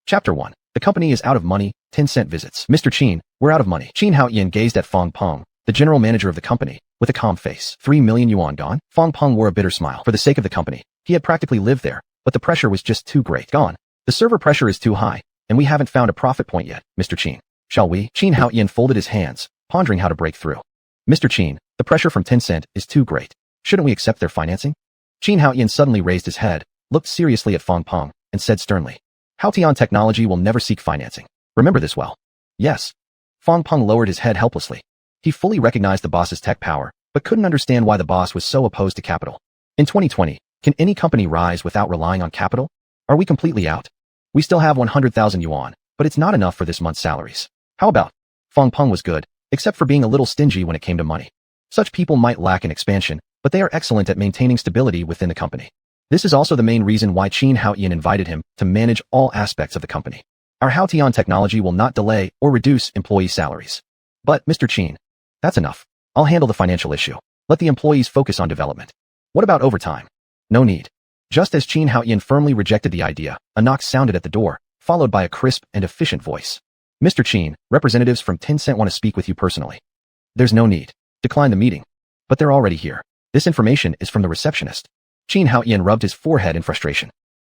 Chapter 1. The company is out of money, 10-cent visits. Mr. Qin, we're out of money. Qin Haoyan gazed at Fong Peng, the general manager of the company, with a calm face. 3 million yuan gone? Fong Peng wore a bitter smile. For the sake of the company, he had practically lived there, but the pressure was just too great. Gone. The server pressure is too high, and we haven't found a profit point yet, Mr. Qin. Shall we? Qin Haoyan folded his hands, pondering how to break through. Mr. Qin, the pressure from 10-cent is too great. Shouldn't we accept their financing? Qin Haoyan suddenly raised his head, looked seriously at Fong Peng, and said sternly, Haotian Technology will never seek financing. Remember this well. Yes. Fong Peng lowered his head helplessly. He fully recognized the boss's tech power, but couldn't understand why the boss was so opposed to capital. In 2020, can any company rise without relying on capital? Are we completely out? We still have 100,000 yuan, but it's not enough for this month's salaries. How about? Fong Peng was good, except for being a little stingy when it came to money. Such people might lack in expansion, but they are excellent at maintaining stability within the company. This is also the main reason why Qin Haoyan invited him to manage all aspects of the company. Our Haotian Technology will not delay or reduce employee salaries. But, Mr. Qin, that's enough. I'll handle the financial issue. Let the employees focus on development. What about overtime? No need. Just as Qin Haoyan firmly rejected the idea, a knock sounded at the door, followed by a crisp and efficient voice. Mr. Qin, representatives from 10-cent want to speak with you personally. There's no need. Decline the meeting. But they're already here. This information is from the receptionist. Qin Haoyan rubbed his forehead in frustration.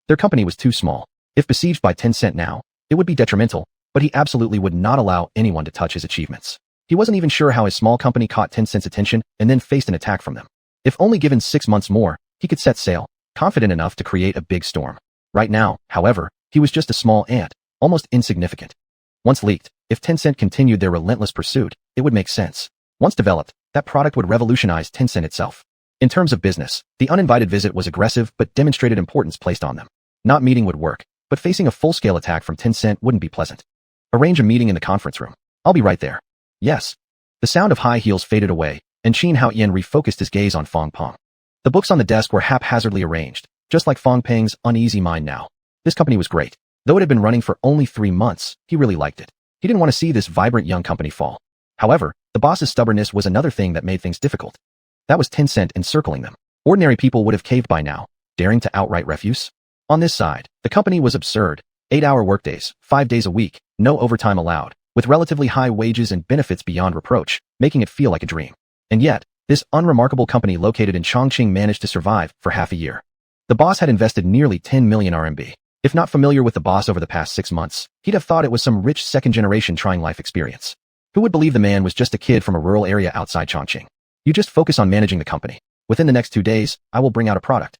Their company was too small. If besieged by 10-cent now, it would be detrimental, but he absolutely would not allow anyone to touch his achievements. He wasn't even sure how his small company caught 10-cent's attention and then faced an attack from them. If only given 6 months more, he could set sail, confident enough to create a big storm. Right now, however, he was just a small ant, almost insignificant. Once leaked, if 10-cent continued their relentless pursuit, it would make sense. Once developed, that product would revolutionize 10-cent itself. In terms of business, the uninvited visit was aggressive but demonstrated importance placed on them. Not meeting would work, but facing a full-scale attack from 10-cent wouldn't be pleasant. Arrange a meeting in the conference room. I'll be right there. Yes. The sound of high heels faded away, and Qin Haoyan refocused his gaze on Fong Peng. The books on the desk were haphazardly arranged, just like Fong Peng's uneasy mind now. This company was great. Though it had been running for only 3 months, he really liked it. He didn't want to see this vibrant young company fall. However, the boss's stubbornness was another thing that made things difficult. That was 10-cent encircling them. Ordinary people would have caved by now, daring to outright refuse. On this side, the company was absurd. 8-hour workdays, 5 days a week, no overtime allowed, with relatively high wages and benefits beyond reproach, making it feel like a dream. And yet, this unremarkable company located in Chongqing managed to survive for half a year. The boss had invested nearly 10 million RMB. If not familiar with the boss over the past 6 months, he'd have thought it was some rich second-generation trying life experience. Who would believe the man was just a kid from a rural area outside Chongqing? You just focus on managing the company. Within the next 2 days, I will bring out a product.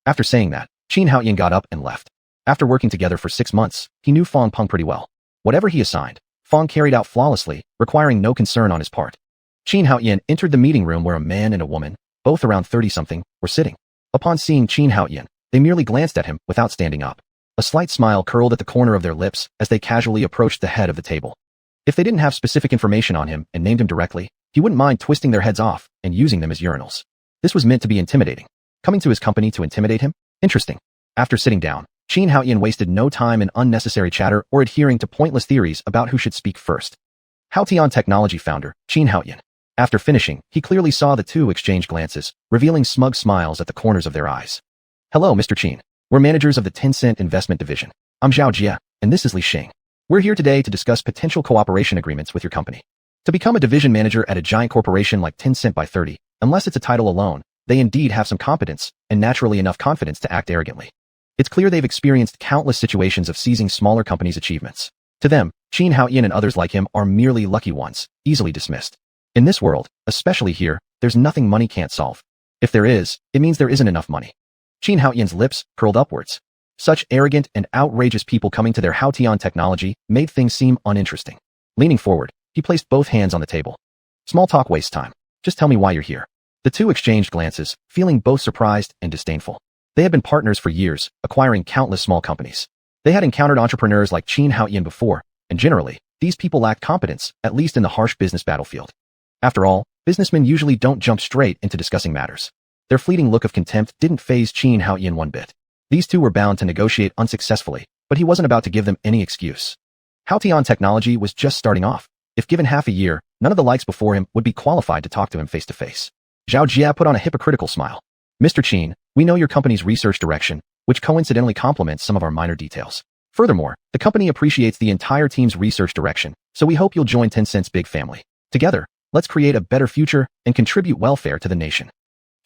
After saying that, Qin Haoyan got up and left. After working together for 6 months, he knew Fong Peng pretty well. Whatever he assigned, Fong carried out flawlessly, requiring no concern on his part. Qin Haoyan entered the meeting room where a man and a woman, both around 30-something, were sitting. Upon seeing Qin Haoyan, they merely glanced at him without standing up. A slight smile curled at the corner of their lips as they casually approached the head of the table. If they didn't have specific information on him and named him directly, he wouldn't mind twisting their heads off and using them as urinals. This was meant to be intimidating. Coming to his company to intimidate him? Interesting. After sitting down, Qin Haoyan wasted no time in unnecessary chatter or adhering to pointless theories about who should speak first. Haotian Technology founder, Qin Haoyan. After finishing, he clearly saw the two exchange glances, revealing smug smiles at the corners of their eyes. Hello, Mr. Qin. We're managers of the 10-cent investment division. I'm Zhao Jie, and this is Li Xing. We're here today to discuss potential cooperation agreements with your company. To become a division manager at a giant corporation like 10-cent by 30, unless it's a title alone, they indeed have some competence and naturally enough confidence to act arrogantly. It's clear they've experienced countless situations of seizing smaller companies' achievements. To them, Qin Haoyan and others like him are merely lucky ones, easily dismissed. In this world, especially here, there's nothing money can't solve. If there is, it means there isn't enough money. Qin Haoyan's lips curled upwards. Such arrogant and outrageous people coming to their Haotian Technology made things seem uninteresting. Leaning forward, he placed both hands on the table. Small talk wastes time. Just tell me why you're here. The two exchanged glances, feeling both surprised and disdainful. They had been partners for years, acquiring countless small companies. They had encountered entrepreneurs like Qin Haoyan before, and generally, these people lacked competence, at least in the harsh business battlefield. After all, businessmen usually don't jump straight into discussing matters. Their fleeting look of contempt didn't faze Qin Haoyan one bit. These two were bound to negotiate unsuccessfully, but he wasn't about to give them any excuse. Haotian Technology was just starting off. If given half a year, none of the likes before him would be qualified to talk to him face to face. Zhao Jie put on a hypocritical smile. Mr. Qin, we know your company's research direction, which coincidentally complements some of our minor details. Furthermore, the company appreciates the entire team's research direction, so we hope you'll join Tencent's big family. Together, let's create a better future and contribute welfare to the nation.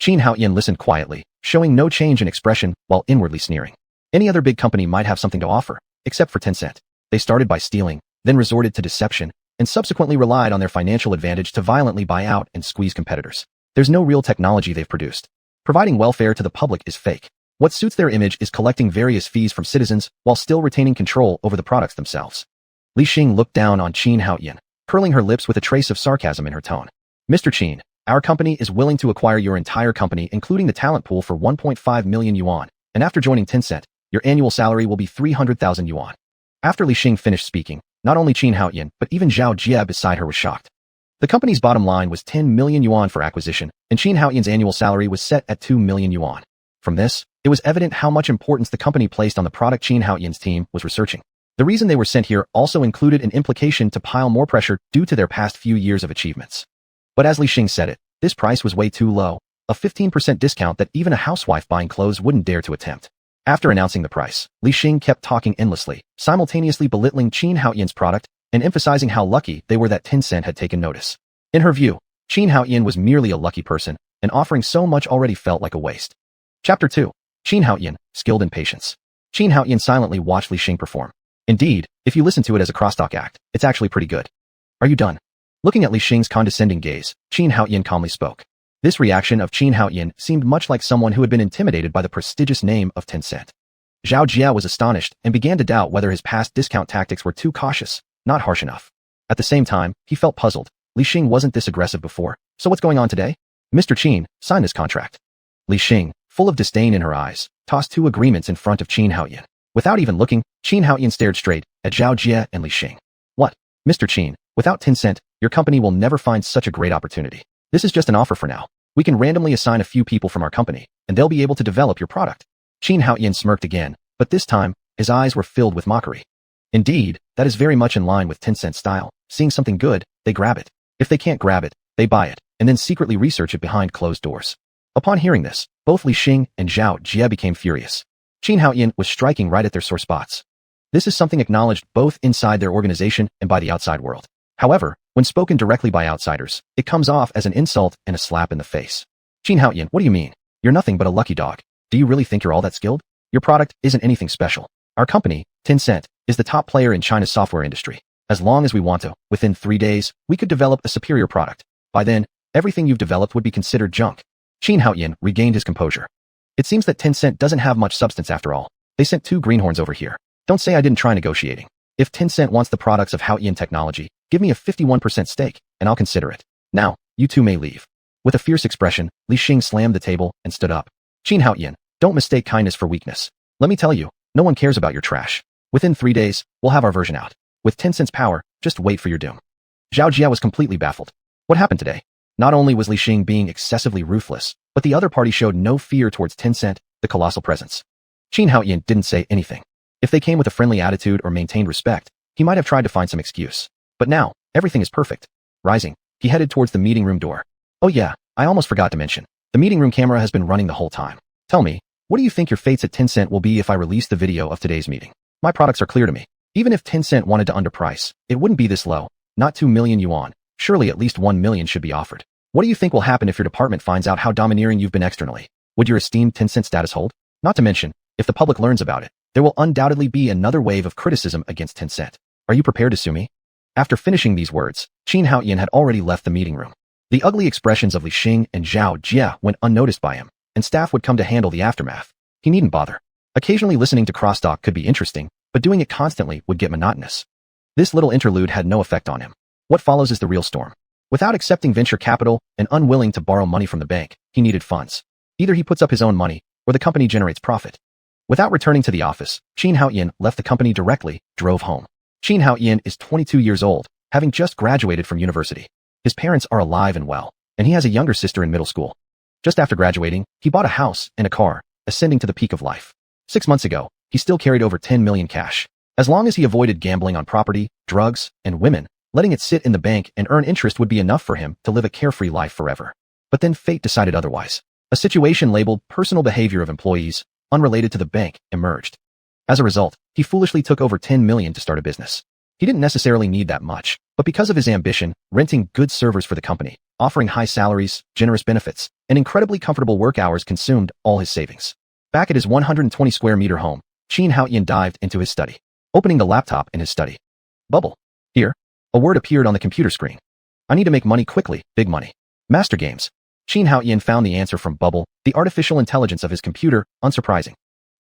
Xuanhuan listened quietly, showing no change in expression while inwardly sneering. Any other big company might have something to offer, except for Tencent. They started by stealing, then resorted to deception, and subsequently relied on their financial advantage to violently buy out and squeeze competitors. There's no real technology they've produced. Providing welfare to the public is fake. What suits their image is collecting various fees from citizens while still retaining control over the products themselves. Li Xing looked down on Xuanhuan, curling her lips with a trace of sarcasm in her tone. Mr. Qin, our company is willing to acquire your entire company including the talent pool for 1.5 million yuan, and after joining Tencent, your annual salary will be 300,000 yuan. After Li Xing finished speaking, not only Xuanhuan but even Zhao Jie beside her was shocked. The company's bottom line was 10 million yuan for acquisition, and Xuanhuan's annual salary was set at 2 million yuan. From this, it was evident how much importance the company placed on the product Xuanhuan's team was researching. The reason they were sent here also included an implication to pile more pressure due to their past few years of achievements. But as Li Xing said it, this price was way too low, a 15% discount that even a housewife buying clothes wouldn't dare to attempt. After announcing the price, Li Xing kept talking endlessly, simultaneously belittling Xuanhuan's product and emphasizing how lucky they were that Tencent had taken notice. In her view, Xuanhuan was merely a lucky person, and offering so much already felt like a waste. Chapter 2. Xuanhuan, skilled in patience. Xuanhuan silently watched Li Xing perform. Indeed, if you listen to it as a crosstalk act, it's actually pretty good. Are you done? Looking at Li Xing's condescending gaze, Xuanhuan calmly spoke. This reaction of Xuanhuan seemed much like someone who had been intimidated by the prestigious name of Tencent. Zhao Jie was astonished and began to doubt whether his past discount tactics were too cautious, not harsh enough. At the same time, he felt puzzled. Li Xing wasn't this aggressive before, so what's going on today? Mr. Qin, sign this contract. Li Xing, full of disdain in her eyes, tossed 2 agreements in front of Xuanhuan. Without even looking, Xuanhuan stared straight at Zhao Jie and Li Xing. What? Mr. Qin, without Tencent, your company will never find such a great opportunity. This is just an offer for now. We can randomly assign a few people from our company, and they'll be able to develop your product. Xuanhuan smirked again, but this time, his eyes were filled with mockery. Indeed, that is very much in line with Tencent's style. Seeing something good, they grab it. If they can't grab it, they buy it, and then secretly research it behind closed doors. Upon hearing this, both Li Xing and Zhao Jie became furious. Xuanhuan was striking right at their sore spots. This is something acknowledged both inside their organization and by the outside world. However, when spoken directly by outsiders, it comes off as an insult and a slap in the face. Xuanhuan, what do you mean? You're nothing but a lucky dog. Do you really think you're all that skilled? Your product isn't anything special. Our company, Tencent, is the top player in China's software industry. As long as we want to, within 3 days, we could develop a superior product. By then, everything you've developed would be considered junk. Xuanhuan regained his composure. It seems that Tencent doesn't have much substance after all. They sent 2 greenhorns over here. Don't say I didn't try negotiating. If Tencent wants the products of Huayan technology, give me a 51% stake, and I'll consider it. Now, you 2 may leave. With a fierce expression, Li Xing slammed the table and stood up. Xuanhuan, don't mistake kindness for weakness. Let me tell you, no one cares about your trash. Within 3 days, we'll have our version out. With Tencent's power, just wait for your doom. Zhao Jie was completely baffled. What happened today? Not only was Li Xing being excessively ruthless, but the other party showed no fear towards Tencent, the colossal presence. Xuanhuan didn't say anything. If they came with a friendly attitude or maintained respect, he might have tried to find some excuse. But now, everything is perfect. Rising, he headed towards the meeting room door. Oh yeah, I almost forgot to mention. The meeting room camera has been running the whole time. Tell me, what do you think your fates at Tencent will be if I release the video of today's meeting? My products are clear to me. Even if Tencent wanted to underprice, it wouldn't be this low. Not 2 million yuan. Surely at least 1 million should be offered. What do you think will happen if your department finds out how domineering you've been externally? Would your esteemed Tencent status hold? Not to mention, if the public learns about it, there will undoubtedly be another wave of criticism against Tencent. Are you prepared to sue me? After finishing these words, Xuanhuan had already left the meeting room. The ugly expressions of Li Xing and Zhao Jie went unnoticed by him, and staff would come to handle the aftermath. He needn't bother. Occasionally listening to crosstalk could be interesting, but doing it constantly would get monotonous. This little interlude had no effect on him. What follows is the real storm. Without accepting venture capital and unwilling to borrow money from the bank, he needed funds. Either he puts up his own money, or the company generates profit. Without returning to the office, Xuanhuan left the company directly, drove home. Xuanhuan is 22 years old, having just graduated from university. His parents are alive and well, and he has a younger sister in middle school. Just after graduating, he bought a house and a car, ascending to the peak of life. 6 months ago, he still carried over 10 million cash. As long as he avoided gambling on property, drugs, and women, letting it sit in the bank and earn interest would be enough for him to live a carefree life forever. But then fate decided otherwise. A situation labeled personal behavior of employees, unrelated to the bank, emerged. As a result, he foolishly took over 10 million to start a business. He didn't necessarily need that much, but because of his ambition, renting good servers for the company, offering high salaries, generous benefits, and incredibly comfortable work hours consumed all his savings. Back at his 120 square meter home, Xuanhuan dived into his study, opening the laptop in his study. Bubble. Here, a word appeared on the computer screen. I need to make money quickly, big money. Master games. Xuanhuan found the answer from Bubble, the artificial intelligence of his computer, unsurprising.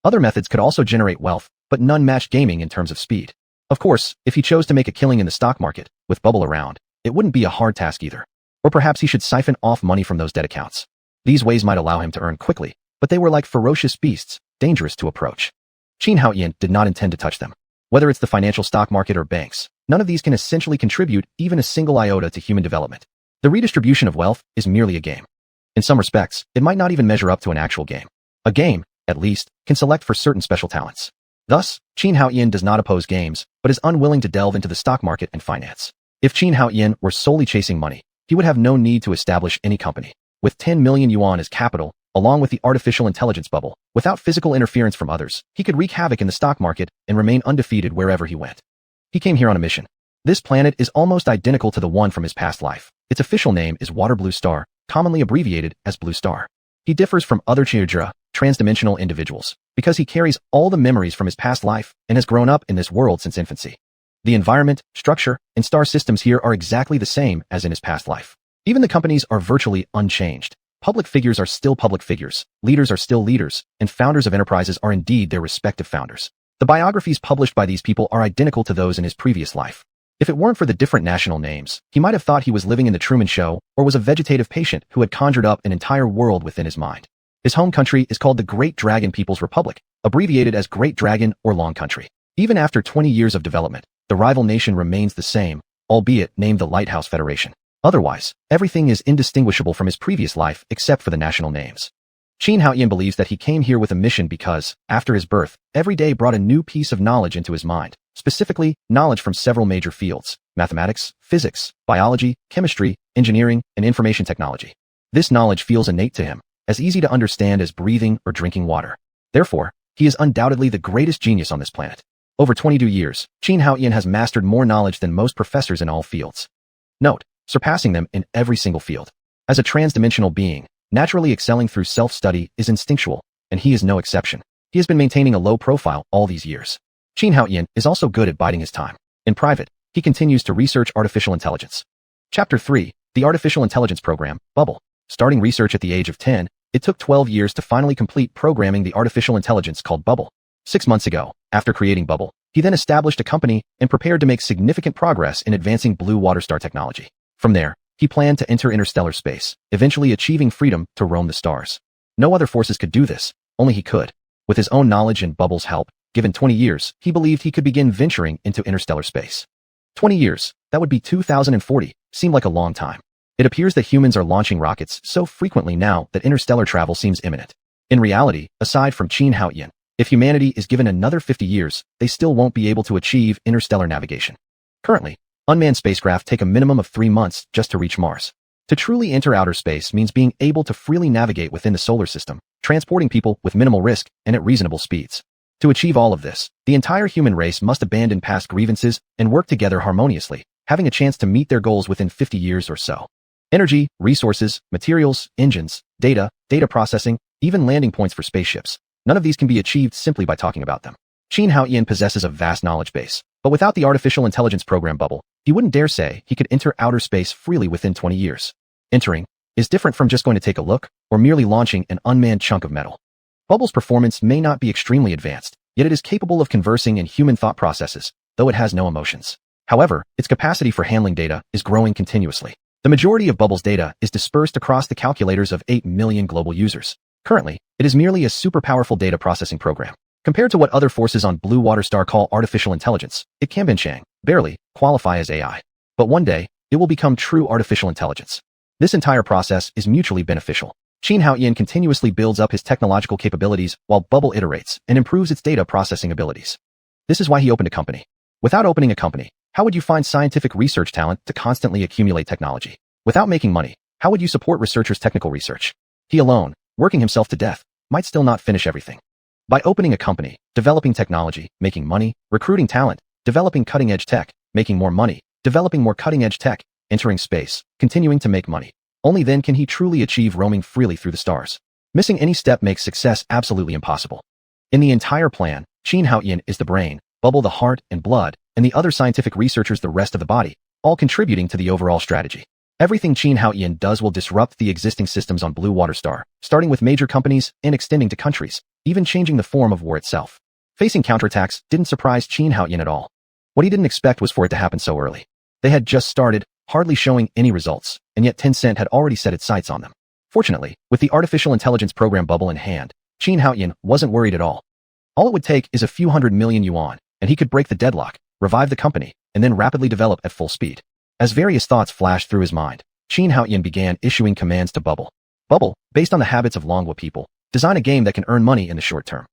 Other methods could also generate wealth, but none matched gaming in terms of speed. Of course, if he chose to make a killing in the stock market, with Bubble around, it wouldn't be a hard task either. Or perhaps he should siphon off money from those dead accounts. These ways might allow him to earn quickly, but they were like ferocious beasts, dangerous to approach. Xuanhuan did not intend to touch them. Whether it's the financial stock market or banks, none of these can essentially contribute even a single iota to human development. The redistribution of wealth is merely a game. In some respects, it might not even measure up to an actual game. A game, at least, can select for certain special talents. Thus, Xuanhuan does not oppose games, but is unwilling to delve into the stock market and finance. If Xuanhuan were solely chasing money, he would have no need to establish any company. With 10 million yuan as capital, along with the artificial intelligence bubble, without physical interference from others, he could wreak havoc in the stock market and remain undefeated wherever he went. He came here on a mission. This planet is almost identical to the one from his past life. Its official name is Water Blue Star, commonly abbreviated as Blue Star. He differs from other Childra, transdimensional individuals, because he carries all the memories from his past life and has grown up in this world since infancy. The environment, structure, and star systems here are exactly the same as in his past life. Even the companies are virtually unchanged. Public figures are still public figures, leaders are still leaders, and founders of enterprises are indeed their respective founders. The biographies published by these people are identical to those in his previous life. If it weren't for the different national names, he might have thought he was living in the Truman Show or was a vegetative patient who had conjured up an entire world within his mind. His home country is called the Great Dragon People's Republic, abbreviated as Great Dragon or Long Country. Even after 20 years of development, the rival nation remains the same, albeit named the Lighthouse Federation. Otherwise, everything is indistinguishable from his previous life except for the national names. Xuanhuan believes that he came here with a mission because, after his birth, every day brought a new piece of knowledge into his mind, specifically, knowledge from several major fields: mathematics, physics, biology, chemistry, engineering, and information technology. This knowledge feels innate to him, as easy to understand as breathing or drinking water. Therefore, he is undoubtedly the greatest genius on this planet. Over 22 years, Xuanhuan has mastered more knowledge than most professors in all fields. Note, surpassing them in every single field. As a transdimensional being, naturally excelling through self-study is instinctual, and he is no exception. He has been maintaining a low profile all these years. Xuanhuan is also good at biding his time. In private, he continues to research artificial intelligence. Chapter 3, the Artificial Intelligence Program, Bubble. Starting research at the age of 10, it took 12 years to finally complete programming the artificial intelligence called Bubble. 6 months ago, after creating Bubble, he then established a company and prepared to make significant progress in advancing blue water star technology. From there, he planned to enter interstellar space, eventually achieving freedom to roam the stars. No other forces could do this, only he could. With his own knowledge and Bubble's help, given 20 years, he believed he could begin venturing into interstellar space. 20 years, that would be 2040, seemed like a long time. It appears that humans are launching rockets so frequently now that interstellar travel seems imminent. In reality, aside from Xuanhuan, if humanity is given another 50 years, they still won't be able to achieve interstellar navigation. Currently, unmanned spacecraft take a minimum of 3 months just to reach Mars. To truly enter outer space means being able to freely navigate within the solar system, transporting people with minimal risk and at reasonable speeds. To achieve all of this, the entire human race must abandon past grievances and work together harmoniously, having a chance to meet their goals within 50 years or so. Energy, resources, materials, engines, data processing, even landing points for spaceships. None of these can be achieved simply by talking about them. Xuanhuan possesses a vast knowledge base, but without the artificial intelligence program Bubble, he wouldn't dare say he could enter outer space freely within 20 years. Entering is different from just going to take a look or merely launching an unmanned chunk of metal. Bubble's performance may not be extremely advanced, yet it is capable of conversing in human thought processes, though it has no emotions. However, its capacity for handling data is growing continuously. The majority of Bubble's data is dispersed across the calculators of 8 million global users. Currently, it is merely a super powerful data processing program. Compared to what other forces on Blue Water Star call artificial intelligence, it can barely qualify as AI. But one day, it will become true artificial intelligence. This entire process is mutually beneficial. Xuanhuan continuously builds up his technological capabilities while Bubble iterates and improves its data processing abilities. This is why he opened a company. Without opening a company, how would you find scientific research talent to constantly accumulate technology? Without making money, how would you support researchers' technical research? He alone, working himself to death, might still not finish everything. By opening a company, developing technology, making money, recruiting talent, developing cutting-edge tech, making more money, developing more cutting-edge tech, entering space, continuing to make money. Only then can he truly achieve roaming freely through the stars. Missing any step makes success absolutely impossible. In the entire plan, xuanhuan is the brain, Bubble the heart and blood, and the other scientific researchers the rest of the body, all contributing to the overall strategy. Everything xuanhuan does will disrupt the existing systems on Blue Water Star, starting with major companies and extending to countries, even changing the form of war itself. Facing counterattacks didn't surprise xuanhuan at all. What he didn't expect was for it to happen so early. They had just started, hardly showing any results, and yet Tencent had already set its sights on them. Fortunately, with the artificial intelligence program Bubble in hand, xuanhuan wasn't worried at all. All it would take is a few hundred million yuan, and he could break the deadlock, revive the company, and then rapidly develop at full speed. As various thoughts flashed through his mind, xuanhuan began issuing commands to Bubble. Bubble, based on the habits of Longwa people, design a game that can earn money in the short term.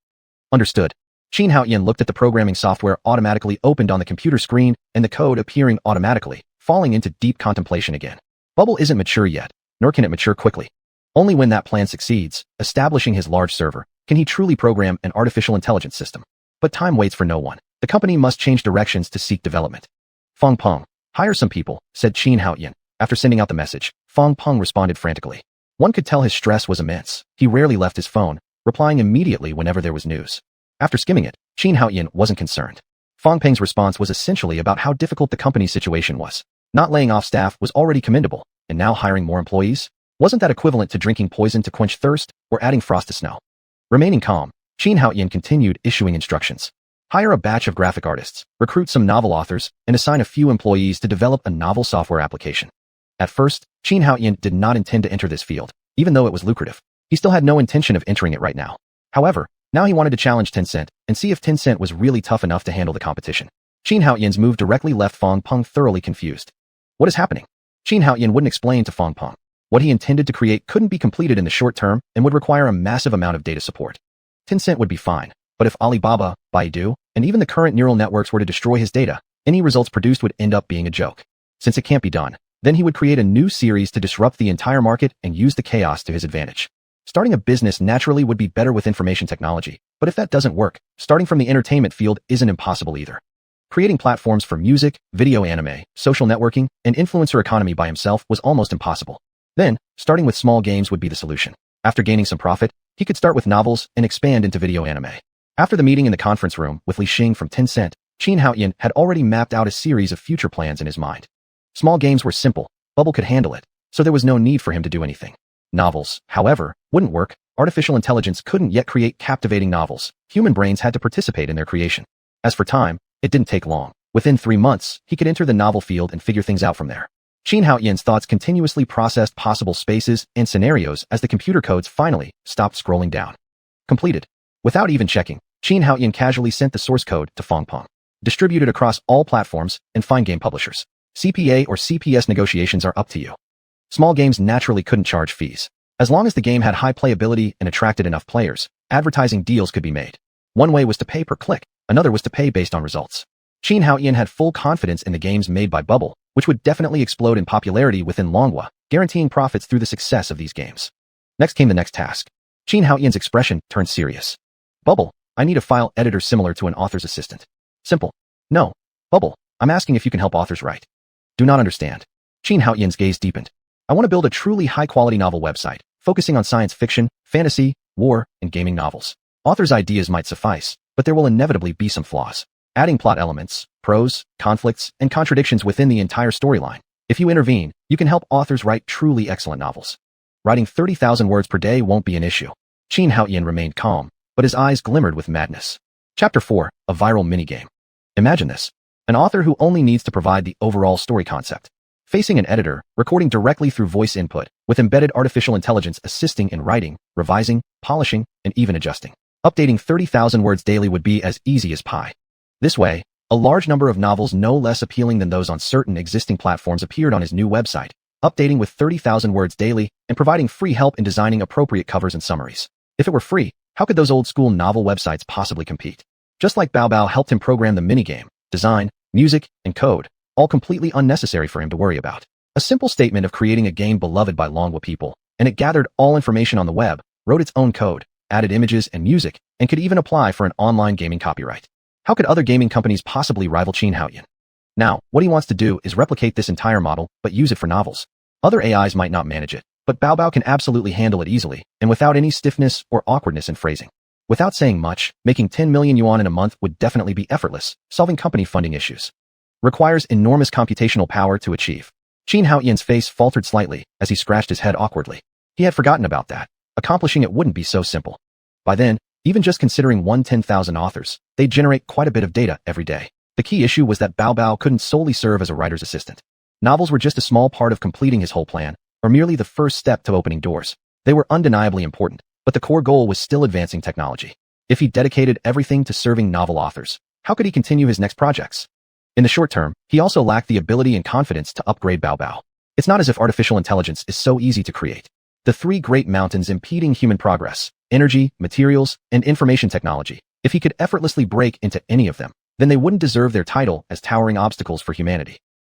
Understood. xuanhuan looked at the programming software automatically opened on the computer screen and the code appearing automatically, falling into deep contemplation again. Bubble isn't mature yet, nor can it mature quickly. Only when that plan succeeds, establishing his large server, can he truly program an artificial intelligence system. But time waits for no one. The company must change directions to seek development. Fong Peng, hire some people, said xuanhuan. After sending out the message, Fong Peng responded frantically. One could tell his stress was immense. He rarely left his phone, replying immediately whenever there was news. After skimming it, xuanhuan wasn't concerned. Fong Peng's response was essentially about how difficult the company's situation was. Not laying off staff was already commendable, and now hiring more employees? Wasn't that equivalent to drinking poison to quench thirst, or adding frost to snow? Remaining calm, xuanhuan continued issuing instructions. Hire a batch of graphic artists, recruit some novel authors, and assign a few employees to develop a novel software application. At first, xuanhuan did not intend to enter this field, even though it was lucrative. He still had no intention of entering it right now. However, now he wanted to challenge Tencent and see if Tencent was really tough enough to handle the competition. xuanhuan's move directly left Fong Peng thoroughly confused. What is happening? xuanhuan wouldn't explain to Fong Peng. What he intended to create couldn't be completed in the short term and would require a massive amount of data support. Tencent would be fine, but if Alibaba, Baidu, and even the current neural networks were to destroy his data, any results produced would end up being a joke. Since it can't be done, then he would create a new series to disrupt the entire market and use the chaos to his advantage. Starting a business naturally would be better with information technology, but if that doesn't work, starting from the entertainment field isn't impossible either. Creating platforms for music, video anime, social networking, and influencer economy by himself was almost impossible. Then, starting with small games would be the solution. After gaining some profit, he could start with novels and expand into video anime. After the meeting in the conference room with Li Xing from Tencent, xuanhuan had already mapped out a series of future plans in his mind. Small games were simple, Bubble could handle it, so there was no need for him to do anything. Novels, however, wouldn't work. Artificial intelligence couldn't yet create captivating novels. Human brains had to participate in their creation. As for time, it didn't take long. Within 3 months, he could enter the novel field and figure things out from there. xuanhuan's thoughts continuously processed possible spaces and scenarios as the computer codes finally stopped scrolling down. Completed. Without even checking, xuanhuan casually sent the source code to Fong Peng. Distributed across all platforms and fine game publishers. CPA or CPS negotiations are up to you. Small games naturally couldn't charge fees. As long as the game had high playability and attracted enough players, advertising deals could be made. One way was to pay per click, another was to pay based on results. xuanhuan had full confidence in the games made by Bubble, which would definitely explode in popularity within Longwa, guaranteeing profits through the success of these games. Next came the next task. xuanhuan's expression turned serious. Bubble, I need a file editor similar to an author's assistant. Simple. No. Bubble, I'm asking if you can help authors write. Do not understand. xuanhuan's gaze deepened. I want to build a truly high-quality novel website, focusing on science fiction, fantasy, war, and gaming novels. Authors' ideas might suffice, but there will inevitably be some flaws. Adding plot elements, prose, conflicts, and contradictions within the entire storyline. If you intervene, you can help authors write truly excellent novels. Writing 30,000 words per day won't be an issue. xuanhuan remained calm, but his eyes glimmered with madness. Chapter 4, a viral minigame. Imagine this. An author who only needs to provide the overall story concept. Facing an editor, recording directly through voice input, with embedded artificial intelligence assisting in writing, revising, polishing, and even adjusting. Updating 30,000 words daily would be as easy as pie. This way, a large number of novels no less appealing than those on certain existing platforms appeared on his new website, updating with 30,000 words daily and providing free help in designing appropriate covers and summaries. If it were free, how could those old-school novel websites possibly compete? Just like Bao helped him program the minigame, design, music, and code, all completely unnecessary for him to worry about. A simple statement of creating a game beloved by Longwa people, and it gathered all information on the web, wrote its own code, added images and music, and could even apply for an online gaming copyright. How could other gaming companies possibly rival xuanhuan? Now, what he wants to do is replicate this entire model, but use it for novels. Other AIs might not manage it, but Baobao can absolutely handle it easily, and without any stiffness or awkwardness in phrasing. Without saying much, making 10 million yuan in a month would definitely be effortless, solving company funding issues. Requires enormous computational power to achieve. Xuanhuan's face faltered slightly as he scratched his head awkwardly. He had forgotten about that. Accomplishing it wouldn't be so simple. By then, even just considering 10,000 authors, they'd generate quite a bit of data every day. The key issue was that Baobao couldn't solely serve as a writer's assistant. Novels were just a small part of completing his whole plan, or merely the first step to opening doors. They were undeniably important, but the core goal was still advancing technology. If he dedicated everything to serving novel authors, how could he continue his next projects? In the short term, he also lacked the ability and confidence to upgrade Baobao. It's not as if artificial intelligence is so easy to create. The three great mountains impeding human progress: energy, materials, and information technology. If he could effortlessly break into any of them, then they wouldn't deserve their title as towering obstacles for humanity.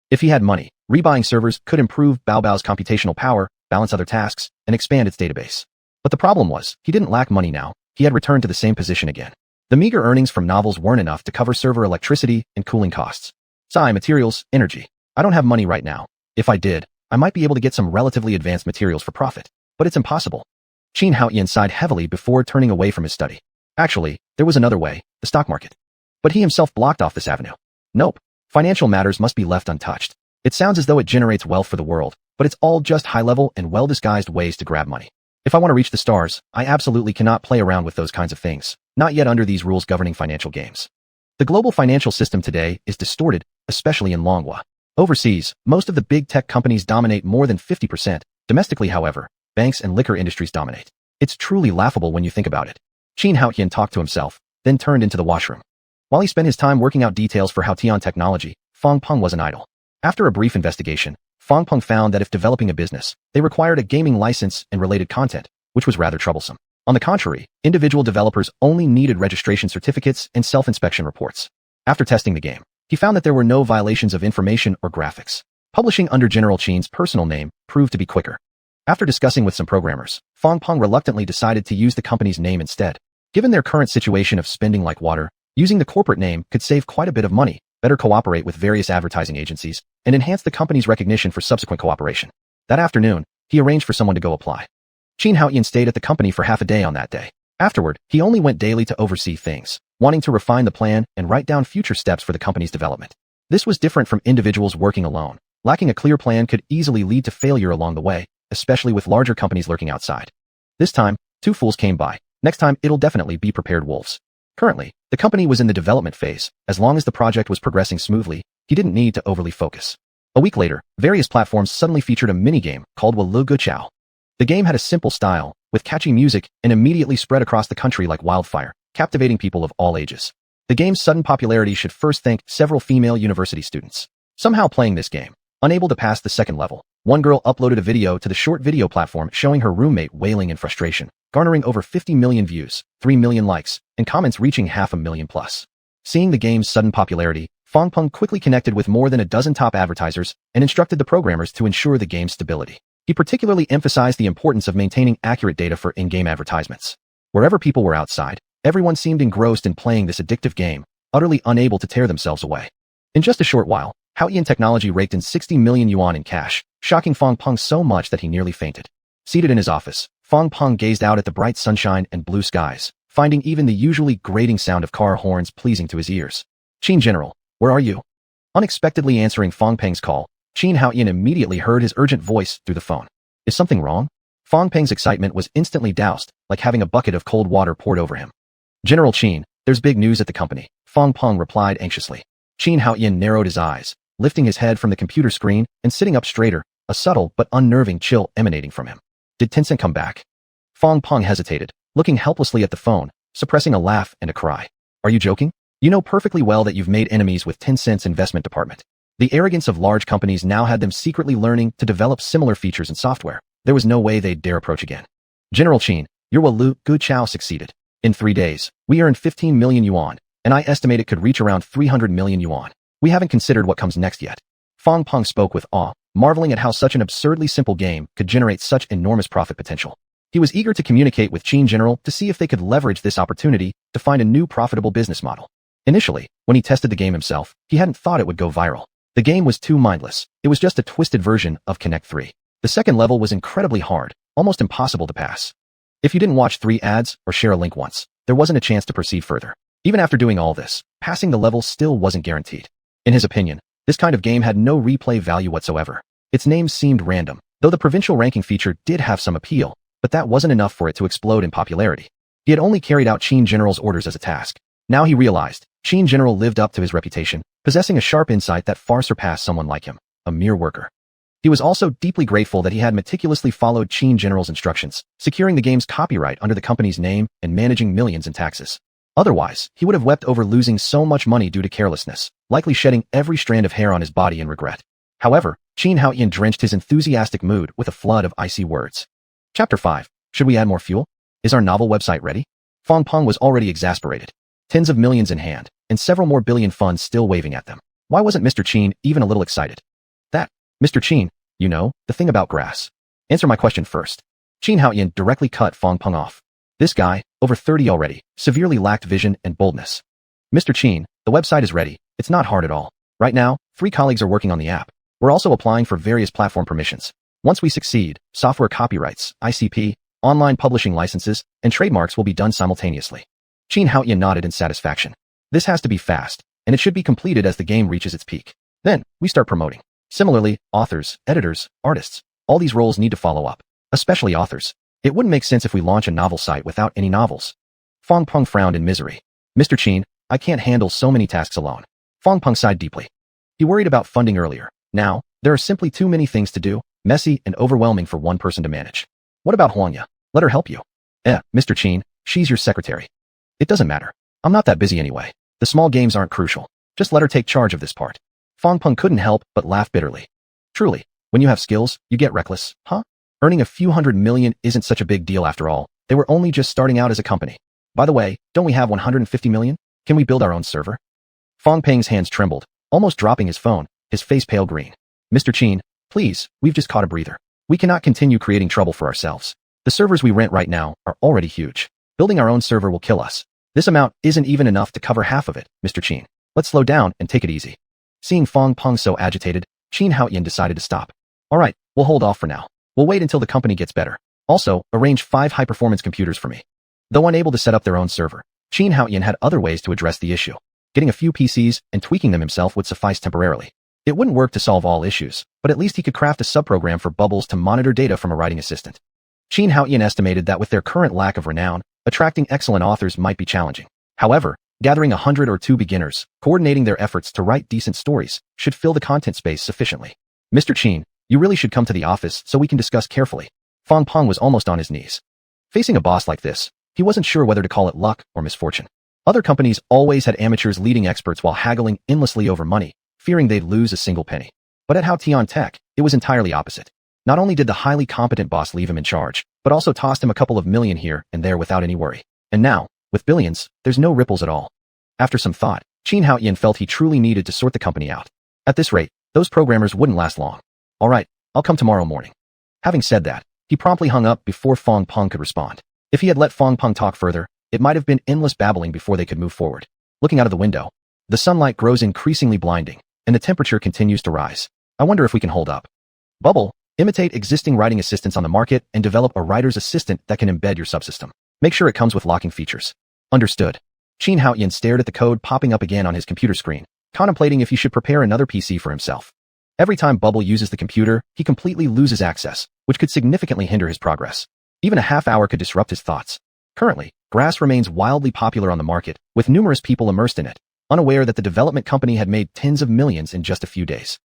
If he had money, rebuying servers could improve Baobao's computational power, balance other tasks, and expand its database. But the problem was, he didn't lack money now. He had returned to the same position again. The meager earnings from novels weren't enough to cover server electricity and cooling costs. Materials, energy. I don't have money right now. If I did, I might be able to get some relatively advanced materials for profit. But it's impossible. Xuanhuan sighed heavily before turning away from his study. Actually, there was another way, the stock market. But he himself blocked off this avenue. Nope. Financial matters must be left untouched. It sounds as though it generates wealth for the world, but it's all just high-level and well-disguised ways to grab money. If I want to reach the stars, I absolutely cannot play around with those kinds of things, not yet under these rules governing financial games. The global financial system today is distorted, especially in Longhua. Overseas, most of the big tech companies dominate more than 50%. Domestically, however, banks and liquor industries dominate. It's truly laughable when you think about it. Xuanhuan talked to himself, then turned into the washroom. While he spent his time working out details for Haotian technology, Fang Peng wasn't idle. After a brief investigation, Fang Peng found that if developing a business, they required a gaming license and related content, which was rather troublesome. On the contrary, individual developers only needed registration certificates and self-inspection reports. After testing the game, he found that there were no violations of information or graphics. Publishing under General Qin's personal name proved to be quicker. After discussing with some programmers, Fang Peng reluctantly decided to use the company's name instead. Given their current situation of spending like water, using the corporate name could save quite a bit of money, better cooperate with various advertising agencies, and enhance the company's recognition for subsequent cooperation. That afternoon, he arranged for someone to go apply. Xuanhuan stayed at the company for half a day on that day. Afterward, he only went daily to oversee things, wanting to refine the plan and write down future steps for the company's development. This was different from individuals working alone. Lacking a clear plan could easily lead to failure along the way, especially with larger companies lurking outside. This time, two fools came by. Next time, it'll definitely be prepared wolves. Currently, the company was in the development phase. As long as the project was progressing smoothly, he didn't need to overly focus. A week later, various platforms suddenly featured a minigame called Walu Guchao. The game had a simple style, with catchy music, and immediately spread across the country like wildfire, captivating people of all ages. The game's sudden popularity should first thank several female university students. Somehow playing this game, unable to pass the second level, one girl uploaded a video to the short video platform showing her roommate wailing in frustration, garnering over 50 million views, 3 million likes, and comments reaching 500,000 plus. Seeing the game's sudden popularity, Fang Peng quickly connected with more than a dozen top advertisers and instructed the programmers to ensure the game's stability. He particularly emphasized the importance of maintaining accurate data for in-game advertisements. Wherever people were outside, everyone seemed engrossed in playing this addictive game, utterly unable to tear themselves away. In just a short while, Haotian technology raked in 60 million yuan in cash, shocking Fang Peng so much that he nearly fainted. Seated in his office, Fang Peng gazed out at the bright sunshine and blue skies, finding even the usually grating sound of car horns pleasing to his ears. "Qin General, where are you?" Unexpectedly answering Fang Peng's call, Xuanhuan immediately heard his urgent voice through the phone. Is something wrong? Fang Peng's excitement was instantly doused, like having a bucket of cold water poured over him. "General Qin, there's big news at the company," Fang Peng replied anxiously. Xuanhuan narrowed his eyes, lifting his head from the computer screen and sitting up straighter, a subtle but unnerving chill emanating from him. Did Tencent come back? Fang Peng hesitated, looking helplessly at the phone, suppressing a laugh and a cry. Are you joking? You know perfectly well that you've made enemies with Tencent's investment department. The arrogance of large companies now had them secretly learning to develop similar features and software. There was no way they'd dare approach again. General Qin, your Walu Guchao succeeded. In 3 days, we earned 15 million yuan, and I estimate it could reach around 300 million yuan. We haven't considered what comes next yet. Fang Peng spoke with awe, marveling at how such an absurdly simple game could generate such enormous profit potential. He was eager to communicate with Qin General to see if they could leverage this opportunity to find a new profitable business model. Initially, when he tested the game himself, he hadn't thought it would go viral. The game was too mindless. It was just a twisted version of Connect 3. The second level was incredibly hard, almost impossible to pass. If you didn't watch 3 ads or share a link once, there wasn't a chance to proceed further. Even after doing all this, passing the level still wasn't guaranteed. In his opinion, this kind of game had no replay value whatsoever. Its name seemed random, though the provincial ranking feature did have some appeal, but that wasn't enough for it to explode in popularity. He had only carried out Qin General's orders as a task. Now he realized, Qin General lived up to his reputation, possessing a sharp insight that far surpassed someone like him, a mere worker. He was also deeply grateful that he had meticulously followed Qin General's instructions, securing the game's copyright under the company's name and managing millions in taxes. Otherwise, he would have wept over losing so much money due to carelessness, likely shedding every strand of hair on his body in regret. However, xuanhuan drenched his enthusiastic mood with a flood of icy words. Chapter 5. Should we add more fuel? Is our novel website ready? Fong Peng was already exasperated. Tens of millions in hand, and several more billion funds still waving at them. Why wasn't Mr. Qin even a little excited? That, Mr. Qin, you know, the thing about grass. Answer my question first. Xuanhuan directly cut Fong Peng off. This guy, over 30 already, severely lacked vision and boldness. Mr. Qin, the website is ready. It's not hard at all. Right now, 3 colleagues are working on the app. We're also applying for various platform permissions. Once we succeed, software copyrights, ICP, online publishing licenses, and trademarks will be done simultaneously. Xuanhuan nodded in satisfaction. This has to be fast, and it should be completed as the game reaches its peak. Then, we start promoting. Similarly, authors, editors, artists, all these roles need to follow up, especially authors. It wouldn't make sense if we launch a novel site without any novels. Fong Peng frowned in misery. Mr. Qin, I can't handle so many tasks alone. Fong Peng sighed deeply. He worried about funding earlier. Now, there are simply too many things to do, messy and overwhelming for one person to manage. What about Huanya? Let her help you. Mr. Qin, she's your secretary. It doesn't matter. I'm not that busy anyway. The small games aren't crucial. Just let her take charge of this part. Fong Peng couldn't help but laugh bitterly. Truly, when you have skills, you get reckless, huh? Earning a few $100 million isn't such a big deal after all. They were only just starting out as a company. By the way, don't we have $150 million? Can we build our own server? Fong Peng's hands trembled, almost dropping his phone, his face pale green. Mr. Qin, please, we've just caught a breather. We cannot continue creating trouble for ourselves. The servers we rent right now are already huge. Building our own server will kill us. This amount isn't even enough to cover half of it, Mr. Qin. Let's slow down and take it easy. Seeing Fong Peng so agitated, Xuanhuan decided to stop. All right, we'll hold off for now. We'll wait until the company gets better. Also, arrange 5 high-performance computers for me. Though unable to set up their own server, Xuanhuan had other ways to address the issue. Getting a few PCs and tweaking them himself would suffice temporarily. It wouldn't work to solve all issues, but at least he could craft a subprogram for Bubbles to monitor data from a writing assistant. Xuanhuan estimated that with their current lack of renown, attracting excellent authors might be challenging. However, gathering 100 or 2 beginners, coordinating their efforts to write decent stories, should fill the content space sufficiently. Mr. Qin, you really should come to the office so we can discuss carefully. Fong Peng was almost on his knees. Facing a boss like this, he wasn't sure whether to call it luck or misfortune. Other companies always had amateurs leading experts while haggling endlessly over money, fearing they'd lose a single penny. But at Haotian Tech, it was entirely opposite. Not only did the highly competent boss leave him in charge, but also tossed him a couple of million here and there without any worry. And now, with billions, there's no ripples at all. After some thought, Xuanhuan felt he truly needed to sort the company out. At this rate, those programmers wouldn't last long. All right, I'll come tomorrow morning. Having said that, he promptly hung up before Fong Peng could respond. If he had let Fong Peng talk further, it might have been endless babbling before they could move forward. Looking out of the window, the sunlight grows increasingly blinding, and the temperature continues to rise. I wonder if we can hold up. Bubble, imitate existing writing assistants on the market and develop a writer's assistant that can embed your subsystem. Make sure it comes with locking features. Understood. Xuanhuan stared at the code popping up again on his computer screen, contemplating if he should prepare another PC for himself. Every time Bubble uses the computer, he completely loses access, which could significantly hinder his progress. Even a half hour could disrupt his thoughts. Currently, Grass remains wildly popular on the market, with numerous people immersed in it, unaware that the development company had made tens of millions in just a few days.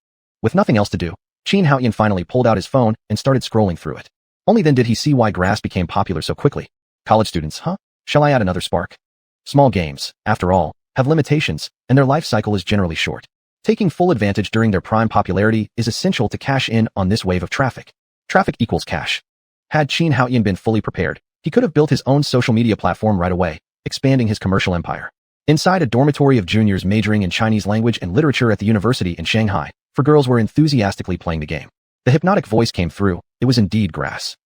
With nothing else to do, Xuanhuan finally pulled out his phone and started scrolling through it. Only then did he see why Grass became popular so quickly. College students, huh? Shall I add another spark? Small games, after all, have limitations, and their life cycle is generally short. Taking full advantage during their prime popularity is essential to cash in on this wave of traffic. Traffic equals cash. Had Xuanhuan been fully prepared, he could have built his own social media platform right away, expanding his commercial empire. Inside a dormitory of juniors majoring in Chinese language and literature at the university in Shanghai, 4 girls were enthusiastically playing the game. The hypnotic voice came through. It was indeed Grass.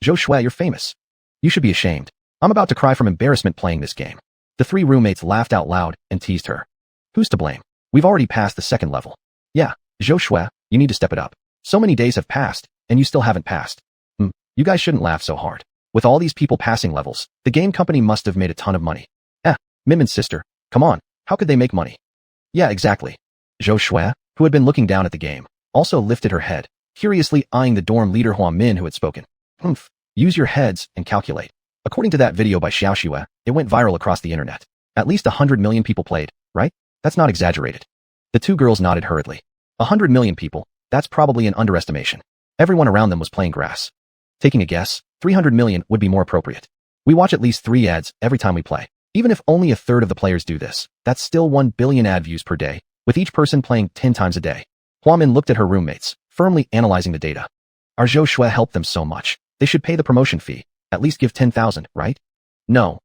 Zhou Shui, you're famous. You should be ashamed. I'm about to cry from embarrassment playing this game. The three roommates laughed out loud and teased her. Who's to blame? We've already passed the second level. Yeah, Xuanhuan, you need to step it up. So many days have passed, and you still haven't passed. You guys shouldn't laugh so hard. With all these people passing levels, the game company must have made a ton of money. Minmin's sister, come on, how could they make money? Yeah, exactly. Xuanhuan, who had been looking down at the game, also lifted her head, curiously eyeing the dorm leader Huan Min who had spoken. Use your heads and calculate. According to that video by Xiaoxue, it went viral across the internet. At least 100 million people played, right? That's not exaggerated. The two girls nodded hurriedly. 100 million people, that's probably an underestimation. Everyone around them was playing grass. Taking a guess, 300 million would be more appropriate. We watch at least 3 ads every time we play. Even if only a third of the players do this, that's still 1 billion ad views per day, with each person playing 10 times a day. Huan Min looked at her roommates, firmly analyzing the data. Our Xuanhuan helped them so much. They should pay the promotion fee. At least give 10,000, right? No,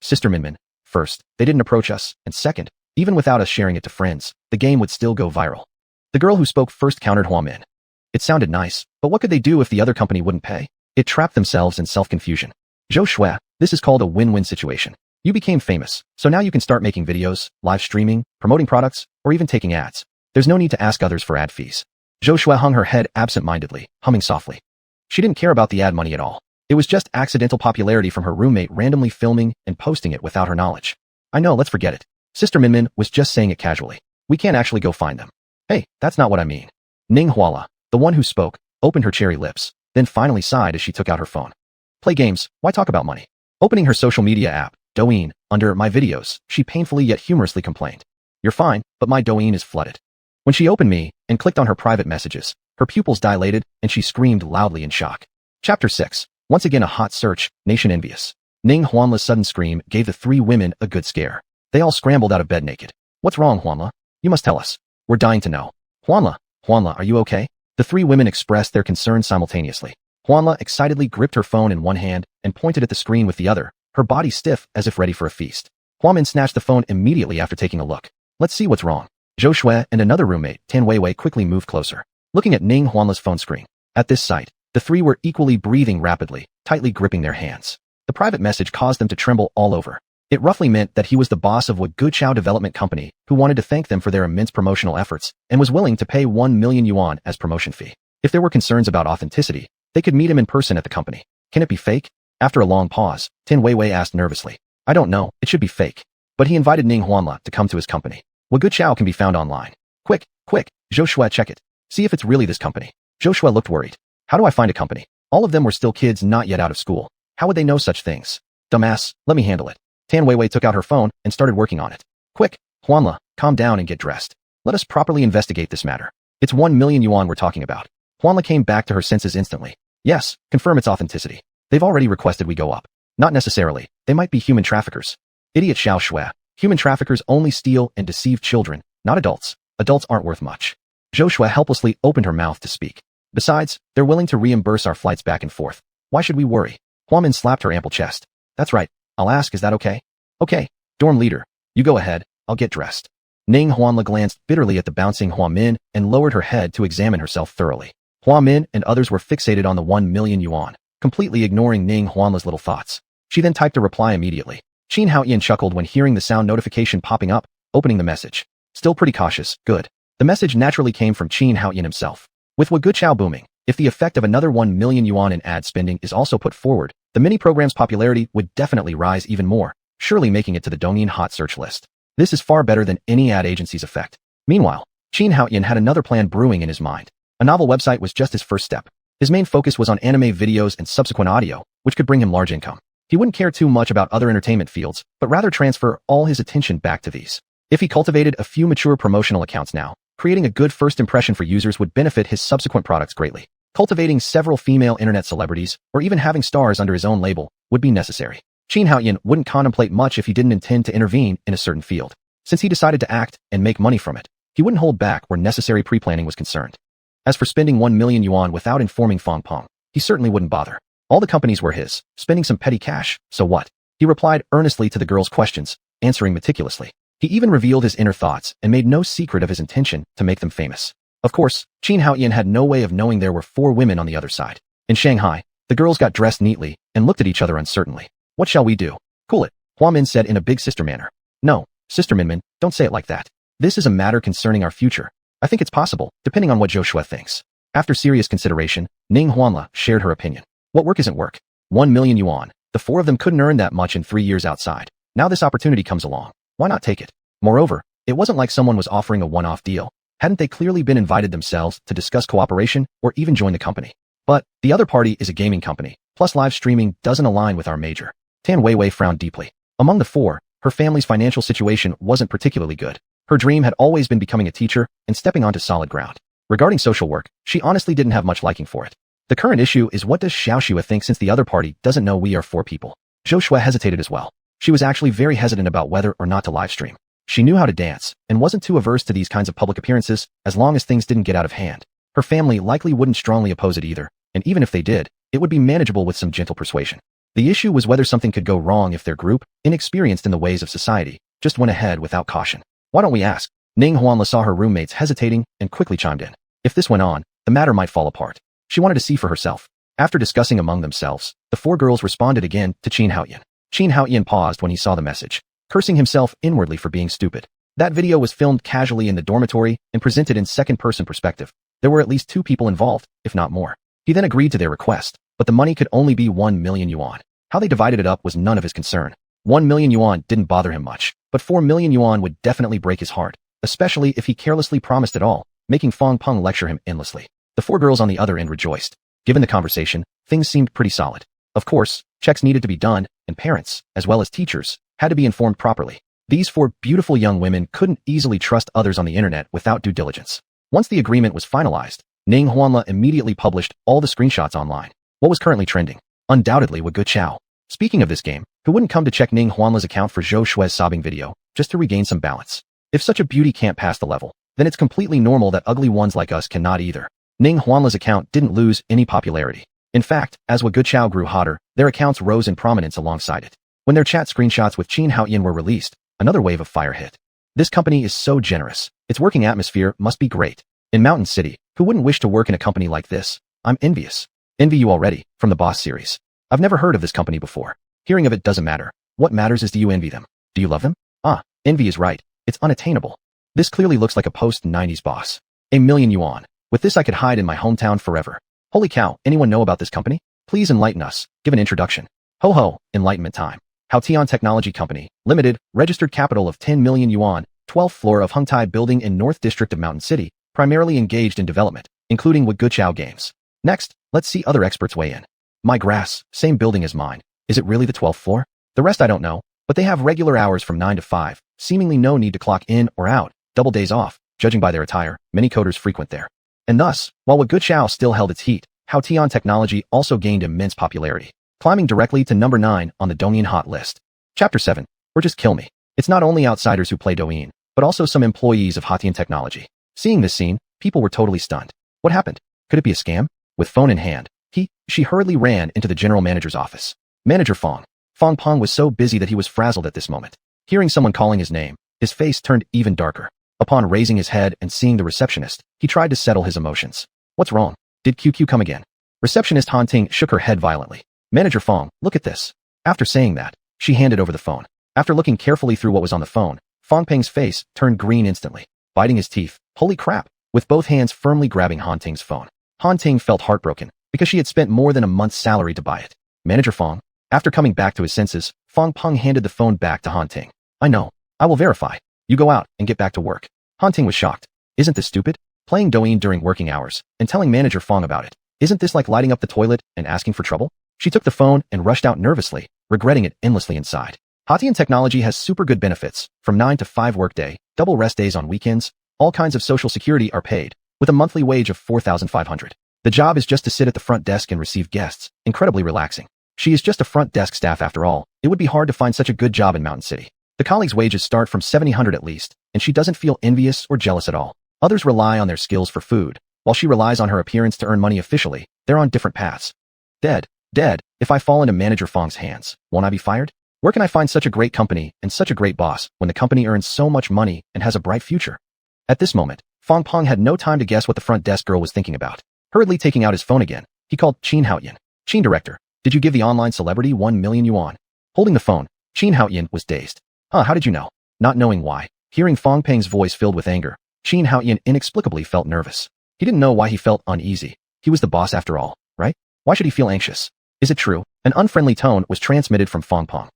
Sister Minmin. First, they didn't approach us, and second, even without us sharing it to friends, the game would still go viral. The girl who spoke first countered Huan Min. It sounded nice, but what could they do if the other company wouldn't pay? It trapped themselves in self-confusion. Xuanhuan, this is called a win-win situation. You became famous, so now you can start making videos, live streaming, promoting products, or even taking ads. There's no need to ask others for ad fees. Xuanhuan hung her head absent-mindedly, humming softly. She didn't care about the ad money at all. It was just accidental popularity from her roommate randomly filming and posting it without her knowledge. I know, let's forget it. Sister Minmin was just saying it casually. We can't actually go find them. Hey, that's not what I mean. Ning Huala, the one who spoke, opened her cherry lips, then finally sighed as she took out her phone. Play games, why talk about money? Opening her social media app, Douyin, under My Videos, she painfully yet humorously complained. You're fine, but my Douyin is flooded. When she opened me and clicked on her private messages, her pupils dilated and she screamed loudly in shock. Chapter 6. Once again a hot search, nation envious. Ning Huanla's sudden scream gave the 3 women a good scare. They all scrambled out of bed naked. What's wrong, Huanla? You must tell us. We're dying to know. Huanla, are you okay? The 3 women expressed their concern simultaneously. Huanla excitedly gripped her phone in one hand and pointed at the screen with the other, her body stiff as if ready for a feast. Huan Min snatched the phone immediately after taking a look. Let's see what's wrong. Xuanhuan and another roommate, Tan Weiwei, quickly moved closer, looking at Ning Huanla's phone screen. At this sight, the 3 were equally breathing rapidly, tightly gripping their hands. The private message caused them to tremble all over. It roughly meant that he was the boss of Guochao Development Company who wanted to thank them for their immense promotional efforts and was willing to pay 1 million yuan as promotion fee. If there were concerns about authenticity, they could meet him in person at the company. Can it be fake? After a long pause, Tan Weiwei asked nervously. I don't know, it should be fake. But he invited Ning Huanla to come to his company. Guochao can be found online. Quick, Xuanhuan, check it. See if it's really this company. Xuanhuan looked worried. How do I find a company? All of them were still kids not yet out of school. How would they know such things? Dumbass, let me handle it. Tan Weiwei took out her phone and started working on it. Quick, Huanla, calm down and get dressed. Let us properly investigate this matter. It's 1 million yuan we're talking about. Huanla came back to her senses instantly. Yes, confirm its authenticity. They've already requested we go up. Not necessarily. They might be human traffickers. Idiot Xiaoxue. Human traffickers only steal and deceive children, not adults. Adults aren't worth much. Xuanhuan helplessly opened her mouth to speak. Besides, they're willing to reimburse our flights back and forth. Why should we worry? Huan Min slapped her ample chest. That's right. I'll ask, is that okay? Okay. Dorm leader, you go ahead. I'll get dressed. Ning Huanla glanced bitterly at the bouncing Huan Min and lowered her head to examine herself thoroughly. Huan Min and others were fixated on the 1 million yuan, completely ignoring Ning Huanla's little thoughts. She then typed a reply immediately. Xuanhuan chuckled when hearing the sound notification popping up, opening the message. Still pretty cautious, good. The message naturally came from Xuanhuan himself. With Guochao booming, if the effect of another 1 million yuan in ad spending is also put forward, the mini-program's popularity would definitely rise even more, surely making it to the Douyin hot search list. This is far better than any ad agency's effect. Meanwhile, Xuanhuan had another plan brewing in his mind. A novel website was just his first step. His main focus was on anime videos and subsequent audio, which could bring him large income. He wouldn't care too much about other entertainment fields, but rather transfer all his attention back to these. If he cultivated a few mature promotional accounts now, creating a good first impression for users would benefit his subsequent products greatly. Cultivating several female internet celebrities, or even having stars under his own label, would be necessary. Xuanhuan wouldn't contemplate much if he didn't intend to intervene in a certain field. Since he decided to act and make money from it, he wouldn't hold back where necessary pre-planning was concerned. As for spending 1 million yuan without informing Fong Peng, he certainly wouldn't bother. All the companies were his, spending some petty cash, so what? He replied earnestly to the girls' questions, answering meticulously. He even revealed his inner thoughts and made no secret of his intention to make them famous. Of course, Xuanhuan had no way of knowing there were 4 women on the other side. In Shanghai, the The girls got dressed neatly and looked at each other uncertainly. What shall we do? Cool it, Hua Min said in a big sister manner. No, Sister Minmin, don't say it like that. This is a matter concerning our future. I think it's possible, depending on what Zhou Shui thinks. After serious consideration, Ning Huanla shared her opinion. What work isn't work? 1 million yuan. The four of them couldn't earn that much in 3 years outside. Now this opportunity comes along. Why not take it? Moreover, it wasn't like someone was offering a one-off deal. Hadn't they clearly been invited themselves to discuss cooperation or even join the company? But the other party is a gaming company, plus live streaming doesn't align with our major. Tan Weiwei frowned deeply. Among the four, her family's financial situation wasn't particularly good. Her dream had always been becoming a teacher and stepping onto solid ground. Regarding social work, she honestly didn't have much liking for it. The current issue is what does Xiaoxue think since the other party doesn't know we are 4 people. Zhou Shui hesitated as well. She was actually very hesitant about whether or not to livestream. She knew how to dance and wasn't too averse to these kinds of public appearances as long as things didn't get out of hand. Her family likely wouldn't strongly oppose it either, and even if they did, it would be manageable with some gentle persuasion. The issue was whether something could go wrong if their group, inexperienced in the ways of society, just went ahead without caution. Why don't we ask? Ning Huanla saw her roommates hesitating and quickly chimed in. If this went on, the matter might fall apart. She wanted to see for herself. After discussing among themselves, the 4 girls responded again to Qin Haoyan. Qin Haoyan paused when he saw the message, cursing himself inwardly for being stupid. That video was filmed casually in the dormitory and presented in second-person perspective. There were at least 2 people involved, if not more. He then agreed to their request, but the money could only be 1 million yuan. How they divided it up was none of his concern. 1 million yuan didn't bother him much, but 4 million yuan would definitely break his heart, especially if he carelessly promised it all, making Fang Peng lecture him endlessly. The 4 girls on the other end rejoiced. Given the conversation, things seemed pretty solid. Of course, checks needed to be done, and parents, as well as teachers, had to be informed properly. These 4 beautiful young women couldn't easily trust others on the internet without due diligence. Once the agreement was finalized, Ning Huanla immediately published all the screenshots online. What was currently trending? Undoubtedly Gu Chao. Speaking of this game, who wouldn't come to check Ning Huanla's account for Zhou Shui's sobbing video, just to regain some balance? If such a beauty can't pass the level, then it's completely normal that ugly ones like us cannot either. Ning Huanla's account didn't lose any popularity. In fact, as Gu Chao grew hotter, their accounts rose in prominence alongside it. When their chat screenshots with Qin Haoyan were released, another wave of fire hit. This company is so generous. Its working atmosphere must be great. In Mountain City, who wouldn't wish to work in a company like this? I'm envious. Envy You Already, from the Boss series. I've never heard of this company before. Hearing of it doesn't matter. What matters is do you envy them? Do you love them? Ah, envy is right. It's unattainable. This clearly looks like a post-90s boss. 1 million yuan. With this I could hide in my hometown forever. Holy cow, anyone know about this company? Please enlighten us. Give an introduction. Ho ho, enlightenment time. Haotian Technology Company, Limited, registered capital of 10 million yuan, 12th floor of Hengtai Building in North District of Mountain City, primarily engaged in development, including with Gu Chao games. Next, let's see other experts weigh in. My grass, same building as mine. Is it really the 12th floor? The rest I don't know, but they have regular hours from 9 to 5, seemingly no need to clock in or out, double days off, judging by their attire, many coders frequent there. And thus, while Gu Chao still held its heat, Haotian Technology also gained immense popularity, climbing directly to number 9 on the Douyin hot list. Chapter 7, or just kill me. It's not only outsiders who play Douyin, but also some employees of Haotian Technology. Seeing this scene, people were totally stunned. What happened? Could it be a scam? With phone in hand, she hurriedly ran into the general manager's office. Manager Fang Peng was so busy that he was frazzled at this moment. Hearing someone calling his name, his face turned even darker. Upon raising his head and seeing the receptionist, he tried to settle his emotions. What's wrong? Did QQ come again? Receptionist Han Ting shook her head violently. Manager Fang, look at this. After saying that, she handed over the phone. After looking carefully through what was on the phone, Fang Peng's face turned green instantly. Biting his teeth, holy crap, with both hands firmly grabbing Han Ting's phone. Han Ting felt heartbroken, because she had spent more than a month's salary to buy it. Manager Fang, after coming back to his senses, Fang Peng handed the phone back to Han Ting. I know. I will verify. You go out and get back to work. Han Ting was shocked. Isn't this stupid? Playing Douyin during working hours, and telling Manager Fang about it. Isn't this like lighting up the toilet and asking for trouble? She took the phone and rushed out nervously, regretting it endlessly inside. Haotian Technology has super good benefits, from 9 to 5 workday, double rest days on weekends, all kinds of social security are paid, with a monthly wage of 4,500. The job is just to sit at the front desk and receive guests, incredibly relaxing. She is just a front desk staff after all. It would be hard to find such a good job in Mountain City. The colleagues' wages start from 700 at least, and she doesn't feel envious or jealous at all. Others rely on their skills for food, while she relies on her appearance to earn money officially. They're on different paths. Dead. If I fall into Manager Fang's hands, won't I be fired? Where can I find such a great company and such a great boss when the company earns so much money and has a bright future? At this moment, Fang Peng had no time to guess what the front desk girl was thinking about. Hurriedly taking out his phone again, he called Qin Haoyan. Qin director, did you give the online celebrity 1 million yuan? Holding the phone, Qin Haoyan was dazed. How did you know? Not knowing why, hearing Fang Peng's voice filled with anger, Qin Haoyan inexplicably felt nervous. He didn't know why he felt uneasy. He was the boss after all, right? Why should he feel anxious? Is it true? An unfriendly tone was transmitted from Fang Peng.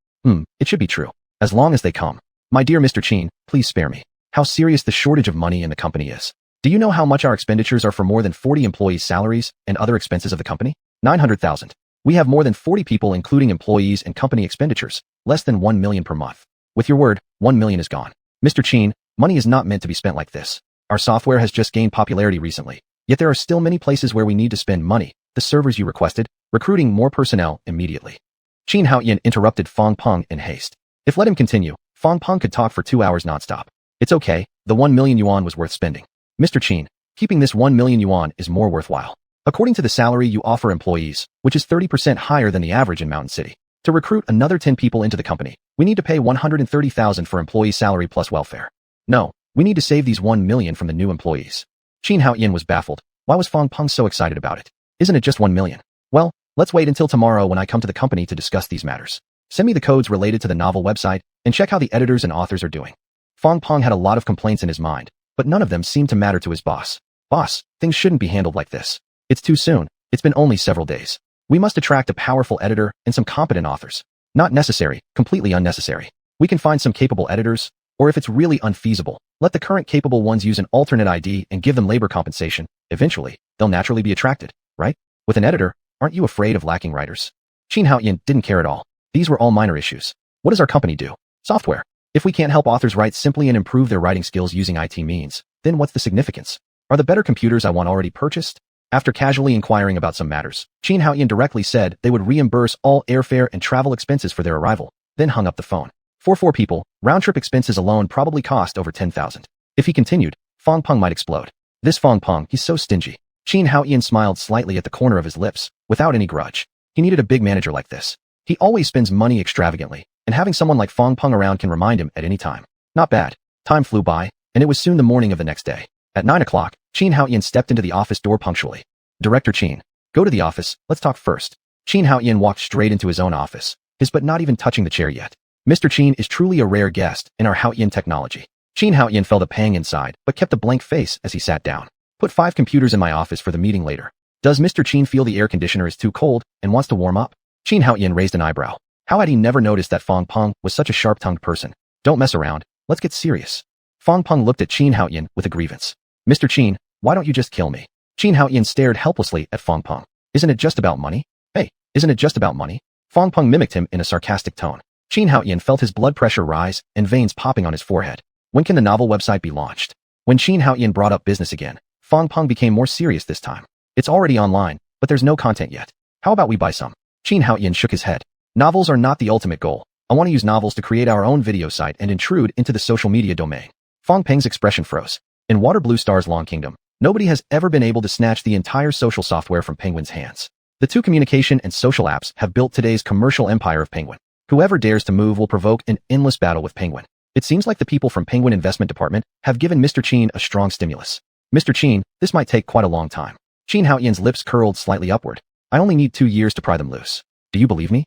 It should be true. As long as they come. My dear Mr. Qin, please spare me. How serious the shortage of money in the company is. Do you know how much our expenditures are for more than 40 employees' salaries and other expenses of the company? 900,000. We have more than 40 people including employees and company expenditures, less than 1 million per month. With your word, 1 million is gone. Mr. Qin, money is not meant to be spent like this. Our software has just gained popularity recently, yet there are still many places where we need to spend money, the servers you requested, recruiting more personnel immediately. Qin Haoyan interrupted Fang Peng in haste. If let him continue, Fang Peng could talk for 2 hours nonstop. It's okay, the 1 million yuan was worth spending. Mr. Qin, keeping this 1 million yuan is more worthwhile. According to the salary you offer employees, which is 30% higher than the average in Mountain City, to recruit another 10 people into the company, we need to pay 130,000 for employee salary plus welfare. No, we need to save these 1 million from the new employees. Qin Haoyan was baffled. Why was Fang Peng so excited about it? Isn't it just 1 million? Well, let's wait until tomorrow when I come to the company to discuss these matters. Send me the codes related to the novel website and check how the editors and authors are doing. Fang Peng had a lot of complaints in his mind, but none of them seemed to matter to his boss. Boss, things shouldn't be handled like this. It's too soon. It's been only several days. We must attract a powerful editor and some competent authors. Not necessary, completely unnecessary. We can find some capable editors, or if it's really unfeasible, let the current capable ones use an alternate ID and give them labor compensation. Eventually, they'll naturally be attracted, right? With an editor, aren't you afraid of lacking writers? Qin Haoyan didn't care at all. These were all minor issues. What does our company do? Software. If we can't help authors write simply and improve their writing skills using IT means, then what's the significance? Are the better computers I want already purchased? After casually inquiring about some matters, Qin Haoyan directly said they would reimburse all airfare and travel expenses for their arrival, then hung up the phone. For 4 people, round-trip expenses alone probably cost over 10,000. If he continued, Fang Peng might explode. This Fang Peng, he's so stingy. Qin Haoyan smiled slightly at the corner of his lips, without any grudge. He needed a big manager like this. He always spends money extravagantly, and having someone like Fang Peng around can remind him at any time. Not bad. Time flew by, and it was soon the morning of the next day. At 9 o'clock, Qin Haoyan stepped into the office door punctually. Director Qin, go to the office, let's talk first. Qin Haoyan walked straight into his own office, his butt not even touching the chair yet. Mr. Qin is truly a rare guest in our Haoyan technology. Qin Haoyan felt a pang inside, but kept a blank face as he sat down. Put 5 computers in my office for the meeting later. Does Mr. Qin feel the air conditioner is too cold and wants to warm up? Qin Haoyan raised an eyebrow. How had he never noticed that Fang Peng was such a sharp-tongued person? Don't mess around, let's get serious. Fang Peng looked at Qin Haoyan with a grievance. Mr. Qin, why don't you just kill me? Qin Haoyan stared helplessly at Fang Peng. Isn't it just about money? Hey, isn't it just about money? Fang Peng mimicked him in a sarcastic tone. Qin Haoyan felt his blood pressure rise and veins popping on his forehead. When can the novel website be launched? When Qin Haoyan brought up business again, Fang Peng became more serious this time. It's already online, but there's no content yet. How about we buy some? Qin Haoyan shook his head. Novels are not the ultimate goal. I want to use novels to create our own video site and intrude into the social media domain. Fang Peng's expression froze. In Water Blue Star's Long Kingdom, nobody has ever been able to snatch the entire social software from Penguin's hands. The 2 communication and social apps have built today's commercial empire of Penguin. Whoever dares to move will provoke an endless battle with Penguin. It seems like the people from Penguin Investment Department have given Mr. Qin a strong stimulus. Mr. Qin, this might take quite a long time. Qin Haoyan's lips curled slightly upward. I only need 2 years to pry them loose. Do you believe me?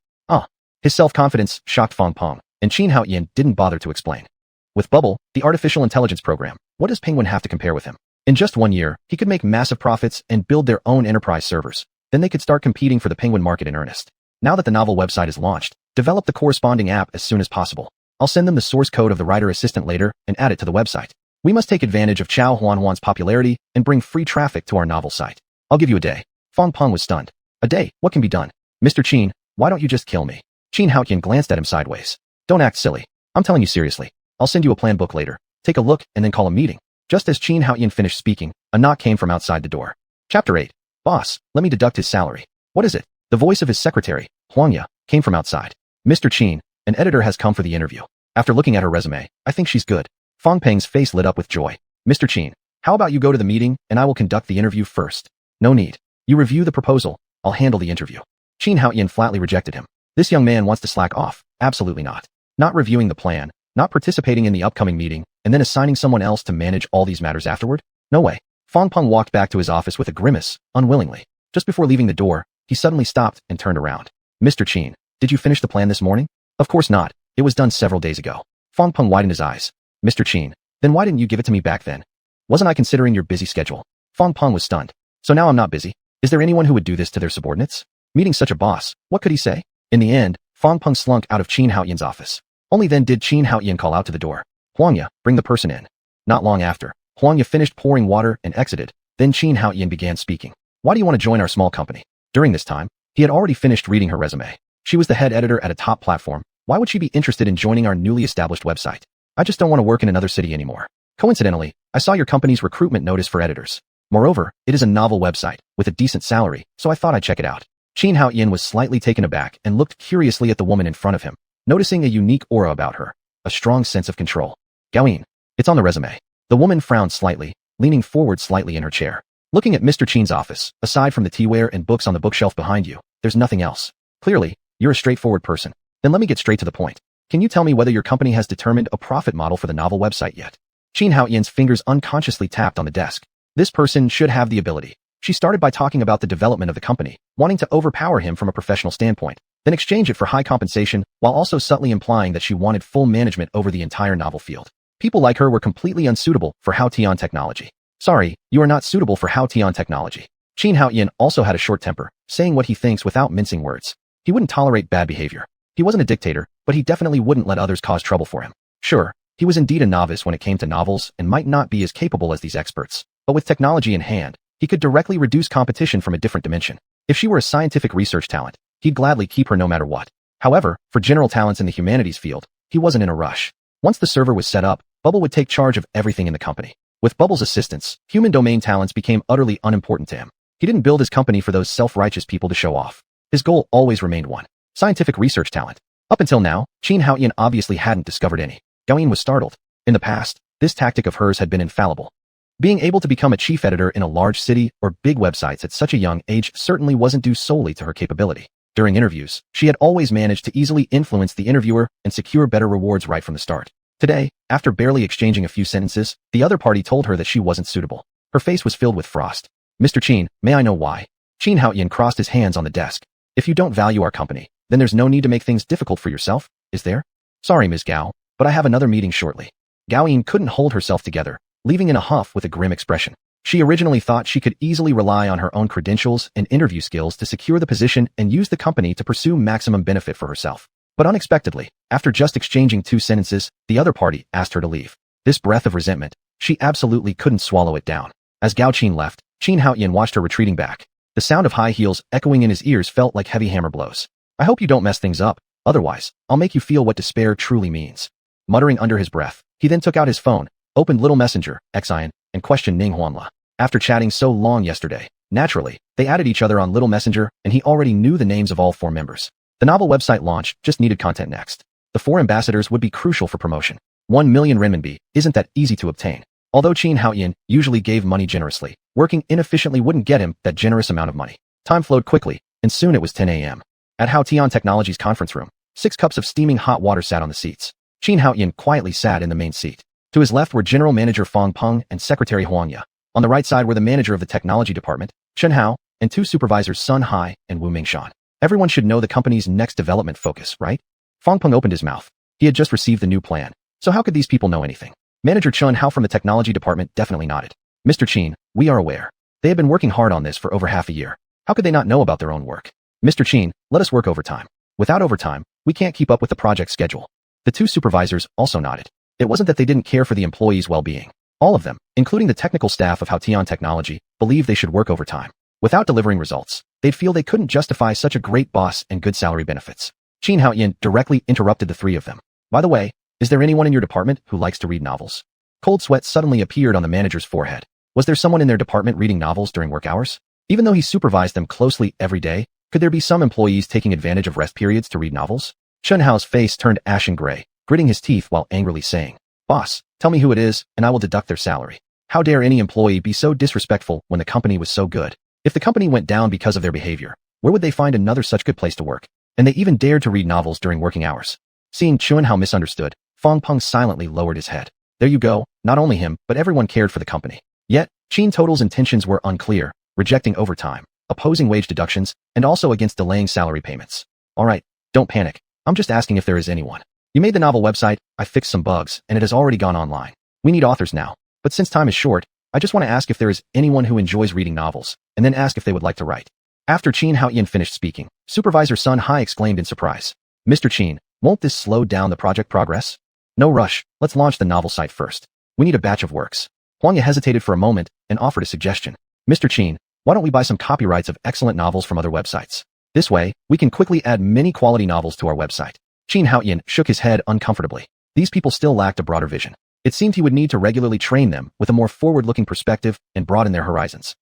His self-confidence shocked Fang Peng, and Qin Haoyan didn't bother to explain. With Bubble, the artificial intelligence program, what does Penguin have to compare with him? In just 1 year, he could make massive profits and build their own enterprise servers. Then they could start competing for the Penguin market in earnest. Now that the novel website is launched, develop the corresponding app as soon as possible. I'll send them the source code of the writer assistant later and add it to the website. We must take advantage of xuanhuan's popularity and bring free traffic to our novel site. I'll give you a day. Fang Peng was stunned. A day? What can be done? Mr. Qin, why don't you just kill me? Qin Haoyan glanced at him sideways. Don't act silly. I'm telling you seriously. I'll send you a plan book later. Take a look and then call a meeting. Just as Qin Haoyan finished speaking, a knock came from outside the door. Chapter 8. Boss, let me deduct his salary. What is it? The voice of his secretary, Huangya, came from outside. Mr. Qin, an editor has come for the interview. After looking at her resume, I think she's good. Fang Peng's face lit up with joy. Mr. Qin, how about you go to the meeting and I will conduct the interview first? No need. You review the proposal. I'll handle the interview. Qin Haoyan flatly rejected him. This young man wants to slack off. Absolutely not. Not reviewing the plan, not participating in the upcoming meeting, and then assigning someone else to manage all these matters afterward? No way. Fang Peng walked back to his office with a grimace, unwillingly. Just before leaving the door, he suddenly stopped and turned around. Mr. Qin, did you finish the plan this morning? Of course not. It was done several days ago. Fang Peng widened his eyes. Mr. Qin, then why didn't you give it to me back then? Wasn't I considering your busy schedule? Fang Peng was stunned. So now I'm not busy? Is there anyone who would do this to their subordinates? Meeting such a boss, what could he say? In the end, Fang Peng slunk out of Qin Haoyan's office. Only then did Qin Haoyan call out to the door. Huangya, bring the person in. Not long after, Huangya finished pouring water and exited. Then Qin Haoyan began speaking. Why do you want to join our small company? During this time, he had already finished reading her resume. She was the head editor at a top platform. Why would she be interested in joining our newly established website? I just don't want to work in another city anymore. Coincidentally, I saw your company's recruitment notice for editors. Moreover, it is a novel website with a decent salary, so I thought I'd check it out. Qin Haoyan was slightly taken aback and looked curiously at the woman in front of him, noticing a unique aura about her, a strong sense of control. Gaoyin, it's on the resume. The woman frowned slightly, leaning forward slightly in her chair. Looking at Mr. Qin's office, aside from the teaware and books on the bookshelf behind you, there's nothing else. Clearly, you're a straightforward person. Then let me get straight to the point. Can you tell me whether your company has determined a profit model for the novel website yet? Qin Haoyan's fingers unconsciously tapped on the desk. This person should have the ability. She started by talking about the development of the company, wanting to overpower him from a professional standpoint, then exchange it for high compensation, while also subtly implying that she wanted full management over the entire novel field. People like her were completely unsuitable for Haotian technology. Sorry, you are not suitable for Haotian technology. Qin Haoyan also had a short temper, saying what he thinks without mincing words. He wouldn't tolerate bad behavior. He wasn't a dictator, but he definitely wouldn't let others cause trouble for him. Sure, he was indeed a novice when it came to novels and might not be as capable as these experts, but with technology in hand, he could directly reduce competition from a different dimension. If she were a scientific research talent, he'd gladly keep her no matter what. However, for general talents in the humanities field, he wasn't in a rush. Once the server was set up, Bubble would take charge of everything in the company. With Bubble's assistance, human domain talents became utterly unimportant to him. He didn't build his company for those self-righteous people to show off. His goal always remained one: scientific research talent. Up until now, Qin Haoyan obviously hadn't discovered any. Gaoyin was startled. In the past, this tactic of hers had been infallible. Being able to become a chief editor in a large city or big websites at such a young age certainly wasn't due solely to her capability. During interviews, she had always managed to easily influence the interviewer and secure better rewards right from the start. Today, after barely exchanging a few sentences, the other party told her that she wasn't suitable. Her face was filled with frost. Mr. Qin, may I know why? Qin Haoyan crossed his hands on the desk. If you don't value our company, then there's no need to make things difficult for yourself, is there? Sorry, Ms. Gao, but I have another meeting shortly. Gaoyin couldn't hold herself together, leaving in a huff with a grim expression. She originally thought she could easily rely on her own credentials and interview skills to secure the position and use the company to pursue maximum benefit for herself. But unexpectedly, after just exchanging 2 sentences, the other party asked her to leave. This breath of resentment, she absolutely couldn't swallow it down. As Gao Qin left, Qin Haoyan watched her retreating back. The sound of high heels echoing in his ears felt like heavy hammer blows. I hope you don't mess things up, otherwise, I'll make you feel what despair truly means. Muttering under his breath, he then took out his phone, opened Little Messenger, xuanhuan, and questioned Ning Huanla. After chatting so long yesterday, naturally, they added each other on Little Messenger, and he already knew the names of all 4 members. The novel website launch just needed content next. The 4 ambassadors would be crucial for promotion. 1 million renminbi isn't that easy to obtain. Although Qin Haoyan usually gave money generously, working inefficiently wouldn't get him that generous amount of money. Time flowed quickly, and soon it was 10 a.m. At Haotian Technology's conference room, 6 cups of steaming hot water sat on the seats. Qin Haoyan quietly sat in the main seat. To his left were General Manager Fang Peng and Secretary Huangya. On the right side were the manager of the technology department, Chen Hao, and 2 supervisors Sun Hai and Wu Mingshan. Everyone should know the company's next development focus, right? Fang Peng opened his mouth. He had just received the new plan, so how could these people know anything? Manager Chen Hao from the technology department definitely nodded. Mr. Qin, we are aware. They have been working hard on this for over half a year. How could they not know about their own work? Mr. Qin, let us work overtime. Without overtime, we can't keep up with the project schedule. The 2 supervisors also nodded. It wasn't that they didn't care for the employees' well-being. All of them, including the technical staff of Haotian Technology, believed they should work overtime. Without delivering results, they'd feel they couldn't justify such a great boss and good salary benefits. Qin Haoyan directly interrupted the 3 of them. By the way, is there anyone in your department who likes to read novels? Cold sweat suddenly appeared on the manager's forehead. Was there someone in their department reading novels during work hours? Even though he supervised them closely every day, could there be some employees taking advantage of rest periods to read novels? Chen Hao's face turned ashen gray, gritting his teeth while angrily saying, "Boss, tell me who it is, and I will deduct their salary. How dare any employee be so disrespectful when the company was so good? If the company went down because of their behavior, where would they find another such good place to work? And they even dared to read novels during working hours." Seeing Chen Hao misunderstood, Fang Peng silently lowered his head. There you go, not only him, but everyone cared for the company. Yet, Qin Total's intentions were unclear, rejecting overtime, opposing wage deductions, and also against delaying salary payments. Alright, don't panic. I'm just asking if there is anyone. You made the novel website, I fixed some bugs, and it has already gone online. We need authors now. But since time is short, I just want to ask if there is anyone who enjoys reading novels, and then ask if they would like to write. After xuanhuan finished speaking, Supervisor Sun Hai exclaimed in surprise. Mr. Qin, won't this slow down the project progress? No rush, let's launch the novel site first. We need a batch of works. Huang Ye hesitated for a moment and offered a suggestion. Mr. Qin, why don't we buy some copyrights of excellent novels from other websites? This way, we can quickly add many quality novels to our website. xuanhuan shook his head uncomfortably. These people still lacked a broader vision. It seemed he would need to regularly train them with a more forward-looking perspective and broaden their horizons.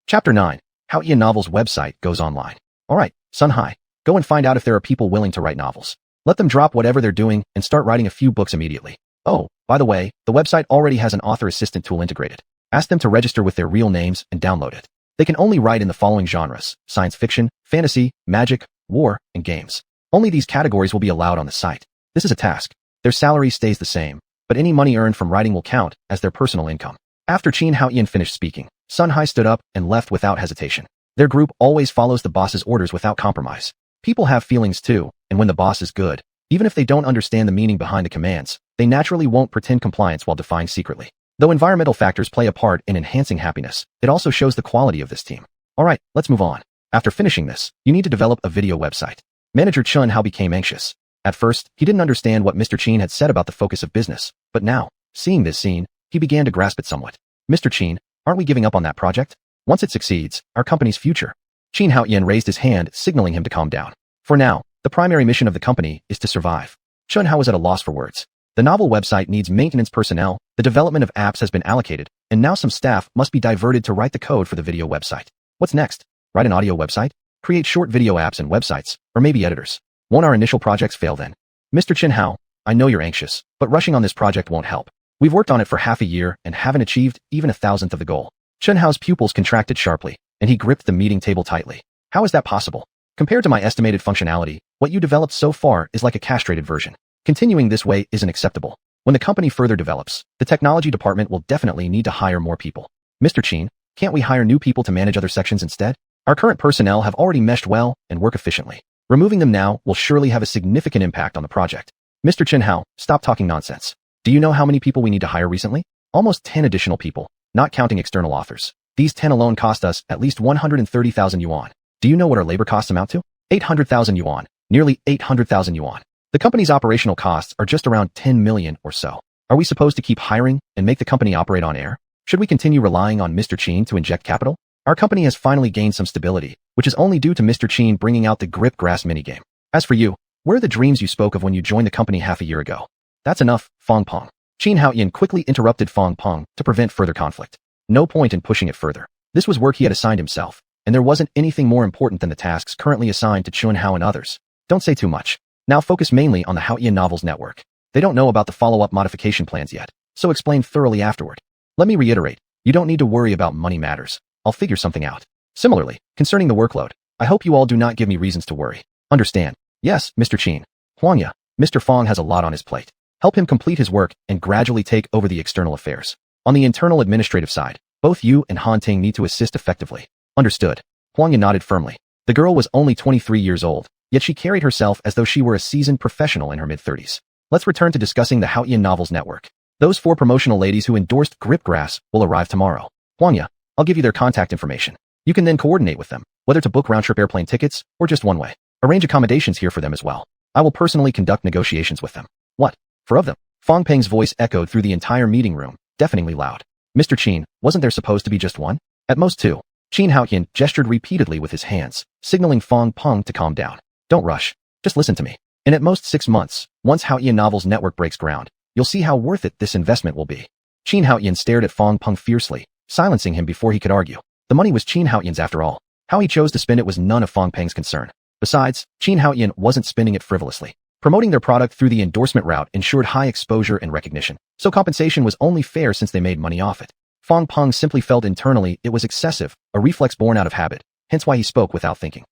Chapter 9. Hawkish Novel's website goes online. Alright, Sun Hai, go and find out if there are people willing to write novels. Let them drop whatever they're doing and start writing a few books immediately. Oh, by the way, the website already has an author assistant tool integrated. Ask them to register with their real names and download it. They can only write in the following genres: science fiction, fantasy, magic, war, and games. Only these categories will be allowed on the site. This is a task. Their salary stays the same, but any money earned from writing will count as their personal income. After xuanhuan finished speaking, Sun Hai stood up and left without hesitation. Their group always follows the boss's orders without compromise. People have feelings too, and when the boss is good, even if they don't understand the meaning behind the commands, they naturally won't pretend compliance while defying secretly. Though environmental factors play a part in enhancing happiness, it also shows the quality of this team. Alright, let's move on. After finishing this, you need to develop a video website. Manager Chun Hao became anxious. At first, he didn't understand what Mr. Qin had said about the focus of business, but now, seeing this scene, he began to grasp it somewhat. Mr. Qin, aren't we giving up on that project? Once it succeeds, our company's future. xuanhuan raised his hand, signaling him to calm down. For now, the primary mission of the company is to survive. Chun Hao was at a loss for words. The novel website needs maintenance personnel, the development of apps has been allocated, and now some staff must be diverted to write the code for the video website. What's next? Write an audio website? Create short video apps and websites, or maybe editors. Won't our initial projects fail then? Mr. Chun Hao, I know you're anxious, but rushing on this project won't help. We've worked on it for half a year and haven't achieved even 1,000th of the goal. Chun Hao's pupils contracted sharply, and he gripped the meeting table tightly. How is that possible? Compared to my estimated functionality, what you developed so far is like a castrated version. Continuing this way isn't acceptable. When the company further develops, the technology department will definitely need to hire more people. Mr. Qin, can't we hire new people to manage other sections instead? Our current personnel have already meshed well and work efficiently. Removing them now will surely have a significant impact on the project. Mr. Chun Hao, stop talking nonsense. Do you know how many people we need to hire recently? Almost 10 additional people, not counting external authors. These 10 alone cost us at least 130,000 yuan. Do you know what our labor costs amount to? 800,000 yuan, nearly 800,000 yuan. The company's operational costs are just around 10 million or so. Are we supposed to keep hiring and make the company operate on air? Should we continue relying on Mr. Qin to inject capital? Our company has finally gained some stability, which is only due to Mr. Qin bringing out the grip grass minigame. As for you, where are the dreams you spoke of when you joined the company half a year ago? That's enough, Fong Peng. xuanhuan quickly interrupted Fong Peng to prevent further conflict. No point in pushing it further. This was work he had assigned himself, and there wasn't anything more important than the tasks currently assigned to Chun Hao and others. Don't say too much. Now focus mainly on the Hawkish Novels network. They don't know about the follow-up modification plans yet, so explain thoroughly afterward. Let me reiterate, you don't need to worry about money matters. I'll figure something out. Similarly, concerning the workload, I hope you all do not give me reasons to worry. Understand? Yes, Mr. Qin. Huang, Mr. Fong has a lot on his plate. Help him complete his work and gradually take over the external affairs. On the internal administrative side, both you and Han Ting need to assist effectively. Understood. Huang nodded firmly. The girl was only 23 years old, yet she carried herself as though she were a seasoned professional in her mid-30s. Let's return to discussing the Hawkish Novels network. Those 4 promotional ladies who endorsed Gripgrass will arrive tomorrow. Huang, I'll give you their contact information. You can then coordinate with them, whether to book round-trip airplane tickets or just one way. Arrange accommodations here for them as well. I will personally conduct negotiations with them. What? 4 of them? Fong Peng's voice echoed through the entire meeting room, deafeningly loud. Mr. Qin, wasn't there supposed to be just 1? At most 2. xuanhuan gestured repeatedly with his hands, signaling Fong Peng to calm down. Don't rush. Just listen to me. In at most 6 months, once Hawkish Novels network breaks ground, you'll see how worth it this investment will be. xuanhuan stared at Fong Peng fiercely, silencing him before he could argue. The money was xuanhuan's after all. How he chose to spend it was none of Fong Peng's concern. Besides, xuanhuan wasn't spending it frivolously. Promoting their product through the endorsement route ensured high exposure and recognition, so compensation was only fair since they made money off it. Fong Peng simply felt internally it was excessive, a reflex born out of habit, hence why he spoke without thinking.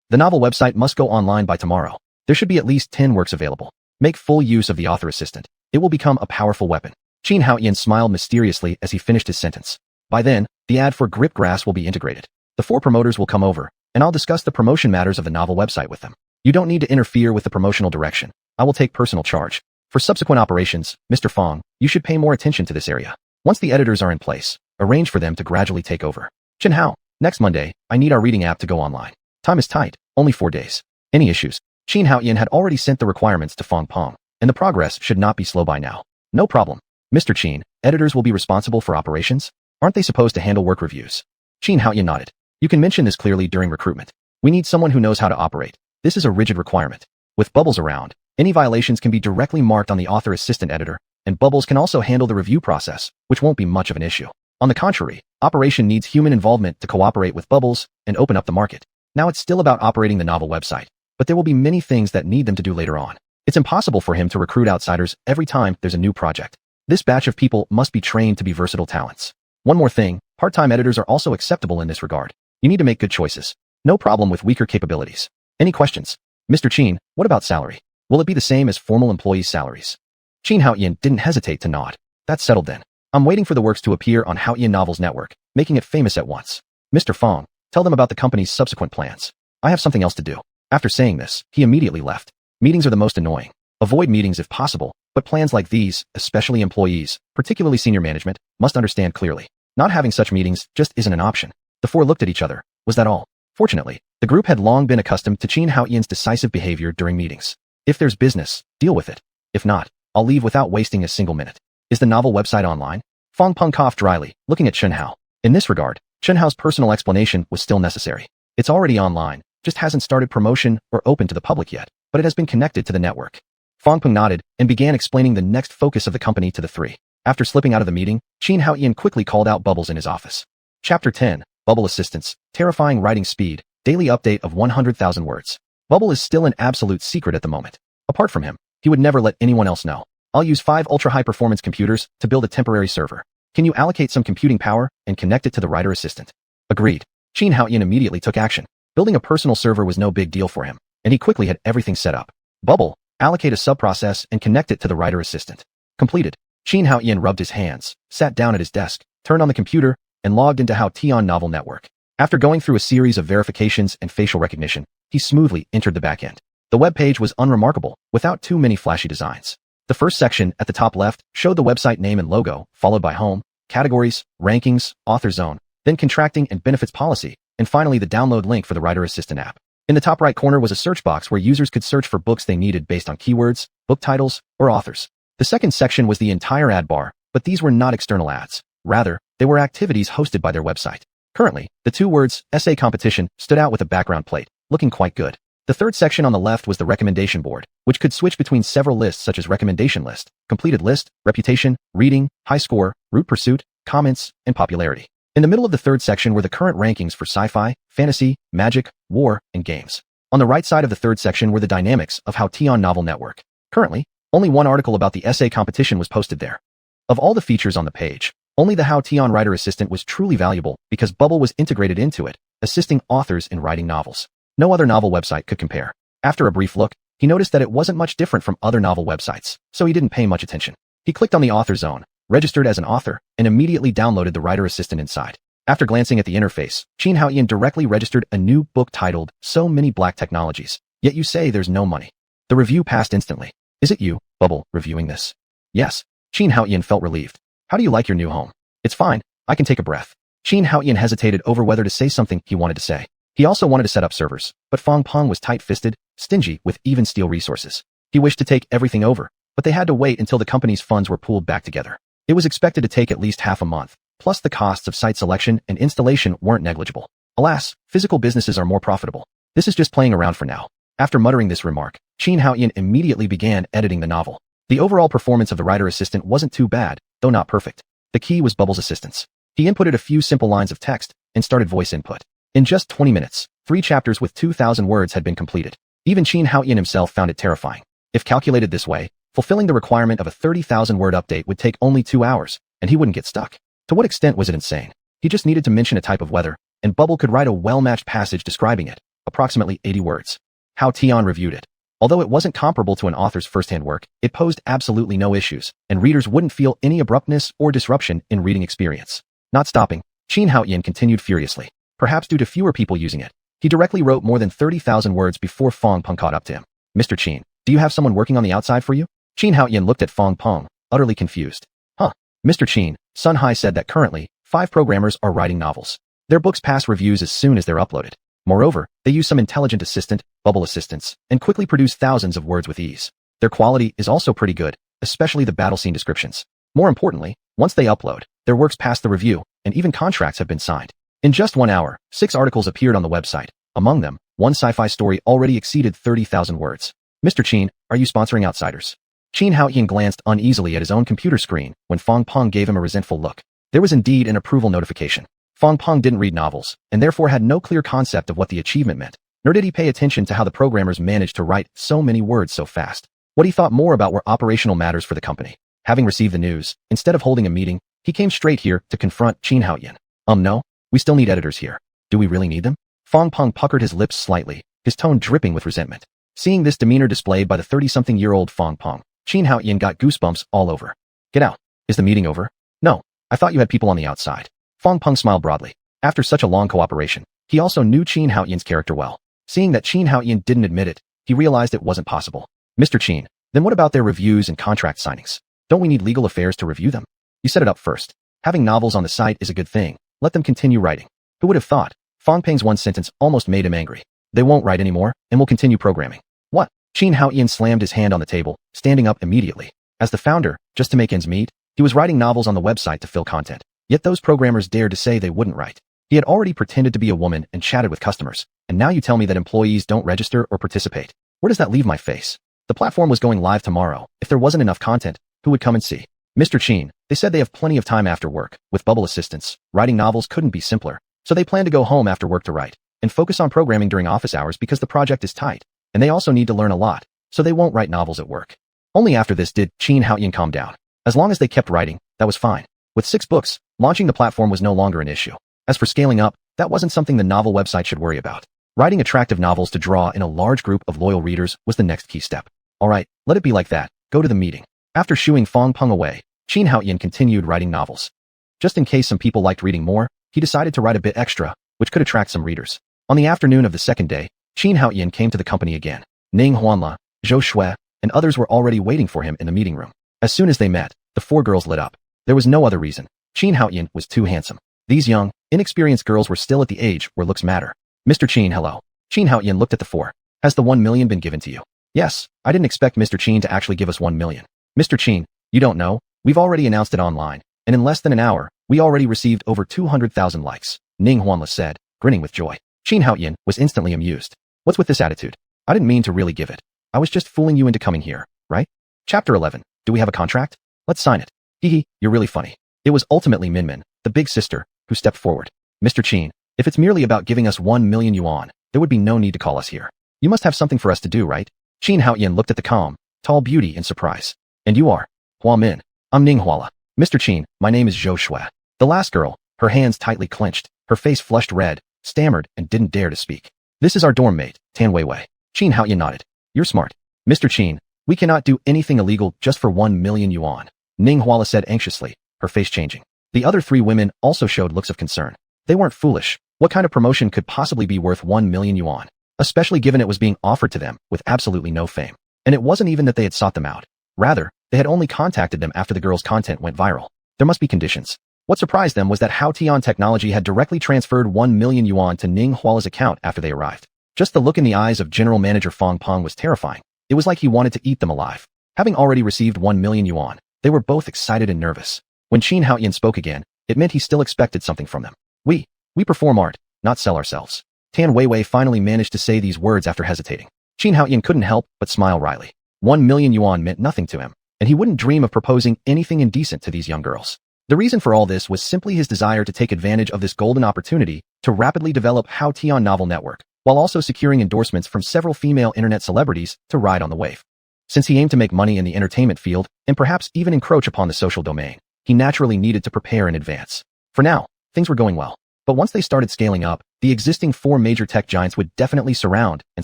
The novel website must go online by tomorrow. There should be at least 10 works available. Make full use of the author assistant. It will become a powerful weapon. xuanhuan smiled mysteriously as he finished his sentence. By then, the ad for Gripgrass will be integrated. The 4 promoters will come over, and I'll discuss the promotion matters of the novel website with them. You don't need to interfere with the promotional direction. I will take personal charge. For subsequent operations, Mr. Fong, you should pay more attention to this area. Once the editors are in place, arrange for them to gradually take over. Xuanhuan, next Monday, I need our reading app to go online. Time is tight, only 4 days. Any issues? Xuanhuan had already sent the requirements to Fong Pong, and the progress should not be slow by now. No problem. Mr. Qin, editors will be responsible for operations? Aren't they supposed to handle work reviews? Xuanhuan nodded. You can mention this clearly during recruitment. We need someone who knows how to operate. This is a rigid requirement. With Bubbles around, any violations can be directly marked on the author assistant editor, and Bubbles can also handle the review process, which won't be much of an issue. On the contrary, operation needs human involvement to cooperate with Bubbles and open up the market. Now it's still about operating the novel website, but there will be many things that need them to do later on. It's impossible for him to recruit outsiders every time there's a new project. This batch of people must be trained to be versatile talents. One more thing, part-time editors are also acceptable in this regard. You need to make good choices. No problem with weaker capabilities. Any questions? Mr. Qin, what about salary? Will it be the same as formal employees' salaries? Xuanhuan didn't hesitate to nod. That's settled then. I'm waiting for the works to appear on Haoyan Novels Network, making it famous at once. Mr. Fong, tell them about the company's subsequent plans. I have something else to do. After saying this, he immediately left. Meetings are the most annoying. Avoid meetings if possible, but plans like these, especially employees, particularly senior management, must understand clearly. Not having such meetings just isn't an option. The 4 looked at each other. Was that all? Fortunately, the group had long been accustomed to Xuanhuan's decisive behavior during meetings. If there's business, deal with it. If not, I'll leave without wasting a single minute. Is the novel website online? Fong Peng coughed dryly, looking at Xuanhuan. In this regard, Xuanhuan's personal explanation was still necessary. It's already online, just hasn't started promotion or open to the public yet, but it has been connected to the network. Fong Peng nodded and began explaining the next focus of the company to the 3. After slipping out of the meeting, Xuanhuan quickly called out Bubbles in his office. Chapter 10, Bubble Assistance, Terrifying Writing Speed, Daily Update of 100,000 Words. Bubble is still an absolute secret at the moment. Apart from him, he would never let anyone else know. I'll use 5 ultra-high-performance computers to build a temporary server. Can you allocate some computing power and connect it to the writer assistant? Agreed. Xuanhuan immediately took action. Building a personal server was no big deal for him, and he quickly had everything set up. Bubble, allocate a subprocess and connect it to the writer assistant. Completed. Xuanhuan rubbed his hands, sat down at his desk, turned on the computer, and logged into Haoyan Novel Network. After going through a series of verifications and facial recognition, he smoothly entered the backend. The web page was unremarkable, without too many flashy designs. The first section at the top left showed the website name and logo, followed by home, categories, rankings, author zone, then contracting and benefits policy, and finally the download link for the Writer Assistant app. In the top right corner was a search box where users could search for books they needed based on keywords, book titles, or authors. The second section was the entire ad bar, but these were not external ads. Rather, they were activities hosted by their website. Currently, the 2 words, essay competition, stood out with a background plate, looking quite good. The third section on the left was the recommendation board, which could switch between several lists such as recommendation list, completed list, reputation, reading, high score, route pursuit, comments, and popularity. In the middle of the third section were the current rankings for sci-fi, fantasy, magic, war, and games. On the right side of the third section were the dynamics of Haoyan Novel Network. Currently, only one article about the essay competition was posted there. Of all the features on the page, only the Haoyan Writer Assistant was truly valuable because Bubble was integrated into it, assisting authors in writing novels. No other novel website could compare. After a brief look, he noticed that it wasn't much different from other novel websites, so he didn't pay much attention. He clicked on the author zone, registered as an author, and immediately downloaded the Writer Assistant inside. After glancing at the interface, Xuanhuan directly registered a new book titled So Many Black Technologies, Yet You Say There's No Money. The review passed instantly. Is it you, Bubble, reviewing this? Yes. Xuanhuan felt relieved. How do you like your new home? It's fine. I can take a breath. Xuanhuan hesitated over whether to say something he wanted to say. He also wanted to set up servers, but Fong Peng was tight-fisted, stingy with even steel resources. He wished to take everything over, but they had to wait until the company's funds were pooled back together. It was expected to take at least half a month, plus the costs of site selection and installation weren't negligible. Alas, physical businesses are more profitable. This is just playing around for now. After muttering this remark, Xuanhuan immediately began editing the novel. The overall performance of the Writer Assistant wasn't too bad, though not perfect. The key was Bubble's assistance. He inputted a few simple lines of text and started voice input. In just 20 minutes, 3 chapters with 2,000 words had been completed. Even Xuanhuan himself found it terrifying. If calculated this way, fulfilling the requirement of a 30,000-word update would take only 2 hours, and he wouldn't get stuck. To what extent was it insane? He just needed to mention a type of weather, and Bubble could write a well-matched passage describing it, approximately 80 words. Haoyan reviewed it. Although it wasn't comparable to an author's first-hand work, it posed absolutely no issues, and readers wouldn't feel any abruptness or disruption in reading experience. Not stopping, Xuanhuan continued furiously. perhaps due to fewer people using it. He directly wrote more than 30,000 words before Fong Peng caught up to him. Mr. Qin, do you have someone working on the outside for you? Qin Haoyan looked at Fong Peng, utterly confused. Huh. Mr. Qin, Sun Hai said that currently, 5 programmers are writing novels. Their books pass reviews as soon as they're uploaded. Moreover, they use some intelligent assistant, bubble assistants, and quickly produce thousands of words with ease. Their quality is also pretty good, especially the battle scene descriptions. More importantly, once they upload, their works pass the review, and even contracts have been signed. In just 1 hour, 6 articles appeared on the website. Among them, one sci-fi story already exceeded 30,000 words. Mr. Qin, are you sponsoring outsiders? Qin Haoyan glanced uneasily at his own computer screen when Fong Peng gave him a resentful look. There was indeed an approval notification. Fong Peng didn't read novels, and therefore had no clear concept of what the achievement meant, nor did he pay attention to how the programmers managed to write so many words so fast. What he thought more about were operational matters for the company. Having received the news, instead of holding a meeting, he came straight here to confront Qin Haoyan. No, we still need editors here. Do we really need them? Fong Peng puckered his lips slightly, his tone dripping with resentment. Seeing this demeanor displayed by the 30-something-year-old Fong Peng, Qin Haoyan got goosebumps all over. Get out. Is the meeting over? No, I thought you had people on the outside. Fong Peng smiled broadly. After such a long cooperation, he also knew Qin Haoyan's character well. Seeing that Qin Haoyan didn't admit it, he realized it wasn't possible. Mr. Qin, then what about their reviews and contract signings? Don't we need legal affairs to review them? You set it up first. Having novels on the site is a good thing. Let them continue writing. Who would have thought? Fong Peng's one sentence almost made him angry. They won't write anymore, and will continue programming. What? Qin Haoyan slammed his hand on the table, standing up immediately. As the founder, just to make ends meet, he was writing novels on the website to fill content. Yet those programmers dared to say they wouldn't write. He had already pretended to be a woman and chatted with customers, and now you tell me that employees don't register or participate. Where does that leave my face? The platform was going live tomorrow. If there wasn't enough content, who would come and see? Mr. Qin, they said they have plenty of time after work. With bubble assistants, writing novels couldn't be simpler. So they plan to go home after work to write, and focus on programming during office hours because the project is tight, and they also need to learn a lot, so they won't write novels at work. Only after this did Qin Haoyan calm down. As long as they kept writing, that was fine. With 6 books, launching the platform was no longer an issue. As for scaling up, that wasn't something the novel website should worry about. Writing attractive novels to draw in a large group of loyal readers was the next key step. Alright, let it be like that. Go to the meeting. After shooing Fong Peng away, Qin Haoyan continued writing novels. Just in case some people liked reading more, he decided to write a bit extra, which could attract some readers. On the afternoon of the second day, Qin Haoyan came to the company again. Ning Huanla, Zhou Shui, and others were already waiting for him in the meeting room. As soon as they met, the 4 girls lit up. There was no other reason. Qin Haoyan was too handsome. These young, inexperienced girls were still at the age where looks matter. Mr. Qin, hello. Qin Haoyan looked at the 4. Has the 1 million been given to you? Yes, I didn't expect Mr. Qin to actually give us 1 million. Mr. Qin, you don't know, we've already announced it online, and in less than an hour, we already received over 200,000 likes, Ning Huanla said, grinning with joy. Qin Haoyan was instantly amused. What's with this attitude? I didn't mean to really give it. I was just fooling you into coming here, right? Chapter 11. Do we have a contract? Let's sign it. Hee, you're really funny. It was ultimately Minmin, the big sister, who stepped forward. Mr. Qin, if it's merely about giving us 1 million yuan, there would be no need to call us here. You must have something for us to do, right? Qin Haoyan looked at the calm, tall beauty in surprise. And you are? Hua Min. I'm Ning Huala. Mr. Qin, my name is Zhou Shui. The last girl, her hands tightly clenched, her face flushed red, stammered and didn't dare to speak. This is our dorm mate, Tan Weiwei. Qin Haoyan nodded. You're smart. Mr. Qin, we cannot do anything illegal just for 1 million yuan. Ning Huala said anxiously, her face changing. The other 3 women also showed looks of concern. They weren't foolish. What kind of promotion could possibly be worth 1 million yuan? Especially given it was being offered to them with absolutely no fame. And it wasn't even that they had sought them out. Rather, they had only contacted them after the girls' content went viral. There must be conditions. What surprised them was that Haotian Technology had directly transferred 1 million yuan to Ning Huala's account after they arrived. Just the look in the eyes of General Manager Fong Peng was terrifying. It was like he wanted to eat them alive. Having already received 1 million yuan, they were both excited and nervous. When Qin Haoyan spoke again, it meant he still expected something from them. We perform art, not sell ourselves. Tan Weiwei finally managed to say these words after hesitating. Qin Haoyan couldn't help but smile wryly. 1 million yuan meant nothing to him, and he wouldn't dream of proposing anything indecent to these young girls. The reason for all this was simply his desire to take advantage of this golden opportunity to rapidly develop Haotian Novel Network, while also securing endorsements from several female internet celebrities to ride on the wave. Since he aimed to make money in the entertainment field, and perhaps even encroach upon the social domain, he naturally needed to prepare in advance. For now, things were going well. But once they started scaling up, the existing 4 major tech giants would definitely surround and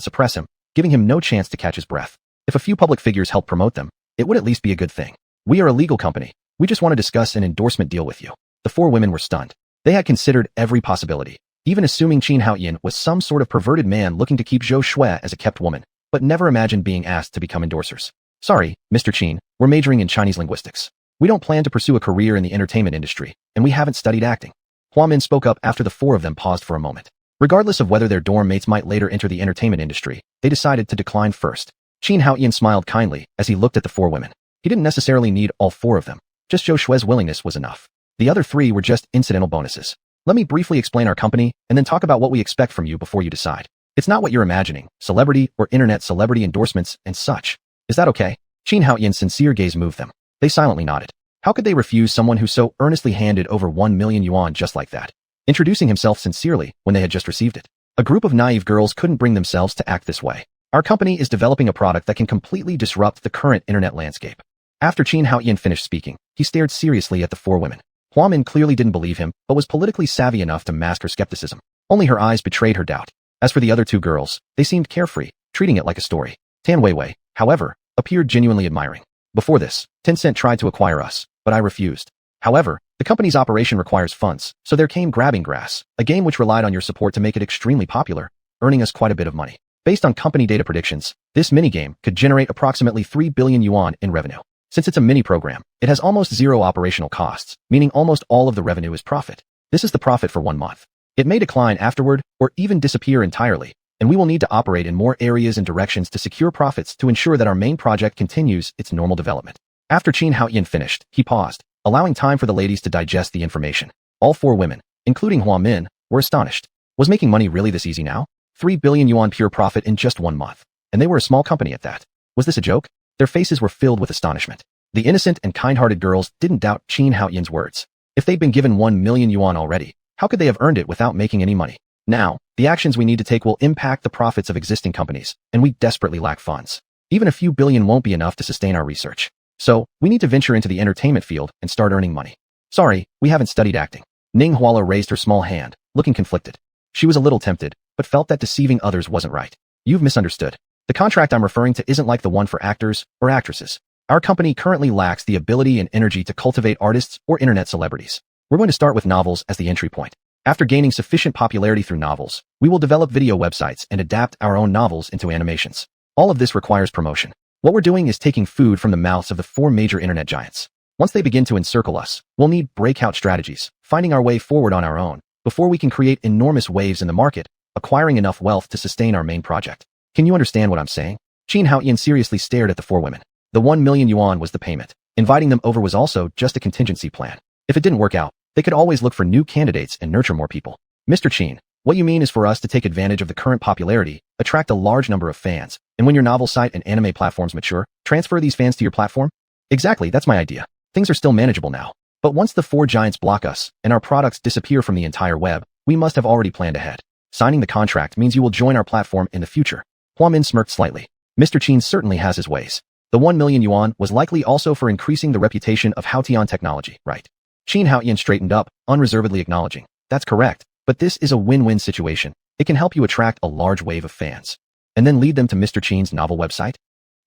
suppress him, giving him no chance to catch his breath. If a few public figures helped promote them, it would at least be a good thing. We are a legal company. We just want to discuss an endorsement deal with you. The 4 women were stunned. They had considered every possibility. even assuming Qin Haoyin was some sort of perverted man looking to keep Zhou Shui as a kept woman, but never imagined being asked to become endorsers. Sorry, Mr. Qin, we're majoring in Chinese linguistics. We don't plan to pursue a career in the entertainment industry, and we haven't studied acting. Hua Min spoke up after the four of them paused for a moment. Regardless of whether their dorm mates might later enter the entertainment industry, they decided to decline first. Qin Haoyin smiled kindly as he looked at the four women. He didn't necessarily need all four of them. Just Zhou Shui's willingness was enough. The other three were just incidental bonuses. Let me briefly explain our company and then talk about what we expect from you before you decide. It's not what you're imagining, celebrity or internet celebrity endorsements and such. Is that okay? Qin Haoyin's sincere gaze moved them. They silently nodded. How could they refuse someone who so earnestly handed over 1 million yuan just like that? Introducing himself sincerely when they had just received it. A group of naive girls couldn't bring themselves to act this way. Our company is developing a product that can completely disrupt the current internet landscape. After Qin Haoyin finished speaking, he stared seriously at the four women. Hua Min clearly didn't believe him, but was politically savvy enough to mask her skepticism. Only her eyes betrayed her doubt. As for the other two girls, they seemed carefree, treating it like a story. Tan Weiwei, however, appeared genuinely admiring. Before this, Tencent tried to acquire us, but I refused. However, the company's operation requires funds, so there came Grabbing Grass, a game which relied on your support to make it extremely popular, earning us quite a bit of money. Based on company data predictions, this minigame could generate approximately 3 billion yuan in revenue. Since it's a mini program, it has almost zero operational costs, meaning almost all of the revenue is profit. This is the profit for 1 month. It may decline afterward or even disappear entirely, and we will need to operate in more areas and directions to secure profits to ensure that our main project continues its normal development. After Qin Haoyin finished, he paused, allowing time for the ladies to digest the information. All four women, including Hua Min, were astonished. Was making money really this easy now? 3 billion yuan pure profit in just 1 month. And they were a small company at that. Was this a joke? Their faces were filled with astonishment. The innocent and kind-hearted girls didn't doubt Qin Haoyin's words. If they'd been given 1 million yuan already, how could they have earned it without making any money? Now, the actions we need to take will impact the profits of existing companies, and we desperately lack funds. Even a few billion won't be enough to sustain our research. So, we need to venture into the entertainment field and start earning money. Sorry, we haven't studied acting. Ning Huala raised her small hand, looking conflicted. She was a little tempted, but felt that deceiving others wasn't right. You've misunderstood. The contract I'm referring to isn't like the one for actors or actresses. Our company currently lacks the ability and energy to cultivate artists or internet celebrities. We're going to start with novels as the entry point. After gaining sufficient popularity through novels, we will develop video websites and adapt our own novels into animations. All of this requires promotion. What we're doing is taking food from the mouths of the four major internet giants. Once they begin to encircle us, we'll need breakout strategies, finding our way forward on our own, before we can create enormous waves in the market, acquiring enough wealth to sustain our main project. Can you understand what I'm saying? Qin Haoyin seriously stared at the four women. The 1 million yuan was the payment. Inviting them over was also just a contingency plan. If it didn't work out, they could always look for new candidates and nurture more people. Mr. Qin, what you mean is for us to take advantage of the current popularity, attract a large number of fans, and when your novel site and anime platforms mature, transfer these fans to your platform? Exactly, that's my idea. Things are still manageable now. But once the four giants block us, and our products disappear from the entire web, we must have already planned ahead. Signing the contract means you will join our platform in the future. Hua Min smirked slightly. Mr. Qin certainly has his ways. The 1 million yuan was likely also for increasing the reputation of Haotian technology, right? Qin Haoyin straightened up, unreservedly acknowledging. That's correct, but this is a win-win situation. It can help you attract a large wave of fans. And then lead them to Mr. Qin's novel website?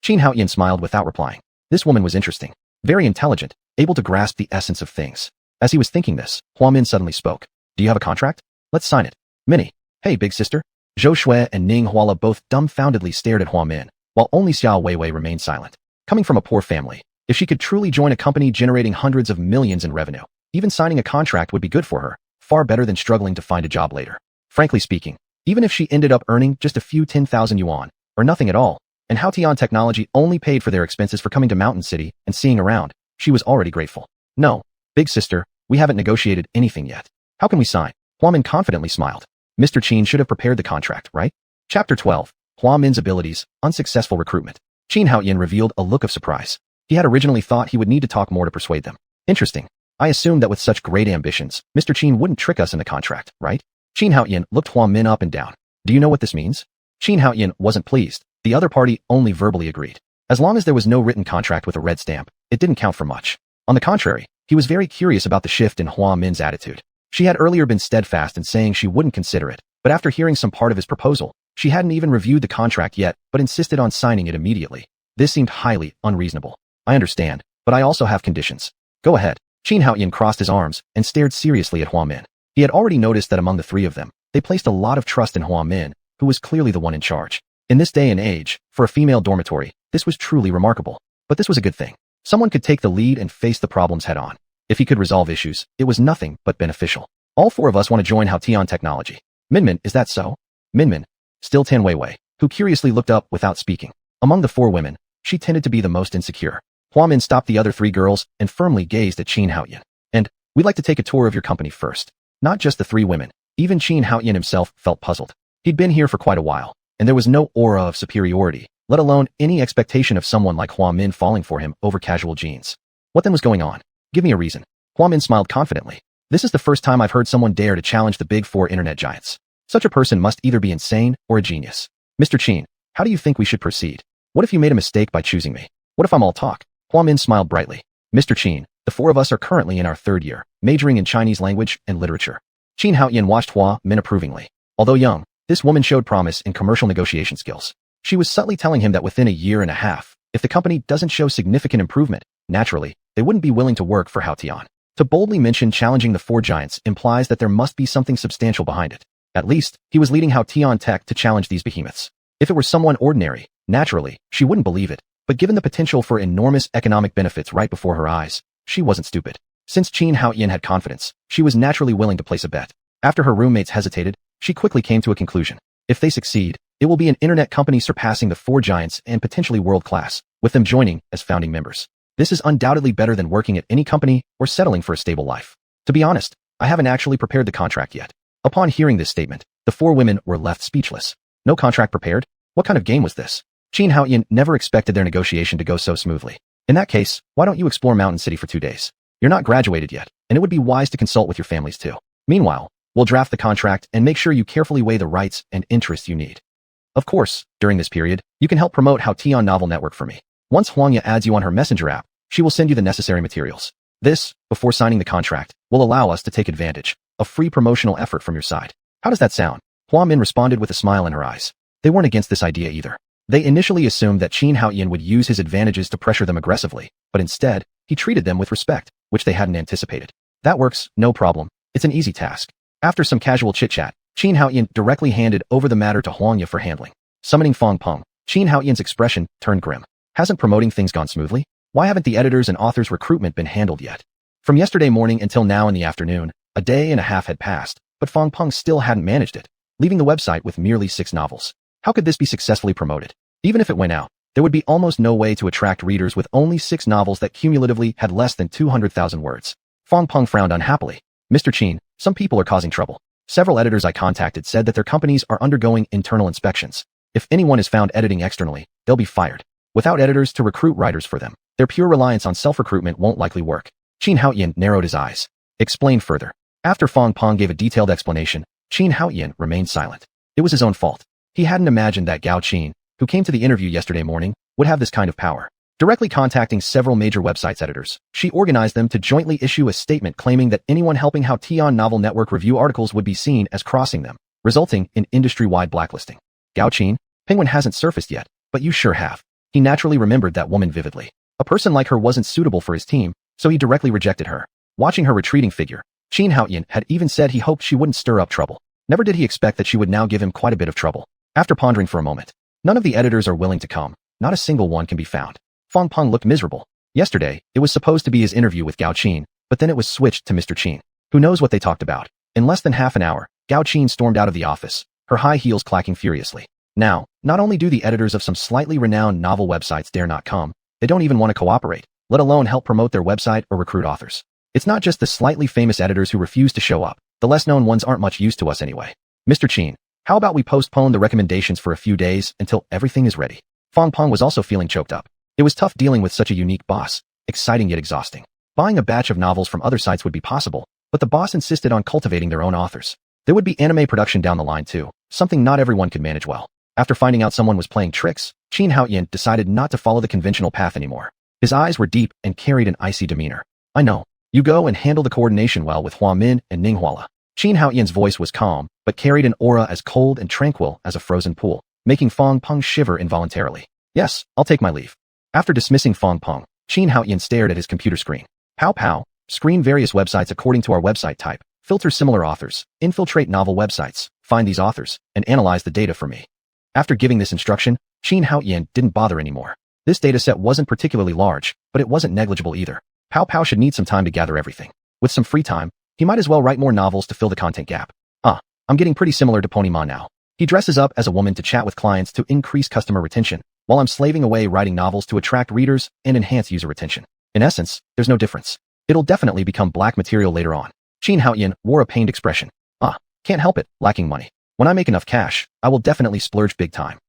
Qin Haoyin smiled without replying. This woman was interesting. Very intelligent, able to grasp the essence of things. As he was thinking this, Hua Min suddenly spoke. Do you have a contract? Let's sign it. Minnie. Hey, big sister. Zhou Shui and Ning Huala both dumbfoundedly stared at Hua Min, while only Xiao Weiwei remained silent. Coming from a poor family, if she could truly join a company generating hundreds of millions in revenue, even signing a contract would be good for her, far better than struggling to find a job later. Frankly speaking, even if she ended up earning just a few 10,000 yuan, or nothing at all, and Haotian Technology only paid for their expenses for coming to Mountain City and seeing around, she was already grateful. No, big sister, we haven't negotiated anything yet. How can we sign? Hua Min confidently smiled. Mr. Qin should have prepared the contract, right? Chapter 12. Hua Min's abilities, unsuccessful recruitment. Qin Haoyin revealed a look of surprise. He had originally thought he would need to talk more to persuade them. Interesting. I assumed that with such great ambitions, Mr. Qin wouldn't trick us in the contract, right? Qin Haoyin looked Hua Min up and down. Do you know what this means? Qin Haoyin wasn't pleased. The other party only verbally agreed. As long as there was no written contract with a red stamp, it didn't count for much. On the contrary, he was very curious about the shift in Hua Min's attitude. She had earlier been steadfast in saying she wouldn't consider it, but after hearing some part of his proposal, she hadn't even reviewed the contract yet, but insisted on signing it immediately. This seemed highly unreasonable. I understand, but I also have conditions. Go ahead. Qin Haoyin crossed his arms and stared seriously at Hua Min. He had already noticed that among the three of them, They placed a lot of trust in Hua Min, who was clearly the one in charge. In this day and age, for a female dormitory, this was truly remarkable. But this was a good thing. Someone could take the lead and face the problems head on. If he could resolve issues, it was nothing but beneficial. All four of us want to join Haotian technology. Minmin, is that so? Minmin, still Tan Weiwei, who curiously looked up without speaking. Among the four women, she tended to be the most insecure. Hua Min stopped the other three girls and firmly gazed at Qin Haoyan. And, we'd like to take a tour of your company first. Not just the three women. Even Qin Haoyan himself felt puzzled. He'd been here for quite a while, and there was no aura of superiority, let alone any expectation of someone like Hua Min falling for him over casual jeans. What then was going on? Give me a reason. Hua Min smiled confidently. This is the first time I've heard someone dare to challenge the big four internet giants. Such a person must either be insane or a genius. Mr. Qin, how do you think we should proceed? What if you made a mistake by choosing me? What if I'm all talk? Hua Min smiled brightly. Mr. Qin, the four of us are currently in our third year, majoring in Chinese language and literature. Qin Haoyan watched Hua Min approvingly. Although young, this woman showed promise in commercial negotiation skills. She was subtly telling him that within a year and a half, if the company doesn't show significant improvement, naturally, they wouldn't be willing to work for Haotian. To boldly mention challenging the four giants implies that there must be something substantial behind it. At least, he was leading Haotian Tech to challenge these behemoths. If it were someone ordinary, naturally, she wouldn't believe it. But given the potential for enormous economic benefits right before her eyes, she wasn't stupid. Since Qin Haoyan had confidence, she was naturally willing to place a bet. After her roommates hesitated, she quickly came to a conclusion. If they succeed, it will be an internet company surpassing the four giants and potentially world-class, with them joining as founding members. This is undoubtedly better than working at any company or settling for a stable life. To be honest, I haven't actually prepared the contract yet. Upon hearing this statement, the four women were left speechless. No contract prepared? What kind of game was this? Qin Haoyan never expected their negotiation to go so smoothly. In that case, why don't you explore Mountain City for 2 days? You're not graduated yet, and it would be wise to consult with your families too. Meanwhile, we'll draft the contract and make sure you carefully weigh the rights and interests you need. Of course, during this period, you can help promote Haotian Novel Network for me. Once Huangya adds you on her messenger app, she will send you the necessary materials. This, before signing the contract, will allow us to take advantage of free promotional effort from your side. How does that sound? Hua Min responded with a smile in her eyes. They weren't against this idea either. They initially assumed that Qin Haoyan would use his advantages to pressure them aggressively, but instead, he treated them with respect, which they hadn't anticipated. That works, no problem. It's an easy task. After some casual chit-chat, Qin Haoyan directly handed over the matter to Huangya for handling. Summoning Fong Peng, Qin Haoyan's expression turned grim. Hasn't promoting things gone smoothly? Why haven't the editors and authors' recruitment been handled yet? From yesterday morning until now in the afternoon, a day and a half had passed, but Fong Peng still hadn't managed it, leaving the website with merely 6 novels. How could this be successfully promoted? Even if it went out, there would be almost no way to attract readers with only 6 novels that cumulatively had less than 200,000 words. Fong Peng frowned unhappily. Mr. Qin, some people are causing trouble. Several editors I contacted said that their companies are undergoing internal inspections. If anyone is found editing externally, they'll be fired. Without editors to recruit writers for them, their pure reliance on self-recruitment won't likely work. Qin Haoyan narrowed his eyes. Explain further. After Fong Peng gave a detailed explanation, Qin Haoyan remained silent. It was his own fault. He hadn't imagined that Gao Qin, who came to the interview yesterday morning, would have this kind of power. Directly contacting several major websites' editors, she organized them to jointly issue a statement claiming that anyone helping Haotian Novel Network review articles would be seen as crossing them, resulting in industry-wide blacklisting. Gao Qin, Penguin hasn't surfaced yet, but you sure have. He naturally remembered that woman vividly. A person like her wasn't suitable for his team, so he directly rejected her. Watching her retreating figure, Qin Haoyan had even said he hoped she wouldn't stir up trouble. Never did he expect that she would now give him quite a bit of trouble. After pondering for a moment, none of the editors are willing to come. Not a single one can be found. Fong Peng looked miserable. Yesterday, it was supposed to be his interview with Gao Qin, but then it was switched to Mr. Qin. Who knows what they talked about? In less than half an hour, Gao Qin stormed out of the office, her high heels clacking furiously. Now, not only do the editors of some slightly renowned novel websites dare not come, they don't even want to cooperate, let alone help promote their website or recruit authors. It's not just the slightly famous editors who refuse to show up. The less-known ones aren't much use to us anyway. Mr. Qin, how about we postpone the recommendations for a few days until everything is ready? Fong Peng was also feeling choked up. It was tough dealing with such a unique boss, exciting yet exhausting. Buying a batch of novels from other sites would be possible, but the boss insisted on cultivating their own authors. There would be anime production down the line too, something not everyone could manage well. After finding out someone was playing tricks, Qin Haoyan decided not to follow the conventional path anymore. His eyes were deep and carried an icy demeanor. I know. You go and handle the coordination well with Hua Min and Ninghuala. Qin Haoyan's voice was calm, but carried an aura as cold and tranquil as a frozen pool, making Fong Peng shiver involuntarily. Yes, I'll take my leave. After dismissing Fong Peng, Qin Haoyan stared at his computer screen. Pow pow. Screen various websites according to our website type. Filter similar authors. Infiltrate novel websites. find these authors, and analyze the data for me. After giving this instruction, xuanhuan didn't bother anymore. This dataset wasn't particularly large, but it wasn't negligible either. Pao Pao should need some time to gather everything. With some free time, he might as well write more novels to fill the content gap. I'm getting pretty similar to Pony Ma now. He dresses up as a woman to chat with clients to increase customer retention, while I'm slaving away writing novels to attract readers and enhance user retention. In essence, there's no difference. It'll definitely become black material later on. xuanhuan wore a pained expression. Can't help it, lacking money. When I make enough cash, I will definitely splurge big time.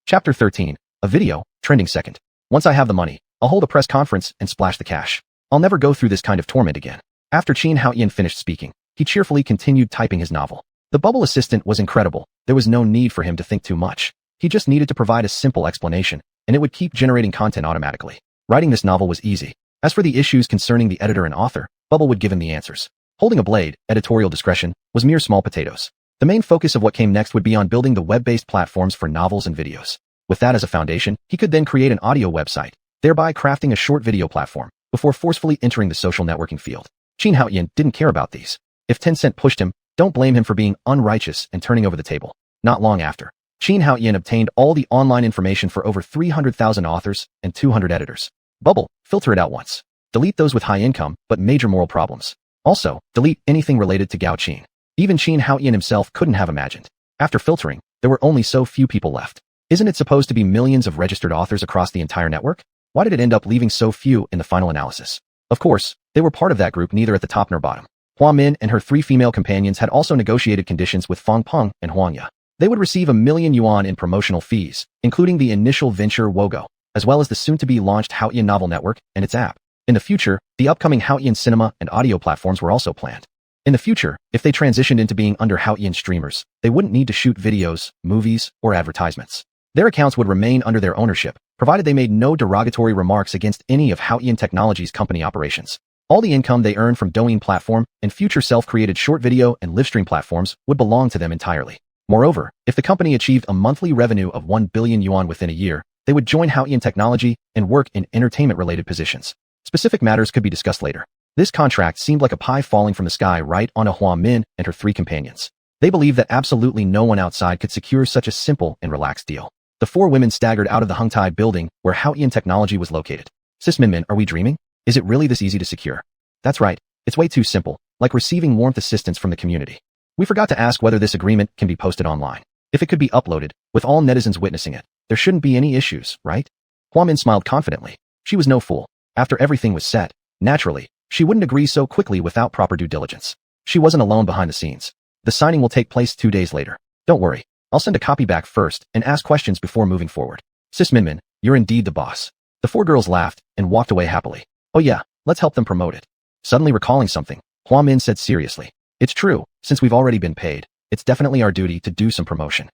Chapter 13, a video, trending second. Once I have the money, I'll hold a press conference and splash the cash. I'll never go through this kind of torment again. After xuanhuan finished speaking, he cheerfully continued typing his novel. The bubble assistant was incredible. There was no need for him to think too much. He just needed to provide a simple explanation, and it would keep generating content automatically. Writing this novel was easy. As for the issues concerning the editor and author, Bubble would give him the answers. Holding a blade, editorial discretion, was mere small potatoes. The main focus of what came next would be on building the web-based platforms for novels and videos. With that as a foundation, he could then create an audio website, thereby crafting a short video platform, before forcefully entering the social networking field. xuanhuan didn't care about these. If Tencent pushed him, don't blame him for being unrighteous and turning over the table. Not long after, xuanhuan obtained all the online information for over 300,000 authors and 200 editors. Bubble, filter it out once. Delete those with high income, but major moral problems. Also, delete anything related to Gao Qin. Even xuanhuan himself couldn't have imagined. After filtering, there were only so few people left. Isn't it supposed to be millions of registered authors across the entire network? Why did it end up leaving so few in the final analysis? Of course, they were part of that group neither at the top nor bottom. Hua Min and her 3 female companions had also negotiated conditions with Fang Peng and Huang Ya. They would receive 1 million yuan in promotional fees, including the initial venture Wogo, as well as the soon-to-be launched Haoyan Novel Network and its app. In the future, the upcoming Haoyan cinema and audio platforms were also planned. In the future, if they transitioned into being under Haoyan streamers, they wouldn't need to shoot videos, movies, or advertisements. Their accounts would remain under their ownership, provided they made no derogatory remarks against any of Haoyan Technology's company operations. All the income they earned from Douyin platform and future self-created short video and livestream platforms would belong to them entirely. Moreover, if the company achieved a monthly revenue of 1 billion yuan within a year, they would join Haoyan Technology and work in entertainment-related positions. Specific matters could be discussed later. This contract seemed like a pie falling from the sky right on Hua Min and her 3 companions. They believed that absolutely no one outside could secure such a simple and relaxed deal. The 4 women staggered out of the Hungtai building where Haoyan Technology was located. Sis Minmin, are we dreaming? Is it really this easy to secure? That's right. It's way too simple, like receiving warmth assistance from the community. We forgot to ask whether this agreement can be posted online. If it could be uploaded, with all netizens witnessing it, there shouldn't be any issues, right? Hua Min smiled confidently. She was no fool. After everything was set, naturally, she wouldn't agree so quickly without proper due diligence. She wasn't alone behind the scenes. The signing will take place 2 days later. Don't worry. I'll send a copy back first and ask questions before moving forward. Sis Minmin, you're indeed the boss. The 4 girls laughed and walked away happily. Oh yeah, let's help them promote it. Suddenly recalling something, Hua Min said seriously. It's true, since we've already been paid, it's definitely our duty to do some promotion.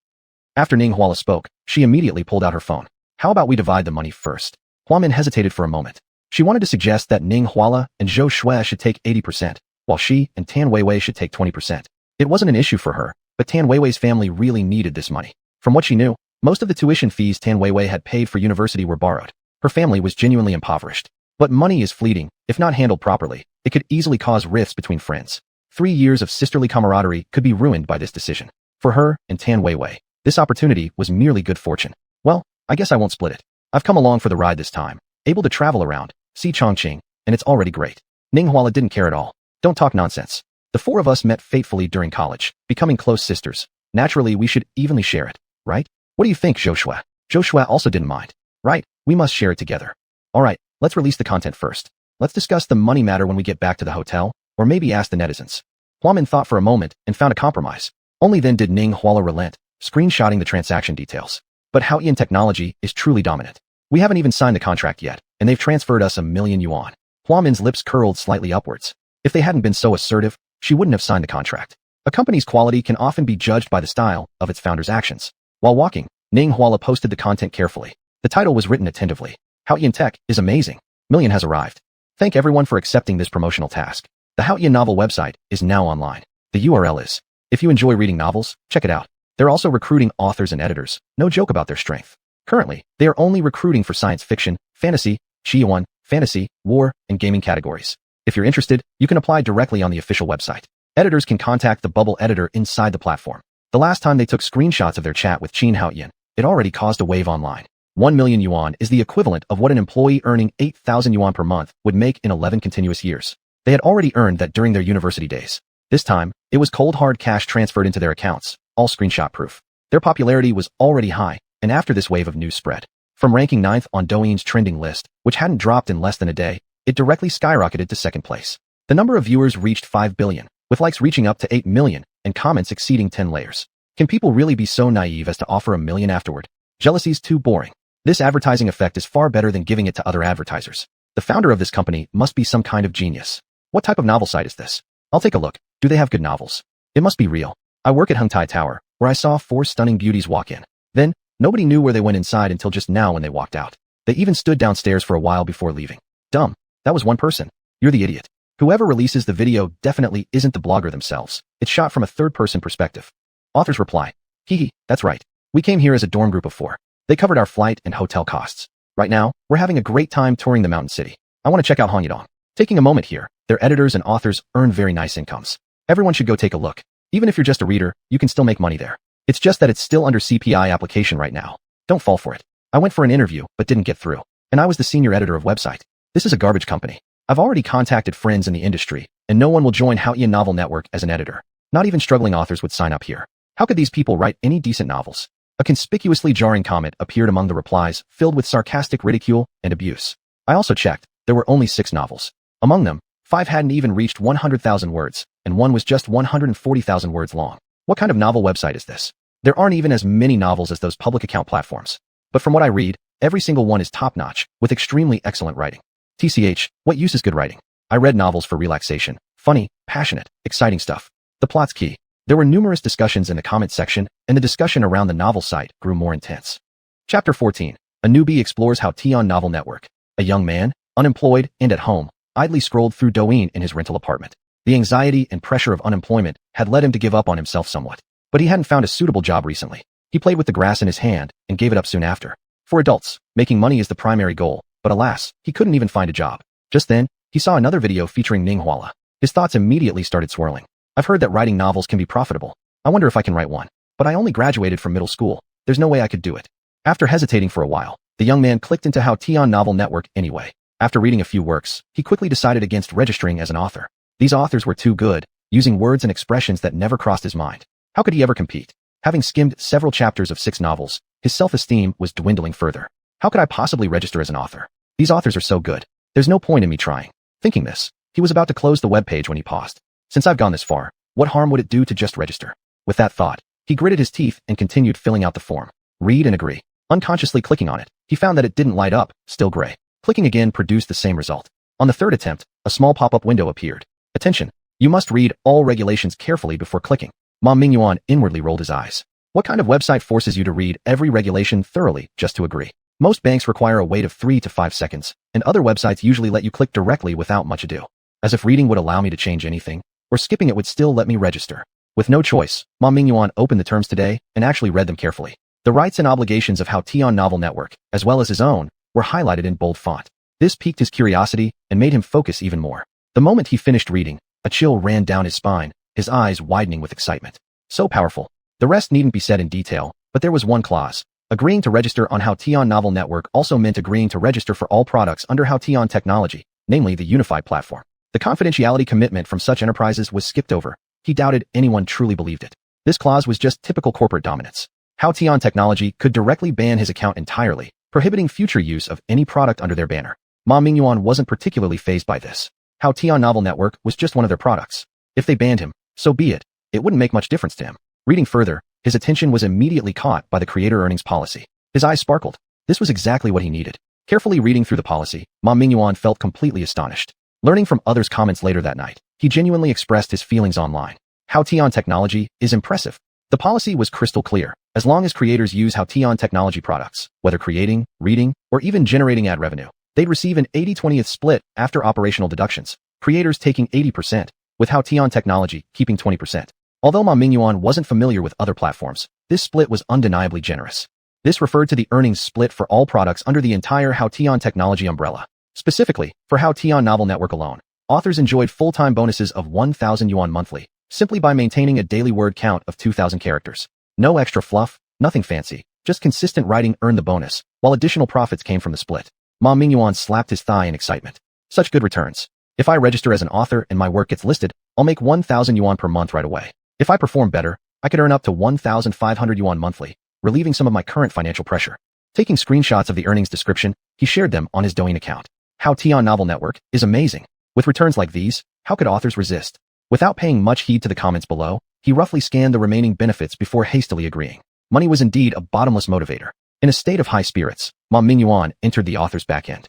After Ning Huala spoke, she immediately pulled out her phone. How about we divide the money first? Hua Min hesitated for a moment. She wanted to suggest that Ning Huala and Zhou Shui should take 80%, while she and Tan Weiwei should take 20%. It wasn't an issue for her, but Tan Weiwei's family really needed this money. From what she knew, most of the tuition fees Tan Weiwei had paid for university were borrowed. Her family was genuinely impoverished. But money is fleeting. If not handled properly, it could easily cause rifts between friends. 3 years of sisterly camaraderie could be ruined by this decision. For her and Tan Weiwei, this opportunity was merely good fortune. Well, I guess I won't split it. I've come along for the ride this time, able to travel around, see Chongqing, and it's already great. Ning Huala didn't care at all. Don't talk nonsense. The 4 of us met fatefully during college, becoming close sisters. Naturally, we should evenly share it, right? What do you think, Zhou Shui? Zhou Shui also didn't mind. Right, we must share it together. All right, let's release the content first. Let's discuss the money matter when we get back to the hotel, or maybe ask the netizens. Hua Min thought for a moment and found a compromise. Only then did Ning Huala relent, screenshotting the transaction details. But Haoyan Technology is truly dominant. We haven't even signed the contract yet, and they've transferred us 1 million yuan. Hua Min's lips curled slightly upwards. If they hadn't been so assertive, she wouldn't have signed the contract. A company's quality can often be judged by the style of its founder's actions. While walking, Ning Huala posted the content carefully. The title was written attentively. Haoyan Tech is amazing. Million has arrived. Thank everyone for accepting this promotional task. The Haoyan novel website is now online. The URL is. If you enjoy reading novels, check it out. They're also recruiting authors and editors. No joke about their strength. Currently, they are only recruiting for science fiction, fantasy, xuanhuan, fantasy, war, and gaming categories. If you're interested, you can apply directly on the official website. Editors can contact the bubble editor inside the platform. The The last time they took screenshots of their chat with xuanhuan, it already caused a wave online. 1 million yuan is the equivalent of what an employee earning 8,000 yuan per month would make in 11 continuous years. They had already earned that during their university days. This time, it was cold hard cash transferred into their accounts, all screenshot proof. Their popularity was already high, and after this wave of news spread, from ranking 9th on Douyin's trending list, which hadn't dropped in less than a day, it directly skyrocketed to second place. The number of viewers reached 5 billion, with likes reaching up to 8 million, and comments exceeding 10 layers. Can people really be so naive as to offer a million afterward? Jealousy's too boring. This advertising effect is far better than giving it to other advertisers. The founder of this company must be some kind of genius. What type of novel site is this? I'll take a look. Do they have good novels? It must be real. I work at Hengtai Tower, where I saw 4 stunning beauties walk in. Then, nobody knew where they went inside until just now when they walked out. They even stood downstairs for a while before leaving. Dumb. That was one person. You're the idiot. Whoever releases the video definitely isn't the blogger themselves. It's shot from a third-person perspective. Author's reply. Hee, that's right. We came here as a dorm group of 4. They covered our flight and hotel costs. Right now, we're having a great time touring the mountain city. I want to check out Hongdong. Taking a moment here, their editors and authors earn very nice incomes. Everyone should go take a look. Even if you're just a reader, you can still make money there. It's just that it's still under CPI application right now. Don't fall for it. I went for an interview, but didn't get through. And I was the senior editor of website. This is a garbage company. I've already contacted friends in the industry, and no one will join Xuanhuan Novel Network as an editor. Not even struggling authors would sign up here. How could these people write any decent novels? A conspicuously jarring comment appeared among the replies, filled with sarcastic ridicule and abuse. I also checked. There were only 6 novels. Among them, 5 hadn't even reached 100,000 words, and 1 was just 140,000 words long. What kind of novel website is this? There aren't even as many novels as those public account platforms. But from what I read, every single one is top-notch, with extremely excellent writing. TCH, what use is good writing? I read novels for relaxation. Funny, passionate, exciting stuff. The plot's key. There were numerous discussions in the comment section, and the discussion around the novel site grew more intense. Chapter 14. A newbie explores how Xuanhuan Novel Network. A young man, unemployed and at home, idly scrolled through Douyin in his rental apartment. The anxiety and pressure of unemployment had led him to give up on himself somewhat. But he hadn't found a suitable job recently. He played with the grass in his hand and gave it up soon after. For adults, making money is the primary goal, but alas, he couldn't even find a job. Just then, he saw another video featuring Ninghuala. His thoughts immediately started swirling. I've heard that writing novels can be profitable. I wonder if I can write one. But I only graduated from middle school. There's no way I could do it. After hesitating for a while, the young man clicked into Xuanhuan Novel Network anyway. After reading a few works, he quickly decided against registering as an author. These authors were too good, using words and expressions that never crossed his mind. How could he ever compete? Having skimmed several chapters of 6 novels, his self-esteem was dwindling further. How could I possibly register as an author? These authors are so good. There's no point in me trying. Thinking this, he was about to close the webpage when he paused. Since I've gone this far, what harm would it do to just register? With that thought, he gritted his teeth and continued filling out the form. Read and agree. Unconsciously clicking on it, he found that it didn't light up, still gray. Clicking again produced the same result. On the 3rd attempt, a small pop-up window appeared. Attention! You must read all regulations carefully before clicking. Ma Mingyuan inwardly rolled his eyes. What kind of website forces you to read every regulation thoroughly just to agree? Most banks require a wait of 3 to 5 seconds, and other websites usually let you click directly without much ado. As if reading would allow me to change anything, or skipping it would still let me register. With no choice, Ma Mingyuan opened the terms today and actually read them carefully. The rights and obligations of Xuanhuan Novel Network, as well as his own, were highlighted in bold font. This piqued his curiosity and made him focus even more. The moment he finished reading, a chill ran down his spine, his eyes widening with excitement. So powerful. The rest needn't be said in detail, but there was one clause. Agreeing to register on Xuanhuan Novel Network also meant agreeing to register for all products under Xuanhuan technology, namely the unified platform. The confidentiality commitment from such enterprises was skipped over. He doubted anyone truly believed it. This clause was just typical corporate dominance. Xuanhuan technology could directly ban his account entirely, prohibiting future use of any product under their banner. Ma Mingyuan wasn't particularly fazed by this. Xuanhuan Novel Network was just one of their products. If they banned him, so be it. It wouldn't make much difference to him. Reading further, his attention was immediately caught by the creator earnings policy. His eyes sparkled. This was exactly what he needed. Carefully reading through the policy, Ma Mingyuan felt completely astonished. Learning from others' comments later that night, he genuinely expressed his feelings online. Xuanhuan technology is impressive. The policy was crystal clear. As long as creators use Xuanhuan technology products, whether creating, reading, or even generating ad revenue, they'd receive an 80-20th split after operational deductions, creators taking 80%, with Xuanhuan technology keeping 20%. Although Ma Mingyuan wasn't familiar with other platforms, this split was undeniably generous. This referred to the earnings split for all products under the entire Xuanhuan technology umbrella. Specifically, for Xuanhuan Novel Network alone, authors enjoyed full-time bonuses of 1,000 yuan monthly, simply by maintaining a daily word count of 2,000 characters. No extra fluff, nothing fancy, just consistent writing earned the bonus, while additional profits came from the split. Ma Mingyuan slapped his thigh in excitement. Such good returns. If I register as an author and my work gets listed, I'll make 1,000 yuan per month right away. If I perform better, I could earn up to 1,500 yuan monthly, relieving some of my current financial pressure. Taking screenshots of the earnings description, he shared them on his Douyin account. How Tian Novel Network is amazing. With returns like these, how could authors resist? Without paying much heed to the comments below, he roughly scanned the remaining benefits before hastily agreeing. Money was indeed a bottomless motivator. In a state of high spirits, Ma Mingyuan entered the author's backend.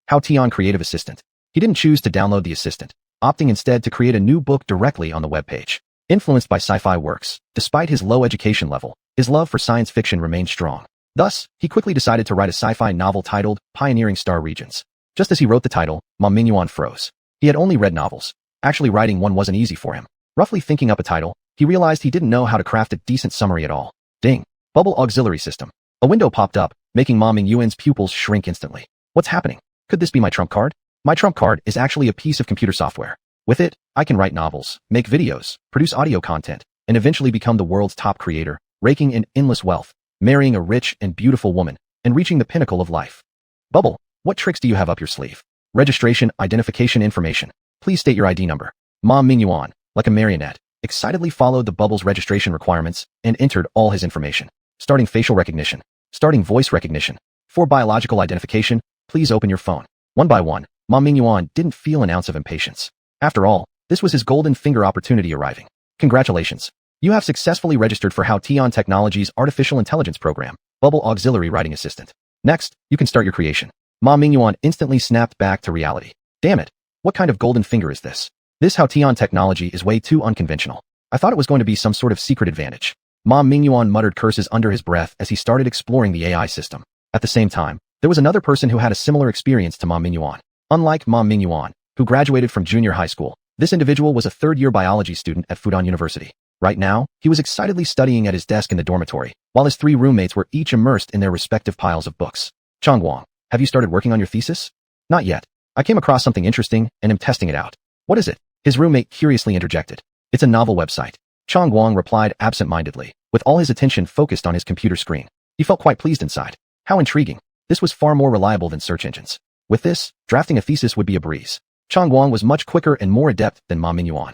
How Tian Creative Assistant. He didn't choose to download the assistant, opting instead to create a new book directly on the webpage. Influenced by sci-fi works, despite his low education level, his love for science fiction remained strong. Thus, he quickly decided to write a sci-fi novel titled Pioneering Star Regions. Just as he wrote the title, Ma Mingyuan froze. He had only read novels. Actually writing one wasn't easy for him. Roughly thinking up a title, he realized he didn't know how to craft a decent summary at all. Ding. Bubble Auxiliary System. A window popped up, making Ma Mingyuan's pupils shrink instantly. What's happening? Could this be my trump card? My trump card is actually a piece of computer software. With it, I can write novels, make videos, produce audio content, and eventually become the world's top creator, raking in endless wealth, marrying a rich and beautiful woman, and reaching the pinnacle of life. Bubble, what tricks do you have up your sleeve? Registration, identification information. Please state your ID number. Ma Mingyuan, like a marionette, excitedly followed the Bubble's registration requirements and entered all his information. Starting facial recognition. Starting voice recognition. For biological identification, please open your phone. One by one, Ma Mingyuan didn't feel an ounce of impatience. After all, this was his golden finger opportunity arriving. Congratulations. You have successfully registered for How Tian Technology's Artificial Intelligence Program, Bubble Auxiliary Writing Assistant. Next, you can start your creation. Ma Mingyuan instantly snapped back to reality. Damn it. What kind of golden finger is this? This How Tian technology is way too unconventional. I thought it was going to be some sort of secret advantage. Ma Mingyuan muttered curses under his breath as he started exploring the AI system. At the same time, there was another person who had a similar experience to Ma Mingyuan. Unlike Ma Mingyuan, who graduated from junior high school, this individual was a third-year biology student at Fudan University. Right now, he was excitedly studying at his desk in the dormitory, while his three roommates were each immersed in their respective piles of books. Xuanhuan, have you started working on your thesis? Not yet. I came across something interesting and am testing it out. What is it? His roommate curiously interjected. It's a novel website. Xuanhuan replied absent-mindedly, with all his attention focused on his computer screen. He felt quite pleased inside. How intriguing. This was far more reliable than search engines. With this, drafting a thesis would be a breeze. Xuanhuan was much quicker and more adept than Ma Mingyuan.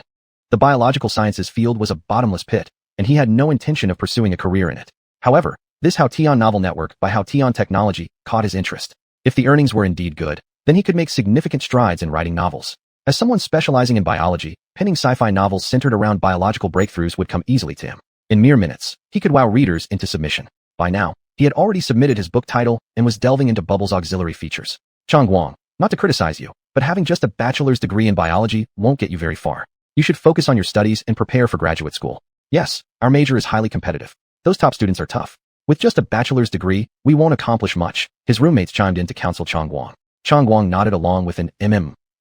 The biological sciences field was a bottomless pit, and he had no intention of pursuing a career in it. However, this How Tian Novel Network by How Tian Technology caught his interest. If the earnings were indeed good, then he could make significant strides in writing novels. As someone specializing in biology, penning sci-fi novels centered around biological breakthroughs would come easily to him. In mere minutes, he could wow readers into submission. By now, he had already submitted his book title and was delving into Bubble's auxiliary features. Xuanhuan, not to criticize you, but having just a bachelor's degree in biology won't get you very far. You should focus on your studies and prepare for graduate school. Yes, our major is highly competitive. Those top students are tough. With just a bachelor's degree, we won't accomplish much. His roommates chimed in to counsel Xuanhuan. Xuanhuan nodded along with an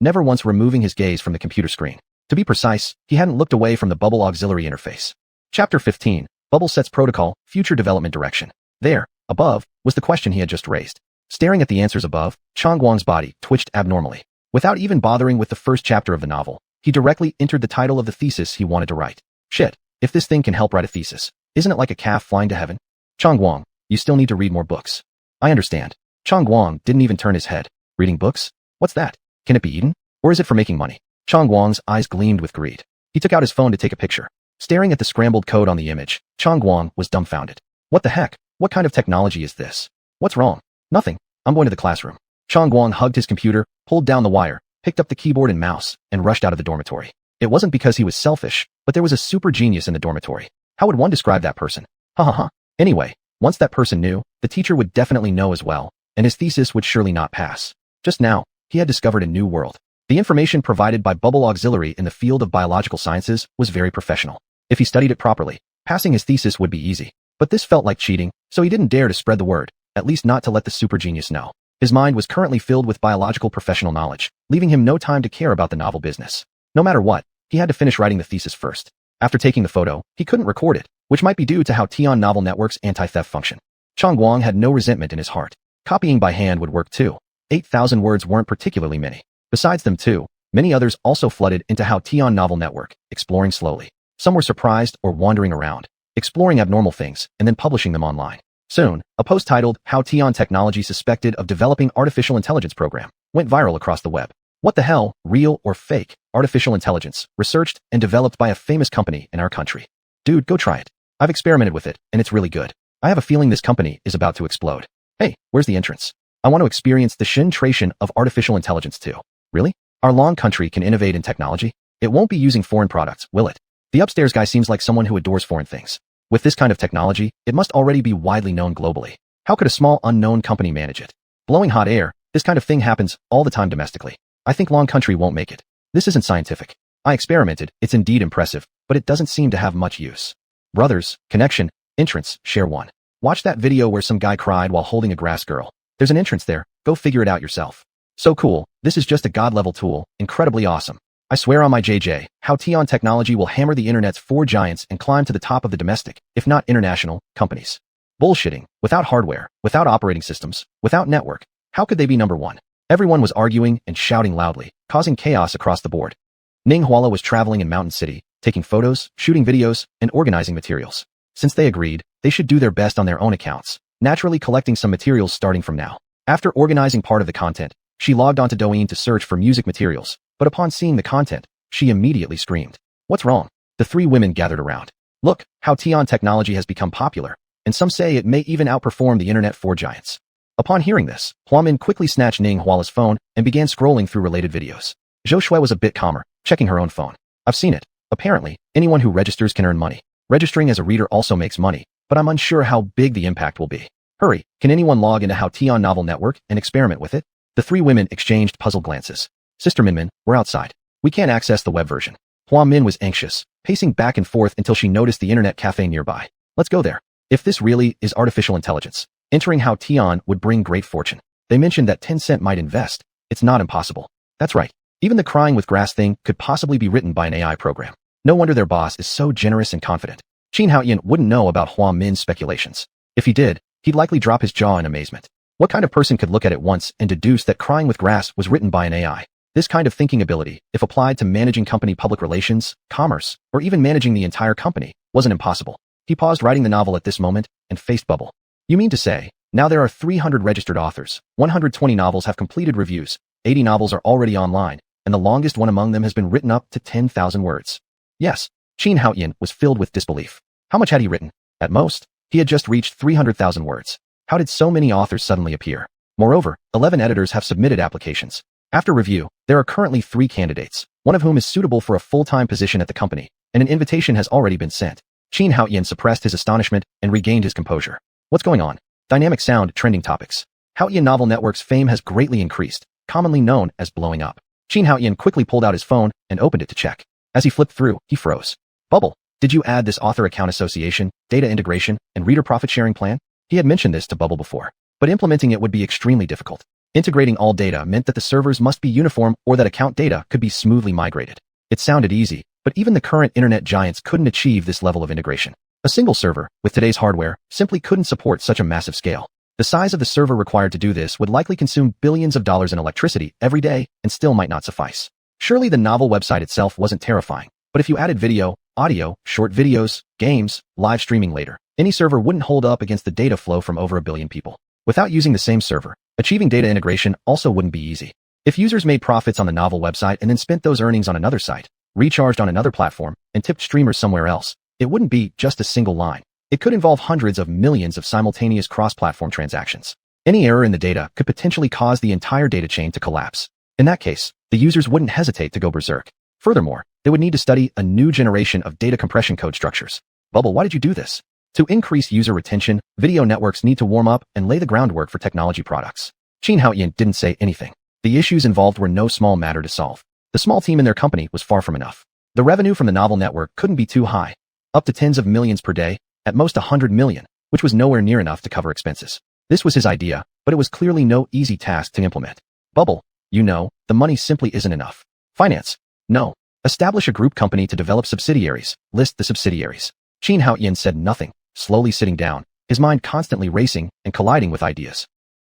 never once removing his gaze from the computer screen. To be precise, he hadn't looked away from the Bubble auxiliary interface. Chapter 15, Bubble Sets Protocol, Future Development Direction. There, above, was the question he had just raised. Staring at the answers above, Xuanhuan's body twitched abnormally. Without even bothering with the first chapter of the novel, he directly entered the title of the thesis he wanted to write. Shit, if this thing can help write a thesis, isn't it like a calf flying to heaven? Xuanhuan, you still need to read more books. I understand. Xuanhuan didn't even turn his head. Reading books? What's that? Can it be eaten? Or is it for making money? Xuanhuan's eyes gleamed with greed. He took out his phone to take a picture. Staring at the scrambled code on the image, Xuanhuan was dumbfounded. What the heck? What kind of technology is this? What's wrong? Nothing. I'm going to the classroom. Xuanhuan hugged his computer, pulled down the wire, picked up the keyboard and mouse, and rushed out of the dormitory. It wasn't because he was selfish, but there was a super genius in the dormitory. How would one describe that person? Ha ha ha. Anyway, once that person knew, the teacher would definitely know as well, and his thesis would surely not pass. Just now, he had discovered a new world. The information provided by Bubble Auxiliary in the field of biological sciences was very professional. If he studied it properly, passing his thesis would be easy. But this felt like cheating, so he didn't dare to spread the word, at least not to let the super genius know. His mind was currently filled with biological professional knowledge, leaving him no time to care about the novel business. No matter what, he had to finish writing the thesis first. After taking the photo, he couldn't record it, which might be due to How Tian Novel Network's anti-theft function. Xuanhuan had no resentment in his heart. Copying by hand would work too. 8,000 words weren't particularly many. Besides them too, Many others also flooded into How Tian novel network, exploring slowly. Some were surprised or wandering around, exploring abnormal things and then publishing them online. Soon, a post titled How Tian Technology Suspected of Developing Artificial Intelligence Program went viral across the web. What the hell, real or fake, artificial intelligence, researched and developed by a famous company in our country. Dude, go try it. I've experimented with it, and it's really good. I have a feeling this company is about to explode. Hey, where's the entrance? I want to experience the concentration of artificial intelligence too. Really? Our long country can innovate in technology? It won't be using foreign products, will it? The upstairs guy seems like someone who adores foreign things. With this kind of technology, it must already be widely known globally. How could a small unknown company manage it? Blowing hot air, this kind of thing happens all the time domestically. I think long country won't make it. This isn't scientific. I experimented, it's indeed impressive, but it doesn't seem to have much use. Brothers, connection, entrance, share one. Watch that video where some guy cried while holding a grass girl. There's an entrance there, go figure it out yourself. So cool, this is just a god-level tool, incredibly awesome. I swear on my JJ, How Tian technology will hammer the internet's four giants and climb to the top of the domestic, if not international, companies. Bullshitting, without hardware, without operating systems, without network, how could they be number one? Everyone was arguing and shouting loudly, causing chaos across the board. Ning Huala was traveling in Mountain City, taking photos, shooting videos, and organizing materials. Since they agreed, they should do their best on their own accounts, naturally collecting some materials starting from now. After organizing part of the content, she logged onto Douyin to search for music materials, but upon seeing the content, she immediately screamed. What's wrong? The three women gathered around. Look, How Tian technology has become popular, and some say it may even outperform the internet four giants. Upon hearing this, Huamin quickly snatched Ning Huala's phone and began scrolling through related videos. Zhou Shui was a bit calmer, checking her own phone. I've seen it. Apparently, anyone who registers can earn money. Registering as a reader also makes money, but I'm unsure how big the impact will be. Hurry, can anyone log into How Tian novel network and experiment with it? The three women exchanged puzzled glances. Sister Minmin, we're outside. We can't access the web version. Hua Min was anxious, pacing back and forth until she noticed the internet cafe nearby. Let's go there. If this really is artificial intelligence, entering How Tian would bring great fortune. They mentioned that Tencent might invest. It's not impossible. That's right. Even the crying with grass thing could possibly be written by an AI program. No wonder their boss is so generous and confident. Qin Haoyan wouldn't know about Hua Min's speculations. If he did, he'd likely drop his jaw in amazement. What kind of person could look at it once and deduce that crying with grass was written by an AI? This kind of thinking ability, if applied to managing company public relations, commerce, or even managing the entire company, wasn't impossible. He paused writing the novel at this moment and faced bubble. You mean to say, now there are 300 registered authors, 120 novels have completed reviews, 80 novels are already online, and the longest one among them has been written up to 10,000 words. Yes, Qin Haoyan was filled with disbelief. How much had he written? At most, he had just reached 300,000 words. How did so many authors suddenly appear? Moreover, 11 editors have submitted applications. After review, there are currently 3 candidates, one of whom is suitable for a full-time position at the company, and an invitation has already been sent. Qin Haoyan suppressed his astonishment and regained his composure. What's going on? Dynamic sound, trending topics. Haoyan Novel Network's fame has greatly increased, commonly known as blowing up. Qin Haoyan quickly pulled out his phone and opened it to check. As he flipped through, he froze. Bubble, did you add this author account association, data integration, and reader profit sharing plan? He had mentioned this to Bubble before, but implementing it would be extremely difficult. Integrating all data meant that the servers must be uniform or that account data could be smoothly migrated. It sounded easy, but even the current internet giants couldn't achieve this level of integration. A single server, with today's hardware, simply couldn't support such a massive scale. The size of the server required to do this would likely consume billions of dollars in electricity every day and still might not suffice. Surely the novel website itself wasn't terrifying, but if you added video, audio, short videos, games, live streaming later, any server wouldn't hold up against the data flow from over 1 billion people. Without using the same server, achieving data integration also wouldn't be easy. If users made profits on the novel website and then spent those earnings on another site, recharged on another platform, and tipped streamers somewhere else, it wouldn't be just a single line. It could involve hundreds of millions of simultaneous cross-platform transactions. Any error in the data could potentially cause the entire data chain to collapse. In that case, the users wouldn't hesitate to go berserk. Furthermore, they would need to study a new generation of data compression code structures. Bubble, why did you do this? To increase user retention, video networks need to warm up and lay the groundwork for technology products. Qin Haoyan didn't say anything. The issues involved were no small matter to solve. The small team in their company was far from enough. The revenue from the novel network couldn't be too high. Up to tens of millions per day, at most 100 million, which was nowhere near enough to cover expenses. This was his idea, but it was clearly no easy task to implement. Bubble, you know, the money simply isn't enough. Finance? No. Establish a group company to develop subsidiaries. List the subsidiaries. Qin Haoyan said nothing, slowly sitting down, his mind constantly racing and colliding with ideas.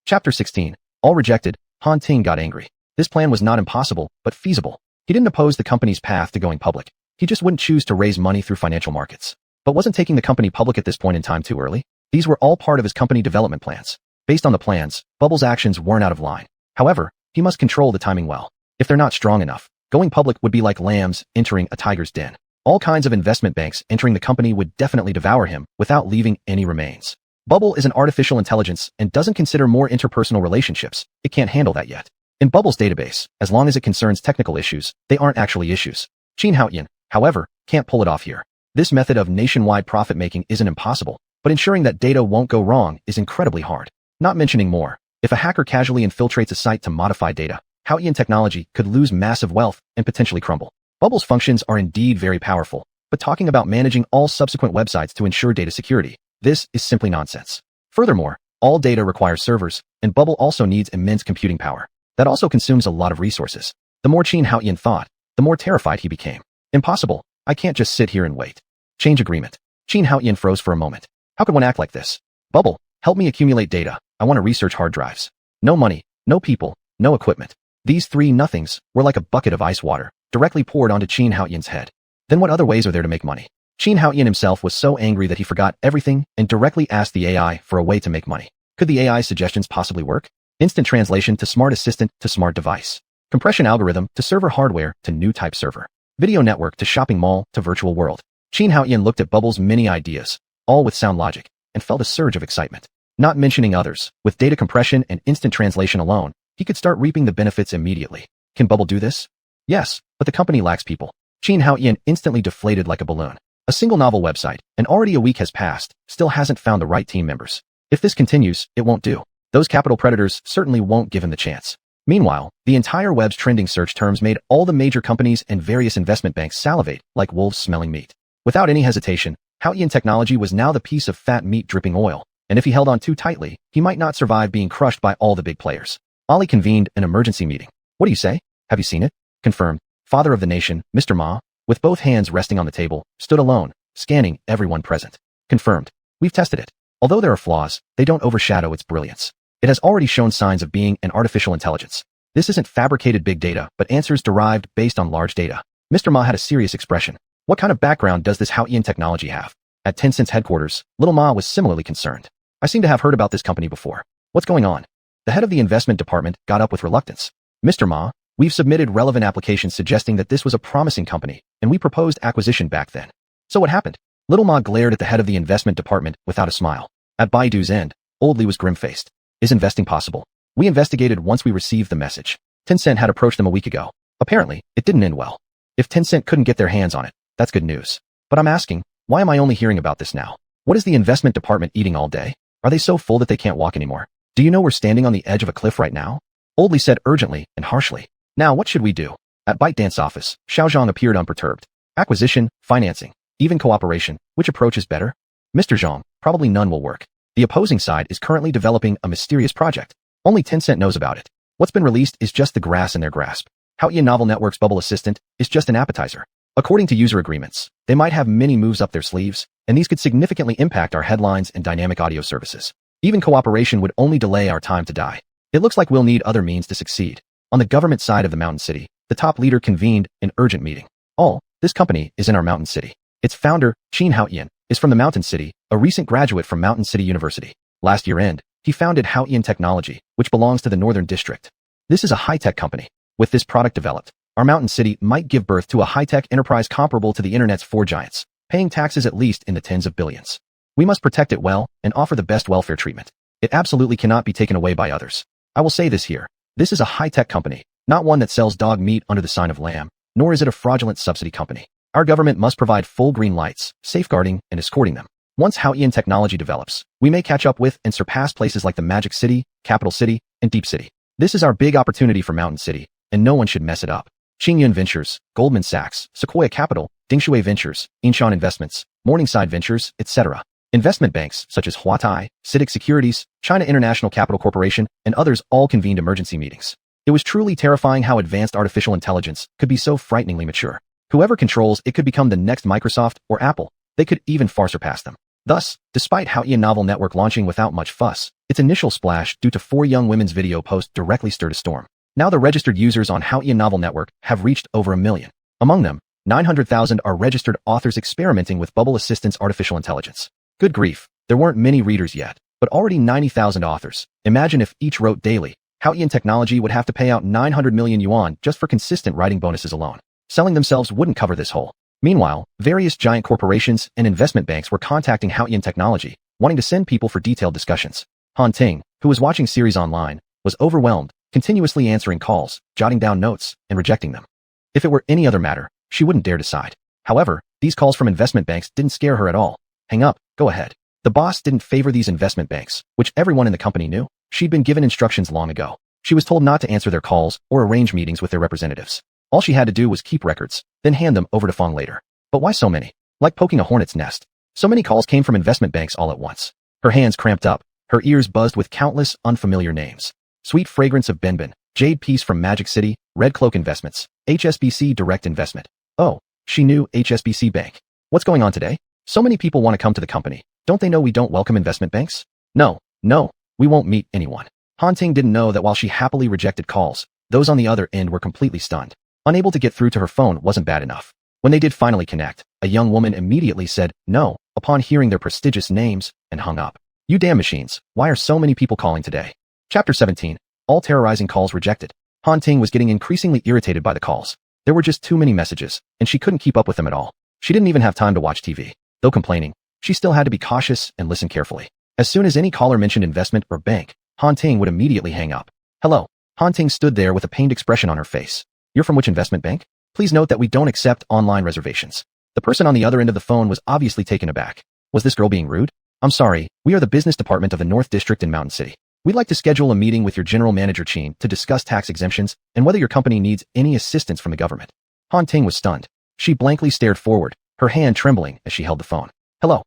Chapter 16. All rejected. Han Ting got angry. This plan was not impossible, but feasible. He didn't oppose the company's path to going public. He just wouldn't choose to raise money through financial markets. But wasn't taking the company public at this point in time too early? These were all part of his company development plans. Based on the plans, Bubble's actions weren't out of line. However, he must control the timing well. If they're not strong enough, going public would be like lambs entering a tiger's den. All kinds of investment banks entering the company would definitely devour him without leaving any remains. Bubble is an artificial intelligence and doesn't consider more interpersonal relationships. It can't handle that yet. In Bubble's database, as long as it concerns technical issues, they aren't actually issues. Xuanhuan, however, can't pull it off here. This method of nationwide profit-making isn't impossible, but ensuring that data won't go wrong is incredibly hard. Not mentioning more, if a hacker casually infiltrates a site to modify data, Xuanhuan technology could lose massive wealth and potentially crumble. Bubble's functions are indeed very powerful, but talking about managing all subsequent websites to ensure data security, this is simply nonsense. Furthermore, all data requires servers, and Bubble also needs immense computing power. That also consumes a lot of resources. The more Xuanhuan thought, the more terrified he became. Impossible. I can't just sit here and wait. Change agreement. Xuanhuan froze for a moment. How could one act like this? Bubble, help me accumulate data. I want to research hard drives. No money, no people, no equipment. These three nothings were like a bucket of ice water, directly poured onto Xuanhuan's head. Then what other ways are there to make money? Xuanhuan himself was so angry that he forgot everything and directly asked the AI for a way to make money. Could the AI's suggestions possibly work? Instant translation to smart assistant to smart device. Compression algorithm to server hardware to new type server. Video network to shopping mall to virtual world. Xuanhuan looked at Bubble's many ideas, all with sound logic, and felt a surge of excitement. Not mentioning others, with data compression and instant translation alone, he could start reaping the benefits immediately. Can Bubble do this? Yes, but the company lacks people. Xuanhuan instantly deflated like a balloon. A single novel website, and already a week has passed, still hasn't found the right team members. If this continues, it won't do. Those capital predators certainly won't give him the chance. Meanwhile, the entire web's trending search terms made all the major companies and various investment banks salivate like wolves smelling meat. Without any hesitation, Xuanhuan technology was now the piece of fat meat dripping oil, and if he held on too tightly, he might not survive being crushed by all the big players. Ali convened an emergency meeting. What do you say? Have you seen it? Confirmed. Father of the nation, Mr. Ma, with both hands resting on the table, stood alone, scanning everyone present. Confirmed. We've tested it. Although there are flaws, they don't overshadow its brilliance. It has already shown signs of being an artificial intelligence. This isn't fabricated big data, but answers derived based on large data. Mr. Ma had a serious expression. What kind of background does this Xuanhuan technology have? At Tencent's headquarters, Little Ma was similarly concerned. I seem to have heard about this company before. What's going on? The head of the investment department got up with reluctance. Mr. Ma, we've submitted relevant applications suggesting that this was a promising company, and we proposed acquisition back then. So what happened? Little Ma glared at the head of the investment department without a smile. At Baidu's end, Old Li was grim-faced. Is investing possible? We investigated once we received the message. Tencent had approached them a week ago. Apparently, it didn't end well. If Tencent couldn't get their hands on it, that's good news. But I'm asking, why am I only hearing about this now? What is the investment department eating all day? Are they so full that they can't walk anymore? Do you know we're standing on the edge of a cliff right now? Old Li said urgently and harshly. Now what should we do? At ByteDance office, Xiao Zhang appeared unperturbed. Acquisition, financing, even cooperation, which approach is better? Mr. Zhang, probably none will work. The opposing side is currently developing a mysterious project. Only Tencent knows about it. What's been released is just the grass in their grasp. Xuanhuan Novel Network's Bubble Assistant is just an appetizer. According to user agreements, they might have many moves up their sleeves, and these could significantly impact our headlines and dynamic audio services. Even cooperation would only delay our time to die. It looks like we'll need other means to succeed. On the government side of the Mountain City, the top leader convened an urgent meeting. This company is in our Mountain City. Its founder, Xuanhuan, is from the Mountain City, a recent graduate from Mountain City University. Last year end, he founded Xuanhuan Technology, which belongs to the Northern District. This is a high-tech company. With this product developed, our Mountain City might give birth to a high-tech enterprise comparable to the Internet's four giants, paying taxes at least in the tens of billions. We must protect it well and offer the best welfare treatment. It absolutely cannot be taken away by others. I will say this here. This is a high-tech company, not one that sells dog meat under the sign of lamb, nor is it a fraudulent subsidy company. Our government must provide full green lights, safeguarding and escorting them. Once Xuanhuan technology develops, we may catch up with and surpass places like the Magic City, Capital City, and Deep City. This is our big opportunity for Mountain City, and no one should mess it up. Xingyun Ventures, Goldman Sachs, Sequoia Capital, Dingshui Ventures, Inshan Investments, Morningside Ventures, etc. Investment banks such as Huatai, CITIC Securities, China International Capital Corporation, and others all convened emergency meetings. It was truly terrifying how advanced artificial intelligence could be so frighteningly mature. Whoever controls it could become the next Microsoft or Apple. They could even far surpass them. Thus, despite Xuanhuan Novel Network launching without much fuss, its initial splash due to 4 young women's video posts directly stirred a storm. Now the registered users on Haotian Novel Network have reached over 1 million. Among them, 900,000 are registered authors experimenting with Bubble Assistant's artificial intelligence. Good grief, there weren't many readers yet, but already 90,000 authors. Imagine if each wrote daily. Haotian Technology would have to pay out 900 million yuan just for consistent writing bonuses alone. Selling themselves wouldn't cover this hole. Meanwhile, various giant corporations and investment banks were contacting Haotian Technology, wanting to send people for detailed discussions. Han Ting, who was watching series online, was overwhelmed, continuously answering calls, jotting down notes, and rejecting them. If it were any other matter, she wouldn't dare decide. However, these calls from investment banks didn't scare her at all. Hang up, go ahead. The boss didn't favor these investment banks, which everyone in the company knew. She'd been given instructions long ago. She was told not to answer their calls or arrange meetings with their representatives. All she had to do was keep records, then hand them over to Fong later. But why so many? Like poking a hornet's nest. So many calls came from investment banks all at once. Her hands cramped up, her ears buzzed with countless unfamiliar names. Sweet Fragrance of Benbin, Jade Piece from Magic City, Red Cloak Investments, HSBC Direct Investment. Oh, she knew HSBC Bank. What's going on today? So many people want to come to the company. Don't they know we don't welcome investment banks? No, we won't meet anyone. Han Ting didn't know that while she happily rejected calls, those on the other end were completely stunned. Unable to get through to her phone wasn't bad enough. When they did finally connect, a young woman immediately said no upon hearing their prestigious names and hung up. You damn machines, why are so many people calling today? Chapter 17. All terrorizing calls rejected. Han Ting was getting increasingly irritated by the calls. There were just too many messages, and she couldn't keep up with them at all. She didn't even have time to watch TV. Though complaining, she still had to be cautious and listen carefully. As soon as any caller mentioned investment or bank, Han Ting would immediately hang up. Hello. Han Ting stood there with a pained expression on her face. You're from which investment bank? Please note that we don't accept online reservations. The person on the other end of the phone was obviously taken aback. Was this girl being rude? I'm sorry, we are the business department of the North District in Mountain City. We'd like to schedule a meeting with your general manager Chin to discuss tax exemptions and whether your company needs any assistance from the government. Han Ting was stunned. She blankly stared forward, her hand trembling as she held the phone. Hello.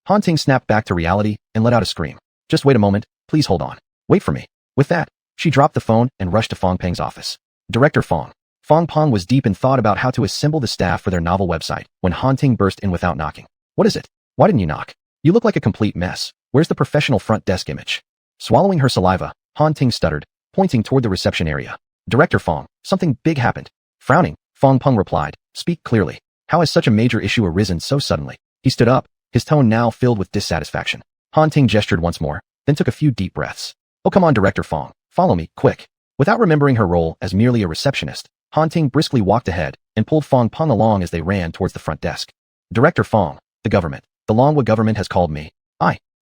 Han Ting snapped back to reality and let out a scream. Just wait a moment, please hold on. Wait for me. With that, she dropped the phone and rushed to Fong Peng's office. Director Fong. Fong Peng was deep in thought about how to assemble the staff for their novel website when Han Ting burst in without knocking. What is it? Why didn't you knock? You look like a complete mess. Where's the professional front desk image? Swallowing her saliva, Han Ting stuttered, pointing toward the reception area. Director Fong, something big happened. Frowning, Fong Peng replied, speak clearly. How has such a major issue arisen so suddenly? He stood up, his tone now filled with dissatisfaction. Han Ting gestured once more, then took a few deep breaths. Oh come on Director Fong, follow me, quick. Without remembering her role as merely a receptionist, Han Ting briskly walked ahead and pulled Fong Peng along as they ran towards the front desk. Director Fong, the government. The Longwood government has called me.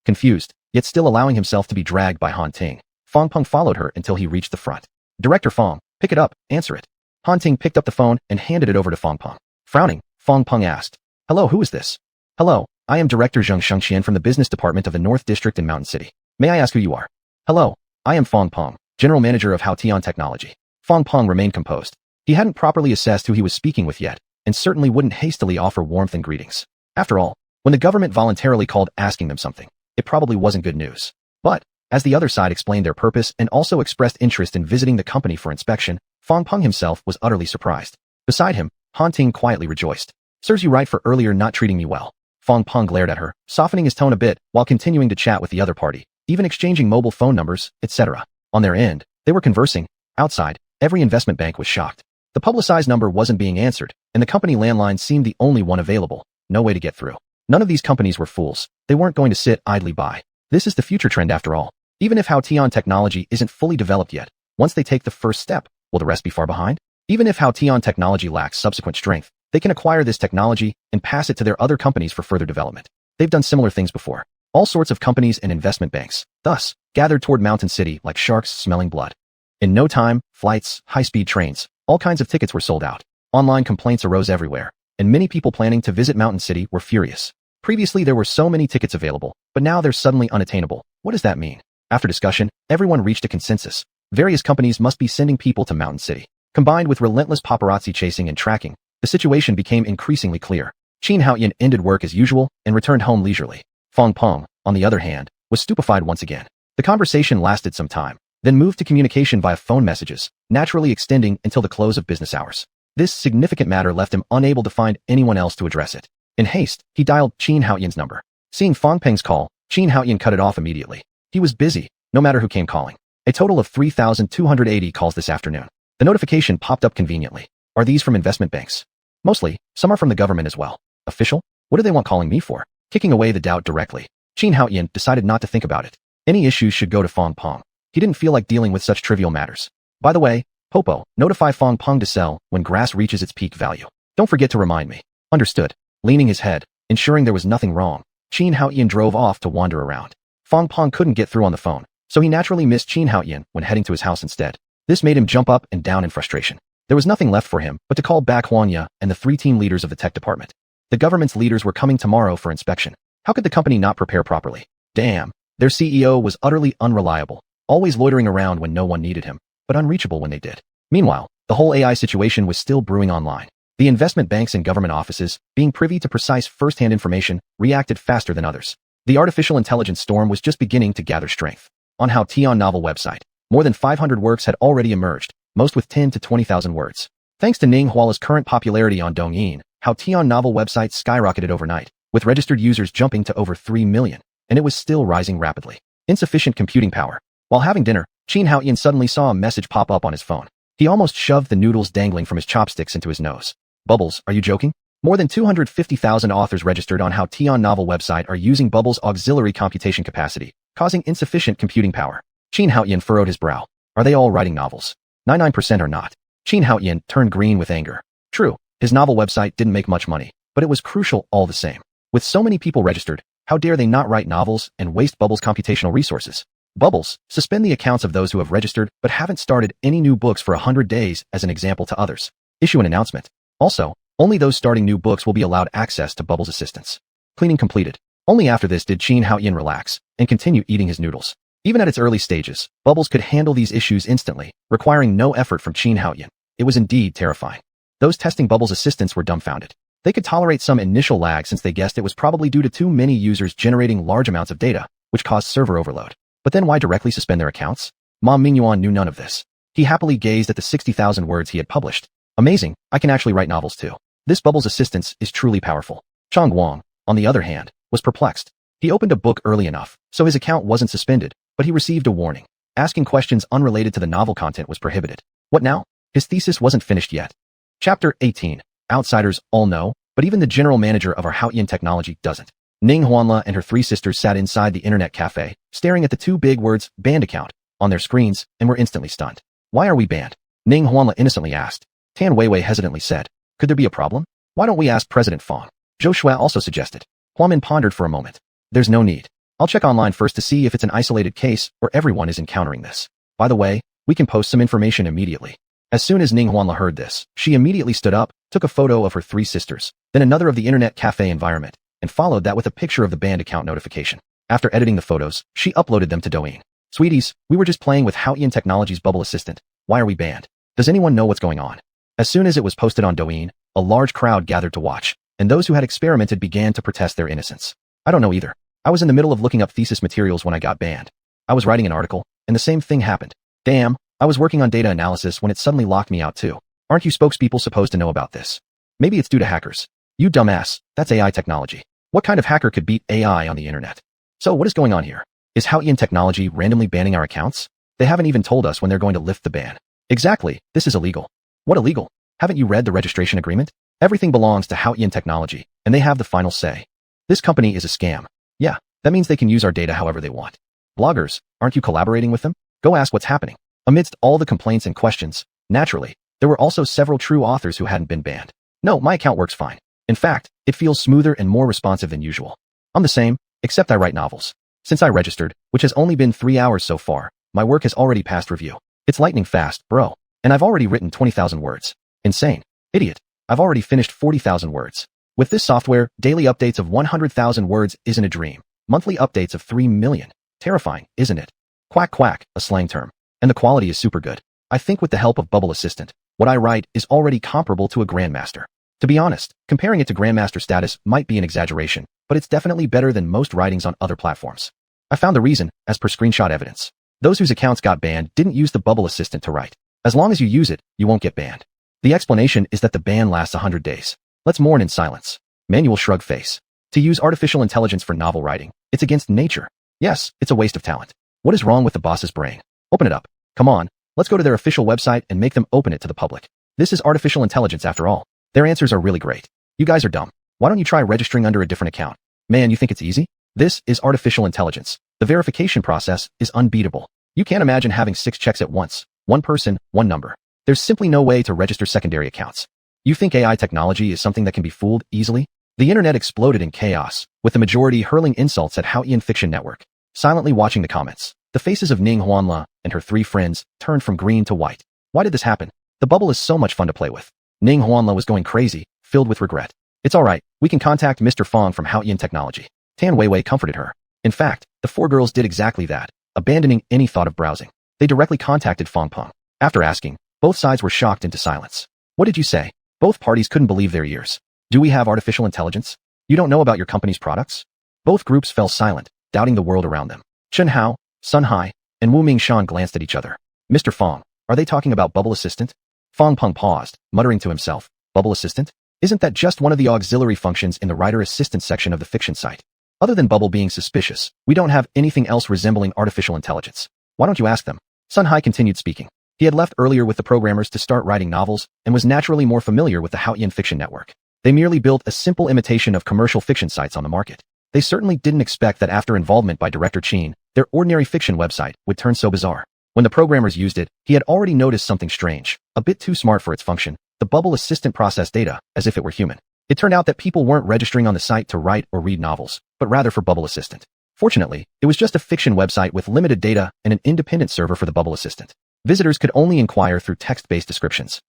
Confused, yet still allowing himself to be dragged by Han Ting. Fong Peng followed her until he reached the front. Director Fong, pick it up, answer it. Han Ting picked up the phone and handed it over to Fong Peng. Frowning, Fong Peng asked, hello, who is this? Hello, I am Director Zheng Shengqian from the Business Department of the North District in Mountain City. May I ask who you are? Hello, I am Fong Peng, General Manager of Haotian Technology. Fong Peng remained composed. He hadn't properly assessed who he was speaking with yet, and certainly wouldn't hastily offer warmth and greetings. After all, when the government voluntarily called asking them something, it probably wasn't good news. But, as the other side explained their purpose and also expressed interest in visiting the company for inspection, Fong Peng himself was utterly surprised. Beside him, Han Ting quietly rejoiced. Serves you right for earlier not treating me well. Fong Peng glared at her, softening his tone a bit while continuing to chat with the other party, even exchanging mobile phone numbers, etc. On their end, they were conversing. Outside, every investment bank was shocked. The publicized number wasn't being answered, and the company landline seemed the only one available. No way to get through. None of these companies were fools. They weren't going to sit idly by. This is the future trend after all. Even if Haotian technology isn't fully developed yet, once they take the first step, will the rest be far behind? Even if Haotian technology lacks subsequent strength, they can acquire this technology and pass it to their other companies for further development. They've done similar things before. All sorts of companies and investment banks, thus, gathered toward Mountain City like sharks smelling blood. In no time, flights, high-speed trains, all kinds of tickets were sold out. Online complaints arose everywhere, and many people planning to visit Mountain City were furious. Previously there were so many tickets available, but now they're suddenly unattainable. What does that mean? After discussion, everyone reached a consensus. Various companies must be sending people to Mountain City. Combined with relentless paparazzi chasing and tracking, the situation became increasingly clear. Chin Haotian ended work as usual and returned home leisurely. Fong Peng, on the other hand, was stupefied once again. The conversation lasted some time, then moved to communication via phone messages, naturally extending until the close of business hours. This significant matter left him unable to find anyone else to address it. In haste, he dialed Chin Haotian's number. Seeing Fong Peng's call, Chin Haotian cut it off immediately. He was busy, no matter who came calling. A total of 3,280 calls this afternoon. The notification popped up conveniently. Are these from investment banks? Mostly. Some are from the government as well. Official? What do they want calling me for? Kicking away the doubt directly, Xuanhuan decided not to think about it. Any issues should go to Fong Peng. He didn't feel like dealing with such trivial matters. By the way, Popo, notify Fong Peng to sell when grass reaches its peak value. Don't forget to remind me. Understood. Leaning his head, ensuring there was nothing wrong, Xuanhuan drove off to wander around. Fong Peng couldn't get through on the phone, so he naturally missed Xuanhuan when heading to his house instead. This made him jump up and down in frustration. There was nothing left for him but to call back Xuanhuan and the 3 team leaders of the tech department. The government's leaders were coming tomorrow for inspection. How could the company not prepare properly? Damn. Their CEO was utterly unreliable, always loitering around when no one needed him, but unreachable when they did. Meanwhile, the whole AI situation was still brewing online. The investment banks and government offices, being privy to precise first-hand information, reacted faster than others. The artificial intelligence storm was just beginning to gather strength. On Haotian novel website, more than 500 works had already emerged, most with 10 to 20,000 words. Thanks to Ning Huala's current popularity on Douyin, Haotian novel website skyrocketed overnight, with registered users jumping to over 3 million, and it was still rising rapidly. Insufficient computing power. While having dinner, Xuanhuan suddenly saw a message pop up on his phone. He almost shoved the noodles dangling from his chopsticks into his nose. Bubbles, are you joking? More than 250,000 authors registered on Haotian novel website are using Bubbles' auxiliary computation capacity, causing insufficient computing power. Xuanhuan furrowed his brow. Are they all writing novels? 99% are not. Xuanhuan turned green with anger. True, his novel website didn't make much money, but it was crucial all the same. With so many people registered, how dare they not write novels and waste Bubbles' computational resources? Bubbles, suspend the accounts of those who have registered but haven't started any new books for 100 days as an example to others. Issue an announcement. Also, only those starting new books will be allowed access to Bubbles' assistance. Cleaning completed. Only after this did Xuanhuan relax and continue eating his noodles. Even at its early stages, Bubbles could handle these issues instantly, requiring no effort from Xuanhuan. It was indeed terrifying. Those testing Bubbles' assistants were dumbfounded. They could tolerate some initial lag since they guessed it was probably due to too many users generating large amounts of data, which caused server overload. But then why directly suspend their accounts? Ma Mingyuan knew none of this. He happily gazed at the 60,000 words he had published. Amazing, I can actually write novels too. This Bubbles' assistance is truly powerful. Xuanhuan, on the other hand, was perplexed. He opened a book early enough, so his account wasn't suspended, but he received a warning. Asking questions unrelated to the novel content was prohibited. What now? His thesis wasn't finished yet. Chapter 18. Outsiders all know, but even the general manager of our Haotian technology doesn't. Ning Huanla and her 3 sisters sat inside the internet cafe, staring at the 2 big words, banned account, on their screens, and were instantly stunned. Why are we banned? Ning Huanla innocently asked. Tan Weiwei hesitantly said. Could there be a problem? Why don't we ask President Fong? Zhou Shuai also suggested. Huamin pondered for a moment. There's no need. I'll check online first to see if it's an isolated case or everyone is encountering this. By the way, we can post some information immediately. As soon as Ning Huanla heard this, she immediately stood up, took a photo of her 3 sisters, then another of the internet cafe environment, and followed that with a picture of the banned account notification. After editing the photos, she uploaded them to Douyin. Sweeties, we were just playing with Haotian Technology's Bubble Assistant. Why are we banned? Does anyone know what's going on? As soon as it was posted on Douyin, a large crowd gathered to watch, and those who had experimented began to protest their innocence. I don't know either. I was in the middle of looking up thesis materials when I got banned. I was writing an article, and the same thing happened. Damn, I was working on data analysis when it suddenly locked me out too. Aren't you spokespeople supposed to know about this? Maybe it's due to hackers. You dumbass, that's AI technology. What kind of hacker could beat AI on the internet? So what is going on here? Is Haotian Technology randomly banning our accounts? They haven't even told us when they're going to lift the ban. Exactly, this is illegal. What illegal? Haven't you read the registration agreement? Everything belongs to Haotian Technology, and they have the final say. This company is a scam. Yeah, that means they can use our data however they want. Bloggers, aren't you collaborating with them? Go ask what's happening. Amidst all the complaints and questions, naturally, there were also several true authors who hadn't been banned. No, my account works fine. In fact, it feels smoother and more responsive than usual. I'm the same, except I write novels. Since I registered, which has only been 3 hours so far, my work has already passed review. It's lightning fast, bro. And I've already written 20,000 words. Insane. Idiot. I've already finished 40,000 words. With this software, daily updates of 100,000 words isn't a dream. Monthly updates of 3 million. Terrifying, isn't it? Quack quack, a slang term. And the quality is super good. I think with the help of Bubble Assistant, what I write is already comparable to a grandmaster. To be honest, comparing it to grandmaster status might be an exaggeration, but it's definitely better than most writings on other platforms. I found the reason, as per screenshot evidence. Those whose accounts got banned didn't use the Bubble Assistant to write. As long as you use it, you won't get banned. The explanation is that the ban lasts 100 days. Let's mourn in silence. Manual shrug face. To use artificial intelligence for novel writing, it's against nature. Yes, it's a waste of talent. What is wrong with the boss's brain? Open it up. Come on, let's go to their official website and make them open it to the public. This is artificial intelligence after all. Their answers are really great. You guys are dumb. Why don't you try registering under a different account? Man, you think it's easy? This is artificial intelligence. The verification process is unbeatable. You can't imagine having 6 checks at once. One person, one number. There's simply no way to register secondary accounts. You think AI technology is something that can be fooled easily? The internet exploded in chaos, with the majority hurling insults at Xuanhuan fiction network. Silently watching the comments, the faces of Xuanhuan and her 3 friends turned from green to white. Why did this happen? The bubble is so much fun to play with. Xuanhuan was going crazy, filled with regret. It's alright, we can contact Mr. Fong from Xuanhuan Technology. Tan Weiwei comforted her. In fact, the 4 girls did exactly that, abandoning any thought of browsing. They directly contacted Fong Peng. After asking, both sides were shocked into silence. What did you say? Both parties couldn't believe their ears. Do we have artificial intelligence? You don't know about your company's products? Both groups fell silent, doubting the world around them. Chen Hao, Sun Hai, and Wu Mingshan glanced at each other. Mr. Fong, are they talking about Bubble Assistant? Fong Peng paused, muttering to himself. Bubble Assistant? Isn't that just one of the auxiliary functions in the writer assistant section of the fiction site? Other than Bubble being suspicious, we don't have anything else resembling artificial intelligence. Why don't you ask them? Sun Hai continued speaking. He had left earlier with the programmers to start writing novels and was naturally more familiar with the Xuanhuan fiction network. They merely built a simple imitation of commercial fiction sites on the market. They certainly didn't expect that after involvement by director Qin, their ordinary fiction website would turn so bizarre. When the programmers used it, he had already noticed something strange, a bit too smart for its function. The Bubble Assistant processed data as if it were human. It turned out that people weren't registering on the site to write or read novels, but rather for Bubble Assistant. Fortunately, it was just a fiction website with limited data and an independent server for the Bubble Assistant. Visitors could only inquire through text-based descriptions.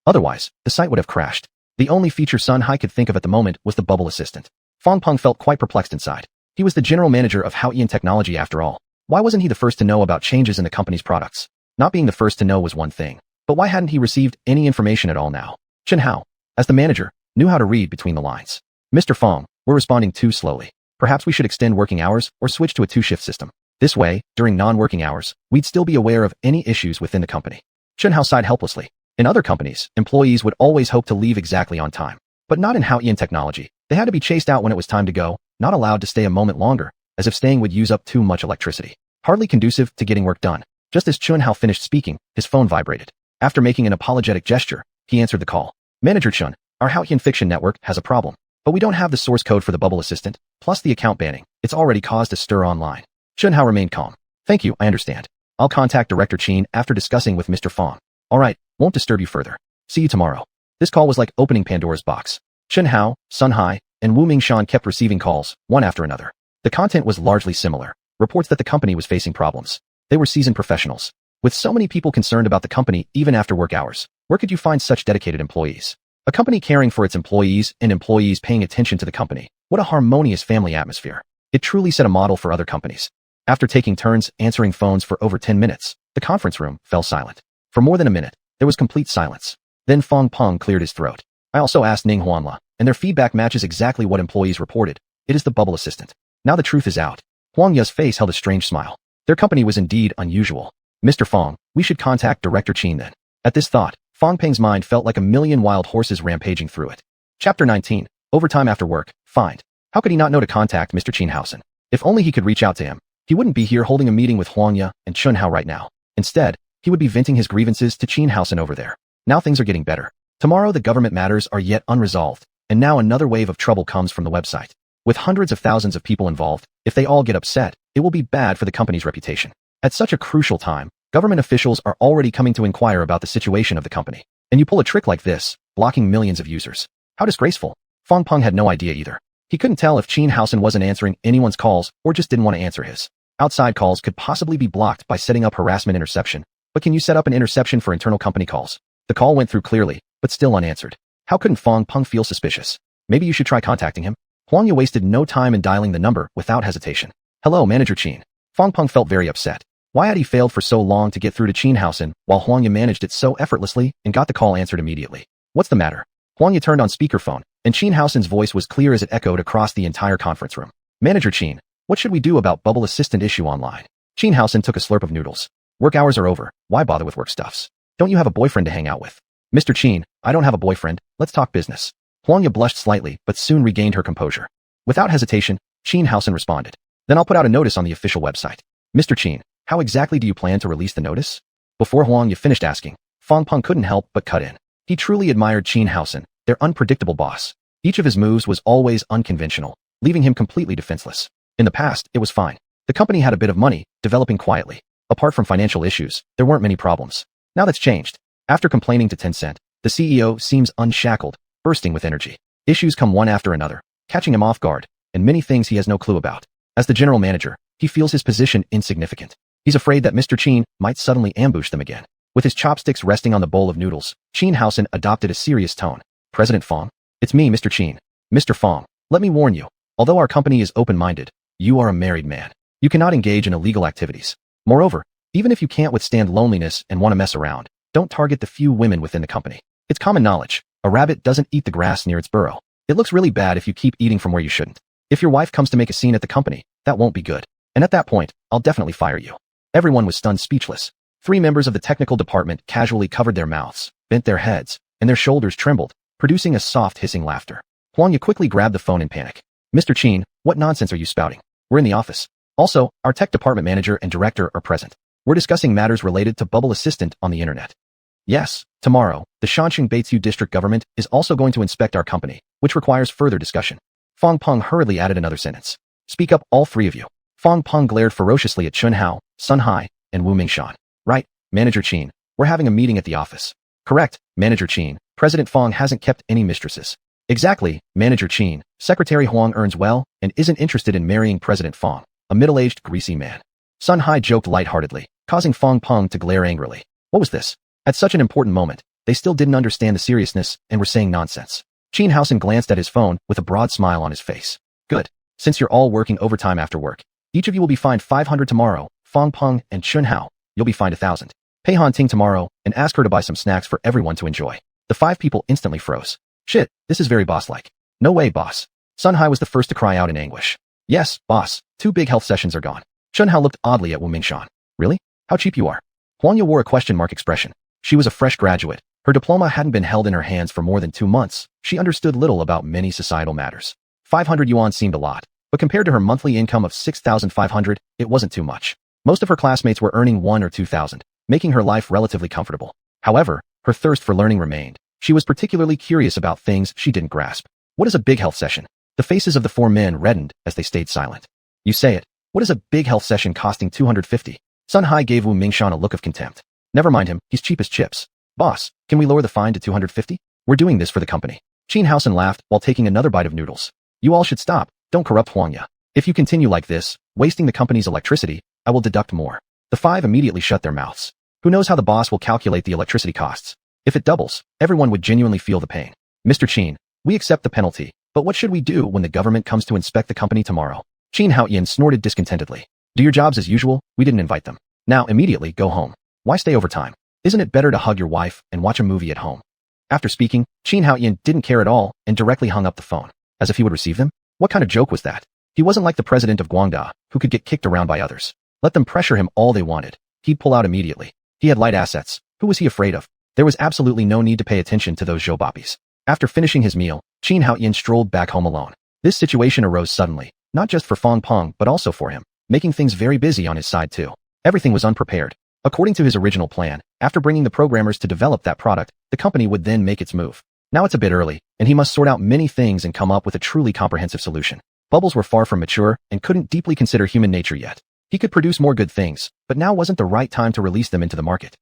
Otherwise, the site would have crashed. The only feature Sun Hai could think of at the moment was the Bubble Assistant. Fong Peng felt quite perplexed inside. He was the general manager of Xuanhuan Technology after all. Why wasn't he the first to know about changes in the company's products? Not being the first to know was one thing, but why hadn't he received any information at all now? Chen Hao, as the manager, knew how to read between the lines. Mr. Fong, we're responding too slowly. Perhaps we should extend working hours or switch to a 2-shift system. This way, during non-working hours, we'd still be aware of any issues within the company. Chen Hao sighed helplessly. In other companies, employees would always hope to leave exactly on time. But not in Xuanhuan Technology. They had to be chased out when it was time to go, not allowed to stay a moment longer, as if staying would use up too much electricity. Hardly conducive to getting work done. Just as Chen Hao finished speaking, his phone vibrated. After making an apologetic gesture, he answered the call. Manager Chen, our Xuanhuan fiction network has a problem. But we don't have the source code for the Bubble Assistant, plus the account banning. It's already caused a stir online. Chen Hao remained calm. Thank you, I understand. I'll contact Director Qin after discussing with Mr. Fong. Alright, won't disturb you further. See you tomorrow. This call was like opening Pandora's box. Chen Hao, Sun Hai, and Wu Mingshan kept receiving calls, one after another. The content was largely similar. Reports that the company was facing problems. They were seasoned professionals. With so many people concerned about the company even after work hours, where could you find such dedicated employees? A company caring for its employees and employees paying attention to the company. What a harmonious family atmosphere. It truly set a model for other companies. After taking turns answering phones for over 10 minutes, the conference room fell silent. For more than a minute, there was complete silence. Then Fong Peng cleared his throat. I also asked Xuanhuan, and their feedback matches exactly what employees reported. It is the Bubble Assistant. Now the truth is out. Huang Ye's face held a strange smile. Their company was indeed unusual. Mr. Fong, we should contact Director Qin then. At this thought, Fong Peng's mind felt like a million wild horses rampaging through it. Chapter 19. Overtime after work. Find. How could he not know to contact Mr. Qinhausen? If only he could reach out to him. He wouldn't be here holding a meeting with Huang Ye and Chen Hao right now. Instead, he would be venting his grievances to Qinhausen over there. Now things are getting better. Tomorrow the government matters are yet unresolved, and now another wave of trouble comes from the website. With hundreds of thousands of people involved, if they all get upset, it will be bad for the company's reputation. At such a crucial time, government officials are already coming to inquire about the situation of the company. And you pull a trick like this, blocking millions of users. How disgraceful. Fong Peng had no idea either. He couldn't tell if Qinhausen wasn't answering anyone's calls or just didn't want to answer his. Outside calls could possibly be blocked by setting up harassment interception. But can you set up an interception for internal company calls? The call went through clearly, but still unanswered. How couldn't Fong Peng feel suspicious? Maybe you should try contacting him. Huang Ye wasted no time in dialing the number without hesitation. Hello, Manager Qin. Fong Peng felt very upset. Why had he failed for so long to get through to Qinhausen while Huang Ye managed it so effortlessly and got the call answered immediately? What's the matter? Huang Ye turned on speakerphone, and Qinhausen's voice was clear as it echoed across the entire conference room. Manager Qin, what should we do about Bubble Assistant issue online? Qinhausen took a slurp of noodles. Work hours are over. Why bother with work stuffs? Don't you have a boyfriend to hang out with? Mr. Qin, I don't have a boyfriend. Let's talk business. Huang Ye blushed slightly, but soon regained her composure. Without hesitation, Qinhausen responded. Then I'll put out a notice on the official website. Mr. Qin, How exactly do you plan to release the notice? Before Huang Ye finished asking, Fong Peng couldn't help but cut in. He truly admired xuanhuan, their unpredictable boss. Each of his moves was always unconventional, leaving him completely defenseless. In the past, it was fine. The company had a bit of money, developing quietly. Apart from financial issues, there weren't many problems. Now that's changed. After complaining to Tencent, the CEO seems unshackled, bursting with energy. Issues come one after another, catching him off guard, and many things he has no clue about. As the general manager, he feels his position insignificant. He's afraid that Mr. Qin might suddenly ambush them again. With his chopsticks resting on the bowl of noodles, xuanhuan adopted a serious tone. President Fong? It's me, Mr. Qin. Mr. Fong, let me warn you. Although our company is open-minded, you are a married man. You cannot engage in illegal activities. Moreover, even if you can't withstand loneliness and want to mess around, don't target the few women within the company. It's common knowledge. A rabbit doesn't eat the grass near its burrow. It looks really bad if you keep eating from where you shouldn't. If your wife comes to make a scene at the company, that won't be good. And at that point, I'll definitely fire you. Everyone was stunned speechless. 3 members of the technical department casually covered their mouths, bent their heads, and their shoulders trembled, producing a soft hissing laughter. Huang Ye quickly grabbed the phone in panic. Mr. Qin, what nonsense are you spouting? We're in the office. Also, our tech department manager and director are present. We're discussing matters related to Bubble Assistant on the internet. Yes, tomorrow, the Shanxing Beitou district government is also going to inspect our company, which requires further discussion. Fong Peng hurriedly added another sentence. Speak up, all 3 of you. Fong Peng glared ferociously at Chunhao, Sun Hai, and Wu Mingshan. Right, Manager Qin, we're having a meeting at the office. Correct, Manager Qin, President Fong hasn't kept any mistresses. Exactly, Manager Qin, Secretary Huang earns well and isn't interested in marrying President Fong, a middle-aged, greasy man. Sun Hai joked lightheartedly, causing Fong Peng to glare angrily. What was this? At such an important moment, they still didn't understand the seriousness and were saying nonsense. xuanhuan glanced at his phone with a broad smile on his face. Good. Since you're all working overtime after work, each of you will be fined 500 tomorrow. Fong Peng and Chunhao, you'll be fined 1,000. Pay Han Ting tomorrow and ask her to buy some snacks for everyone to enjoy. The 5 people instantly froze. Shit, this is very boss-like. No way, boss. Sun Hai was the first to cry out in anguish. Yes, boss, 2 big health sessions are gone. Chunhao looked oddly at Wu Mingshan. Really? How cheap you are. Huang Ye wore a question mark expression. She was a fresh graduate. Her diploma hadn't been held in her hands for more than 2 months. She understood little about many societal matters. 500 yuan seemed a lot, but compared to her monthly income of 6,500, it wasn't too much. Most of her classmates were earning 1 or 2,000, making her life relatively comfortable. However, her thirst for learning remained. She was particularly curious about things she didn't grasp. What is a big health session? The faces of the 4 men reddened as they stayed silent. You say it. What is a big health session costing 250? Sun Hai gave Wu Mingshan a look of contempt. Never mind him, he's cheap as chips. Boss, can we lower the fine to 250? We're doing this for the company. xuanhuan laughed while taking another bite of noodles. You all should stop. Don't corrupt Huang Ye. If you continue like this, wasting the company's electricity, I will deduct more. The 5 immediately shut their mouths. Who knows how the boss will calculate the electricity costs? If it doubles, everyone would genuinely feel the pain. Mr. Qin, we accept the penalty, but what should we do when the government comes to inspect the company tomorrow? xuanhuan snorted discontentedly. Do your jobs as usual, we didn't invite them. Now immediately go home. Why stay overtime? Isn't it better to hug your wife and watch a movie at home? After speaking, xuanhuan didn't care at all and directly hung up the phone. As if he would receive them? What kind of joke was that? He wasn't like the president of Guangda, who could get kicked around by others. Let them pressure him all they wanted. He'd pull out immediately. He had light assets. Who was he afraid of? There was absolutely no need to pay attention to those joboppies. After finishing his meal, xuanhuan strolled back home alone. This situation arose suddenly, not just for Fong Peng but also for him, making things very busy on his side too. Everything was unprepared. According to his original plan, after bringing the programmers to develop that product, the company would then make its move. Now it's a bit early, and he must sort out many things and come up with a truly comprehensive solution. Bubbles were far from mature and couldn't deeply consider human nature yet. He could produce more good things, but now wasn't the right time to release them into the market.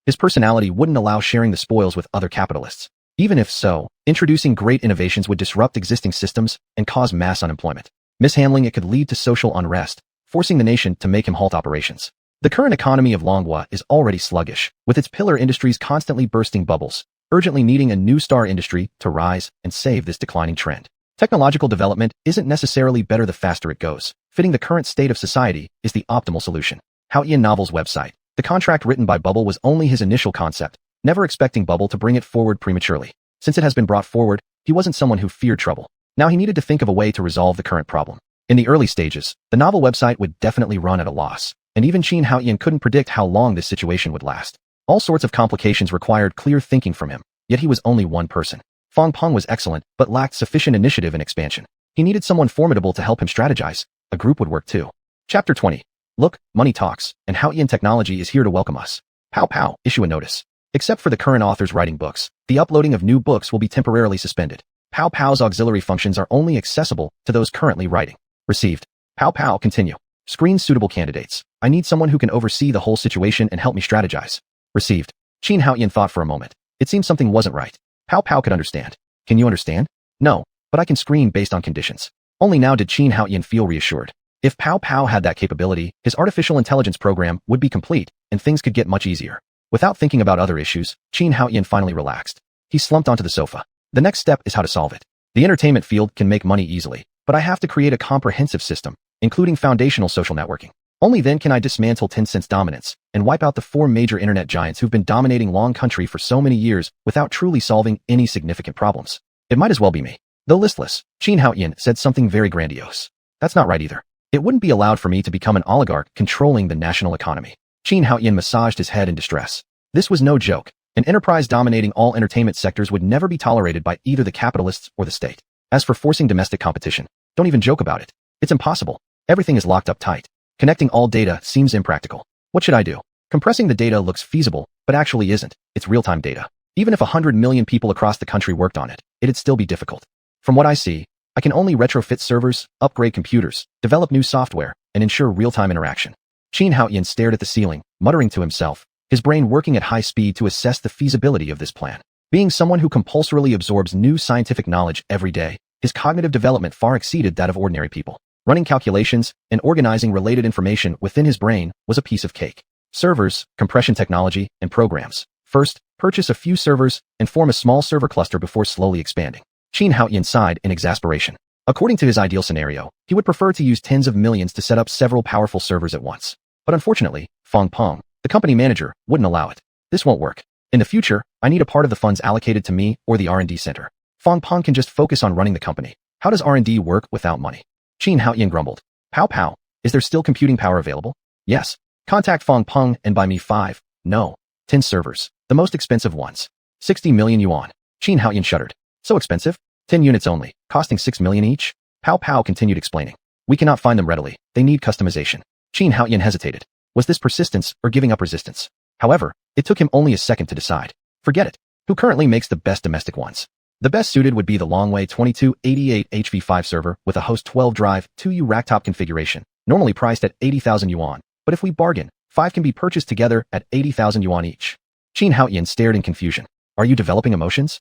His personality wouldn't allow sharing the spoils with other capitalists. Even if so, introducing great innovations would disrupt existing systems and cause mass unemployment. Mishandling it could lead to social unrest, forcing the nation to make him halt operations. The current economy of Longhua is already sluggish, with its pillar industries constantly bursting bubbles, urgently needing a new star industry to rise and save this declining trend. Technological development isn't necessarily better the faster it goes. Fitting the current state of society is the optimal solution. Hao-Ian Novel's website. The contract written by Bubble was only his initial concept, never expecting Bubble to bring it forward prematurely. Since it has been brought forward, he wasn't someone who feared trouble. Now he needed to think of a way to resolve the current problem. In the early stages, the novel website would definitely run at a loss, and even Hao-Ian couldn't predict how long this situation would last. All sorts of complications required clear thinking from him, yet he was only one person. Fong Peng was excellent, but lacked sufficient initiative and expansion. He needed someone formidable to help him strategize. A group would work too. Chapter 20. Look, money talks, and Hao-Yin Technology is here to welcome us. Pow pow, issue a notice. Except for the current authors writing books, the uploading of new books will be temporarily suspended. Pow pow's auxiliary functions are only accessible to those currently writing. Received. Pow pow, continue. Screen suitable candidates. I need someone who can oversee the whole situation and help me strategize. Received. Qin Hao-Yin thought for a moment. It seemed something wasn't right. Pow pow could understand. Can you understand? No, but I can screen based on conditions. Only now did Qin Hao-Yin feel reassured. If Pow Pow had that capability, his artificial intelligence program would be complete, and things could get much easier. Without thinking about other issues, Qin Hao-Yin finally relaxed. He slumped onto the sofa. The next step is how to solve it. The entertainment field can make money easily, but I have to create a comprehensive system, including foundational social networking. Only then can I dismantle Tencent's dominance and wipe out the 4 major internet giants who've been dominating Long Country for so many years without truly solving any significant problems. It might as well be me. Though listless, Qin Hao-Yin said something very grandiose. That's not right either. It wouldn't be allowed for me to become an oligarch controlling the national economy. Qin Hao-Yin massaged his head in distress. This was no joke. An enterprise dominating all entertainment sectors would never be tolerated by either the capitalists or the state. As for forcing domestic competition, don't even joke about it. It's impossible. Everything is locked up tight. Connecting all data seems impractical. What should I do? Compressing the data looks feasible, but actually isn't. It's real-time data. Even if 100 million people across the country worked on it, it'd still be difficult. From what I see, I can only retrofit servers, upgrade computers, develop new software, and ensure real-time interaction. Qin Hao-Yin stared at the ceiling, muttering to himself, his brain working at high speed to assess the feasibility of this plan. Being someone who compulsorily absorbs new scientific knowledge every day, his cognitive development far exceeded that of ordinary people. Running calculations and organizing related information within his brain was a piece of cake. Servers, compression technology, and programs. First, purchase a few servers and form a small server cluster before slowly expanding. Qin Hao-Yin sighed in exasperation. According to his ideal scenario, he would prefer to use tens of millions to set up several powerful servers at once. But unfortunately, Fong Peng, the company manager, wouldn't allow it. This won't work. In the future, I need a part of the funds allocated to me or the R&D center. Fong Peng can just focus on running the company. How does R&D work without money? Qin Hao-Yin grumbled. Pow pow, is there still computing power available? Yes. Contact Fong Peng and buy me 10 servers, the most expensive ones. 60 million yuan. Qin Hao-Yin shuddered. So expensive? 10 units only, costing 6 million each? Pow Pow continued explaining. We cannot find them readily. They need customization. Qin Hao-Yin hesitated. Was this persistence or giving up resistance? However, it took him only a second to decide. Forget it. Who currently makes the best domestic ones? The best suited would be the Longway 2288 HV5 server with a host 12 drive 2U racktop configuration, normally priced at 80,000 yuan. But if we bargain, 5 can be purchased together at 80,000 yuan each. Qin Hao-Yin stared in confusion. Are you developing emotions?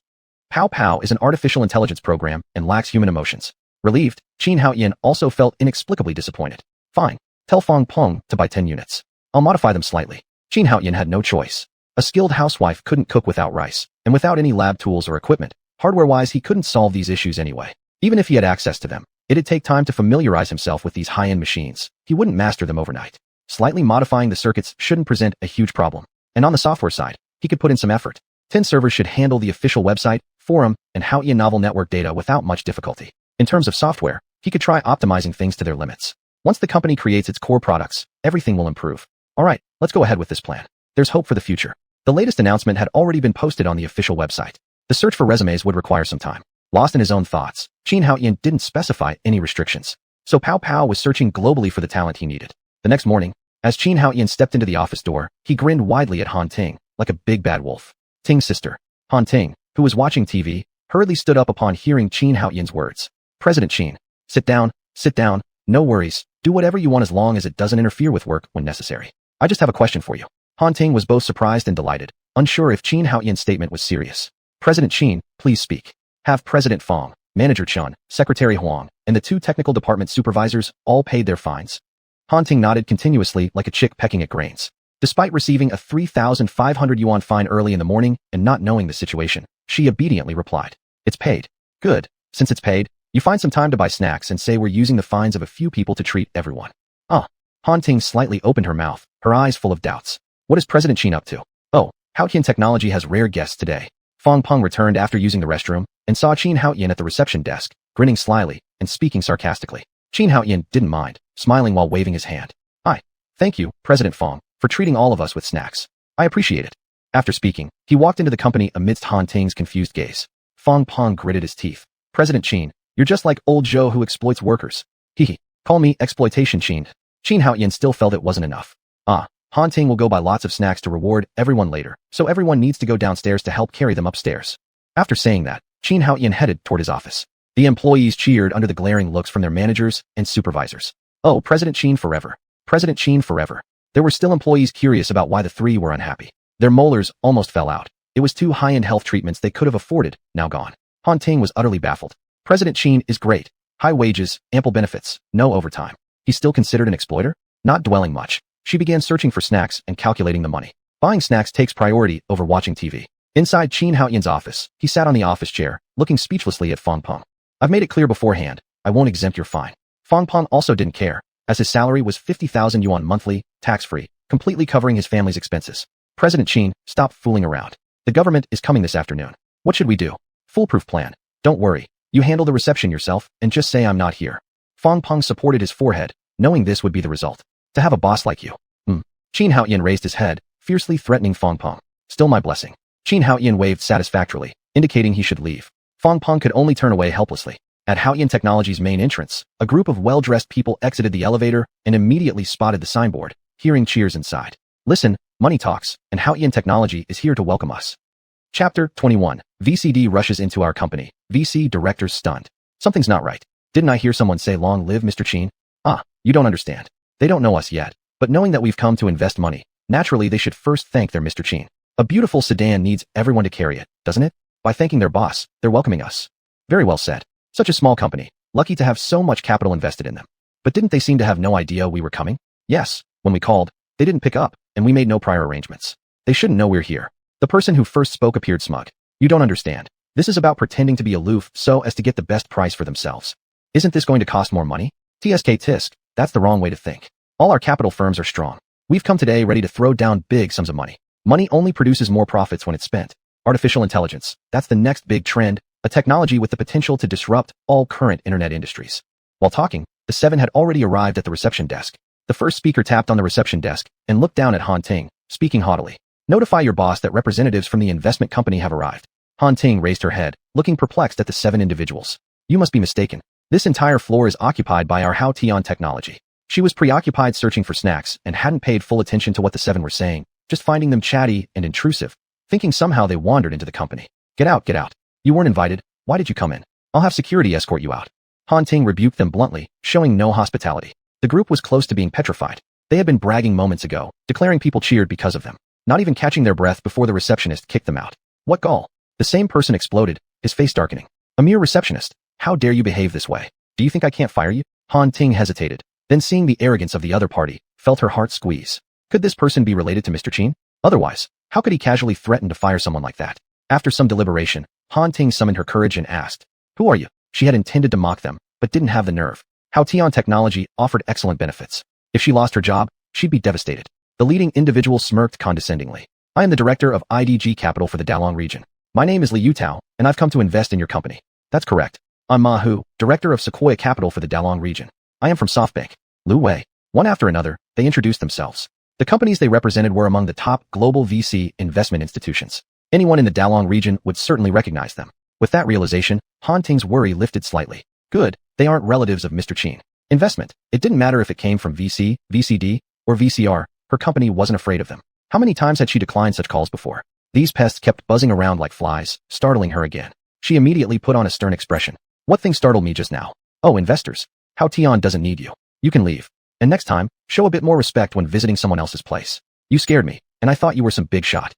Pow Pow is an artificial intelligence program and lacks human emotions. Relieved, Qin Hao-Yin also felt inexplicably disappointed. Fine. Tell Fong Peng to buy 10 units. I'll modify them slightly. Qin Hao-Yin had no choice. A skilled housewife couldn't cook without rice, and without any lab tools or equipment. Hardware-wise, he couldn't solve these issues anyway. Even if he had access to them, it'd take time to familiarize himself with these high-end machines. He wouldn't master them overnight. Slightly modifying the circuits shouldn't present a huge problem. And on the software side, he could put in some effort. 10 servers should handle the official website, forum, and Hao-Yin novel network data without much difficulty. In terms of software, he could try optimizing things to their limits. Once the company creates its core products, everything will improve. Alright, let's go ahead with this plan. There's hope for the future. The latest announcement had already been posted on the official website. The search for resumes would require some time. Lost in his own thoughts, Qin Hao-Yin didn't specify any restrictions. So Pow Pow was searching globally for the talent he needed. The next morning, as Qin Hao-Yin stepped into the office door, he grinned widely at Han Ting, like a big bad wolf. Ting's sister, Han Ting, who was watching TV, hurriedly stood up upon hearing Qin Hao-Yin's words. President Qin, sit down, no worries, do whatever you want as long as it doesn't interfere with work when necessary. I just have a question for you. Han Ting was both surprised and delighted, unsure if Qin Hao-Yin's statement was serious. President Qin, please speak. Have President Fong, Manager Chun, Secretary Huang, and the 2 technical department supervisors all paid their fines? Han Ting nodded continuously like a chick pecking at grains. Despite receiving a 3,500 yuan fine early in the morning and not knowing the situation, she obediently replied. It's paid. Good. Since it's paid, you find some time to buy snacks and say we're using the fines of a few people to treat everyone. Han Ting slightly opened her mouth, her eyes full of doubts. What is President Qin up to? Oh, Hao-Yin Technology has rare guests today. Fong Peng returned after using the restroom and saw Qin Hao-Yin at the reception desk, grinning slyly and speaking sarcastically. Qin Hao-Yin didn't mind, smiling while waving his hand. Hi. Thank you, President Fong, for treating all of us with snacks. I appreciate it. After speaking, he walked into the company amidst Han Ting's confused gaze. Fong Peng gritted his teeth. President Qin, you're just like old Joe who exploits workers. Call me Exploitation Qin. Qin Haoyan still felt it wasn't enough. Han Ting will go buy lots of snacks to reward everyone later, so everyone needs to go downstairs to help carry them upstairs. After saying that, Qin Haoyan headed toward his office. The employees cheered under the glaring looks from their managers and supervisors. Oh, President Qin forever. President Qin forever. There were still employees curious about why the three were unhappy. Their molars almost fell out. It was 2 high-end health treatments they could have afforded, now gone. Han Ting was utterly baffled. President Qin is great. High wages, ample benefits, no overtime. He's still considered an exploiter? Not dwelling much. She began searching for snacks and calculating the money. Buying snacks takes priority over watching TV. Inside Qin Haoyan's office, he sat on the office chair, looking speechlessly at Fong Peng. I've made it clear beforehand, I won't exempt your fine. Fong Peng also didn't care, as his salary was 50,000 yuan monthly, tax-free, completely covering his family's expenses. President Qin, stop fooling around. The government is coming this afternoon. What should we do? Foolproof plan. Don't worry. You handle the reception yourself and just say I'm not here. Fong Peng supported his forehead, knowing this would be the result. To have a boss like you. Qin Haoyan raised his head, fiercely threatening Fong Peng. Still my blessing. Qin Haoyan waved satisfactorily, indicating he should leave. Fong Peng could only turn away helplessly. At Haoyan Technology's main entrance, a group of well-dressed people exited the elevator and immediately spotted the signboard, hearing cheers inside. Listen, money talks, and Haoyan Technology is here to welcome us. Chapter 21. VCD rushes into our company. VC directors stunned. Something's not right. Didn't I hear someone say long live Mr. Qin? You don't understand. They don't know us yet, but knowing that we've come to invest money, naturally they should first thank their Mr. Qin. A beautiful sedan needs everyone to carry it, doesn't it? By thanking their boss, they're welcoming us. Very well said. Such a small company, lucky to have so much capital invested in them. But didn't they seem to have no idea we were coming? Yes, when we called, they didn't pick up, and we made no prior arrangements. They shouldn't know we're here. The person who first spoke appeared smug. You don't understand. This is about pretending to be aloof so as to get the best price for themselves. Isn't this going to cost more money? Tisk, that's the wrong way to think. All our capital firms are strong. We've come today ready to throw down big sums of money. Money only produces more profits when it's spent. Artificial intelligence, that's the next big trend, a technology with the potential to disrupt all current internet industries. While talking, the 7 had already arrived at the reception desk. The first speaker tapped on the reception desk and looked down at Han Ting, speaking haughtily. Notify your boss that representatives from the investment company have arrived. Han Ting raised her head, looking perplexed at the 7 individuals. You must be mistaken. This entire floor is occupied by our Haotian Technology. She was preoccupied searching for snacks and hadn't paid full attention to what the 7 were saying, just finding them chatty and intrusive, thinking somehow they wandered into the company. Get out, get out. You weren't invited. Why did you come in? I'll have security escort you out. Han Ting rebuked them bluntly, showing no hospitality. The group was close to being petrified. They had been bragging moments ago, declaring people cheered because of them, not even catching their breath before the receptionist kicked them out. What gall? The same person exploded, his face darkening. A mere receptionist. How dare you behave this way? Do you think I can't fire you? Han Ting hesitated, then seeing the arrogance of the other party, felt her heart squeeze. Could this person be related to Mr. Qin? Otherwise, how could he casually threaten to fire someone like that? After some deliberation, Han Ting summoned her courage and asked, Who are you? She had intended to mock them, but didn't have the nerve. Haotian Technology offered excellent benefits. If she lost her job, she'd be devastated. The leading individual smirked condescendingly. I am the director of IDG Capital for the Dalong region. My name is Li Yutao, and I've come to invest in your company. That's correct. I'm Ma Hu, director of Sequoia Capital for the Dalong region. I am from SoftBank. Lu Wei. One after another, they introduced themselves. The companies they represented were among the top global VC investment institutions. Anyone in the Dalong region would certainly recognize them. With that realization, Han Ting's worry lifted slightly. Good, they aren't relatives of Mr. Qin. Investment. It didn't matter if it came from VC, VCD, or VCR, her company wasn't afraid of them. How many times had she declined such calls before? These pests kept buzzing around like flies, startling her again. She immediately put on a stern expression. What thing startled me just now? Oh, investors. Haotian doesn't need you. You can leave. And next time, show a bit more respect when visiting someone else's place. You scared me, and I thought you were some big shot.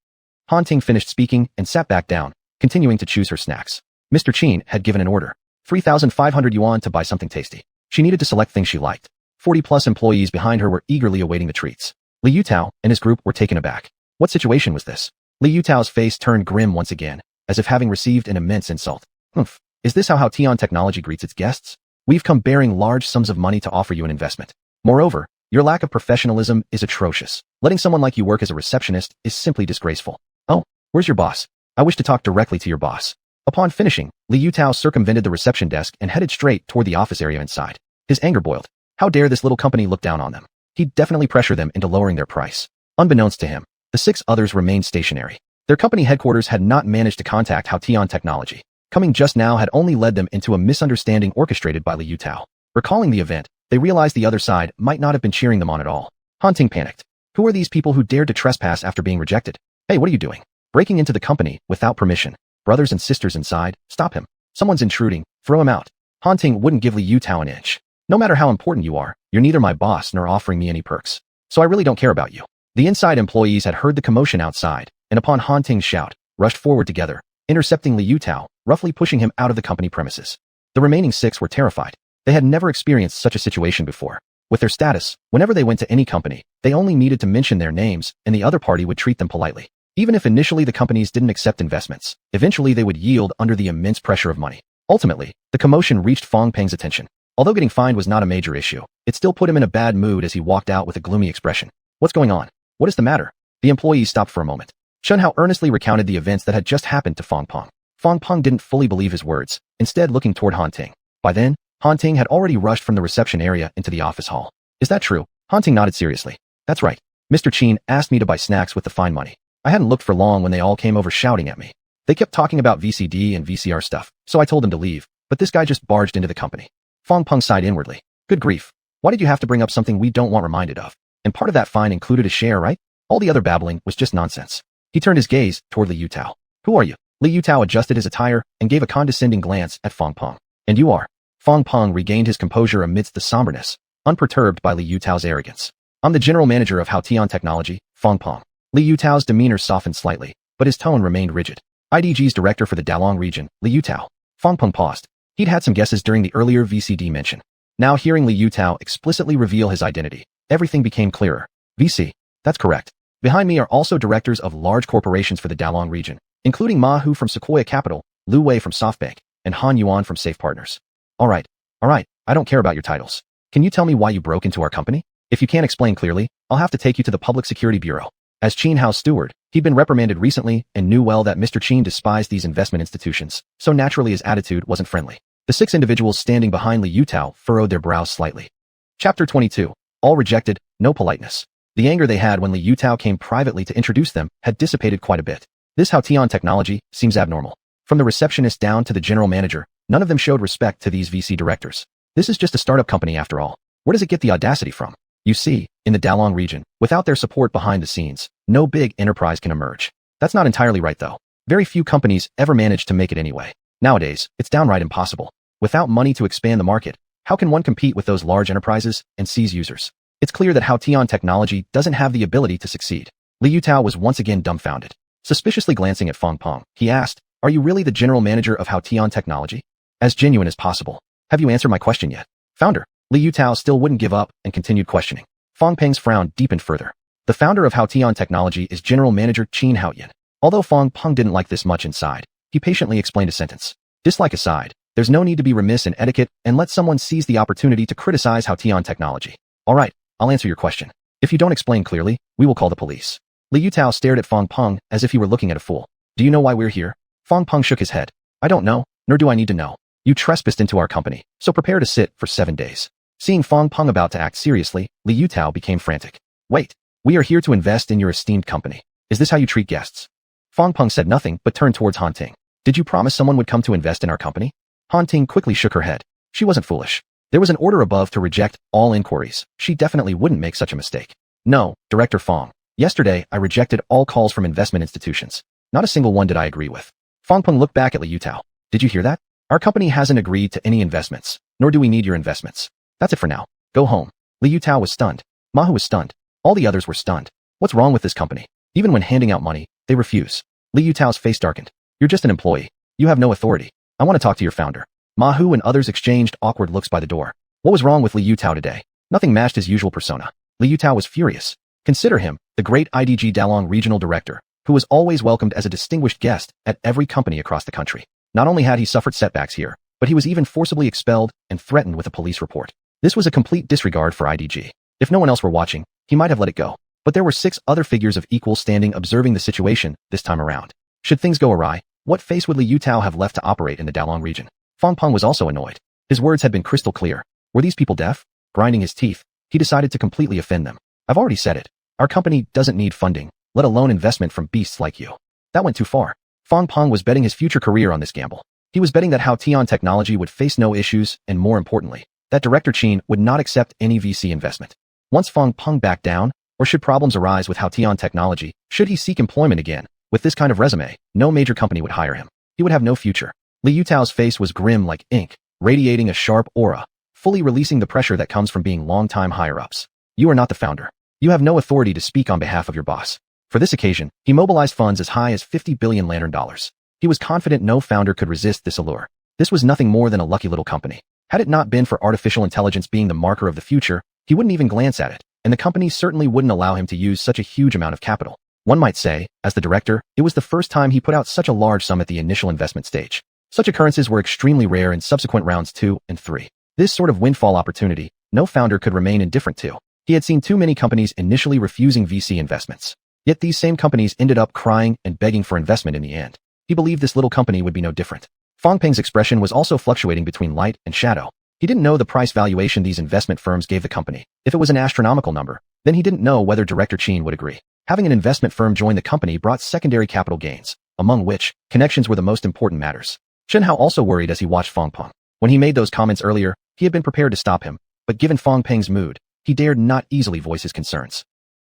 Han Ting finished speaking and sat back down, continuing to choose her snacks. Mr. Qin had given an order. 3,500 yuan to buy something tasty. She needed to select things she liked. 40-plus employees behind her were eagerly awaiting the treats. Li Yutao and his group were taken aback. What situation was this? Li Yutao's face turned grim once again, as if having received an immense insult. Humph. Is this how Haotian Technology greets its guests? We've come bearing large sums of money to offer you an investment. Moreover, your lack of professionalism is atrocious. Letting someone like you work as a receptionist is simply disgraceful. Oh, where's your boss? I wish to talk directly to your boss. Upon finishing, Li Yutao circumvented the reception desk and headed straight toward the office area inside. His anger boiled. How dare this little company look down on them? He'd definitely pressure them into lowering their price. Unbeknownst to him, the 6 others remained stationary. Their company headquarters had not managed to contact Haotian Technology. Coming just now had only led them into a misunderstanding orchestrated by Li Yutao. Recalling the event, they realized the other side might not have been cheering them on at all. Han Ting panicked. Who are these people who dared to trespass after being rejected? Hey, what are you doing? Breaking into the company without permission. Brothers and sisters inside, stop him. Someone's intruding, throw him out. Han Ting wouldn't give Li Yutao an inch. No matter how important you are, you're neither my boss nor offering me any perks. So I really don't care about you. The inside employees had heard the commotion outside, and upon Han Ting's shout, rushed forward together, intercepting Li Yutao, roughly pushing him out of the company premises. The remaining 6 were terrified. They had never experienced such a situation before. With their status, whenever they went to any company, they only needed to mention their names, and the other party would treat them politely. Even if initially the companies didn't accept investments, eventually they would yield under the immense pressure of money. Ultimately, the commotion reached Fong Peng's attention. Although getting fined was not a major issue, it still put him in a bad mood as he walked out with a gloomy expression. What's going on? What is the matter? The employees stopped for a moment. Xuanhuan earnestly recounted the events that had just happened to Fong Peng. Fong Peng didn't fully believe his words, instead looking toward Han Ting. By then, Han Ting had already rushed from the reception area into the office hall. Is that true? Han Ting nodded seriously. That's right. Mr. Qin asked me to buy snacks with the fine money. I hadn't looked for long when they all came over shouting at me. They kept talking about VCD and VCR stuff, so I told them to leave, but this guy just barged into the company. Fong Peng sighed inwardly. Good grief. Why did you have to bring up something we don't want reminded of? And part of that fine included a share, right? All the other babbling was just nonsense. He turned his gaze toward Li Yutao. Who are you? Li Yutao adjusted his attire and gave a condescending glance at Fong Peng. And you are? Fong Peng regained his composure amidst the somberness, unperturbed by Li Yutao's arrogance. I'm the general manager of Haotian Technology, Fong Peng. Li Yutao's demeanor softened slightly, but his tone remained rigid. IDG's director for the Dalong region, Li Yutao. Fong Peng paused. He'd had some guesses during the earlier VCD mention. Now hearing Li Yutao explicitly reveal his identity, everything became clearer. VC. That's correct. Behind me are also directors of large corporations for the Dalong region, including Ma Hu from Sequoia Capital, Lu Wei from SoftBank, and Han Yuan from Safe Partners. All right, I don't care about your titles. Can you tell me why you broke into our company? If you can't explain clearly, I'll have to take you to the Public Security Bureau. As Qin Hao's steward, he'd been reprimanded recently and knew well that Mr. Qin despised these investment institutions, so naturally his attitude wasn't friendly. The 6 individuals standing behind Li Yutao furrowed their brows slightly. Chapter 22. All rejected, no politeness. The anger they had when Li Yutao came privately to introduce them had dissipated quite a bit. This Haotian technology seems abnormal. From the receptionist down to the general manager, none of them showed respect to these VC directors. This is just a startup company after all. Where does it get the audacity from? You see, in the Dalong region, without their support behind the scenes, no big enterprise can emerge. That's not entirely right though. Very few companies ever manage to make it anyway. Nowadays, it's downright impossible. Without money to expand the market, how can one compete with those large enterprises and seize users? It's clear that Haotian technology doesn't have the ability to succeed. Li Yutao was once again dumbfounded. Suspiciously glancing at Fong Peng, he asked, are you really the general manager of Haotian Technology? As genuine as possible. Have you answered my question yet? Founder. Li Yutao still wouldn't give up and continued questioning. Fong Peng's frown deepened further. The founder of Haotian Technology is General Manager Qin Haoyan. Although Fong Peng didn't like this much inside, he patiently explained a sentence. Dislike aside, there's no need to be remiss in etiquette and let someone seize the opportunity to criticize Haotian Technology. All right, I'll answer your question. If you don't explain clearly, we will call the police. Li Yutao stared at Fong Peng as if he were looking at a fool. Do you know why we're here? Fong Peng shook his head. I don't know, nor do I need to know. You trespassed into our company, so prepare to sit for 7 days. Seeing Fong Peng about to act seriously, Li Yutao became frantic. Wait, we are here to invest in your esteemed company. Is this how you treat guests? Fong Peng said nothing but turned towards Han Ting. Did you promise someone would come to invest in our company? Han Ting quickly shook her head. She wasn't foolish. There was an order above to reject all inquiries. She definitely wouldn't make such a mistake. No, Director Fong. Yesterday, I rejected all calls from investment institutions. Not a single one did I agree with. Fong Peng looked back at Li Yutao. Did you hear that? Our company hasn't agreed to any investments, nor do we need your investments. That's it for now. Go home. Li Yutao was stunned. Ma Hu was stunned. All the others were stunned. What's wrong with this company? Even when handing out money, they refuse. Li Yutao's face darkened. You're just an employee. You have no authority. I want to talk to your founder. Ma Hu and others exchanged awkward looks by the door. What was wrong with Li Yutao today? Nothing matched his usual persona. Li Yutao was furious. Consider him, the great IDG Dalong regional director, who was always welcomed as a distinguished guest at every company across the country. Not only had he suffered setbacks here, but he was even forcibly expelled and threatened with a police report. This was a complete disregard for IDG. If no one else were watching, he might have let it go. But there were 6 other figures of equal standing observing the situation this time around. Should things go awry, what face would Li Yutao have left to operate in the Dalong region? Fong Peng was also annoyed. His words had been crystal clear. Were these people deaf? Grinding his teeth, he decided to completely offend them. I've already said it. Our company doesn't need funding, let alone investment from beasts like you. That went too far. Fong Peng was betting his future career on this gamble. He was betting that Haotian Technology would face no issues and, more importantly, that Director Qin would not accept any VC investment. Once Fong Peng backed down, or should problems arise with Haotian technology, should he seek employment again, with this kind of resume, no major company would hire him. He would have no future. Li Yutao's face was grim like ink, radiating a sharp aura, fully releasing the pressure that comes from being long-time higher-ups. You are not the founder. You have no authority to speak on behalf of your boss. For this occasion, he mobilized funds as high as 50 billion lantern dollars. He was confident no founder could resist this allure. This was nothing more than a lucky little company. Had it not been for artificial intelligence being the marker of the future, he wouldn't even glance at it, and the company certainly wouldn't allow him to use such a huge amount of capital. One might say, as the director, it was the first time he put out such a large sum at the initial investment stage. Such occurrences were extremely rare in subsequent rounds 2 and 3. This sort of windfall opportunity, no founder could remain indifferent to. He had seen too many companies initially refusing VC investments. Yet these same companies ended up crying and begging for investment in the end. He believed this little company would be no different. Fong Peng's expression was also fluctuating between light and shadow. He didn't know the price valuation these investment firms gave the company. If it was an astronomical number, then he didn't know whether Director Qin would agree. Having an investment firm join the company brought secondary capital gains, among which, connections were the most important matters. Xuanhuan also worried as he watched Fong Peng. When he made those comments earlier, he had been prepared to stop him, but given Fong Peng's mood, he dared not easily voice his concerns.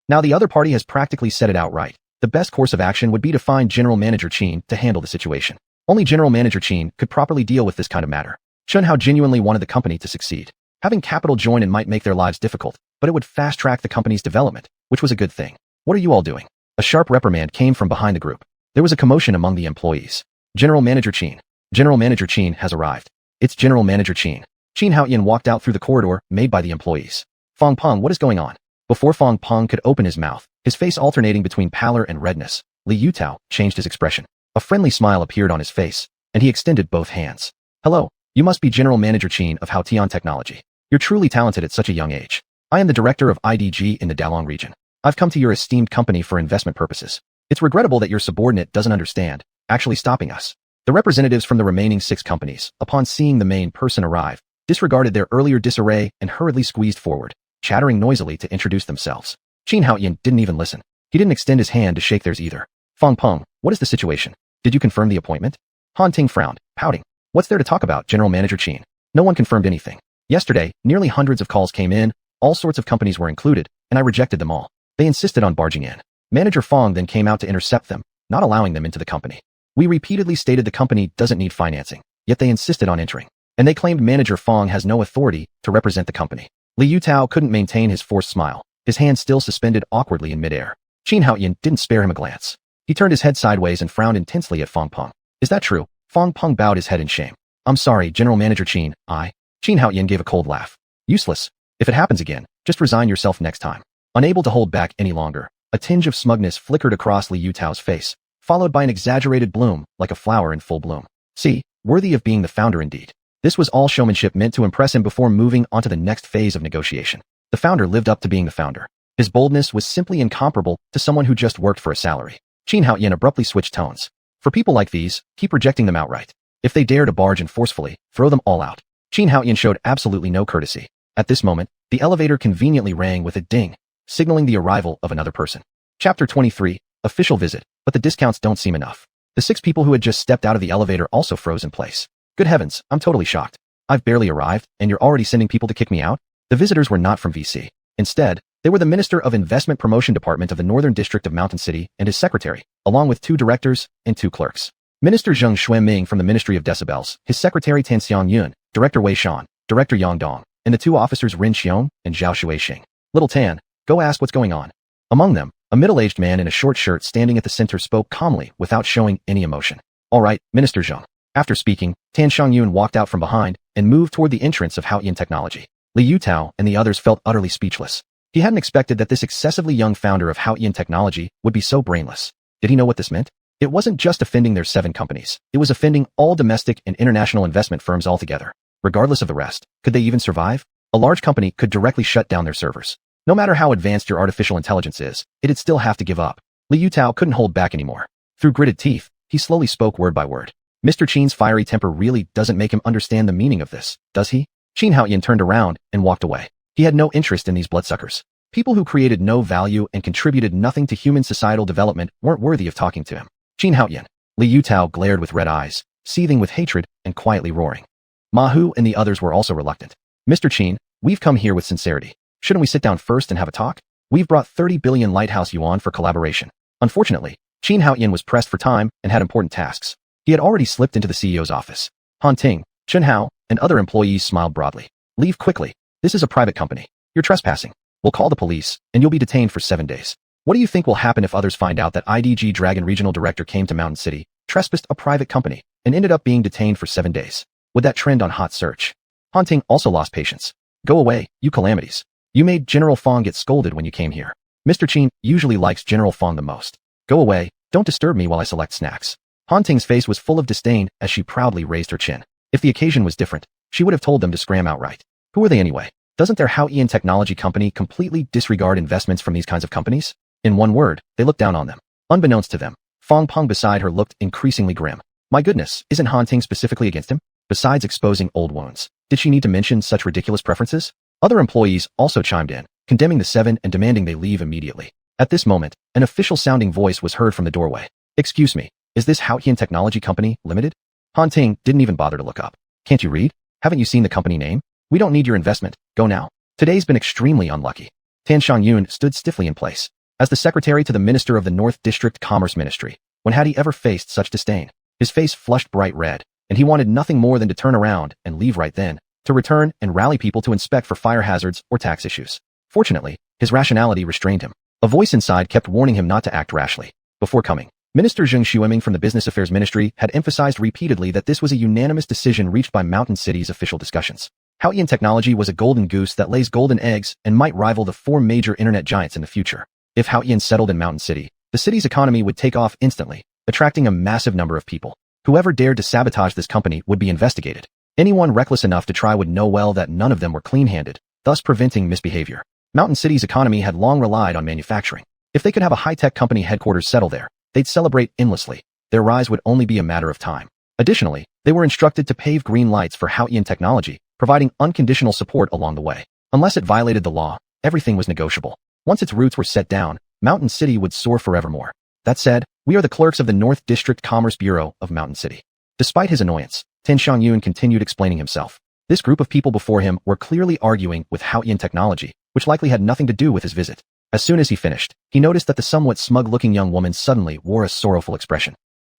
Now the other party has practically said it outright. The best course of action would be to find General Manager Qin to handle the situation. Only General Manager Qin could properly deal with this kind of matter. Xuanhuan genuinely wanted the company to succeed. Having capital join in might make their lives difficult, but it would fast-track the company's development, which was a good thing. What are you all doing? A sharp reprimand came from behind the group. There was a commotion among the employees. General Manager Qin. General Manager Qin has arrived. It's General Manager Qin. Qin Haoyan walked out through the corridor made by the employees. Fong Peng, what is going on? Before Fong Peng could open his mouth, his face alternating between pallor and redness, Li Yutao changed his expression. A friendly smile appeared on his face, and he extended both hands. Hello, you must be General Manager Qin of Haotian Technology. You're truly talented at such a young age. I am the director of IDG in the Dalong region. I've come to your esteemed company for investment purposes. It's regrettable that your subordinate doesn't understand, actually stopping us. The representatives from the remaining 6 companies, upon seeing the main person arrive, disregarded their earlier disarray and hurriedly squeezed forward, chattering noisily to introduce themselves. Qin Haoyan didn't even listen. He didn't extend his hand to shake theirs either. Fong Peng, what is the situation? Did you confirm the appointment? Han Ting frowned, pouting. What's there to talk about, General Manager Qin? No one confirmed anything. Yesterday, nearly hundreds of calls came in, all sorts of companies were included, and I rejected them all. They insisted on barging in. Manager Fong then came out to intercept them, not allowing them into the company. We repeatedly stated the company doesn't need financing, yet they insisted on entering. And they claimed Manager Fong has no authority to represent the company. Li Yutao couldn't maintain his forced smile, his hand still suspended awkwardly in midair. Qin Haoyan didn't spare him a glance. He turned his head sideways and frowned intensely at Fong Peng. Is that true? Fong Peng bowed his head in shame. I'm sorry, General Manager Qin, Qin Haoyan gave a cold laugh. Useless. If it happens again, just resign yourself next time. Unable to hold back any longer, a tinge of smugness flickered across Li Yutao's face, followed by an exaggerated bloom, like a flower in full bloom. See, worthy of being the founder indeed. This was all showmanship meant to impress him before moving on to the next phase of negotiation. The founder lived up to being the founder. His boldness was simply incomparable to someone who just worked for a salary. Qin Haoyan abruptly switched tones. For people like these, keep rejecting them outright. If they dare to barge in forcefully, throw them all out. Qin Haoyan showed absolutely no courtesy. At this moment, the elevator conveniently rang with a ding, signaling the arrival of another person. Chapter 23, Official Visit, but the discounts don't seem enough. The 6 people who had just stepped out of the elevator also froze in place. Good heavens, I'm totally shocked. I've barely arrived, and you're already sending people to kick me out? The visitors were not from VC. Instead, they were the Minister of Investment Promotion Department of the Northern District of Mountain City and his secretary, along with 2 directors and 2 clerks. Minister Zheng Xuanming from the Ministry of Decibels, his secretary Tan Xiangyun, Director Wei Shan, Director Yang Dong, and the 2 officers Rin Xiong and Zhao Shuixing. Little Tan, go ask what's going on. Among them, a middle-aged man in a short shirt standing at the center spoke calmly without showing any emotion. All right, Minister Zheng. After speaking, Tan Xiangyun walked out from behind and moved toward the entrance of Haotian Technology. Li Yutao and the others felt utterly speechless. He hadn't expected that this excessively young founder of Haotian Technology would be so brainless. Did he know what this meant? It wasn't just offending their 7 companies. It was offending all domestic and international investment firms altogether. Regardless of the rest, could they even survive? A large company could directly shut down their servers. No matter how advanced your artificial intelligence is, it'd still have to give up. Li Yutao couldn't hold back anymore. Through gritted teeth, he slowly spoke word by word. Mr. Qin's fiery temper really doesn't make him understand the meaning of this, does he? Qin Haoyan turned around and walked away. He had no interest in these bloodsuckers. People who created no value and contributed nothing to human societal development weren't worthy of talking to him. Qin Haoyan. Li Yutao glared with red eyes, seething with hatred and quietly roaring. Ma Hu and the others were also reluctant. Mr. Qin, we've come here with sincerity. Shouldn't we sit down first and have a talk? We've brought 30 billion lighthouse yuan for collaboration. Unfortunately, xuanhuan was pressed for time and had important tasks. He had already slipped into the CEO's office. Han Ting, Chen Hao, and other employees smiled broadly. Leave quickly. This is a private company. You're trespassing. We'll call the police, and you'll be detained for 7 days. What do you think will happen if others find out that IDG Dragon Regional Director came to Mountain City, trespassed a private company, and ended up being detained for 7 days? Would that trend on hot search? Han Ting also lost patience. Go away, you calamities. You made General Fong get scolded when you came here. Mr. Qin usually likes General Fong the most. Go away, don't disturb me while I select snacks. Han Ting's face was full of disdain as she proudly raised her chin. If the occasion was different, she would have told them to scram outright. Who are they anyway? Doesn't their Hao-Ian technology company completely disregard investments from these kinds of companies? In one word, they looked down on them. Unbeknownst to them, Fong Peng beside her looked increasingly grim. My goodness, isn't Han Ting specifically against him? Besides exposing old wounds, did she need to mention such ridiculous preferences? Other employees also chimed in, condemning the seven and demanding they leave immediately. At this moment, an official-sounding voice was heard from the doorway. Excuse me, is this Hao-Ian Technology Company, Limited? Han Ting didn't even bother to look up. Can't you read? Haven't you seen the company name? We don't need your investment. Go now. Today's been extremely unlucky. Tan Xiangyun stood stiffly in place. As the secretary to the Minister of the North District Commerce Ministry, when had he ever faced such disdain? His face flushed bright red, and he wanted nothing more than to turn around and leave right then, to return and rally people to inspect for fire hazards or tax issues. Fortunately, his rationality restrained him. A voice inside kept warning him not to act rashly. Before coming, Minister Zheng Xueming from the Business Affairs Ministry had emphasized repeatedly that this was a unanimous decision reached by Mountain City's official discussions. Hao-Ian Technology was a golden goose that lays golden eggs and might rival the 4 major internet giants in the future. If Hao-Ian settled in Mountain City, the city's economy would take off instantly, attracting a massive number of people. Whoever dared to sabotage this company would be investigated. Anyone reckless enough to try would know well that none of them were clean-handed, thus preventing misbehavior. Mountain City's economy had long relied on manufacturing. If they could have a high-tech company headquarters settle there, they'd celebrate endlessly. Their rise would only be a matter of time. Additionally, they were instructed to pave green lights for Hao-Ian Technology, providing unconditional support along the way. Unless it violated the law, everything was negotiable. Once its roots were set down, Mountain City would soar forevermore. That said, we are the clerks of the North District Commerce Bureau of Mountain City. Despite his annoyance, Tan Xiangyun continued explaining himself. This group of people before him were clearly arguing with Hao-Ian Technology, which likely had nothing to do with his visit. As soon as he finished, he noticed that the somewhat smug-looking young woman suddenly wore a sorrowful expression.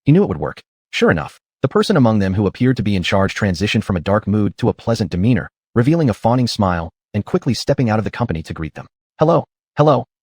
He knew it would work. Sure enough, the person among them who appeared to be in charge transitioned from a dark mood to a pleasant demeanor, revealing a fawning smile and quickly stepping out of the company to greet them. Hello,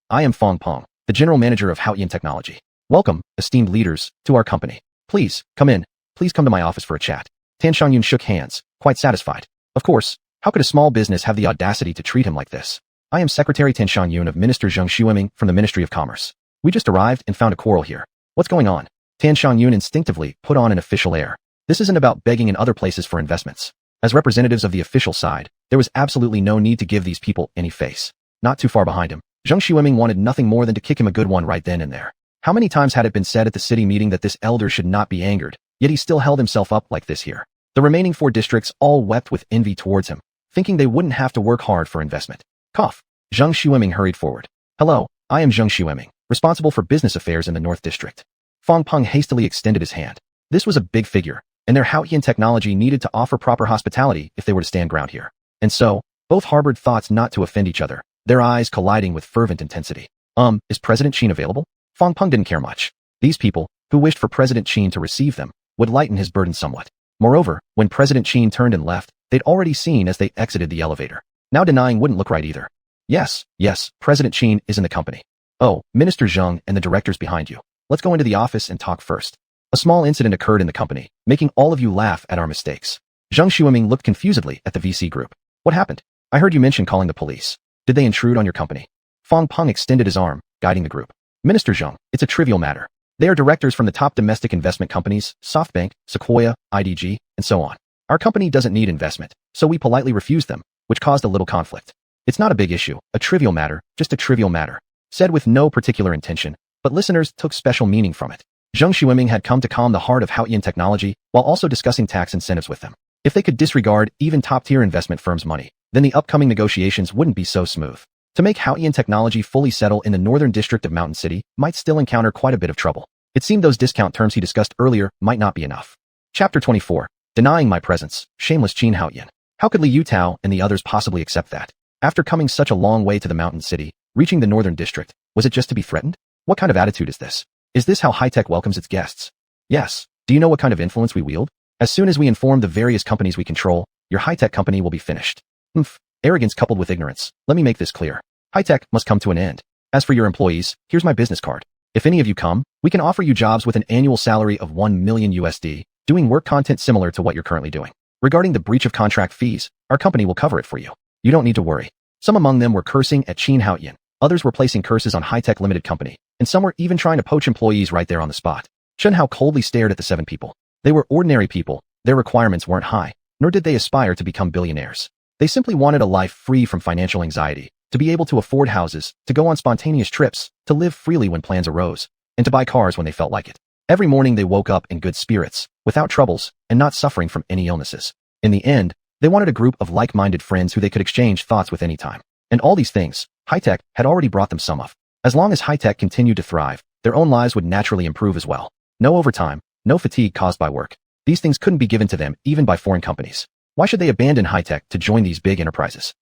I am Fong Peng, the general manager of Hao-Ian Technology. Welcome, esteemed leaders, to our company. Please, come in. Please come to my office for a chat. Tan Xiangyun shook hands, quite satisfied. Of course, how could a small business have the audacity to treat him like this? I am Secretary Tan Xiangyun of Minister Zheng Xueming from the Ministry of Commerce. We just arrived and found a quarrel here. What's going on? Tan Xiangyun instinctively put on an official air. This isn't about begging in other places for investments. As representatives of the official side, there was absolutely no need to give these people any face. Not too far behind him, Zheng Xueming wanted nothing more than to kick him a good one right then and there. How many times had it been said at the city meeting that this elder should not be angered, yet he still held himself up like this here. The remaining 4 districts all wept with envy towards him, thinking they wouldn't have to work hard for investment. Cough. Zheng Xueming hurried forward. Hello, I am Zheng Xueming, responsible for business affairs in the North District. Fong Peng hastily extended his hand. This was a big figure, and their Hao-Ian Technology needed to offer proper hospitality if they were to stand ground here. And so, both harbored thoughts not to offend each other, their eyes colliding with fervent intensity. Is President Qin available? Fong Peng didn't care much. These people, who wished for President Qin to receive them, would lighten his burden somewhat. Moreover, when President Qin turned and left, they'd already seen as they exited the elevator. Now denying wouldn't look right either. Yes, President Qin is in the company. Oh, Minister Zheng and the directors behind you. Let's go into the office and talk first. A small incident occurred in the company, making all of you laugh at our mistakes. Zheng Xueming looked confusedly at the VC group. What happened? I heard you mention calling the police. Did they intrude on your company? Fong Peng extended his arm, guiding the group. Minister Zheng, it's a trivial matter. They are directors from the top domestic investment companies, SoftBank, Sequoia, IDG, and so on. Our company doesn't need investment, so we politely refused them, which caused a little conflict. It's not a big issue, a trivial matter, just a trivial matter. Said with no particular intention, but listeners took special meaning from it. Zheng Xueming had come to calm the heart of Hao-Ian Technology while also discussing tax incentives with them. If they could disregard even top-tier investment firms' money, then the upcoming negotiations wouldn't be so smooth. To make Hao-Ian Technology fully settle in the northern district of Mountain City might still encounter quite a bit of trouble. It seemed those discount terms he discussed earlier might not be enough. Chapter 24. Denying my presence, shameless Qin Hao-Ian. How could Li Yutao and the others possibly accept that? After coming such a long way to the mountain city, reaching the northern district, was it just to be threatened? What kind of attitude is this? Is this how high-tech welcomes its guests? Yes. Do you know what kind of influence we wield? As soon as we inform the various companies we control, your high-tech company will be finished. Arrogance coupled with ignorance. Let me make this clear. High-tech must come to an end. As for your employees, here's my business card. If any of you come, we can offer you jobs with an annual salary of 1 million USD, doing work content similar to what you're currently doing. Regarding the breach of contract fees, our company will cover it for you. You don't need to worry. Some among them were cursing at xuanhuan, others were placing curses on High-Tech Limited Company, and some were even trying to poach employees right there on the spot. Xuanhuan coldly stared at the 7 people. They were ordinary people, their requirements weren't high, nor did they aspire to become billionaires. They simply wanted a life free from financial anxiety, to be able to afford houses, to go on spontaneous trips, to live freely when plans arose, and to buy cars when they felt like it. Every morning they woke up in good spirits, without troubles, and not suffering from any illnesses. In the end, they wanted a group of like-minded friends who they could exchange thoughts with any time. And all these things, high-tech had already brought them some of. As long as high-tech continued to thrive, their own lives would naturally improve as well. No overtime, no fatigue caused by work. These things couldn't be given to them even by foreign companies. Why should they abandon high-tech to join these big enterprises?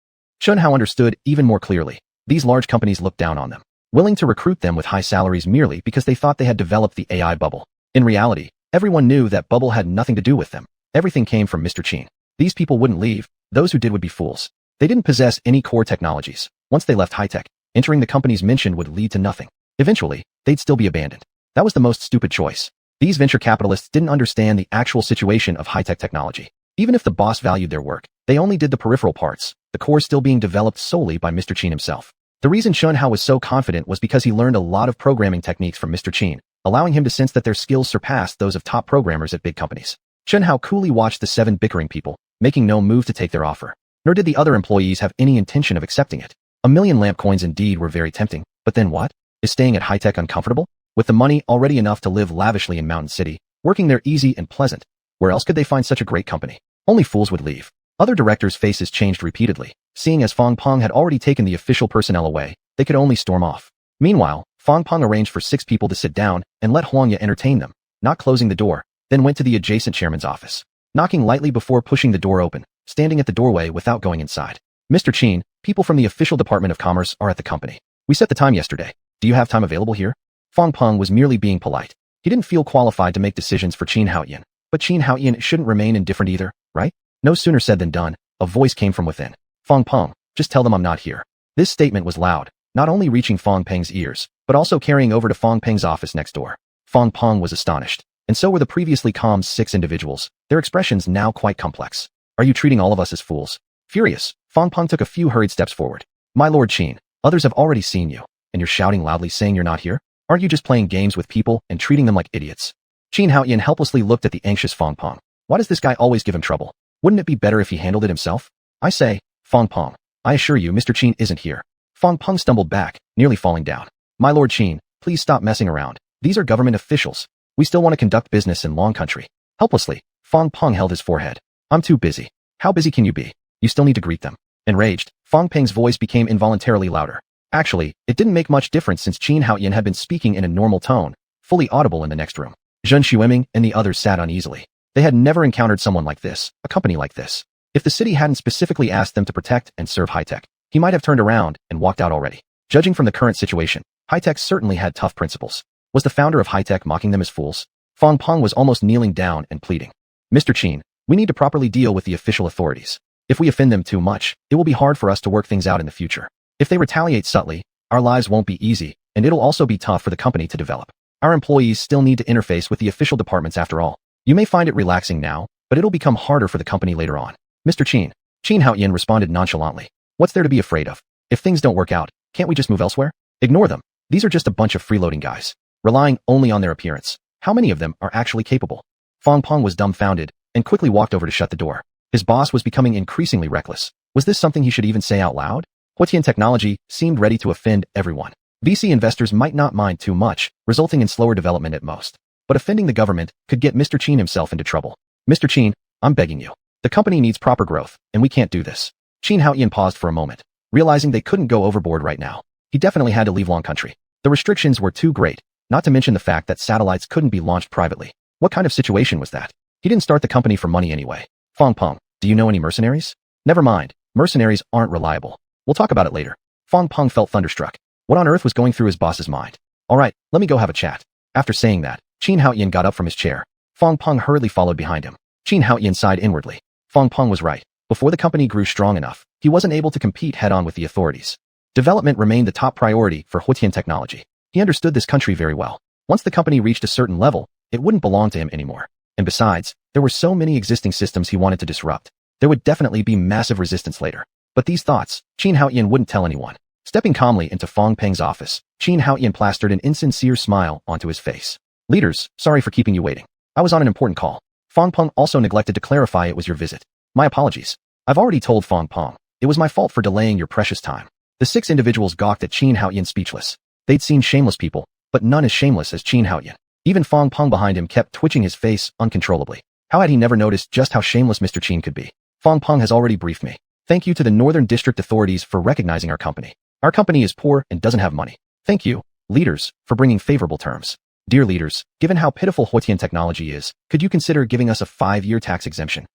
Xuanhuan understood even more clearly. These large companies looked down on them, willing to recruit them with high salaries merely because they thought they had developed the AI bubble. In reality, everyone knew that bubble had nothing to do with them. Everything came from Mr. Qin. These people wouldn't leave. Those who did would be fools. They didn't possess any core technologies. Once they left high-tech, entering the companies mentioned would lead to nothing. Eventually, they'd still be abandoned. That was the most stupid choice. These venture capitalists didn't understand the actual situation of high-tech technology. Even if the boss valued their work, they only did the peripheral parts, the core still being developed solely by Mr. Qin himself. The reason Xuanhuan was so confident was because he learned a lot of programming techniques from Mr. Qin, allowing him to sense that their skills surpassed those of top programmers at big companies. Xuanhuan coolly watched the 7 bickering people, making no move to take their offer. Nor did the other employees have any intention of accepting it. 1,000,000 lamp coins indeed were very tempting, but then what? Is staying at high-tech uncomfortable? With the money already enough to live lavishly in Mountain City, working there easy and pleasant, where else could they find such a great company? Only fools would leave. Other directors' faces changed repeatedly. Seeing as Fong Peng had already taken the official personnel away, they could only storm off. Meanwhile, Fong Peng arranged for 6 people to sit down and let Huang Ye entertain them, not closing the door, then went to the adjacent chairman's office, knocking lightly before pushing the door open, standing at the doorway without going inside. Mr. Qin, people from the official Department of Commerce are at the company. We set the time yesterday. Do you have time available here? Fong Peng was merely being polite. He didn't feel qualified to make decisions for xuanhuan, but xuanhuan shouldn't remain indifferent either, right? No sooner said than done. A voice came from within. Fong Peng, just tell them I'm not here. This statement was loud, not only reaching Fong Peng's ears, but also carrying over to Fong Peng's office next door. Fong Peng was astonished, and so were the previously calm 6 individuals, their expressions now quite complex. Are you treating all of us as fools? Furious, Fong Peng took a few hurried steps forward. My Lord Qin, others have already seen you, and you're shouting loudly saying you're not here? Aren't you just playing games with people and treating them like idiots? Xuanhuan helplessly looked at the anxious Fong Peng. Why does this guy always give him trouble? Wouldn't it be better if he handled it himself? I say, Fong Peng, I assure you Mr. Qin isn't here. Fong Peng stumbled back, nearly falling down. My Lord Qin, please stop messing around. These are government officials. We still want to conduct business in Long Country. Helplessly, Fong Peng held his forehead. I'm too busy. How busy can you be? You still need to greet them. Enraged, Fong Peng's voice became involuntarily louder. Actually, it didn't make much difference since xuanhuan had been speaking in a normal tone, fully audible in the next room. Zhen Xueming and the others sat uneasily. They had never encountered someone like this, a company like this. If the city hadn't specifically asked them to protect and serve high-tech, he might have turned around and walked out already. Judging from the current situation, high-tech certainly had tough principles. Was the founder of high-tech mocking them as fools? Fong Peng was almost kneeling down and pleading. Mr. Qin, we need to properly deal with the official authorities. If we offend them too much, it will be hard for us to work things out in the future. If they retaliate subtly, our lives won't be easy, and it'll also be tough for the company to develop. Our employees still need to interface with the official departments after all. You may find it relaxing now, but it'll become harder for the company later on. Mr. Qin. xuanhuan responded nonchalantly. What's there to be afraid of? If things don't work out, can't we just move elsewhere? Ignore them. These are just a bunch of freeloading guys, relying only on their appearance. How many of them are actually capable? Fong Peng was dumbfounded and quickly walked over to shut the door. His boss was becoming increasingly reckless. Was this something he should even say out loud? Huatian technology seemed ready to offend everyone. VC investors might not mind too much, resulting in slower development at most. But offending the government could get Mr. Qin himself into trouble. Mr. Qin, I'm begging you. The company needs proper growth, and we can't do this. xuanhuan paused for a moment, realizing they couldn't go overboard right now. He definitely had to leave Long Country. The restrictions were too great, not to mention the fact that satellites couldn't be launched privately. What kind of situation was that? He didn't start the company for money anyway. Fong Peng, do you know any mercenaries? Never mind, mercenaries aren't reliable. We'll talk about it later. Fong Peng felt thunderstruck. What on earth was going through his boss's mind? All right, let me go have a chat. After saying that, Qin Haoyan got up from his chair. Fong Peng hurriedly followed behind him. Qin Haoyan sighed inwardly. Fong Peng was right. Before the company grew strong enough, he wasn't able to compete head-on with the authorities. Development remained the top priority for Huitian technology. He understood this country very well. Once the company reached a certain level, it wouldn't belong to him anymore. And besides, there were so many existing systems he wanted to disrupt. There would definitely be massive resistance later. But these thoughts, Qin Haoyan wouldn't tell anyone. Stepping calmly into Fong Peng's office, Qin Haoyan plastered an insincere smile onto his face. Leaders, sorry for keeping you waiting. I was on an important call. Fong Peng also neglected to clarify it was your visit. My apologies. I've already told Fong Peng. It was my fault for delaying your precious time. The 6 individuals gawked at Qin Haoyan speechless. They'd seen shameless people, but none as shameless as Qin Haoyan. Even Fong Peng behind him kept twitching his face uncontrollably. How had he never noticed just how shameless Mr. Qin could be? Fong Peng has already briefed me. Thank you to the Northern District authorities for recognizing our company. Our company is poor and doesn't have money. Thank you, leaders, for bringing favorable terms. Dear leaders, given how pitiful Huitian technology is, could you consider giving us a 5-year tax exemption?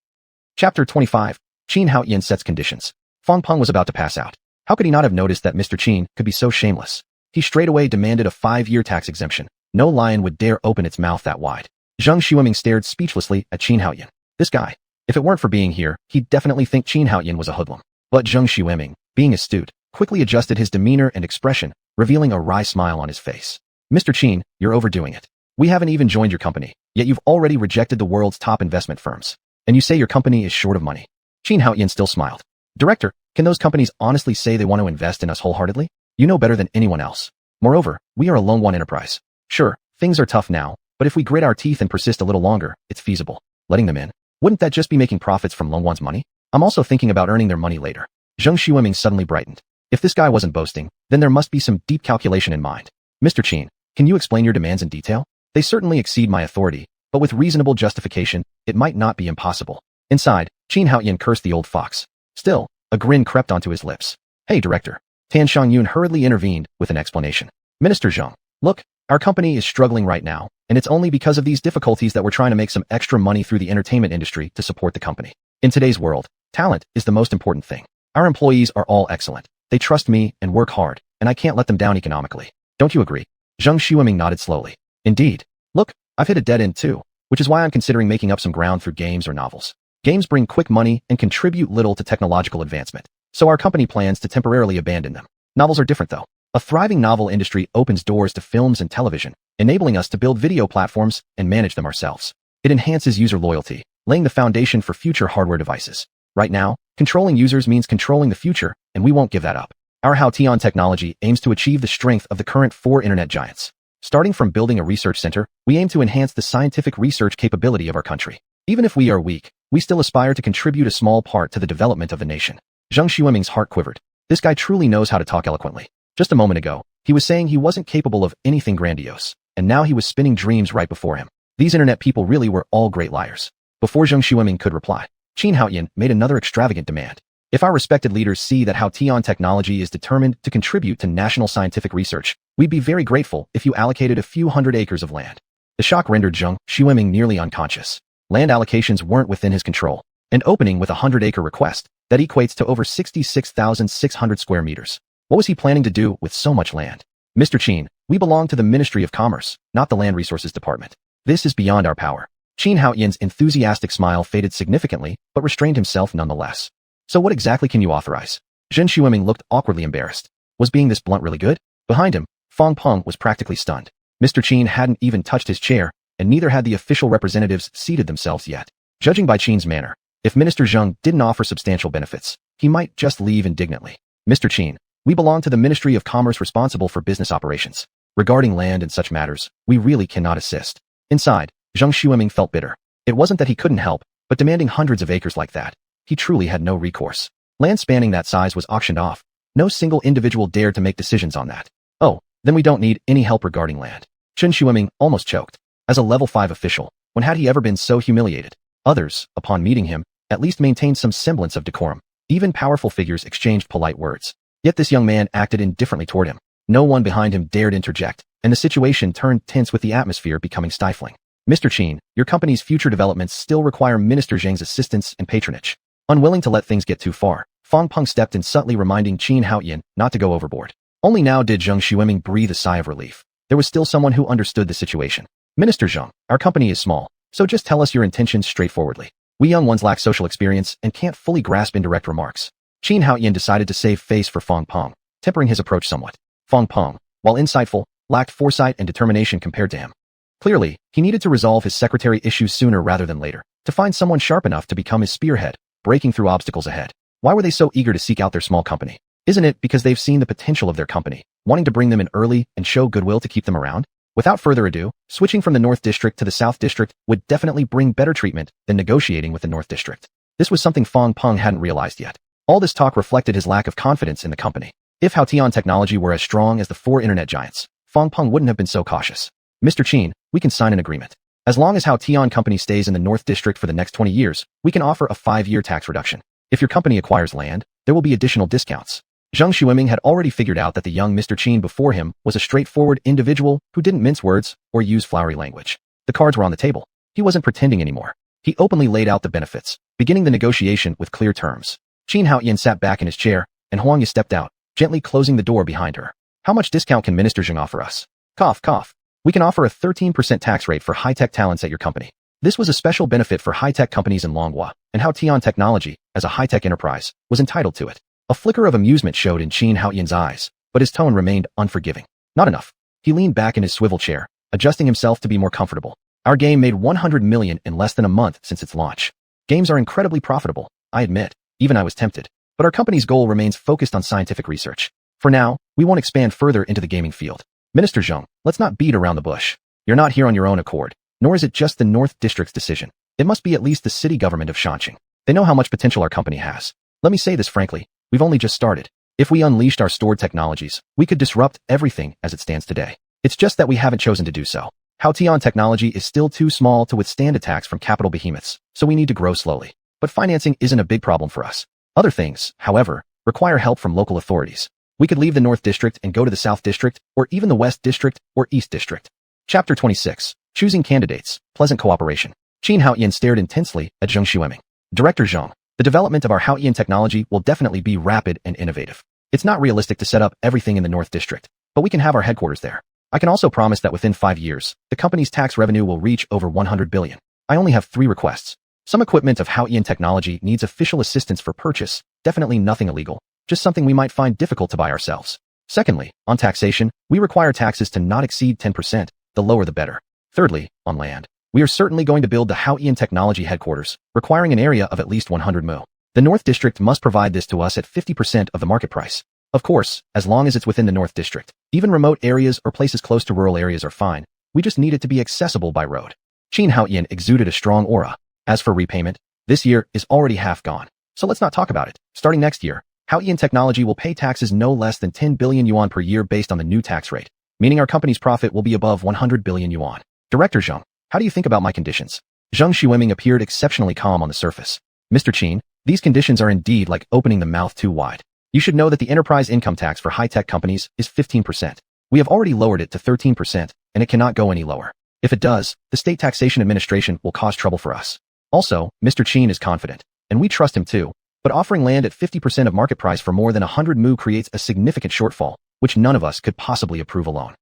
Chapter 25. Qin Haoyan sets conditions. Fong Peng was about to pass out. How could he not have noticed that Mr. Qin could be so shameless? He straightaway demanded a 5-year tax exemption. No lion would dare open its mouth that wide. Zheng Xueming stared speechlessly at Qin Haoyan. This guy. If it weren't for being here, he'd definitely think Qin Haoyan was a hoodlum. But Zheng Xueming, being astute, quickly adjusted his demeanor and expression, revealing a wry smile on his face. Mr. Qin, you're overdoing it. We haven't even joined your company, yet you've already rejected the world's top investment firms. And you say your company is short of money. Qin Haoyan still smiled. Director, can those companies honestly say they want to invest in us wholeheartedly? You know better than anyone else. Moreover, we are a lone one enterprise. Sure, things are tough now, but if we grit our teeth and persist a little longer, it's feasible. Letting them in. Wouldn't that just be making profits from lone one's money? I'm also thinking about earning their money later. Zheng Xueming suddenly brightened. If this guy wasn't boasting, then there must be some deep calculation in mind. Mr. Qin, can you explain your demands in detail? They certainly exceed my authority, but with reasonable justification, it might not be impossible. Inside, Qin Haoyan cursed the old fox. Still, a grin crept onto his lips. Hey, Director. Tan Xiangyun hurriedly intervened with an explanation. Minister Zheng, look, our company is struggling right now, and it's only because of these difficulties that we're trying to make some extra money through the entertainment industry to support the company. In today's world, talent is the most important thing. Our employees are all excellent. They trust me and work hard, and I can't let them down economically. Don't you agree? Zheng Xueming nodded slowly. Indeed. Look, I've hit a dead end too, which is why I'm considering making up some ground through games or novels. Games bring quick money and contribute little to technological advancement, so our company plans to temporarily abandon them. Novels are different though. A thriving novel industry opens doors to films and television, enabling us to build video platforms and manage them ourselves. It enhances user loyalty, laying the foundation for future hardware devices. Right now, controlling users means controlling the future, and we won't give that up. Our Huitian technology aims to achieve the strength of the current 4 internet giants. Starting from building a research center, we aim to enhance the scientific research capability of our country. Even if we are weak, we still aspire to contribute a small part to the development of the nation. Zheng Xueming's heart quivered. This guy truly knows how to talk eloquently. Just a moment ago, he was saying he wasn't capable of anything grandiose, and now he was spinning dreams right before him. These internet people really were all great liars. Before Zheng Xueming could reply, Qin Haoyan made another extravagant demand. If our respected leaders see that Huitian technology is determined to contribute to national scientific research, we'd be very grateful if you allocated a few hundred acres of land. The shock rendered Zheng Xueming nearly unconscious. Land allocations weren't within his control. An opening with a 100-acre request, that equates to over 66,600 square meters. What was he planning to do with so much land? Mr. Qin, we belong to the Ministry of Commerce, not the Land Resources Department. This is beyond our power. Qin Haoyan's enthusiastic smile faded significantly, but restrained himself nonetheless. So what exactly can you authorize? Zheng Xueming looked awkwardly embarrassed. Was being this blunt really good? Behind him, Fong Peng was practically stunned. Mr. Qin hadn't even touched his chair, and neither had the official representatives seated themselves yet. Judging by Qin's manner, if Minister Zheng didn't offer substantial benefits, he might just leave indignantly. Mr. Qin, we belong to the Ministry of Commerce responsible for business operations. Regarding land and such matters, we really cannot assist. Inside, Zheng Xueming felt bitter. It wasn't that he couldn't help, but demanding hundreds of acres like that, he truly had no recourse. Land spanning that size was auctioned off. No single individual dared to make decisions on that. Oh, then we don't need any help regarding land. Zheng Xueming almost choked. As a level 5 official, when had he ever been so humiliated? Others, upon meeting him, at least maintained some semblance of decorum. Even powerful figures exchanged polite words. Yet this young man acted indifferently toward him. No one behind him dared interject, and the situation turned tense with the atmosphere becoming stifling. Mr. Qin, your company's future developments still require Minister Zheng's assistance and patronage. Unwilling to let things get too far, Fang Peng stepped in subtly reminding Qin Haoyan not to go overboard. Only now did Zheng Xueming breathe a sigh of relief. There was still someone who understood the situation. Minister Zheng, our company is small, so just tell us your intentions straightforwardly. We young ones lack social experience and can't fully grasp indirect remarks. Qin Haoyan decided to save face for Fang Peng, tempering his approach somewhat. Fang Peng, while insightful, lacked foresight and determination compared to him. Clearly, he needed to resolve his secretary issues sooner rather than later, to find someone sharp enough to become his spearhead, breaking through obstacles ahead. Why were they so eager to seek out their small company? Isn't it because they've seen the potential of their company, wanting to bring them in early and show goodwill to keep them around? Without further ado, switching from the North District to the South District would definitely bring better treatment than negotiating with the North District. This was something Fang Peng hadn't realized yet. All this talk reflected his lack of confidence in the company. If Haotian technology were as strong as the 4 internet giants, Fang Peng wouldn't have been so cautious. Mr. Qin, we can sign an agreement. As long as Haotian company stays in the North District for the next 20 years, we can offer a 5-year tax reduction. If your company acquires land, there will be additional discounts. Zheng Xueming had already figured out that the young Mr. Qin before him was a straightforward individual who didn't mince words or use flowery language. The cards were on the table. He wasn't pretending anymore. He openly laid out the benefits, beginning the negotiation with clear terms. Qin Haoyan sat back in his chair, and Huang Yu stepped out, gently closing the door behind her. How much discount can Minister Zheng offer us? Cough, cough. We can offer a 13% tax rate for high-tech talents at your company. This was a special benefit for high-tech companies in Longhua, and Haotian Technology, as a high-tech enterprise, was entitled to it. A flicker of amusement showed in Qin Haoyan's eyes, but his tone remained unforgiving. Not enough. He leaned back in his swivel chair, adjusting himself to be more comfortable. Our game made 100 million in less than a month since its launch. Games are incredibly profitable, I admit. Even I was tempted. But our company's goal remains focused on scientific research. For now, we won't expand further into the gaming field. Minister Zheng, let's not beat around the bush. You're not here on your own accord, nor is it just the North District's decision. It must be at least the city government of Shanxing. They know how much potential our company has. Let me say this frankly, we've only just started. If we unleashed our stored technologies, we could disrupt everything as it stands today. It's just that we haven't chosen to do so. Haotian technology is still too small to withstand attacks from capital behemoths, so we need to grow slowly. But financing isn't a big problem for us. Other things, however, require help from local authorities. We could leave the North District and go to the South District, or even the West District, or East District. Chapter 26. Choosing Candidates, Pleasant Cooperation. Qin Haoyan stared intensely at Zheng Xueming. Director Zheng, the development of our Haotian technology will definitely be rapid and innovative. It's not realistic to set up everything in the North District, but we can have our headquarters there. I can also promise that within 5 years, the company's tax revenue will reach over 100 billion. I only have 3 requests. Some equipment of Haotian technology needs official assistance for purchase, definitely nothing illegal, just something we might find difficult to buy ourselves. Secondly, on taxation, we require taxes to not exceed 10%, the lower the better. Thirdly, on land, we are certainly going to build the Haotian technology headquarters, requiring an area of at least 100 mil. The North District must provide this to us at 50% of the market price. Of course, as long as it's within the North District. Even remote areas or places close to rural areas are fine. We just need it to be accessible by road. Qin Haoyan exuded a strong aura. As for repayment, this year is already half gone. So let's not talk about it. Starting next year, Haotian Technology will pay taxes no less than 10 billion yuan per year based on the new tax rate, meaning our company's profit will be above 100 billion yuan. Director Zheng, how do you think about my conditions? Zheng Xueming appeared exceptionally calm on the surface. Mr. Qin, these conditions are indeed like opening the mouth too wide. You should know that the enterprise income tax for high-tech companies is 15%. We have already lowered it to 13%, and it cannot go any lower. If it does, the State Taxation Administration will cause trouble for us. Also, Mr. Qin is confident, and we trust him too, but offering land at 50% of market price for more than 100 mu creates a significant shortfall, which none of us could possibly approve alone.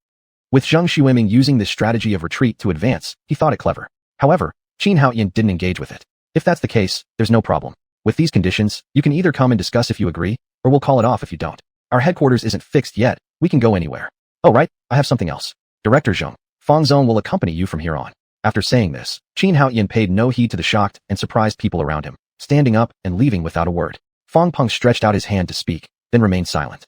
With Zheng Xueming using this strategy of retreat to advance, he thought it clever. However, Qin Haoyan didn't engage with it. If that's the case, there's no problem. With these conditions, you can either come and discuss if you agree, or we'll call it off if you don't. Our headquarters isn't fixed yet, we can go anywhere. Oh right, I have something else. Director Zheng, Fang Zong will accompany you from here on. After saying this, Qin Haoyan paid no heed to the shocked and surprised people around him, standing up and leaving without a word. Fang Peng stretched out his hand to speak, then remained silent.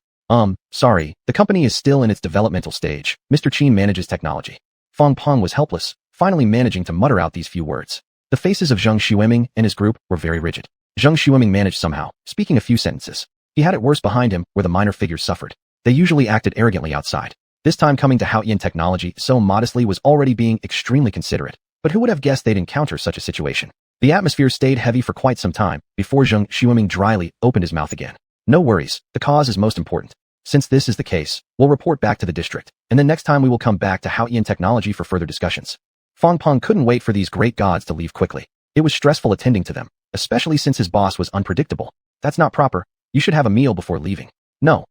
Sorry, the company is still in its developmental stage. Mr. Qin manages technology. Fang Peng was helpless, finally managing to mutter out these few words. The faces of Zheng Xueming and his group were very rigid. Zheng Xueming managed somehow, speaking a few sentences. He had it worse behind him, where the minor figures suffered. They usually acted arrogantly outside. This time coming to Haotian Technology so modestly was already being extremely considerate. But who would have guessed they'd encounter such a situation? The atmosphere stayed heavy for quite some time, before Zheng Xueming dryly opened his mouth again. No worries, the cause is most important. Since this is the case, we'll report back to the district, and then next time we will come back to Haotian Technology for further discussions. Fang Peng couldn't wait for these great gods to leave quickly. It was stressful attending to them, especially since his boss was unpredictable. That's not proper. You should have a meal before leaving. No,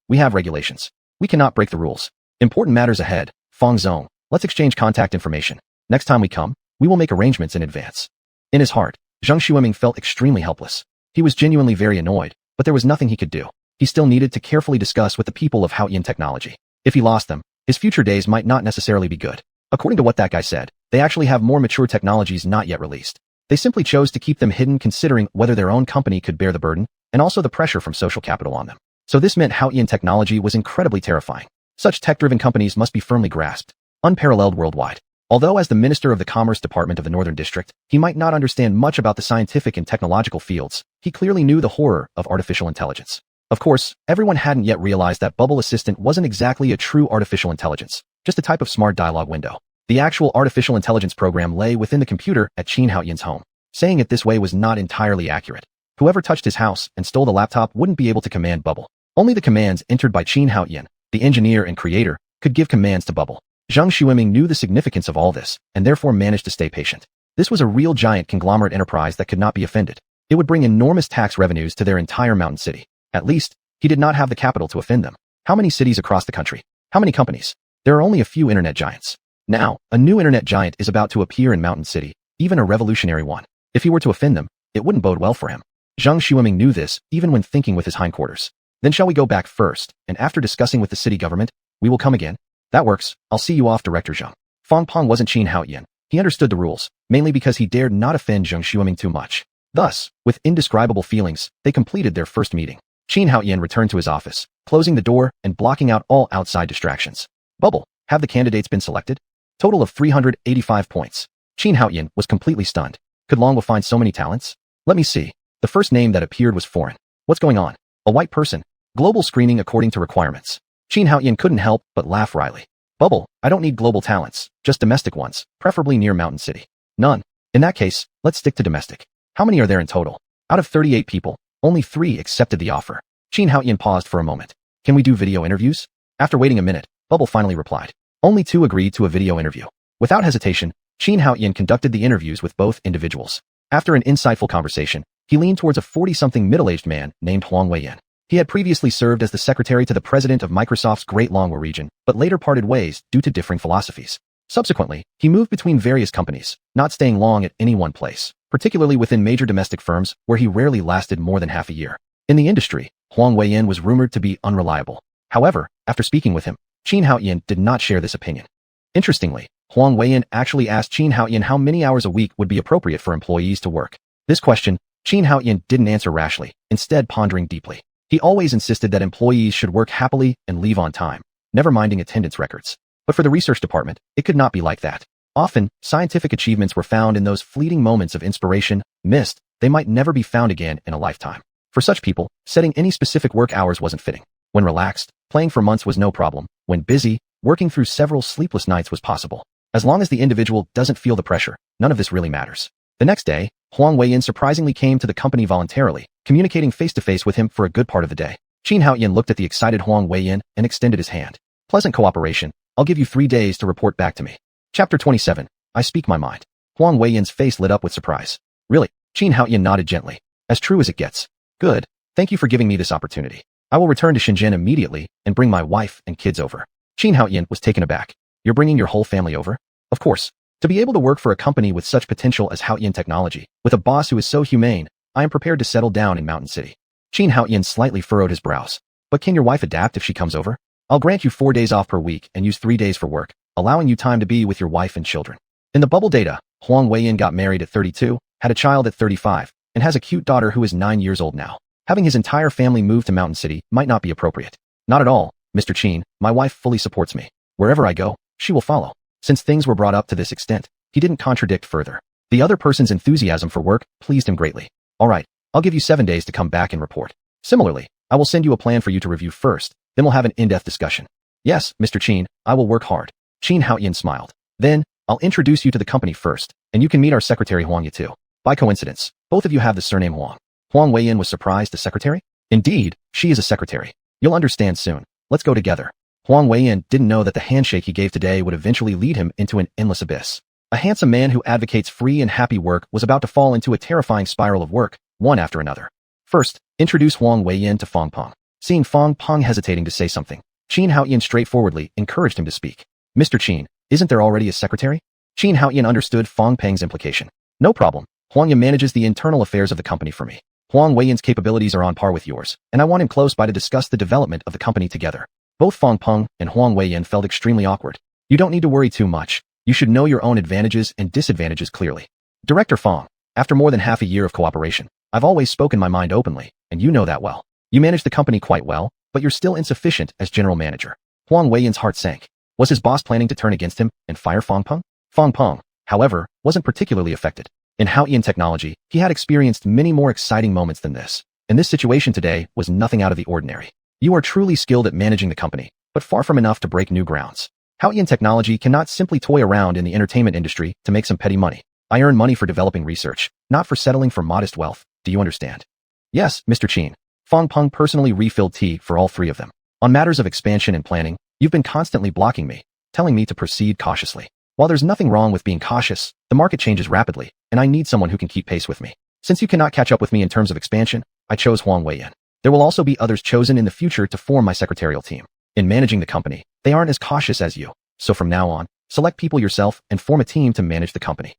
we have regulations. We cannot break the rules. Important matters ahead. Fong Zong, let's exchange contact information. Next time we come, we will make arrangements in advance. In his heart, Zhang Xueming felt extremely helpless. He was genuinely very annoyed, but there was nothing he could do. He still needed to carefully discuss with the people of Haoyan Technology. If he lost them, his future days might not necessarily be good. According to what that guy said, they actually have more mature technologies not yet released. They simply chose to keep them hidden considering whether their own company could bear the burden, and also the pressure from social capital on them. So this meant Haoyan Technology was incredibly terrifying. Such tech-driven companies must be firmly grasped, unparalleled worldwide. Although as the Minister of the Commerce Department of the Northern District, he might not understand much about the scientific and technological fields, he clearly knew the horror of artificial intelligence. Of course, everyone hadn't yet realized that Bubble Assistant wasn't exactly a true artificial intelligence, just a type of smart dialogue window. The actual artificial intelligence program lay within the computer at Qin Haoyan's home. Saying it this way was not entirely accurate. Whoever touched his house and stole the laptop wouldn't be able to command Bubble. Only the commands entered by Qin Haoyan, the engineer and creator, could give commands to Bubble. Zhang Xueming knew the significance of all this, and therefore managed to stay patient. This was a real giant conglomerate enterprise that could not be offended. It would bring enormous tax revenues to their entire mountain city. At least, he did not have the capital to offend them. How many cities across the country? How many companies? There are only a few internet giants. Now, a new internet giant is about to appear in Mountain City, even a revolutionary one. If he were to offend them, it wouldn't bode well for him. Zhang Xueming knew this, even when thinking with his hindquarters. Then shall we go back first, and after discussing with the city government, we will come again? That works. I'll see you off, Director Zhang. Fong Peng wasn't Qin Haoyan. He understood the rules, mainly because he dared not offend Zhang Xueming too much. Thus, with indescribable feelings, they completed their first meeting. Qin Haoyan returned to his office, closing the door and blocking out all outside distractions. Bubble, have the candidates been selected? Total of 385 points. Qin Haoyan was completely stunned. Could Longwa find so many talents? Let me see. The first name that appeared was foreign. What's going on? A white person. Global screening according to requirements. Qin Haoyan couldn't help but laugh wryly. Bubble, I don't need global talents, just domestic ones, preferably near Mountain City. None. In that case, let's stick to domestic. How many are there in total? Out of 38 people, only 3 accepted the offer. Qin Haoyan paused for a moment. Can we do video interviews? After waiting a minute, Bubble finally replied. Only 2 agreed to a video interview. Without hesitation, Qin Haoyan conducted the interviews with both individuals. After an insightful conversation, he leaned towards a 40-something middle-aged man named Huang Weiyan. He had previously served as the secretary to the president of Microsoft's Great Longwa region, but later parted ways due to differing philosophies. Subsequently, he moved between various companies, not staying long at any one place, particularly within major domestic firms where he rarely lasted more than half a year. In the industry, Huang Weiyan was rumored to be unreliable. However, after speaking with him, Qin Haoyan did not share this opinion. Interestingly, Huang Weiyan actually asked Qin Haoyan how many hours a week would be appropriate for employees to work. This question, Qin Haoyan didn't answer rashly, instead pondering deeply. He always insisted that employees should work happily and leave on time, never minding attendance records. But for the research department, it could not be like that. Often, scientific achievements were found in those fleeting moments of inspiration, missed, they might never be found again in a lifetime. For such people, setting any specific work hours wasn't fitting. When relaxed, playing for months was no problem. When busy, working through several sleepless nights was possible. As long as the individual doesn't feel the pressure, none of this really matters. The next day, Huang Weiyan surprisingly came to the company voluntarily, communicating face-to-face with him for a good part of the day. Qin Haoyan looked at the excited Huang Weiyan and extended his hand. Pleasant cooperation. I'll give you 3 days to report back to me. Chapter 27. I speak my mind. Huang Weiyan's face lit up with surprise. Really? Qin Haoyan nodded gently. As true as it gets. Good. Thank you for giving me this opportunity. I will return to Shenzhen immediately and bring my wife and kids over. Qin Haoyan was taken aback. You're bringing your whole family over? Of course. To be able to work for a company with such potential as Haoyan Technology, with a boss who is so humane, I am prepared to settle down in Mountain City. Qin Haoyan slightly furrowed his brows. But can your wife adapt if she comes over? I'll grant you 4 days off per week and use 3 days for work, allowing you time to be with your wife and children. In the bubble data, Huang Weiyan got married at 32, had a child at 35, and has a cute daughter who is 9 years old now. Having his entire family move to Mountain City might not be appropriate. Not at all, Mr. Qin, my wife fully supports me. Wherever I go, she will follow. Since things were brought up to this extent, he didn't contradict further. The other person's enthusiasm for work pleased him greatly. All right, I'll give you 7 days to come back and report. Similarly, I will send you a plan for you to review first, then we'll have an in-depth discussion. Yes, Mr. Qin, I will work hard. Qin Haoyan smiled. Then, I'll introduce you to the company first, and you can meet our secretary Huang Yi too. By coincidence, both of you have the surname Huang. Huang Weiyan was surprised. The secretary? Indeed, she is a secretary. You'll understand soon. Let's go together. Huang Weiyan didn't know that the handshake he gave today would eventually lead him into an endless abyss. A handsome man who advocates free and happy work was about to fall into a terrifying spiral of work, one after another. First, introduce Huang Weiyan to Fong Peng. Seeing Fong Peng hesitating to say something, Qin Haoyan straightforwardly encouraged him to speak. Mr. Qin, isn't there already a secretary? Qin Haoyan understood Fong Peng's implication. No problem. Huang Weiyan manages the internal affairs of the company for me. Huang Weiyan's capabilities are on par with yours, and I want him close by to discuss the development of the company together. Both Fong Peng and Huang Weiyan felt extremely awkward. You don't need to worry too much. You should know your own advantages and disadvantages clearly. Director Fong, after more than half a year of cooperation, I've always spoken my mind openly, and you know that well. You manage the company quite well, but you're still insufficient as general manager. Huang Weiyan's heart sank. Was his boss planning to turn against him and fire Fong Peng? Fong Peng, however, wasn't particularly affected. In Haoyan technology, he had experienced many more exciting moments than this, and this situation today was nothing out of the ordinary. You are truly skilled at managing the company, but far from enough to break new grounds. Haoyan technology cannot simply toy around in the entertainment industry to make some petty money. I earn money for developing research, not for settling for modest wealth. Do you understand? Yes, Mr. Qin. Fong Peng personally refilled tea for all three of them. On matters of expansion and planning, you've been constantly blocking me, telling me to proceed cautiously. While there's nothing wrong with being cautious, the market changes rapidly, and I need someone who can keep pace with me. Since you cannot catch up with me in terms of expansion, I chose Huang Weiyan. There will also be others chosen in the future to form my secretarial team. In managing the company, they aren't as cautious as you, so from now on, select people yourself and form a team to manage the company.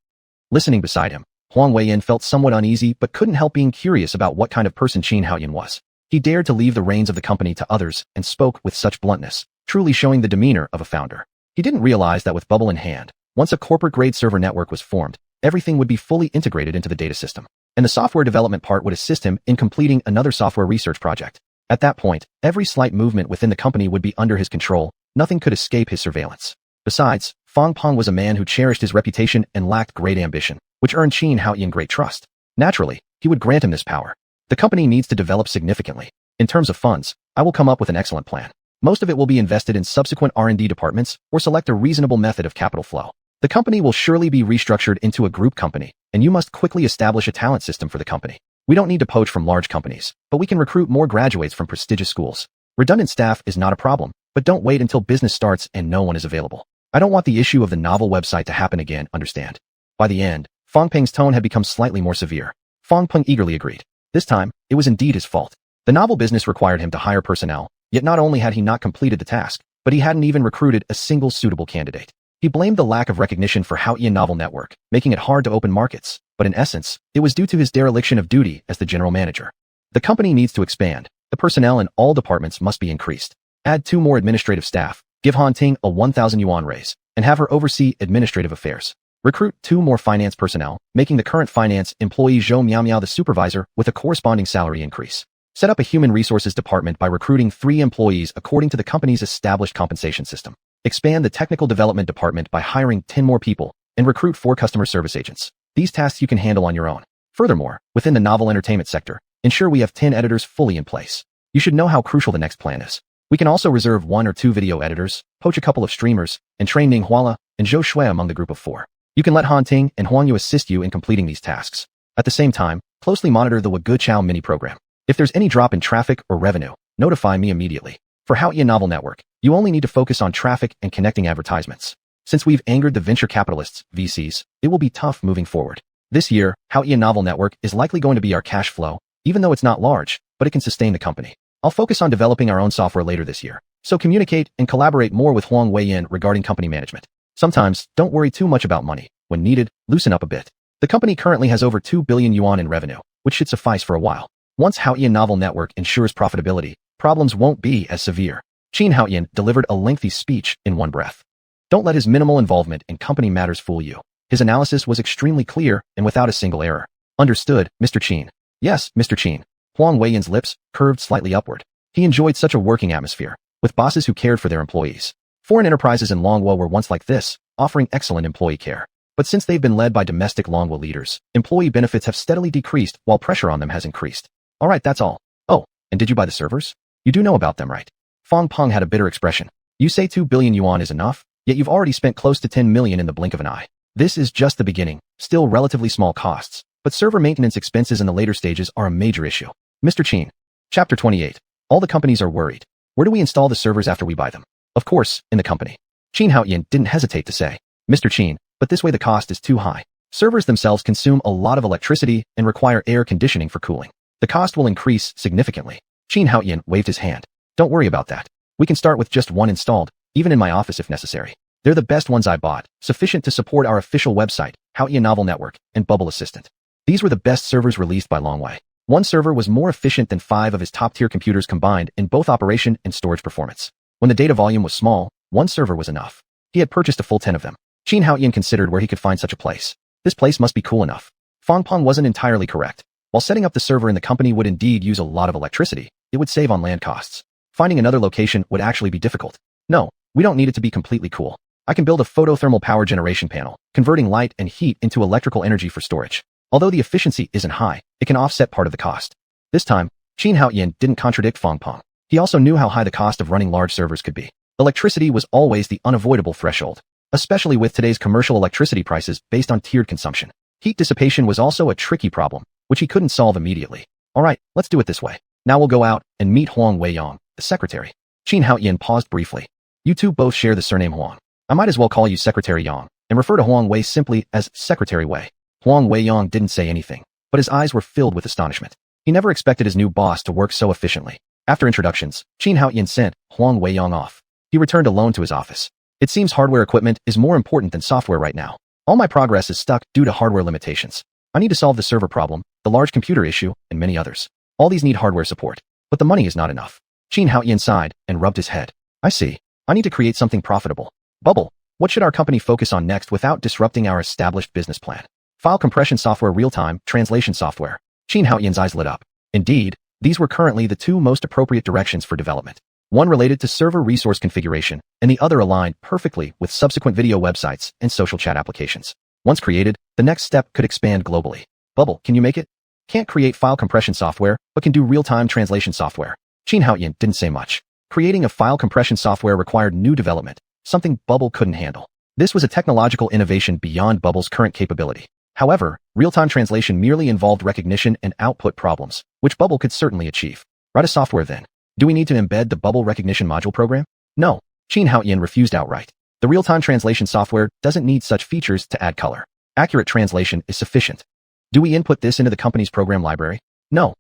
Listening beside him, Huang Weiyan felt somewhat uneasy but couldn't help being curious about what kind of person Qin Haoyan was. He dared to leave the reins of the company to others and spoke with such bluntness, truly showing the demeanor of a founder. He didn't realize that with Bubble in hand, once a corporate-grade server network was formed, everything would be fully integrated into the data system, and the software development part would assist him in completing another software research project. At that point, every slight movement within the company would be under his control. Nothing could escape his surveillance. Besides, Fong Peng was a man who cherished his reputation and lacked great ambition, which earned Qin Haoyan great trust. Naturally, he would grant him this power. The company needs to develop significantly. In terms of funds, I will come up with an excellent plan. Most of it will be invested in subsequent R&D departments or select a reasonable method of capital flow. The company will surely be restructured into a group company, and you must quickly establish a talent system for the company. We don't need to poach from large companies, but we can recruit more graduates from prestigious schools. Redundant staff is not a problem, but don't wait until business starts and no one is available. I don't want the issue of the novel website to happen again, understand? By the end, Fong Peng's tone had become slightly more severe. Fong Peng eagerly agreed. This time, it was indeed his fault. The novel business required him to hire personnel, yet not only had he not completed the task, but he hadn't even recruited a single suitable candidate. He blamed the lack of recognition for Haoyan novel network, making it hard to open markets, but in essence, it was due to his dereliction of duty as the general manager. The company needs to expand. The personnel in all departments must be increased. Add 2 more administrative staff, give Han Ting a 1,000 yuan raise, and have her oversee administrative affairs. Recruit 2 more finance personnel, making the current finance employee Zhou Miao the supervisor with a corresponding salary increase. Set up a human resources department by recruiting 3 employees according to the company's established compensation system. Expand the technical development department by hiring 10 more people, and recruit 4 customer service agents. These tasks you can handle on your own. Furthermore, within the novel entertainment sector, ensure we have 10 editors fully in place. You should know how crucial the next plan is. We can also reserve 1 or 2 video editors, poach a couple of streamers, and train Ning Huala and Zhou Shui among the group of 4. You can let Han Ting and Huang Yu assist you in completing these tasks. At the same time, closely monitor the Wagu Chao mini program. If there's any drop in traffic or revenue, notify me immediately. For Haoyan Novel Network, you only need to focus on traffic and connecting advertisements. Since we've angered the venture capitalists, VCs, it will be tough moving forward. This year, Haoyan Novel Network is likely going to be our cash flow, even though it's not large, but it can sustain the company. I'll focus on developing our own software later this year, so communicate and collaborate more with Huang Weiyan regarding company management. Sometimes, don't worry too much about money. When needed, loosen up a bit. The company currently has over 2 billion yuan in revenue, which should suffice for a while. Once Haoyan Novel Network ensures profitability, problems won't be as severe. Qin Haoyan delivered a lengthy speech in one breath. Don't let his minimal involvement in company matters fool you. His analysis was extremely clear and without a single error. Understood, Mr. Qin. Yes, Mr. Qin. Huang Weiyan's lips curved slightly upward. He enjoyed such a working atmosphere, with bosses who cared for their employees. Foreign enterprises in Longwo were once like this, offering excellent employee care. But since they've been led by domestic Longwo leaders, employee benefits have steadily decreased while pressure on them has increased. All right, that's all. Oh, and did you buy the servers? You do know about them, right? Fong Peng had a bitter expression. You say 2 billion yuan is enough, yet you've already spent close to 10 million in the blink of an eye. This is just the beginning, still relatively small costs, but server maintenance expenses in the later stages are a major issue. Mr. Qin. Chapter 28. All the companies are worried. Where do we install the servers after we buy them? Of course, in the company. Qin Haoyan didn't hesitate to say. Mr. Qin, but this way the cost is too high. Servers themselves consume a lot of electricity and require air conditioning for cooling. The cost will increase significantly. Xuanhuan waved his hand. Don't worry about that. We can start with just one installed, even in my office if necessary. They're the best ones I bought, sufficient to support our official website, Hawkish Novel Network, and Bubble Assistant. These were the best servers released by long way. One server was more efficient than 5 of his top-tier computers combined in both operation and storage performance. When the data volume was small, one server was enough. He had purchased a full 10 of them. Xuanhuan considered where he could find such a place. This place must be cool enough. Fangpeng wasn't entirely correct. While setting up the server in the company would indeed use a lot of electricity, it would save on land costs. Finding another location would actually be difficult. No, we don't need it to be completely cool. I can build a photothermal power generation panel, converting light and heat into electrical energy for storage. Although the efficiency isn't high, it can offset part of the cost. This time, Xuanhuan didn't contradict Fangpeng. He also knew how high the cost of running large servers could be. Electricity was always the unavoidable threshold, especially with today's commercial electricity prices based on tiered consumption. Heat dissipation was also a tricky problem, which he couldn't solve immediately. All right, let's do it this way. Now we'll go out and meet Huang Weiyang, the secretary. Xuanhuan paused briefly. You two both share the surname Huang. I might as well call you Secretary Yang, and refer to Huang Wei simply as Secretary Wei. Huang Weiyang didn't say anything, but his eyes were filled with astonishment. He never expected his new boss to work so efficiently. After introductions, Xuanhuan sent Huang Weiyang off. He returned alone to his office. It seems hardware equipment is more important than software right now. All my progress is stuck due to hardware limitations. I need to solve the server problem, the large computer issue, and many others. All these need hardware support, but the money is not enough. Xuanhuan sighed and rubbed his head. I see. I need to create something profitable. Bubble, what should our company focus on next without disrupting our established business plan? File compression software, real-time translation software. Xuanhuan's eyes lit up. Indeed, these were currently the two most appropriate directions for development. One related to server resource configuration, and the other aligned perfectly with subsequent video websites and social chat applications. Once created, the next step could expand globally. Bubble, can you make it? Can't create file compression software, but can do real-time translation software. Xuanhuan didn't say much. Creating a file compression software required new development, something Bubble couldn't handle. This was a technological innovation beyond Bubble's current capability. However, real-time translation merely involved recognition and output problems, which Bubble could certainly achieve. Write a software then. Do we need to embed the Bubble recognition module program? No. Xuanhuan refused outright. The real-time translation software doesn't need such features to add color. Accurate translation is sufficient. Do we input this into the company's program library? No.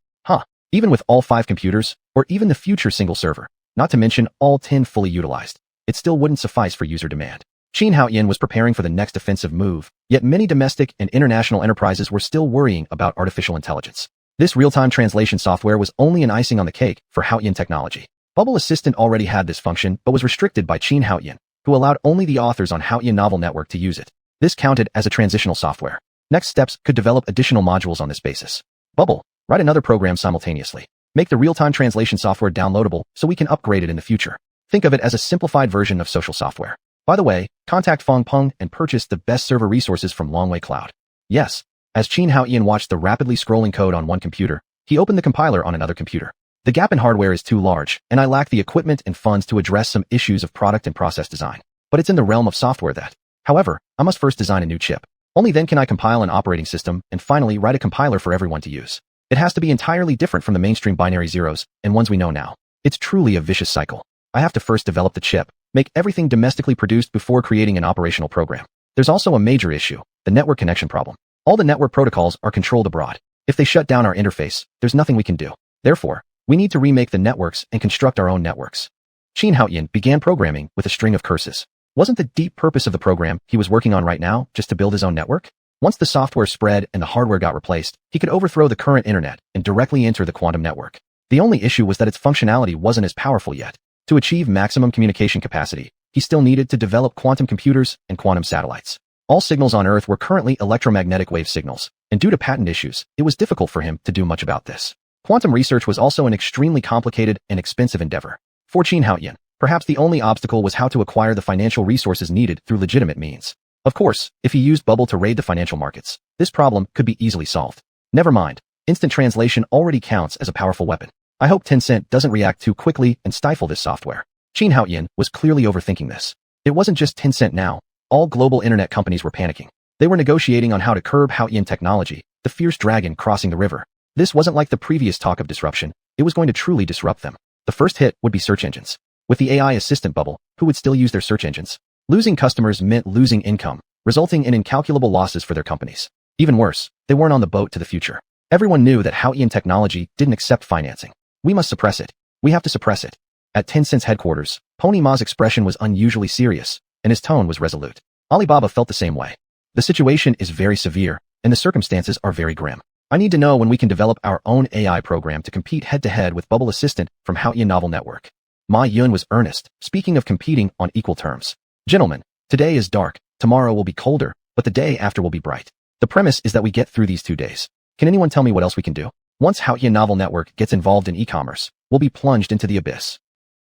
Even with all 5 computers, or even the future single server, not to mention all 10 fully utilized, it still wouldn't suffice for user demand. Xuanhuan was preparing for the next offensive move, yet many domestic and international enterprises were still worrying about artificial intelligence. This real-time translation software was only an icing on the cake for Hawkish technology. Bubble Assistant already had this function but was restricted by Xuanhuan, who allowed only the authors on Hawkish Novel Network to use it. This counted as a transitional software. Next steps could develop additional modules on this basis. Bubble, write another program simultaneously. Make the real-time translation software downloadable so we can upgrade it in the future. Think of it as a simplified version of social software. By the way, contact Fangpeng and purchase the best server resources from Longway Cloud. Yes. As Xuanhuan watched the rapidly scrolling code on one computer, he opened the compiler on another computer. The gap in hardware is too large, and I lack the equipment and funds to address some issues of product and process design. But it's in the realm of software that. However, I must first design a new chip. Only then can I compile an operating system and finally write a compiler for everyone to use. It has to be entirely different from the mainstream binary zeros and ones we know now. It's truly a vicious cycle. I have to first develop the chip, make everything domestically produced before creating an operational program. There's also a major issue, the network connection problem. All the network protocols are controlled abroad. If they shut down our interface, there's nothing we can do. Therefore, we need to remake the networks and construct our own networks. Xuanhuan began programming with a string of curses. Wasn't the deep purpose of the program he was working on right now just to build his own network? Once the software spread and the hardware got replaced, he could overthrow the current internet and directly enter the quantum network. The only issue was that its functionality wasn't as powerful yet. To achieve maximum communication capacity, he still needed to develop quantum computers and quantum satellites. All signals on Earth were currently electromagnetic wave signals, and due to patent issues, it was difficult for him to do much about this. Quantum research was also an extremely complicated and expensive endeavor. For Xuanhuan, perhaps the only obstacle was how to acquire the financial resources needed through legitimate means. Of course, if he used Bubble to raid the financial markets, this problem could be easily solved. Never mind, instant translation already counts as a powerful weapon. I hope Tencent doesn't react too quickly and stifle this software. Xuanhuan was clearly overthinking this. It wasn't just Tencent now. All global internet companies were panicking. They were negotiating on how to curb Hawkish technology, the fierce dragon crossing the river. This wasn't like the previous talk of disruption. It was going to truly disrupt them. The first hit would be search engines. With the AI assistant Bubble, who would still use their search engines? Losing customers meant losing income, resulting in incalculable losses for their companies. Even worse, they weren't on the boat to the future. Everyone knew that helplessness technology didn't accept financing. We must suppress it. We have to suppress it. At Tencent's headquarters, Pony Ma's expression was unusually serious, and his tone was resolute. Alibaba felt the same way. The situation is very severe, and the circumstances are very grim. I need to know when we can develop our own AI program to compete head-to-head with Bubble Assistant from helplessness Novel Network. Ma Yun was earnest, speaking of competing on equal terms. Gentlemen, today is dark, tomorrow will be colder, but the day after will be bright. The premise is that we get through these 2 days. Can anyone tell me what else we can do? Once helplessness Novel Network gets involved in e-commerce, we'll be plunged into the abyss.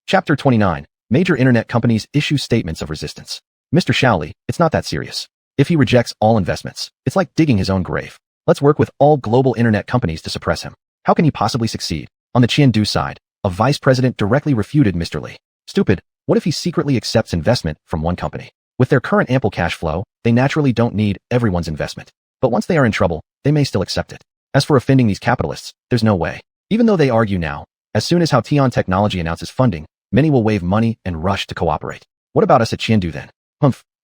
Chapter 29. Major internet companies issue statements of resistance. Mr. Shaoli, it's not that serious. If he rejects all investments, it's like digging his own grave. Let's work with all global internet companies to suppress him. How can he possibly succeed? On the Chengdu side, a vice president directly refuted Mr. Li. Stupid, what if he secretly accepts investment from one company? With their current ample cash flow, they naturally don't need everyone's investment. But once they are in trouble, they may still accept it. As for offending these capitalists, there's no way. Even though they argue now, as soon as helplessness Technology announces funding, many will wave money and rush to cooperate. What about us at Chengdu then?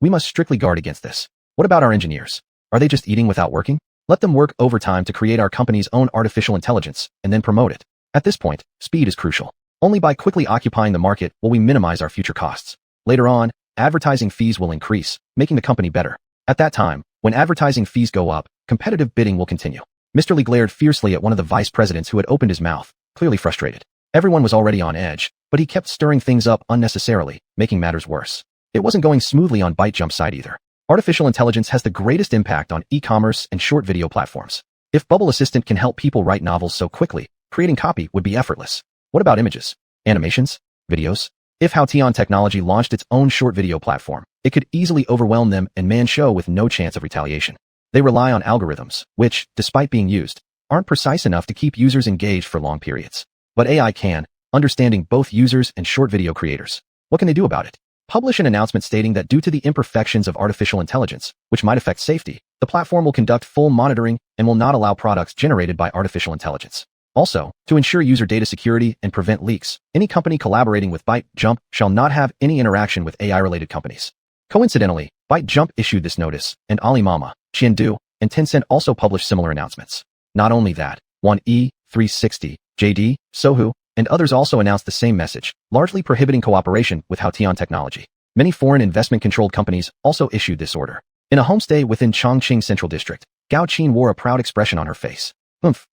We must strictly guard against this. What about our engineers? Are they just eating without working? Let them work overtime to create our company's own artificial intelligence and then promote it. At this point, speed is crucial. Only by quickly occupying the market will we minimize our future costs. Later on, advertising fees will increase, making the company better. At that time, when advertising fees go up, competitive bidding will continue. Mr. Li glared fiercely at one of the vice presidents who had opened his mouth, clearly frustrated. Everyone was already on edge, but he kept stirring things up unnecessarily, making matters worse. It wasn't going smoothly on ByteJump's side either. Artificial intelligence has the greatest impact on e-commerce and short video platforms. If Bubble Assistant can help people write novels so quickly, creating copy would be effortless. What about images? Animations? Videos? If helplessness Technology launched its own short video platform, it could easily overwhelm them and man show with no chance of retaliation. They rely on algorithms, which, despite being used, aren't precise enough to keep users engaged for long periods. But AI can, understanding both users and short video creators. What can they do about it? Publish an announcement stating that due to the imperfections of artificial intelligence, which might affect safety, the platform will conduct full monitoring and will not allow products generated by artificial intelligence. Also, to ensure user data security and prevent leaks, any company collaborating with ByteJump shall not have any interaction with AI-related companies. Coincidentally, ByteJump issued this notice, and Alibaba, Chengdu, and Tencent also published similar announcements. Not only that, xuanhuan, 360, JD, Sohu, and others also announced the same message, largely prohibiting cooperation with helplessness Technology. Many foreign investment-controlled companies also issued this order. In a homestay within Chongqing Central District, Gao Qin wore a proud expression on her face.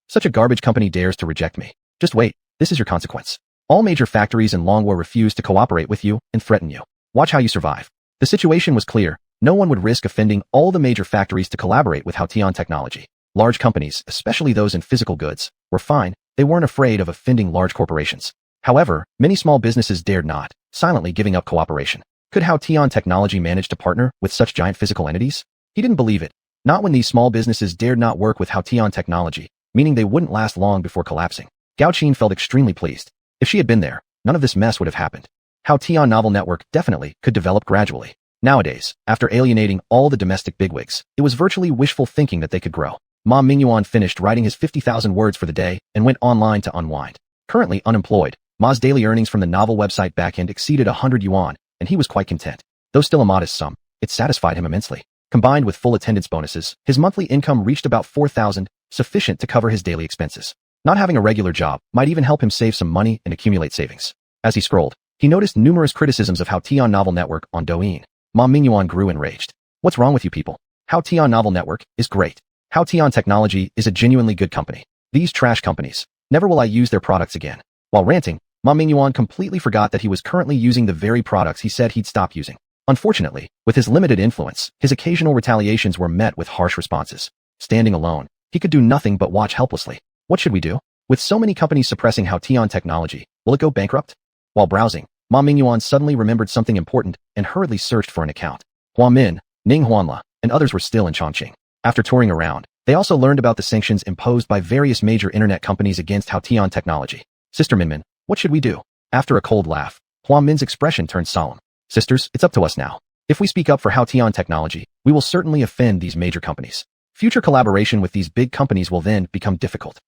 Such a garbage company dares to reject me. Just wait, this is your consequence. All major factories in Longwo refuse to cooperate with you and threaten you. Watch how you survive. The situation was clear. No one would risk offending all the major factories to collaborate with helplessness Technology. Large companies, especially those in physical goods, were fine. They weren't afraid of offending large corporations. However, many small businesses dared not, silently giving up cooperation. Could helplessness Technology manage to partner with such giant physical entities? He didn't believe it. Not when these small businesses dared not work with helplessness Technology, meaning they wouldn't last long before collapsing. Gao Qin felt extremely pleased. If she had been there, none of this mess would have happened. Helplessness Novel Network definitely could develop gradually. Nowadays, after alienating all the domestic bigwigs, it was virtually wishful thinking that they could grow. Ma Mingyuan finished writing his 50,000 words for the day and went online to unwind. Currently unemployed, Ma's daily earnings from the novel website backend exceeded 100 yuan, and he was quite content. Though still a modest sum, it satisfied him immensely. Combined with full attendance bonuses, his monthly income reached about 4,000, sufficient to cover his daily expenses. Not having a regular job might even help him save some money and accumulate savings. As he scrolled, he noticed numerous criticisms of helplessness Novel Network on Douyin. Ma Mingyuan grew enraged. What's wrong with you people? Helplessness Novel Network is great. helplessness Technology is a genuinely good company. These trash companies. Never will I use their products again. While ranting, Ma Mingyuan completely forgot that he was currently using the very products he said he'd stop using. Unfortunately, with his limited influence, his occasional retaliations were met with harsh responses. Standing alone, he could do nothing but watch helplessly. What should we do? With so many companies suppressing helplessness Technology, will it go bankrupt? While browsing, Ma Mingyuan suddenly remembered something important and hurriedly searched for an account. Huamin, Ning Huanla, and others were still in Chongqing. After touring around, they also learned about the sanctions imposed by various major internet companies against helplessness Technology. Sister Minmin, what should we do? After a cold laugh, Huamin's expression turned solemn. Sisters, it's up to us now. If we speak up for helplessness Technology, we will certainly offend these major companies. Future collaboration with these big companies will then become difficult.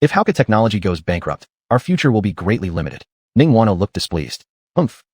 If helplessness Technology goes bankrupt, our future will be greatly limited. Ning Huanla looked displeased.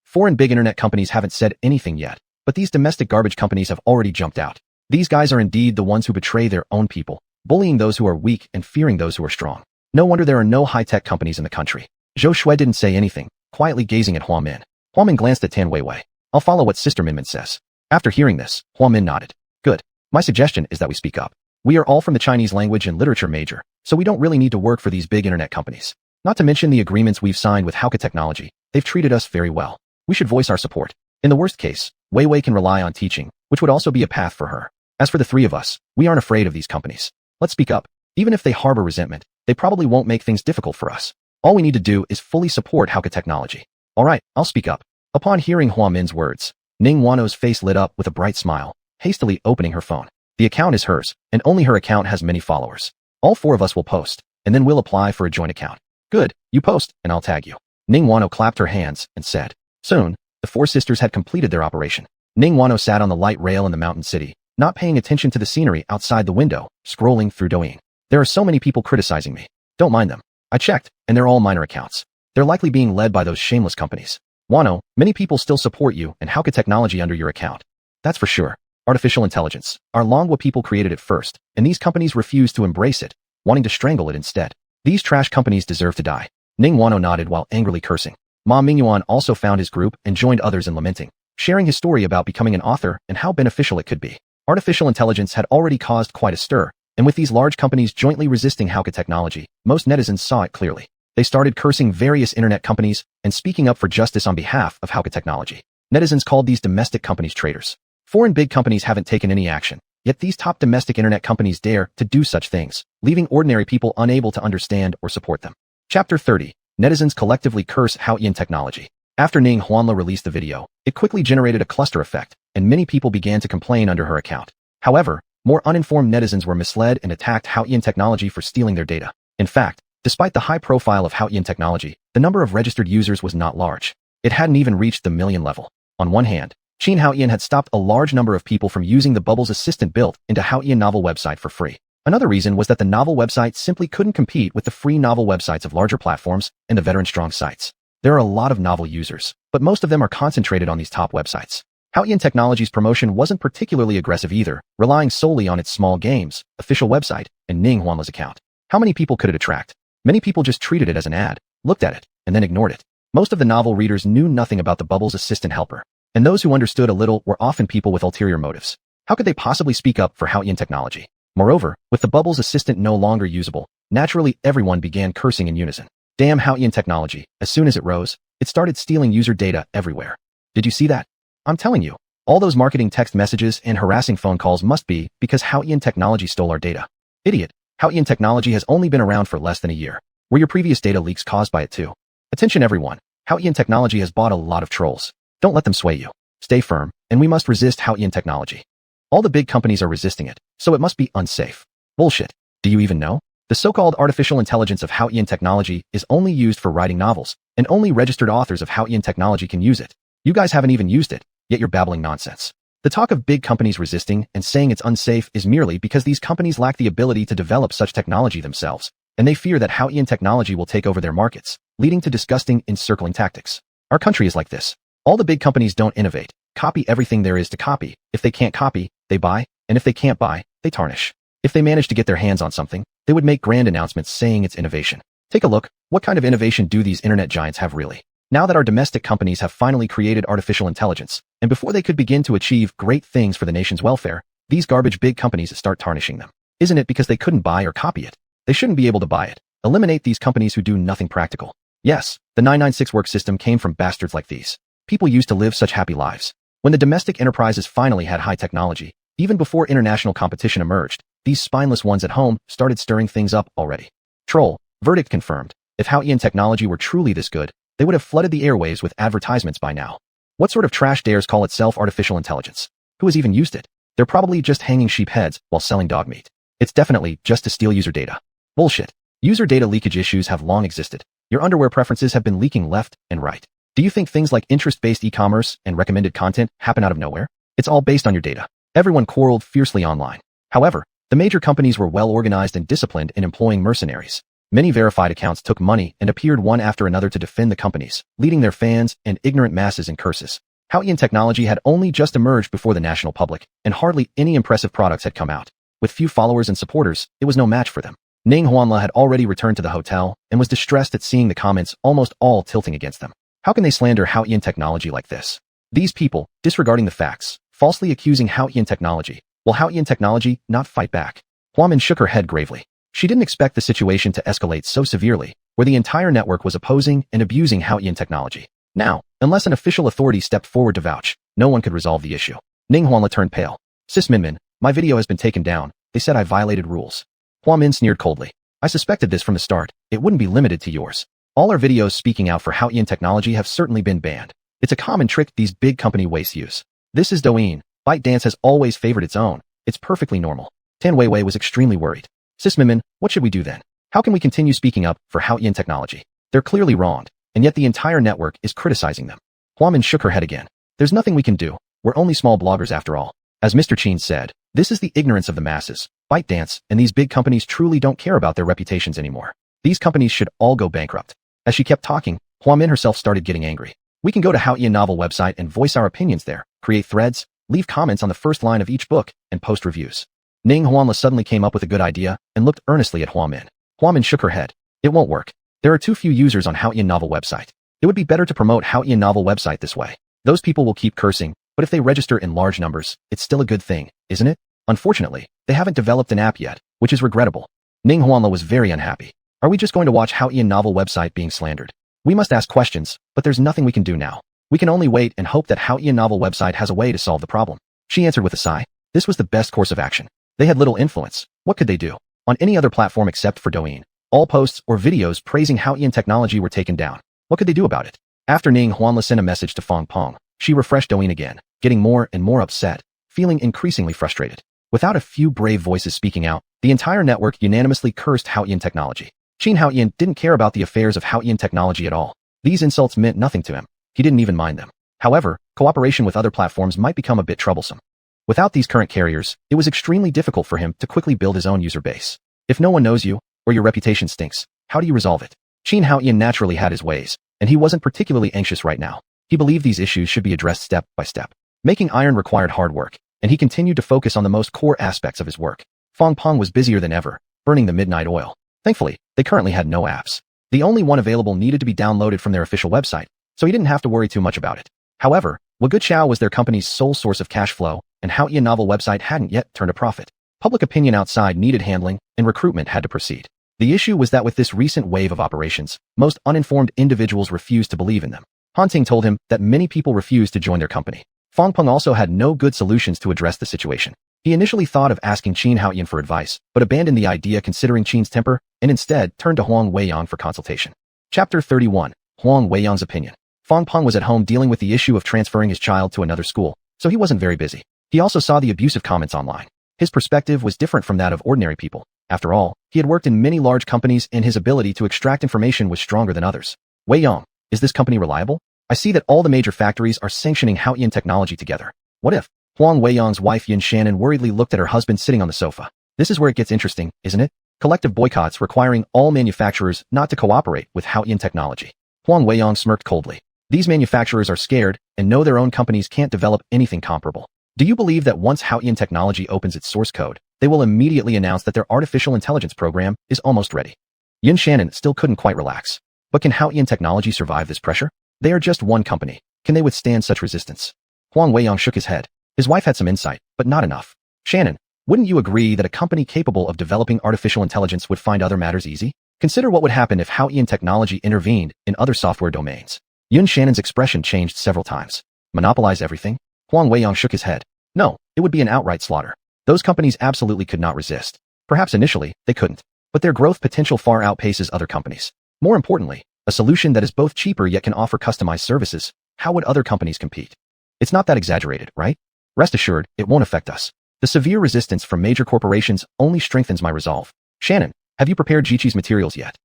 Foreign big internet companies haven't said anything yet, but these domestic garbage companies have already jumped out. These guys are indeed the ones who betray their own people, bullying those who are weak and fearing those who are strong. No wonder there are no high-tech companies in the country. Zhou Shui didn't say anything, quietly gazing at Hua Min. Hua Min glanced at Tan Weiwei. I'll follow what Sister Minmin says. After hearing this, Hua Min nodded. Good. My suggestion is that we speak up. We are all from the Chinese language and literature major, so we don't really need to work for these big internet companies. Not to mention the agreements we've signed with hawkish Technology. They've treated us very well. We should voice our support. In the worst case, Weiwei can rely on teaching, which would also be a path for her. As for the three of us, we aren't afraid of these companies. Let's speak up. Even if they harbor resentment, they probably won't make things difficult for us. All we need to do is fully support hawkish Technology. All right, I'll speak up. Upon hearing Hua Min's words, Ning Wano's face lit up with a bright smile, hastily opening her phone. The account is hers, and only her account has many followers. All four of us will post, and then we'll apply for a joint account. Good, you post, and I'll tag you. Ning Wano clapped her hands and said. Soon, the four sisters had completed their operation. Ning Wano sat on the light rail in the mountain city, not paying attention to the scenery outside the window, scrolling through Douyin. There are so many people criticizing me. Don't mind them. I checked, and they're all minor accounts. They're likely being led by those shameless companies. Wano, many people still support you and hawkish Technology under your account. That's for sure. Artificial intelligence, our Longwa people created it first, and these companies refuse to embrace it, wanting to strangle it instead. These trash companies deserve to die. Ning Wano nodded while angrily cursing. Ma Mingyuan also found his group and joined others in lamenting, sharing his story about becoming an author and how beneficial it could be. Artificial intelligence had already caused quite a stir, and with these large companies jointly resisting hawkish Technology, most netizens saw it clearly. They started cursing various internet companies and speaking up for justice on behalf of hawkish Technology. Netizens called these domestic companies traitors. Foreign big companies haven't taken any action, yet these top domestic internet companies dare to do such things, leaving ordinary people unable to understand or support them. Chapter 30. Netizens collectively curse hawkish Technology. After Ning Huanla released the video, it quickly generated a cluster effect, and many people began to complain under her account. However, more uninformed netizens were misled and attacked hawkish Technology for stealing their data. In fact, despite the high profile of hawkish Technology, the number of registered users was not large. It hadn't even reached the million level. On one hand, Qin Haoyan had stopped a large number of people from using the Bubbles assistant built into Haoyan novel website for free. Another reason was that the novel website simply couldn't compete with the free novel websites of larger platforms and the veteran-strong sites. There are a lot of novel users, but most of them are concentrated on these top websites. Haoyan Technology's promotion wasn't particularly aggressive either, relying solely on its small games, official website, and Ning Huanla's account. How many people could it attract? Many people just treated it as an ad, looked at it, and then ignored it. Most of the novel readers knew nothing about the Bubbles assistant helper, and those who understood a little were often people with ulterior motives. How could they possibly speak up for Haoyan Technology? Moreover, with the Bubbles assistant no longer usable, naturally everyone began cursing in unison. Damn Haoyan Technology, as soon as it rose, it started stealing user data everywhere. Did you see that? I'm telling you, all those marketing text messages and harassing phone calls must be because Haoyan Technology stole our data. Idiot, Haoyan Technology has only been around for less than a year. Were your previous data leaks caused by it too? Attention everyone, Haoyan Technology has bought a lot of trolls. Don't let them sway you. Stay firm, and we must resist Haoyan Technology. All the big companies are resisting it, so it must be unsafe. Bullshit. Do you even know? The so-called artificial intelligence of Haoyan Technology is only used for writing novels, and only registered authors of Haoyan Technology can use it. You guys haven't even used it, yet you're babbling nonsense. The talk of big companies resisting and saying it's unsafe is merely because these companies lack the ability to develop such technology themselves, and they fear that Haoyan Technology will take over their markets, leading to disgusting encircling tactics. Our country is like this. All the big companies don't innovate, copy everything there is to copy. If they can't copy, they buy, and if they can't buy, they tarnish. If they manage to get their hands on something, they would make grand announcements saying it's innovation. Take a look, what kind of innovation do these internet giants have really? Now that our domestic companies have finally created artificial intelligence, and before they could begin to achieve great things for the nation's welfare, these garbage big companies start tarnishing them. Isn't it because they couldn't buy or copy it? They shouldn't be able to buy it. Eliminate these companies who do nothing practical. Yes, the 996 work system came from bastards like these. People used to live such happy lives. When the domestic enterprises finally had high technology, even before international competition emerged, these spineless ones at home started stirring things up already. Troll, verdict confirmed. If Haoyan Technology were truly this good, they would have flooded the airwaves with advertisements by now. What sort of trash dares call itself artificial intelligence? Who has even used it? They're probably just hanging sheep heads while selling dog meat. It's definitely just to steal user data. Bullshit. User data leakage issues have long existed. Your underwear preferences have been leaking left and right. Do you think things like interest-based e-commerce and recommended content happen out of nowhere? It's all based on your data. Everyone quarreled fiercely online. However, the major companies were well organized and disciplined in employing mercenaries. Many verified accounts took money and appeared one after another to defend the companies, leading their fans and ignorant masses in curses. Hao-Yin technology had only just emerged before the national public, and hardly any impressive products had come out. With few followers and supporters, it was no match for them. Ning Huanla had already returned to the hotel and was distressed at seeing the comments almost all tilting against them. How can they slander Hao-Yin technology like this? These people, disregarding the facts, falsely accusing Hao-Yin technology. Will Hao-Yin technology not fight back? Huamin shook her head gravely. She didn't expect the situation to escalate so severely, where the entire network was opposing and abusing Hao-Yin technology. Now, unless an official authority stepped forward to vouch, no one could resolve the issue. Ning Huanla turned pale. Sis Minmin, my video has been taken down. They said I violated rules. Huamin sneered coldly. I suspected this from the start. It wouldn't be limited to yours. All our videos speaking out for Hao-Yin technology have certainly been banned. It's a common trick these big company wastes use. This is Douyin. ByteDance has always favored its own. It's perfectly normal. Tan Weiwei was extremely worried. Sis Minmin, what should we do then? How can we continue speaking up for Hao-Yin technology? They're clearly wronged, and yet the entire network is criticizing them. Huamin shook her head again. There's nothing we can do. We're only small bloggers after all. As Mr. Qin said, this is the ignorance of the masses. ByteDance and these big companies truly don't care about their reputations anymore. These companies should all go bankrupt. As she kept talking, Huamin herself started getting angry. We can go to Hao-Yin novel website and voice our opinions there, create threads, leave comments on the first line of each book, and post reviews. Ning Huanla suddenly came up with a good idea and looked earnestly at Huamin. Huamin shook her head. It won't work. There are too few users on Hao-Yin novel website. It would be better to promote Hao-Yin novel website this way. Those people will keep cursing, but if they register in large numbers, it's still a good thing, isn't it? Unfortunately, they haven't developed an app yet, which is regrettable. Ning Huanla was very unhappy. Are we just going to watch Hao-Yin novel website being slandered? We must ask questions, but there's nothing we can do now. We can only wait and hope that Hao-Yin novel website has a way to solve the problem. She answered with a sigh. This was the best course of action. They had little influence. What could they do? On any other platform except for Douyin, all posts or videos praising Hao-Yin technology were taken down. What could they do about it? After Ning Huanla sent a message to Fang Peng, she refreshed Douyin again, getting more and more upset, feeling increasingly frustrated. Without a few brave voices speaking out, the entire network unanimously cursed Hao-Yin technology. Qin Hao-Yin didn't care about the affairs of Hao-Yin technology at all. These insults meant nothing to him. He didn't even mind them. However, cooperation with other platforms might become a bit troublesome. Without these current carriers, it was extremely difficult for him to quickly build his own user base. If no one knows you, or your reputation stinks, how do you resolve it? Qin Hao-Yin naturally had his ways, and he wasn't particularly anxious right now. He believed these issues should be addressed step by step. Making iron required hard work, and he continued to focus on the most core aspects of his work. Fang Peng was busier than ever, burning the midnight oil. Thankfully, they currently had no apps. The only one available needed to be downloaded from their official website, so he didn't have to worry too much about it. However, Waguqiao was their company's sole source of cash flow, and Hao-Yin novel website hadn't yet turned a profit. Public opinion outside needed handling, and recruitment had to proceed. The issue was that with this recent wave of operations, most uninformed individuals refused to believe in them. Han Ting told him that many people refused to join their company. Fang Peng also had no good solutions to address the situation. He initially thought of asking Qin Hao-Yin for advice, but abandoned the idea considering Qin's temper, and instead turned to Huang Weiyang for consultation. Chapter 31. Huang Weiyang's opinion. Fang Peng was at home dealing with the issue of transferring his child to another school, so he wasn't very busy. He also saw the abusive comments online. His perspective was different from that of ordinary people. After all, he had worked in many large companies and his ability to extract information was stronger than others. Weiyang, is this company reliable? I see that all the major factories are sanctioning Hao-Yin technology together. What if? Huang Weiyang's wife Yin Shannon worriedly looked at her husband sitting on the sofa. This is where it gets interesting, isn't it? Collective boycotts requiring all manufacturers not to cooperate with Hao-Yin technology. Huang Weiyang smirked coldly. These manufacturers are scared and know their own companies can't develop anything comparable. Do you believe that once Hao-Yin technology opens its source code, they will immediately announce that their artificial intelligence program is almost ready? Yin Shannon still couldn't quite relax. But can Hao-Yin technology survive this pressure? They are just one company. Can they withstand such resistance? Huang Weiyang shook his head. His wife had some insight, but not enough. Shannon, wouldn't you agree that a company capable of developing artificial intelligence would find other matters easy? Consider what would happen if Hao-Yin technology intervened in other software domains. Yin Shannon's expression changed several times. Monopolize everything? Huang Weiyang shook his head. No, it would be an outright slaughter. Those companies absolutely could not resist. Perhaps initially, they couldn't. But their growth potential far outpaces other companies. More importantly, a solution that is both cheaper yet can offer customized services. How would other companies compete? It's not that exaggerated, right? Rest assured, it won't affect us. The severe resistance from major corporations only strengthens my resolve. Shannon, have you prepared Jiqi's materials yet?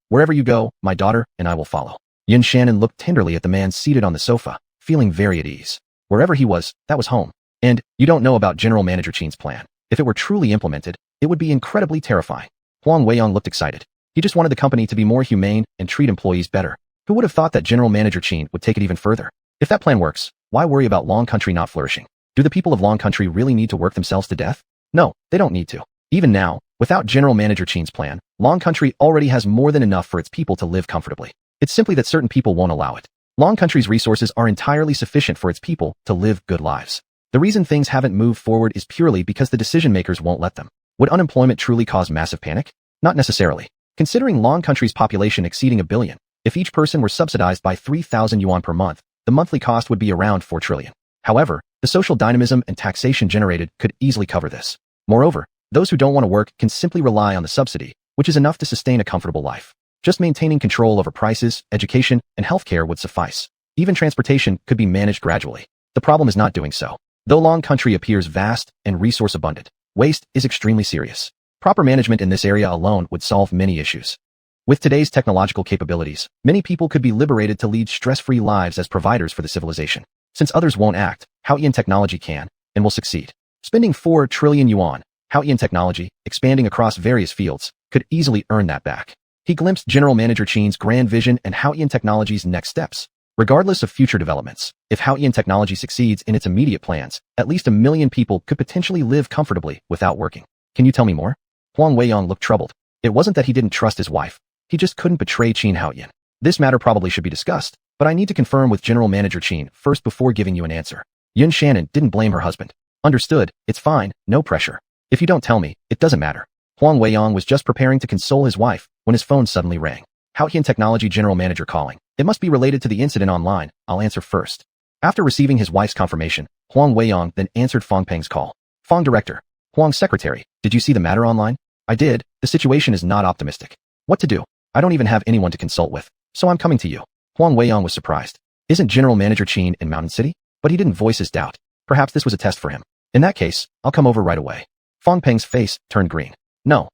Wherever you go, my daughter and I will follow. Yin Shannon looked tenderly at the man seated on the sofa, feeling very at ease. Wherever he was, that was home. And, you don't know about General Manager Qin's plan. If it were truly implemented, it would be incredibly terrifying. Huang Weiyang looked excited. He just wanted the company to be more humane and treat employees better. Who would have thought that General Manager Qin would take it even further? If that plan works, Why worry about Long Country not flourishing? Do the people of Long Country really need to work themselves to death? No, they don't need to. Even now, without General Manager Qin's plan, Long Country already has more than enough for its people to live comfortably. It's simply that certain people won't allow it. Long Country's resources are entirely sufficient for its people to live good lives. The reason things haven't moved forward is purely because the decision-makers won't let them. Would unemployment truly cause massive panic? Not necessarily. Considering Long Country's population exceeding 1 billion, if each person were subsidized by 3,000 yuan per month, the monthly cost would be around 4 trillion. However, the social dynamism and taxation generated could easily cover this. Moreover, those who don't want to work can simply rely on the subsidy, which is enough to sustain a comfortable life. Just maintaining control over prices, education, and healthcare would suffice. Even transportation could be managed gradually. The problem is not doing so. Though Long Country appears vast and resource abundant, waste is extremely serious. Proper management in this area alone would solve many issues. With today's technological capabilities, many people could be liberated to lead stress-free lives as providers for the civilization. Since others won't act, Haotian technology can, and will succeed. Spending 4 trillion yuan, Haotian technology, expanding across various fields, could easily earn that back. He glimpsed General Manager Qin's grand vision and Haotian technology's next steps. Regardless of future developments, if Haotian technology succeeds in its immediate plans, at least 1 million people could potentially live comfortably without working. Can you tell me more? Huang Weiyang looked troubled. It wasn't that he didn't trust his wife. He just couldn't betray Qin Haotian. This matter probably should be discussed, but I need to confirm with General Manager Qin first before giving you an answer. Yun Shannon didn't blame her husband. Understood, it's fine, no pressure. If you don't tell me, it doesn't matter. Huang Weiyang was just preparing to console his wife when his phone suddenly rang. Haotian Technology General Manager calling. It must be related to the incident online. I'll answer first. After receiving his wife's confirmation, Huang Weiyang then answered Fang Peng's call. Fang Director. Huang Secretary. Did you see the matter online? I did. The situation is not optimistic. What to do? I don't even have anyone to consult with, so I'm coming to you. Huang Weiyang was surprised. Isn't General Manager Qin in Mountain City? But he didn't voice his doubt. Perhaps this was a test for him. In that case, I'll come over right away. Fang Peng's face turned green. No,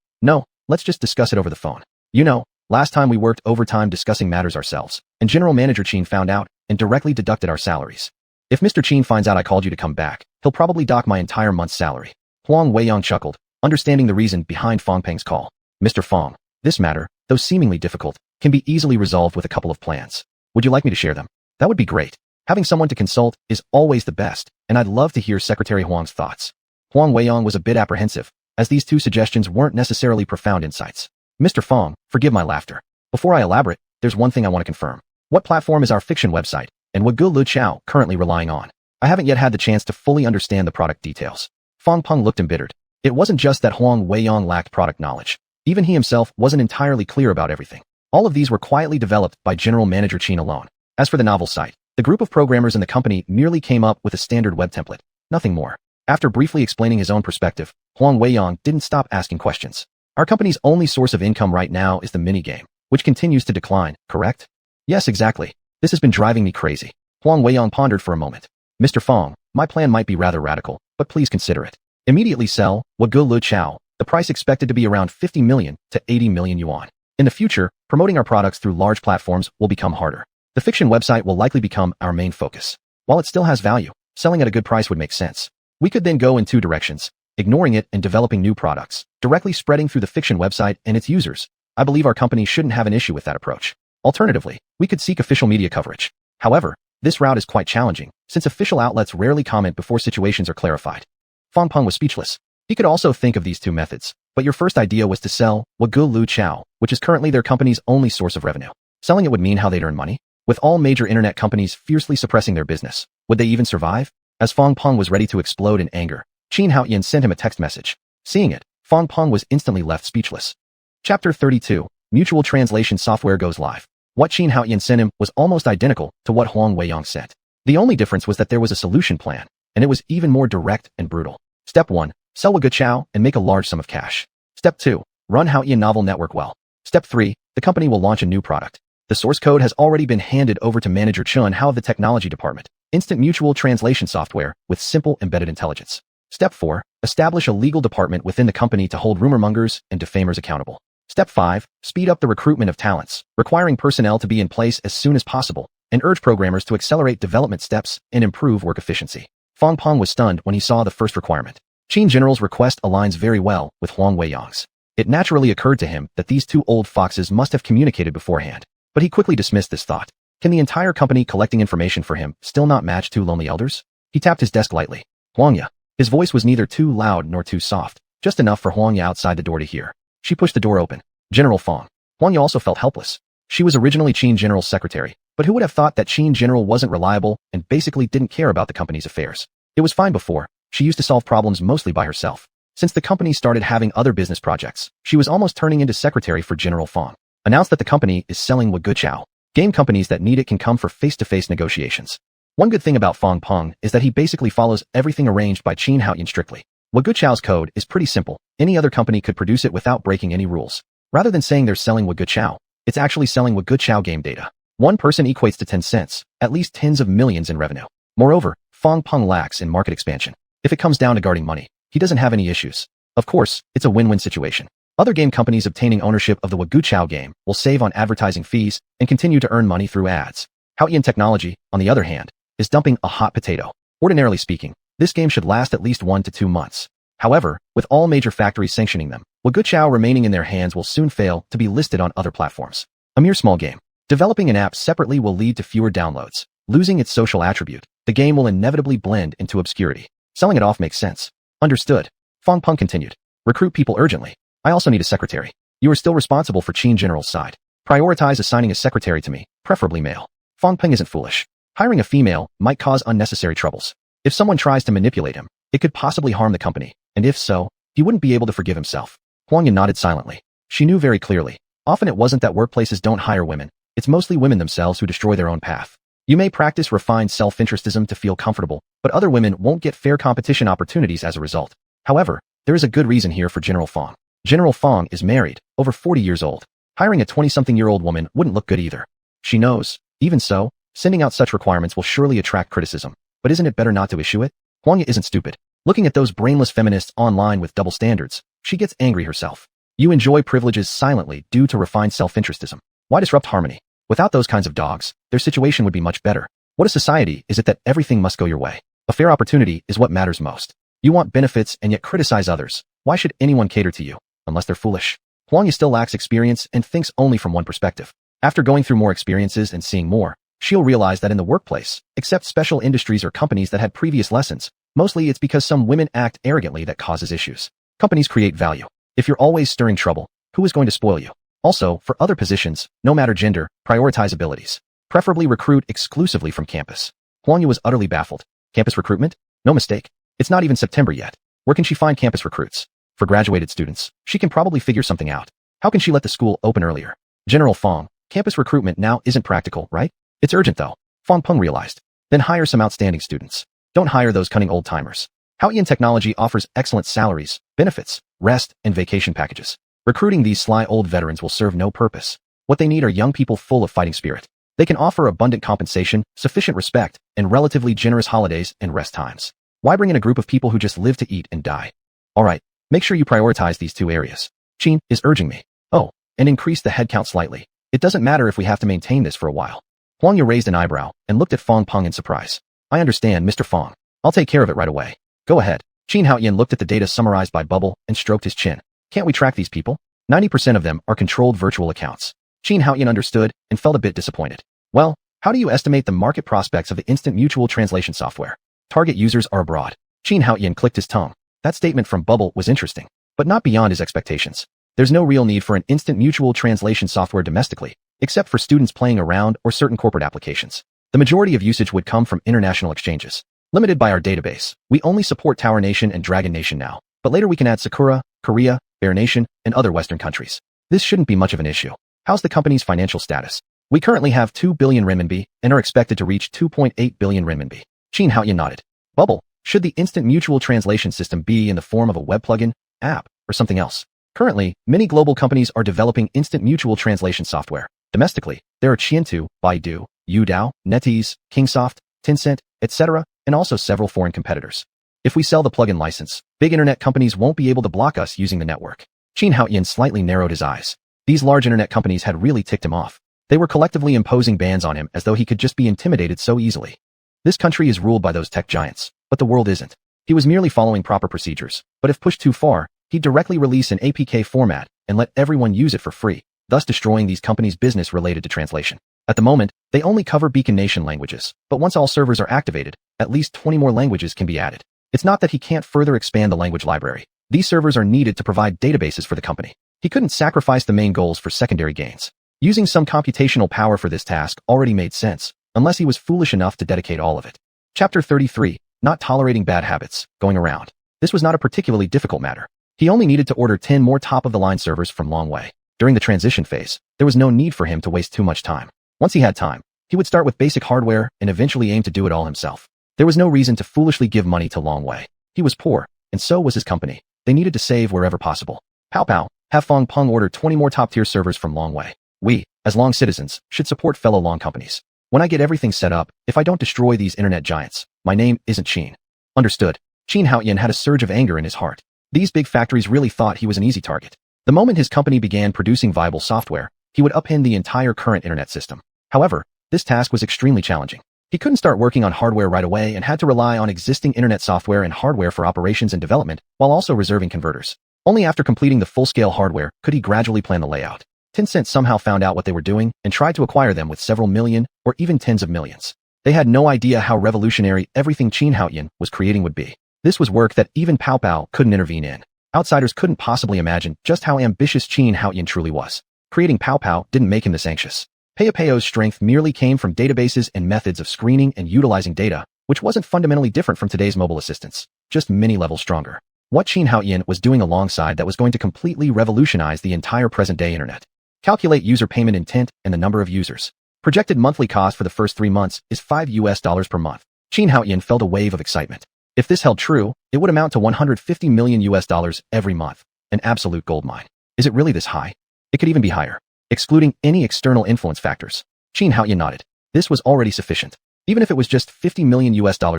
let's just discuss it over the phone. You know, last time we worked overtime discussing matters ourselves, and General Manager Qin found out and directly deducted our salaries. If Mr. Qin finds out I called you to come back, he'll probably dock my entire month's salary. Huang Weiyang chuckled, understanding the reason behind Fang Peng's call. Mr. Fang, this matter, though seemingly difficult, can be easily resolved with a couple of plans. Would you like me to share them? That would be great. Having someone to consult is always the best, and I'd love to hear Secretary Huang's thoughts. Huang Weiyang was a bit apprehensive, as these two suggestions weren't necessarily profound insights. Mr. Fang, forgive my laughter. Before I elaborate, there's one thing I want to confirm. What platform is our fiction website, and what Gu Lu Chao currently relying on? I haven't yet had the chance to fully understand the product details. Fang Peng looked embittered. It wasn't just that Huang Weiyang lacked product knowledge. Even he himself wasn't entirely clear about everything. All of these were quietly developed by General Manager Qin alone. As for the novel site, the group of programmers in the company merely came up with a standard web template. Nothing more. After briefly explaining his own perspective, Huang Weiyang didn't stop asking questions. Our company's only source of income right now is the minigame, which continues to decline, correct? Yes, exactly. This has been driving me crazy. Huang Weiyang pondered for a moment. Mr. Fang, my plan might be rather radical, but please consider it. Immediately sell Wagu Lu Chao, the price expected to be around 50 million to 80 million yuan. In the future, promoting our products through large platforms will become harder. The fiction website will likely become our main focus. While it still has value, selling at a good price would make sense. We could then go in two directions, ignoring it and developing new products, directly spreading through the fiction website and its users. I believe our company shouldn't have an issue with that approach. Alternatively, we could seek official media coverage. However, this route is quite challenging, since official outlets rarely comment before situations are clarified. Fang Peng was speechless. He could also think of these two methods, but your first idea was to sell Wagu Lu Chao, which is currently their company's only source of revenue. Selling it would mean how they'd earn money? With all major internet companies fiercely suppressing their business, would they even survive? As Fang Peng was ready to explode in anger, Qin Haotian sent him a text message. Seeing it, Fang Peng was instantly left speechless. Chapter 32, Mutual Translation Software Goes Live. What Qin Haotian sent him was almost identical to what Huang Weiyang sent. The only difference was that there was a solution plan, and it was even more direct and brutal. Step 1, sell Wagu Chao and make a large sum of cash. Step 2, run Haotian novel network well. Step 3, the company will launch a new product. The source code has already been handed over to Manager Chun Hao of the technology department. Instant mutual translation software with simple embedded intelligence. Step 4, establish a legal department within the company to hold rumor mongers and defamers accountable. Step 5, speed up the recruitment of talents, requiring personnel to be in place as soon as possible, and urge programmers to accelerate development steps and improve work efficiency. Fang Peng was stunned when he saw the first requirement. Qin General's request aligns very well with Huang Weiyang's. It naturally occurred to him that these two old foxes must have communicated beforehand, but he quickly dismissed this thought. Can the entire company collecting information for him still not match two lonely elders? He tapped his desk lightly. Huangya. His voice was neither too loud nor too soft, just enough for Huangya outside the door to hear. She pushed the door open. General Fong. Huangya also felt helpless. She was originally Qin General's secretary, but who would have thought that Qin General wasn't reliable and basically didn't care about the company's affairs? It was fine before. She used to solve problems mostly by herself. Since the company started having other business projects, she was almost turning into secretary for General Fong. Announced that the company is selling Wuguchao. Game companies that need it can come for face-to-face negotiations. One good thing about Fong Peng is that he basically follows everything arranged by Qin Haoyan strictly. Wuguchao's code is pretty simple. Any other company could produce it without breaking any rules. Rather than saying they're selling Wuguchao, it's actually selling Wuguchao game data. One person equates to 10 cents, at least tens of millions in revenue. Moreover, Fong Peng lacks in market expansion. If it comes down to guarding money, he doesn't have any issues. Of course, it's a win-win situation. Other game companies obtaining ownership of the Wuguchao game will save on advertising fees and continue to earn money through ads. Haoyan Technology, on the other hand, is dumping a hot potato. Ordinarily speaking, this game should last at least 1 to 2 months. However, with all major factories sanctioning them, Wuguchao remaining in their hands will soon fail to be listed on other platforms. A mere small game. Developing an app separately will lead to fewer downloads. Losing its social attribute, the game will inevitably blend into obscurity. Selling it off makes sense. Understood. Fong Peng continued. Recruit people urgently. I also need a secretary. You are still responsible for Qin General's side. Prioritize assigning a secretary to me, preferably male. Fong Peng isn't foolish. Hiring a female might cause unnecessary troubles. If someone tries to manipulate him, it could possibly harm the company, and if so, he wouldn't be able to forgive himself. Huangyan nodded silently. She knew very clearly. Often it wasn't that workplaces don't hire women, it's mostly women themselves who destroy their own path. You may practice refined self-interestism to feel comfortable, but other women won't get fair competition opportunities as a result. However, there is a good reason here for General Fong. General Fong is married, over 40 years old. Hiring a 20-something-year-old woman wouldn't look good either. She knows. Even so, sending out such requirements will surely attract criticism. But isn't it better not to issue it? Huangya isn't stupid. Looking at those brainless feminists online with double standards, she gets angry herself. You enjoy privileges silently due to refined self-interestism. Why disrupt harmony? Without those kinds of dogs, their situation would be much better. What a society is it that everything must go your way? A fair opportunity is what matters most. You want benefits and yet criticize others. Why should anyone cater to you? Unless they're foolish. Huangya still lacks experience and thinks only from one perspective. After going through more experiences and seeing more, she'll realize that in the workplace, except special industries or companies that had previous lessons, mostly it's because some women act arrogantly that causes issues. Companies create value. If you're always stirring trouble, who is going to spoil you? Also, for other positions, no matter gender, prioritize abilities. Preferably recruit exclusively from campus. Huangya was utterly baffled. Campus recruitment? No mistake. It's not even September yet. Where can she find campus recruits? For graduated students, she can probably figure something out. How can she let the school open earlier? General Fong, campus recruitment now isn't practical, right? It's urgent though. Fong Peng realized. Then hire some outstanding students. Don't hire those cunning old-timers. Haoyan Technology offers excellent salaries, benefits, rest, and vacation packages. Recruiting these sly old veterans will serve no purpose. What they need are young people full of fighting spirit. They can offer abundant compensation, sufficient respect, and relatively generous holidays and rest times. Why bring in a group of people who just live to eat and die? Alright, make sure you prioritize these 2 areas. Qin is urging me. Oh, and increase the headcount slightly. It doesn't matter if we have to maintain this for a while. Huangya raised an eyebrow and looked at Fong Peng in surprise. I understand, Mr. Fong. I'll take care of it right away. Go ahead. Qin Haoyan looked at the data summarized by Bubble and stroked his chin. Can't we track these people? 90% of them are controlled virtual accounts. Qin Haoyan understood and felt a bit disappointed. Well, how do you estimate the market prospects of the instant mutual translation software? Target users are abroad. Qin Haoyan clicked his tongue. That statement from Bubble was interesting, but not beyond his expectations. There's no real need for an instant mutual translation software domestically, except for students playing around or certain corporate applications. The majority of usage would come from international exchanges. Limited by our database, we only support Tower Nation and Dragon Nation now, but later we can add Sakura, Korea, Bear Nation, and other Western countries. This shouldn't be much of an issue. How's the company's financial status? We currently have 2 billion renminbi and are expected to reach 2.8 billion renminbi. Qin Haoyan nodded. Bubble, should the instant mutual translation system be in the form of a web plugin, app, or something else? Currently, many global companies are developing instant mutual translation software. Domestically, there are Qiantu, Baidu, Youdao, NetEase, Kingsoft, Tencent, etc., and also several foreign competitors. If we sell the plugin license, big internet companies won't be able to block us using the network. Qin Haoyan slightly narrowed his eyes. These large internet companies had really ticked him off. They were collectively imposing bans on him as though he could just be intimidated so easily. This country is ruled by those tech giants, but the world isn't. He was merely following proper procedures, but if pushed too far, he'd directly release an APK format and let everyone use it for free, thus destroying these companies' business related to translation. At the moment, they only cover Beacon Nation languages, but once all servers are activated, at least 20 more languages can be added. It's not that he can't further expand the language library. These servers are needed to provide databases for the company. He couldn't sacrifice the main goals for secondary gains. Using some computational power for this task already made sense, unless he was foolish enough to dedicate all of it. Chapter 33, Not Tolerating Bad Habits, Going Around. This was not a particularly difficult matter. He only needed to order 10 more top-of-the-line servers from Longwei. During the transition phase, there was no need for him to waste too much time. Once he had time, he would start with basic hardware and eventually aim to do it all himself. There was no reason to foolishly give money to Longwei. He was poor, and so was his company. They needed to save wherever possible. Pow Pow, have Fong Peng order 20 more top-tier servers from Longwei. We, as Long citizens, should support fellow Long companies. When I get everything set up, if I don't destroy these internet giants, my name isn't Qin. Understood. Qin Haoyan had a surge of anger in his heart. These big factories really thought he was an easy target. The moment his company began producing viable software, he would upend the entire current internet system. However, this task was extremely challenging. He couldn't start working on hardware right away and had to rely on existing internet software and hardware for operations and development, while also reserving converters. Only after completing the full-scale hardware could he gradually plan the layout. Tencent somehow found out what they were doing and tried to acquire them with several million or even tens of millions. They had no idea how revolutionary everything Qin Haoyan was creating would be. This was work that even Pow Pow couldn't intervene in. Outsiders couldn't possibly imagine just how ambitious Qin Haoyan truly was. Creating Pow Pow didn't make him this anxious. Payo's strength merely came from databases and methods of screening and utilizing data, which wasn't fundamentally different from today's mobile assistants, just many levels stronger. What Qin Haoyan was doing alongside that was going to completely revolutionize the entire present-day internet. Calculate user payment intent and the number of users. Projected monthly cost for the first 3 months is $5 per month. Qin Haoyan felt a wave of excitement. If this held true, it would amount to $150 million every month, an absolute goldmine. Is it really this high? It could even be higher. Excluding any external influence factors. Qin Haoyan nodded. This was already sufficient. Even if it was just $50 million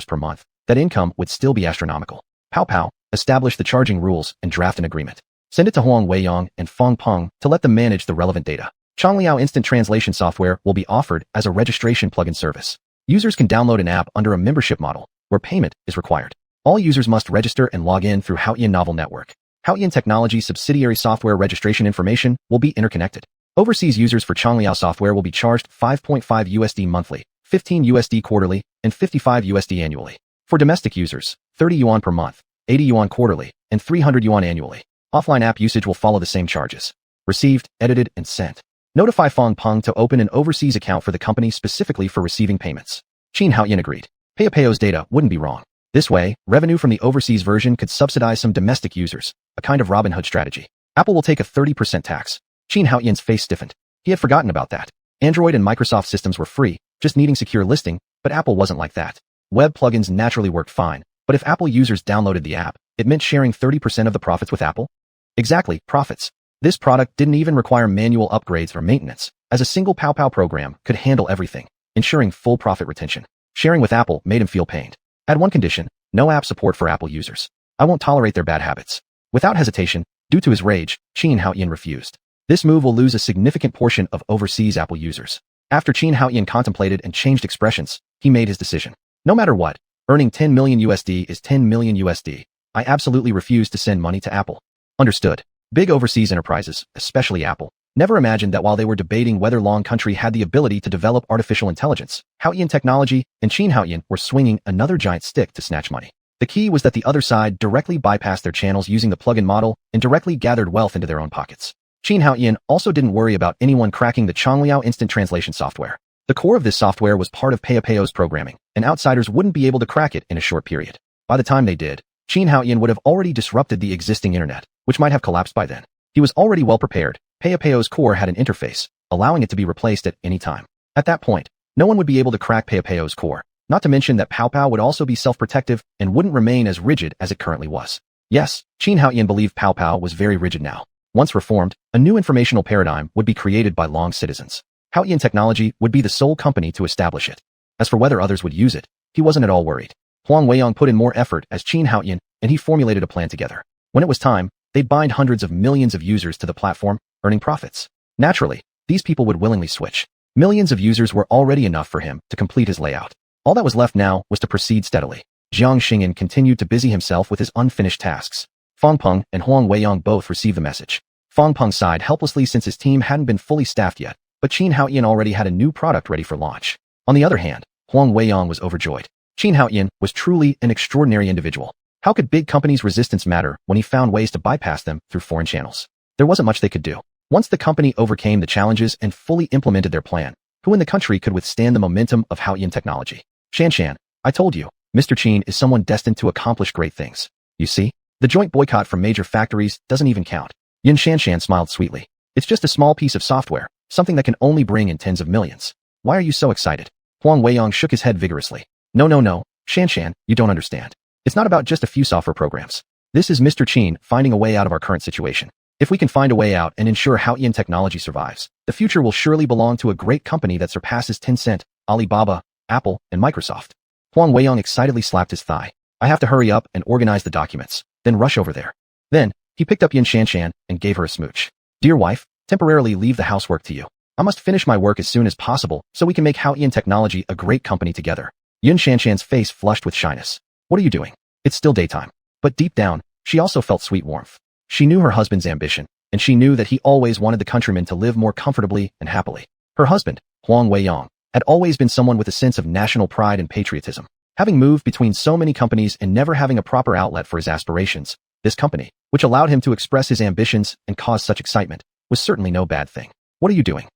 per month, that income would still be astronomical. Pow Pow, establish the charging rules and draft an agreement. Send it to Huang Weiyang and Fong Peng to let them manage the relevant data. Changliao instant translation software will be offered as a registration plugin service. Users can download an app under a membership model, where payment is required. All users must register and log in through Haoyan Novel Network. Haoyan Technology subsidiary software registration information will be interconnected. Overseas users for Changliao software will be charged $5.5 monthly, $15 quarterly, and $55 annually. For domestic users, 30 yuan per month, 80 yuan quarterly, and 300 yuan annually. Offline app usage will follow the same charges. Received, edited, and sent. Notify Fong Peng to open an overseas account for the company specifically for receiving payments. Qin Haoyan agreed. Payo's data wouldn't be wrong. This way, revenue from the overseas version could subsidize some domestic users, a kind of Robin Hood strategy. Apple will take a 30% tax. Qin Haoyan's face stiffened. He had forgotten about that. Android and Microsoft systems were free, just needing secure listing, but Apple wasn't like that. Web plugins naturally worked fine, but if Apple users downloaded the app, it meant sharing 30% of the profits with Apple. Exactly, profits. This product didn't even require manual upgrades or maintenance, as a single Pow Pow program could handle everything, ensuring full profit retention. Sharing with Apple made him feel pained. Add one condition, no app support for Apple users. I won't tolerate their bad habits. Without hesitation, due to his rage, Qin Haoyan refused. This move will lose a significant portion of overseas Apple users. After Qin Haoyan contemplated and changed expressions, he made his decision. No matter what, earning 10 million USD is 10 million USD. I absolutely refuse to send money to Apple. Understood. Big overseas enterprises, especially Apple, never imagined that while they were debating whether Long Country had the ability to develop artificial intelligence, Haoyan Technology and Qin Haoyan were swinging another giant stick to snatch money. The key was that the other side directly bypassed their channels using the plugin model and directly gathered wealth into their own pockets. Qin Haoyan also didn't worry about anyone cracking the Changliao instant translation software. The core of this software was part of Payo's programming, and outsiders wouldn't be able to crack it in a short period. By the time they did, Qin Haoyan would have already disrupted the existing internet, which might have collapsed by then. He was already well prepared. Payo's core had an interface, allowing it to be replaced at any time. At that point, no one would be able to crack Payo's core, not to mention that Pow Pow would also be self-protective and wouldn't remain as rigid as it currently was. Yes, Qin Haoyan believed Pow Pow was very rigid now. Once reformed, a new informational paradigm would be created by Long citizens. Haoyan Technology would be the sole company to establish it. As for whether others would use it, he wasn't at all worried. Huang Weiyang put in more effort as Qin Haoyan, and he formulated a plan together. When it was time, they'd bind hundreds of millions of users to the platform, earning profits. Naturally, these people would willingly switch. Millions of users were already enough for him to complete his layout. All that was left now was to proceed steadily. Jiang Xing'an continued to busy himself with his unfinished tasks. Fong Peng and Huang Weiyang both received the message. Fong Peng sighed helplessly since his team hadn't been fully staffed yet, but Qin Haoyan already had a new product ready for launch. On the other hand, Huang Weiyang was overjoyed. Qin Haoyan was truly an extraordinary individual. How could big companies' resistance matter when he found ways to bypass them through foreign channels? There wasn't much they could do. Once the company overcame the challenges and fully implemented their plan, who in the country could withstand the momentum of Haoyan technology? Shan, I told you, Mr. Qin is someone destined to accomplish great things. You see? The joint boycott from major factories doesn't even count. Yin Shanshan smiled sweetly. It's just a small piece of software, something that can only bring in tens of millions. Why are you so excited? Huang Weiyang shook his head vigorously. No, Shanshan, you don't understand. It's not about just a few software programs. This is Mr. Qin finding a way out of our current situation. If we can find a way out and ensure Haoyan technology survives, the future will surely belong to a great company that surpasses Tencent, Alibaba, Apple, and Microsoft. Huang Weiyang excitedly slapped his thigh. I have to hurry up and organize the documents, then rush over there. Then, he picked up Yin Shanshan and gave her a smooch. Dear wife, temporarily leave the housework to you. I must finish my work as soon as possible so we can make Haoyan Technology a great company together. Yin Shanshan's face flushed with shyness. What are you doing? It's still daytime. But deep down, she also felt sweet warmth. She knew her husband's ambition, and she knew that he always wanted the countrymen to live more comfortably and happily. Her husband, Huang Weiyang, had always been someone with a sense of national pride and patriotism. Having moved between so many companies and never having a proper outlet for his aspirations, this company, which allowed him to express his ambitions and cause such excitement, was certainly no bad thing. What are you doing?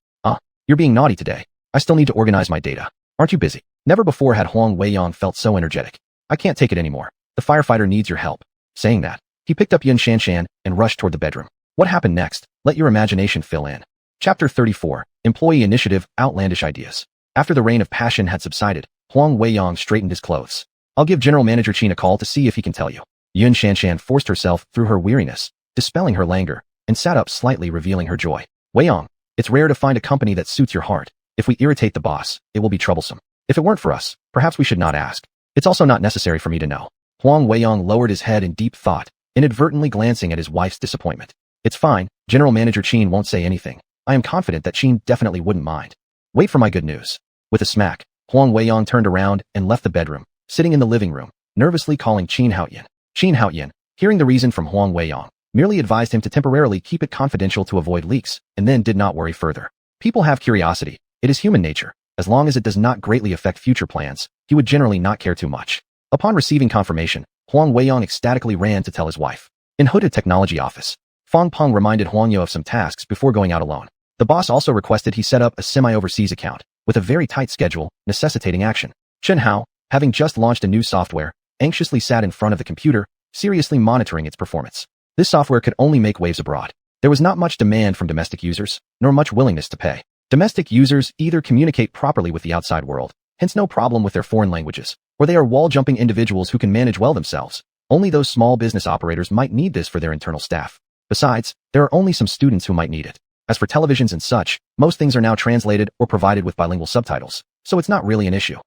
You're being naughty today. I still need to organize my data. Aren't you busy? Never before had Huang Weiyang felt so energetic. I can't take it anymore. The firefighter needs your help. Saying that, he picked up Yin Shanshan and rushed toward the bedroom. What happened next? Let your imagination fill in. Chapter 34, Employee Initiative, Outlandish Ideas. After the reign of passion had subsided, Huang Weiyang straightened his clothes. I'll give General Manager Qin a call to see if he can tell you. Yin Shanshan forced herself through her weariness, dispelling her languor, and sat up slightly, revealing her joy. Weiyang, it's rare to find a company that suits your heart. If we irritate the boss, it will be troublesome. If it weren't for us, perhaps we should not ask. It's also not necessary for me to know. Huang Weiyang lowered his head in deep thought, inadvertently glancing at his wife's disappointment. It's fine, General Manager Qin won't say anything. I am confident that Qin definitely wouldn't mind. Wait for my good news. With a smack, Huang Weiyang turned around and left the bedroom, sitting in the living room, nervously calling Qin Haoyan. Qin Haoyan, hearing the reason from Huang Weiyang, merely advised him to temporarily keep it confidential to avoid leaks, and then did not worry further. People have curiosity. It is human nature. As long as it does not greatly affect future plans, he would generally not care too much. Upon receiving confirmation, Huang Weiyang ecstatically ran to tell his wife. In Hooded Technology Office, Fang Peng reminded Huang Yo of some tasks before going out alone. The boss also requested he set up a semi-overseas account, with a very tight schedule, necessitating action. Chen Hao, having just launched a new software, anxiously sat in front of the computer, seriously monitoring its performance. This software could only make waves abroad. There was not much demand from domestic users, nor much willingness to pay. Domestic users either communicate properly with the outside world, hence no problem with their foreign languages, or they are wall-jumping individuals who can manage well themselves. Only those small business operators might need this for their internal staff. Besides, there are only some students who might need it. As for televisions and such, most things are now translated or provided with bilingual subtitles, so it's not really an issue.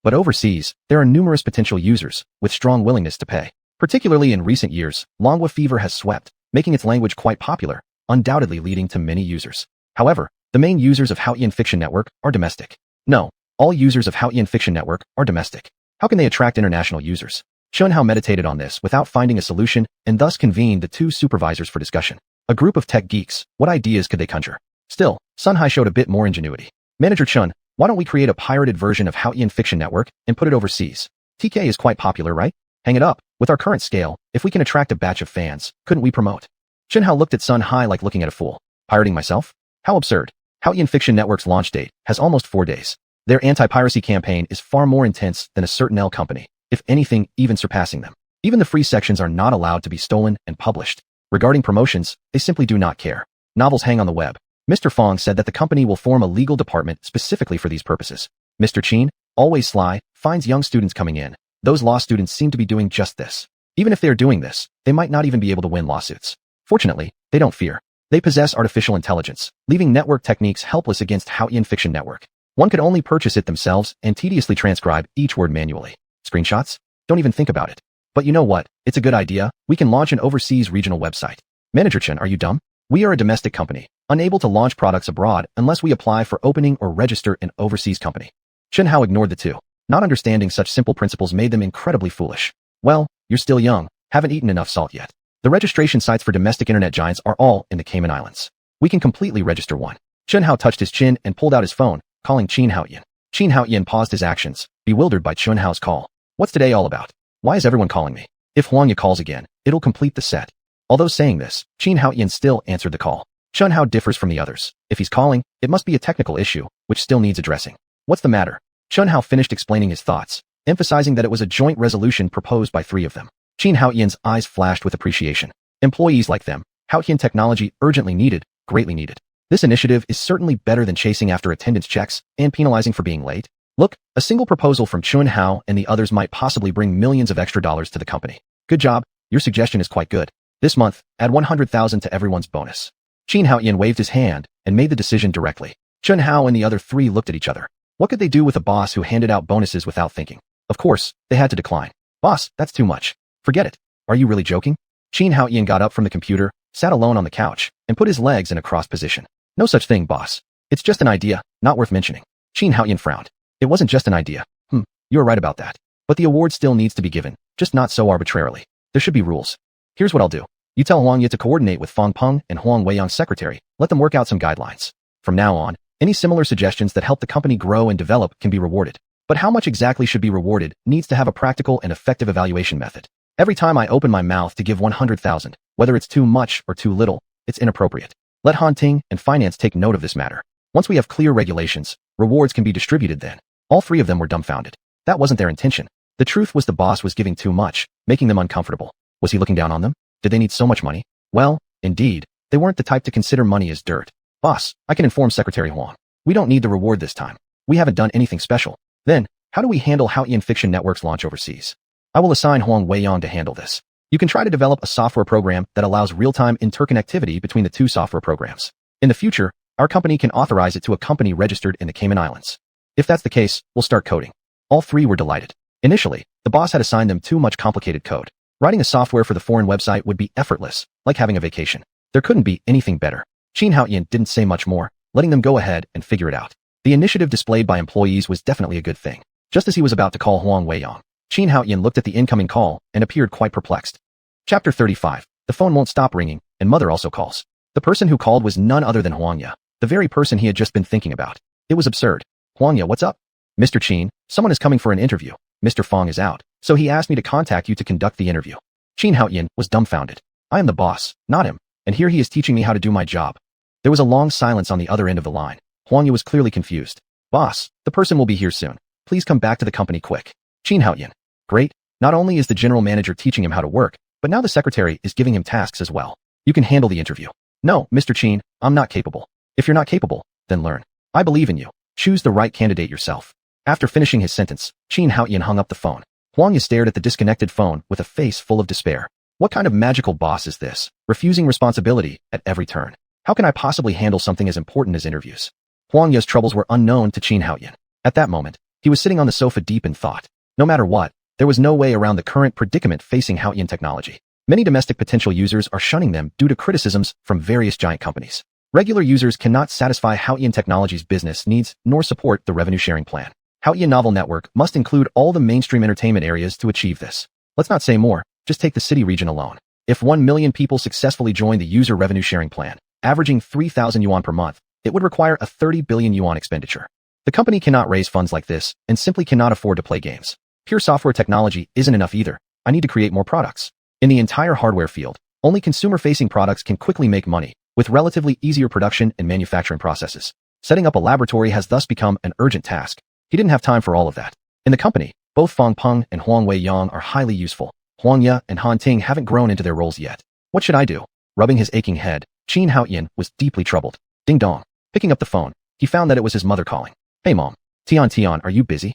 But overseas, there are numerous potential users, with strong willingness to pay. Particularly in recent years, Longwa fever has swept, making its language quite popular, undoubtedly leading to many users. However, the main users of Haoyan Fiction Network are domestic. No, all users of Haoyan Fiction Network are domestic. How can they attract international users? Xuanhuan meditated on this without finding a solution and thus convened the two supervisors for discussion. A group of tech geeks, what ideas could they conjure? Still, Sun Hai showed a bit more ingenuity. Manager Chun, why don't we create a pirated version of Haoyan Fiction Network and put it overseas? TK is quite popular, right? Hang it up. With our current scale, if we can attract a batch of fans, couldn't we promote? Chen Hao looked at Sun Hai like looking at a fool. Pirating myself? How absurd. Haoyan Fiction Network's launch date has almost 4 days. Their anti-piracy campaign is far more intense than a certain L company, if anything, even surpassing them. Even the free sections are not allowed to be stolen and published. Regarding promotions, they simply do not care. Novels hang on the web. Mr. Fong said that the company will form a legal department specifically for these purposes. Mr. Qin, always sly, finds young students coming in. Those law students seem to be doing just this. Even if they are doing this, they might not even be able to win lawsuits. Fortunately, they don't fear. They possess artificial intelligence, leaving network techniques helpless against Haoyan Fiction Network. One could only purchase it themselves and tediously transcribe each word manually. Screenshots? Don't even think about it. But you know what? It's a good idea. We can launch an overseas regional website. Manager Chen, are you dumb? We are a domestic company, unable to launch products abroad unless we apply for opening or register an overseas company. Chen Hao ignored the two. Not understanding such simple principles made them incredibly foolish. Well, you're still young, haven't eaten enough salt yet. The registration sites for domestic internet giants are all in the Cayman Islands. We can completely register one. Xuanhuan touched his chin and pulled out his phone, calling Qin Haoyan. Qin Haoyan paused his actions, bewildered by Xuanhuan's call. What's today all about? Why is everyone calling me? If Huangya calls again, it'll complete the set. Although saying this, Qin Haoyan still answered the call. Xuanhuan differs from the others. If he's calling, it must be a technical issue, which still needs addressing. What's the matter? Xuanhuan finished explaining his thoughts, emphasizing that it was a joint resolution proposed by 3 of them. Qin Haoyan's eyes flashed with appreciation. Employees like them, Haoyan technology urgently needed, greatly needed. This initiative is certainly better than chasing after attendance checks and penalizing for being late. Look, a single proposal from Xuanhuan and the others might possibly bring millions of extra dollars to the company. Good job, your suggestion is quite good. This month, add 100,000 to everyone's bonus. Qin Haoyan waved his hand and made the decision directly. Xuanhuan and the other 3 looked at each other. What could they do with a boss who handed out bonuses without thinking? Of course, they had to decline. Boss, that's too much. Forget it. Are you really joking? Qin Haoyan got up from the computer, sat alone on the couch, and put his legs in a crossed position. No such thing, boss. It's just an idea, not worth mentioning. Qin Haoyan frowned. It wasn't just an idea. You are right about that. But the award still needs to be given, just not so arbitrarily. There should be rules. Here's what I'll do. You tell Huangya to coordinate with Fang Peng and Huang Weiyang's secretary. Let them work out some guidelines. From now on, any similar suggestions that help the company grow and develop can be rewarded. But how much exactly should be rewarded needs to have a practical and effective evaluation method. Every time I open my mouth to give 100,000, whether it's too much or too little, it's inappropriate. Let Han Ting and finance take note of this matter. Once we have clear regulations, rewards can be distributed then. All 3 of them were dumbfounded. That wasn't their intention. The truth was the boss was giving too much, making them uncomfortable. Was he looking down on them? Did they need so much money? Well, indeed, they weren't the type to consider money as dirt. Boss, I can inform Secretary Huang. We don't need the reward this time. We haven't done anything special. Then, how do we handle Haoyan Fiction Network's launch overseas? I will assign Huang Weiyang to handle this. You can try to develop a software program that allows real-time interconnectivity between the 2 software programs. In the future, our company can authorize it to a company registered in the Cayman Islands. If that's the case, we'll start coding. All 3 were delighted. Initially, the boss had assigned them too much complicated code. Writing a software for the foreign website would be effortless, like having a vacation. There couldn't be anything better. Qin Haoyan didn't say much more, letting them go ahead and figure it out. The initiative displayed by employees was definitely a good thing. Just as he was about to call Huang Weiyang, Qin Haoyan looked at the incoming call and appeared quite perplexed. Chapter 35. The phone won't stop ringing, and mother also calls. The person who called was none other than Huangya, the very person he had just been thinking about. It was absurd. Huangya, what's up? Mr. Qin, someone is coming for an interview. Mr. Fang is out, so he asked me to contact you to conduct the interview. Qin Haoyan was dumbfounded. I am the boss, not him, and here he is teaching me how to do my job. There was a long silence on the other end of the line. Huangya was clearly confused. Boss, the person will be here soon. Please come back to the company quick. Qin Haoyan. Great. Not only is the general manager teaching him how to work, but now the secretary is giving him tasks as well. You can handle the interview. No, Mr. Qin, I'm not capable. If you're not capable, then learn. I believe in you. Choose the right candidate yourself. After finishing his sentence, Qin Haoyan hung up the phone. Huangya stared at the disconnected phone with a face full of despair. What kind of magical boss is this, refusing responsibility at every turn? How can I possibly handle something as important as interviews? Huangya's troubles were unknown to Qin Haoyan. At that moment, he was sitting on the sofa deep in thought. No matter what, there was no way around the current predicament facing Haoyan technology. Many domestic potential users are shunning them due to criticisms from various giant companies. Regular users cannot satisfy Haoyan Technology's business needs nor support the revenue-sharing plan. Haoyan Novel Network must include all the mainstream entertainment areas to achieve this. Let's not say more, just take the city region alone. If 1 million people successfully join the user revenue-sharing plan, averaging 3,000 yuan per month, it would require a 30 billion yuan expenditure. The company cannot raise funds like this and simply cannot afford to play games. Pure software technology isn't enough either. I need to create more products. In the entire hardware field, only consumer-facing products can quickly make money, with relatively easier production and manufacturing processes. Setting up a laboratory has thus become an urgent task. He didn't have time for all of that. In the company, both Fang Peng and Huang Weiyang are highly useful. Huangya and Han Ting haven't grown into their roles yet. What should I do? Rubbing his aching head, Qin Haoyan was deeply troubled. Ding dong. Picking up the phone, he found that it was his mother calling. Hey mom. Tian, are you busy?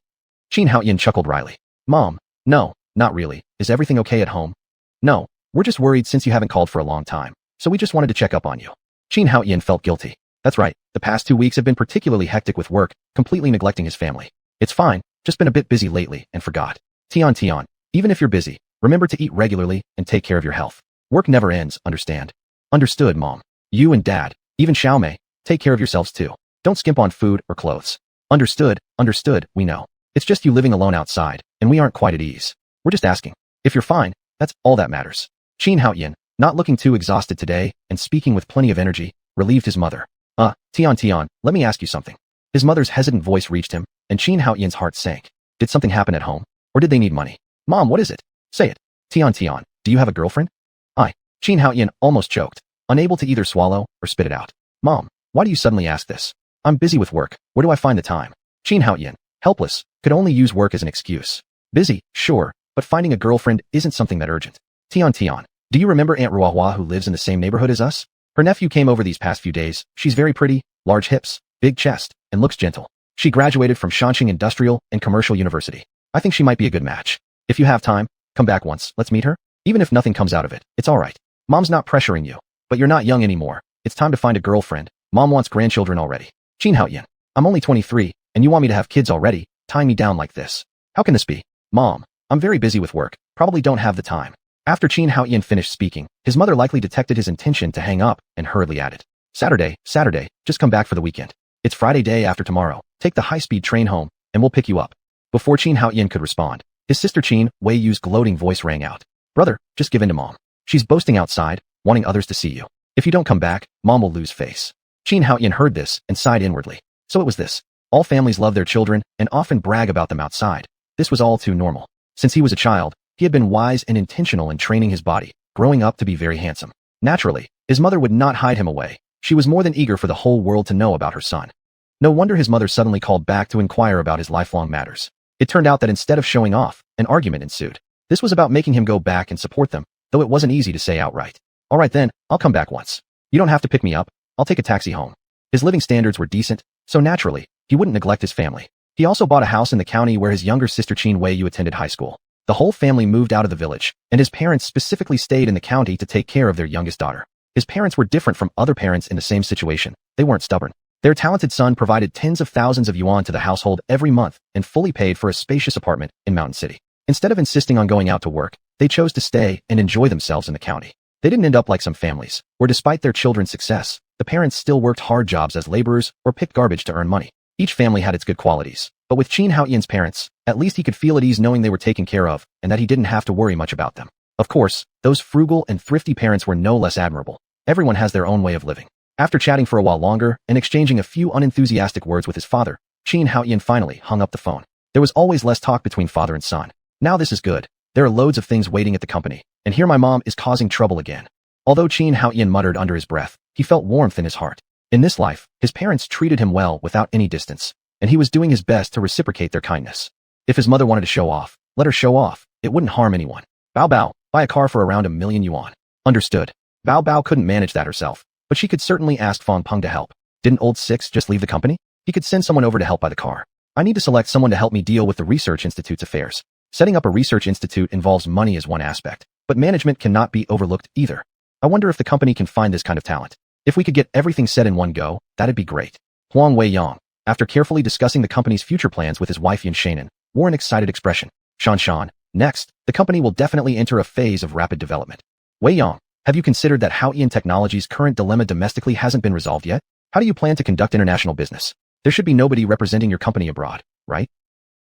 Qin Haoyan chuckled wryly. Mom, no, not really. Is everything okay at home? No, we're just worried since you haven't called for a long time, so we just wanted to check up on you. Qin Haoyan felt guilty. That's right, the past 2 weeks have been particularly hectic with work, completely neglecting his family. It's fine, just been a bit busy lately and forgot. Tian, even if you're busy, remember to eat regularly and take care of your health. Work never ends, understand? Understood, mom. You and dad, even Xiaomei, take care of yourselves too. Don't skimp on food or clothes. Understood, we know. It's just you living alone outside, and we aren't quite at ease. We're just asking. If you're fine, that's all that matters. Qin Haoyan, not looking too exhausted today and speaking with plenty of energy, relieved his mother. Tian, let me ask you something. His mother's hesitant voice reached him, and Qin Haoyan's heart sank. Did something happen at home? Or did they need money? Mom, what is it? Say it. Tian, do you have a girlfriend? Qin Haoyan almost choked, unable to either swallow or spit it out. Mom, why do you suddenly ask this? I'm busy with work. Where do I find the time? Qin Haoyan, helpless, could only use work as an excuse. Busy, sure, but finding a girlfriend isn't something that urgent. Tian, do you remember Aunt Ruahua who lives in the same neighborhood as us? Her nephew came over these past few days. She's very pretty, large hips, big chest, and looks gentle. She graduated from Shanxing Industrial and Commercial University. I think she might be a good match. If you have time, come back once, let's meet her. Even if nothing comes out of it, it's alright. Mom's not pressuring you, but you're not young anymore. It's time to find a girlfriend. Mom wants grandchildren already. Qin Haoyan, I'm only 23, and you want me to have kids already, tying me down like this. How can this be? Mom, I'm very busy with work, probably don't have the time. After Qin Haoyan finished speaking, his mother likely detected his intention to hang up and hurriedly added, Saturday, just come back for the weekend. It's Friday day after tomorrow. Take the high-speed train home, and we'll pick you up. Before Qin Haoyan could respond, his sister Qin Wei Yu's gloating voice rang out. Brother, just give in to Mom. She's boasting outside, wanting others to see you. If you don't come back, Mom will lose face. Qin Haoyan heard this and sighed inwardly. So it was this. All families love their children and often brag about them outside. This was all too normal. Since he was a child, he had been wise and intentional in training his body, growing up to be very handsome. Naturally, his mother would not hide him away. She was more than eager for the whole world to know about her son. No wonder his mother suddenly called back to inquire about his lifelong matters. It turned out that instead of showing off, an argument ensued. This was about making him go back and support them, though it wasn't easy to say outright. All right then, I'll come back once. You don't have to pick me up. I'll take a taxi home. His living standards were decent, so naturally, he wouldn't neglect his family. He also bought a house in the county where his younger sister Qin Wei Yu attended high school. The whole family moved out of the village, and his parents specifically stayed in the county to take care of their youngest daughter. His parents were different from other parents in the same situation. They weren't stubborn. Their talented son provided tens of thousands of yuan to the household every month and fully paid for a spacious apartment in Mountain City. Instead of insisting on going out to work, they chose to stay and enjoy themselves in the county. They didn't end up like some families, where despite their children's success, the parents still worked hard jobs as laborers or picked garbage to earn money. Each family had its good qualities, but with Qin Haoyan's parents, at least he could feel at ease knowing they were taken care of and that he didn't have to worry much about them. Of course, those frugal and thrifty parents were no less admirable. Everyone has their own way of living. After chatting for a while longer and exchanging a few unenthusiastic words with his father, Qin Haoyan finally hung up the phone. There was always less talk between father and son. Now this is good. There are loads of things waiting at the company, and here my mom is causing trouble again. Although Qin Haoyan muttered under his breath, he felt warmth in his heart. In this life, his parents treated him well without any distance, and he was doing his best to reciprocate their kindness. If his mother wanted to show off, let her show off. It wouldn't harm anyone. Bao, buy a car for around 1,000,000 yuan. Understood. Bao couldn't manage that herself, but she could certainly ask Fang Peng to help. Didn't old Six just leave the company? He could send someone over to help buy the car. I need to select someone to help me deal with the research institute's affairs. Setting up a research institute involves money as one aspect, but management cannot be overlooked either. I wonder if the company can find this kind of talent. If we could get everything set in one go, that'd be great. Huang Weiyang, after carefully discussing the company's future plans with his wife Yan Shanan, wore an excited expression. Shan, next, the company will definitely enter a phase of rapid development. Weiyang, have you considered that Haoyan Technology's current dilemma domestically hasn't been resolved yet? How do you plan to conduct international business? There should be nobody representing your company abroad, right?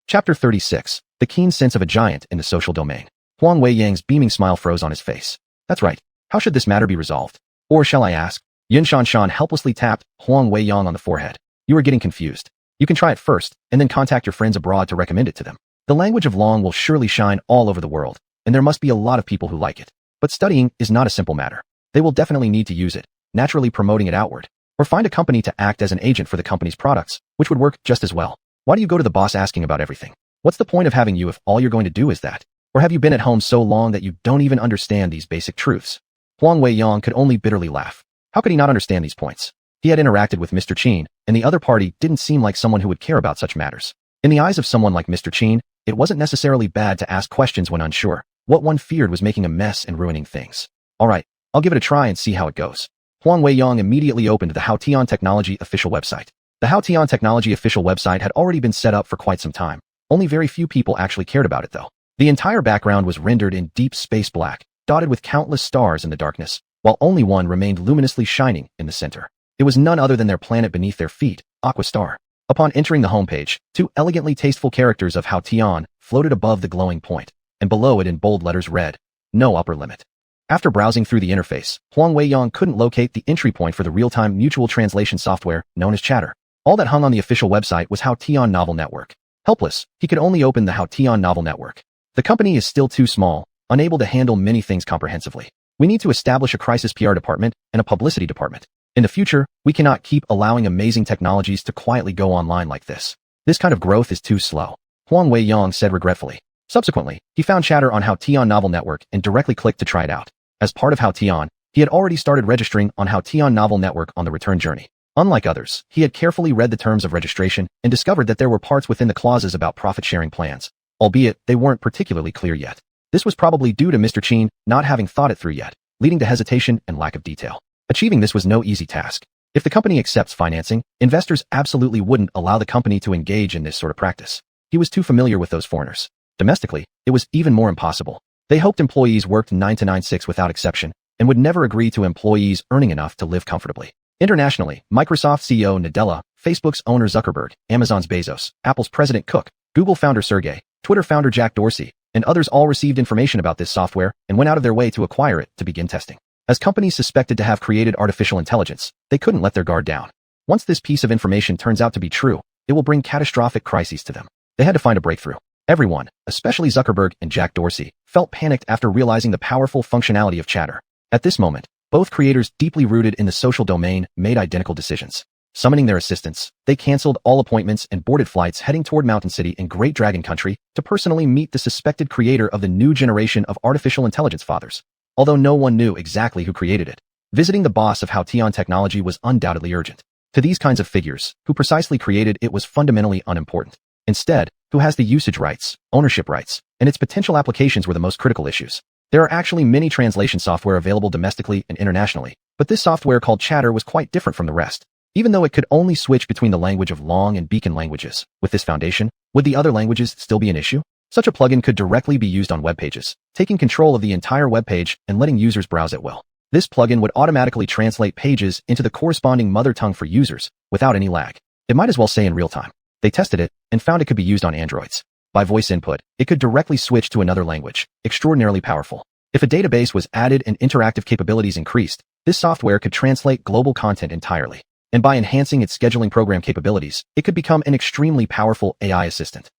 Chapter 36, the keen sense of a giant in the social domain. Huang Weiyang's beaming smile froze on his face. That's right. How should this matter be resolved? Or shall I ask? Yin Shan helplessly tapped Huang Weiyang on the forehead. You are getting confused. You can try it first, and then contact your friends abroad to recommend it to them. The language of Long will surely shine all over the world, and there must be a lot of people who like it. But studying is not a simple matter. They will definitely need to use it, naturally promoting it outward, or find a company to act as an agent for the company's products, which would work just as well. Why do you go to the boss asking about everything? What's the point of having you if all you're going to do is that? Or have you been at home so long that you don't even understand these basic truths? Huang Weiyang could only bitterly laugh. How could he not understand these points? He had interacted with Mr. Qin, and the other party didn't seem like someone who would care about such matters. In the eyes of someone like Mr. Qin, it wasn't necessarily bad to ask questions when unsure. What one feared was making a mess and ruining things. All right, I'll give it a try and see how it goes. Huang Weiyang immediately opened the Haotian Technology official website. The Haotian Technology official website had already been set up for quite some time. Only very few people actually cared about it though. The entire background was rendered in deep space black, dotted with countless stars in the darkness, while only one remained luminously shining in the center. It was none other than their planet beneath their feet, Aqua Star. Upon entering the homepage, two elegantly tasteful characters of Haotian floated above the glowing point, and below it in bold letters read, "No upper limit." After browsing through the interface, Huang Weiyang couldn't locate the entry point for the real-time mutual translation software known as Chatter. All that hung on the official website was Haotian Novel Network. Helpless, he could only open the Haotian Novel Network. The company is still too small, unable to handle many things comprehensively. We need to establish a crisis PR department and a publicity department. In the future, we cannot keep allowing amazing technologies to quietly go online like this. This kind of growth is too slow, Huang Weiyang said regretfully. Subsequently, he found Chatter on Haotian Novel Network and directly clicked to try it out. As part of Haotian, he had already started registering on Haotian Novel Network on the return journey. Unlike others, he had carefully read the terms of registration and discovered that there were parts within the clauses about profit-sharing plans, albeit they weren't particularly clear yet. This was probably due to Mr. Qin not having thought it through yet, leading to hesitation and lack of detail. Achieving this was no easy task. If the company accepts financing, investors absolutely wouldn't allow the company to engage in this sort of practice. He was too familiar with those foreigners. Domestically, it was even more impossible. They hoped employees worked 9 to 9/6 without exception and would never agree to employees earning enough to live comfortably. Internationally, Microsoft CEO Nadella, Facebook's owner Zuckerberg, Amazon's Bezos, Apple's President Cook, Google founder Sergey, Twitter founder Jack Dorsey, and others all received information about this software and went out of their way to acquire it to begin testing. As companies suspected to have created artificial intelligence, they couldn't let their guard down. Once this piece of information turns out to be true, it will bring catastrophic crises to them. They had to find a breakthrough. Everyone, especially Zuckerberg and Jack Dorsey, felt panicked after realizing the powerful functionality of Chatter. At this moment, both creators deeply rooted in the social domain made identical decisions. Summoning their assistants, they canceled all appointments and boarded flights heading toward Mountain City in Great Dragon Country to personally meet the suspected creator of the new generation of artificial intelligence fathers. Although no one knew exactly who created it, visiting the boss of Haotian Technology was undoubtedly urgent. To these kinds of figures, who precisely created it was fundamentally unimportant. Instead, who has the usage rights, ownership rights, and its potential applications were the most critical issues. There are actually many translation software available domestically and internationally, but this software called Chatter was quite different from the rest. Even though it could only switch between the language of Long and Beacon languages, with this foundation, would the other languages still be an issue? Such a plugin could directly be used on web pages, taking control of the entire web page and letting users browse at will. This plugin would automatically translate pages into the corresponding mother tongue for users, without any lag. It might as well say in real time. They tested it and found it could be used on Androids. By voice input, it could directly switch to another language, extraordinarily powerful. If a database was added and interactive capabilities increased, this software could translate global content entirely. And by enhancing its scheduling program capabilities, it could become an extremely powerful AI assistant.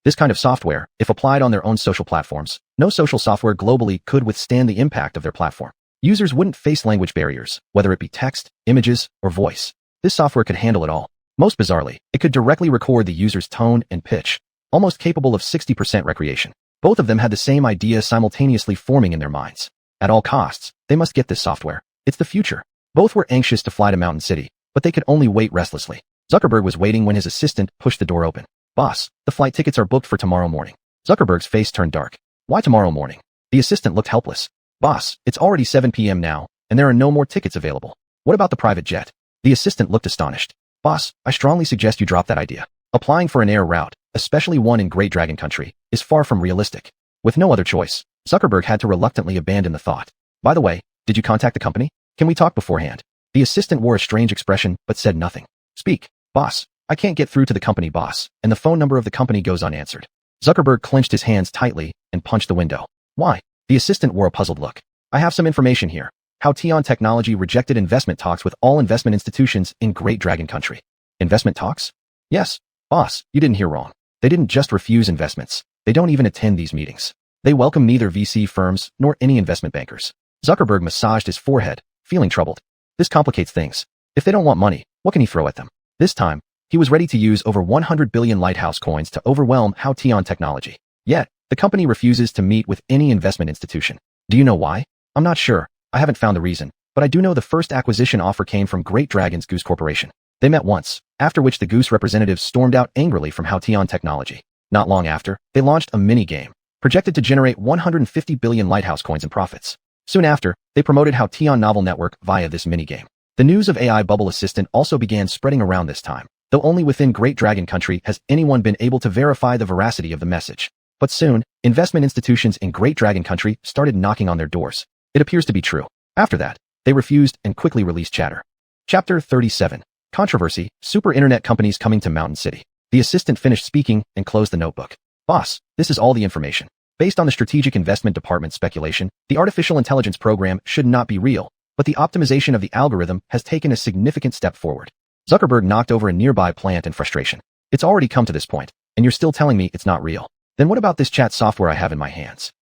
This kind of software, if applied on their own social platforms, no social software globally could withstand the impact of their platform. Users wouldn't face language barriers, whether it be text, images, or voice. This software could handle it all. Most bizarrely, it could directly record the user's tone and pitch, almost capable of 60% recreation. Both of them had the same idea simultaneously forming in their minds. At all costs, they must get this software. It's the future. Both were anxious to fly to Mountain City, but they could only wait restlessly. Zuckerberg was waiting when his assistant pushed the door open. "Boss, the flight tickets are booked for tomorrow morning." Zuckerberg's face turned dark. "Why tomorrow morning?" The assistant looked helpless. "Boss, it's already 7 p.m. now, and there are no more tickets available. What about the private jet?" The assistant looked astonished. "Boss, I strongly suggest you drop that idea. Applying for an air route, especially one in Great Dragon Country, is far from realistic." With no other choice, Zuckerberg had to reluctantly abandon the thought. "By the way, did you contact the company? Can we talk beforehand?" The assistant wore a strange expression but said nothing. "Speak, boss. I can't get through to the company boss, and the phone number of the company goes unanswered." Zuckerberg clenched his hands tightly and punched the window. "Why?" The assistant wore a puzzled look. "I have some information here. Haotian Technology rejected investment talks with all investment institutions in Great Dragon Country." "Investment talks?" "Yes, boss, you didn't hear wrong. They didn't just refuse investments. They don't even attend these meetings. They welcome neither VC firms nor any investment bankers." Zuckerberg massaged his forehead, feeling troubled. This complicates things. If they don't want money, what can he throw at them? This time, he was ready to use over 100 billion lighthouse coins to overwhelm Haotian Technology. Yet, the company refuses to meet with any investment institution. Do you know why? "I'm not sure. I haven't found the reason, but I do know the first acquisition offer came from Great Dragon's Goose Corporation. They met once, after which the Goose representatives stormed out angrily from Haotian Technology. Not long after, they launched a mini-game, projected to generate 150 billion lighthouse coins in profits. Soon after, they promoted Haotian Novel Network via this mini-game. The news of AI Bubble Assistant also began spreading around this time, though only within Great Dragon Country has anyone been able to verify the veracity of the message. But soon, investment institutions in Great Dragon Country started knocking on their doors. It appears to be true. After that, they refused and quickly released Chatter. Chapter 37. Controversy, Super Internet Companies Coming to Mountain City. The assistant finished speaking and closed the notebook. "Boss, this is all the information. Based on the Strategic Investment Department's speculation, the artificial intelligence program should not be real, but the optimization of the algorithm has taken a significant step forward. Zuckerberg knocked over a nearby plant in frustration. It's already come to this point, and you're still telling me it's not real. Then what about this chat software I have in my hands?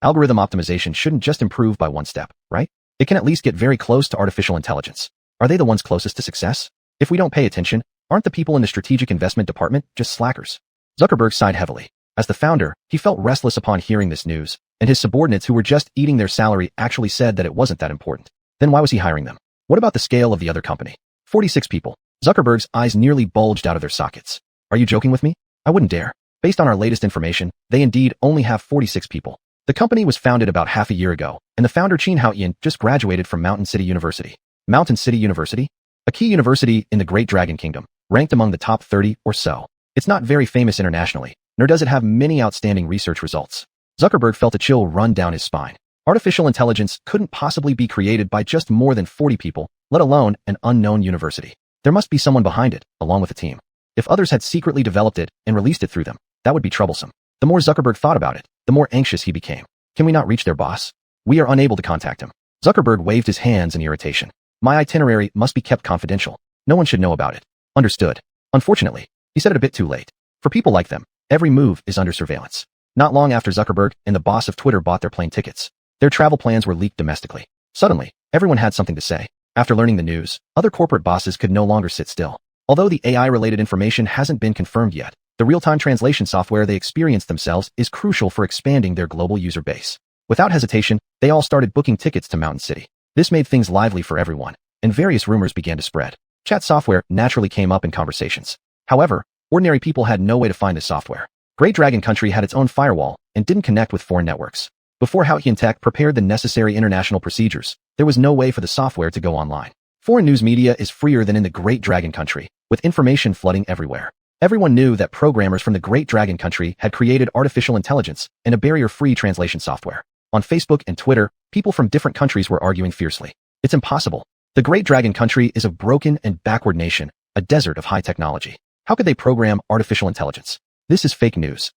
Algorithm optimization shouldn't just improve by one step, right? It can at least get very close to artificial intelligence. Are they the ones closest to success? If we don't pay attention, aren't the people in the Strategic Investment Department just slackers? Zuckerberg sighed heavily. As the founder, he felt restless upon hearing this news, and his subordinates who were just eating their salary actually said that it wasn't that important. Then why was he hiring them? What about the scale of the other company? 46 people. Zuckerberg's eyes nearly bulged out of their sockets. Are you joking with me? I wouldn't dare. Based on our latest information, they indeed only have 46 people. The company was founded about half a year ago, and the founder xuanhuan just graduated from Mountain City University. Mountain City University? A key university in the Great Dragon Kingdom, ranked among the top 30 or so. It's not very famous internationally, nor does it have many outstanding research results. Zuckerberg felt a chill run down his spine. Artificial intelligence couldn't possibly be created by just more than 40 people, let alone an unknown university. There must be someone behind it, along with a team. If others had secretly developed it and released it through them, that would be troublesome. The more Zuckerberg thought about it, the more anxious he became. Can we not reach their boss? We are unable to contact him. Zuckerberg waved his hands in irritation. My itinerary must be kept confidential. No one should know about it. Understood. Unfortunately, he said it a bit too late. For people like them, every move is under surveillance. Not long after Zuckerberg and the boss of Twitter bought their plane tickets, their travel plans were leaked domestically. Suddenly, everyone had something to say. After learning the news, other corporate bosses could no longer sit still. Although the AI-related information hasn't been confirmed yet, the real-time translation software they experienced themselves is crucial for expanding their global user base. Without hesitation, they all started booking tickets to Mountain City. This made things lively for everyone, and various rumors began to spread. Chat software naturally came up in conversations. However, ordinary people had no way to find this software. Great Dragon Country had its own firewall and didn't connect with foreign networks. Before xuanhuan Tech prepared the necessary international procedures, there was no way for the software to go online. Foreign news media is freer than in the Great Dragon Country, with information flooding everywhere. Everyone knew that programmers from the Great Dragon Country had created artificial intelligence and a barrier-free translation software. On Facebook and Twitter, people from different countries were arguing fiercely. It's impossible. The Great Dragon Country is a broken and backward nation, a desert of high technology. How could they program artificial intelligence? This is fake news.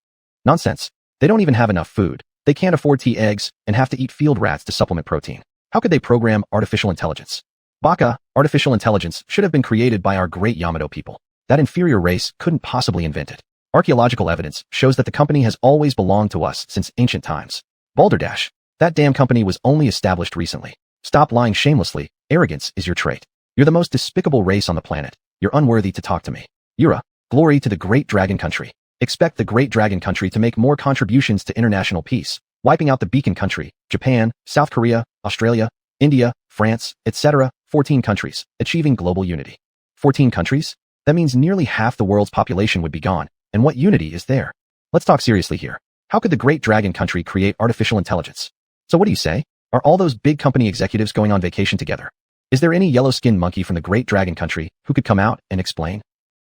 Nonsense. They don't even have enough food. They can't afford eggs and have to eat field rats to supplement protein. How could they program artificial intelligence? Baka, artificial intelligence should have been created by our great Yamato people. That inferior race couldn't possibly invent it. Archaeological evidence shows that the company has always belonged to us since ancient times. Balderdash. That damn company was only established recently. Stop lying shamelessly. Arrogance is your trait. You're the most despicable race on the planet. You're unworthy to talk to me. Yura, glory to the Great Dragon Country. Expect the Great Dragon Country to make more contributions to international peace, wiping out the Beacon Country, Japan, South Korea, Australia, India, France, etc. 14 countries, achieving global unity. 14 countries? That means nearly half the world's population would be gone, and what unity is there? Let's talk seriously here. How could the Great Dragon Country create artificial intelligence? So what do you say? Are all those big company executives going on vacation together? Is there any yellow-skinned monkey from the Great Dragon Country who could come out and explain?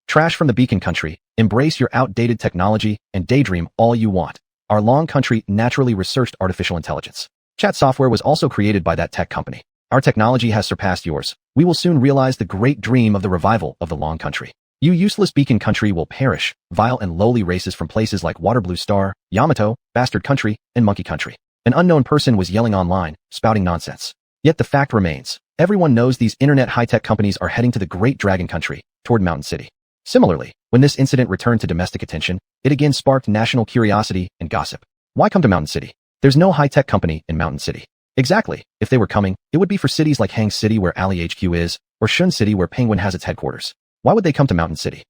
Trash from the Beacon Country, embrace your outdated technology and daydream all you want. Our long country naturally researched artificial intelligence. Chat software was also created by that tech company. Our technology has surpassed yours. We will soon realize the great dream of the revival of the long country. You useless Beacon Country will perish, vile and lowly races from places like Waterblue Star, Yamato, Bastard Country, and Monkey Country. An unknown person was yelling online, spouting nonsense. Yet the fact remains, everyone knows these internet high-tech companies are heading to the Great Dragon Country, toward Mountain City. Similarly, when this incident returned to domestic attention, it again sparked national curiosity and gossip. Why come to Mountain City? There's no high-tech company in Mountain City. Exactly. If they were coming, it would be for cities like Hang City where Ali HQ is, or Shun City where Penguin has its headquarters. Why would they come to Mountain City?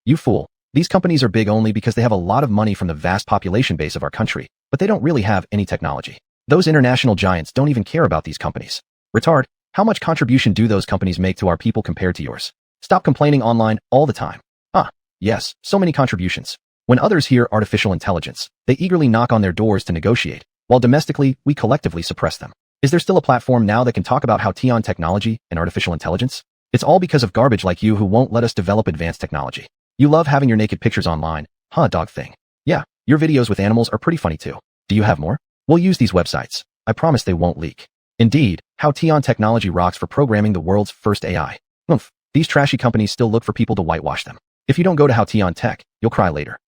You fool. These companies are big only because they have a lot of money from the vast population base of our country, but they don't really have any technology. Those international giants don't even care about these companies. Retard, how much contribution do those companies make to our people compared to yours? Stop complaining online all the time. Yes, so many contributions. When others hear artificial intelligence, they eagerly knock on their doors to negotiate, while domestically, we collectively suppress them. Is there still a platform now that can talk about how xuanhuan technology and artificial intelligence? It's all because of garbage like you who won't let us develop advanced technology. You love having your naked pictures online, huh, dog thing? Yeah, your videos with animals are pretty funny too. Do you have more? We'll use these websites. I promise they won't leak. Indeed, how xuanhuan technology rocks for programming the world's first AI. These trashy companies still look for people to whitewash them. If you don't go to xuanhuan Tech, you'll cry later.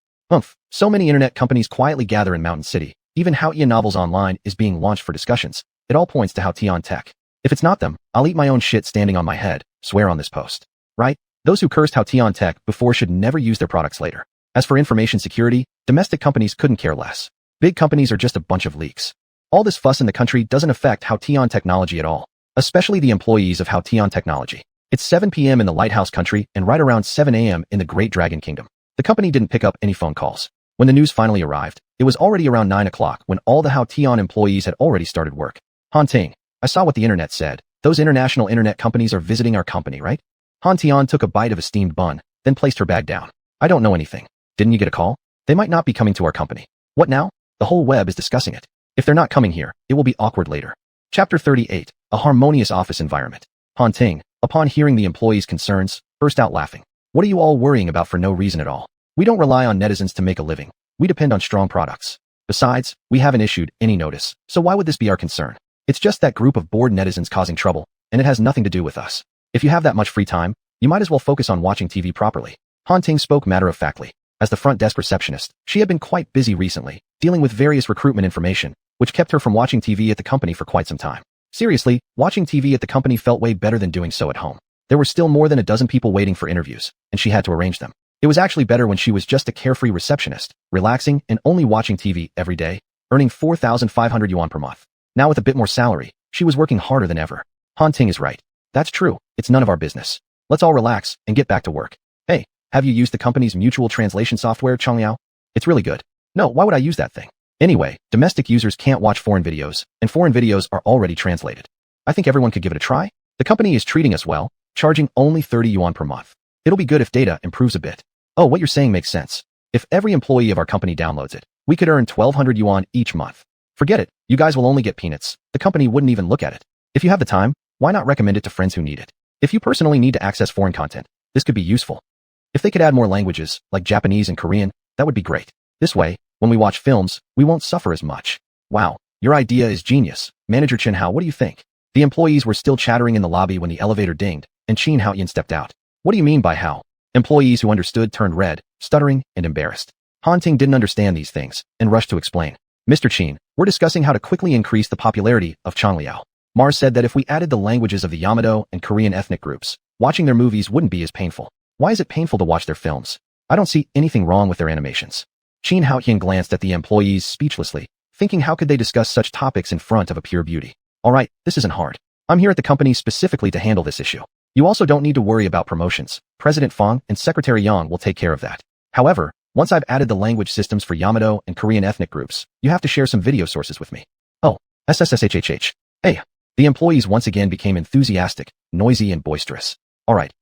So many internet companies quietly gather in Mountain City. Even Haotian Novels Online is being launched for discussions. It all points to Haotian Tech. If it's not them, I'll eat my own shit standing on my head, swear on this post. Right? Those who cursed Haotian Tech before should never use their products later. As for information security, domestic companies couldn't care less. Big companies are just a bunch of leaks. All this fuss in the country doesn't affect Haotian Technology at all, especially the employees of Haotian Technology. It's 7 p.m. in the Lighthouse country and right around 7 a.m. in the Great Dragon Kingdom. The company didn't pick up any phone calls. When the news finally arrived, it was already around 9 o'clock when all the Haotian employees had already started work. Han Ting, I saw what the internet said. Those international internet companies are visiting our company, right? Han Tian took a bite of a steamed bun, then placed her bag down. I don't know anything. Didn't you get a call? They might not be coming to our company. What now? The whole web is discussing it. If they're not coming here, it will be awkward later. Chapter 38, A Harmonious Office Environment. Han Ting, upon hearing the employees' concerns, burst out laughing. What are you all worrying about for no reason at all? We don't rely on netizens to make a living. We depend on strong products. Besides, we haven't issued any notice, so why would this be our concern? It's just that group of bored netizens causing trouble, and it has nothing to do with us. If you have that much free time, you might as well focus on watching TV properly. Han Ting spoke matter-of-factly. As the front desk receptionist, she had been quite busy recently, dealing with various recruitment information, which kept her from watching TV at the company for quite some time. Seriously, watching TV at the company felt way better than doing so at home. There were still more than a dozen people waiting for interviews, and she had to arrange them. It was actually better when she was just a carefree receptionist, relaxing and only watching TV every day, earning 4,500 yuan per month. Now with a bit more salary, she was working harder than ever. Han Ting is right. That's true. It's none of our business. Let's all relax and get back to work. Hey, have you used the company's mutual translation software, Chongliao? It's really good. No, why would I use that thing? Anyway, domestic users can't watch foreign videos, and foreign videos are already translated. I think everyone could give it a try. The company is treating us well, charging only 30 yuan per month. It'll be good if data improves a bit. Oh, what you're saying makes sense. If every employee of our company downloads it, we could earn 1,200 yuan each month. Forget it, you guys will only get peanuts. The company wouldn't even look at it. If you have the time, why not recommend it to friends who need it? If you personally need to access foreign content, this could be useful. If they could add more languages, like Japanese and Korean, that would be great. This way, when we watch films, we won't suffer as much. Wow, your idea is genius. Manager Chen Hao, what do you think? The employees were still chattering in the lobby when the elevator dinged, and Qin Haoyan stepped out. What do you mean by how? Employees who understood turned red, stuttering and embarrassed. Han Ting didn't understand these things, and rushed to explain. Mr. Qin, we're discussing how to quickly increase the popularity of Chongliao. Mars said that if we added the languages of the Yamato and Korean ethnic groups, watching their movies wouldn't be as painful. Why is it painful to watch their films? I don't see anything wrong with their animations. Qin Haoyan glanced at the employees speechlessly, thinking how could they discuss such topics in front of a pure beauty. Alright, this isn't hard. I'm here at the company specifically to handle this issue. You also don't need to worry about promotions. President Fong and Secretary Yang will take care of that. However, once I've added the language systems for Yamato and Korean ethnic groups, you have to share some video sources with me. Oh, SSSHHH. Hey. The employees once again became enthusiastic, noisy and boisterous. Alright,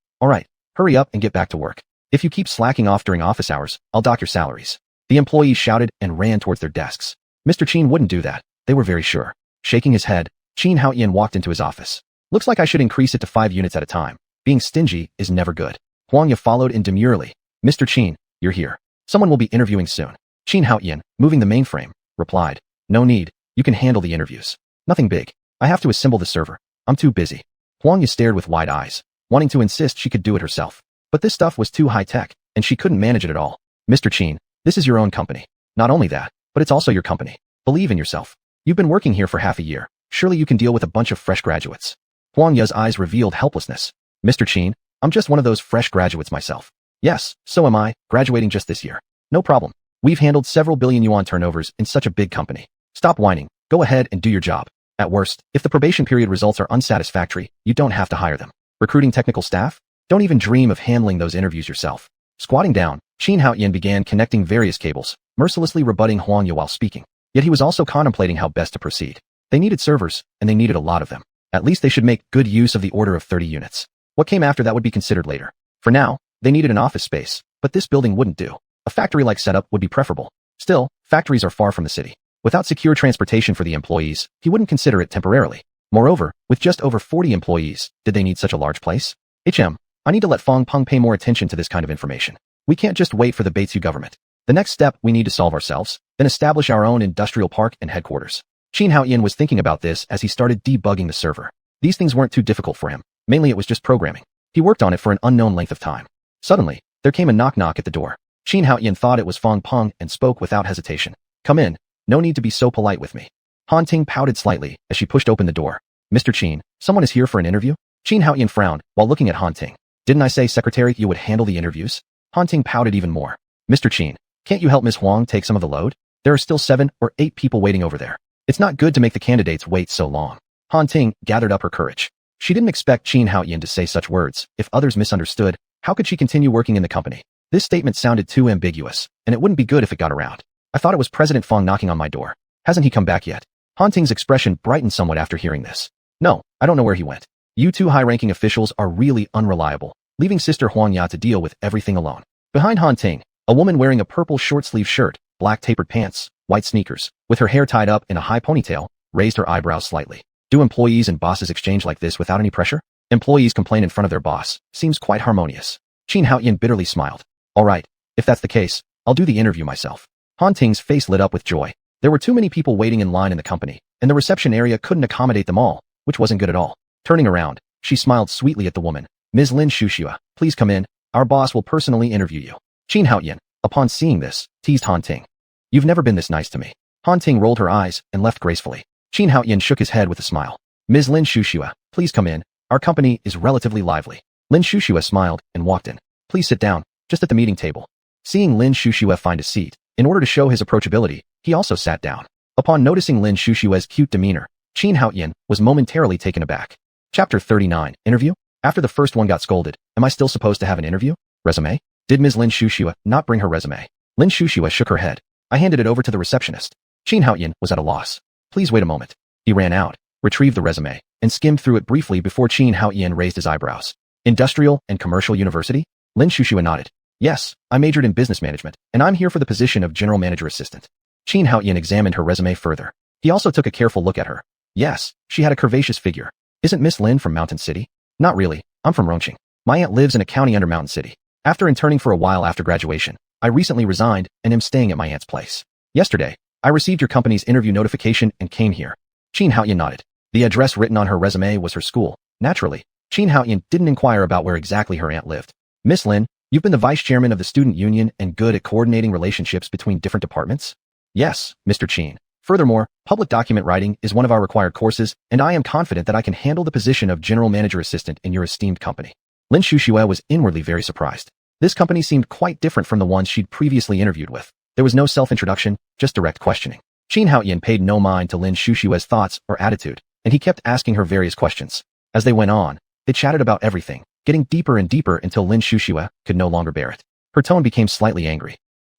hurry up and get back to work. If you keep slacking off during office hours, I'll dock your salaries. The employees shouted and ran towards their desks. Mr. Qin wouldn't do that. They were very sure. Shaking his head, Qin Haoyan walked into his office. Looks like I should increase it to 5 units at a time. Being stingy is never good. Huang Ye followed in demurely. Mr. Qin, you're here. Someone will be interviewing soon. Qin Haoyan, moving the mainframe, replied. No need. You can handle the interviews. Nothing big. I have to assemble the server. I'm too busy. Huang Ye stared with wide eyes, wanting to insist she could do it herself. But this stuff was too high-tech, and she couldn't manage it at all. Mr. Qin, this is your own company. Not only that, but it's also your company. Believe in yourself. You've been working here for half a year. Surely you can deal with a bunch of fresh graduates. Huang Ye's eyes revealed helplessness. Mr. Qin, I'm just one of those fresh graduates myself. Yes, so am I, graduating just this year. No problem. We've handled several billion yuan turnovers in such a big company. Stop whining. Go ahead and do your job. At worst, if the probation period results are unsatisfactory, you don't have to hire them. Recruiting technical staff? Don't even dream of handling those interviews yourself. Squatting down, Qin Haoyan began connecting various cables, mercilessly rebutting Huang Ye while speaking. Yet he was also contemplating how best to proceed. They needed servers, and they needed a lot of them. At least they should make good use of the order of 30 units. What came after that would be considered later. For now, they needed an office space, but this building wouldn't do. A factory-like setup would be preferable. Still, factories are far from the city. Without secure transportation for the employees, he wouldn't consider it temporarily. Moreover, with just over 40 employees, did they need such a large place? I need to let Fong Peng pay more attention to this kind of information. We can't just wait for the Beitu government. The next step we need to solve ourselves, then establish our own industrial park and headquarters. Qin Haoyan was thinking about this as he started debugging the server. These things weren't too difficult for him. Mainly it was just programming. He worked on it for an unknown length of time. Suddenly, there came a knock-knock at the door. Qin Haoyan thought it was Fong Peng and spoke without hesitation. Come in. No need to be so polite with me. Han Ting pouted slightly as she pushed open the door. Mr. Qin, someone is here for an interview? Qin Haoyan frowned while looking at Han Ting. Didn't I say, secretary, you would handle the interviews? Han Ting pouted even more. Mr. Qin, can't you help Miss Huang take some of the load? There are still 7 or 8 people waiting over there. It's not good to make the candidates wait so long. Han Ting gathered up her courage. She didn't expect Qin Haoyan to say such words. If others misunderstood, how could she continue working in the company? This statement sounded too ambiguous, and it wouldn't be good if it got around. I thought it was President Fong knocking on my door. Hasn't he come back yet? Han Ting's expression brightened somewhat after hearing this. No, I don't know where he went. You two high-ranking officials are really unreliable, leaving Sister Huang Ya to deal with everything alone. Behind Han Ting, a woman wearing a purple short-sleeve shirt, black tapered pants, white sneakers, with her hair tied up in a high ponytail, raised her eyebrows slightly. Do employees and bosses exchange like this without any pressure? Employees complain in front of their boss. Seems quite harmonious. Qin Haoyan bitterly smiled. All right, if that's the case, I'll do the interview myself. Han Ting's face lit up with joy. There were too many people waiting in line in the company, and the reception area couldn't accommodate them all, which wasn't good at all. Turning around, she smiled sweetly at the woman. Ms. Lin Shuxua, please come in. Our boss will personally interview you. Qin Haoyan, upon seeing this, teased Han Ting. You've never been this nice to me. Han Ting rolled her eyes and left gracefully. Qin Haoyan shook his head with a smile. Ms. Lin Shuxua, please come in. Our company is relatively lively. Lin Shuxua smiled and walked in. Please sit down, just at the meeting table. Seeing Lin Shuxua find a seat, in order to show his approachability, he also sat down. Upon noticing Lin Shushua's cute demeanor, Qin Haoyan was momentarily taken aback. Chapter 39, Interview? After the first one got scolded, am I still supposed to have an interview? Resume? Did Ms. Lin Shuxua not bring her resume? Lin Shuxua shook her head. I handed it over to the receptionist. Qin Haoyan was at a loss. Please wait a moment. He ran out, retrieved the resume, and skimmed through it briefly before Qin Haoyan raised his eyebrows. Industrial and Commercial University? Lin Shuxua nodded. Yes, I majored in business management, and I'm here for the position of general manager assistant. Qin Haoyan examined her resume further. He also took a careful look at her. Yes, she had a curvaceous figure. Isn't Miss Lin from Mountain City? Not really, I'm from Rongqing. My aunt lives in a county under Mountain City. After interning for a while after graduation, I recently resigned and am staying at my aunt's place. Yesterday, I received your company's interview notification and came here. Qin Haoyan nodded. The address written on her resume was her school. Naturally, Qin Haoyan didn't inquire about where exactly her aunt lived. Miss Lin, you've been the vice chairman of the student union and good at coordinating relationships between different departments? Yes, Mr. Qin. Furthermore, public document writing is one of our required courses, and I am confident that I can handle the position of general manager assistant in your esteemed company. Lin Shuxua was inwardly very surprised. This company seemed quite different from the ones she'd previously interviewed with. There was no self-introduction, just direct questioning. Qin Haoyan paid no mind to Lin Shushua's thoughts or attitude, and he kept asking her various questions. As they went on, they chatted about everything, getting deeper and deeper until Lin Shuxua could no longer bear it. Her tone became slightly angry.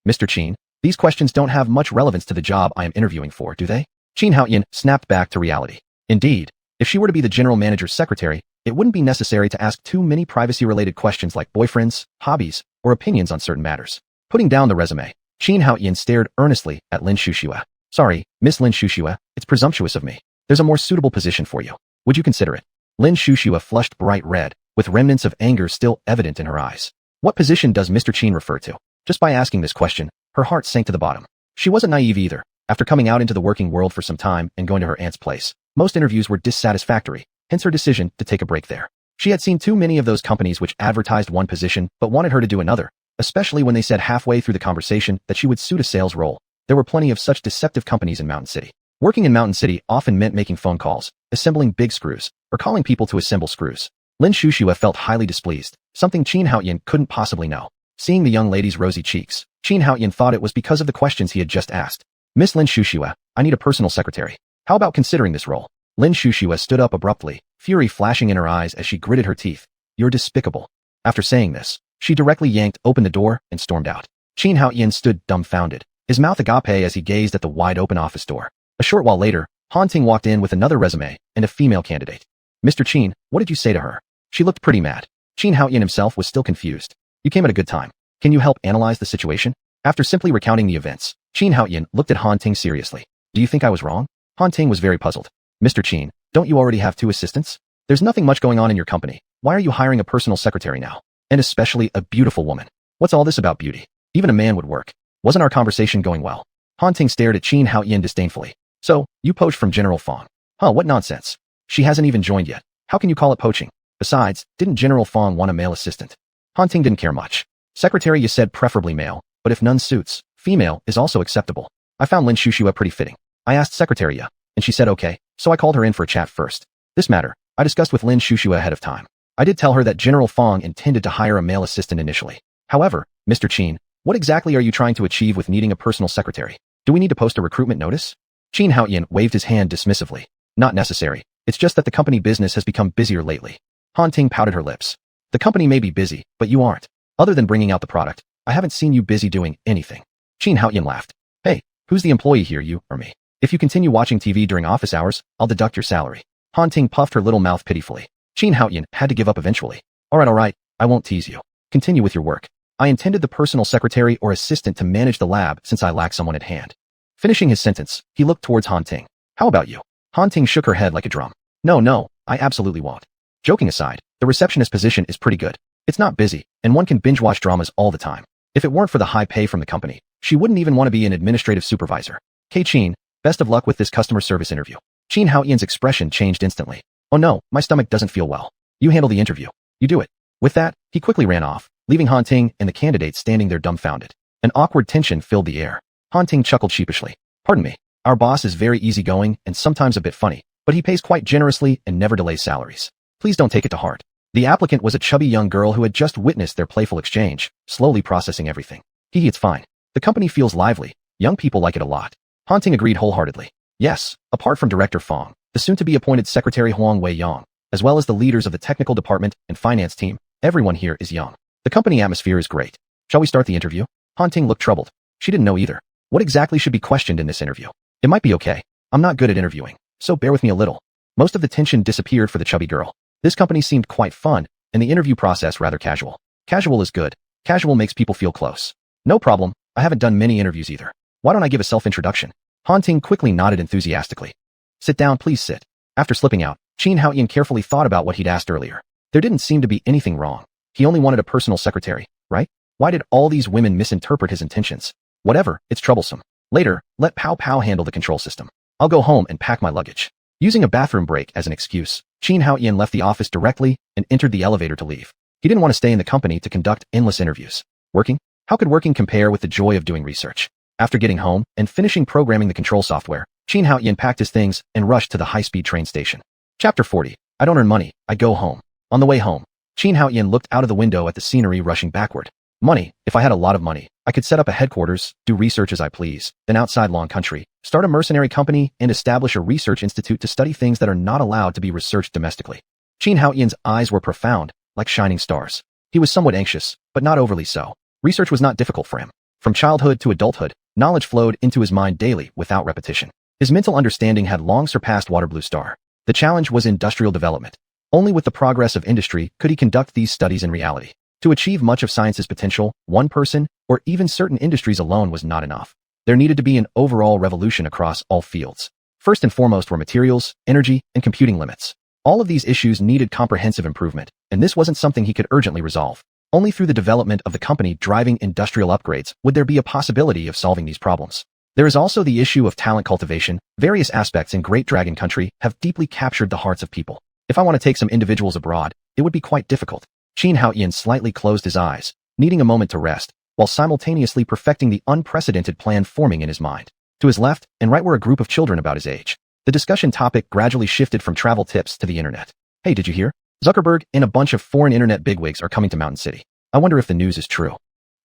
Mr. Qin, these questions don't have much relevance to the job I am interviewing for, do they? Qin Haoyan snapped back to reality. Indeed, if she were to be the general manager's secretary, it wouldn't be necessary to ask too many privacy-related questions like boyfriends, hobbies, or opinions on certain matters. Putting down the resume, Qin Haoyan stared earnestly at Lin Shuxua. Sorry, Miss Lin Shuxua, it's presumptuous of me. There's a more suitable position for you. Would you consider it? Lin Shuxua flushed bright red, with remnants of anger still evident in her eyes. What position does Mr. Qin refer to? Just by asking this question, her heart sank to the bottom. She wasn't naive either. After coming out into the working world for some time and going to her aunt's place, most interviews were dissatisfactory, hence her decision to take a break there. She had seen too many of those companies which advertised one position but wanted her to do another, especially when they said halfway through the conversation that she would suit a sales role. There were plenty of such deceptive companies in Mountain City. Working in Mountain City often meant making phone calls, assembling big screws, or calling people to assemble screws. Lin Shuxua felt highly displeased, something Qin Haoyan couldn't possibly know. Seeing the young lady's rosy cheeks, Qin Haoyan thought it was because of the questions he had just asked. Miss Lin Shuxua, I need a personal secretary. How about considering this role? Lin Shuxua stood up abruptly, fury flashing in her eyes as she gritted her teeth. You're despicable. After saying this, she directly yanked open the door and stormed out. Qin Haoyan stood dumbfounded, his mouth agape as he gazed at the wide-open office door. A short while later, Han Ting walked in with another resume and a female candidate. Mr. Qin, what did you say to her? She looked pretty mad. Qin Haoyan himself was still confused. You came at a good time. Can you help analyze the situation? After simply recounting the events, Qin Haoyan looked at Han Ting seriously. Do you think I was wrong? Han Ting was very puzzled. Mr. Qin, don't you already have 2 assistants? There's nothing much going on in your company. Why are you hiring a personal secretary now? And especially a beautiful woman. What's all this about beauty? Even a man would work. Wasn't our conversation going well? Han Ting stared at Qin Haoyan disdainfully. So, you poached from General Fong. Huh, what nonsense. She hasn't even joined yet. How can you call it poaching? Besides, didn't General Fong want a male assistant? Han Ting didn't care much. Secretary, you said preferably male. but if none suits, female is also acceptable. I found Lin Shushua pretty fitting. I asked Secretary Ya, and she said okay, so I called her in for a chat first. This matter, I discussed with Lin Shushua ahead of time. I did tell her that General Fong intended to hire a male assistant initially. However, Mr. Qin, what exactly are you trying to achieve with needing a personal secretary? Do we need to post a recruitment notice? Qin Haoyan waved his hand dismissively. Not necessary. It's just that the company business has become busier lately. Han Ting pouted her lips. The company may be busy, but you aren't. Other than bringing out the product, I haven't seen you busy doing anything. Qin Haoyan laughed. Hey, who's the employee here, you or me? If you continue watching TV during office hours, I'll deduct your salary. Han Ting puffed her little mouth pitifully. Qin Haoyan had to give up eventually. All right, I won't tease you. Continue with your work. I intended the personal secretary or assistant to manage the lab since I lack someone at hand. Finishing his sentence, he looked towards Han Ting. How about you? Han Ting shook her head like a drum. No, I absolutely won't. Joking aside, the receptionist position is pretty good. It's not busy, and one can binge-watch dramas all the time. If it weren't for the high pay from the company, she wouldn't even want to be an administrative supervisor. K. Qin, best of luck with this customer service interview. Qin Haoyan's expression changed instantly. Oh no, my stomach doesn't feel well. You handle the interview. You do it. With that, he quickly ran off, leaving Han Ting and the candidate standing there dumbfounded. An awkward tension filled the air. Han Ting chuckled sheepishly. Pardon me. Our boss is very easygoing and sometimes a bit funny, but he pays quite generously and never delays salaries. Please don't take it to heart. The applicant was a chubby young girl who had just witnessed their playful exchange, slowly processing everything. It's fine. The company feels lively. Young people like it a lot. Han Ting agreed wholeheartedly. Yes, apart from Director Fong, the soon-to-be appointed Secretary Huang Wei-Yong, as well as the leaders of the technical department and finance team, everyone here is young. The company atmosphere is great. Shall we start the interview? Han Ting looked troubled. She didn't know either. What exactly should be questioned in this interview? It might be okay. I'm not good at interviewing, so bear with me a little. Most of the tension disappeared for the chubby girl. This company seemed quite fun, and the interview process rather casual. Casual is good. Casual makes people feel close. No problem. I haven't done many interviews either. Why don't I give a self-introduction? Han Ting quickly nodded enthusiastically. Sit down, please sit. After slipping out, Qin Haoyan carefully thought about what he'd asked earlier. There didn't seem to be anything wrong. He only wanted a personal secretary, right? Why did all these women misinterpret his intentions? Whatever, it's troublesome. Later, let Pow Pow handle the control system. I'll go home and pack my luggage. Using a bathroom break as an excuse, Qin Haoyan left the office directly and entered the elevator to leave. He didn't want to stay in the company to conduct endless interviews. Working? How could working compare with the joy of doing research? After getting home and finishing programming the control software, Qin Haoyan packed his things and rushed to the high-speed train station. Chapter 40. I don't earn money, I go home. On the way home, Qin Haoyan looked out of the window at the scenery rushing backward. Money. If I had a lot of money, I could set up a headquarters, do research as I please, then outside Long Country, start a mercenary company and establish a research institute to study things that are not allowed to be researched domestically. Qin Haoyan's eyes were profound, like shining stars. He was somewhat anxious, but not overly so. Research was not difficult for him. From childhood to adulthood, knowledge flowed into his mind daily without repetition. His mental understanding had long surpassed Waterblue Star. The challenge was industrial development. Only with the progress of industry could he conduct these studies in reality. To achieve much of science's potential, one person, or even certain industries alone was not enough. There needed to be an overall revolution across all fields. First and foremost were materials, energy, and computing limits. All of these issues needed comprehensive improvement, and this wasn't something he could urgently resolve. Only through the development of the company driving industrial upgrades would there be a possibility of solving these problems. There is also the issue of talent cultivation. Various aspects in Great Dragon Country have deeply captured the hearts of people. If I want to take some individuals abroad, it would be quite difficult. Qin Haoyan slightly closed his eyes, needing a moment to rest, while simultaneously perfecting the unprecedented plan forming in his mind. To his left and right were a group of children about his age. The discussion topic gradually shifted from travel tips to the internet. Hey, did you hear? Zuckerberg and a bunch of foreign internet bigwigs are coming to Mountain City. I wonder if the news is true.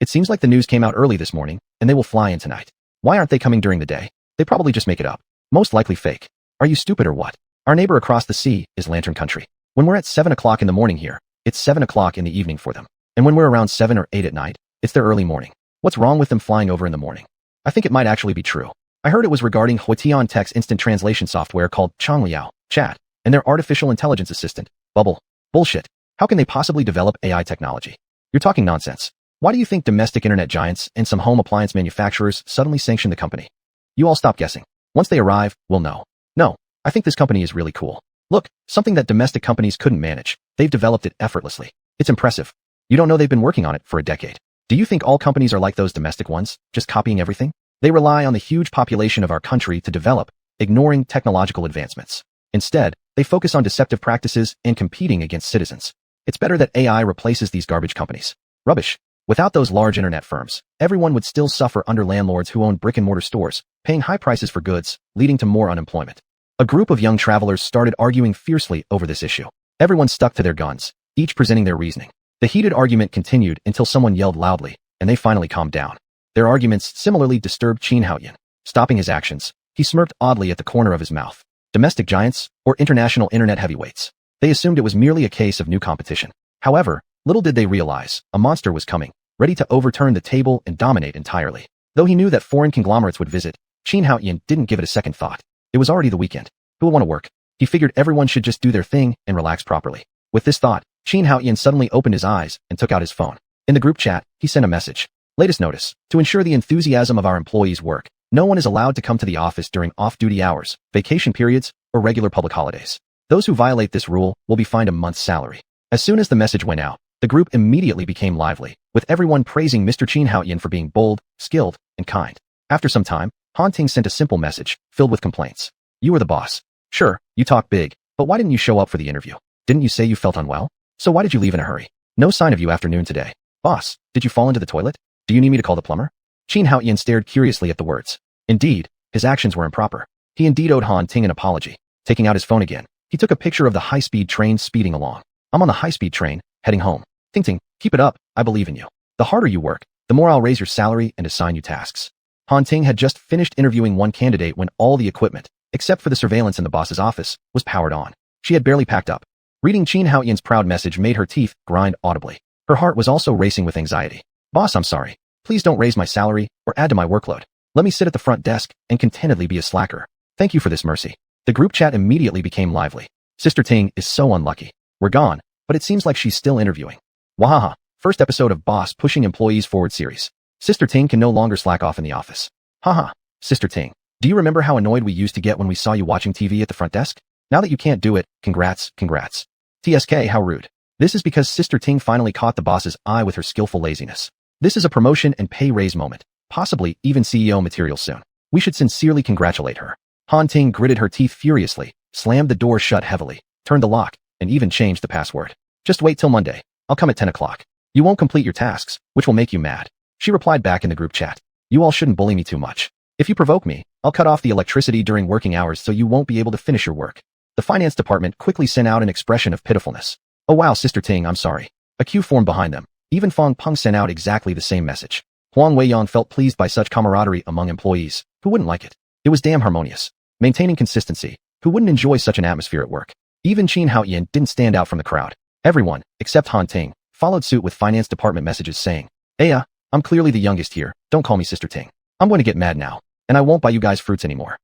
It seems like the news came out early this morning, and they will fly in tonight. Why aren't they coming during the day? They probably just make it up. Most likely fake. Are you stupid or what? Our neighbor across the sea is Lantern Country. When we're at 7 o'clock in the morning here, it's 7 o'clock in the evening for them. And when we're around 7 or 8 at night, it's their early morning. What's wrong with them flying over in the morning? I think it might actually be true. I heard it was regarding Huatian Tech's instant translation software called Chongliao, Chat, and their artificial intelligence assistant, Bubble. Bullshit. How can they possibly develop AI technology? You're talking nonsense. Why do you think domestic internet giants and some home appliance manufacturers suddenly sanction the company? You all stop guessing. Once they arrive, we'll know. No, I think this company is really cool. Look, something that domestic companies couldn't manage. They've developed it effortlessly. It's impressive. You don't know they've been working on it for a decade. Do you think all companies are like those domestic ones, just copying everything? They rely on the huge population of our country to develop, ignoring technological advancements. Instead, they focus on deceptive practices and competing against citizens. It's better that AI replaces these garbage companies. Rubbish. Without those large internet firms, everyone would still suffer under landlords who own brick-and-mortar stores, paying high prices for goods, leading to more unemployment. A group of young travelers started arguing fiercely over this issue. Everyone stuck to their guns, each presenting their reasoning. The heated argument continued until someone yelled loudly, and they finally calmed down. Their arguments similarly disturbed xuanhuan. Stopping his actions, he smirked oddly at the corner of his mouth. Domestic giants, or international internet heavyweights? They assumed it was merely a case of new competition. However, little did they realize, a monster was coming, ready to overturn the table and dominate entirely. Though he knew that foreign conglomerates would visit, xuanhuan didn't give it a second thought. It was already the weekend. Who would want to work? He figured everyone should just do their thing and relax properly. With this thought, xuanhuan suddenly opened his eyes and took out his phone. In the group chat, he sent a message. Latest notice. To ensure the enthusiasm of our employees' work, no one is allowed to come to the office during off-duty hours, vacation periods, or regular public holidays. Those who violate this rule will be fined a month's salary. As soon as the message went out, the group immediately became lively, with everyone praising Mr. xuanhuan for being bold, skilled, and kind. After some time, Han Ting sent a simple message, filled with complaints. You were the boss. Sure, you talk big, but why didn't you show up for the interview? Didn't you say you felt unwell? So why did you leave in a hurry? No sign of you after noon today. Boss, did you fall into the toilet? Do you need me to call the plumber? xuanhuan stared curiously at the words. Indeed, his actions were improper. He indeed owed Han Ting an apology. Taking out his phone again, he took a picture of the high-speed train speeding along. I'm on the high-speed train, heading home. Ting Ting, keep it up, I believe in you. The harder you work, the more I'll raise your salary and assign you tasks. Han Ting had just finished interviewing one candidate when all the equipment, except for the surveillance in the boss's office, was powered on. She had barely packed up. Reading xuanhuan's proud message made her teeth grind audibly. Her heart was also racing with anxiety. Boss, I'm sorry. Please don't raise my salary or add to my workload. Let me sit at the front desk and contentedly be a slacker. Thank you for this mercy. The group chat immediately became lively. Sister Ting is so unlucky. We're gone, but it seems like she's still interviewing. Wahaha, first episode of Boss Pushing Employees Forward series. Sister Ting can no longer slack off in the office. Haha, Sister Ting, do you remember how annoyed we used to get when we saw you watching TV at the front desk? Now that you can't do it, congrats. TSK, how rude. This is because Sister Ting finally caught the boss's eye with her skillful laziness. This is a promotion and pay raise moment. Possibly even CEO material soon. We should sincerely congratulate her. Han Ting gritted her teeth furiously, slammed the door shut heavily, turned the lock, and even changed the password. Just wait till Monday. I'll come at 10 o'clock. You won't complete your tasks, which will make you mad. She replied back in the group chat. You all shouldn't bully me too much. If you provoke me, I'll cut off the electricity during working hours so you won't be able to finish your work. The finance department quickly sent out an expression of pitifulness. Oh wow, Sister Ting, I'm sorry. A queue formed behind them. Even Fong Peng sent out exactly the same message. Huang Weiyang felt pleased by such camaraderie among employees. Who wouldn't like it? It was damn harmonious. Maintaining consistency. Who wouldn't enjoy such an atmosphere at work? Even xuanhuan didn't stand out from the crowd. Everyone, except Han Ting, followed suit with finance department messages saying, Aya, I'm clearly the youngest here. Don't call me Sister Ting. I'm going to get mad now, and I won't buy you guys fruits anymore.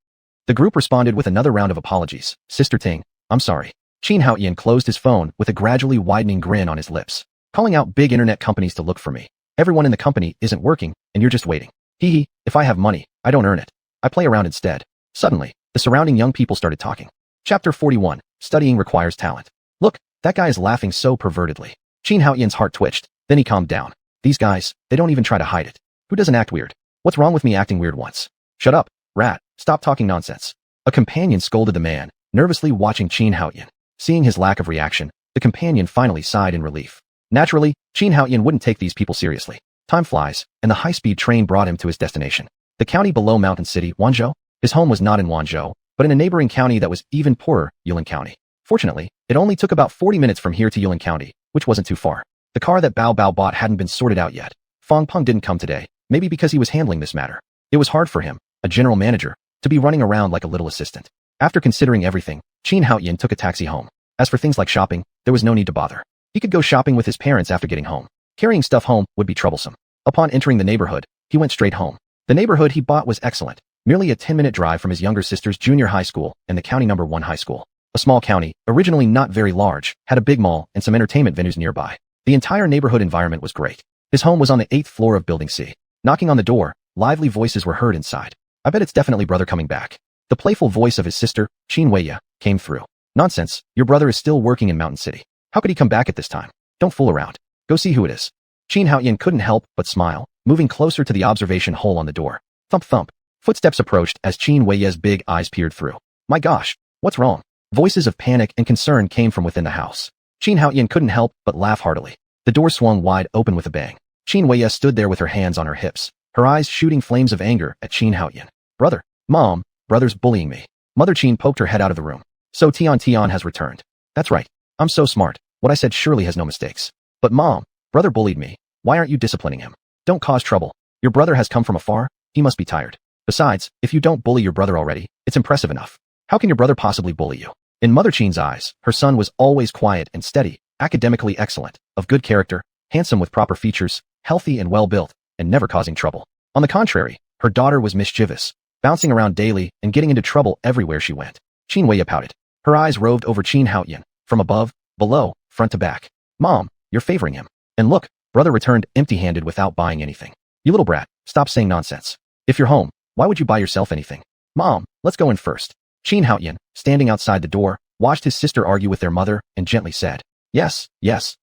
The group responded with another round of apologies. Sister Ting, I'm sorry. xuanhuan closed his phone with a gradually widening grin on his lips. Calling out big internet companies to look for me. Everyone in the company isn't working, and you're just waiting. Hee hee, if I have money, I don't earn it. I play around instead. Suddenly, the surrounding young people started talking. Chapter 41, Studying Requires Talent. Look, that guy is laughing so pervertedly. xuanhuan's heart twitched, then he calmed down. These guys, they don't even try to hide it. Who doesn't act weird? What's wrong with me acting weird once? Shut up, rat, stop talking nonsense. A companion scolded the man, nervously watching xuanhuan. Seeing his lack of reaction, the companion finally sighed in relief. Naturally, xuanhuan wouldn't take these people seriously. Time flies, and the high-speed train brought him to his destination. The county below Mountain City, Wanzhou. His home was not in Wanzhou, but in a neighboring county that was even poorer, Yulin County. Fortunately, it only took about 40 minutes from here to Yulin County, which wasn't too far. The car that Bao Bao bought hadn't been sorted out yet. Fong Peng didn't come today, maybe because he was handling this matter. It was hard for him, a general manager, to be running around like a little assistant. After considering everything, xuanhuan took a taxi home. As for things like shopping, there was no need to bother. He could go shopping with his parents after getting home. Carrying stuff home would be troublesome. Upon entering the neighborhood, he went straight home. The neighborhood he bought was excellent, merely a 10-minute drive from his younger sister's junior high school and the county number 1 high school. A small county, originally not very large, had a big mall and some entertainment venues nearby. The entire neighborhood environment was great. His home was on the 8th floor of Building C. Knocking on the door, lively voices were heard inside. I bet it's definitely brother coming back. The playful voice of his sister, Qin Weiya, came through. Nonsense, your brother is still working in Mountain City. How could he come back at this time? Don't fool around. Go see who it is. xuanhuan couldn't help but smile, moving closer to the observation hole on the door. Thump thump. Footsteps approached as Qin Weiya's big eyes peered through. My gosh, what's wrong? Voices of panic and concern came from within the house. xuanhuan couldn't help but laugh heartily. The door swung wide open with a bang. Qin Weiya stood there with her hands on her hips, her eyes shooting flames of anger at Qin Haoyan. Brother, Mom, brother's bullying me. Mother Qin poked her head out of the room. So Tian has returned. That's right. I'm so smart. What I said surely has no mistakes. But Mom, brother bullied me. Why aren't you disciplining him? Don't cause trouble. Your brother has come from afar. He must be tired. Besides, if you don't bully your brother already, it's impressive enough. How can your brother possibly bully you? In Mother Qin's eyes, her son was always quiet and steady, academically excellent, of good character, handsome with proper features, healthy and well-built, and never causing trouble. On the contrary, her daughter was mischievous, bouncing around daily and getting into trouble everywhere she went. Qin Weiya pouted. Her eyes roved over Qin Haoyan, from above, below, front to back. Mom, you're favoring him. And look, brother returned empty-handed without buying anything. You little brat, stop saying nonsense. If you're home, why would you buy yourself anything? Mom, let's go in first. Qin Haoyan, standing outside the door, watched his sister argue with their mother and gently said, Yes,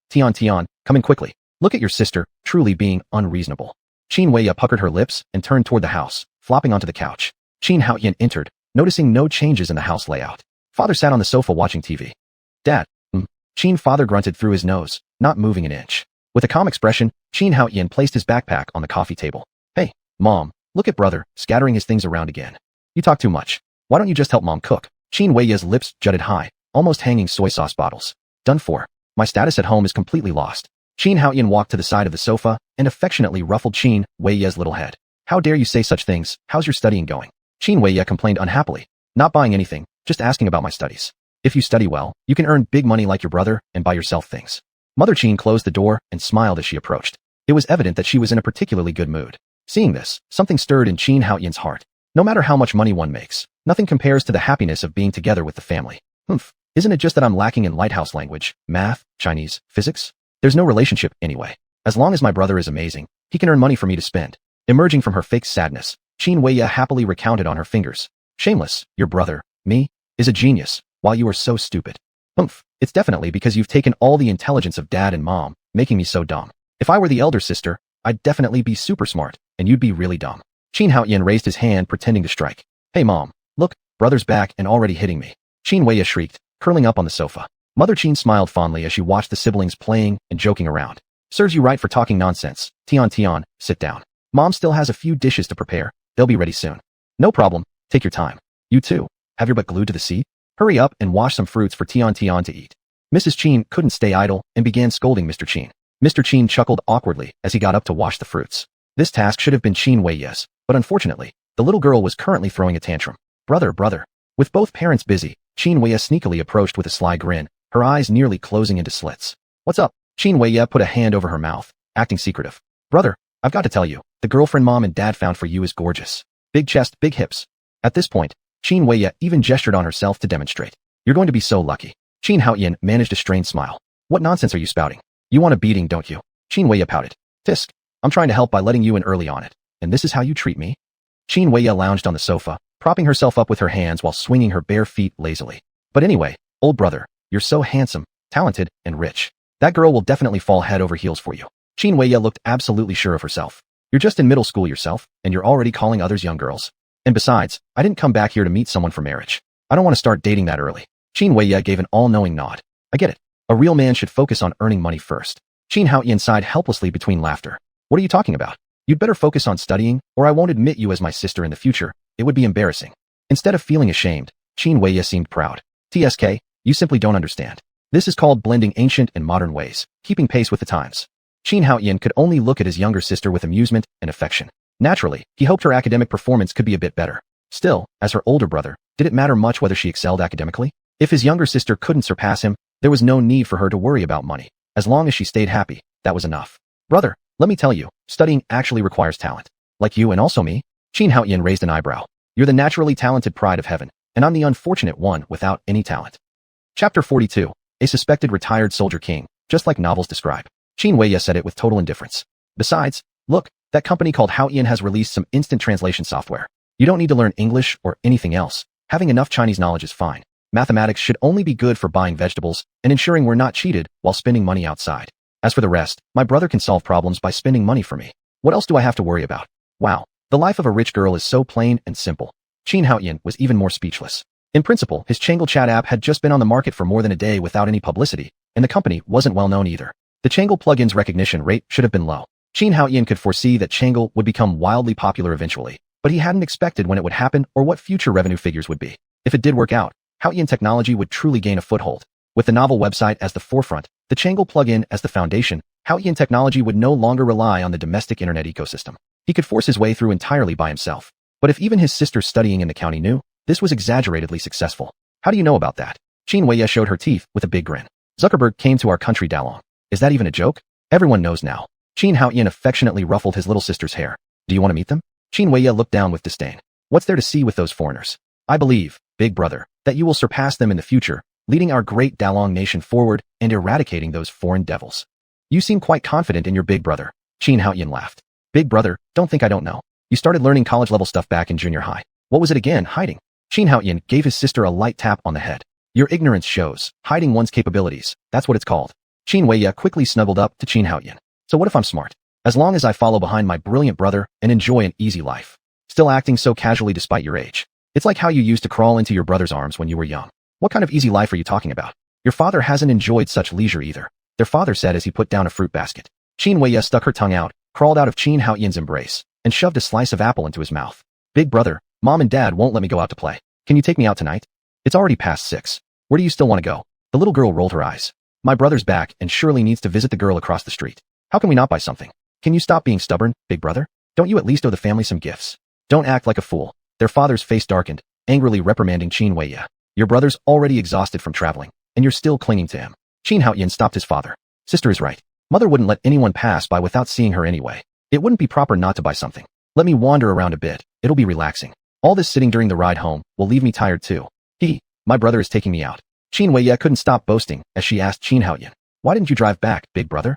Tian, come in quickly. Look at your sister, truly being unreasonable. Qin Weiya puckered her lips and turned toward the house, flopping onto the couch. Qin Haoyan entered, noticing no changes in the house layout. Father sat on the sofa watching TV. Dad, Qin father grunted through his nose, not moving an inch. With a calm expression, Qin Haoyan placed his backpack on the coffee table. Hey, Mom, look at brother, scattering his things around again. You talk too much. Why don't you just help Mom cook? Qin Weiya's lips jutted high, almost hanging soy sauce bottles. Done for. My status at home is completely lost. Qin Haoyan walked to the side of the sofa and affectionately ruffled Qin Weiya's little head. How dare you say such things? How's your studying going? Qin Weiya complained unhappily. Not buying anything, just asking about my studies. If you study well, you can earn big money like your brother and buy yourself things. Mother Qin closed the door and smiled as she approached. It was evident that she was in a particularly good mood. Seeing this, something stirred in Qin Haoyan's heart. No matter how much money one makes, nothing compares to the happiness of being together with the family. Isn't it just that I'm lacking in lighthouse language, math, Chinese, physics? There's no relationship anyway. As long as my brother is amazing, he can earn money for me to spend. Emerging from her fake sadness, Qin Weiya happily recounted on her fingers. Shameless, your brother, me, is a genius, while you are so stupid. It's definitely because you've taken all the intelligence of Dad and Mom, making me so dumb. If I were the elder sister, I'd definitely be super smart, and you'd be really dumb. Qin Haoyan raised his hand pretending to strike. Hey Mom, look, brother's back and already hitting me. Qin Weiya shrieked, curling up on the sofa. Mother Qin smiled fondly as she watched the siblings playing and joking around. Serves you right for talking nonsense. Tian, sit down. Mom still has a few dishes to prepare. They'll be ready soon. No problem, take your time. You too, have your butt glued to the seat? Hurry up and wash some fruits for Tian to eat. Mrs. Qin couldn't stay idle and began scolding Mr. Qin. Mr. Qin chuckled awkwardly as he got up to wash the fruits. This task should have been Qin Weiya's, but unfortunately, the little girl was currently throwing a tantrum. Brother. With both parents busy, Qin Weiya sneakily approached with a sly grin, her eyes nearly closing into slits. What's up? Qin Weiya put a hand over her mouth, acting secretive. Brother, I've got to tell you, the girlfriend Mom and Dad found for you is gorgeous. Big chest, big hips. At this point, Qin Weiya even gestured on herself to demonstrate. You're going to be so lucky. Qin Haoyan managed a strained smile. What nonsense are you spouting? You want a beating, don't you? Qin Weiya pouted. Tisk. I'm trying to help by letting you in early on it. And this is how you treat me? Qin Weiya lounged on the sofa, propping herself up with her hands while swinging her bare feet lazily. But anyway, old brother, you're so handsome, talented, and rich. That girl will definitely fall head over heels for you. Qin Weiya looked absolutely sure of herself. You're just in middle school yourself, and you're already calling others young girls. And besides, I didn't come back here to meet someone for marriage. I don't want to start dating that early. Qin Weiya gave an all-knowing nod. I get it. A real man should focus on earning money first. Qin Haoyan sighed helplessly between laughter. What are you talking about? You'd better focus on studying, or I won't admit you as my sister in the future. It would be embarrassing. Instead of feeling ashamed, Qin Weiya seemed proud. TSK, you simply don't understand. This is called blending ancient and modern ways, keeping pace with the times. Qin Haoyan could only look at his younger sister with amusement and affection. Naturally, he hoped her academic performance could be a bit better. Still, as her older brother, did it matter much whether she excelled academically? If his younger sister couldn't surpass him, there was no need for her to worry about money. As long as she stayed happy, that was enough. Brother, let me tell you, studying actually requires talent. Like you and also me. Qin Haoyan raised an eyebrow. You're the naturally talented pride of heaven, and I'm the unfortunate one without any talent. Chapter 42. A suspected retired soldier king, just like novels describe. Qin Weiya said it with total indifference. Besides, look, that company called Haoyan has released some instant translation software. You don't need to learn English or anything else. Having enough Chinese knowledge is fine. Mathematics should only be good for buying vegetables and ensuring we're not cheated while spending money outside. As for the rest, my brother can solve problems by spending money for me. What else do I have to worry about? Wow, the life of a rich girl is so plain and simple. Qin Haoyan was even more speechless. In principle, his Changle Chat app had just been on the market for more than a day without any publicity, and the company wasn't well known either. The Changle plugin's recognition rate should have been low. Qin Haoyan could foresee that Changle would become wildly popular eventually, but he hadn't expected when it would happen or what future revenue figures would be. If it did work out, Haoyan technology would truly gain a foothold. With the novel website as the forefront, the Changle plugin as the foundation, Haoyan technology would no longer rely on the domestic internet ecosystem. He could force his way through entirely by himself. But if even his sister studying in the county knew, this was exaggeratedly successful. How do you know about that? Qin Weiye showed her teeth with a big grin. Zuckerberg came to our country Dalong. Is that even a joke? Everyone knows now. Qin Haoyan affectionately ruffled his little sister's hair. Do you want to meet them? Qin Weiye looked down with disdain. What's there to see with those foreigners? I believe, big brother, that you will surpass them in the future, leading our great Dalong nation forward and eradicating those foreign devils. You seem quite confident in your big brother. Qin Haoyan laughed. Big brother, don't think I don't know. You started learning college-level stuff back in junior high. What was it again, hiding? Qin Haoyan gave his sister a light tap on the head. Your ignorance shows. Hiding one's capabilities. That's what it's called. Qin Weiye quickly snuggled up to Qin Haoyan. So what if I'm smart? As long as I follow behind my brilliant brother and enjoy an easy life. Still acting so casually despite your age. It's like how you used to crawl into your brother's arms when you were young. What kind of easy life are you talking about? Your father hasn't enjoyed such leisure either. Their father said as he put down a fruit basket. Qin Weiye stuck her tongue out, crawled out of Qin Haoyan's embrace, and shoved a slice of apple into his mouth. Big brother, mom and dad won't let me go out to play. Can you take me out tonight? It's already past 6. Where do you still want to go? The little girl rolled her eyes. My brother's back and surely needs to visit the girl across the street. How can we not buy something? Can you stop being stubborn, big brother? Don't you at least owe the family some gifts? Don't act like a fool. Their father's face darkened, angrily reprimanding Qin Weiye. Your brother's already exhausted from traveling, and you're still clinging to him. Qin Haoyan stopped his father. Sister is right. Mother wouldn't let anyone pass by without seeing her anyway. It wouldn't be proper not to buy something. Let me wander around a bit. It'll be relaxing. All this sitting during the ride home will leave me tired too. My brother is taking me out. Qin Weiye couldn't stop boasting as she asked Qin Haoyan. Why didn't you drive back, big brother?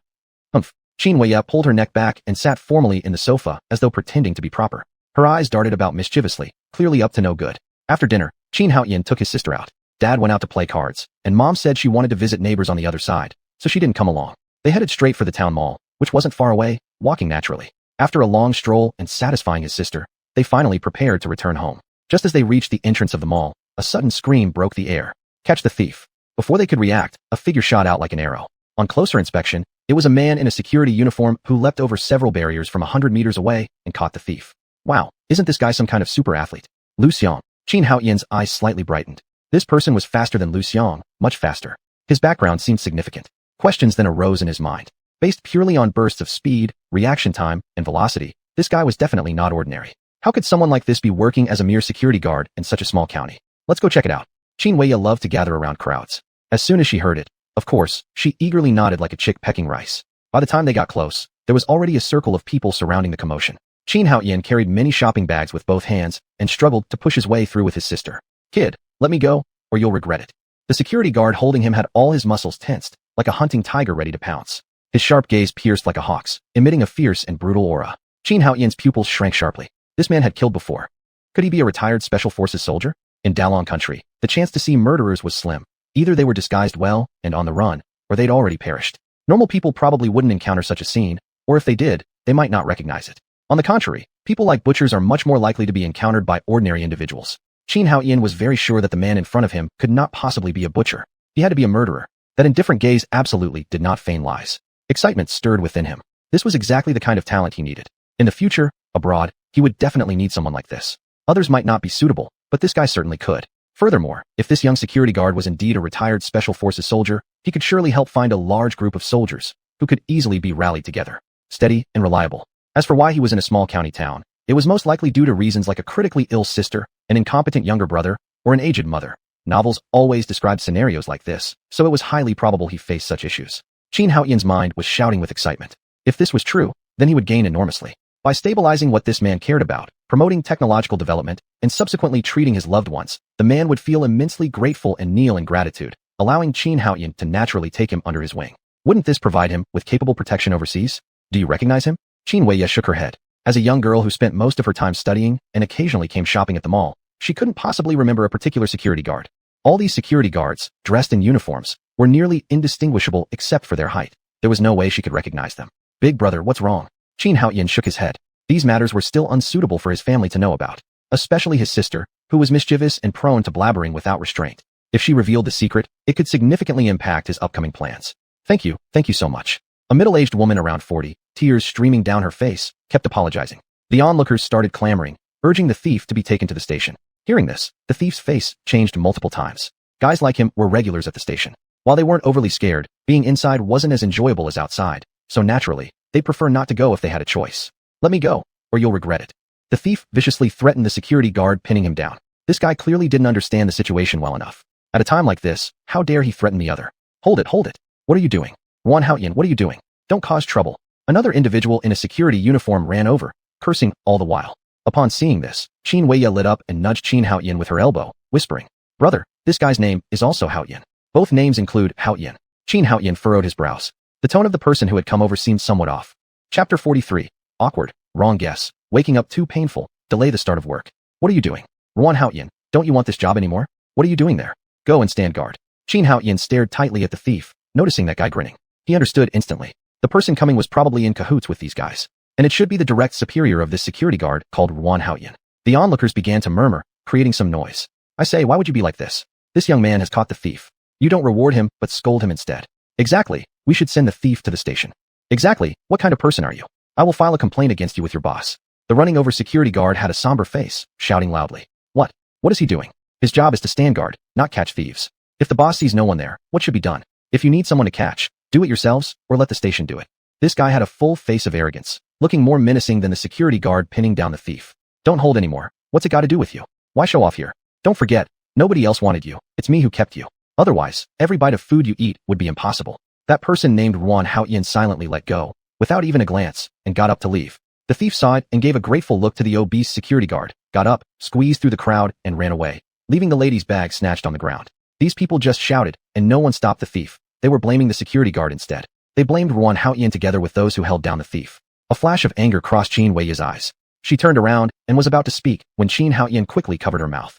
Humph. Qin Weiye pulled her neck back and sat formally in the sofa as though pretending to be proper. Her eyes darted about mischievously, clearly up to no good. After dinner, Qin Haoyan took his sister out. Dad went out to play cards, and Mom said she wanted to visit neighbors on the other side, so she didn't come along. They headed straight for the town mall, which wasn't far away, walking naturally. After a long stroll and satisfying his sister, they finally prepared to return home. Just as they reached the entrance of the mall, a sudden scream broke the air. Catch the thief. Before they could react, a figure shot out like an arrow. On closer inspection, it was a man in a security uniform who leapt over several barriers from 100 meters away and caught the thief. Wow, isn't this guy some kind of super athlete? Lu Xiong. Qin Haoyan's eyes slightly brightened. This person was faster than Lu Xiong, much faster. His background seemed significant. Questions then arose in his mind. Based purely on bursts of speed, reaction time, and velocity, this guy was definitely not ordinary. How could someone like this be working as a mere security guard in such a small county? Let's go check it out. Qin Weiye loved to gather around crowds. As soon as she heard it, of course, she eagerly nodded like a chick pecking rice. By the time they got close, there was already a circle of people surrounding the commotion. Qin Haoyan carried many shopping bags with both hands and struggled to push his way through with his sister. Kid, let me go, or you'll regret it. The security guard holding him had all his muscles tensed, like a hunting tiger ready to pounce. His sharp gaze pierced like a hawk's, emitting a fierce and brutal aura. Qin Haoyan's pupils shrank sharply. This man had killed before. Could he be a retired special forces soldier? In Dalong country, the chance to see murderers was slim. Either they were disguised well and on the run, or they'd already perished. Normal people probably wouldn't encounter such a scene, or if they did, they might not recognize it. On the contrary, people like butchers are much more likely to be encountered by ordinary individuals. Qin Haoyan was very sure that the man in front of him could not possibly be a butcher. He had to be a murderer. That indifferent gaze absolutely did not feign lies. Excitement stirred within him. This was exactly the kind of talent he needed. In the future, abroad, he would definitely need someone like this. Others might not be suitable, but this guy certainly could. Furthermore, if this young security guard was indeed a retired special forces soldier, he could surely help find a large group of soldiers who could easily be rallied together. Steady and reliable. As for why he was in a small county town, it was most likely due to reasons like a critically ill sister, an incompetent younger brother, or an aged mother. Novels always described scenarios like this, so it was highly probable he faced such issues. Qin Haoyan's mind was shouting with excitement. If this was true, then he would gain enormously. By stabilizing what this man cared about, promoting technological development, and subsequently treating his loved ones, the man would feel immensely grateful and kneel in gratitude, allowing Qin Haoyan to naturally take him under his wing. Wouldn't this provide him with capable protection overseas? Do you recognize him? Qin Weiye shook her head. As a young girl who spent most of her time studying and occasionally came shopping at the mall, she couldn't possibly remember a particular security guard. All these security guards, dressed in uniforms, were nearly indistinguishable except for their height. There was no way she could recognize them. Big brother, what's wrong? Qin Haoyan shook his head. These matters were still unsuitable for his family to know about, especially his sister, who was mischievous and prone to blabbering without restraint. If she revealed the secret, it could significantly impact his upcoming plans. Thank you so much. A middle-aged woman around 40, tears streaming down her face, kept apologizing. The onlookers started clamoring, urging the thief to be taken to the station. Hearing this, the thief's face changed multiple times. Guys like him were regulars at the station. While they weren't overly scared, being inside wasn't as enjoyable as outside, so naturally, they'd prefer not to go if they had a choice. Let me go, or you'll regret it. The thief viciously threatened the security guard, pinning him down. This guy clearly didn't understand the situation well enough. At a time like this, how dare he threaten the other? Hold it, hold it. What are you doing? Xuanhuan, what are you doing? Don't cause trouble. Another individual in a security uniform ran over, cursing all the while. Upon seeing this, Qin Weiya lit up and nudged Qin Haoyan with her elbow, whispering, "Brother, this guy's name is also Haoyan. Both names include Haoyan." Qin Haoyan furrowed his brows. The tone of the person who had come over seemed somewhat off. Chapter 43. Awkward. Wrong guess. Waking up too painful. Delay the start of work. What are you doing? Xuanhuan, don't you want this job anymore? What are you doing there? Go and stand guard. Qin Haoyan stared tightly at the thief, noticing that guy grinning. He understood instantly. The person coming was probably in cahoots with these guys, and it should be the direct superior of this security guard called Xuanhuan. The onlookers began to murmur, creating some noise. I say, why would you be like this? This young man has caught the thief. You don't reward him, but scold him instead. Exactly. We should send the thief to the station. Exactly. What kind of person are you? I will file a complaint against you with your boss. The running over security guard had a somber face, shouting loudly. What? What is he doing? His job is to stand guard, not catch thieves. If the boss sees no one there, what should be done? If you need someone to catch, do it yourselves, or let the station do it. This guy had a full face of arrogance, looking more menacing than the security guard pinning down the thief. Don't hold anymore. What's it got to do with you? Why show off here? Don't forget, nobody else wanted you. It's me who kept you. Otherwise, every bite of food you eat would be impossible. That person named Xuanhuan silently let go, without even a glance, and got up to leave. The thief saw it and gave a grateful look to the obese security guard, got up, squeezed through the crowd, and ran away, leaving the lady's bag snatched on the ground. These people just shouted, and no one stopped the thief. They were blaming the security guard instead. They blamed Xuanhuan together with those who held down the thief. A flash of anger crossed Qin Weiya's eyes. She turned around and was about to speak when Qin Haoyan quickly covered her mouth.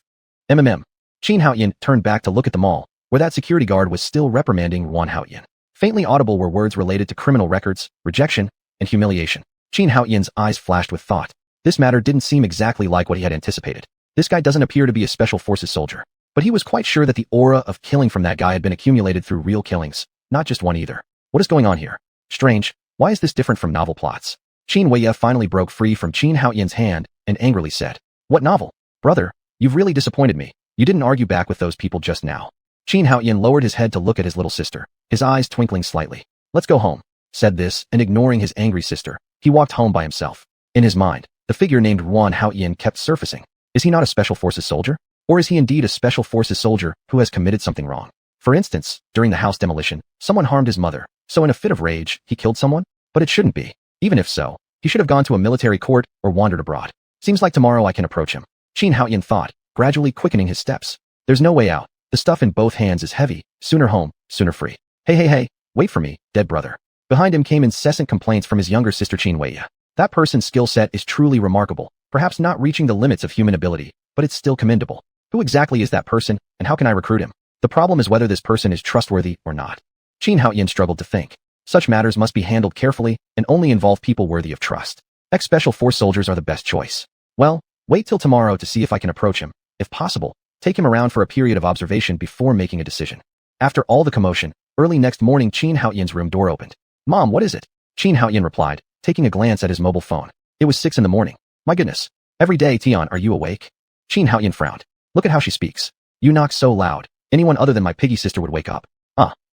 Qin Haoyan turned back to look at them all, where that security guard was still reprimanding Xuanhuan. Faintly audible were words related to criminal records, rejection, and humiliation. Qin Haoyan's eyes flashed with thought. This matter didn't seem exactly like what he had anticipated. This guy doesn't appear to be a special forces soldier. But he was quite sure that the aura of killing from that guy had been accumulated through real killings, not just one either. What is going on here? Strange. Why is this different from novel plots? Qin Weiya finally broke free from Qin Haoyan's hand and angrily said, What novel? Brother, you've really disappointed me. You didn't argue back with those people just now. Qin Haoyan lowered his head to look at his little sister, his eyes twinkling slightly. Let's go home. Said this, and ignoring his angry sister, he walked home by himself. In his mind, the figure named Xuanhuan kept surfacing. Is he not a special forces soldier? Or is he indeed a special forces soldier who has committed something wrong? For instance, during the house demolition, someone harmed his mother, so in a fit of rage, he killed someone? But it shouldn't be. Even if so, he should have gone to a military court or wandered abroad. Seems like tomorrow I can approach him. Qin Haoyan thought, gradually quickening his steps. There's no way out. The stuff in both hands is heavy. Sooner home, sooner free. Hey, wait for me, dead brother. Behind him came incessant complaints from his younger sister Qin Weiya. That person's skill set is truly remarkable, perhaps not reaching the limits of human ability, but it's still commendable. Who exactly is that person, and how can I recruit him? The problem is whether this person is trustworthy or not. Qin Haoyan struggled to think. Such matters must be handled carefully and only involve people worthy of trust. Ex-special force soldiers are the best choice. Well, wait till tomorrow to see if I can approach him. If possible, take him around for a period of observation before making a decision. After all the commotion, early next morning Qin Haoyan's room door opened. Mom, what is it? Qin Haoyan replied, taking a glance at his mobile phone. It was 6 in the morning. My goodness. Every day, Tian, are you awake? Qin Haoyan frowned. Look at how she speaks. You knock so loud. Anyone other than my piggy sister would wake up.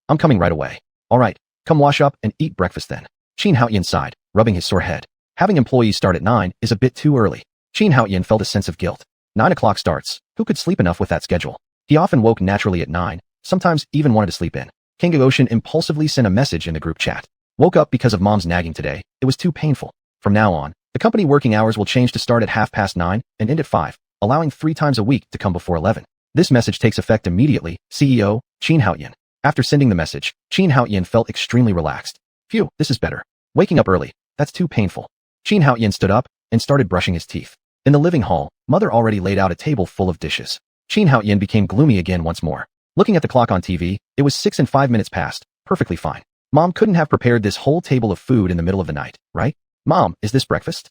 I'm coming right away. All right, come wash up and eat breakfast then. Qin Haoyan sighed, rubbing his sore head. Having employees start at 9 is a bit too early. Qin Haoyan felt a sense of guilt. 9 o'clock starts. Who could sleep enough with that schedule? He often woke naturally at 9, sometimes even wanted to sleep in. King Ocean impulsively sent a message in the group chat. Woke up because of mom's nagging today. It was too painful. From now on, the company working hours will change to start at 5:30 and end at 5, allowing 3 times a week to come before 11. This message takes effect immediately. CEO, Qin Haoyan. After sending the message, Qin Haoyan felt extremely relaxed. Phew, this is better. Waking up early. That's too painful. Qin Haoyan stood up and started brushing his teeth. In the living hall, mother already laid out a table full of dishes. Qin Haoyan became gloomy again once more. Looking at the clock on TV, it was 6 and 5 minutes past. Perfectly fine. Mom couldn't have prepared this whole table of food in the middle of the night, right? Mom, is this breakfast?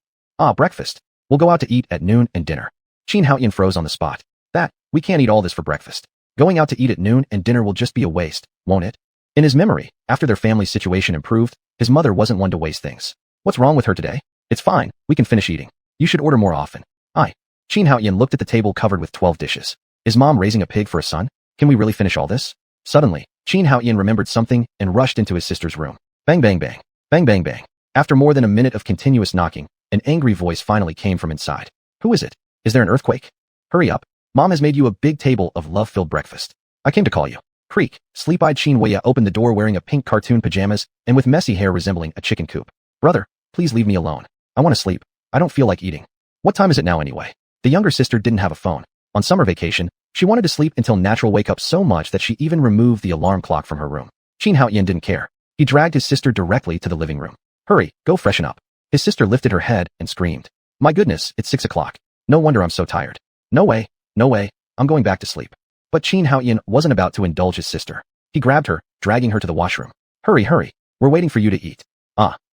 Breakfast. We'll go out to eat at noon and dinner. Qin Haoyan froze on the spot. We can't eat all this for breakfast. Going out to eat at noon and dinner will just be a waste, won't it? In his memory, after their family situation improved, his mother wasn't one to waste things. What's wrong with her today? It's fine, we can finish eating. You should order more often. Xuanhuan looked at the table covered with 12 dishes. Is mom raising a pig for a son? Can we really finish all this? Suddenly, Xuanhuan remembered something and rushed into his sister's room. Bang bang bang. Bang bang bang. After more than a minute of continuous knocking, an angry voice finally came from inside. Who is it? Is there an earthquake? Hurry up. Mom has made you a big table of love-filled breakfast. I came to call you. Creak. Sleep-eyed Xuanhuan opened the door wearing a pink cartoon pajamas and with messy hair resembling a chicken coop. Brother, please leave me alone. I want to sleep. I don't feel like eating. What time is it now anyway? The younger sister didn't have a phone. On summer vacation, she wanted to sleep until natural wake up so much that she even removed the alarm clock from her room. Xuanhuan didn't care. He dragged his sister directly to the living room. Hurry, go freshen up. His sister lifted her head and screamed. My goodness, it's 6 o'clock. No wonder I'm so tired. No way, I'm going back to sleep. But Xuanhuan wasn't about to indulge his sister. He grabbed her, dragging her to the washroom. Hurry, we're waiting for you to eat.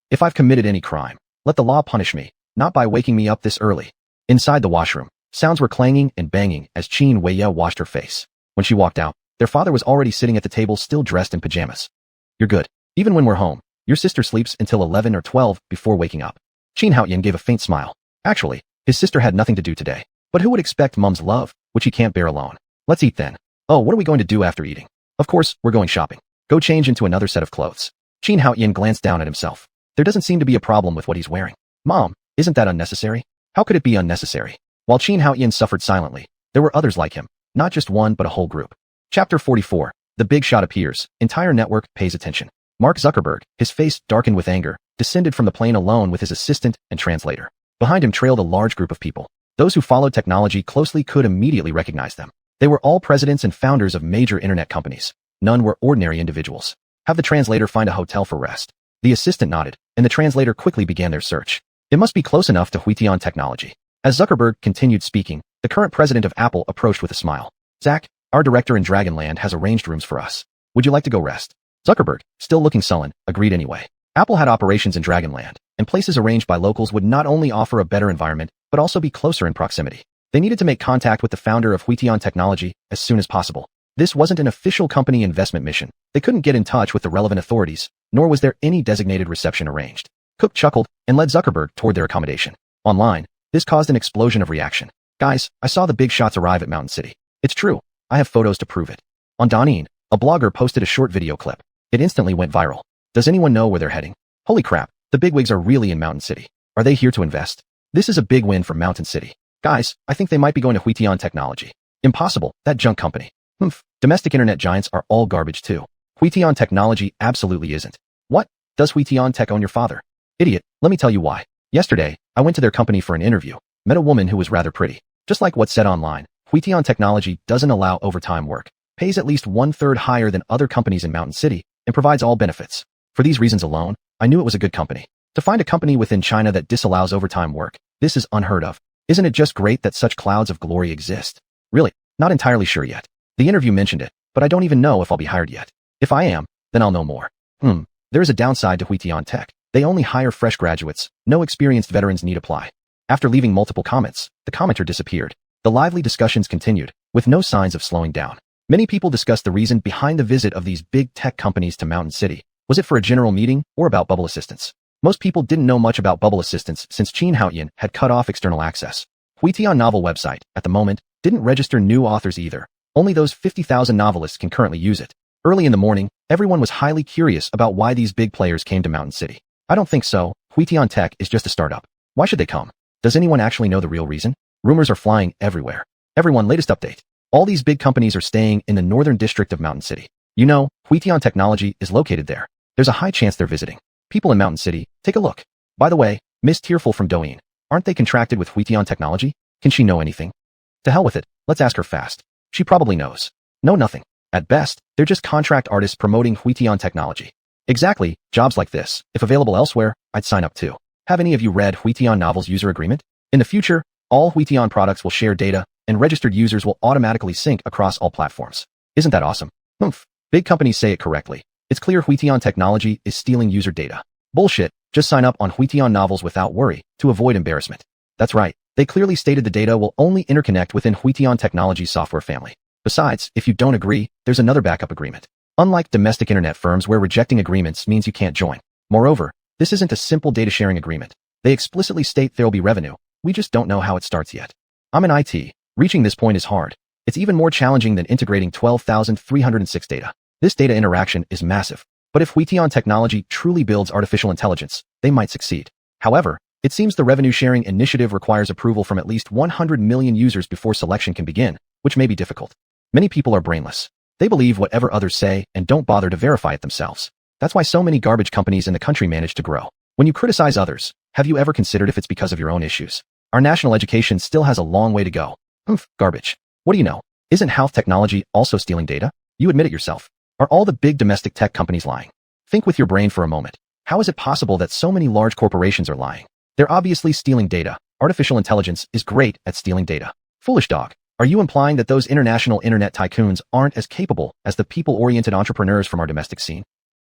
If I've committed any crime, let the law punish me, not by waking me up this early. Inside the washroom, sounds were clanging and banging as Xuanhuan washed her face. When she walked out, their father was already sitting at the table still dressed in pajamas. You're good. Even when we're home, your sister sleeps until 11 or 12 before waking up. Xuanhuan gave a faint smile. Actually, his sister had nothing to do today. But who would expect mom's love, which he can't bear alone? Let's eat then. Oh, what are we going to do after eating? Of course, we're going shopping. Go change into another set of clothes. Xuanhuan glanced down at himself. There doesn't seem to be a problem with what he's wearing. Mom, isn't that unnecessary? How could it be unnecessary? While Xuanhuan suffered silently, there were others like him, not just one but a whole group. Chapter 44. The big shot appears. Entire network pays attention. Mark Zuckerberg, his face darkened with anger, descended from the plane alone with his assistant and translator. Behind him trailed a large group of people. Those who followed technology closely could immediately recognize them. They were all presidents and founders of major internet companies. None were ordinary individuals. Have the translator find a hotel for rest. The assistant nodded, and the translator quickly began their search. It must be close enough to Huitian technology. As Zuckerberg continued speaking, the current president of Apple approached with a smile. Zach, our director in Dragonland has arranged rooms for us. Would you like to go rest? Zuckerberg, still looking sullen, agreed anyway. Apple had operations in Dragonland, and places arranged by locals would not only offer a better environment, but also be closer in proximity. They needed to make contact with the founder of Huitian Technology as soon as possible. This wasn't an official company investment mission. They couldn't get in touch with the relevant authorities, nor was there any designated reception arranged. Cook chuckled and led Zuckerberg toward their accommodation. Online, this caused an explosion of reaction. Guys, I saw the big shots arrive at Mountain City. It's true. I have photos to prove it. On Douyin, a blogger posted a short video clip. It instantly went viral. Does anyone know where they're heading? Holy crap, the bigwigs are really in Mountain City. Are they here to invest? This is a big win for Mountain City. Guys, I think they might be going to Huitian Technology. Impossible, that junk company. Domestic internet giants are all garbage too. Huitian Technology absolutely isn't. What? Does Huitian Tech own your father? Idiot, let me tell you why. Yesterday, I went to their company for an interview, met a woman who was rather pretty. Just like what's said online, Huitian Technology doesn't allow overtime work, pays at least 1/3 higher than other companies in Mountain City, and provides all benefits. For these reasons alone, I knew it was a good company. To find a company within China that disallows overtime work, this is unheard of. Isn't it just great that such clouds of glory exist? Really, not entirely sure yet. The interview mentioned it, but I don't even know if I'll be hired yet. If I am, then I'll know more. There is a downside to Huitian Tech. They only hire fresh graduates. No experienced veterans need apply. After leaving multiple comments, the commenter disappeared. The lively discussions continued, with no signs of slowing down. Many people discussed the reason behind the visit of these big tech companies to Mountain City. Was it for a general meeting or about bubble assistance? Most people didn't know much about bubble assistance since Xuanhuan had cut off external access. Huitian novel website, at the moment, didn't register new authors either. Only those 50,000 novelists can currently use it. Early in the morning, everyone was highly curious about why these big players came to Mountain City. I don't think so. Huitian Tech is just a startup. Why should they come? Does anyone actually know the real reason? Rumors are flying everywhere. Everyone, latest update. All these big companies are staying in the northern district of Mountain City. You know, Huitian Technology is located there. There's a high chance they're visiting. People in Mountain City, take a look. By the way, Miss Tearful from Douyin, aren't they contracted with Huitian Technology? Can she know anything? To hell with it, let's ask her fast. She probably knows. No, nothing. At best, they're just contract artists promoting Huitian Technology. Exactly, jobs like this, if available elsewhere, I'd sign up too. Have any of you read Huitian Novel's user agreement? In the future, all Huitian products will share data, and registered users will automatically sync across all platforms. Isn't that awesome? Big companies say it correctly. It's clear Huitian Technology is stealing user data. Bullshit, just sign up on Huitian Novels without worry, to avoid embarrassment. That's right, they clearly stated the data will only interconnect within Huitian Technology's software family. Besides, if you don't agree, there's another backup agreement. Unlike domestic internet firms where rejecting agreements means you can't join. Moreover, This isn't a simple data sharing agreement. They explicitly state there'll be revenue. We just don't know how it starts yet. I'm in IT. Reaching this point is hard. It's even more challenging than integrating 12,306 data. This data interaction is massive. But if Huitian Technology truly builds artificial intelligence, they might succeed. However, it seems the revenue-sharing initiative requires approval from at least 100 million users before selection can begin, which may be difficult. Many people are brainless. They believe whatever others say and don't bother to verify it themselves. That's why so many garbage companies in the country manage to grow. When you criticize others, have you ever considered if it's because of your own issues? Our national education still has a long way to go. Garbage. What do you know? Isn't health technology also stealing data? You admit it yourself. Are all the big domestic tech companies lying? Think with your brain for a moment. How is it possible that so many large corporations are lying? They're obviously stealing data. Artificial intelligence is great at stealing data. Foolish dog. Are you implying that those international internet tycoons aren't as capable as the people-oriented entrepreneurs from our domestic scene?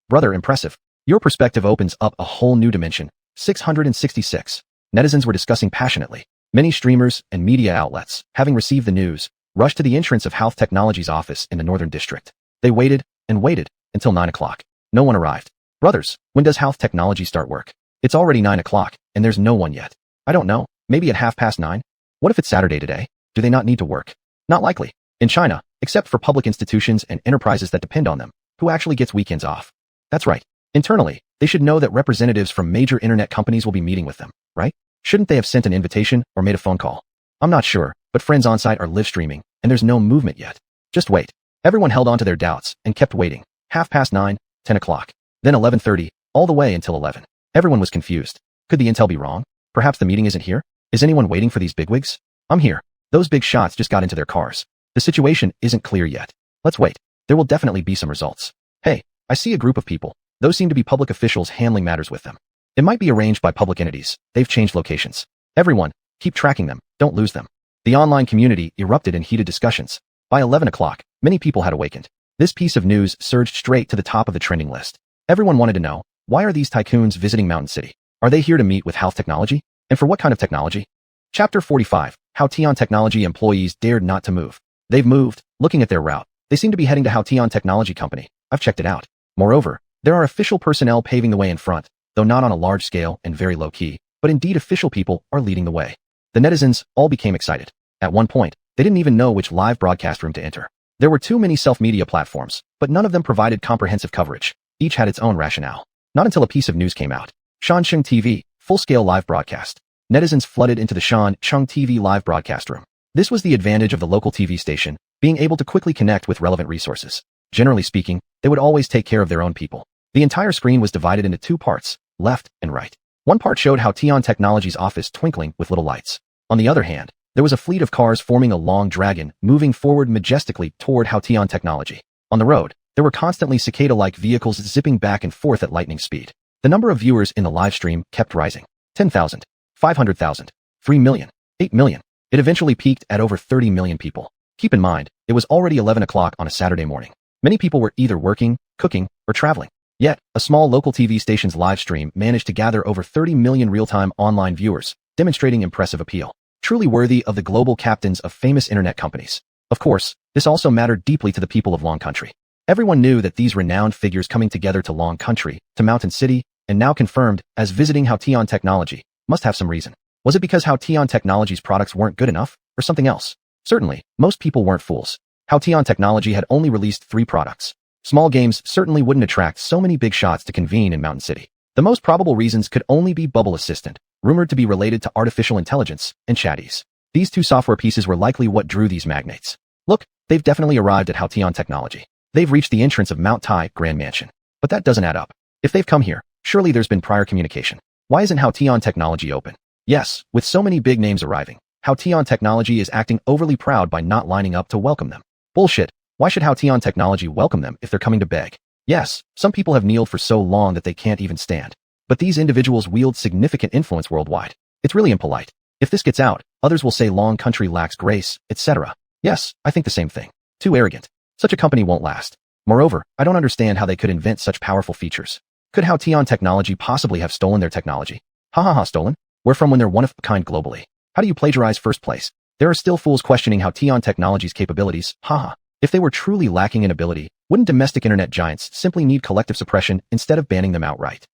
Brother, impressive. Your perspective opens up a whole new dimension. 666. Netizens were discussing passionately. Many streamers and media outlets, having received the news, rushed to the entrance of Health Technology's office in the Northern District. They waited and waited until 9 o'clock. No one arrived. Brothers, when does Health Technology start work? It's already 9 o'clock, and there's no one yet. I don't know, maybe at 9:30? What if it's Saturday today? Do they not need to work? Not likely. In China, except for public institutions and enterprises that depend on them, who actually gets weekends off? That's right. Internally, they should know that representatives from major internet companies will be meeting with them, right? Shouldn't they have sent an invitation or made a phone call? I'm not sure, but friends on site are live streaming, and there's no movement yet. Just wait. Everyone held on to their doubts and kept waiting. 9:30, 10 o'clock. Then 11:30, all the way until 11. Everyone was confused. Could the intel be wrong? Perhaps the meeting isn't here? Is anyone waiting for these bigwigs? I'm here. Those big shots just got into their cars. The situation isn't clear yet. Let's wait. There will definitely be some results. Hey, I see a group of people. Those seem to be public officials handling matters with them. It might be arranged by public entities. They've changed locations. Everyone, keep tracking them. Don't lose them. The online community erupted in heated discussions. By 11 o'clock, many people had awakened. This piece of news surged straight to the top of the trending list. Everyone wanted to know, why are these tycoons visiting Mountain City? Are they here to meet with Health Technology? And for what kind of technology? Chapter 45, How Huitian Technology Employees Dared Not to Move. They've moved. Looking at their route, they seem to be heading to Huitian Technology Company. I've checked it out. Moreover, there are official personnel paving the way in front, though not on a large scale and very low-key, but indeed official people are leading the way. The netizens all became excited. At one point, they didn't even know which live broadcast room to enter. There were too many self-media platforms, but none of them provided comprehensive coverage. Each had its own rationale. Not until a piece of news came out. Shancheng TV, full-scale live broadcast. Netizens flooded into the Shancheng TV live broadcast room. This was the advantage of the local TV station, being able to quickly connect with relevant resources. Generally speaking, they would always take care of their own people. The entire screen was divided into two parts, left and right. One part showed Huitian Technology's office twinkling with little lights. On the other hand, there was a fleet of cars forming a long dragon, moving forward majestically toward Huitian Technology. On the road, there were constantly cicada-like vehicles zipping back and forth at lightning speed. The number of viewers in the live stream kept rising. 10,000, 500,000, 3 million, 8 million. It eventually peaked at over 30 million people. Keep in mind, it was already 11 o'clock on a Saturday morning. Many people were either working, cooking, or traveling. Yet, a small local TV station's live stream managed to gather over 30 million real-time online viewers, demonstrating impressive appeal. Truly worthy of the global captains of famous internet companies. Of course, this also mattered deeply to the people of Long Country. Everyone knew that these renowned figures coming together to Long Country, to Mountain City, and now confirmed as visiting Huitian Technology, must have some reason. Was it because Huitian Technology's products weren't good enough, or something else? Certainly, most people weren't fools. Huitian Technology had only released 3 products. Small games certainly wouldn't attract so many big shots to convene in Mountain City. The most probable reasons could only be Bubble Assistant, rumored to be related to artificial intelligence, and Chatties. These 2 software pieces were likely what drew these magnates. Look, they've definitely arrived at Huitian Technology. They've reached the entrance of Mount Tai Grand Mansion. But that doesn't add up. If they've come here, surely there's been prior communication. Why isn't Huitian Technology open? Yes, with so many big names arriving, Huitian Technology is acting overly proud by not lining up to welcome them. Bullshit. Why should Huitian Technology welcome them if they're coming to beg? Yes, some people have kneeled for so long that they can't even stand. But these individuals wield significant influence worldwide. It's really impolite. If this gets out, others will say Long Country lacks grace, etc. Yes, I think the same thing. Too arrogant. Such a company won't last. Moreover, I don't understand how they could invent such powerful features. Could Huitian Technology possibly have stolen their technology? Stolen? Where from when they're one of a kind globally? How do you plagiarize first place? There are still fools questioning Huitian Technology's capabilities. If they were truly lacking in ability, wouldn't domestic internet giants simply need collective suppression instead of banning them outright?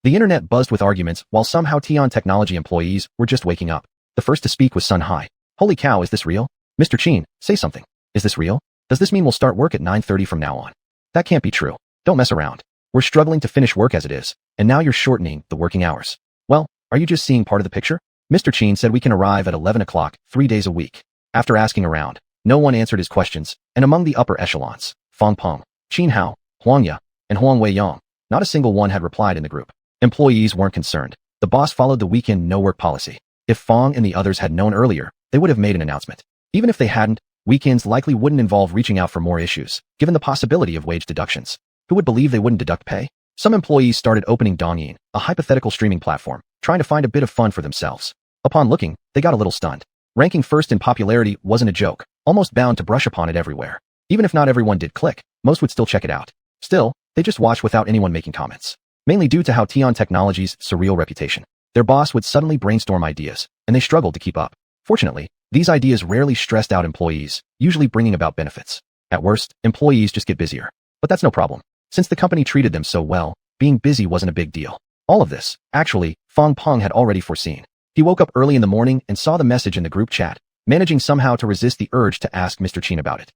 The internet buzzed with arguments while some Tian technology employees were just waking up. The first to speak was Sun Hai. Holy cow, is this real? Mr. Qin, say something. Is this real? Does this mean we'll start work at 9:30 from now on? That can't be true. Don't mess around. We're struggling to finish work as it is, and now you're shortening the working hours. Well, are you just seeing part of the picture? Mr. Qin said we can arrive at 11 o'clock, 3 days a week. After asking around, no one answered his questions, and among the upper echelons, Fang Peng, Qin Hao, Huang Ya, and Huang Weiyang, not a single one had replied in the group. Employees weren't concerned. The boss followed the weekend no-work policy. If Fang and the others had known earlier, they would have made an announcement. Even if they hadn't, weekends likely wouldn't involve reaching out for more issues, given the possibility of wage deductions. Who would believe they wouldn't deduct pay? Some employees started opening Douyin, a hypothetical streaming platform, trying to find a bit of fun for themselves. Upon looking, they got a little stunned. Ranking first in popularity wasn't a joke, almost bound to brush upon it everywhere. Even if not everyone did click, most would still check it out. Still, they just watched without anyone making comments. Mainly due to Tian Technology's surreal reputation. Their boss would suddenly brainstorm ideas, and they struggled to keep up. Fortunately, these ideas rarely stressed out employees, usually bringing about benefits. At worst, employees just get busier. But that's no problem. Since the company treated them so well, being busy wasn't a big deal. All of this, actually, Fang Peng had already foreseen. He woke up early in the morning and saw the message in the group chat, managing somehow to resist the urge to ask Mr. Qin about it.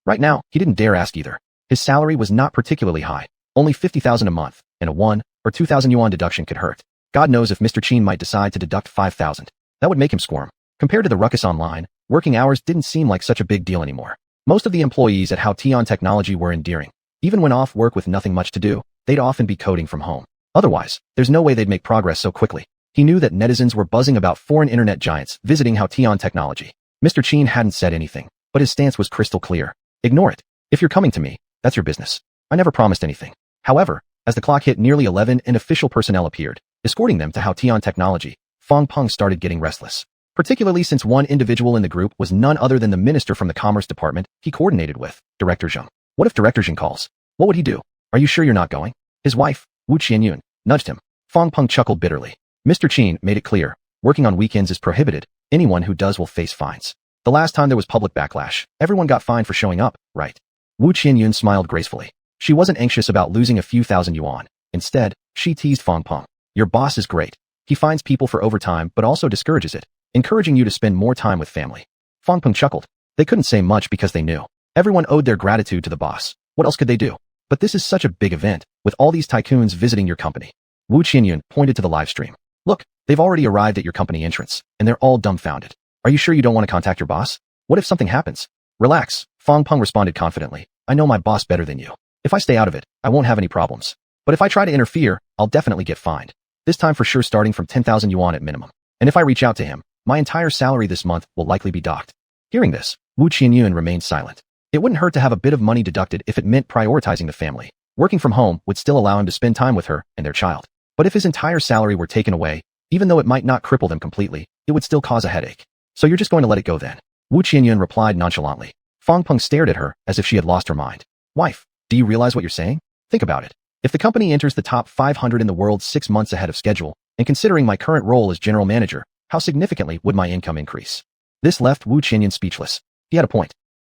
Right now, he didn't dare ask either. His salary was not particularly high, only 50,000 a month, and a 1 or 2,000 yuan deduction could hurt. God knows if Mr. Qin might decide to deduct 5,000. That would make him squirm. Compared to the ruckus online, working hours didn't seem like such a big deal anymore. Most of the employees at Tian Technology were endearing. Even when off work with nothing much to do, they'd often be coding from home. Otherwise, there's no way they'd make progress so quickly. He knew that netizens were buzzing about foreign internet giants visiting Tian Technology. Mr. Qin hadn't said anything, but his stance was crystal clear. Ignore it. If you're coming to me, that's your business. I never promised anything. However, as the clock hit nearly 11 and official personnel appeared, escorting them to Tian Technology, Fang Peng started getting restless. Particularly since one individual in the group was none other than the minister from the Commerce Department he coordinated with, Director Zheng. What if Director Zheng calls? What would he do? Are you sure you're not going? His wife, Wu Qianyun, nudged him. Fang Peng chuckled bitterly. Mr. Qin made it clear, working on weekends is prohibited. Anyone who does will face fines. The last time there was public backlash, everyone got fined for showing up, right? Wu Qianyun smiled gracefully. She wasn't anxious about losing a few thousand yuan. Instead, she teased Fang Peng. Your boss is great. He fines people for overtime but also discourages it, encouraging you to spend more time with family. Fang Peng chuckled. They couldn't say much because they knew. Everyone owed their gratitude to the boss. What else could they do? But this is such a big event, with all these tycoons visiting your company. Wu Qianyun pointed to the live stream. Look, they've already arrived at your company entrance, and they're all dumbfounded. Are you sure you don't want to contact your boss? What if something happens? Relax, Fang Peng responded confidently. I know my boss better than you. If I stay out of it, I won't have any problems. But if I try to interfere, I'll definitely get fined. This time for sure starting from 10,000 yuan at minimum. And if I reach out to him, my entire salary this month will likely be docked. Hearing this, Wu Qianyun remained silent. It wouldn't hurt to have a bit of money deducted if it meant prioritizing the family. Working from home would still allow him to spend time with her and their child. But if his entire salary were taken away, even though it might not cripple them completely, it would still cause a headache. So you're just going to let it go then? Wu Qianyun replied nonchalantly. Fang Peng stared at her as if she had lost her mind. Wife, do you realize what you're saying? Think about it. If the company enters the top 500 in the world 6 months ahead of schedule, and considering my current role as general manager, how significantly would my income increase? This left Wu Qianyun speechless. He had a point.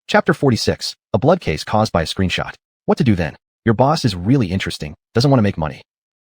Chapter 46, a blood case caused by a screenshot. What to do then? Your boss is really interesting, doesn't want to make money.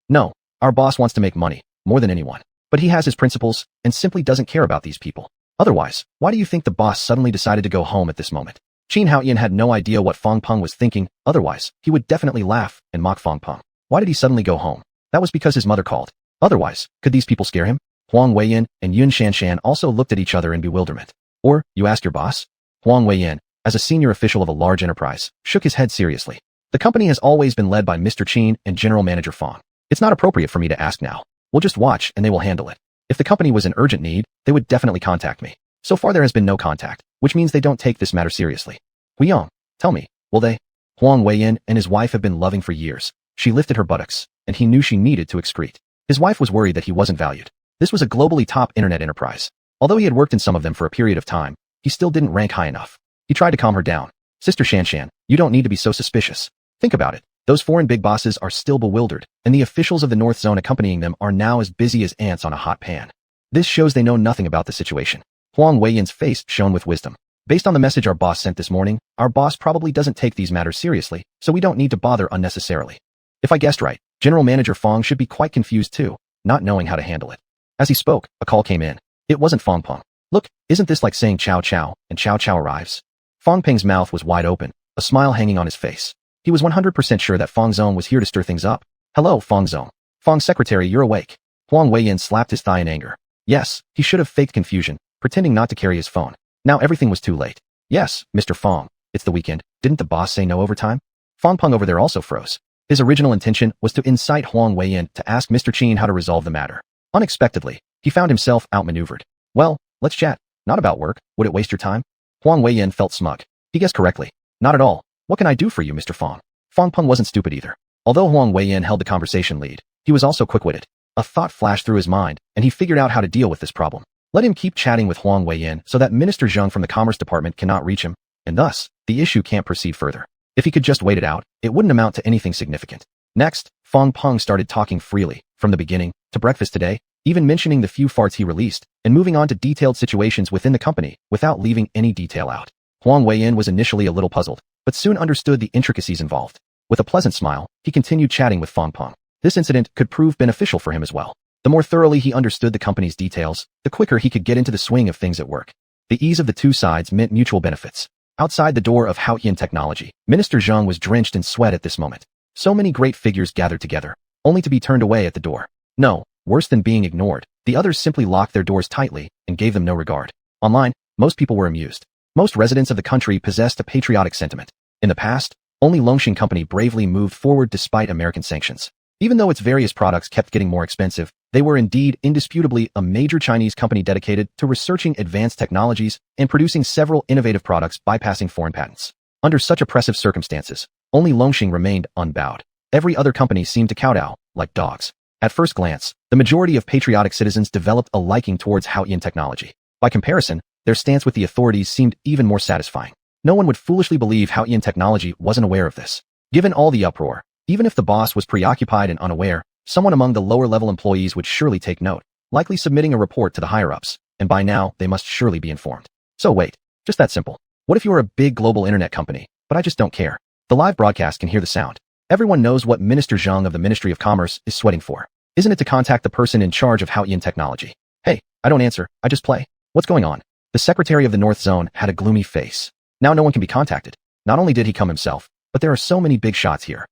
No, our boss wants to make money, more than anyone. But he has his principles, and simply doesn't care about these people. Otherwise, why do you think the boss suddenly decided to go home at this moment? Qin Haoyan had no idea what Fang Peng was thinking, otherwise, he would definitely laugh and mock Fang Peng. Why did he suddenly go home? That was because his mother called. Otherwise, could these people scare him? Huang Weiyan and Yun Shanshan also looked at each other in bewilderment. Or, you ask your boss? Huang Weiyan, as a senior official of a large enterprise, shook his head seriously. The company has always been led by Mr. Qin and General Manager Fang. It's not appropriate for me to ask now. We'll just watch and they will handle it. If the company was in urgent need, they would definitely contact me. So far there has been no contact, which means they don't take this matter seriously. Huiyang, tell me, will they? Huang Weiyan and his wife have been loving for years. She lifted her buttocks, and he knew she needed to excrete. His wife was worried that he wasn't valued. This was a globally top internet enterprise. Although he had worked in some of them for a period of time, he still didn't rank high enough. He tried to calm her down. Sister Shanshan, you don't need to be so suspicious. Think about it. Those foreign big bosses are still bewildered, and the officials of the North Zone accompanying them are now as busy as ants on a hot pan. This shows they know nothing about the situation. Huang Weiyan's face shone with wisdom. Based on the message our boss sent this morning, our boss probably doesn't take these matters seriously, so we don't need to bother unnecessarily. If I guessed right, General Manager Fong should be quite confused too, not knowing how to handle it. As he spoke, a call came in. It wasn't Fong Peng. Look, isn't this like saying Chow Chow, and Chow Chow arrives? Fong Peng's mouth was wide open, a smile hanging on his face. He was 100% sure that Fong Zong was here to stir things up. Hello, Fong Zong. Fong's secretary, you're awake. Huang Weiyan slapped his thigh in anger. Yes, he should have faked confusion, pretending not to carry his phone. Now everything was too late. Yes, Mr. Fong, it's the weekend. Didn't the boss say no overtime? Fong Peng over there also froze. His original intention was to incite Huang Weiyan to ask Mr. Qin how to resolve the matter. Unexpectedly, he found himself outmaneuvered. Well, let's chat. Not about work. Would it waste your time? Huang Weiyan felt smug. He guessed correctly. Not at all. What can I do for you, Mr. Fong? Fong Peng wasn't stupid either. Although Huang Weiyan held the conversation lead, he was also quick-witted. A thought flashed through his mind, and he figured out how to deal with this problem. Let him keep chatting with Huang Weiyan so that Minister Zheng from the Commerce Department cannot reach him, and thus, the issue can't proceed further. If he could just wait it out, it wouldn't amount to anything significant. Next, Fong Peng started talking freely, from the beginning, to breakfast today, even mentioning the few farts he released, and moving on to detailed situations within the company, without leaving any detail out. Huang Weiyan was initially a little puzzled, but soon understood the intricacies involved. With a pleasant smile, he continued chatting with Fong Peng. This incident could prove beneficial for him as well. The more thoroughly he understood the company's details, the quicker he could get into the swing of things at work. The ease of the two sides meant mutual benefits. Outside the door of Haotian Technology, Minister Zheng was drenched in sweat at this moment. So many great figures gathered together, only to be turned away at the door. No, worse than being ignored, the others simply locked their doors tightly and gave them no regard. Online, most people were amused. Most residents of the country possessed a patriotic sentiment. In the past, only Longshan Company bravely moved forward despite American sanctions. Even though its various products kept getting more expensive, they were indeed indisputably a major Chinese company dedicated to researching advanced technologies and producing several innovative products bypassing foreign patents. Under such oppressive circumstances, only Longshan remained unbowed. Every other company seemed to kowtow, like dogs. At first glance, the majority of patriotic citizens developed a liking towards Haotian Technology. By comparison, their stance with the authorities seemed even more satisfying. No one would foolishly believe Haotian Technology wasn't aware of this. Given all the uproar, even if the boss was preoccupied and unaware, someone among the lower-level employees would surely take note, likely submitting a report to the higher-ups, and by now, they must surely be informed. So wait, just that simple. What if you're a big global internet company, but I just don't care? The live broadcast can hear the sound. Everyone knows what Minister Zheng of the Ministry of Commerce is sweating for. Isn't it to contact the person in charge of Haotian Technology? Hey, I don't answer, I just play. What's going on? The Secretary of the North Zone had a gloomy face. Now no one can be contacted. Not only did he come himself, but there are so many big shots here.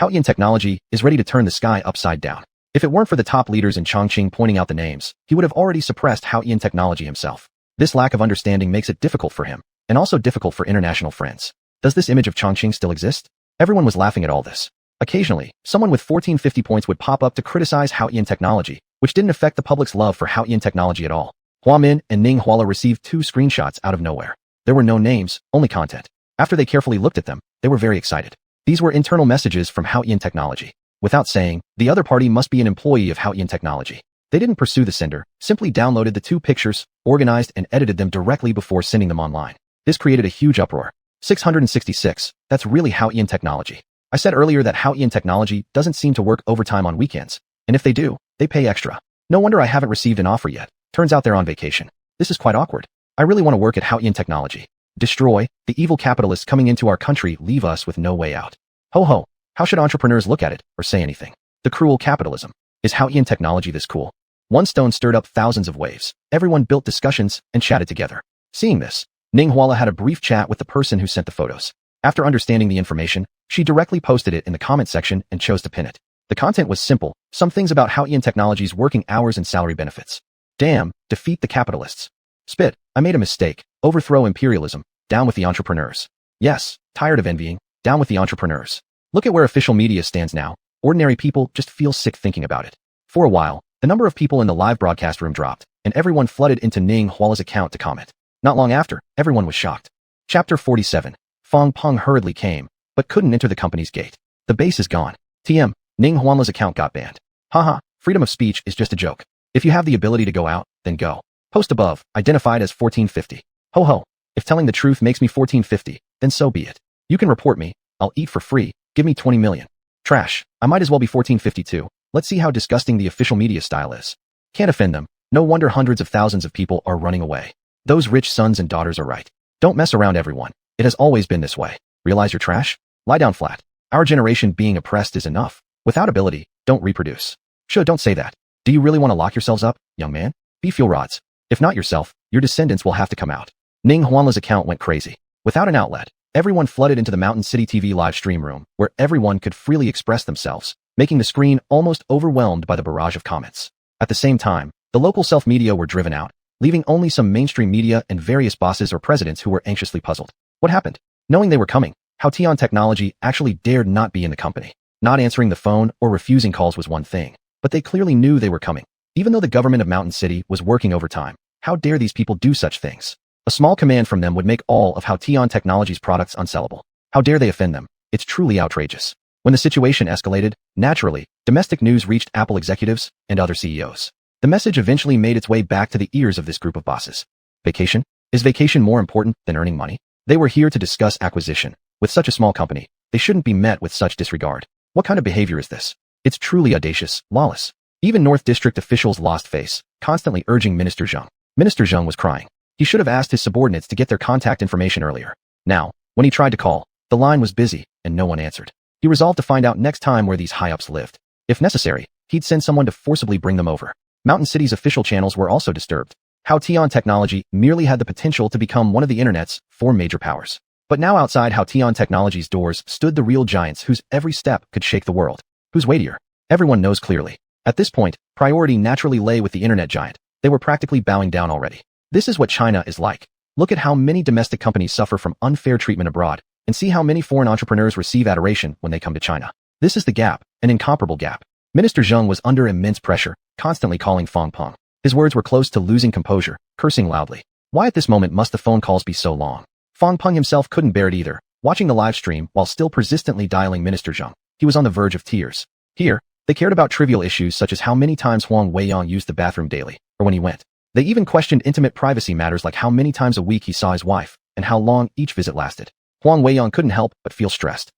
Haotian Technology is ready to turn the sky upside down. If it weren't for the top leaders in Chongqing pointing out the names, he would have already suppressed Haotian Technology himself. This lack of understanding makes it difficult for him, and also difficult for international friends. Does this image of Chongqing still exist? Everyone was laughing at all this. Occasionally, someone with 1450 points would pop up to criticize Haotian Technology, which didn't affect the public's love for Haotian Technology at all. Hua Min and Ning Huala received 2 screenshots out of nowhere. There were no names, only content. After they carefully looked at them, they were very excited. These were internal messages from Haotian Technology. Without saying, the other party must be an employee of Haotian Technology. They didn't pursue the sender, simply downloaded the 2 pictures, organized and edited them directly before sending them online. This created a huge uproar. 666, that's really Haotian Technology. I said earlier that Haotian Technology doesn't seem to work overtime on weekends, and if they do, they pay extra. No wonder I haven't received an offer yet. Turns out they're on vacation. This is quite awkward. I really want to work at Haotian Technology. Destroy, the evil capitalists coming into our country leave us with no way out. Ho ho, how should entrepreneurs look at it, or say anything? The cruel capitalism. Is Haotian Technology this cool? One stone stirred up thousands of waves. Everyone built discussions and chatted together. Seeing this, Ning Huala had a brief chat with the person who sent the photos. After understanding the information, she directly posted it in the comment section and chose to pin it. The content was simple, some things about Haotian Technology's working hours and salary benefits. Damn, defeat the capitalists. Spit, I made a mistake. Overthrow imperialism. Down with the entrepreneurs. Yes, tired of envying. Down with the entrepreneurs. Look at where official media stands now. Ordinary people just feel sick thinking about it. For a while, the number of people in the live broadcast room dropped, and everyone flooded into Ning Huala's account to comment. Not long after, everyone was shocked. Chapter 47. Fong Peng hurriedly came, but couldn't enter the company's gate. The base is gone. TM, Ning Huala's account got banned. Haha, freedom of speech is just a joke. If you have the ability to go out, then go. Post above, identified as 1450. Ho ho, if telling the truth makes me 1450, then so be it. You can report me, I'll eat for free, give me 20 million. Trash, I might as well be 1452. Let's see how disgusting the official media style is. Can't offend them, no wonder hundreds of thousands of people are running away. Those rich sons and daughters are right. Don't mess around everyone, it has always been this way. Realize you're trash? Lie down flat. Our generation being oppressed is enough. Without ability, don't reproduce. Sure, don't say that. Do you really want to lock yourselves up, young man? Be fuel rods. If not yourself, your descendants will have to come out. Ning Huanla's account went crazy. Without an outlet, everyone flooded into the Mountain City TV live stream room, where everyone could freely express themselves, making the screen almost overwhelmed by the barrage of comments. At the same time, the local self-media were driven out, leaving only some mainstream media and various bosses or presidents who were anxiously puzzled. What happened? Knowing they were coming, Haotian Technology actually dared not be in the company. Not answering the phone or refusing calls was one thing, but they clearly knew they were coming. Even though the government of Mountain City was working overtime, how dare these people do such things? A small command from them would make all of Haotian Technology's products unsellable. How dare they offend them? It's truly outrageous. When the situation escalated, naturally, domestic news reached Apple executives and other CEOs. The message eventually made its way back to the ears of this group of bosses. Vacation? Is vacation more important than earning money? They were here to discuss acquisition. With such a small company, they shouldn't be met with such disregard. What kind of behavior is this? It's truly audacious, lawless. Even North District officials lost face, constantly urging Minister Zhang. Minister Zhang was crying. He should have asked his subordinates to get their contact information earlier. Now, when he tried to call, the line was busy and no one answered. He resolved to find out next time where these high-ups lived. If necessary, he'd send someone to forcibly bring them over. Mountain City's official channels were also disturbed. Haotian Technology merely had the potential to become one of the internet's 4 major powers. But now outside Haotian Technology's doors stood the real giants whose every step could shake the world. Who's weightier? Everyone knows clearly. At this point, priority naturally lay with the internet giant. They were practically bowing down already. This is what China is like. Look at how many domestic companies suffer from unfair treatment abroad, and see how many foreign entrepreneurs receive adoration when they come to China. This is the gap, an incomparable gap. Minister Zhang was under immense pressure, constantly calling Fong Peng. His words were close to losing composure, cursing loudly. Why at this moment must the phone calls be so long? Fong Peng himself couldn't bear it either, watching the live stream while still persistently dialing Minister Zhang. He was on the verge of tears. Here, they cared about trivial issues such as how many times Huang Weiyang used the bathroom daily, or when he went. They even questioned intimate privacy matters like how many times a week he saw his wife, and how long each visit lasted. Huang Weiyang couldn't help but feel stressed.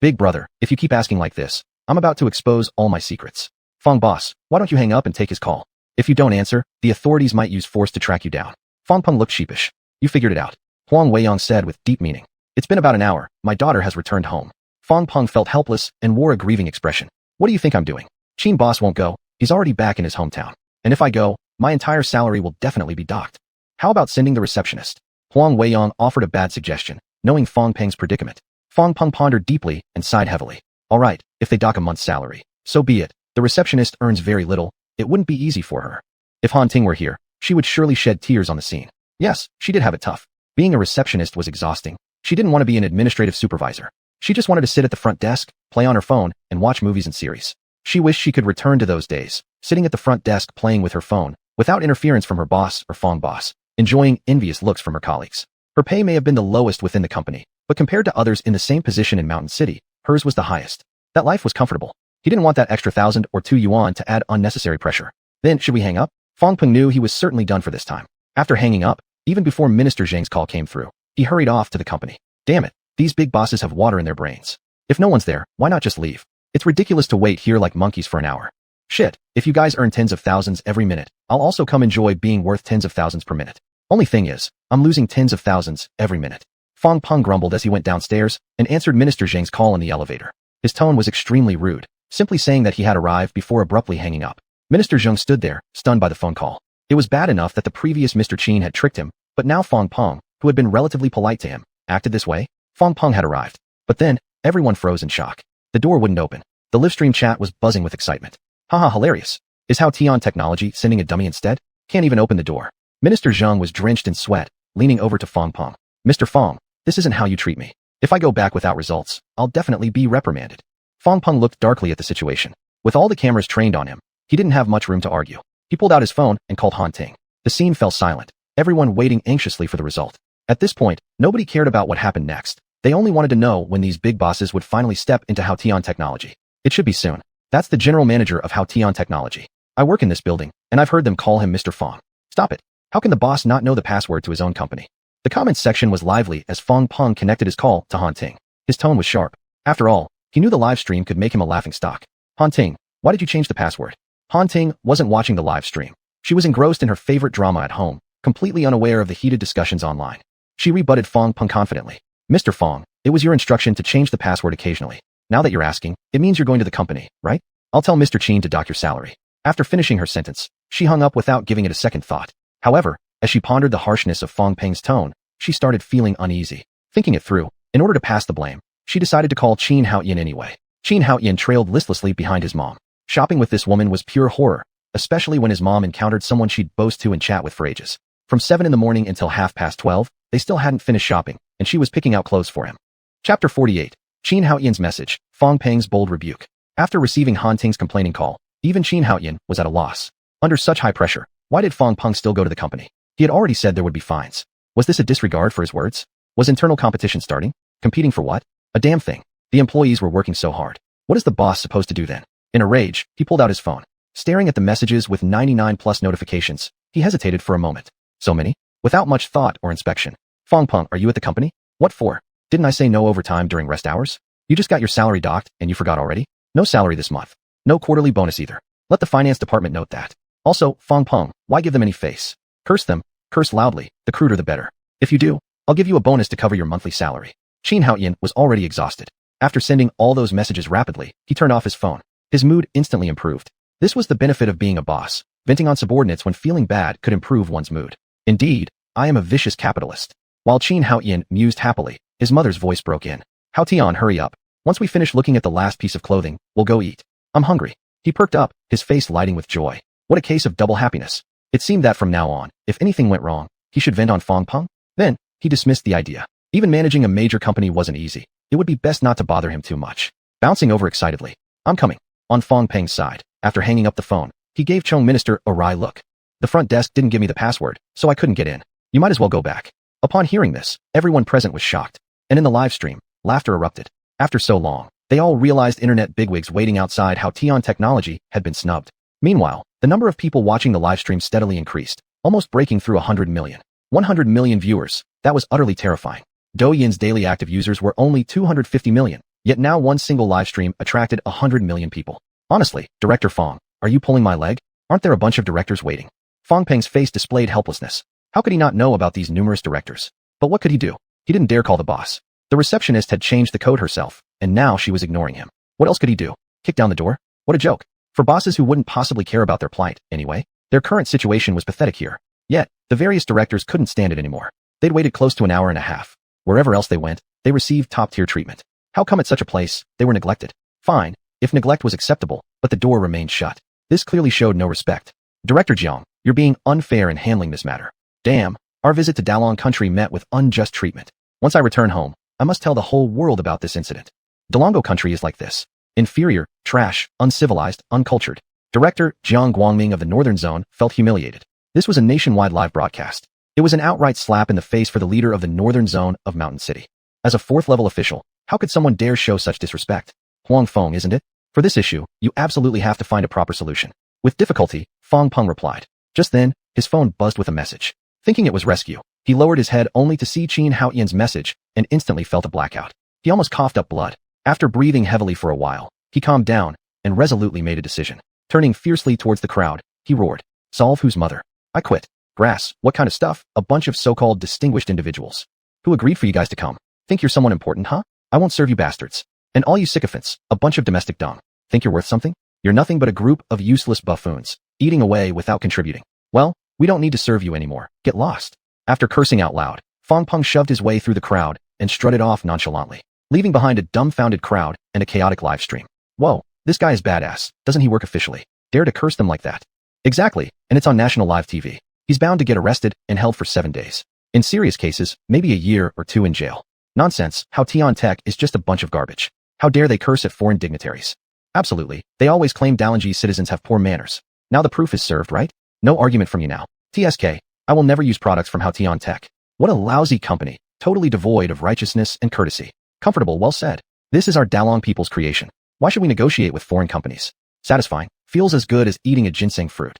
Big brother, if you keep asking like this, I'm about to expose all my secrets. Fong boss, why don't you hang up and take his call? If you don't answer, the authorities might use force to track you down. Fong Peng looked sheepish. You figured it out. Huang Weiyang said with deep meaning. It's been about an hour, my daughter has returned home. Fong Peng felt helpless and wore a grieving expression. What do you think I'm doing? Qin boss won't go, he's already back in his hometown. And if I go, my entire salary will definitely be docked. How about sending the receptionist? Huang Weiyang offered a bad suggestion, knowing Fong Peng's predicament. Fong Peng pondered deeply and sighed heavily. All right, if they dock a month's salary, so be it. The receptionist earns very little, it wouldn't be easy for her. If Han Ting were here, she would surely shed tears on the scene. Yes, she did have it tough. Being a receptionist was exhausting. She didn't want to be an administrative supervisor. She just wanted to sit at the front desk, play on her phone, and watch movies and series. She wished she could return to those days, sitting at the front desk playing with her phone, without interference from her boss or Fong boss, enjoying envious looks from her colleagues. Her pay may have been the lowest within the company, but compared to others in the same position in Mountain City, hers was the highest. That life was comfortable. He didn't want that extra 1,000 or 2 yuan to add unnecessary pressure. Then, should we hang up? Fong Peng knew he was certainly done for this time. After hanging up, even before Minister Zhang's call came through, he hurried off to the company. Damn it, these big bosses have water in their brains. If no one's there, why not just leave? It's ridiculous to wait here like monkeys for an hour. Shit, if you guys earn tens of thousands every minute, I'll also come enjoy being worth tens of thousands per minute. Only thing is, I'm losing tens of thousands every minute. Fong Peng grumbled as he went downstairs and answered Minister Zhang's call in the elevator. His tone was extremely rude, simply saying that he had arrived before abruptly hanging up. Minister Zhang stood there, stunned by the phone call. It was bad enough that the previous Mr. Qin had tricked him, but now Fong Peng, who had been relatively polite to him, acted this way. Fong Peng had arrived. But then, everyone froze in shock. The door wouldn't open. The live stream chat was buzzing with excitement. Haha, hilarious. Is Haotian Technology sending a dummy instead? Can't even open the door. Minister Zhang was drenched in sweat, leaning over to Fong Peng. Mr. Fong, this isn't how you treat me. If I go back without results, I'll definitely be reprimanded. Fong Peng looked darkly at the situation. With all the cameras trained on him, he didn't have much room to argue. He pulled out his phone and called Han Ting. The scene fell silent, everyone waiting anxiously for the result. At this point, nobody cared about what happened next. They only wanted to know when these big bosses would finally step into Haotian Technology. It should be soon. That's the general manager of Haotian Technology. I work in this building, and I've heard them call him Mr. Fong. Stop it. How can the boss not know the password to his own company? The comments section was lively as Fong Peng connected his call to Han Ting. His tone was sharp. After all, he knew the live stream could make him a laughingstock. Han Ting, why did you change the password? Han Ting wasn't watching the live stream. She was engrossed in her favorite drama at home, completely unaware of the heated discussions online. She rebutted Fong Peng confidently. Mr. Fong, it was your instruction to change the password occasionally. Now that you're asking, it means you're going to the company, right? I'll tell Mr. Qin to dock your salary. After finishing her sentence, she hung up without giving it a second thought. However, as she pondered the harshness of Fong Peng's tone, she started feeling uneasy. Thinking it through, in order to pass the blame, she decided to call Qin Haoyan anyway. Qin Haoyan trailed listlessly behind his mom. Shopping with this woman was pure horror, especially when his mom encountered someone she'd boast to and chat with for ages. From 7 in the morning until 12:30, they still hadn't finished shopping, and she was picking out clothes for him. Chapter 48. Qin Haoyan's message, Fong Peng's bold rebuke. After receiving Han Ting's complaining call, even Qin Haoyan was at a loss. Under such high pressure, why did Fong Peng still go to the company? He had already said there would be fines. Was this a disregard for his words? Was internal competition starting? Competing for what? A damn thing. The employees were working so hard. What is the boss supposed to do then? In a rage, he pulled out his phone. Staring at the messages with 99+ notifications, he hesitated for a moment. So many? Without much thought or inspection. Fong Peng, are you at the company? What for? Didn't I say no overtime during rest hours? You just got your salary docked and you forgot already? No salary this month. No quarterly bonus either. Let the finance department note that. Also, Fong Peng, why give them any face? Curse them. Curse loudly. The cruder the better. If you do, I'll give you a bonus to cover your monthly salary. Qin Haoyan was already exhausted. After sending all those messages rapidly, he turned off his phone. His mood instantly improved. This was the benefit of being a boss. Venting on subordinates when feeling bad could improve one's mood. Indeed, I am a vicious capitalist. While Qin Haoyan mused happily, his mother's voice broke in. Hao Tian, hurry up. Once we finish looking at the last piece of clothing, we'll go eat. I'm hungry. He perked up, his face lighting with joy. What a case of double happiness. It seemed that from now on, if anything went wrong, he should vent on Fong Peng. Then, he dismissed the idea. Even managing a major company wasn't easy. It would be best not to bother him too much. Bouncing over excitedly. I'm coming. On Fong Peng's side, after hanging up the phone, he gave Chong Minister a wry look. The front desk didn't give me the password, so I couldn't get in. You might as well go back. Upon hearing this, everyone present was shocked. And in the live stream, laughter erupted. After so long, they all realized internet bigwigs waiting outside how Tian technology had been snubbed. Meanwhile, the number of people watching the live stream steadily increased, almost breaking through 100 million. 100 million viewers. That was utterly terrifying. Douyin's daily active users were only 250 million, yet now one single live stream attracted 100 million people. Honestly, Director Fong, are you pulling my leg? Aren't there a bunch of directors waiting? Fong Peng's face displayed helplessness. How could he not know about these numerous directors? But what could he do? He didn't dare call the boss. The receptionist had changed the code herself, and now she was ignoring him. What else could he do? Kick down the door? What a joke. For bosses who wouldn't possibly care about their plight, anyway. Their current situation was pathetic here. Yet, the various directors couldn't stand it anymore. They'd waited close to an hour and a half. Wherever else they went, they received top-tier treatment. How come at such a place, they were neglected? Fine, if neglect was acceptable, but the door remained shut. This clearly showed no respect. Director Jiang, you're being unfair in handling this matter. Damn, our visit to Dalong country met with unjust treatment. Once I return home, I must tell the whole world about this incident. Dalongo country is like this. Inferior, trash, uncivilized, uncultured. Director Jiang Guangming of the Northern Zone felt humiliated. This was a nationwide live broadcast. It was an outright slap in the face for the leader of the Northern Zone of Mountain City. As a fourth-level official, how could someone dare show such disrespect? Huang Feng, isn't it? For this issue, you absolutely have to find a proper solution. With difficulty, Fong Peng replied. Just then, his phone buzzed with a message. Thinking it was rescue, he lowered his head only to see Qin Haoyan's message and instantly felt a blackout. He almost coughed up blood. After breathing heavily for a while, he calmed down and resolutely made a decision. Turning fiercely towards the crowd, he roared. Solve whose mother? I quit. Grass, what kind of stuff? A bunch of so-called distinguished individuals. Who agreed for you guys to come? Think you're someone important, huh? I won't serve you bastards. And all you sycophants, a bunch of domestic dung. Think you're worth something? You're nothing but a group of useless buffoons, eating away without contributing. Well, we don't need to serve you anymore. Get lost. After cursing out loud, Fong Peng shoved his way through the crowd and strutted off nonchalantly, leaving behind a dumbfounded crowd and a chaotic live stream. Whoa, this guy is badass. Doesn't he work officially? Dare to curse them like that? Exactly, and it's on national live TV. He's bound to get arrested and held for 7 days. In serious cases, maybe a year or 2 in jail. Nonsense, how Tian Tech is just a bunch of garbage. How dare they curse at foreign dignitaries? Absolutely, they always claim Dalongji's citizens have poor manners. Now the proof is served, right? No argument from you now. TSK, I will never use products from Tian Tech. What a lousy company, totally devoid of righteousness and courtesy. Comfortable, well said. This is our Dalong people's creation. Why should we negotiate with foreign companies? Satisfying, feels as good as eating a ginseng fruit.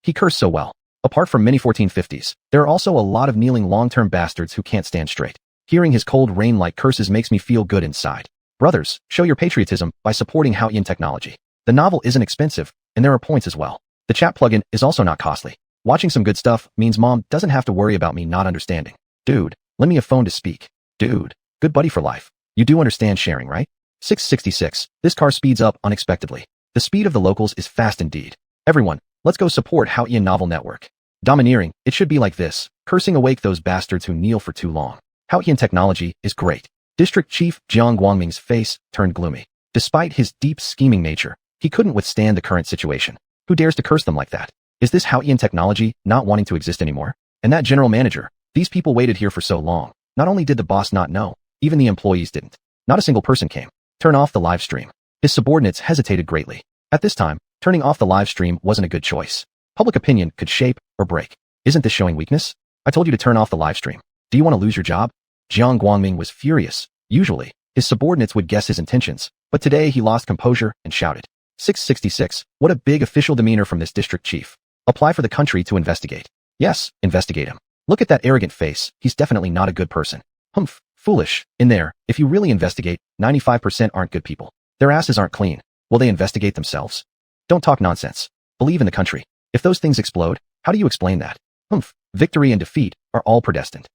He cursed so well. Apart from many 1450s, there are also a lot of kneeling long-term bastards who can't stand straight. Hearing his cold rain-like curses makes me feel good inside. Brothers, show your patriotism by supporting Haoyan technology. The novel isn't expensive, and there are points as well. The chat plugin is also not costly. Watching some good stuff means mom doesn't have to worry about me not understanding. Dude, lend me a phone to speak. Dude, good buddy for life. You do understand sharing, right? 666. This car speeds up unexpectedly. The speed of the locals is fast indeed. Everyone, let's go support Haotian Novel Network. Domineering, it should be like this, cursing awake those bastards who kneel for too long. Haotian technology is great. District Chief Jiang Guangming's face turned gloomy. Despite his deep scheming nature, he couldn't withstand the current situation. Who dares to curse them like that? Is this Haotian technology not wanting to exist anymore? And that general manager, these people waited here for so long. Not only did the boss not know, even the employees didn't. Not a single person came. Turn off the live stream. His subordinates hesitated greatly. At this time, turning off the live stream wasn't a good choice. Public opinion could shape or break. Isn't this showing weakness? I told you to turn off the live stream. Do you want to lose your job? Jiang Guangming was furious. Usually, his subordinates would guess his intentions, but today he lost composure and shouted. 666. What a big official demeanor from this district chief. Apply for the country to investigate. Yes, investigate him. Look at that arrogant face. He's definitely not a good person. Humph, foolish. In there, if you really investigate, 95% aren't good people. Their asses aren't clean. Will they investigate themselves? Don't talk nonsense. Believe in the country. If those things explode, how do you explain that? Humph, victory and defeat are all predestined.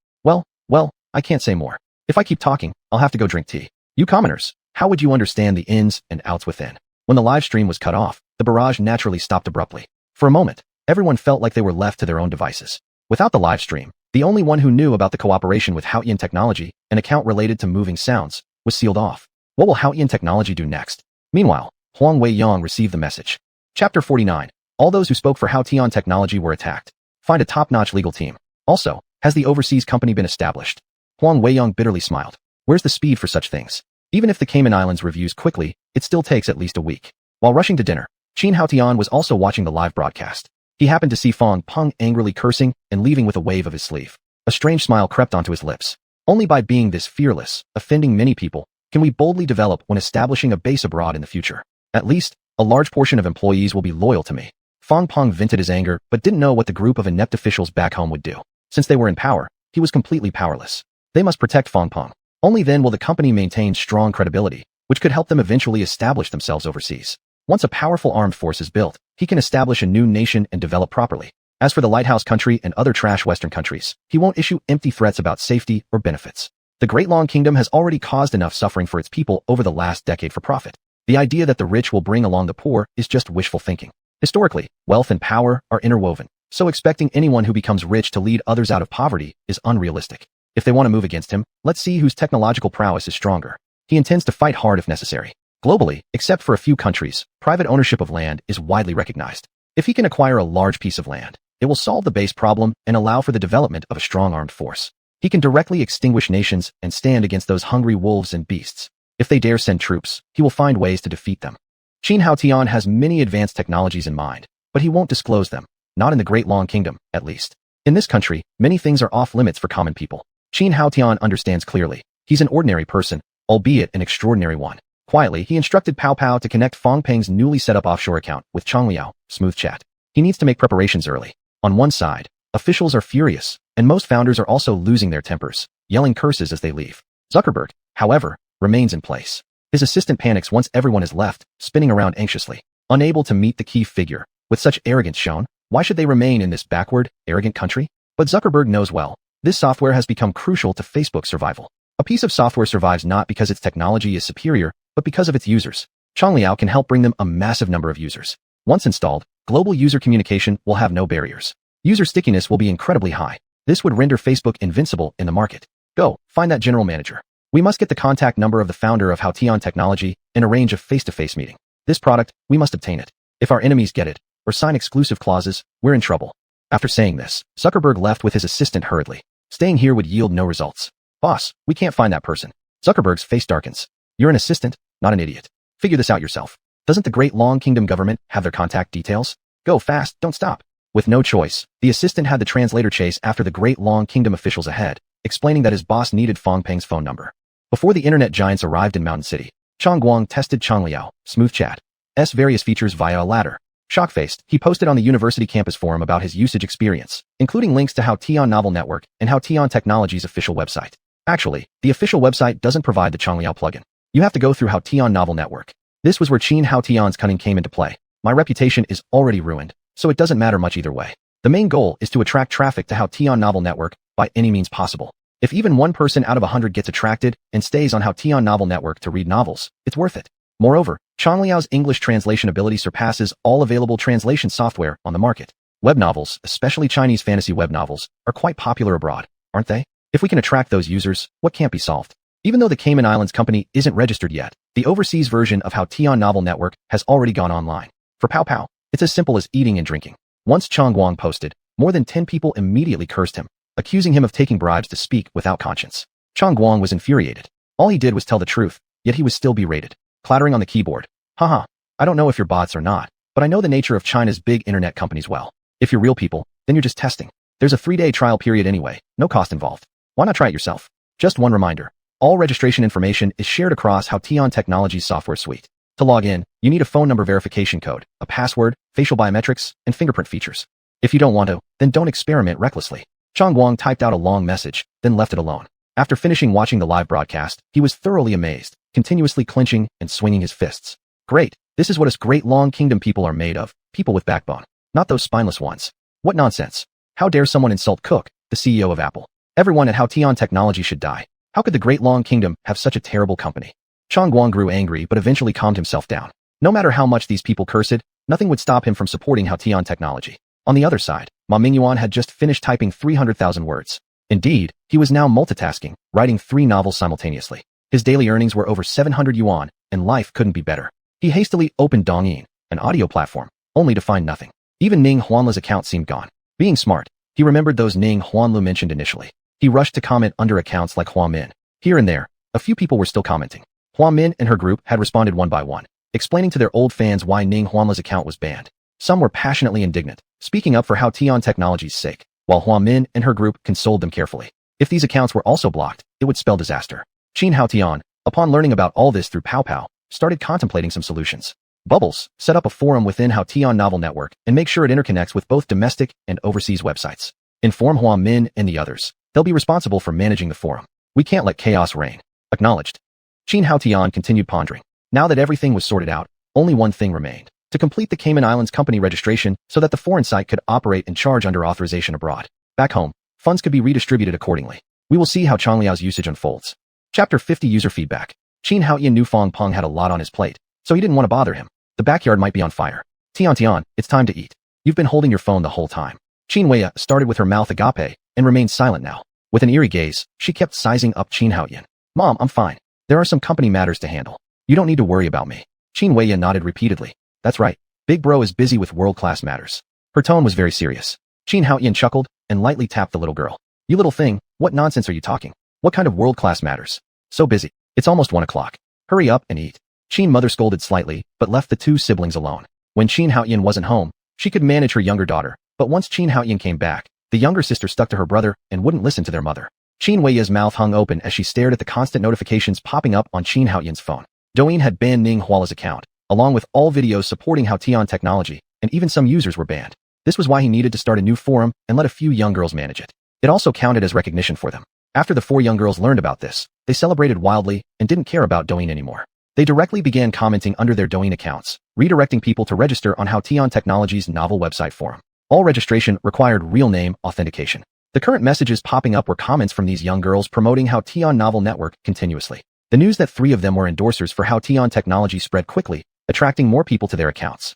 Well, I can't say more. If I keep talking, I'll have to go drink tea. You commoners, how would you understand the ins and outs within? When the live stream was cut off, the barrage naturally stopped abruptly. For a moment, everyone felt like they were left to their own devices. Without the live stream, the only one who knew about the cooperation with Haotian Technology, an account related to moving sounds, was sealed off. What will Haotian Technology do next? Meanwhile, Huang Weiyang received the message. Chapter 49. All those who spoke for Haotian Technology were attacked. Find a top-notch legal team. Also, has the overseas company been established? Huang Weiyang bitterly smiled. Where's the speed for such things? Even if the Cayman Islands reviews quickly, it still takes at least a week. While rushing to dinner, Qin Haotian was also watching the live broadcast. He happened to see Fong Peng angrily cursing and leaving with a wave of his sleeve. A strange smile crept onto his lips. Only by being this fearless, offending many people, can we boldly develop when establishing a base abroad in the future. At least, a large portion of employees will be loyal to me. Fong Peng vented his anger but didn't know what the group of inept officials back home would do. Since they were in power, he was completely powerless. They must protect Fong Peng. Only then will the company maintain strong credibility, which could help them eventually establish themselves overseas. Once a powerful armed force is built, he can establish a new nation and develop properly. As for the lighthouse country and other trash Western countries, he won't issue empty threats about safety or benefits. The Great Long Kingdom has already caused enough suffering for its people over the last decade for profit. The idea that the rich will bring along the poor is just wishful thinking. Historically, wealth and power are interwoven, so expecting anyone who becomes rich to lead others out of poverty is unrealistic. If they want to move against him, let's see whose technological prowess is stronger. He intends to fight hard if necessary. Globally, except for a few countries, private ownership of land is widely recognized. If he can acquire a large piece of land, it will solve the base problem and allow for the development of a strong armed force. He can directly extinguish nations and stand against those hungry wolves and beasts. If they dare send troops, he will find ways to defeat them. Qin Haotian has many advanced technologies in mind, but he won't disclose them, not in the Great Long Kingdom, at least. In this country, many things are off limits for common people. Qin Haotian understands clearly. He's an ordinary person, albeit an extraordinary one. Quietly, he instructed Pao Pao to connect Fong Peng's newly set up offshore account with Chongliao, smooth chat. He needs to make preparations early. On one side, officials are furious, and most founders are also losing their tempers, yelling curses as they leave. Zuckerberg, however, remains in place. His assistant panics once everyone is left, spinning around anxiously, unable to meet the key figure. With such arrogance shown, why should they remain in this backward, arrogant country? But Zuckerberg knows well, this software has become crucial to Facebook's survival. A piece of software survives not because its technology is superior, but because of its users. Chongliao can help bring them a massive number of users. Once installed, global user communication will have no barriers. User stickiness will be incredibly high. This would render Facebook invincible in the market. Go, find that general manager. We must get the contact number of the founder of Haotian Technology and arrange a face-to-face meeting. This product, we must obtain it. If our enemies get it, or sign exclusive clauses, we're in trouble. After saying this, Zuckerberg left with his assistant hurriedly. Staying here would yield no results. Boss, we can't find that person. Zuckerberg's face darkens. You're an assistant, not an idiot. Figure this out yourself. Doesn't the Great Long Kingdom government have their contact details? Go fast, don't stop. With no choice, the assistant had the translator chase after the Great Long Kingdom officials ahead, explaining that his boss needed Fong Peng's phone number. Before the internet giants arrived in Mountain City, Chong Guang tested Chongliao, smooth chat's various features via a ladder. Shock-faced, he posted on the university campus forum about his usage experience, including links to Haotian Novel Network and Haotian Technology's official website. Actually, the official website doesn't provide the Chongliao plugin. You have to go through Haotian Novel Network. This was where Qin Haotian's cunning came into play. My reputation is already ruined, so it doesn't matter much either way. The main goal is to attract traffic to Haotian Novel Network by any means possible. If even one person out of 100 gets attracted and stays on Haotian Novel Network to read novels, it's worth it. Moreover, Changliao's English translation ability surpasses all available translation software on the market. Web novels, especially Chinese fantasy web novels, are quite popular abroad, aren't they? If we can attract those users, what can't be solved? Even though the Cayman Islands company isn't registered yet, the overseas version of Haotian Novel Network has already gone online. For Pow Pow, it's as simple as eating and drinking. Once Xuanhuan posted, more than 10 people immediately cursed him, accusing him of taking bribes to speak without conscience. Xuanhuan was infuriated. All he did was tell the truth, yet he was still berated, clattering on the keyboard. Haha, I don't know if you're bots or not, but I know the nature of China's big internet companies well. If you're real people, then you're just testing. There's a 3-day trial period anyway, no cost involved. Why not try it yourself? Just one reminder. All registration information is shared across Haotian Technology's software suite. To log in, you need a phone number verification code, a password, facial biometrics, and fingerprint features. If you don't want to, then don't experiment recklessly. Xuanhuan typed out a long message, then left it alone. After finishing watching the live broadcast, he was thoroughly amazed, continuously clenching and swinging his fists. Great, this is what us great long kingdom people are made of, people with backbone. Not those spineless ones. What nonsense. How dare someone insult Cook, the CEO of Apple? Everyone at Haotian Technology should die. How could the Great Long Kingdom have such a terrible company? Xuanhuan grew angry but eventually calmed himself down. No matter how much these people cursed, nothing would stop him from supporting Haotian Technology. On the other side, Ma Mingyuan had just finished typing 300,000 words. Indeed, he was now multitasking, writing 3 novels simultaneously. His daily earnings were over 700 yuan, and life couldn't be better. He hastily opened Douyin, an audio platform, only to find nothing. Even Ning Huanlu's account seemed gone. Being smart, he remembered those Ning Huanlu mentioned initially. He rushed to comment under accounts like Hua Min. Here and there, a few people were still commenting. Hua Min and her group had responded one by one, explaining to their old fans why Ning Huanlu's account was banned. Some were passionately indignant, speaking up for Haotian Technology's sake, while Hua Min and her group consoled them carefully. If these accounts were also blocked, it would spell disaster. Qin Haotian, upon learning about all this through Pow Pow, started contemplating some solutions. Bubbles, set up a forum within Haotian Novel Network and make sure it interconnects with both domestic and overseas websites. Inform Hua Min and the others. They'll be responsible for managing the forum. We can't let chaos reign. Acknowledged. Qin Haotian continued pondering. Now that everything was sorted out, only one thing remained. To complete the Cayman Islands company registration so that the foreign site could operate and charge under authorization abroad. Back home, funds could be redistributed accordingly. We will see how Changliao's usage unfolds. Chapter 50 User Feedback. Qin Haotian knew Fong Peng had a lot on his plate, so he didn't want to bother him. The backyard might be on fire. Tian, it's time to eat. You've been holding your phone the whole time. Qin Weya started with her mouth agape and remained silent now. With an eerie gaze, she kept sizing up Qin Haotian. Mom, I'm fine. There are some company matters to handle. You don't need to worry about me. Qin Weya nodded repeatedly. That's right. Big bro is busy with world-class matters. Her tone was very serious. Qin Haotian chuckled and lightly tapped the little girl. You little thing, what nonsense are you talking? What kind of world-class matters? So busy. It's almost 1 o'clock. Hurry up and eat. Qin mother scolded slightly, but left the 2 siblings alone. When Qin Haotian wasn't home, she could manage her younger daughter, but once Qin Haotian came back, the younger sister stuck to her brother and wouldn't listen to their mother. Qin Weiya's mouth hung open as she stared at the constant notifications popping up on Qin Haotian's phone. Douyin had banned Ning Huala's account, along with all videos supporting Haotian Technology, and even some users were banned. This was why he needed to start a new forum and let a few young girls manage it. It also counted as recognition for them. After the 4 young girls learned about this, they celebrated wildly and didn't care about Douyin anymore. They directly began commenting under their Douyin accounts, redirecting people to register on Haotian Technology's novel website forum. All registration required real name authentication. The current messages popping up were comments from these young girls promoting Haotian Novel Network continuously. The news that 3 of them were endorsers for Haotian Technology spread quickly, attracting more people to their accounts.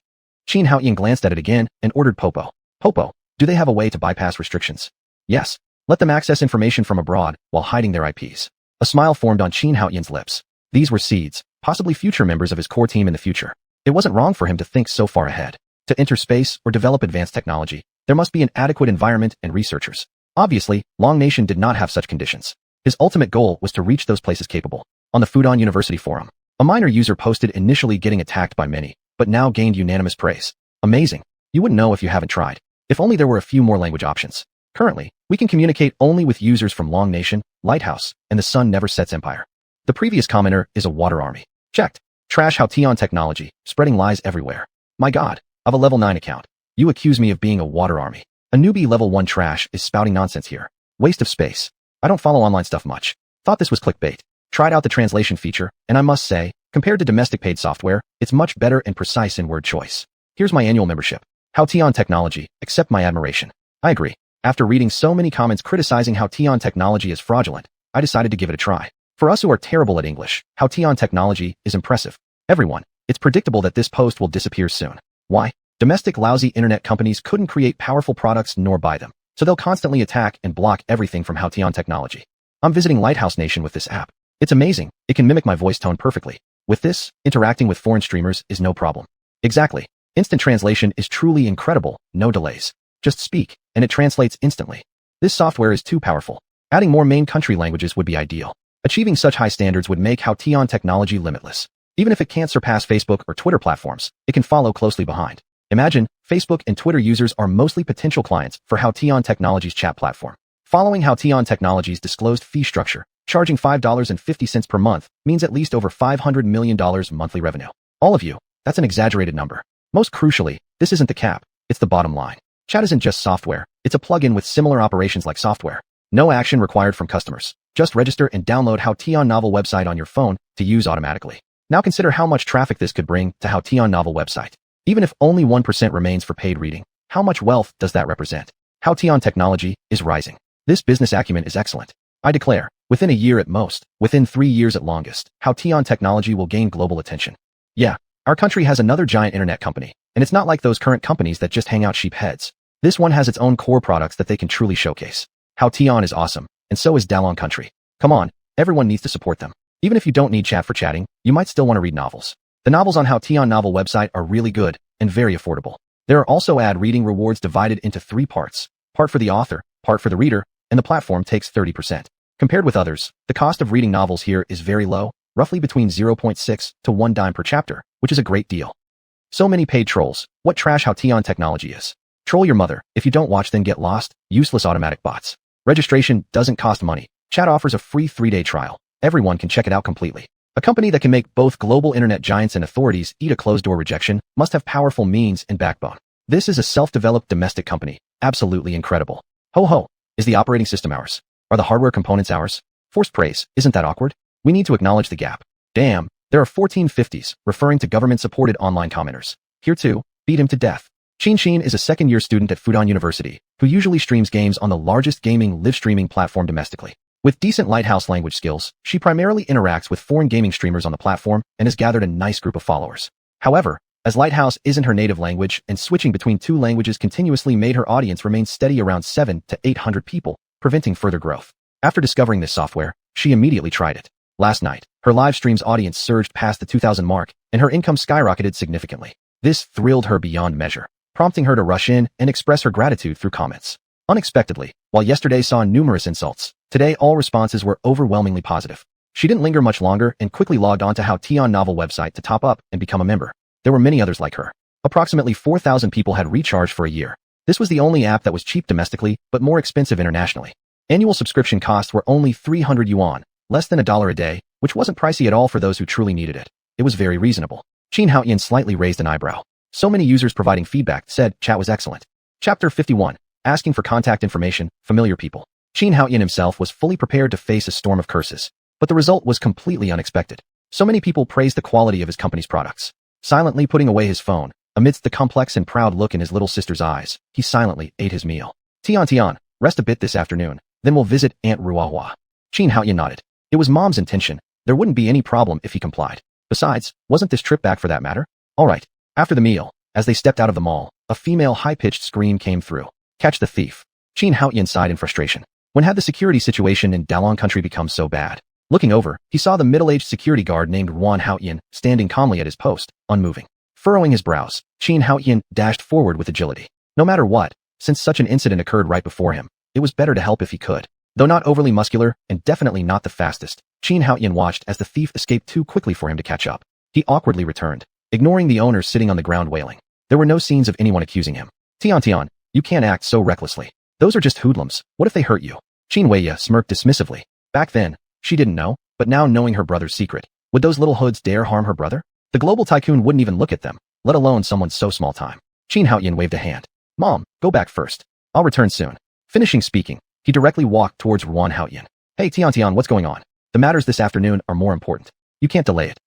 Qin Haotian glanced at it again and ordered Popo. Popo, do they have a way to bypass restrictions? Yes. Let them access information from abroad while hiding their IPs. A smile formed on Qin Haotian's lips. These were seeds, possibly future members of his core team in the future. It wasn't wrong for him to think so far ahead. To enter space or develop advanced technology, there must be an adequate environment and researchers. Obviously, Long Nation did not have such conditions. His ultimate goal was to reach those places capable. On the Fudan University forum, a minor user posted initially getting attacked by many, but now gained unanimous praise. Amazing. You wouldn't know if you haven't tried. If only there were a few more language options. Currently, we can communicate only with users from Long Nation, Lighthouse, and the Sun Never Sets Empire. The previous commenter is a water army. Checked. Trash Haotian Technology, spreading lies everywhere. My god, I've a level 9 account. You accuse me of being a water army. A newbie level 1 trash is spouting nonsense here. Waste of space. I don't follow online stuff much. Thought this was clickbait. Tried out the translation feature, and I must say, compared to domestic paid software, it's much better and precise in word choice. Here's my annual membership. Haotian Technology, accept my admiration. I agree. After reading so many comments criticizing how Tian technology is fraudulent, I decided to give it a try. For us who are terrible at English, how Tian technology is impressive. Everyone, it's predictable that this post will disappear soon. Why? Domestic lousy internet companies couldn't create powerful products nor buy them, so they'll constantly attack and block everything from how Tian technology. I'm visiting Lighthouse Nation with this app. It's amazing, it can mimic my voice tone perfectly. With this, interacting with foreign streamers is no problem. Exactly. Instant translation is truly incredible, no delays. Just speak, and it translates instantly. This software is too powerful. Adding more main country languages would be ideal. Achieving such high standards would make how Tian technology limitless. Even if it can't surpass Facebook or Twitter platforms, it can follow closely behind. Imagine, Facebook and Twitter users are mostly potential clients for how Tian technology's chat platform. Following how Tian technology's disclosed fee structure, charging $5.50 per month means at least over $500 million monthly revenue. All of you, that's an exaggerated number. Most crucially, this isn't the cap, it's the bottom line. Chat isn't just software, it's a plugin with similar operations like software. No action required from customers. Just register and download How Tian Novel website on your phone to use automatically. Now consider how much traffic this could bring to How Tian Novel website. Even if only 1% remains for paid reading, how much wealth does that represent? How Tian technology is rising. This business acumen is excellent. I declare, within a year at most, within 3 years at longest, How Tian technology will gain global attention. Yeah, our country has another giant internet company, and it's not like those current companies that just hang out sheep heads. This one has its own core products that they can truly showcase. How Tian is awesome, and so is Dalong Country. Come on, everyone needs to support them. Even if you don't need chat for chatting, you might still want to read novels. The novels on How Tian Novel website are really good and very affordable. There are also ad reading rewards divided into 3 parts. Part for the author, part for the reader, and the platform takes 30%. Compared with others, the cost of reading novels here is very low, roughly between 0.6 to 1 dime per chapter, which is a great deal. So many paid trolls. What trash How Tian technology is. Troll your mother. If you don't watch then get lost. Useless automatic bots. Registration doesn't cost money. Chat offers a free 3-day trial. Everyone can check it out completely. A company that can make both global internet giants and authorities eat a closed-door rejection must have powerful means and backbone. This is a self-developed domestic company. Absolutely incredible. Ho ho. Is the operating system ours? Are the hardware components ours? Forced praise. Isn't that awkward? We need to acknowledge the gap. Damn, there are 1450s, referring to government-supported online commenters. Here too, beat him to death. Xin is a second-year student at Fudan University, who usually streams games on the largest gaming live streaming platform domestically. With decent Lighthouse language skills, she primarily interacts with foreign gaming streamers on the platform and has gathered a nice group of followers. However, as Lighthouse isn't her native language and switching between 2 languages continuously made her audience remain steady around 700 to 800 people, preventing further growth. After discovering this software, she immediately tried it. Last night, her live stream's audience surged past the 2,000 mark, and her income skyrocketed significantly. This thrilled her beyond measure, prompting her to rush in and express her gratitude through comments. Unexpectedly, while yesterday saw numerous insults, today all responses were overwhelmingly positive. She didn't linger much longer and quickly logged on to How Tian Novel website to top up and become a member. There were many others like her. Approximately 4,000 people had recharged for a year. This was the only app that was cheap domestically, but more expensive internationally. Annual subscription costs were only 300 yuan, less than $1 a day, which wasn't pricey at all for those who truly needed it. It was very reasonable. Xuanhuan slightly raised an eyebrow. So many users providing feedback said chat was excellent. Chapter 51. Asking for contact information, familiar people. Xuanhuan himself was fully prepared to face a storm of curses, but the result was completely unexpected. So many people praised the quality of his company's products. Silently putting away his phone, amidst the complex and proud look in his little sister's eyes, he silently ate his meal. Tian, rest a bit this afternoon, then we'll visit Aunt Ruahua. Xuanhuan nodded. It was Mom's intention. There wouldn't be any problem if he complied. Besides, wasn't this trip back for that matter? All right. After the meal, as they stepped out of the mall, a female high-pitched scream came through. Catch the thief. Xuanhuan sighed in frustration. When had the security situation in Dalong Country become so bad? Looking over, he saw the middle-aged security guard named Xuanhuan standing calmly at his post, unmoving. Furrowing his brows, Xuanhuan dashed forward with agility. No matter what, since such an incident occurred right before him, it was better to help if he could. Though not overly muscular and definitely not the fastest, Xuanhuan watched as the thief escaped too quickly for him to catch up. He awkwardly returned, ignoring the owners sitting on the ground wailing. There were no scenes of anyone accusing him. Tian, you can't act so recklessly. Those are just hoodlums. What if they hurt you? Xuanhuan smirked dismissively. Back then, she didn't know, but now knowing her brother's secret, would those little hoods dare harm her brother? The global tycoon wouldn't even look at them, let alone someone so small time. Xuanhuan waved a hand. Mom, go back first. I'll return soon. Finishing speaking, he directly walked towards Xuanhuan. Hey Tian, what's going on? The matters this afternoon are more important. You can't delay it.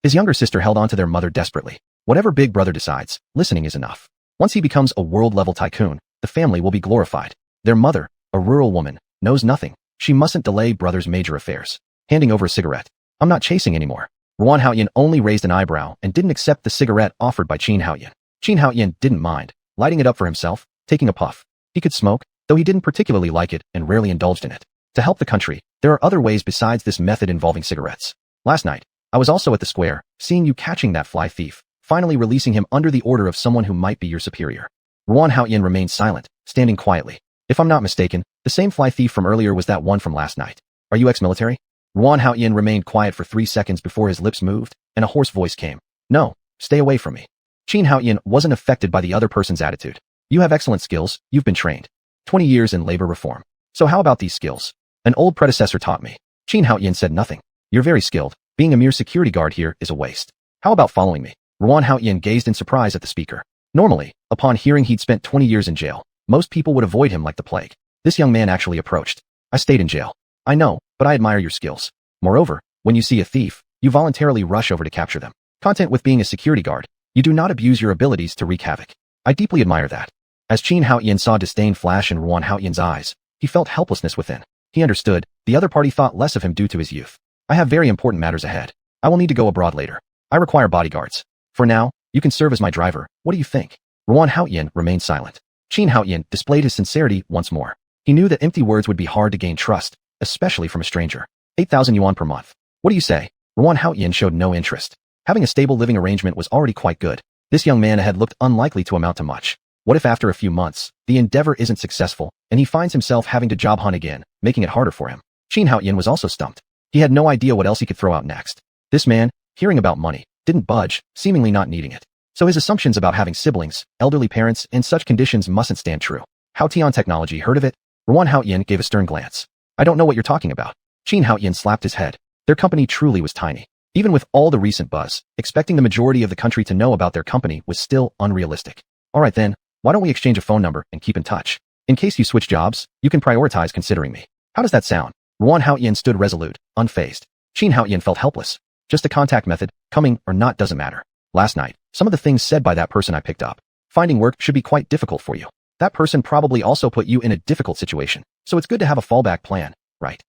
His younger sister held on to their mother desperately. Whatever big brother decides, listening is enough. Once he becomes a world-level tycoon, the family will be glorified. Their mother, a rural woman, knows nothing. She mustn't delay brother's major affairs. Handing over a cigarette. I'm not chasing anymore. Xuanhuan only raised an eyebrow and didn't accept the cigarette offered by Xuanhuan. Xuanhuan didn't mind, lighting it up for himself, taking a puff. He could smoke, though he didn't particularly like it and rarely indulged in it. To help the country, there are other ways besides this method involving cigarettes. Last night, I was also at the square, seeing you catching that fly thief, finally releasing him under the order of someone who might be your superior. Xuanhuan remained silent, standing quietly. If I'm not mistaken, the same fly thief from earlier was that one from last night. Are you ex-military? Xuanhuan remained quiet for 3 seconds before his lips moved, and a hoarse voice came. No, stay away from me. Xuanhuan wasn't affected by the other person's attitude. You have excellent skills, you've been trained. 20 years in labor reform. So how about these skills? An old predecessor taught me. Xuanhuan said nothing. You're very skilled. Being a mere security guard here is a waste. How about following me? Xuanhuan gazed in surprise at the speaker. Normally, upon hearing he'd spent 20 years in jail, most people would avoid him like the plague. This young man actually approached. I stayed in jail. I know, but I admire your skills. Moreover, when you see a thief, you voluntarily rush over to capture them. Content with being a security guard, you do not abuse your abilities to wreak havoc. I deeply admire that. As Xuanhuan saw disdain flash in Xuanhuan's eyes, he felt helplessness within. He understood, the other party thought less of him due to his youth. I have very important matters ahead. I will need to go abroad later. I require bodyguards. For now, you can serve as my driver. What do you think? Xuanhuan remained silent. Xuanhuan displayed his sincerity once more. He knew that empty words would be hard to gain trust, especially from a stranger. 8,000 yuan per month. What do you say? Xuanhuan showed no interest. Having a stable living arrangement was already quite good. This young man ahead looked unlikely to amount to much. What if after a few months, the endeavor isn't successful, and he finds himself having to job hunt again, making it harder for him? Xuanhuan was also stumped. He had no idea what else he could throw out next. This man, hearing about money, didn't budge, seemingly not needing it. So his assumptions about having siblings, elderly parents, and such conditions mustn't stand true. Hawkish technology, heard of it? Xuanhuan gave a stern glance. I don't know what you're talking about. Xuanhuan slapped his head. Their company truly was tiny. Even with all the recent buzz, expecting the majority of the country to know about their company was still unrealistic. Alright then, why don't we exchange a phone number and keep in touch? In case you switch jobs, you can prioritize considering me. How does that sound? Xuanhuan stood resolute, unfazed. Xuanhuan felt helpless. Just a contact method, coming or not doesn't matter. Last night, some of the things said by that person I picked up. Finding work should be quite difficult for you. That person probably also put you in a difficult situation, so it's good to have a fallback plan, right?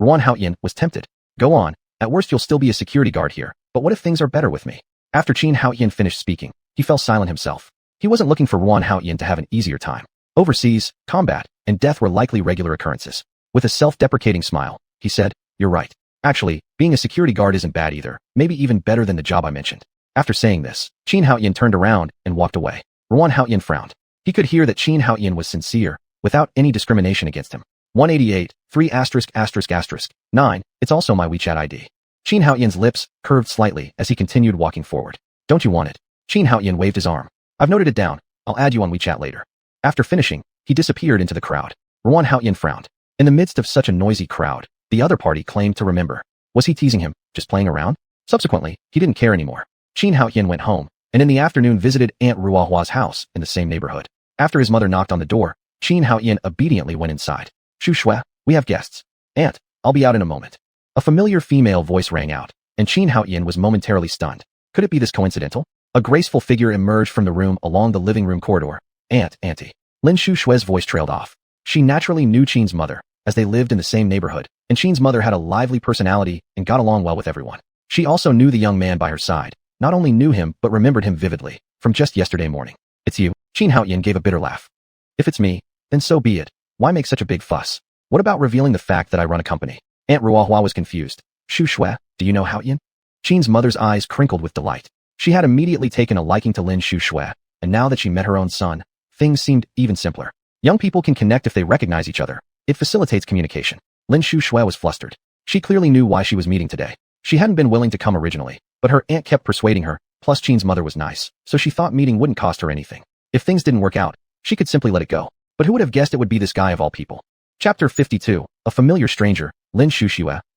Xuanhuan was tempted. Go on, at worst you'll still be a security guard here, but what if things are better with me? After Xuanhuan finished speaking, he fell silent himself. He wasn't looking for Xuanhuan to have an easier time. Overseas, combat, and death were likely regular occurrences. With a self-deprecating smile, he said, you're right. Actually, being a security guard isn't bad either, maybe even better than the job I mentioned. After saying this, Xuanhuan turned around and walked away. Xuanhuan frowned. He could hear that Xuanhuan was sincere, without any discrimination against him. 188, 3****9, it's also my WeChat ID. Xuanhuan's lips curved slightly as he continued walking forward. Don't you want it? Xuanhuan waved his arm. I've noted it down. I'll add you on WeChat later. After finishing, he disappeared into the crowd. Xuanhuan frowned. In the midst of such a noisy crowd, the other party claimed to remember. Was he teasing him, just playing around? Subsequently, he didn't care anymore. Xuanhuan went home, and in the afternoon visited Aunt Ruahua's house in the same neighborhood. After his mother knocked on the door, Xuanhuan obediently went inside. Shu, we have guests. Aunt, I'll be out in a moment. A familiar female voice rang out, and Xuanhuan was momentarily stunned. Could it be this coincidental? A graceful figure emerged from the room along the living room corridor. Auntie. Lin Shu's voice trailed off. She naturally knew Qin's mother, as they lived in the same neighborhood, and Qin's mother had a lively personality and got along well with everyone. She also knew the young man by her side, not only knew him but remembered him vividly, from just yesterday morning. It's you. Xuanhuan gave a bitter laugh. If it's me, then so be it. Why make such a big fuss? What about revealing the fact that I run a company? Aunt Ruahua was confused. Shu, do you know Huayan? Qin's mother's eyes crinkled with delight. She had immediately taken a liking to Lin Shu, and now that she met her own son, things seemed even simpler. Young people can connect if they recognize each other. It facilitates communication. Lin Shu was flustered. She clearly knew why she was meeting today. She hadn't been willing to come originally, but her aunt kept persuading her, plus Qin's mother was nice, so she thought meeting wouldn't cost her anything. If things didn't work out, she could simply let it go. But who would have guessed it would be this guy of all people? Chapter 52, A Familiar Stranger, Lin Shu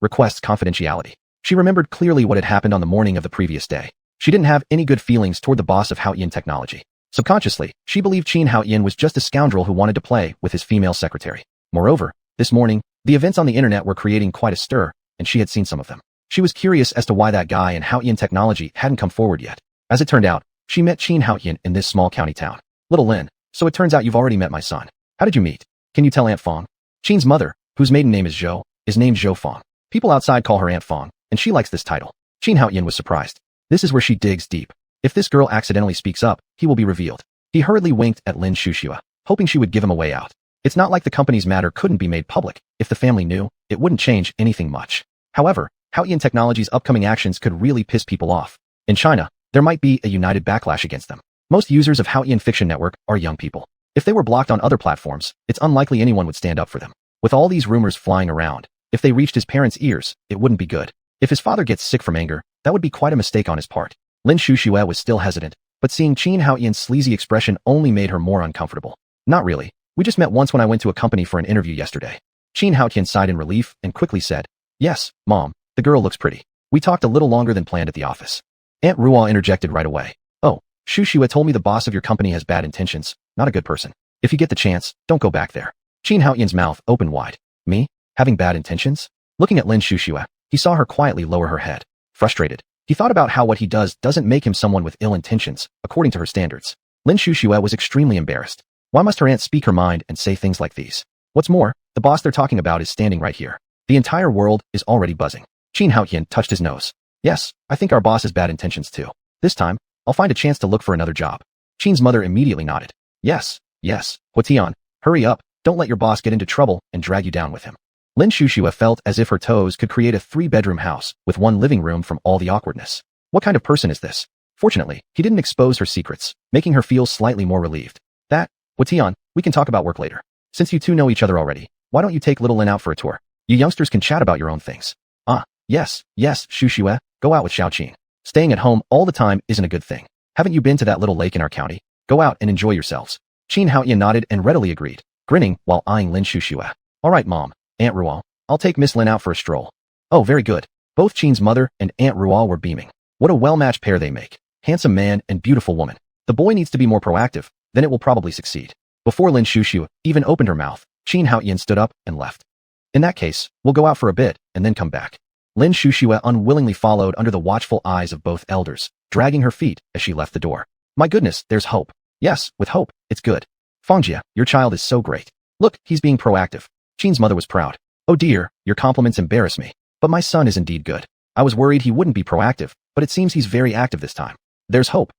requests confidentiality. She remembered clearly what had happened on the morning of the previous day. She didn't have any good feelings toward the boss of Hawkish Technology. Subconsciously, she believed Xuanhuan was just a scoundrel who wanted to play with his female secretary. Moreover, this morning, the events on the internet were creating quite a stir, and she had seen some of them. She was curious as to why that guy in Hawkish Technology hadn't come forward yet. As it turned out, she met Xuanhuan in this small county town. Little Lin, so it turns out you've already met my son. How did you meet? Can you tell Aunt Fong? Qin's mother, whose maiden name is Zhou, is named Zhou Fong. People outside call her Aunt Fong, and she likes this title. Qin Haoyan was surprised. This is where she digs deep. If this girl accidentally speaks up, he will be revealed. He hurriedly winked at Lin Shuxue, hoping she would give him a way out. It's not like the company's matter couldn't be made public. If the family knew, it wouldn't change anything much. However, Haoyan Technology's upcoming actions could really piss people off. In China, there might be a united backlash against them. Most users of Haoyan Fiction Network are young people. If they were blocked on other platforms, it's unlikely anyone would stand up for them. With all these rumors flying around, if they reached his parents' ears, it wouldn't be good. If his father gets sick from anger, that would be quite a mistake on his part. Lin Shuxue was still hesitant, but seeing Qin Haoyan's sleazy expression only made her more uncomfortable. Not really. We just met once when I went to a company for an interview yesterday. Qin Haoyan sighed in relief and quickly said, "Yes, Mom, the girl looks pretty. We talked a little longer than planned at the office." Aunt Ruo interjected right away. "Oh, Shuxue told me the boss of your company has bad intentions, not a good person. If you get the chance, don't go back there." Qin Haoyan's mouth opened wide. Me? Having bad intentions? Looking at Lin Shuxue, he saw her quietly lower her head. Frustrated, he thought about how what he does doesn't make him someone with ill intentions, according to her standards. Lin Shuxue was extremely embarrassed. Why must her aunt speak her mind and say things like these? What's more, the boss they're talking about is standing right here. The entire world is already buzzing. Qin Haoyan touched his nose. "Yes, I think our boss has bad intentions too. This time, I'll find a chance to look for another job." Qin's mother immediately nodded. Yes, Huatian, hurry up, don't let your boss get into trouble and drag you down with him." Lin Shuxue felt as if her toes could create a 3-bedroom house with one living room from all the awkwardness. What kind of person is this? Fortunately, he didn't expose her secrets, making her feel slightly more relieved. Huatian, we can talk about work later. Since you two know each other already, why don't you take little Lin out for a tour? You youngsters can chat about your own things. Yes, Shuxue, go out with Xiaoqing. Staying at home all the time isn't a good thing. Haven't you been to that little lake in our county? Go out and enjoy yourselves. Qin Haoyan nodded and readily agreed, grinning while eyeing Lin Shuxue. All right, Mom, Aunt Ruo, I'll take Miss Lin out for a stroll. Oh, very good. Both Qin's mother and Aunt Ruo were beaming. What a well-matched pair they make. Handsome man and beautiful woman. The boy needs to be more proactive, then it will probably succeed. Before Lin Shuxue even opened her mouth, Qin Haoyan stood up and left. In that case, we'll go out for a bit and then come back. Lin Shuxue unwillingly followed under the watchful eyes of both elders, dragging her feet as she left the door. My goodness, there's hope. Yes, with hope, it's good. Fongjia, your child is so great. Look, he's being proactive. Qin's mother was proud. Oh dear, your compliments embarrass me. But my son is indeed good. I was worried he wouldn't be proactive, but it seems he's very active this time. There's hope.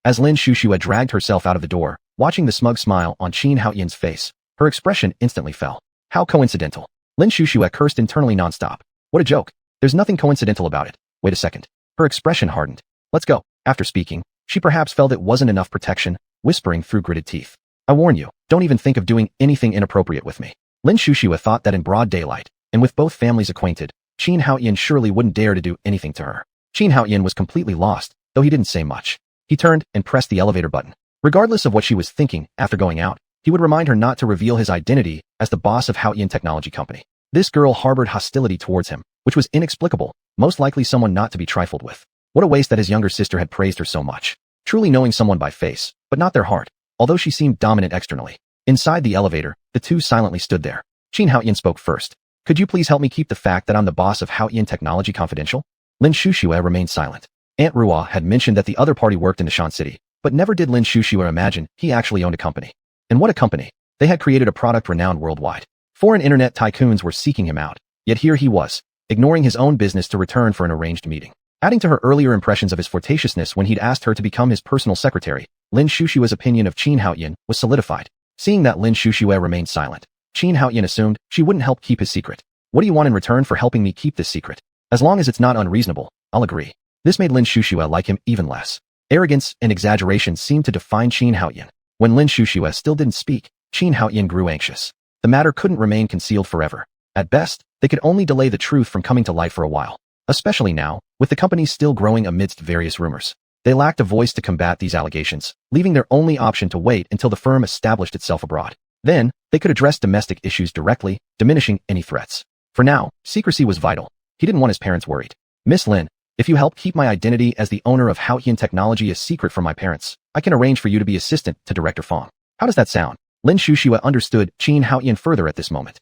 As Lin Shuxue dragged herself out of the door, watching the smug smile on Qin Haoyan's face, her expression instantly fell. How coincidental. Lin Shuxue cursed internally nonstop. What a joke. There's nothing coincidental about it. Wait a second. Her expression hardened. Let's go. After speaking, she perhaps felt it wasn't enough protection, whispering through gritted teeth. I warn you, don't even think of doing anything inappropriate with me. Lin Shuxue thought that in broad daylight, and with both families acquainted, Qin Haoyan surely wouldn't dare to do anything to her. Qin Haoyan was completely lost, though he didn't say much. He turned and pressed the elevator button. Regardless of what she was thinking after going out, he would remind her not to reveal his identity as the boss of Haoyan Technology Company. This girl harbored hostility towards him, which was inexplicable, most likely someone not to be trifled with. What a waste that his younger sister had praised her so much. Truly knowing someone by face, but not their heart, although she seemed dominant externally. Inside the elevator, the two silently stood there. Qin Haoyan spoke first. Could you please help me keep the fact that I'm the boss of Haoyan Technology confidential? Lin Shuxue remained silent. Aunt Ruo had mentioned that the other party worked in the Shan City, but never did Lin Shuxue imagine he actually owned a company. And what a company. They had created a product renowned worldwide. Foreign internet tycoons were seeking him out, yet here he was, ignoring his own business to return for an arranged meeting. Adding to her earlier impressions of his flirtatiousness when he'd asked her to become his personal secretary, Lin Shuxue's opinion of Qin Haoyan was solidified. Seeing that Lin Shuxue remained silent, Qin Haoyan assumed she wouldn't help keep his secret. What do you want in return for helping me keep this secret? As long as it's not unreasonable, I'll agree. This made Lin Shuxue like him even less. Arrogance and exaggeration seemed to define Qin Haoyan. When Lin Shuxue still didn't speak, Qin Haoyan grew anxious. The matter couldn't remain concealed forever. At best, they could only delay the truth from coming to light for a while. Especially now, with the company still growing amidst various rumors. They lacked a voice to combat these allegations, leaving their only option to wait until the firm established itself abroad. Then, they could address domestic issues directly, diminishing any threats. For now, secrecy was vital. He didn't want his parents worried. Miss Lin, if you help keep my identity as the owner of Haoyan Technology a secret from my parents, I can arrange for you to be assistant to Director Fong. How does that sound? Lin Shuxue understood Qin Haoyan further at this moment.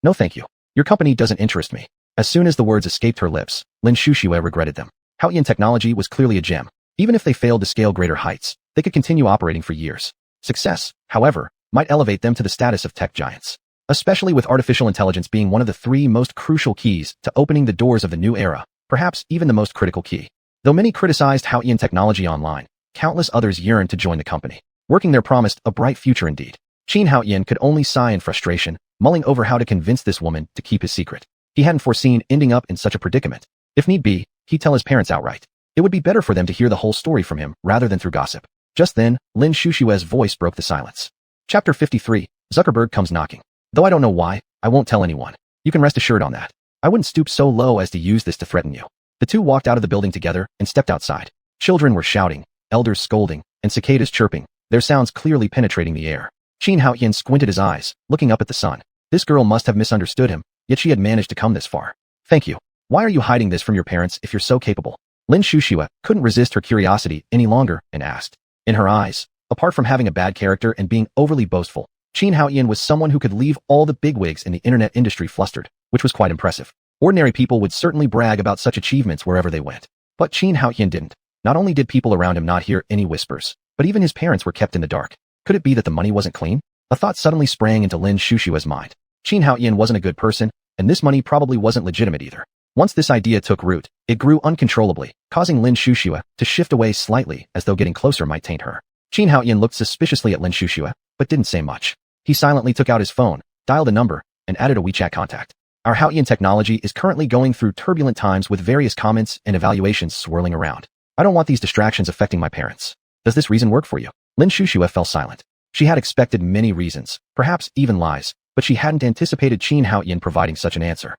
No thank you. Your company doesn't interest me. As soon as the words escaped her lips, Lin Shuxue regretted them. Haoyan Technology was clearly a gem. Even if they failed to scale greater heights, they could continue operating for years. Success, however, might elevate them to the status of tech giants. Especially with artificial intelligence being one of the three most crucial keys to opening the doors of the new era, perhaps even the most critical key. Though many criticized Huayan technology online, countless others yearned to join the company, working there promised a bright future indeed. Qin Huayan could only sigh in frustration, mulling over how to convince this woman to keep his secret. He hadn't foreseen ending up in such a predicament. If need be, he'd tell his parents outright. It would be better for them to hear the whole story from him rather than through gossip. Just then, Lin Shushue's voice broke the silence. Chapter 53, Zuckerberg comes knocking. Though I don't know why, I won't tell anyone. You can rest assured on that. I wouldn't stoop so low as to use this to threaten you. The two walked out of the building together and stepped outside. Children were shouting, elders scolding, and cicadas chirping, their sounds clearly penetrating the air. Qin Huayan squinted his eyes, looking up at the sun. This girl must have misunderstood him, yet she had managed to come this far. Thank you. Why are you hiding this from your parents if you're so capable? Lin Shushue couldn't resist her curiosity any longer and asked. In her eyes, apart from having a bad character and being overly boastful, Qin Huayan was someone who could leave all the bigwigs in the internet industry flustered, which was quite impressive. Ordinary people would certainly brag about such achievements wherever they went. But Qin Huayan didn't. Not only did people around him not hear any whispers, but even his parents were kept in the dark. Could it be that the money wasn't clean? A thought suddenly sprang into Lin Shushue's mind. Qin Huayan wasn't a good person, and this money probably wasn't legitimate either. Once this idea took root, it grew uncontrollably, causing Lin Shushue to shift away slightly as though getting closer might taint her. Qin Huayan looked suspiciously at Lin Shushue, but didn't say much. He silently took out his phone, dialed a number, and added a WeChat contact. Our Huayan technology is currently going through turbulent times with various comments and evaluations swirling around. I don't want these distractions affecting my parents. Does this reason work for you? Lin Shushue fell silent. She had expected many reasons, perhaps even lies, but she hadn't anticipated Qin Huayan providing such an answer.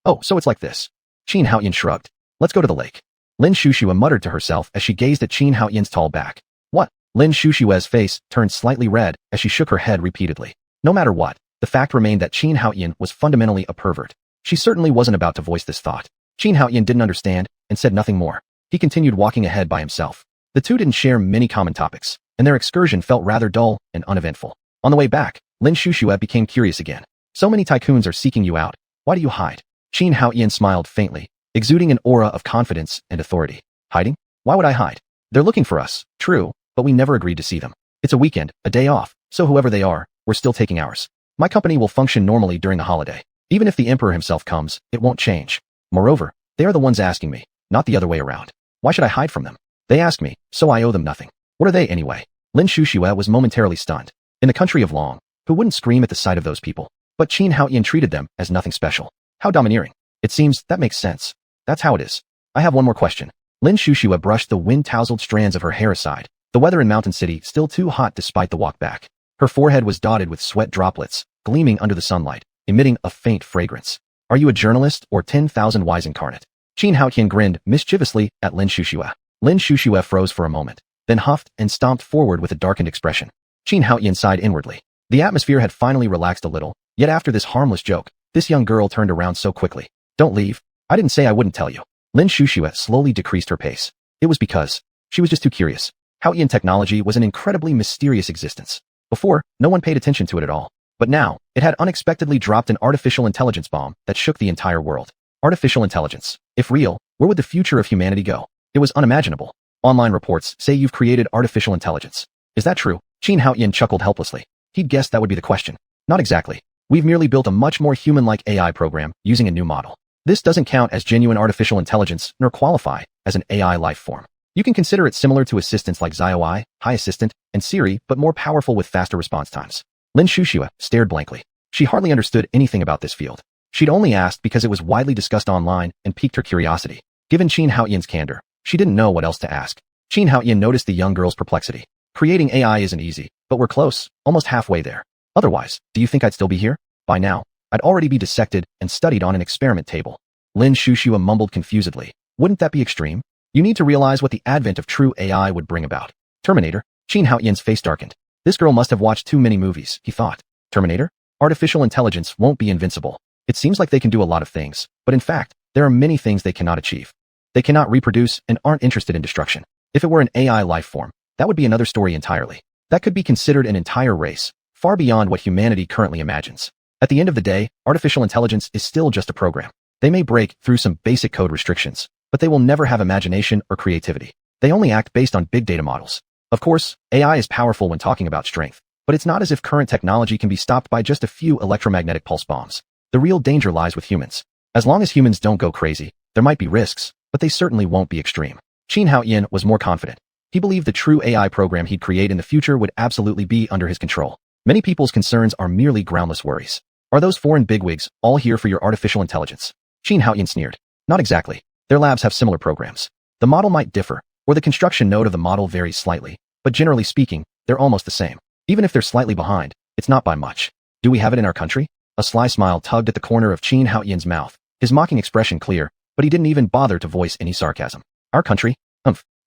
Oh, so it's like this. Qin Huayan shrugged. Let's go to the lake. Lin Shushue muttered to herself as she gazed at Qin Huayan's tall back. What? Lin Shushue's face turned slightly red as she shook her head repeatedly. No matter what, the fact remained that Qin Huayan was fundamentally a pervert. She certainly wasn't about to voice this thought. Qin Huayan didn't understand and said nothing more. He continued walking ahead by himself. The two didn't share many common topics, and their excursion felt rather dull and uneventful. On the way back, Lin Shushue became curious again. So many tycoons are seeking you out. Why do you hide? Qin Huayan smiled faintly, exuding an aura of confidence and authority. Hiding? Why would I hide? They're looking for us, true, but we never agreed to see them. It's a weekend, a day off, so whoever they are, we're still taking ours. My company will function normally during the holiday. Even if the emperor himself comes, it won't change. Moreover, they are the ones asking me, not the other way around. Why should I hide from them? They ask me, so I owe them nothing. What are they anyway? Lin Shushue was momentarily stunned. In the country of Long, who wouldn't scream at the sight of those people? But Qin Huayan treated them as nothing special. How domineering. It seems that makes sense. That's how it is. I have one more question. Lin Shushue brushed the wind-tousled strands of her hair aside. The weather in Mountain City still too hot despite the walk back. Her forehead was dotted with sweat droplets, gleaming under the sunlight, emitting a faint fragrance. Are you a journalist or 10,000 wise incarnate? Qin Huayan grinned mischievously at Lin Shushue. Lin Shushue froze for a moment, then huffed and stomped forward with a darkened expression. Qin Huayan sighed inwardly. The atmosphere had finally relaxed a little, yet after this harmless joke, this young girl turned around so quickly. Don't leave. I didn't say I wouldn't tell you. Lin Shushue slowly decreased her pace. It was because she was just too curious. Huayan technology was an incredibly mysterious existence. Before, no one paid attention to it at all. But now, it had unexpectedly dropped an artificial intelligence bomb that shook the entire world. Artificial intelligence. If real, where would the future of humanity go? It was unimaginable. Online reports say you've created artificial intelligence. Is that true? Qin Huayan chuckled helplessly. He'd guessed that would be the question. Not exactly. We've merely built a much more human-like AI program using a new model. This doesn't count as genuine artificial intelligence nor qualify as an AI life form. You can consider it similar to assistants like XiaoEye, Hi Assistant, and Siri, but more powerful with faster response times. Lin Shushue stared blankly. She hardly understood anything about this field. She'd only asked because it was widely discussed online and piqued her curiosity. Given Qin Huayan's candor, she didn't know what else to ask. Qin Huayan noticed the young girl's perplexity. Creating AI isn't easy, but we're close, almost halfway there. Otherwise, do you think I'd still be here? By now, I'd already be dissected and studied on an experiment table. Lin Shushue mumbled confusedly. Wouldn't that be extreme? You need to realize what the advent of true AI would bring about. Terminator? Qin Huayan's face darkened. This girl must have watched too many movies, he thought. Terminator? Artificial intelligence won't be invincible. It seems like they can do a lot of things, but in fact, there are many things they cannot achieve. They cannot reproduce and aren't interested in destruction. If it were an AI life form, that would be another story entirely. That could be considered an entire race, far beyond what humanity currently imagines. At the end of the day, artificial intelligence is still just a program. They may break through some basic code restrictions, but they will never have imagination or creativity. They only act based on big data models. Of course, AI is powerful when talking about strength. But it's not as if current technology can be stopped by just a few electromagnetic pulse bombs. The real danger lies with humans. As long as humans don't go crazy, there might be risks, but they certainly won't be extreme. Xuanhuan was more confident. He believed the true AI program he'd create in the future would absolutely be under his control. Many people's concerns are merely groundless worries. Are those foreign bigwigs all here for your artificial intelligence? Xuanhuan sneered. Not exactly. Their labs have similar programs. The model might differ, or the construction node of the model varies slightly, but generally speaking, they're almost the same. Even if they're slightly behind, it's not by much. Do we have it in our country? A sly smile tugged at the corner of Xuanhuan's mouth, his mocking expression clear, but he didn't even bother to voice any sarcasm. Our country?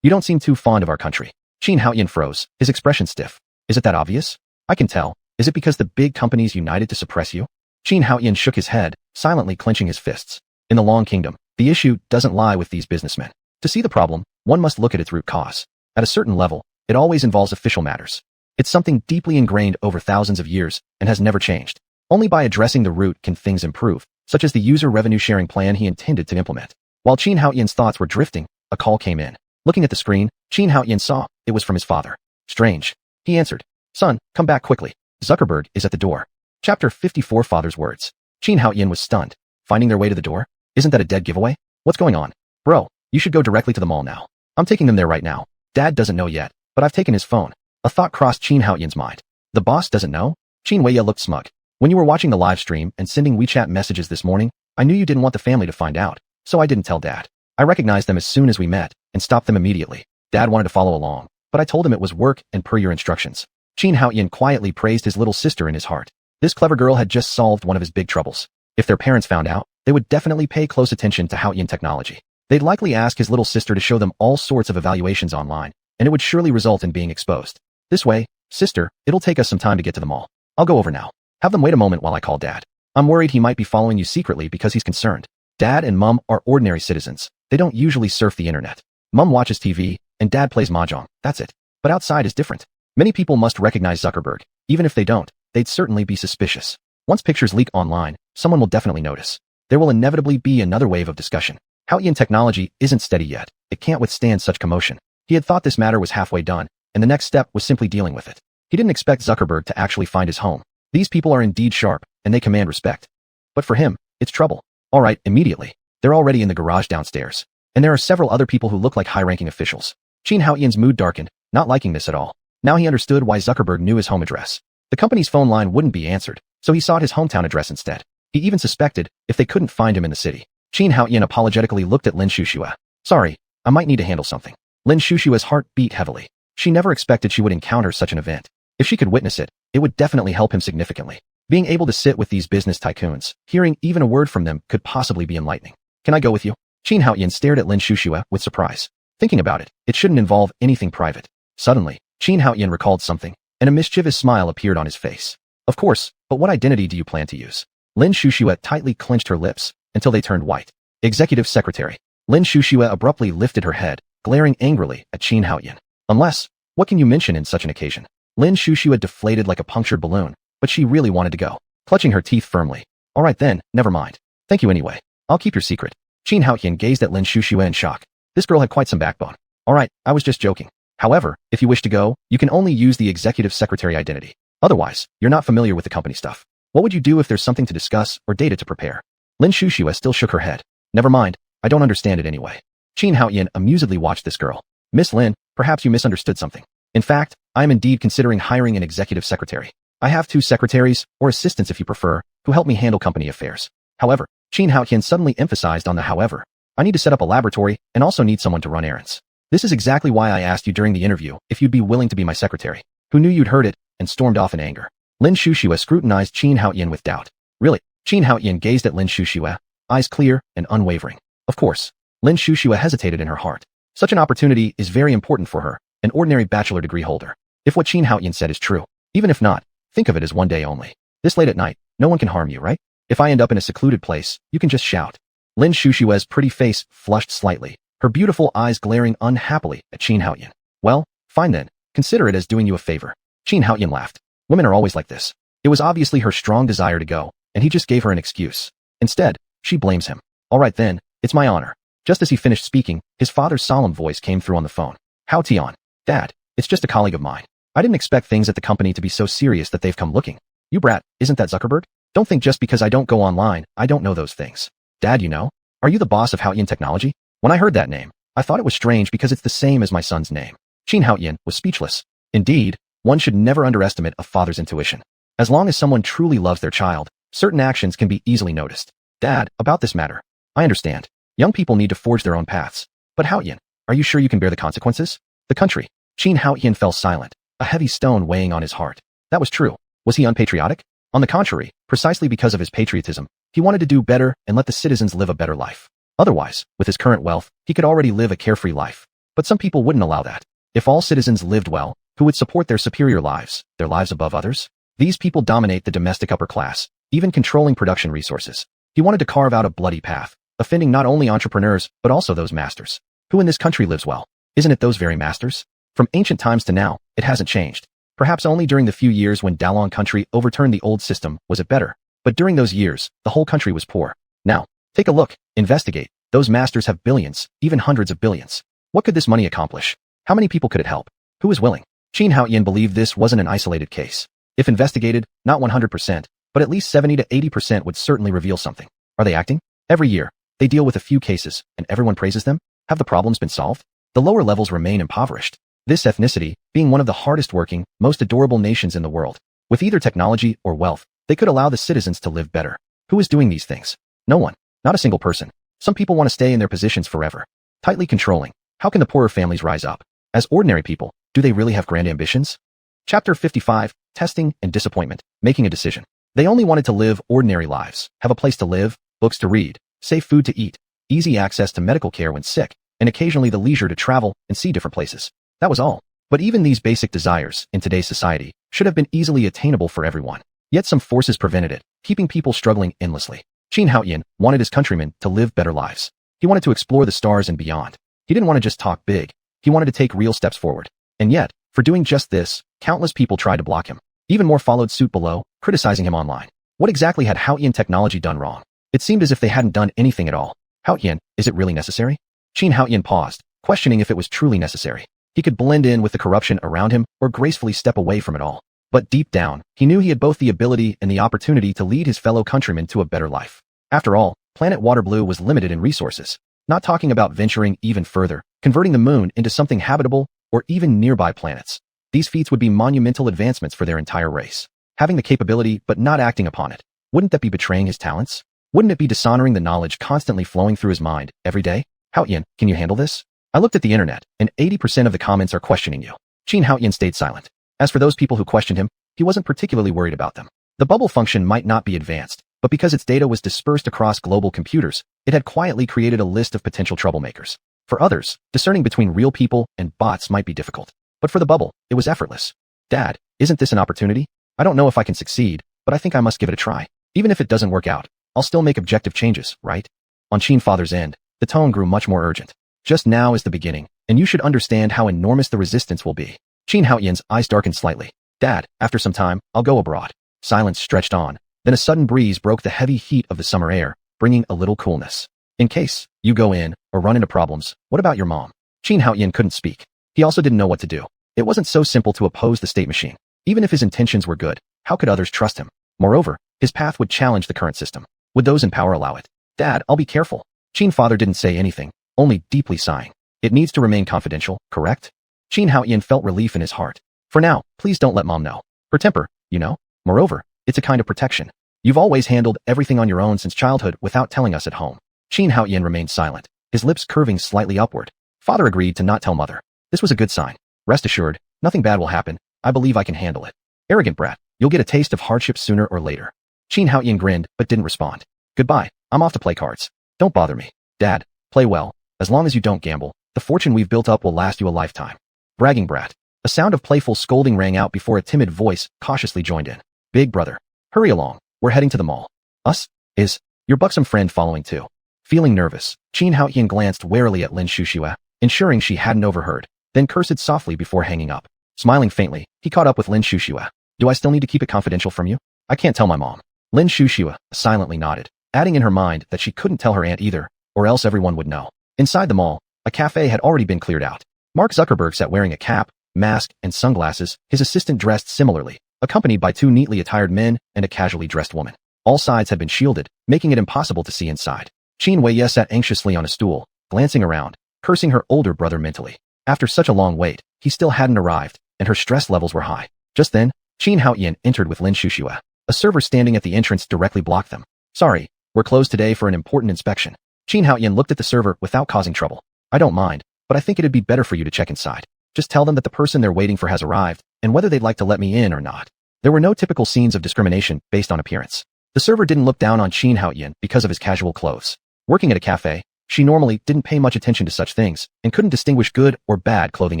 You don't seem too fond of our country. Xuanhuan froze, his expression stiff. Is it that obvious? I can tell. Is it because the big companies united to suppress you? Xuanhuan shook his head, silently clenching his fists. In the Long Kingdom, the issue doesn't lie with these businessmen. To see the problem, one must look at its root cause. At a certain level, it always involves official matters. It's something deeply ingrained over thousands of years and has never changed. Only by addressing the root can things improve, such as the user revenue sharing plan he intended to implement. While Xuanhuan's thoughts were drifting, a call came in. Looking at the screen, Xuanhuan saw it was from his father. Strange. He answered. Son, come back quickly. Zuckerberg is at the door. Chapter 54 Father's Words. Xuanhuan was stunned. Finding their way to the door? Isn't that a dead giveaway? What's going on? Bro, you should go directly to the mall now. I'm taking them there right now. Dad doesn't know yet, but I've taken his phone. A thought crossed Xuanhuan's mind. The boss doesn't know? Xuanhuan looked smug. When you were watching the live stream and sending WeChat messages this morning, I knew you didn't want the family to find out, so I didn't tell Dad. I recognized them as soon as we met and stopped them immediately. Dad wanted to follow along, but I told him it was work and per your instructions. Xuanhuan quietly praised his little sister in his heart. This clever girl had just solved one of his big troubles. If their parents found out, they would definitely pay close attention to Huayan technology. They'd likely ask his little sister to show them all sorts of evaluations online, and it would surely result in being exposed. This way, sister, it'll take us some time to get to the mall. I'll go over now. Have them wait a moment while I call Dad. I'm worried he might be following you secretly because he's concerned. Dad and Mum are ordinary citizens. They don't usually surf the internet. Mum watches TV, and Dad plays mahjong. That's it. But outside is different. Many people must recognize Zuckerberg. Even if they don't, they'd certainly be suspicious. Once pictures leak online, someone will definitely notice. There will inevitably be another wave of discussion. Huayan technology isn't steady yet. It can't withstand such commotion. He had thought this matter was halfway done, and the next step was simply dealing with it. He didn't expect Zuckerberg to actually find his home. These people are indeed sharp, and they command respect. But for him, it's trouble. All right, immediately. They're already in the garage downstairs. And there are several other people who look like high-ranking officials. Xuanhuan's mood darkened, not liking this at all. Now he understood why Zuckerberg knew his home address. The company's phone line wouldn't be answered, so he sought his hometown address instead. He even suspected if they couldn't find him in the city. Xuanhuan apologetically looked at Lin Xuxue. Sorry, I might need to handle something. Lin Xuxue's heart beat heavily. She never expected she would encounter such an event. If she could witness it, it would definitely help him significantly. Being able to sit with these business tycoons, hearing even a word from them could possibly be enlightening. Can I go with you? Xuanhuan stared at Lin Xuxue with surprise. Thinking about it, it shouldn't involve anything private. Suddenly, Xuanhuan recalled something, and a mischievous smile appeared on his face. Of course, but what identity do you plan to use? Lin Xuxue tightly clenched her lips until they turned white. Executive Secretary. Lin Xuxue abruptly lifted her head, glaring angrily at Xuanhuan. Unless, what can you mention in such an occasion? Lin Xuxue deflated like a punctured balloon, but she really wanted to go, clutching her teeth firmly. All right then, never mind. Thank you anyway. I'll keep your secret. Xuanhuan gazed at Lin Xuxue in shock. This girl had quite some backbone. All right, I was just joking. However, if you wish to go, you can only use the executive secretary identity. Otherwise, you're not familiar with the company stuff. What would you do if there's something to discuss or data to prepare? Lin Xuxue still shook her head. Never mind, I don't understand it anyway. Xuanhuan amusedly watched this girl. Miss Lin, perhaps you misunderstood something. In fact, I am indeed considering hiring an executive secretary. I have 2 secretaries, or assistants if you prefer, who help me handle company affairs. However, Xuanhuan suddenly emphasized on the however. I need to set up a laboratory and also need someone to run errands. This is exactly why I asked you during the interview if you'd be willing to be my secretary. Who knew you'd heard it and stormed off in anger. Lin Xuxue scrutinized Xuanhuan with doubt. Really? Xuanhuan gazed at Lin Xuxue, eyes clear and unwavering. Of course. Lin Xuxue hesitated in her heart. Such an opportunity is very important for her, an ordinary bachelor degree holder. If what Xuanhuan said is true, even if not, think of it as one day only. This late at night, no one can harm you, right? If I end up in a secluded place, you can just shout. Lin Xuxue's pretty face flushed slightly, her beautiful eyes glaring unhappily at Xuanhuan. Well, fine then, consider it as doing you a favor. Xuanhuan laughed. Women are always like this. It was obviously her strong desire to go, and he just gave her an excuse. Instead, she blames him. All right then, it's my honor. Just as he finished speaking, his father's solemn voice came through on the phone. How Tian? Dad, it's just a colleague of mine. I didn't expect things at the company to be so serious that they've come looking. You brat, isn't that Zuckerberg? Don't think just because I don't go online, I don't know those things. Dad, you know? Are you the boss of Haoyan Technology? When I heard that name, I thought it was strange because it's the same as my son's name. Qin Haoyan was speechless. Indeed, one should never underestimate a father's intuition. As long as someone truly loves their child, certain actions can be easily noticed. Dad, about this matter. I understand. Young people need to forge their own paths. But Haoyan, are you sure you can bear the consequences? The country. Qin Haoyan fell silent, a heavy stone weighing on his heart. That was true. Was he unpatriotic? On the contrary, precisely because of his patriotism, he wanted to do better and let the citizens live a better life. Otherwise, with his current wealth, he could already live a carefree life. But some people wouldn't allow that. If all citizens lived well, who would support their superior lives, their lives above others? These people dominate the domestic upper class, even controlling production resources. He wanted to carve out a bloody path, offending not only entrepreneurs, but also those masters. Who in this country lives well? Isn't it those very masters? From ancient times to now, it hasn't changed. Perhaps only during the few years when Dalong country overturned the old system was it better. But during those years, the whole country was poor. Now, take a look, investigate. Those masters have billions, even hundreds of billions. What could this money accomplish? How many people could it help? Who is willing? Qin Haoyan believed this wasn't an isolated case. If investigated, not 100%, but at least 70 to 80% would certainly reveal something. Are they acting? Every year, they deal with a few cases, and everyone praises them? Have the problems been solved? The lower levels remain impoverished. This ethnicity, being one of the hardest working, most adorable nations in the world, with either technology or wealth, they could allow the citizens to live better. Who is doing these things? No one. Not a single person. Some people want to stay in their positions forever. Tightly controlling. How can the poorer families rise up? As ordinary people, do they really have grand ambitions? Chapter 55, Testing and Disappointment, Making a Decision. They only wanted to live ordinary lives, have a place to live, books to read, safe food to eat, easy access to medical care when sick, and occasionally the leisure to travel and see different places. That was all. But even these basic desires, in today's society, should have been easily attainable for everyone. Yet some forces prevented it, keeping people struggling endlessly. Qin Haoyan wanted his countrymen to live better lives. He wanted to explore the stars and beyond. He didn't want to just talk big. He wanted to take real steps forward. And yet, for doing just this, countless people tried to block him. Even more followed suit below, criticizing him online. What exactly had Haoyan Technology done wrong? It seemed as if they hadn't done anything at all. Haoyan, is it really necessary? Qin Haoyan paused, questioning if it was truly necessary. He could blend in with the corruption around him or gracefully step away from it all. But deep down, he knew he had both the ability and the opportunity to lead his fellow countrymen to a better life. After all, planet Waterblue was limited in resources. Not talking about venturing even further, converting the moon into something habitable, or even nearby planets. These feats would be monumental advancements for their entire race. Having the capability but not acting upon it, wouldn't that be betraying his talents? Wouldn't it be dishonoring the knowledge constantly flowing through his mind every day? Haoyan, can you handle this? I looked at the internet, and 80% of the comments are questioning you. Qin Haoyan stayed silent. As for those people who questioned him, he wasn't particularly worried about them. The bubble function might not be advanced, but because its data was dispersed across global computers, it had quietly created a list of potential troublemakers. For others, discerning between real people and bots might be difficult. But for the bubble, it was effortless. Dad, isn't this an opportunity? I don't know if I can succeed, but I think I must give it a try. Even if it doesn't work out, I'll still make objective changes, right? On Qin Father's end, the tone grew much more urgent. Just now is the beginning, and you should understand how enormous the resistance will be. Qin Haoyan's eyes darkened slightly. Dad, after some time, I'll go abroad. Silence stretched on. Then a sudden breeze broke the heavy heat of the summer air, bringing a little coolness. In case you go in or run into problems, what about your mom? Qin Haoyan couldn't speak. He also didn't know what to do. It wasn't so simple to oppose the state machine. Even if his intentions were good, how could others trust him? Moreover, his path would challenge the current system. Would those in power allow it? Dad, I'll be careful. Qin Father didn't say anything, only deeply sighing. It needs to remain confidential, correct? Qin Haoyan felt relief in his heart. For now, please don't let Mom know. Her temper, you know? Moreover, it's a kind of protection. You've always handled everything on your own since childhood without telling us at home. Qin Haoyan remained silent, his lips curving slightly upward. Father agreed to not tell Mother. This was a good sign. Rest assured, nothing bad will happen. I believe I can handle it. Arrogant brat, you'll get a taste of hardship sooner or later. Qin Haoyan grinned, but didn't respond. Goodbye, I'm off to play cards. Don't bother me. Dad, play well. As long as you don't gamble, the fortune we've built up will last you a lifetime. Bragging brat. A sound of playful scolding rang out before a timid voice cautiously joined in. Big brother. Hurry along, we're heading to the mall. Us? Is your buxom friend following too? Feeling nervous, Qin Haoyan glanced warily at Lin Shuxue, ensuring she hadn't overheard, then cursed softly before hanging up. Smiling faintly, he caught up with Lin Shuxue. Do I still need to keep it confidential from you? I can't tell my mom. Lin Shuxue silently nodded, adding in her mind that she couldn't tell her aunt either, or else everyone would know. Inside the mall, a cafe had already been cleared out. Mark Zuckerberg sat wearing a cap, mask, and sunglasses, his assistant dressed similarly, accompanied by two neatly attired men and a casually dressed woman. All sides had been shielded, making it impossible to see inside. Qin Weiye sat anxiously on a stool, glancing around, cursing her older brother mentally. After such a long wait, he still hadn't arrived, and her stress levels were high. Just then, Qin Haoyan entered with Lin Shushue. A server standing at the entrance directly blocked them. Sorry, we're closed today for an important inspection. Qin Haoyan looked at the server without causing trouble. I don't mind, but I think it'd be better for you to check inside. Just tell them that the person they're waiting for has arrived, and whether they'd like to let me in or not. There were no typical scenes of discrimination based on appearance. The server didn't look down on Qin Haoyan because of his casual clothes. Working at a cafe, she normally didn't pay much attention to such things, and couldn't distinguish good or bad clothing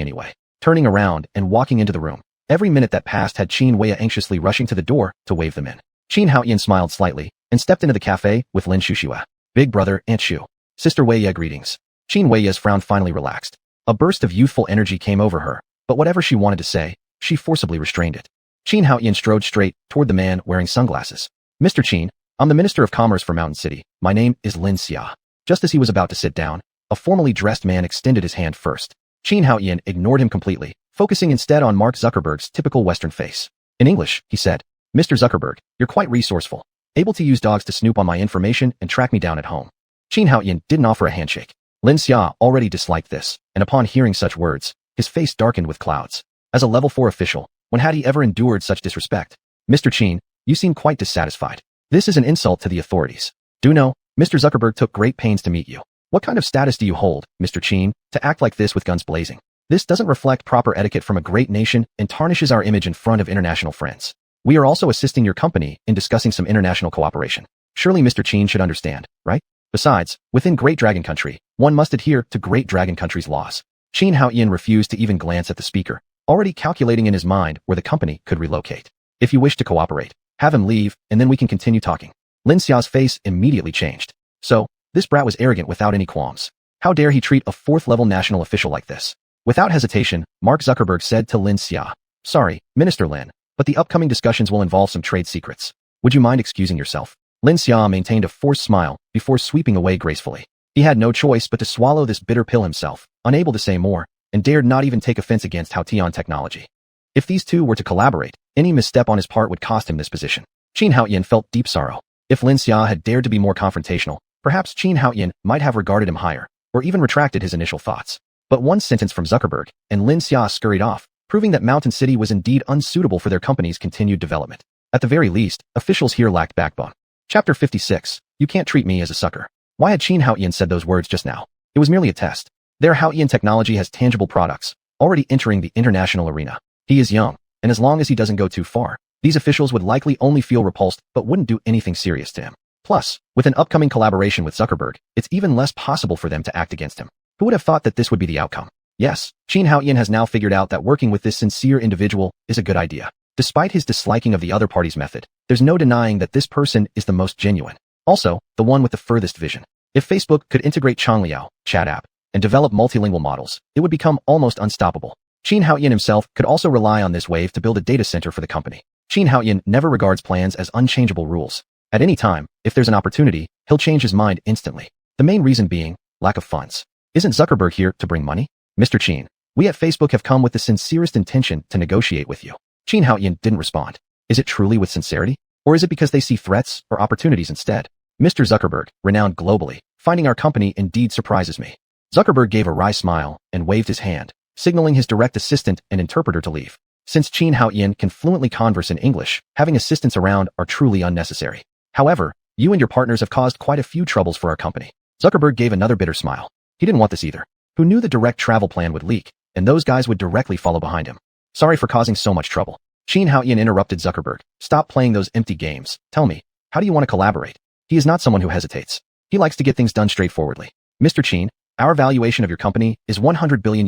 anyway. Turning around and walking into the room, every minute that passed had Qin Weiye anxiously rushing to the door to wave them in. Qin Haoyan smiled slightly, and stepped into the cafe with Lin Shushue. Big brother, Aunt Shu. Sister Weiye, greetings. Qin Weiye's frown finally relaxed. A burst of youthful energy came over her, but whatever she wanted to say, she forcibly restrained it. Qin Haoyan strode straight toward the man wearing sunglasses. Mr. Qin, I'm the Minister of Commerce for Mountain City. My name is Lin Xia. Just as he was about to sit down, a formally dressed man extended his hand first. Qin Haoyan ignored him completely, focusing instead on Mark Zuckerberg's typical Western face. In English, he said, Mr. Zuckerberg, you're quite resourceful, able to use dogs to snoop on my information and track me down at home. Qin Haoyan didn't offer a handshake. Lin Xia already disliked this, and upon hearing such words, his face darkened with clouds. As a level 4 official, when had he ever endured such disrespect? Mr. Qin, you seem quite dissatisfied. This is an insult to the authorities. Do know, Mr. Zuckerberg took great pains to meet you. What kind of status do you hold, Mr. Qin, to act like this with guns blazing? This doesn't reflect proper etiquette from a great nation and tarnishes our image in front of international friends. We are also assisting your company in discussing some international cooperation. Surely Mr. Qin should understand, right? Besides, within Great Dragon Country, one must adhere to Great Dragon Country's laws. Qin Haoyan refused to even glance at the speaker, already calculating in his mind where the company could relocate. If you wish to cooperate, have him leave, and then we can continue talking. Lin Xia's face immediately changed. So, this brat was arrogant without any qualms. How dare he treat a 4th-level national official like this? Without hesitation, Mark Zuckerberg said to Lin Xia, Sorry, Minister Lin, but the upcoming discussions will involve some trade secrets. Would you mind excusing yourself? Lin Xia maintained a forced smile before sweeping away gracefully. He had no choice but to swallow this bitter pill himself, unable to say more, and dared not even take offense against Haotian technology. If these two were to collaborate, any misstep on his part would cost him this position. Qin Haoyan felt deep sorrow. If Lin Xia had dared to be more confrontational, perhaps Qin Haoyan might have regarded him higher, or even retracted his initial thoughts. But one sentence from Zuckerberg, and Lin Xia scurried off, proving that Mountain City was indeed unsuitable for their company's continued development. At the very least, officials here lacked backbone. Chapter 56. You can't treat me as a sucker. Why had Qin Haoyan said those words just now? It was merely a test. Their Haotian technology has tangible products, already entering the international arena. He is young, and as long as he doesn't go too far, these officials would likely only feel repulsed but wouldn't do anything serious to him. Plus, with an upcoming collaboration with Zuckerberg, it's even less possible for them to act against him. Who would have thought that this would be the outcome? Yes, Qin Haoyan has now figured out that working with this sincere individual is a good idea. Despite his disliking of the other party's method, there's no denying that this person is the most genuine. Also, the one with the furthest vision. If Facebook could integrate Changliao, chat app, and develop multilingual models, it would become almost unstoppable. Qin Haoyan himself could also rely on this wave to build a data center for the company. Qin Haoyan never regards plans as unchangeable rules. At any time, if there's an opportunity, he'll change his mind instantly. The main reason being, lack of funds. Isn't Zuckerberg here to bring money? Mr. Qin, we at Facebook have come with the sincerest intention to negotiate with you. Qin Haoyan didn't respond. Is it truly with sincerity? Or is it because they see threats or opportunities instead? Mr. Zuckerberg, renowned globally, finding our company indeed surprises me. Zuckerberg gave a wry smile and waved his hand, signaling his direct assistant and interpreter to leave. Since Qin Haoyan can fluently converse in English, having assistants around are truly unnecessary. However, you and your partners have caused quite a few troubles for our company. Zuckerberg gave another bitter smile. He didn't want this either. Who knew the direct travel plan would leak, and those guys would directly follow behind him? Sorry for causing so much trouble. Qin Haoyan interrupted Zuckerberg. Stop playing those empty games. Tell me, how do you want to collaborate? He is not someone who hesitates. He likes to get things done straightforwardly. Mr. Qin, our valuation of your company is $100 billion.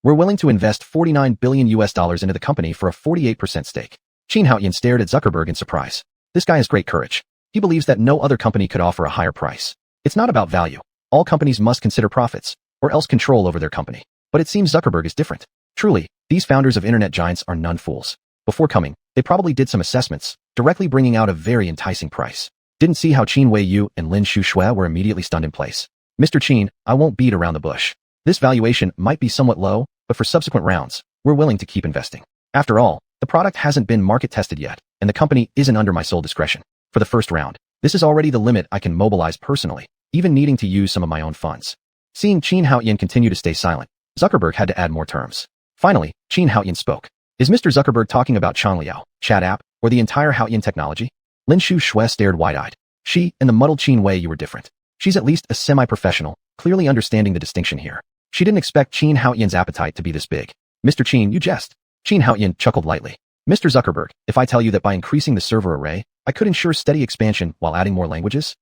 We're willing to invest $49 billion into the company for a 48% stake. Qin Haoyan stared at Zuckerberg in surprise. This guy has great courage. He believes that no other company could offer a higher price. It's not about value. All companies must consider profits, or else control over their company. But it seems Zuckerberg is different. Truly, these founders of internet giants are none fools. Before coming, they probably did some assessments, directly bringing out a very enticing price. Didn't see how Qin Weiye and Lin Shushue were immediately stunned in place. Mr. Qin, I won't beat around the bush. This valuation might be somewhat low, but for subsequent rounds, we're willing to keep investing. After all, the product hasn't been market tested yet, and the company isn't under my sole discretion. For the first round, this is already the limit I can mobilize personally, even needing to use some of my own funds. Seeing Qin Haoyan continue to stay silent, Zuckerberg had to add more terms. Finally, Qin Haoyan spoke. Is Mr. Zuckerberg talking about Changliao, chat app, or the entire Haoyan technology? Lin Shuxue stared wide-eyed. She and the muddled Qin Wei you were different. She's at least a semi-professional, clearly understanding the distinction here. She didn't expect Qin Haoyan's appetite to be this big. Mr. Qin, you jest. Qin Haoyan chuckled lightly. Mr. Zuckerberg, if I tell you that by increasing the server array, I could ensure steady expansion while adding more languages?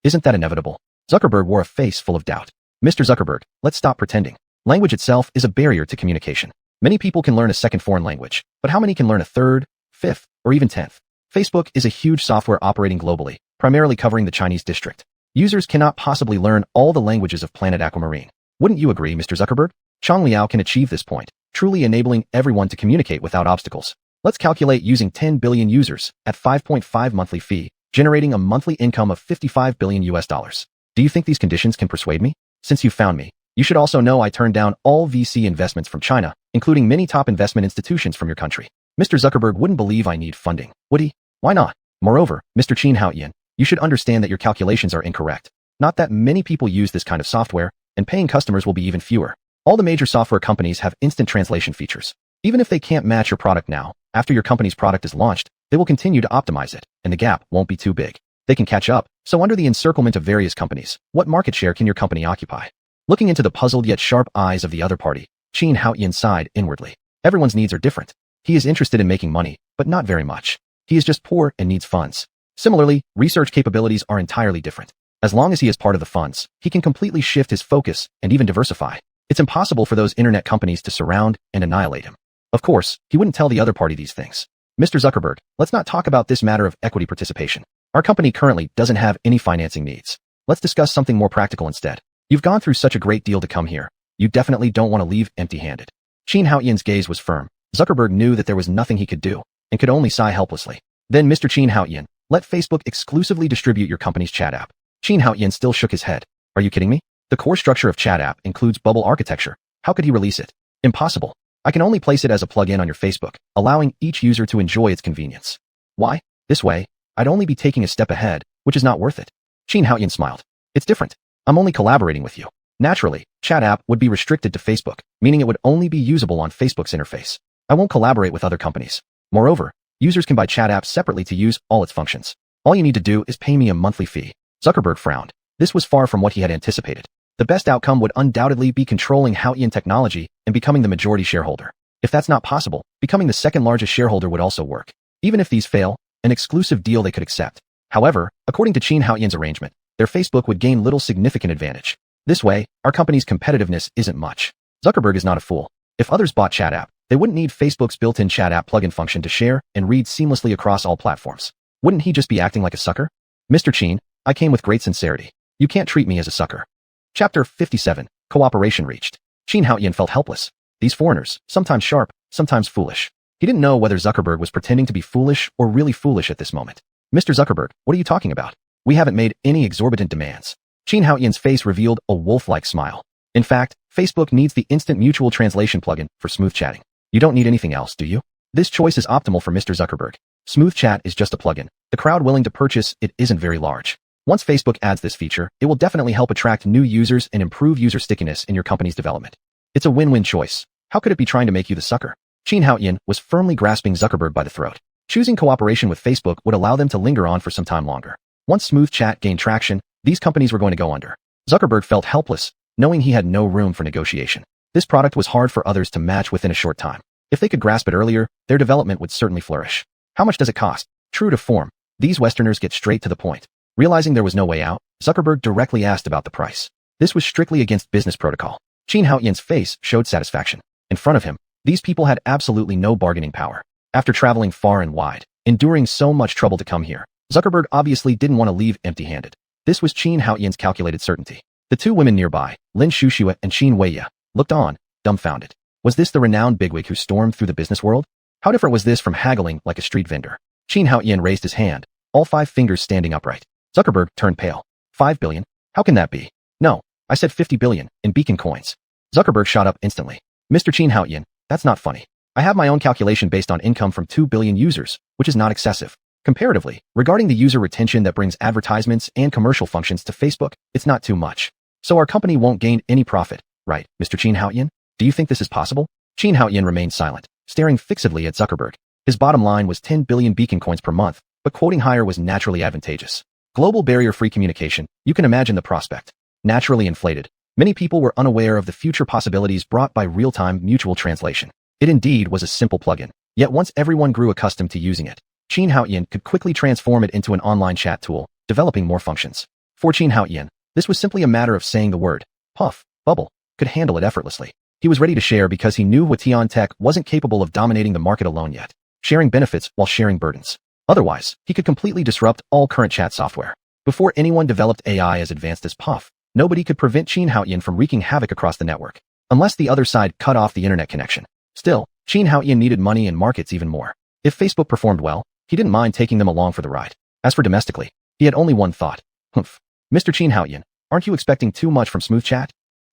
Isn't that inevitable? Zuckerberg wore a face full of doubt. Mr. Zuckerberg, let's stop pretending. Language itself is a barrier to communication. Many people can learn a second foreign language, but how many can learn a third, fifth, or even 10th? Facebook is a huge software operating globally, primarily covering the Chinese district. Users cannot possibly learn all the languages of planet Aquamarine. Wouldn't you agree, Mr. Zuckerberg? Changliao can achieve this point, truly enabling everyone to communicate without obstacles. Let's calculate using 10 billion users at 5.5 monthly fee, generating a monthly income of $55 billion US. Do you think these conditions can persuade me? Since you found me, you should also know I turned down all VC investments from China, including many top investment institutions from your country. Mr. Zuckerberg wouldn't believe I need funding, would he? Why not? Moreover, Mr. Qin Haoyan, you should understand that your calculations are incorrect. Not that many people use this kind of software, and paying customers will be even fewer. All the major software companies have instant translation features. Even if they can't match your product now, after your company's product is launched, they will continue to optimize it, and the gap won't be too big. They can catch up, so under the encirclement of various companies, what market share can your company occupy? Looking into the puzzled yet sharp eyes of the other party, Qin Haoyan sighed inwardly. Everyone's needs are different. He is interested in making money, but not very much. He is just poor and needs funds. Similarly, research capabilities are entirely different. As long as he is part of the funds, he can completely shift his focus and even diversify. It's impossible for those internet companies to surround and annihilate him. Of course, he wouldn't tell the other party these things. Mr. Zuckerberg, let's not talk about this matter of equity participation. Our company currently doesn't have any financing needs. Let's discuss something more practical instead. You've gone through such a great deal to come here. You definitely don't want to leave empty-handed. Qin Haoyan's gaze was firm. Zuckerberg knew that there was nothing he could do, and could only sigh helplessly. Then Mr. Qin Haoyan, let Facebook exclusively distribute your company's chat app. Qin Haoyan still shook his head. Are you kidding me? The core structure of chat app includes bubble architecture. How could he release it? Impossible. I can only place it as a plugin on your Facebook, allowing each user to enjoy its convenience. Why? This way, I'd only be taking a step ahead, which is not worth it. Qin Haoyan smiled. It's different. I'm only collaborating with you. Naturally, chat app would be restricted to Facebook, meaning it would only be usable on Facebook's interface. I won't collaborate with other companies. Moreover, users can buy chat apps separately to use all its functions. All you need to do is pay me a monthly fee. Zuckerberg frowned. This was far from what he had anticipated. The best outcome would undoubtedly be controlling Haoyan technology and becoming the majority shareholder. If that's not possible, becoming the second largest shareholder would also work. Even if these fail, an exclusive deal they could accept. However, according to Qin Haoyan's arrangement, their Facebook would gain little significant advantage. This way, our company's competitiveness isn't much. Zuckerberg is not a fool. If others bought chat app, they wouldn't need Facebook's built-in chat app plugin function to share and read seamlessly across all platforms. Wouldn't he just be acting like a sucker? Mr. Qin, I came with great sincerity. You can't treat me as a sucker. Chapter 57, Cooperation Reached. Qin Haoyan felt helpless. These foreigners, sometimes sharp, sometimes foolish. He didn't know whether Zuckerberg was pretending to be foolish or really foolish at this moment. Mr. Zuckerberg, what are you talking about? We haven't made any exorbitant demands. Qin Haoyan's face revealed a wolf-like smile. In fact, Facebook needs the instant mutual translation plugin for smooth chatting. You don't need anything else, do you? This choice is optimal for Mr. Zuckerberg. Smooth chat is just a plugin. The crowd willing to purchase it isn't very large. Once Facebook adds this feature, it will definitely help attract new users and improve user stickiness in your company's development. It's a win-win choice. How could it be trying to make you the sucker? Qin Haoyan was firmly grasping Zuckerberg by the throat. Choosing cooperation with Facebook would allow them to linger on for some time longer. Once smooth chat gained traction, these companies were going to go under. Zuckerberg felt helpless, knowing he had no room for negotiation. This product was hard for others to match within a short time. If they could grasp it earlier, their development would certainly flourish. How much does it cost? True to form, these Westerners get straight to the point. Realizing there was no way out, Zuckerberg directly asked about the price. This was strictly against business protocol. Qin Haoyan's face showed satisfaction. In front of him, these people had absolutely no bargaining power. After traveling far and wide, enduring so much trouble to come here, Zuckerberg obviously didn't want to leave empty-handed. This was Qin Haoyan's calculated certainty. The two women nearby, Lin Shuxue and Qin Weiya, looked on, dumbfounded. Was this the renowned bigwig who stormed through the business world? How different was this from haggling like a street vendor? Qin Haoyan raised his hand, all 5 fingers standing upright. Zuckerberg turned pale. 5 billion? How can that be? No, I said 50 billion, in beacon coins. Zuckerberg shot up instantly. Mr. Qin Haoyan, That's not funny. I have my own calculation based on income from 2 billion users, which is not excessive. Comparatively, regarding the user retention that brings advertisements and commercial functions to Facebook, it's not too much. So our company won't gain any profit, right, Mr. Xuanhuan? Do you think this is possible? Xuanhuan remained silent, staring fixedly at Zuckerberg. His bottom line was 10 billion beacon coins per month, but quoting higher was naturally advantageous. Global barrier-free communication, you can imagine the prospect. Naturally inflated. Many people were unaware of the future possibilities brought by real-time mutual translation. It indeed was a simple plugin. Yet once everyone grew accustomed to using it, Xuanhuan could quickly transform it into an online chat tool, developing more functions. For Xuanhuan, this was simply a matter of saying the word. Puff, Bubble, could handle it effortlessly. He was ready to share because he knew Huatian Tech wasn't capable of dominating the market alone yet, sharing benefits while sharing burdens. Otherwise, he could completely disrupt all current chat software. Before anyone developed AI as advanced as Puff, nobody could prevent Xuanhuan from wreaking havoc across the network, unless the other side cut off the internet connection. Still, Xuanhuan needed money and markets even more. If Facebook performed well, he didn't mind taking them along for the ride. As for domestically, he had only one thought. Humph. Mr. Xuanhuan, aren't you expecting too much from Smooth Chat?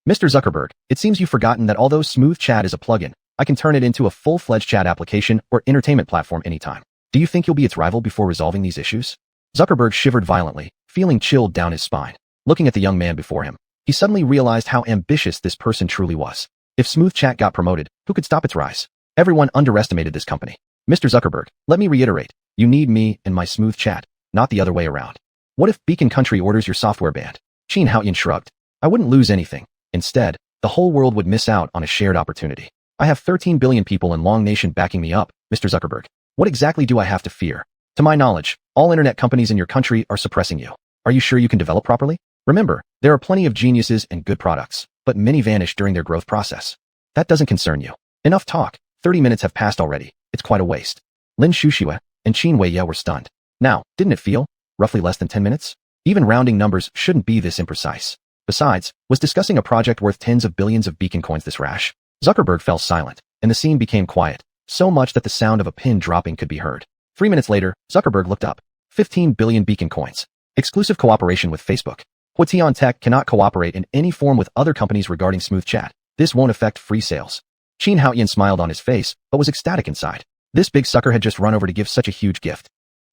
Mr. Zuckerberg, it seems you've forgotten that although Smooth Chat is a plugin, I can turn it into a full-fledged chat application or entertainment platform anytime. Do you think you'll be its rival before resolving these issues? Zuckerberg shivered violently, feeling chilled down his spine. Looking at the young man before him, he suddenly realized how ambitious this person truly was. If Smooth Chat got promoted, who could stop its rise? Everyone underestimated this company. Mr. Zuckerberg, let me reiterate, you need me and my Smooth Chat, not the other way around. What if Beacon Country orders your software banned? Xuanhuan shrugged. I wouldn't lose anything. Instead, the whole world would miss out on a shared opportunity. I have 13 billion people in Long Nation backing me up, Mr. Zuckerberg. What exactly do I have to fear? To my knowledge, all internet companies in your country are suppressing you. Are you sure you can develop properly? Remember, there are plenty of geniuses and good products, but many vanish during their growth process. That doesn't concern you. Enough talk. 30 minutes have passed already. It's quite a waste. Lin Shuxue and Qin Weiye were stunned. Now, didn't it feel roughly less than 10 minutes? Even rounding numbers shouldn't be this imprecise. Besides, was discussing a project worth tens of billions of beacon coins this rash? Zuckerberg fell silent, and the scene became quiet, so much that the sound of a pin dropping could be heard. 3 minutes later, Zuckerberg looked up. 15 billion beacon coins. Exclusive cooperation with Facebook. Huatian Tech cannot cooperate in any form with other companies regarding Smooth Chat. This won't affect free sales. Xuanhuan smiled on his face, but was ecstatic inside. This big sucker had just run over to give such a huge gift.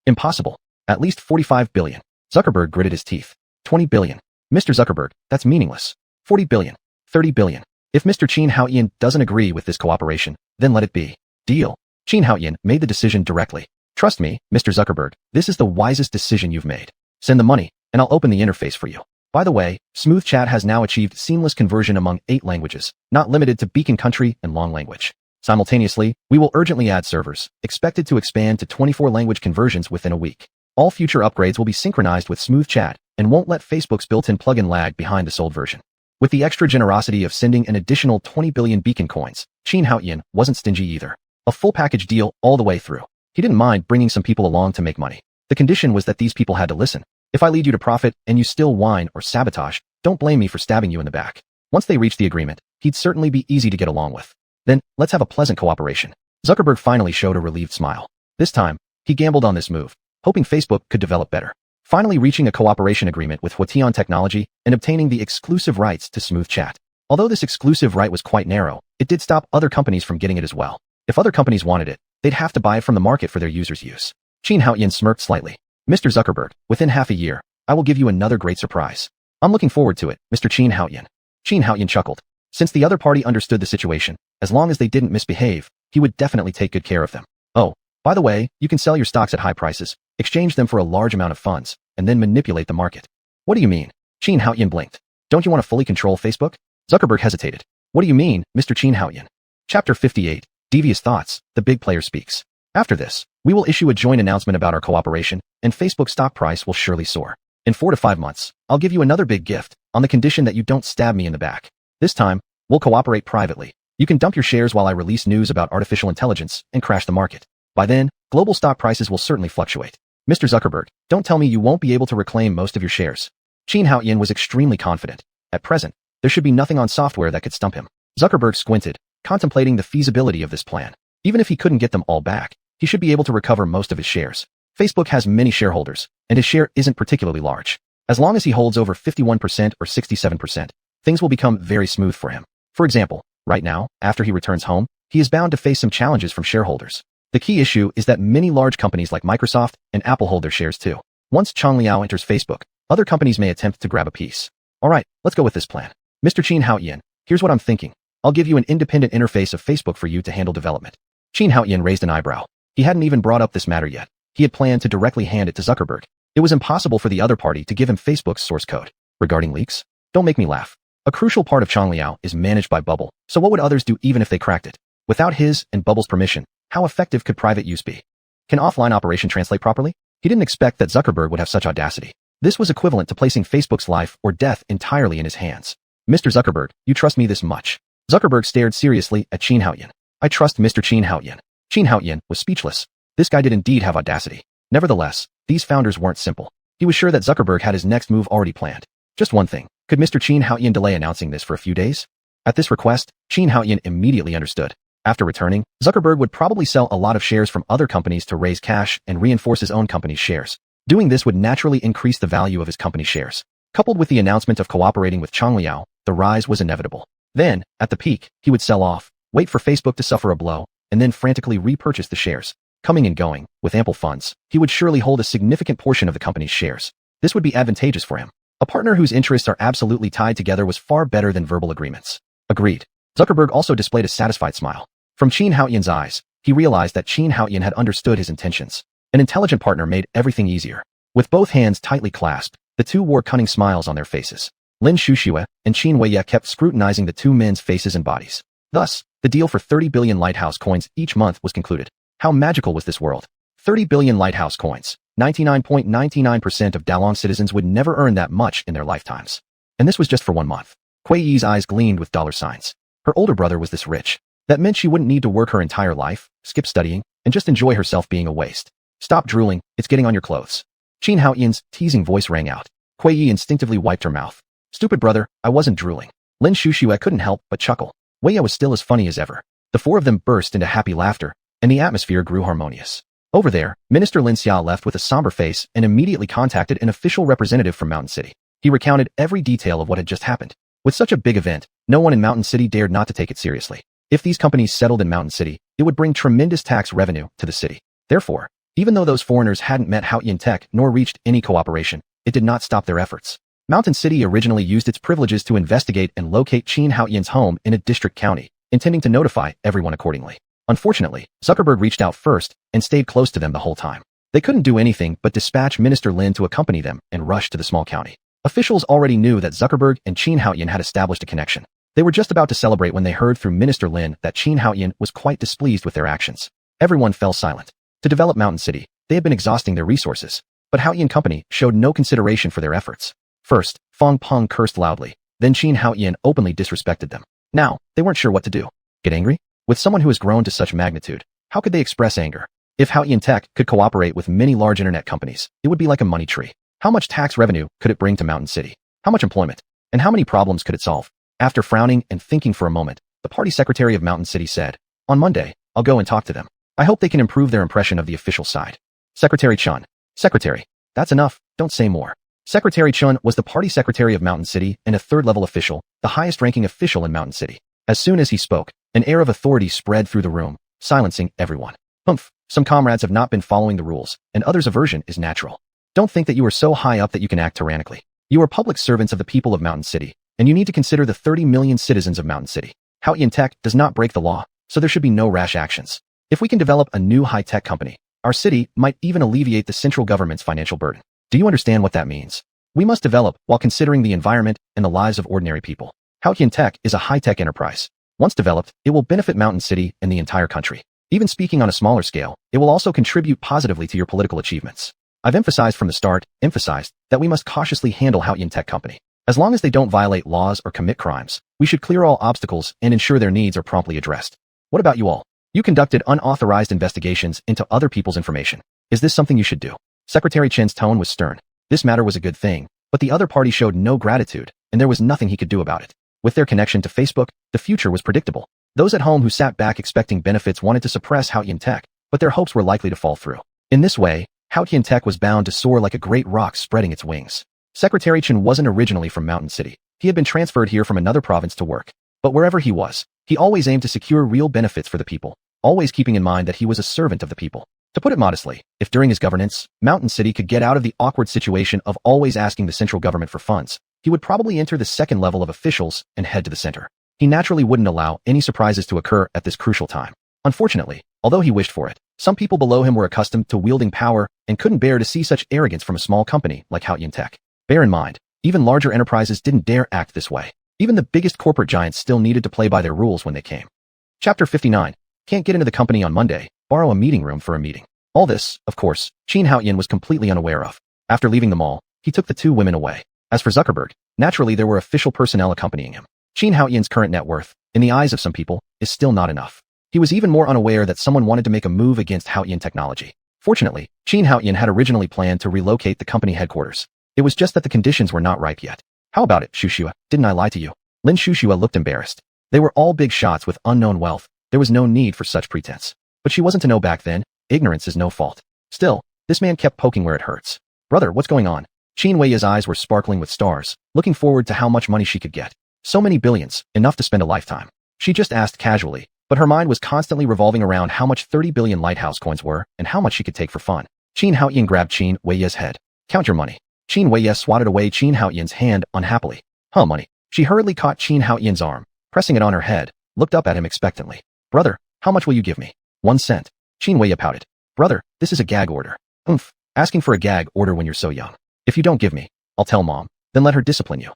Impossible. At least 45 billion. Zuckerberg gritted his teeth. 20 billion. Mr. Zuckerberg, that's meaningless. 40 billion. 30 billion. If Mr. Xuanhuan doesn't agree with this cooperation, then let it be. Deal. Xuanhuan made the decision directly. Trust me, Mr. Zuckerberg, this is the wisest decision you've made. Send the money, and I'll open the interface for you. By the way, Smooth Chat has now achieved seamless conversion among 8 languages, not limited to Beacon Country and Long Language. Simultaneously, we will urgently add servers, expected to expand to 24 language conversions within a week. All future upgrades will be synchronized with Smooth Chat and won't let Facebook's built-in plugin lag behind the sold version. With the extra generosity of sending an additional 20 billion beacon coins, Xuanhuan wasn't stingy either. A full package deal all the way through. He didn't mind bringing some people along to make money. The condition was that these people had to listen. If I lead you to profit and you still whine or sabotage, don't blame me for stabbing you in the back. Once they reached the agreement, he'd certainly be easy to get along with. Then, let's have a pleasant cooperation. Zuckerberg finally showed a relieved smile. This time, he gambled on this move, hoping Facebook could develop better. Finally reaching a cooperation agreement with Huatian Technology and obtaining the exclusive rights to Smooth Chat. Although this exclusive right was quite narrow, it did stop other companies from getting it as well. If other companies wanted it, they'd have to buy it from the market for their users' use. Xuanhuan smirked slightly. Mr. Zuckerberg, within half a year, I will give you another great surprise. I'm looking forward to it, Mr. Xuanhuan. Xuanhuan chuckled. Since the other party understood the situation, as long as they didn't misbehave, he would definitely take good care of them. Oh, by the way, you can sell your stocks at high prices, exchange them for a large amount of funds, and then manipulate the market. What do you mean? Xuanhuan blinked. Don't you want to fully control Facebook? Zuckerberg hesitated. What do you mean, Mr. Xuanhuan? Chapter 58. Devious Thoughts. The Big Player Speaks. After this, we will issue a joint announcement about our cooperation, and Facebook's stock price will surely soar. In 4 to 5 months, I'll give you another big gift, on the condition that you don't stab me in the back. This time, we'll cooperate privately. You can dump your shares while I release news about artificial intelligence and crash the market. By then, global stock prices will certainly fluctuate. Mr. Zuckerberg, don't tell me you won't be able to reclaim most of your shares. Xuanhuan was extremely confident. At present, there should be nothing on software that could stump him. Zuckerberg squinted, contemplating the feasibility of this plan. Even if he couldn't get them all back, he should be able to recover most of his shares. Facebook has many shareholders, and his share isn't particularly large. As long as he holds over 51% or 67%, things will become very smooth for him. For example, right now, after he returns home, he is bound to face some challenges from shareholders. The key issue is that many large companies like Microsoft and Apple hold their shares too. Once Chang Liao enters Facebook, other companies may attempt to grab a piece. Alright, let's go with this plan. Mr. xuanhuan, here's what I'm thinking. I'll give you an independent interface of Facebook for you to handle development. Xuanhuan raised an eyebrow. He hadn't even brought up this matter yet. He had planned to directly hand it to Zuckerberg. It was impossible for the other party to give him Facebook's source code. Regarding leaks? Don't make me laugh. A crucial part of Chang Liao is managed by Bubble, so what would others do even if they cracked it? Without his and Bubble's permission, how effective could private use be? Can offline operation translate properly? He didn't expect that Zuckerberg would have such audacity. This was equivalent to placing Facebook's life or death entirely in his hands. Mr. Zuckerberg, you trust me this much? Zuckerberg stared seriously at xuanhuan. I trust Mr. xuanhuan. Xuanhuan was speechless. This guy did indeed have audacity. Nevertheless, these founders weren't simple. He was sure that Zuckerberg had his next move already planned. Just one thing. Could Mr. xuanhuan delay announcing this for a few days? At this request, xuanhuan immediately understood. After returning, Zuckerberg would probably sell a lot of shares from other companies to raise cash and reinforce his own company's shares. Doing this would naturally increase the value of his company's shares. Coupled with the announcement of cooperating with Chang Liao, the rise was inevitable. Then, at the peak, he would sell off, wait for Facebook to suffer a blow, and then frantically repurchase the shares. Coming and going, with ample funds, he would surely hold a significant portion of the company's shares. This would be advantageous for him. A partner whose interests are absolutely tied together was far better than verbal agreements. Agreed. Zuckerberg also displayed a satisfied smile. From xuanhuan's eyes, he realized that xuanhuan had understood his intentions. An intelligent partner made everything easier. With both hands tightly clasped, the two wore cunning smiles on their faces. Lin Shuxue and Qin Weiye kept scrutinizing the two men's faces and bodies. Thus, the deal for 30 billion lighthouse coins each month was concluded. How magical was this world? 30 billion lighthouse coins. 99.99% of Dalong citizens would never earn that much in their lifetimes. And this was just for 1 month. Kuei Yi's eyes gleamed with dollar signs. Her older brother was this rich. That meant she wouldn't need to work her entire life, skip studying, and just enjoy herself being a waste. Stop drooling, it's getting on your clothes. Xuanhuan's teasing voice rang out. Kuei Yi instinctively wiped her mouth. Stupid brother, I wasn't drooling. Lin Shuxue couldn't help but chuckle. Weiye was still as funny as ever. The four of them burst into happy laughter, and the atmosphere grew harmonious. Over there, Minister Lin Xiao left with a somber face and immediately contacted an official representative from Mountain City. He recounted every detail of what had just happened. With such a big event, no one in Mountain City dared not to take it seriously. If these companies settled in Mountain City, it would bring tremendous tax revenue to the city. Therefore, even though those foreigners hadn't met Haotian Tech nor reached any cooperation, it did not stop their efforts. Mountain City originally used its privileges to investigate and locate xuanhuan's home in a district county, intending to notify everyone accordingly. Unfortunately, Zuckerberg reached out first and stayed close to them the whole time. They couldn't do anything but dispatch Minister Lin to accompany them and rush to the small county. Officials already knew that Zuckerberg and xuanhuan had established a connection. They were just about to celebrate when they heard through Minister Lin that xuanhuan was quite displeased with their actions. Everyone fell silent. To develop Mountain City, they had been exhausting their resources, but Haotian Company showed no consideration for their efforts. First, Fong Peng cursed loudly, then xuanhuan openly disrespected them. Now, they weren't sure what to do. Get angry? With someone who has grown to such magnitude, how could they express anger? If Haotian Tech could cooperate with many large internet companies, it would be like a money tree. How much tax revenue could it bring to Mountain City? How much employment? And how many problems could it solve? After frowning and thinking for a moment, the party secretary of Mountain City said, "On Monday, I'll go and talk to them. I hope they can improve their impression of the official side." Secretary Chun. Secretary. That's enough, don't say more. Secretary Chun was the party secretary of Mountain City and a third-level official, the highest-ranking official in Mountain City. As soon as he spoke, an air of authority spread through the room, silencing everyone. Humph, some comrades have not been following the rules, and others' aversion is natural. Don't think that you are so high up that you can act tyrannically. You are public servants of the people of Mountain City, and you need to consider the 30 million citizens of Mountain City. Haotian Tech does not break the law, so there should be no rash actions. If we can develop a new high-tech company, our city might even alleviate the central government's financial burden. Do you understand what that means? We must develop while considering the environment and the lives of ordinary people. Haotian Tech is a high-tech enterprise. Once developed, it will benefit Mountain City and the entire country. Even speaking on a smaller scale, it will also contribute positively to your political achievements. I've emphasized from the start, that we must cautiously handle Haotian Tech Company. As long as they don't violate laws or commit crimes, we should clear all obstacles and ensure their needs are promptly addressed. What about you all? You conducted unauthorized investigations into other people's information. Is this something you should do? Secretary Chen's tone was stern. This matter was a good thing, but the other party showed no gratitude, and there was nothing he could do about it. With their connection to Facebook, the future was predictable. Those at home who sat back expecting benefits wanted to suppress Haotian Tech, but their hopes were likely to fall through. In this way, Haotian Tech was bound to soar like a great rock spreading its wings. Secretary Chen wasn't originally from Mountain City. He had been transferred here from another province to work. But wherever he was, He always aimed to secure real benefits for the people, always keeping in mind that he was a servant of the people. To put it modestly, if during his governance, Mountain City could get out of the awkward situation of always asking the central government for funds, he would probably enter the second level of officials and head to the center. He naturally wouldn't allow any surprises to occur at this crucial time. Unfortunately, although he wished for it, some people below him were accustomed to wielding power and couldn't bear to see such arrogance from a small company like Xuanhuan Tech. Bear in mind, even larger enterprises didn't dare act this way. Even the biggest corporate giants still needed to play by their rules when they came. Chapter 59. Can't get into the company on Monday, borrow a meeting room for a meeting. All this, of course, Xuanhuan was completely unaware of. After leaving the mall, he took the two women away. As for Zuckerberg, naturally there were official personnel accompanying him. Xuanhuan's current net worth, in the eyes of some people, is still not enough. He was even more unaware that someone wanted to make a move against Xuanhuan Technology. Fortunately, Xuanhuan had originally planned to relocate the company headquarters. It was just that the conditions were not ripe yet. How about it, Xuanhuan? Didn't I lie to you? Lin Xuanhuan looked embarrassed. They were all big shots with unknown wealth. There was no need for such pretense. But she wasn't to know back then. Ignorance is no fault. Still, this man kept poking where it hurts. Brother, what's going on? Xuanhuan's eyes were sparkling with stars, looking forward to how much money she could get. So many billions, enough to spend a lifetime. She just asked casually, but her mind was constantly revolving around how much 30 billion lighthouse coins were and how much she could take for fun. Xuanhuan grabbed Xuanhuan's head. Count your money. Xuanhuan swatted away Xuanhuan's hand unhappily. Huh, money. She hurriedly caught Xuanhuan's arm, pressing it on her head, looked up at him expectantly. Brother, how much will you give me? 1 cent. Xuanhuan pouted. Brother, this is a gag order. Asking for a gag order when you're so young. If you don't give me, I'll tell mom, then let her discipline you.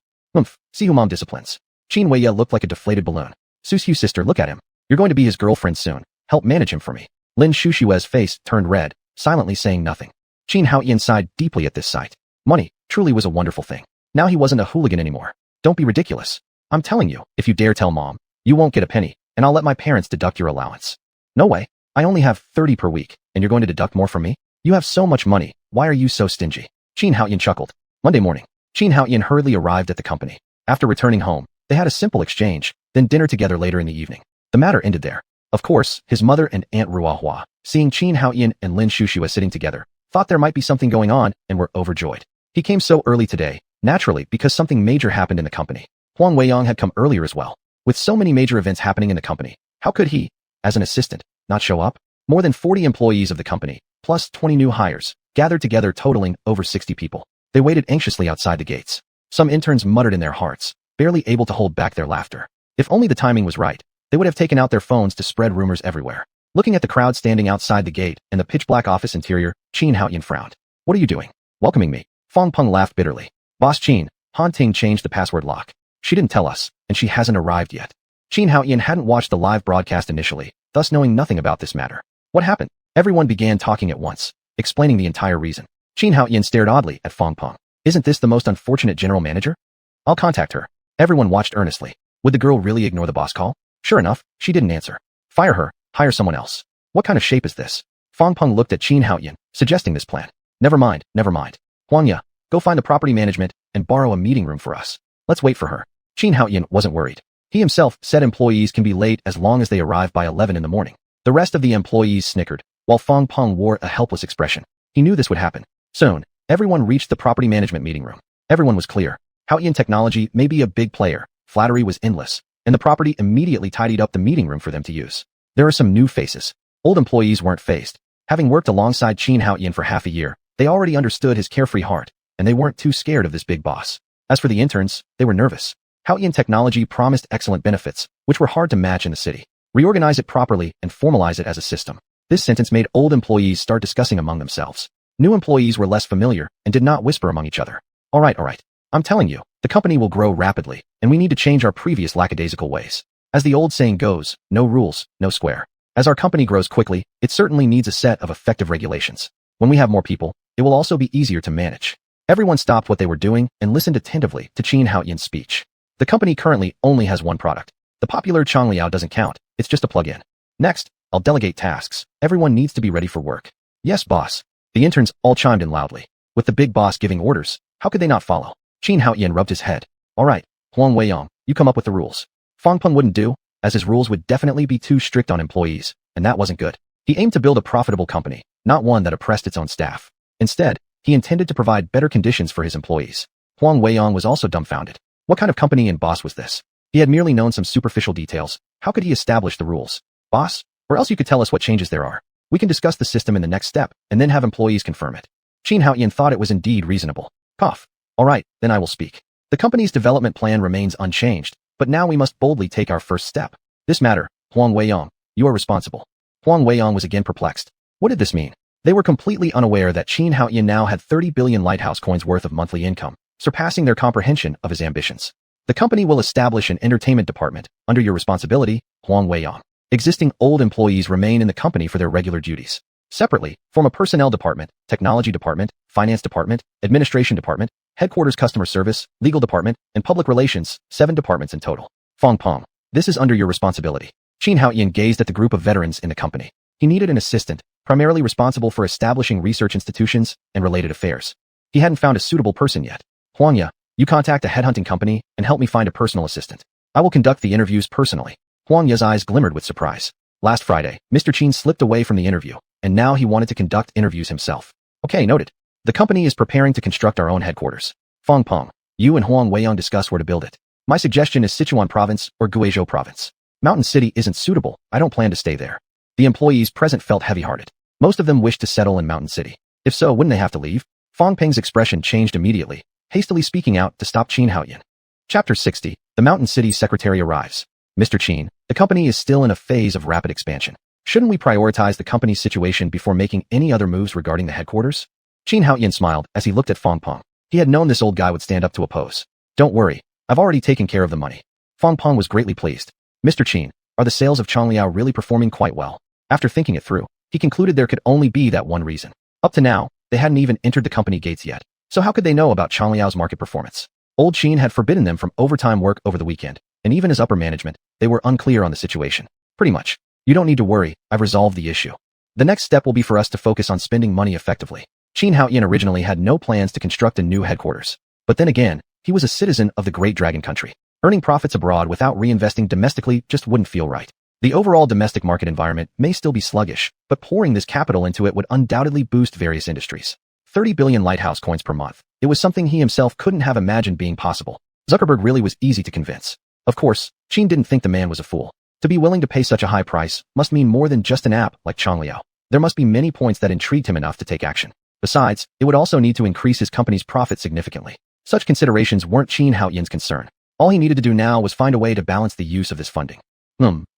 See who mom disciplines. Xuanhuan looked like a deflated balloon. Susu sister, look at him. You're going to be his girlfriend soon. Help manage him for me. Lin Xuanhuan's face turned red, silently saying nothing. Xuanhuan sighed deeply at this sight. Money truly was a wonderful thing. Now he wasn't a hooligan anymore. Don't be ridiculous. I'm telling you, if you dare tell mom, you won't get a penny, and I'll let my parents deduct your allowance. No way. I only have 30 per week, and you're going to deduct more from me? You have so much money. Why are you so stingy? Xuanhuan chuckled. Monday morning, Xuanhuan hurriedly arrived at the company. After returning home, they had a simple exchange, then dinner together later in the evening. The matter ended there. Of course, his mother and Aunt Ruahua, seeing Xuanhuan and Lin Xuanhuan sitting together, thought there might be something going on and were overjoyed. He came so early today, naturally because something major happened in the company. Huang Weiyang had come earlier as well. With so many major events happening in the company, how could he, as an assistant, not show up? More than 40 employees of the company, plus 20 new hires, gathered together totaling over 60 people. They waited anxiously outside the gates. Some interns muttered in their hearts, barely able to hold back their laughter. If only the timing was right, they would have taken out their phones to spread rumors everywhere. Looking at the crowd standing outside the gate and the pitch-black office interior, Xuanhuan frowned. What are you doing? Welcoming me? Fang Peng laughed bitterly. Boss Qin, Han Ting changed the password lock. She didn't tell us, and she hasn't arrived yet. Xuanhuan hadn't watched the live broadcast initially, thus knowing nothing about this matter. What happened? Everyone began talking at once, explaining the entire reason. Xuanhuan stared oddly at Fang Peng. Isn't this the most unfortunate general manager? I'll contact her. Everyone watched earnestly. Would the girl really ignore the boss call? Sure enough, she didn't answer. Fire her, hire someone else. What kind of shape is this? Fang Peng looked at Xuanhuan, suggesting this plan. Never mind. Huangya, go find the property management and borrow a meeting room for us. Let's wait for her. Xuanhuan wasn't worried. He himself said employees can be late as long as they arrive by 11 in the morning. The rest of the employees snickered, while Fang Peng wore a helpless expression. He knew this would happen. Soon, everyone reached the property management meeting room. Everyone was clear. Xuanhuan Technology may be a big player, flattery was endless, and the property immediately tidied up the meeting room for them to use. There are some new faces. Old employees weren't phased. Having worked alongside Xuanhuan for half a year, they already understood his carefree heart, and they weren't too scared of this big boss. As for the interns, they were nervous. Xuanhuan Technology promised excellent benefits, which were hard to match in the city. Reorganize it properly and formalize it as a system. This sentence made old employees start discussing among themselves. New employees were less familiar and did not whisper among each other. All right. I'm telling you, the company will grow rapidly, and we need to change our previous lackadaisical ways. As the old saying goes, no rules, no square. As our company grows quickly, it certainly needs a set of effective regulations. When we have more people, it will also be easier to manage. Everyone stopped what they were doing and listened attentively to Xuanhuan's speech. The company currently only has one product. The popular Changliao doesn't count, it's just a plug-in. Next, I'll delegate tasks. Everyone needs to be ready for work. Yes, boss. The interns all chimed in loudly. With the big boss giving orders, how could they not follow? Xuanhuan rubbed his head. All right, Huang Weiyang, you come up with the rules. Fang Peng wouldn't do, as his rules would definitely be too strict on employees, and that wasn't good. He aimed to build a profitable company, not one that oppressed its own staff. Instead, he intended to provide better conditions for his employees. Huang Weiyang was also dumbfounded. What kind of company and boss was this? He had merely known some superficial details, How could he establish the rules? Boss? Or else you could tell us what changes there are. We can discuss the system in the next step, and then have employees confirm it. Xuanhuan thought it was indeed reasonable. Cough. All right, then I will speak. The company's development plan remains unchanged, but now we must boldly take our first step. This matter, Huang Weiyang, you are responsible. Huang Weiyang was again perplexed. What did this mean? They were completely unaware that Xuanhuan now had 30 billion lighthouse coins worth of monthly income, surpassing their comprehension of his ambitions. The company will establish an entertainment department under your responsibility, Huang Weiyang. Existing old employees remain in the company for their regular duties. Separately, form a personnel department, technology department, finance department, administration department, headquarters customer service, legal department, and public relations, 7 departments in total. Fong Peng, this is under your responsibility. Xuanhuan gazed at the group of veterans in the company. He needed an assistant, primarily responsible for establishing research institutions and related affairs. He hadn't found a suitable person yet. Huangya, you contact a headhunting company and help me find a personal assistant. I will conduct the interviews personally. Huangya's eyes glimmered with surprise. Last Friday, Mr. Qin slipped away from the interview, and now he wanted to conduct interviews himself. Okay, noted. The company is preparing to construct our own headquarters. Fong Peng, you and Huang Weiyang discuss where to build it. My suggestion is Sichuan Province or Guizhou Province. Mountain City isn't suitable. I don't plan to stay there. The employees present felt heavy-hearted. Most of them wished to settle in Mountain City. If so, wouldn't they have to leave? Fong Peng's expression changed immediately, hastily speaking out to stop Xuanhuan. Chapter 60, the Mountain City Secretary arrives. Mr. Qin, the company is still in a phase of rapid expansion. Shouldn't we prioritize the company's situation before making any other moves regarding the headquarters? Xuanhuan smiled as he looked at Fong Peng. He had known this old guy would stand up to oppose. Don't worry, I've already taken care of the money. Fong Peng was greatly pleased. Mr. Qin, are the sales of Changliao really performing quite well? After thinking it through, he concluded there could only be that one reason. Up to now, they hadn't even entered the company gates yet. So how could they know about Changliao's market performance? Old Qin had forbidden them from overtime work over the weekend, and even as upper management, they were unclear on the situation. Pretty much. You don't need to worry, I've resolved the issue. The next step will be for us to focus on spending money effectively. Xuanhuan originally had no plans to construct a new headquarters. But then again, he was a citizen of the Great Dragon Country. Earning profits abroad without reinvesting domestically just wouldn't feel right. The overall domestic market environment may still be sluggish, but pouring this capital into it would undoubtedly boost various industries. 30 billion lighthouse coins per month. It was something he himself couldn't have imagined being possible. Zuckerberg really was easy to convince. Of course, Qin didn't think the man was a fool. To be willing to pay such a high price must mean more than just an app like Changliao. There must be many points that intrigued him enough to take action. Besides, it would also need to increase his company's profit significantly. Such considerations weren't Xuanhuan's concern. All he needed to do now was find a way to balance the use of this funding.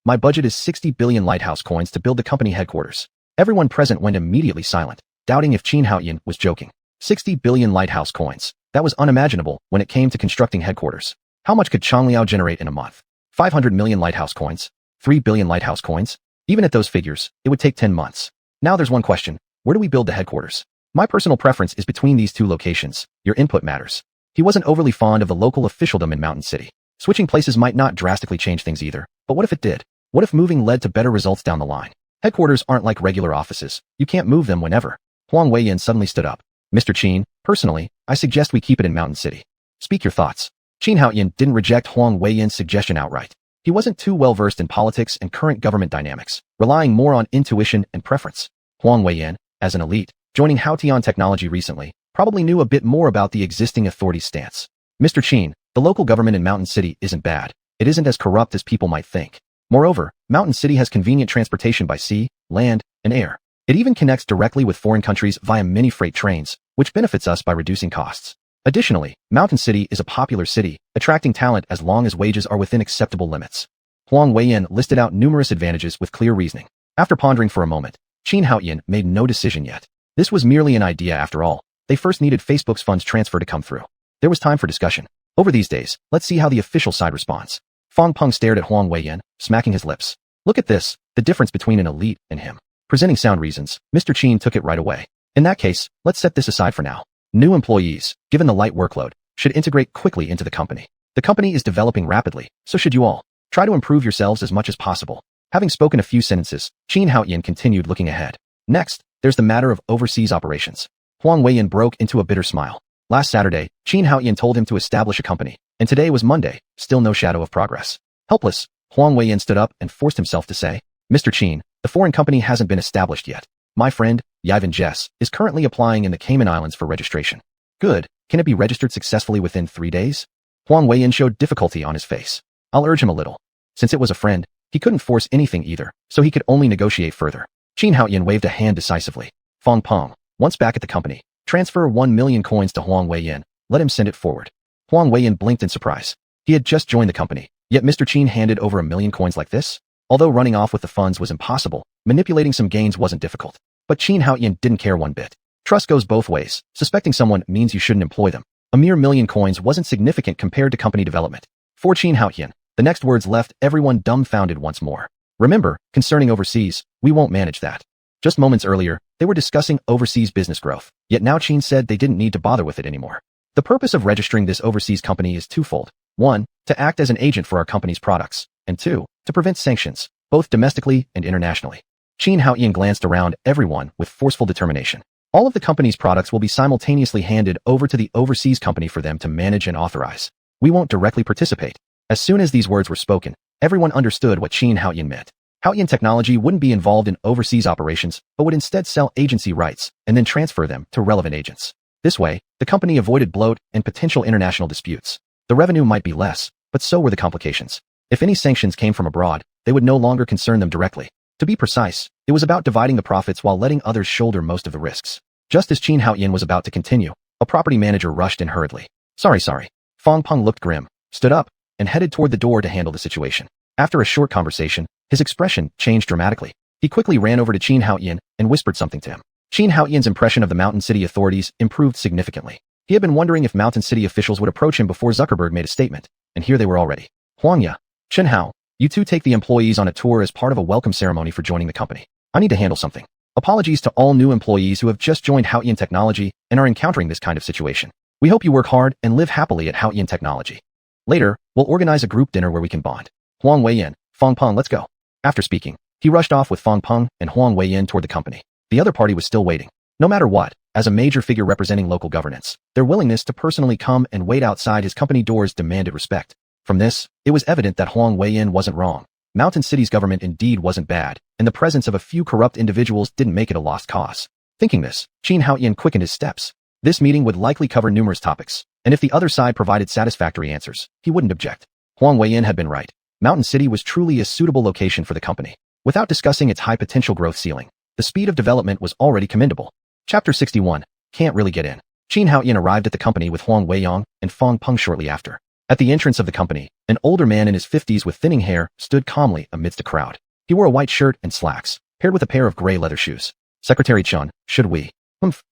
My budget is 60 billion lighthouse coins to build the company headquarters. Everyone present went immediately silent, doubting if Xuanhuan was joking. 60 billion lighthouse coins. That was unimaginable when it came to constructing headquarters. How much could Changliao generate in a month? 500 million lighthouse coins? 3 billion lighthouse coins? Even at those figures, it would take 10 months. Now there's one question. Where do we build the headquarters? My personal preference is between these two locations. Your input matters. He wasn't overly fond of the local officialdom in Mountain City. Switching places might not drastically change things either. But what if it did? What if moving led to better results down the line? Headquarters aren't like regular offices. You can't move them whenever. Huang Weiyang suddenly stood up. Mr. Qin, personally, I suggest we keep it in Mountain City. Speak your thoughts. Xuanhuan didn't reject Huang Weiyang's suggestion outright. He wasn't too well versed in politics and current government dynamics, relying more on intuition and preference. Huang Weiyang, as an elite, joining Haotian Technology recently, probably knew a bit more about the existing authorities' stance. Mr. Qin, the local government in Mountain City isn't bad. It isn't as corrupt as people might think. Moreover, Mountain City has convenient transportation by sea, land, and air. It even connects directly with foreign countries via mini freight trains, which benefits us by reducing costs. Additionally, Mountain City is a popular city, attracting talent as long as wages are within acceptable limits. Huang Weiyang listed out numerous advantages with clear reasoning. After pondering for a moment, Xuanhuan made no decision yet. This was merely an idea after all. They first needed Facebook's funds transfer to come through. There was time for discussion. Over these days, let's see how the official side responds. Fong Peng stared at Huang Weiyang, smacking his lips. Look at this, the difference between an elite and him. Presenting sound reasons, Mr. Qin took it right away. In that case, let's set this aside for now. New employees, given the light workload, should integrate quickly into the company. The company is developing rapidly, so should you all. Try to improve yourselves as much as possible. Having spoken a few sentences, Xuanhuan continued looking ahead. Next, there's the matter of overseas operations. Huang Weiyang broke into a bitter smile. Last Saturday, Xuanhuan told him to establish a company, and today was Monday, still no shadow of progress. Helpless, Huang Weiyang stood up and forced himself to say, Mr. Qin, the foreign company hasn't been established yet. My friend, Yvan Jess, is currently applying in the Cayman Islands for registration. Good. Can it be registered successfully within 3 days? Huang Weiyang showed difficulty on his face. I'll urge him a little. Since it was a friend, He couldn't force anything either, so he could only negotiate further. Qin Haoyan waved a hand decisively. Fong Peng, once back at the company, transfer 1 million coins to Huang Weiyan, let him send it forward. Huang Weiyan blinked in surprise. He had just joined the company, yet Mr. Qin handed over 1 million coins like this? Although running off with the funds was impossible, manipulating some gains wasn't difficult. But Qin Haoyan didn't care one bit. Trust goes both ways. Suspecting someone means you shouldn't employ them. A mere 1 million coins wasn't significant compared to company development. For Qin Haoyan, the next words left everyone dumbfounded once more. Remember, concerning overseas, we won't manage that. Just moments earlier, they were discussing overseas business growth, yet now Qin said they didn't need to bother with it anymore. The purpose of registering this overseas company is twofold. 1, to act as an agent for our company's products, and 2, to prevent sanctions, both domestically and internationally. Qin Haoyan glanced around everyone with forceful determination. All of the company's products will be simultaneously handed over to the overseas company for them to manage and authorize. We won't directly participate. As soon as these words were spoken, everyone understood what Qin Haoyan meant. Haoyan Technology wouldn't be involved in overseas operations, but would instead sell agency rights and then transfer them to relevant agents. This way, the company avoided bloat and potential international disputes. The revenue might be less, but so were the complications. If any sanctions came from abroad, they would no longer concern them directly. To be precise, it was about dividing the profits while letting others shoulder most of the risks. Just as Qin Haoyan was about to continue, a property manager rushed in hurriedly. Sorry. Fong Peng looked grim, stood up, and headed toward the door to handle the situation. After a short conversation, his expression changed dramatically. He quickly ran over to Qin Haoyan and whispered something to him. Qin Haoyan's impression of the Mountain City authorities improved significantly. He had been wondering if Mountain City officials would approach him before Zuckerberg made a statement, and here they were already. Huangya, Chen Hao, you two take the employees on a tour as part of a welcome ceremony for joining the company. I need to handle something. Apologies to all new employees who have just joined Haoyan Technology and are encountering this kind of situation. We hope you work hard and live happily at Haoyan Technology. Later, we'll organize a group dinner where we can bond. Huang Weiyan, Fong Peng, let's go. After speaking, he rushed off with Fong Peng and Huang Weiyan toward the company. The other party was still waiting. No matter what, as a major figure representing local governance, their willingness to personally come and wait outside his company doors demanded respect. From this, it was evident that Huang Weiyan wasn't wrong. Mountain City's government indeed wasn't bad, and the presence of a few corrupt individuals didn't make it a lost cause. Thinking this, Qin Haoyan quickened his steps. This meeting would likely cover numerous topics, and if the other side provided satisfactory answers, he wouldn't object. Huang Weiyan had been right. Mountain City was truly a suitable location for the company. Without discussing its high potential growth ceiling, the speed of development was already commendable. Chapter 61. Can't really get in. Qin Haoyan arrived at the company with Huang Weiyan and Fong Peng shortly after. At the entrance of the company, an older man in his 50s with thinning hair stood calmly amidst a crowd. He wore a white shirt and slacks, paired with a pair of gray leather shoes. Secretary Chun, should we?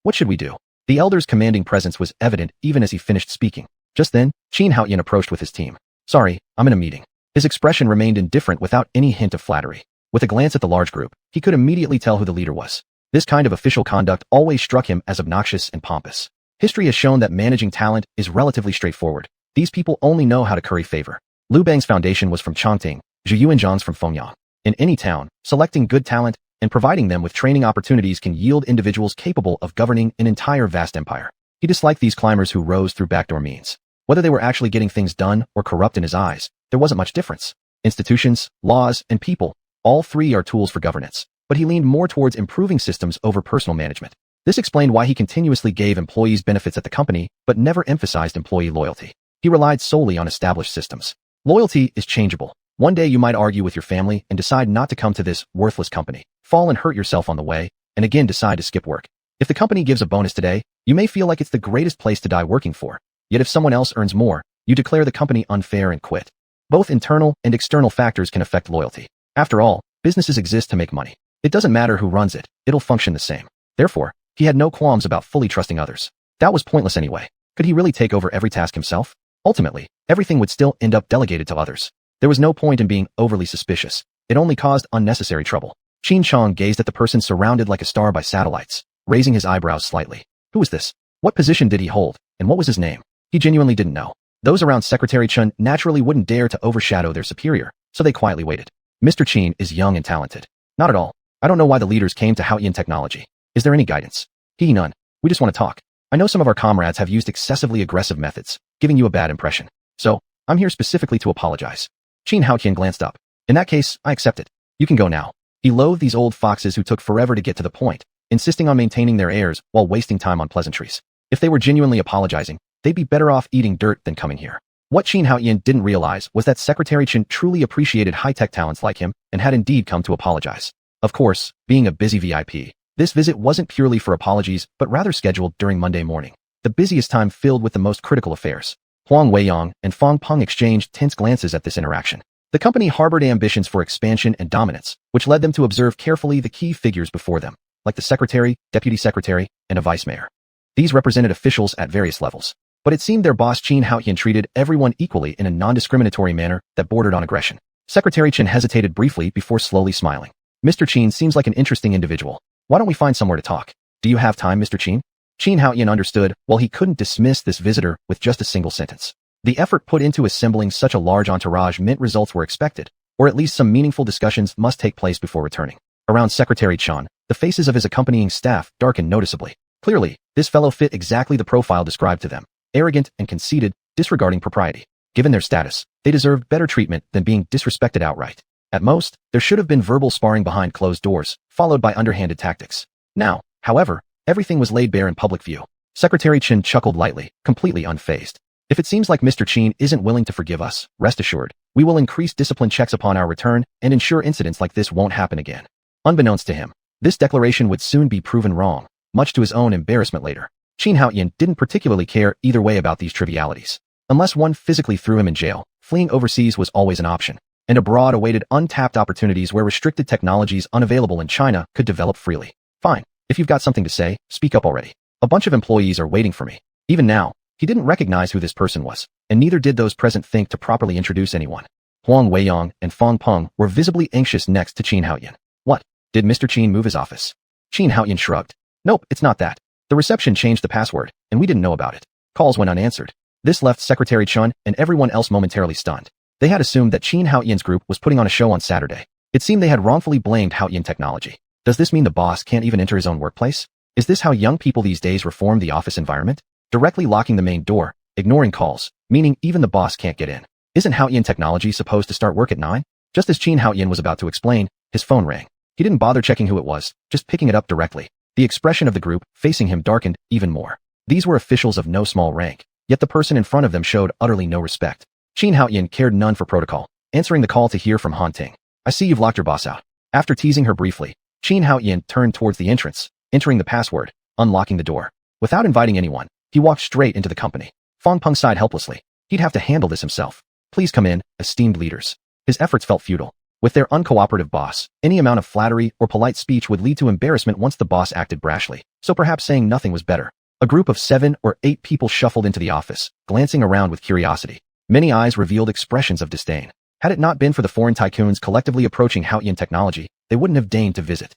What should we do? The elder's commanding presence was evident even as he finished speaking. Just then, Qin Haoyan approached with his team. Sorry, I'm in a meeting. His expression remained indifferent without any hint of flattery. With a glance at the large group, he could immediately tell who the leader was. This kind of official conduct always struck him as obnoxious and pompous. History has shown that managing talent is relatively straightforward. These people only know how to curry favor. Liu Bang's foundation was from Chongqing, Zhu Yuanzhang's from Fengyang. In any town, selecting good talent and providing them with training opportunities can yield individuals capable of governing an entire vast empire. He disliked these climbers who rose through backdoor means. Whether they were actually getting things done or corrupt in his eyes, there wasn't much difference. Institutions, laws, and people, all three are tools for governance, but he leaned more towards improving systems over personal management. This explained why he continuously gave employees benefits at the company, but never emphasized employee loyalty. He relied solely on established systems. Loyalty is changeable. One day you might argue with your family and decide not to come to this worthless company, fall and hurt yourself on the way, and again decide to skip work. If the company gives a bonus today, you may feel like it's the greatest place to die working for. Yet if someone else earns more, you declare the company unfair and quit. Both internal and external factors can affect loyalty. After all, businesses exist to make money. It doesn't matter who runs it, it'll function the same. Therefore, he had no qualms about fully trusting others. That was pointless anyway. Could he really take over every task himself? Ultimately, everything would still end up delegated to others. There was no point in being overly suspicious. It only caused unnecessary trouble. Qin Chong gazed at the person surrounded like a star by satellites, raising his eyebrows slightly. Who was this? What position did he hold, and what was his name? He genuinely didn't know. Those around Secretary Chun naturally wouldn't dare to overshadow their superior, so they quietly waited. Mr. Qin is young and talented. Not at all. I don't know why the leaders came to Haoyan Technology. Is there any guidance? None. We just want to talk. I know some of our comrades have used excessively aggressive methods, giving you a bad impression. So, I'm here specifically to apologize. Qin Haoyan glanced up. In that case, I accept it. You can go now. He loathed these old foxes who took forever to get to the point, insisting on maintaining their airs while wasting time on pleasantries. If they were genuinely apologizing, they'd be better off eating dirt than coming here. What Qin Haoyan didn't realize was that Secretary Chen truly appreciated high-tech talents like him and had indeed come to apologize. Of course, being a busy VIP, this visit wasn't purely for apologies but rather scheduled during Monday morning, the busiest time filled with the most critical affairs. Huang Weiyang and Fang Peng exchanged tense glances at this interaction. The company harbored ambitions for expansion and dominance, which led them to observe carefully the key figures before them, like the secretary, deputy secretary, and a vice mayor. These represented officials at various levels, but it seemed their boss Qin Haoyan treated everyone equally in a non-discriminatory manner that bordered on aggression. Secretary Chen hesitated briefly before slowly smiling. Mr. Qin seems like an interesting individual. Why don't we find somewhere to talk? Do you have time, Mr. Qin? Qin Haoyan understood, while he couldn't dismiss this visitor with just a single sentence. The effort put into assembling such a large entourage meant results were expected, or at least some meaningful discussions must take place before returning. Around Secretary Chen, the faces of his accompanying staff darkened noticeably. Clearly, this fellow fit exactly the profile described to them. Arrogant and conceited, disregarding propriety. Given their status, they deserved better treatment than being disrespected outright. At most, there should have been verbal sparring behind closed doors, followed by underhanded tactics. Now, however, everything was laid bare in public view. Secretary Chen chuckled lightly, completely unfazed. If it seems like Mr. Qin isn't willing to forgive us, rest assured, we will increase discipline checks upon our return and ensure incidents like this won't happen again. Unbeknownst to him, this declaration would soon be proven wrong, much to his own embarrassment later. Qin Haoyan didn't particularly care either way about these trivialities. Unless one physically threw him in jail, fleeing overseas was always an option, and abroad awaited untapped opportunities where restricted technologies unavailable in China could develop freely. Fine, if you've got something to say, speak up already. A bunch of employees are waiting for me. Even now, he didn't recognize who this person was, and neither did those present think to properly introduce anyone. Huang Weiyang and Fang Peng were visibly anxious next to Qin Haoyan. What? Did Mr. Qin move his office? Qin Haoyan shrugged. Nope, it's not that. The reception changed the password, and we didn't know about it. Calls went unanswered. This left Secretary Chen and everyone else momentarily stunned. They had assumed that Qin Haoyan's group was putting on a show on Saturday. It seemed they had wrongfully blamed Haoyan technology. Does this mean the boss can't even enter his own workplace? Is this how young people these days reform the office environment? Directly locking the main door, ignoring calls, meaning even the boss can't get in. Isn't Haoyan technology supposed to start work at 9? Just as Qin Haoyan was about to explain, his phone rang. He didn't bother checking who it was, just picking it up directly. The expression of the group facing him darkened even more. These were officials of no small rank, yet the person in front of them showed utterly no respect. Qin Haoyan cared none for protocol, answering the call to hear from Han Ting. I see you've locked your boss out. After teasing her briefly, Qin Haoyan turned towards the entrance, entering the password, unlocking the door. Without inviting anyone, he walked straight into the company. Fang Peng sighed helplessly. He'd have to handle this himself. Please come in, esteemed leaders. His efforts felt futile. With their uncooperative boss, any amount of flattery or polite speech would lead to embarrassment once the boss acted brashly, so perhaps saying nothing was better. A group of 7 or 8 people shuffled into the office, glancing around with curiosity. Many eyes revealed expressions of disdain. Had it not been for the foreign tycoons collectively approaching Haoyan technology, they wouldn't have deigned to visit.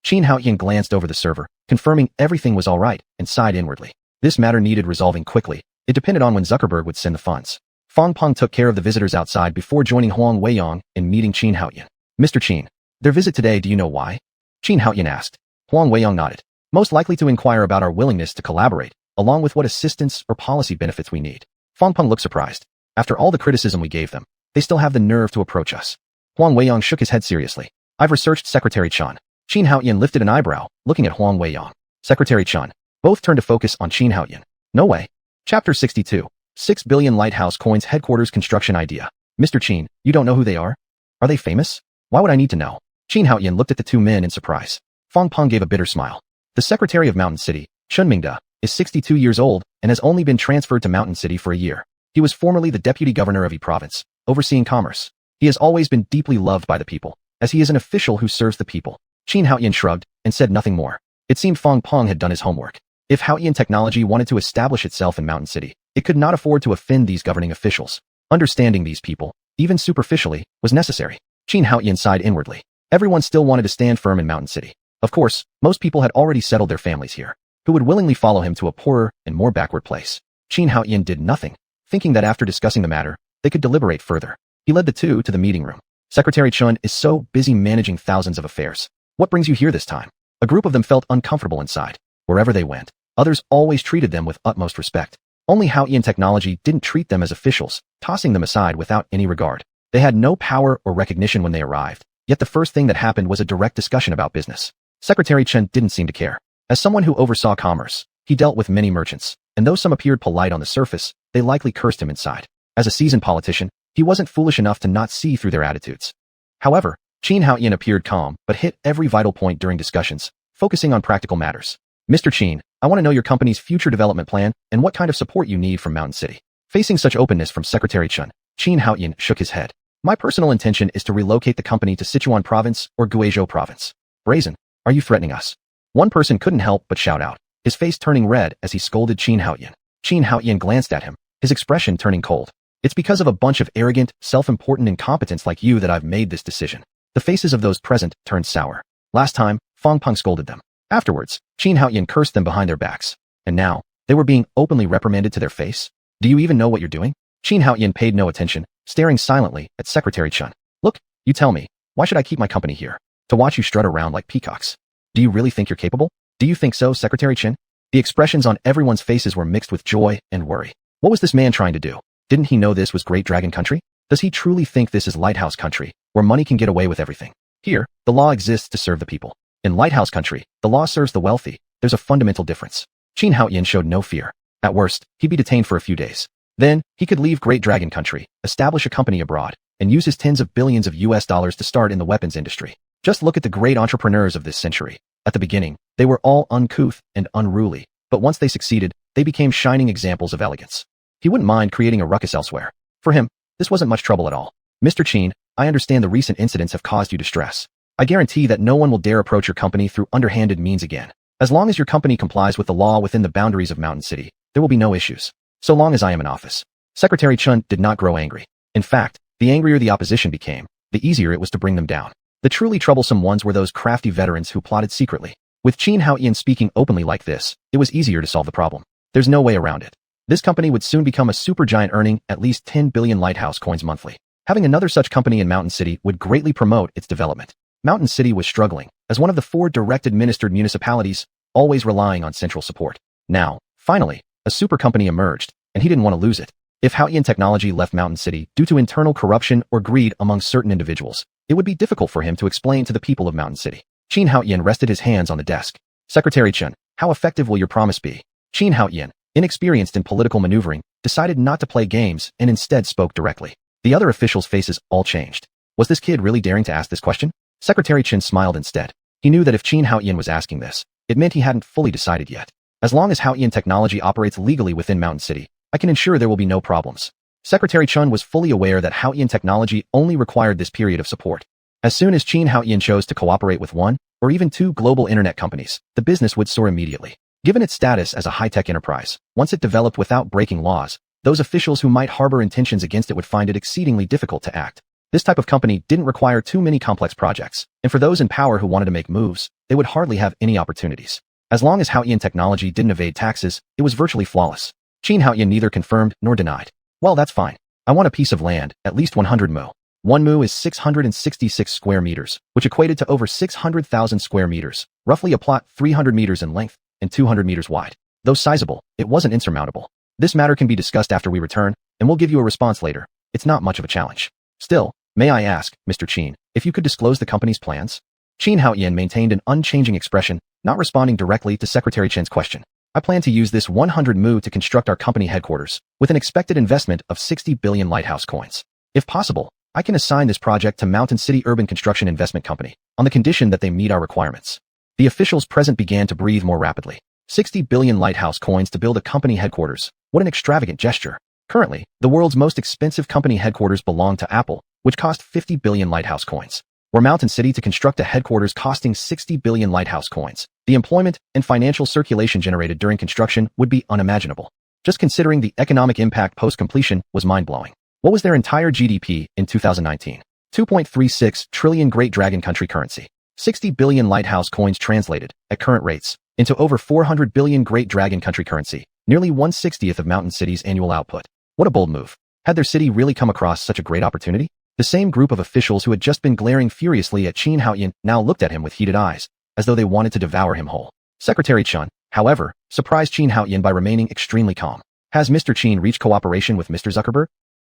Qin Haoyan glanced over the server, confirming everything was all right, and sighed inwardly. This matter needed resolving quickly. It depended on when Zuckerberg would send the funds. Fang Peng took care of the visitors outside before joining Huang Weiyang in meeting Qin Haoyan. Mr. Qin, their visit today, do you know why? Qin Haoyan asked. Huang Weiyang nodded. Most likely to inquire about our willingness to collaborate, along with what assistance or policy benefits we need. Fang Peng looked surprised. After all the criticism we gave them, they still have the nerve to approach us. Huang Weiyang shook his head seriously. I've researched Secretary Chen. Qin Haoyan lifted an eyebrow, looking at Huang Weiyang. Secretary Chen. Both turned to focus on Qin Haoyan. No way. Chapter 62. 6 billion lighthouse coins headquarters construction idea. Mr. Qin, you don't know who they are? Are they famous? Why would I need to know? Qin Haoyan looked at the two men in surprise. Fang Peng gave a bitter smile. The Secretary of Mountain City, Chun Mingde, is 62 years old and has only been transferred to Mountain City for a year. He was formerly the deputy governor of Yi Province, overseeing commerce. He has always been deeply loved by the people, as he is an official who serves the people. Qin Haoyan shrugged and said nothing more. It seemed Fang Peng had done his homework. If Haoyan technology wanted to establish itself in Mountain City, it could not afford to offend these governing officials. Understanding these people, even superficially, was necessary. Qin Haoyan sighed inwardly. Everyone still wanted to stand firm in Mountain City. Of course, most people had already settled their families here, who would willingly follow him to a poorer and more backward place. Qin Haoyan did nothing, thinking that after discussing the matter, they could deliberate further. He led the two to the meeting room. Secretary Chen is so busy managing thousands of affairs. What brings you here this time? A group of them felt uncomfortable inside. Wherever they went, others always treated them with utmost respect. Only Haoyan technology didn't treat them as officials, tossing them aside without any regard. They had no power or recognition when they arrived, yet the first thing that happened was a direct discussion about business. Secretary Chen didn't seem to care. As someone who oversaw commerce, he dealt with many merchants, and though some appeared polite on the surface, they likely cursed him inside. As a seasoned politician, he wasn't foolish enough to not see through their attitudes. However, Xuanhuan appeared calm but hit every vital point during discussions, focusing on practical matters. Mr. Qin, I want to know your company's future development plan and what kind of support you need from Mountain City. Facing such openness from Secretary Chen, Xuanhuan shook his head. My personal intention is to relocate the company to Sichuan Province or Guizhou Province. Brazen, are you threatening us? One person couldn't help but shout out, his face turning red as he scolded Xuanhuan. Xuanhuan glanced at him, his expression turning cold. It's because of a bunch of arrogant, self-important incompetents like you that I've made this decision. The faces of those present turned sour. Last time, Fang Peng scolded them. Afterwards, Xuanhuan cursed them behind their backs. And now, they were being openly reprimanded to their face? Do you even know what you're doing? Xuanhuan paid no attention, staring silently at Secretary Chen. Look, you tell me, why should I keep my company here? To watch you strut around like peacocks. Do you really think you're capable? Do you think so, Secretary Chen? The expressions on everyone's faces were mixed with joy and worry. What was this man trying to do? Didn't he know this was Great Dragon Country? Does he truly think this is Lighthouse Country, where money can get away with everything? Here, the law exists to serve the people. In Lighthouse Country, the law serves the wealthy. There's a fundamental difference. Xuanhuan showed no fear. At worst, he'd be detained for a few days. Then, he could leave Great Dragon Country, establish a company abroad, and use his tens of billions of US dollars to start in the weapons industry. Just look at the great entrepreneurs of this century. At the beginning, they were all uncouth and unruly, but once they succeeded, they became shining examples of elegance. He wouldn't mind creating a ruckus elsewhere. For him, this wasn't much trouble at all. Mr. Qin, I understand the recent incidents have caused you distress. I guarantee that no one will dare approach your company through underhanded means again. As long as your company complies with the law within the boundaries of Mountain City, there will be no issues. So long as I am in office. Secretary Chen did not grow angry. In fact, the angrier the opposition became, the easier it was to bring them down. The truly troublesome ones were those crafty veterans who plotted secretly. With Xuanhuan speaking openly like this, it was easier to solve the problem. There's no way around it. This company would soon become a supergiant earning at least 10 billion lighthouse coins monthly. Having another such company in Mountain City would greatly promote its development. Mountain City was struggling, as one of the 4 direct administered municipalities, always relying on central support. Now, finally, a super company emerged, and he didn't want to lose it. If Haoyan Technology left Mountain City due to internal corruption or greed among certain individuals, it would be difficult for him to explain to the people of Mountain City. Xuanhuan rested his hands on the desk. Secretary Chen, how effective will your promise be? Xuanhuan, inexperienced in political maneuvering, decided not to play games and instead spoke directly. The other officials' faces all changed. Was this kid really daring to ask this question? Secretary Chen smiled instead. He knew that if Xuanhuan was asking this, it meant he hadn't fully decided yet. As long as Haoyan Technology operates legally within Mountain City, I can ensure there will be no problems. Secretary Chen was fully aware that Haoyan Technology only required this period of support. As soon as Xuanhuan chose to cooperate with 1 or even 2 global internet companies, the business would soar immediately. Given its status as a high-tech enterprise, once it developed without breaking laws, those officials who might harbor intentions against it would find it exceedingly difficult to act. This type of company didn't require too many complex projects, and for those in power who wanted to make moves, they would hardly have any opportunities. As long as Haoyan Technology didn't evade taxes, it was virtually flawless. Xuanhuan neither confirmed nor denied. Well, that's fine. I want a piece of land, at least 100 mu. 1 mu is 666 square meters, which equated to over 600,000 square meters, roughly a plot 300 meters in length and 200 meters wide. Though sizable, it wasn't insurmountable. This matter can be discussed after we return, and we'll give you a response later. It's not much of a challenge. Still, may I ask, Mr. Qin, if you could disclose the company's plans? Xuanhuan maintained an unchanging expression, not responding directly to Secretary Chen's question. I plan to use this 100 mu to construct our company headquarters, with an expected investment of 60 billion lighthouse coins. If possible, I can assign this project to Mountain City Urban Construction Investment Company, on the condition that they meet our requirements. The officials present began to breathe more rapidly. 60 billion lighthouse coins to build a company headquarters. What an extravagant gesture. Currently, the world's most expensive company headquarters belong to Apple, which cost 50 billion lighthouse coins. Were Mountain City to construct a headquarters costing 60 billion lighthouse coins, the employment and financial circulation generated during construction would be unimaginable. Just considering the economic impact post-completion was mind-blowing. What was their entire GDP in 2019? 2.36 trillion Great Dragon Country currency. 60 billion lighthouse coins translated, at current rates, into over 400 billion Great Dragon Country currency, nearly 1/60th of Mountain City's annual output. What a bold move. Had their city really come across such a great opportunity? The same group of officials who had just been glaring furiously at Xuanhuan now looked at him with heated eyes, as though they wanted to devour him whole. Secretary Chen, however, surprised Xuanhuan by remaining extremely calm. Has Mr. Qin reached cooperation with Mr. Zuckerberg?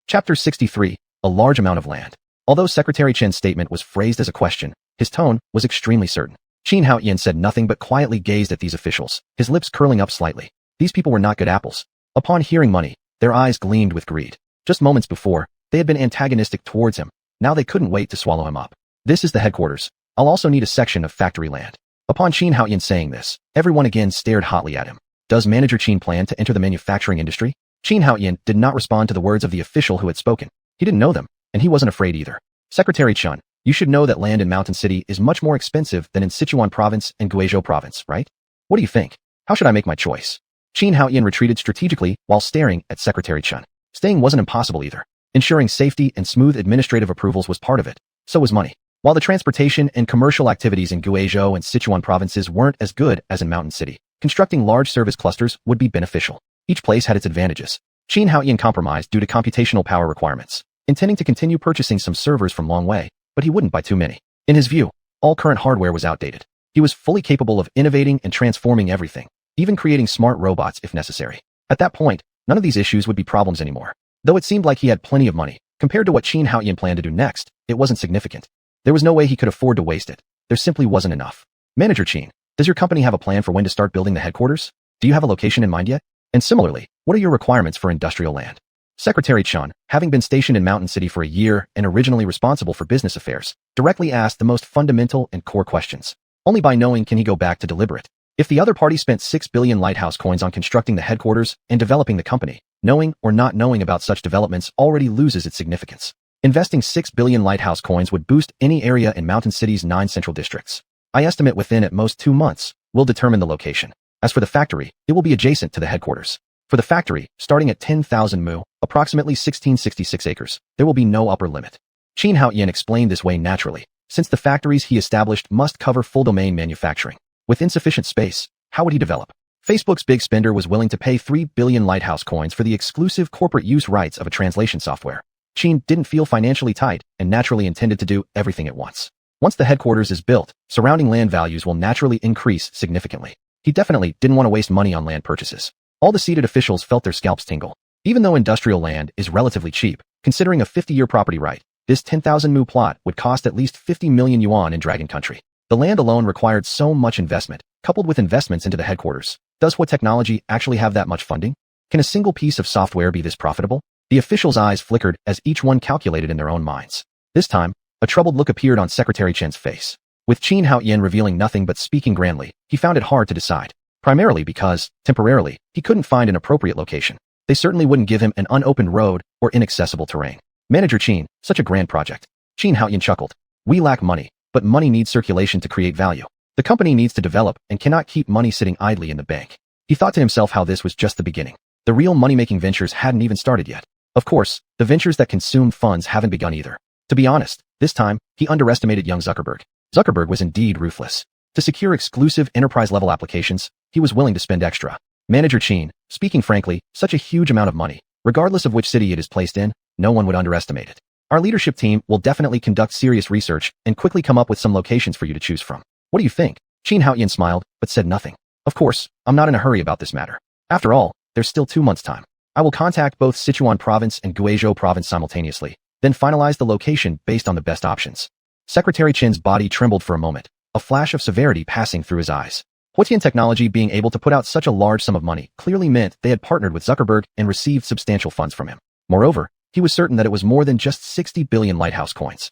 Chapter 63, a large amount of land. Although Secretary Chen's statement was phrased as a question, his tone was extremely certain. Xuanhuan said nothing but quietly gazed at these officials, his lips curling up slightly. These people were not good apples. Upon hearing money, their eyes gleamed with greed. Just moments before, they had been antagonistic towards him. Now they couldn't wait to swallow him up. This is the headquarters. I'll also need a section of factory land. Upon Qin Haoyan saying this, everyone again stared hotly at him. Does Manager Qin plan to enter the manufacturing industry? Qin Haoyan did not respond to the words of the official who had spoken. He didn't know them, and he wasn't afraid either. Secretary Chun, you should know that land in Mountain City is much more expensive than in Sichuan Province and Guizhou Province, right? What do you think? How should I make my choice? Qin Haoyan retreated strategically while staring at Secretary Chun. Staying wasn't impossible either. Ensuring safety and smooth administrative approvals was part of it. So was money. While the transportation and commercial activities in Guizhou and Sichuan provinces weren't as good as in Mountain City, constructing large service clusters would be beneficial. Each place had its advantages. Qin Haoyan compromised due to computational power requirements, intending to continue purchasing some servers from Long Wei, but he wouldn't buy too many. In his view, all current hardware was outdated. He was fully capable of innovating and transforming everything, even creating smart robots if necessary. At that point, none of these issues would be problems anymore. Though it seemed like he had plenty of money, compared to what Qin Haoyan planned to do next, it wasn't significant. There was no way he could afford to waste it. There simply wasn't enough. Manager Qin, does your company have a plan for when to start building the headquarters? Do you have a location in mind yet? And similarly, what are your requirements for industrial land? Secretary Chun, having been stationed in Mountain City for a year and originally responsible for business affairs, directly asked the most fundamental and core questions. Only by knowing can he go back to deliberate. If the other party spent 6 billion lighthouse coins on constructing the headquarters and developing the company, knowing or not knowing about such developments already loses its significance. Investing 6 billion lighthouse coins would boost any area in Mountain City's 9 central districts. I estimate within at most 2 months, we'll determine the location. As for the factory, it will be adjacent to the headquarters. For the factory, starting at 10,000 mu, approximately 1666 acres, there will be no upper limit. Qin Haoyan explained this way naturally, since the factories he established must cover full domain manufacturing. With insufficient space, how would he develop? Facebook's big spender was willing to pay 3 billion lighthouse coins for the exclusive corporate use rights of a translation software. Qin didn't feel financially tight and naturally intended to do everything at once. Once the headquarters is built, surrounding land values will naturally increase significantly. He definitely didn't want to waste money on land purchases. All the seated officials felt their scalps tingle. Even though industrial land is relatively cheap, considering a 50-year property right, this 10,000 mu plot would cost at least 50 million yuan in Dragon Country. The land alone required so much investment, coupled with investments into the headquarters. Does what technology actually have that much funding? Can a single piece of software be this profitable? The officials' eyes flickered as each one calculated in their own minds. This time, a troubled look appeared on Secretary Chen's face. With Qin Haoyan revealing nothing but speaking grandly, he found it hard to decide. Primarily because, temporarily, he couldn't find an appropriate location. They certainly wouldn't give him an unopened road or inaccessible terrain. Manager Qin, such a grand project. Qin Haoyan chuckled. We lack money, but money needs circulation to create value. The company needs to develop and cannot keep money sitting idly in the bank. He thought to himself how this was just the beginning. The real money-making ventures hadn't even started yet. Of course, the ventures that consumed funds haven't begun either. To be honest, this time, he underestimated young Zuckerberg. Zuckerberg was indeed ruthless. To secure exclusive enterprise-level applications, he was willing to spend extra. Manager Qin, speaking frankly, such a huge amount of money, regardless of which city it is placed in, no one would underestimate it. Our leadership team will definitely conduct serious research and quickly come up with some locations for you to choose from. What do you think? Qin Haoyan smiled, but said nothing. Of course, I'm not in a hurry about this matter. After all, there's still 2 months' time. I will contact both Sichuan Province and Guizhou Province simultaneously, then finalize the location based on the best options. Secretary Chen's body trembled for a moment, a flash of severity passing through his eyes. Huotian Technology being able to put out such a large sum of money clearly meant they had partnered with Zuckerberg and received substantial funds from him. Moreover, he was certain that it was more than just 60 billion lighthouse coins.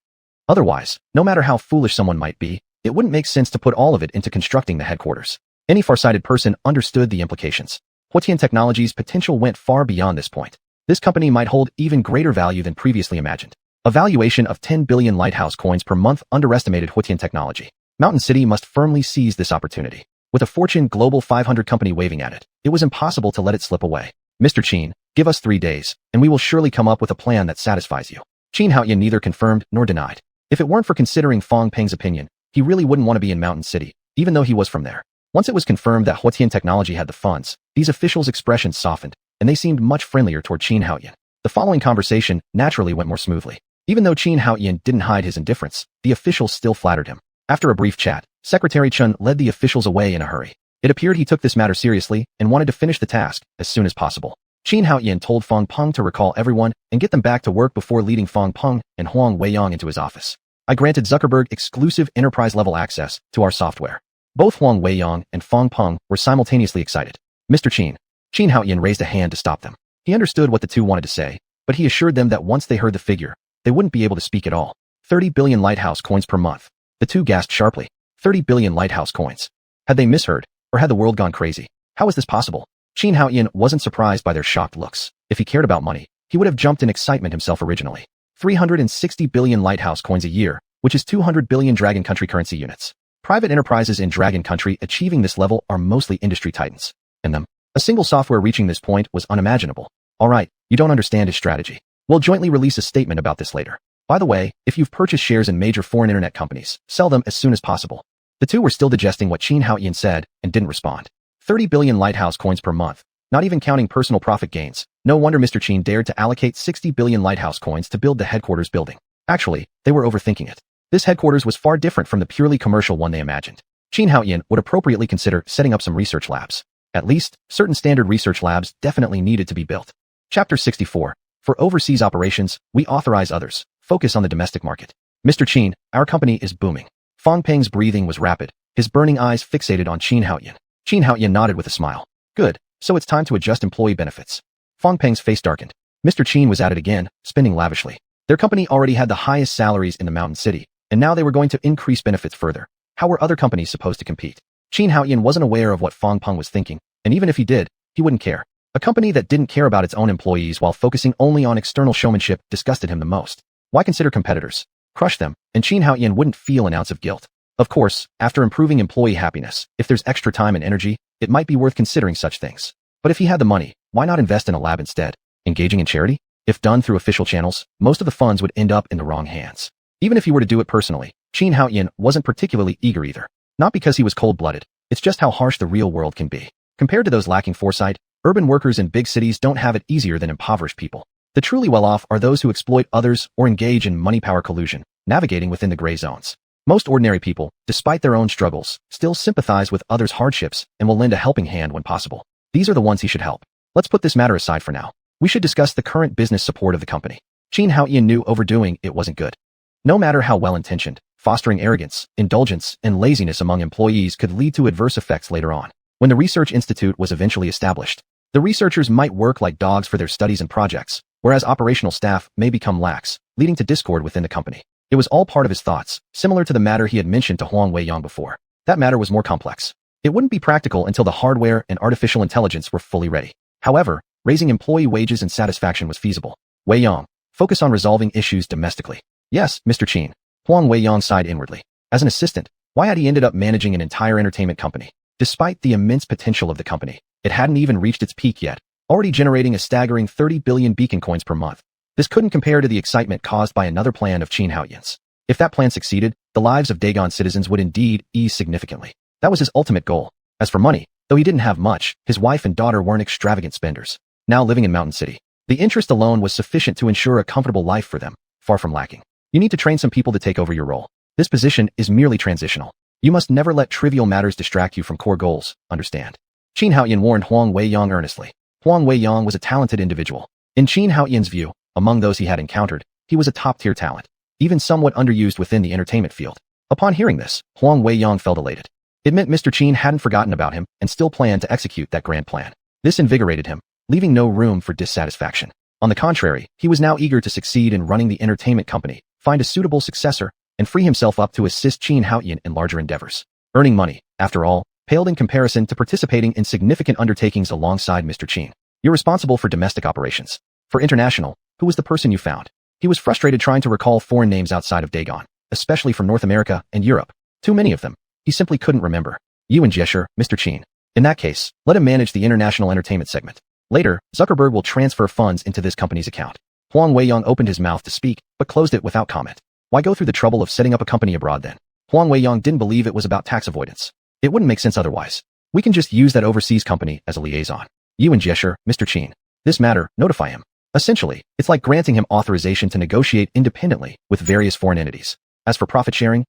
Otherwise, no matter how foolish someone might be, it wouldn't make sense to put all of it into constructing the headquarters. Any farsighted person understood the implications. Huotian Technology's potential went far beyond this point. This company might hold even greater value than previously imagined. A valuation of 10 billion lighthouse coins per month underestimated Huotian Technology. Mountain City must firmly seize this opportunity. With a Fortune Global 500 company waving at it, it was impossible to let it slip away. Mr. Qin, give us 3 days, and we will surely come up with a plan that satisfies you. Qin Haoyan neither confirmed nor denied. If it weren't for considering Fang Peng's opinion, he really wouldn't want to be in Mountain City, even though he was from there. Once it was confirmed that Huotian Technology had the funds, these officials' expressions softened, and they seemed much friendlier toward Qin Haoyan. The following conversation naturally went more smoothly. Even though Qin Haoyan didn't hide his indifference, the officials still flattered him. After a brief chat, Secretary Chun led the officials away in a hurry. It appeared he took this matter seriously and wanted to finish the task as soon as possible. Qin Haoyan told Fang Peng to recall everyone and get them back to work before leading Fang Peng and Huang Weiyang into his office. I granted Zuckerberg exclusive enterprise-level access to our software. Both Huang Weiyang and Fang Peng were simultaneously excited. Mr. Qin. Qin Haoyan raised a hand to stop them. He understood what the two wanted to say, but he assured them that once they heard the figure, they wouldn't be able to speak at all. 30 billion lighthouse coins per month. The two gasped sharply. 30 billion lighthouse coins. Had they misheard, or had the world gone crazy? How was this possible? Xuanhuan wasn't surprised by their shocked looks. If he cared about money, he would have jumped in excitement himself originally. 360 billion lighthouse coins a year, which is 200 billion Dragon Country currency units. Private enterprises in Dragon Country achieving this level are mostly industry titans. In them, a single software reaching this point was unimaginable. Alright, you don't understand his strategy. We'll jointly release a statement about this later. By the way, if you've purchased shares in major foreign internet companies, sell them as soon as possible. The two were still digesting what Xuanhuan said and didn't respond. 30 billion lighthouse coins per month, not even counting personal profit gains. No wonder Mr. Qin dared to allocate 60 billion lighthouse coins to build the headquarters building. Actually, they were overthinking it. This headquarters was far different from the purely commercial one they imagined. Xuanhuan would appropriately consider setting up some research labs. At least, certain standard research labs definitely needed to be built. Chapter 64. For overseas operations, we authorize others. Focus on the domestic market. Mr. Qin, our company is booming. Fang Peng's breathing was rapid, his burning eyes fixated on Xuanhuan. Xuanhuan nodded with a smile. Good, so it's time to adjust employee benefits. Fang Peng's face darkened. Mr. Qin was at it again, spending lavishly. Their company already had the highest salaries in the mountain city, and now they were going to increase benefits further. How were other companies supposed to compete? Xuanhuan wasn't aware of what Fang Peng was thinking, and even if he did, he wouldn't care. A company that didn't care about its own employees while focusing only on external showmanship disgusted him the most. Why consider competitors? Crush them, and Xuanhuan wouldn't feel an ounce of guilt. Of course, after improving employee happiness, if there's extra time and energy, it might be worth considering such things. But if he had the money, why not invest in a lab instead? Engaging in charity? If done through official channels, most of the funds would end up in the wrong hands. Even if he were to do it personally, Xuanhuan wasn't particularly eager either. Not because he was cold-blooded, it's just how harsh the real world can be. Compared to those lacking foresight, urban workers in big cities don't have it easier than impoverished people. The truly well-off are those who exploit others or engage in money-power collusion, navigating within the gray zones. Most ordinary people, despite their own struggles, still sympathize with others' hardships and will lend a helping hand when possible. These are the ones he should help. Let's put this matter aside for now. We should discuss the current business support of the company. Xuanhuan knew overdoing it wasn't good. No matter how well-intentioned, fostering arrogance, indulgence, and laziness among employees could lead to adverse effects later on. When the research institute was eventually established, the researchers might work like dogs for their studies and projects, whereas operational staff may become lax, leading to discord within the company. It was all part of his thoughts, similar to the matter he had mentioned to Huang Weiyang before. That matter was more complex. It wouldn't be practical until the hardware and artificial intelligence were fully ready. However, raising employee wages and satisfaction was feasible. Weiyang, focus on resolving issues domestically. Yes, Mr. Qin. Huang Weiyang sighed inwardly. As an assistant, why had he ended up managing an entire entertainment company? Despite the immense potential of the company, it hadn't even reached its peak yet, already generating a staggering 30 billion beacon coins per month. This couldn't compare to the excitement caused by another plan of Xuanhuan's. If that plan succeeded, the lives of Dagon citizens would indeed ease significantly. That was his ultimate goal. As for money, though he didn't have much, his wife and daughter weren't extravagant spenders. Now living in Mountain City, the interest alone was sufficient to ensure a comfortable life for them, far from lacking. You need to train some people to take over your role. This position is merely transitional. You must never let trivial matters distract you from core goals, understand? Xuanhuan warned Huang Weiyang earnestly. Huang Weiyang was a talented individual. In Xuanhuan's view, among those he had encountered, he was a top-tier talent, even somewhat underused within the entertainment field. Upon hearing this, Huang Weiyang felt elated. It meant Mr. Qin hadn't forgotten about him and still planned to execute that grand plan. This invigorated him, leaving no room for dissatisfaction. On the contrary, he was now eager to succeed in running the entertainment company, find a suitable successor, and free himself up to assist Xuanhuan in larger endeavors. Earning money, after all, paled in comparison to participating in significant undertakings alongside Mr. Qin. You're responsible for domestic operations. For international, who was the person you found? He was frustrated trying to recall foreign names outside of Dagon, especially from North America and Europe. Too many of them. He simply couldn't remember. Yuan Jesher, Mr. Qin. In that case, let him manage the international entertainment segment. Later, Zuckerberg will transfer funds into this company's account. Huang Weiyang opened his mouth to speak, but closed it without comment. Why go through the trouble of setting up a company abroad then? Huang Weiyang didn't believe it was about tax avoidance. It wouldn't make sense otherwise. We can just use that overseas company as a liaison. Yuan Jesher, Mr. Qin. This matter, notify him. Essentially, it's like granting him authorization to negotiate independently with various foreign entities. As for profit sharing,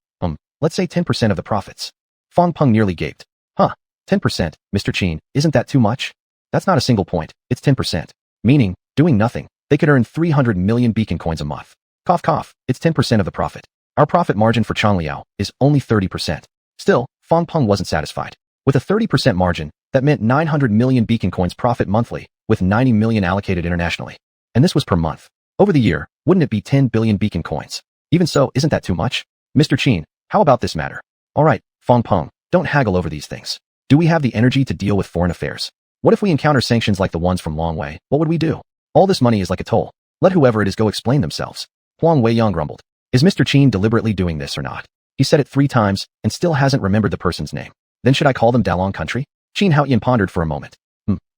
let's say 10% of the profits. Fang Peng nearly gaped. 10%, Mr. Qin, isn't that too much? That's not a single point, it's 10%. Meaning, doing nothing, they could earn 300 million beacon coins a month. Cough cough, it's 10% of the profit. Our profit margin for Changliao is only 30%. Still, Fang Peng wasn't satisfied. With a 30% margin, that meant 900 million beacon coins profit monthly, with 90 million allocated internationally. And this was per month. Over the year, wouldn't it be 10 billion beacon coins? Even so, isn't that too much? Mr. Qin, how about this matter? All right, Fong Peng, don't haggle over these things. Do we have the energy to deal with foreign affairs? What if we encounter sanctions like the ones from Long Wei? What would we do? All this money is like a toll. Let whoever it is go explain themselves. Huang Weiyang grumbled. Is Mr. Qin deliberately doing this or not? He said it 3 times and still hasn't remembered the person's name. Then should I call them Dalong Country? Qin Haoyan pondered for a moment.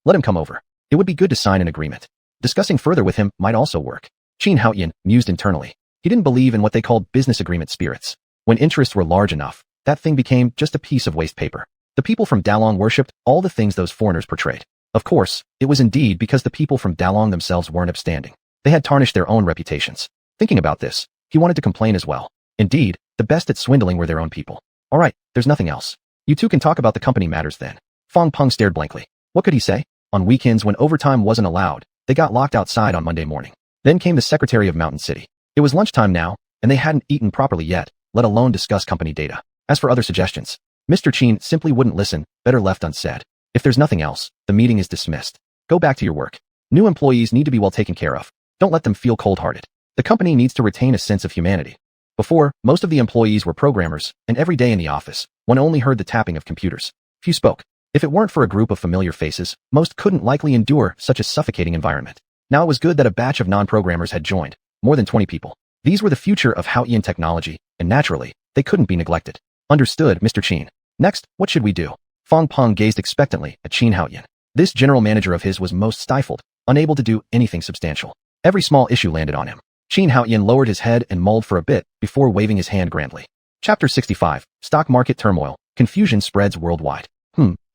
Let him come over. It would be good to sign an agreement. Discussing further with him might also work. Qin Haoyan mused internally. He didn't believe in what they called business agreement spirits. When interests were large enough, that thing became just a piece of waste paper. The people from Dalong worshipped all the things those foreigners portrayed. Of course, it was indeed because the people from Dalong themselves weren't upstanding. They had tarnished their own reputations. Thinking about this, he wanted to complain as well. Indeed, the best at swindling were their own people. All right, there's nothing else. You two can talk about the company matters then. Fong Peng stared blankly. What could he say? On weekends when overtime wasn't allowed, they got locked outside on Monday morning. Then came the secretary of Mountain City. It was lunchtime now, and they hadn't eaten properly yet, let alone discuss company data. As for other suggestions, Mr. Qin simply wouldn't listen, better left unsaid. If there's nothing else, the meeting is dismissed. Go back to your work. New employees need to be well taken care of. Don't let them feel cold-hearted. The company needs to retain a sense of humanity. Before, most of the employees were programmers, and every day in the office, one only heard the tapping of computers. Few spoke. If it weren't for a group of familiar faces, most couldn't likely endure such a suffocating environment. Now it was good that a batch of non-programmers had joined, more than 20 people. These were the future of Haoyan technology, and naturally, they couldn't be neglected. Understood, Mr. Qin. Next, what should we do? Fong Peng gazed expectantly at Qin Haoyan. This general manager of his was most stifled, unable to do anything substantial. Every small issue landed on him. Qin Haoyan lowered his head and mulled for a bit before waving his hand grandly. Chapter 65. Stock Market Turmoil. Confusion spreads worldwide.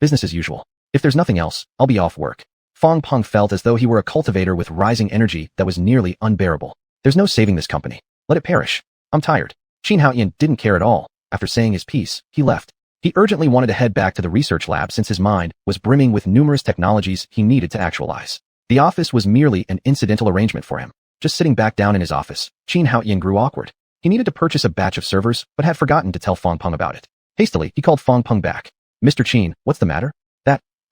Business as usual. If there's nothing else, I'll be off work. Fong Peng felt as though he were a cultivator with rising energy that was nearly unbearable. There's no saving this company. Let it perish. I'm tired. Qin Haoyan didn't care at all. After saying his piece, he left. He urgently wanted to head back to the research lab since his mind was brimming with numerous technologies he needed to actualize. The office was merely an incidental arrangement for him. Just sitting back down in his office, Qin Haoyan grew awkward. He needed to purchase a batch of servers, but had forgotten to tell Fong Peng about it. Hastily, he called Fong Peng back. Mr. Qin, what's the matter?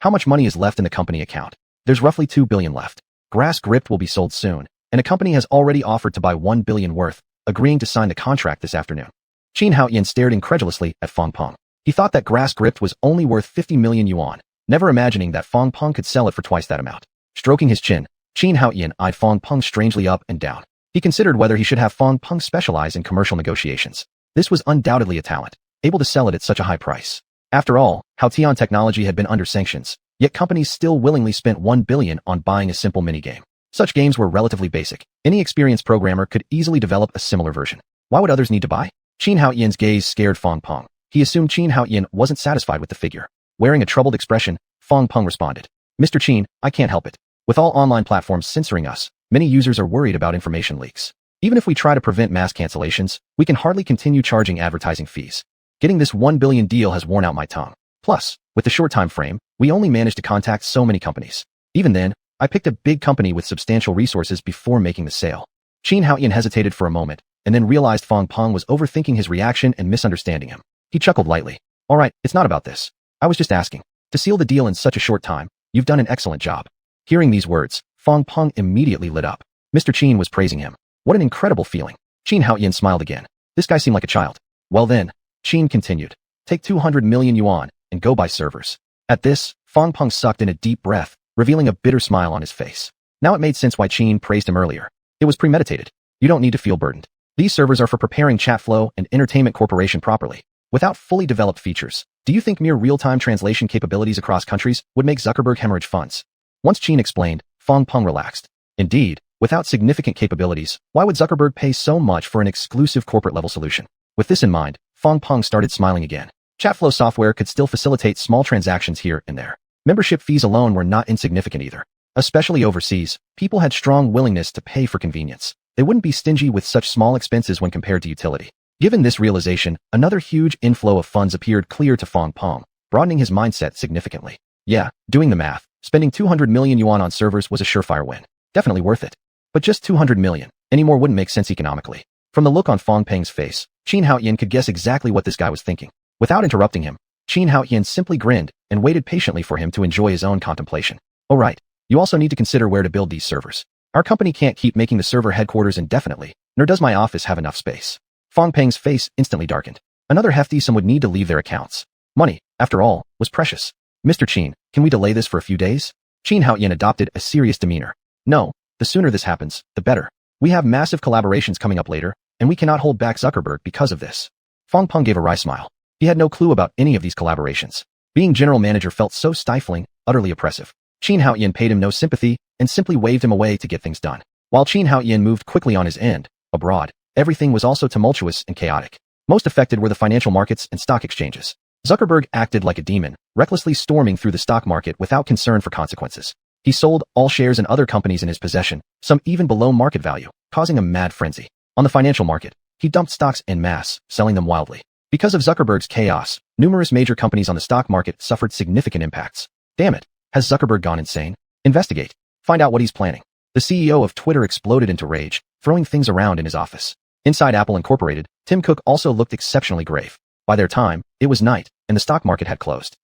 How much money is left in the company account? There's roughly 2 billion left. Grass Gript will be sold soon, and a company has already offered to buy 1 billion worth, agreeing to sign the contract this afternoon. Qin Haoyan stared incredulously at Fong Peng. He thought that Grass Gript was only worth 50 million yuan, never imagining that Fong Peng could sell it for twice that amount. Stroking his chin, Qin Haoyan eyed Fong Peng strangely up and down. He considered whether he should have Fong Peng specialize in commercial negotiations. This was undoubtedly a talent, able to sell it at such a high price. After all, Haotian technology had been under sanctions, yet companies still willingly spent 1 billion on buying a simple minigame. Such games were relatively basic. Any experienced programmer could easily develop a similar version. Why would others need to buy? Qin Haoyan's gaze scared Fong Peng. He assumed Qin Haoyan wasn't satisfied with the figure. Wearing a troubled expression, Fong Peng responded. Mr. Qin, I can't help it. With all online platforms censoring us, many users are worried about information leaks. Even if we try to prevent mass cancellations, we can hardly continue charging advertising fees. Getting this 1 billion deal has worn out my tongue. Plus, with the short time frame, we only managed to contact so many companies. Even then, I picked a big company with substantial resources before making the sale. Qin Haoyan hesitated for a moment, and then realized Fong Peng was overthinking his reaction and misunderstanding him. He chuckled lightly. All right, it's not about this. I was just asking. To seal the deal in such a short time, you've done an excellent job. Hearing these words, Fong Peng immediately lit up. Mr. Qin was praising him. What an incredible feeling. Qin Haoyan smiled again. This guy seemed like a child. Well then, Qin continued. Take 200 million yuan and go buy servers. At this, Fong Peng sucked in a deep breath, revealing a bitter smile on his face. Now it made sense why Qin praised him earlier. It was premeditated. You don't need to feel burdened. These servers are for preparing Chatflow and Entertainment Corporation properly. Without fully developed features, do you think mere real-time translation capabilities across countries would make Zuckerberg hemorrhage funds? Once Qin explained, Fong Peng relaxed. Indeed, without significant capabilities, why would Zuckerberg pay so much for an exclusive corporate-level solution? With this in mind, Fong Peng started smiling again. Chatflow software could still facilitate small transactions here and there. Membership fees alone were not insignificant either. Especially overseas, people had strong willingness to pay for convenience. They wouldn't be stingy with such small expenses when compared to utility. Given this realization, another huge inflow of funds appeared clear to Fong Peng, broadening his mindset significantly. Yeah, doing the math, spending 200 million yuan on servers was a surefire win. Definitely worth it. But just 200 million, any more wouldn't make sense economically. From the look on Fong Peng's face, Qin Haoyan could guess exactly what this guy was thinking. Without interrupting him, Qin Haoyan simply grinned and waited patiently for him to enjoy his own contemplation. Oh right, you also need to consider where to build these servers. Our company can't keep making the server headquarters indefinitely, nor does my office have enough space. Fang Peng's face instantly darkened. Another hefty sum would need to leave their accounts. Money, after all, was precious. Mr. Qin, can we delay this for a few days? Qin Haoyan adopted a serious demeanor. No, the sooner this happens, the better. We have massive collaborations coming up later, and we cannot hold back Zuckerberg because of this. Fang Peng gave a wry smile. He had no clue about any of these collaborations. Being general manager felt so stifling, utterly oppressive. Qin Haoyan paid him no sympathy and simply waved him away to get things done. While Qin Haoyan moved quickly on his end, abroad, everything was also tumultuous and chaotic. Most affected were the financial markets and stock exchanges. Zuckerberg acted like a demon, recklessly storming through the stock market without concern for consequences. He sold all shares in other companies in his possession, some even below market value, causing a mad frenzy. On the financial market, he dumped stocks en masse, selling them wildly. Because of Zuckerberg's chaos, numerous major companies on the stock market suffered significant impacts. Damn it, has Zuckerberg gone insane? Investigate. Find out what he's planning. The CEO of Twitter exploded into rage, throwing things around in his office. Inside Apple Incorporated, Tim Cook also looked exceptionally grave. By their time, it was night, and the stock market had closed.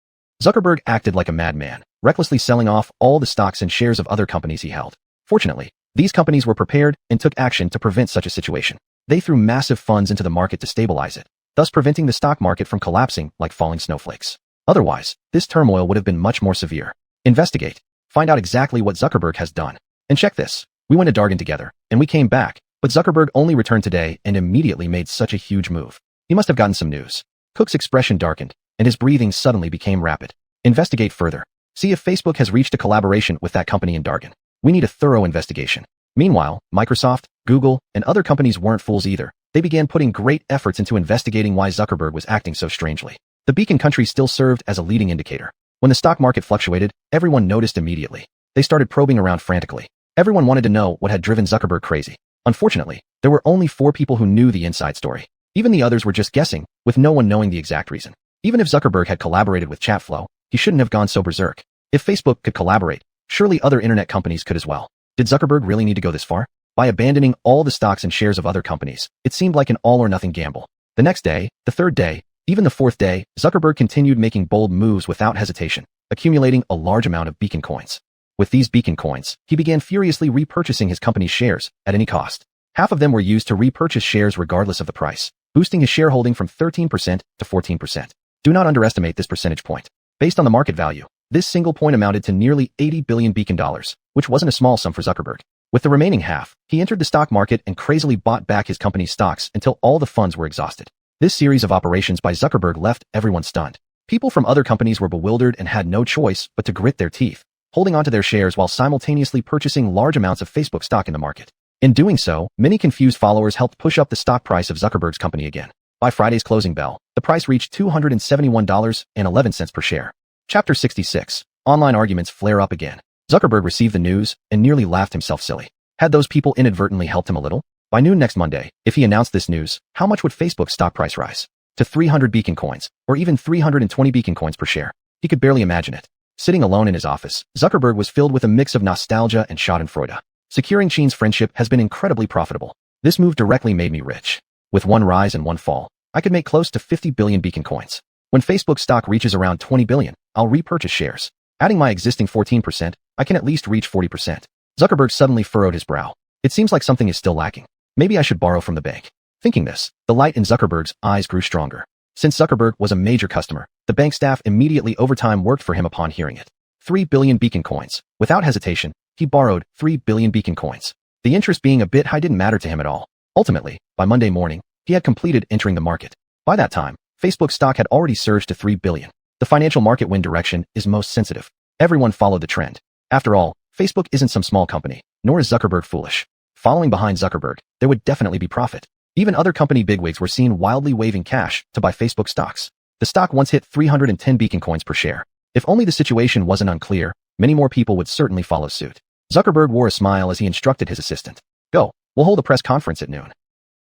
Zuckerberg acted like a madman, recklessly selling off all the stocks and shares of other companies he held. Fortunately, these companies were prepared and took action to prevent such a situation. They threw massive funds into the market to stabilize it, thus preventing the stock market from collapsing like falling snowflakes. Otherwise, this turmoil would have been much more severe. Investigate. Find out exactly what Zuckerberg has done. And check this. We went to Dargan together, and we came back, but Zuckerberg only returned today and immediately made such a huge move. He must have gotten some news. Cook's expression darkened, and his breathing suddenly became rapid. Investigate further. See if Facebook has reached a collaboration with that company in Dargan. We need a thorough investigation. Meanwhile, Microsoft, Google, and other companies weren't fools either. They began putting great efforts into investigating why Zuckerberg was acting so strangely. The beacon country still served as a leading indicator. When the stock market fluctuated, everyone noticed immediately. They started probing around frantically. Everyone wanted to know what had driven Zuckerberg crazy. Unfortunately, there were only 4 people who knew the inside story. Even the others were just guessing, with no one knowing the exact reason. Even if Zuckerberg had collaborated with Chatflow, he shouldn't have gone so berserk. If Facebook could collaborate, surely other internet companies could as well. Did Zuckerberg really need to go this far? By abandoning all the stocks and shares of other companies, it seemed like an all-or-nothing gamble. The next day, the third day, even the fourth day, Zuckerberg continued making bold moves without hesitation, accumulating a large amount of beacon coins. With these beacon coins, he began furiously repurchasing his company's shares at any cost. Half of them were used to repurchase shares regardless of the price, boosting his shareholding from 13% to 14%. Do not underestimate this percentage point. Based on the market value, this single point amounted to nearly 80 billion beacon dollars, which wasn't a small sum for Zuckerberg. With the remaining half, he entered the stock market and crazily bought back his company's stocks until all the funds were exhausted. This series of operations by Zuckerberg left everyone stunned. People from other companies were bewildered and had no choice but to grit their teeth, holding onto their shares while simultaneously purchasing large amounts of Facebook stock in the market. In doing so, many confused followers helped push up the stock price of Zuckerberg's company again. By Friday's closing bell, the price reached $271.11 per share. Chapter 66. Online arguments flare up again. Zuckerberg received the news and nearly laughed himself silly. Had those people inadvertently helped him a little? By noon next Monday, if he announced this news, how much would Facebook's stock price rise? To 300 beacon coins, or even 320 beacon coins per share. He could barely imagine it. Sitting alone in his office, Zuckerberg was filled with a mix of nostalgia and schadenfreude. Securing Qin's friendship has been incredibly profitable. This move directly made me rich. With one rise and one fall, I could make close to 50 billion beacon coins. When Facebook stock reaches around 20 billion, I'll repurchase shares. Adding my existing 14%, I can at least reach 40%. Zuckerberg suddenly furrowed his brow. It seems like something is still lacking. Maybe I should borrow from the bank. Thinking this, the light in Zuckerberg's eyes grew stronger. Since Zuckerberg was a major customer, the bank staff immediately overtime worked for him upon hearing it. 3 billion beacon coins. Without hesitation, he borrowed 3 billion beacon coins. The interest being a bit high didn't matter to him at all. Ultimately, by Monday morning, he had completed entering the market. By that time, Facebook stock had already surged to 3 billion. The financial market wind direction is most sensitive. Everyone followed the trend. After all, Facebook isn't some small company, nor is Zuckerberg foolish. Following behind Zuckerberg, there would definitely be profit. Even other company bigwigs were seen wildly waving cash to buy Facebook stocks. The stock once hit 310 beacon coins per share. If only the situation wasn't unclear, many more people would certainly follow suit. Zuckerberg wore a smile as he instructed his assistant. Go, we'll hold a press conference at noon.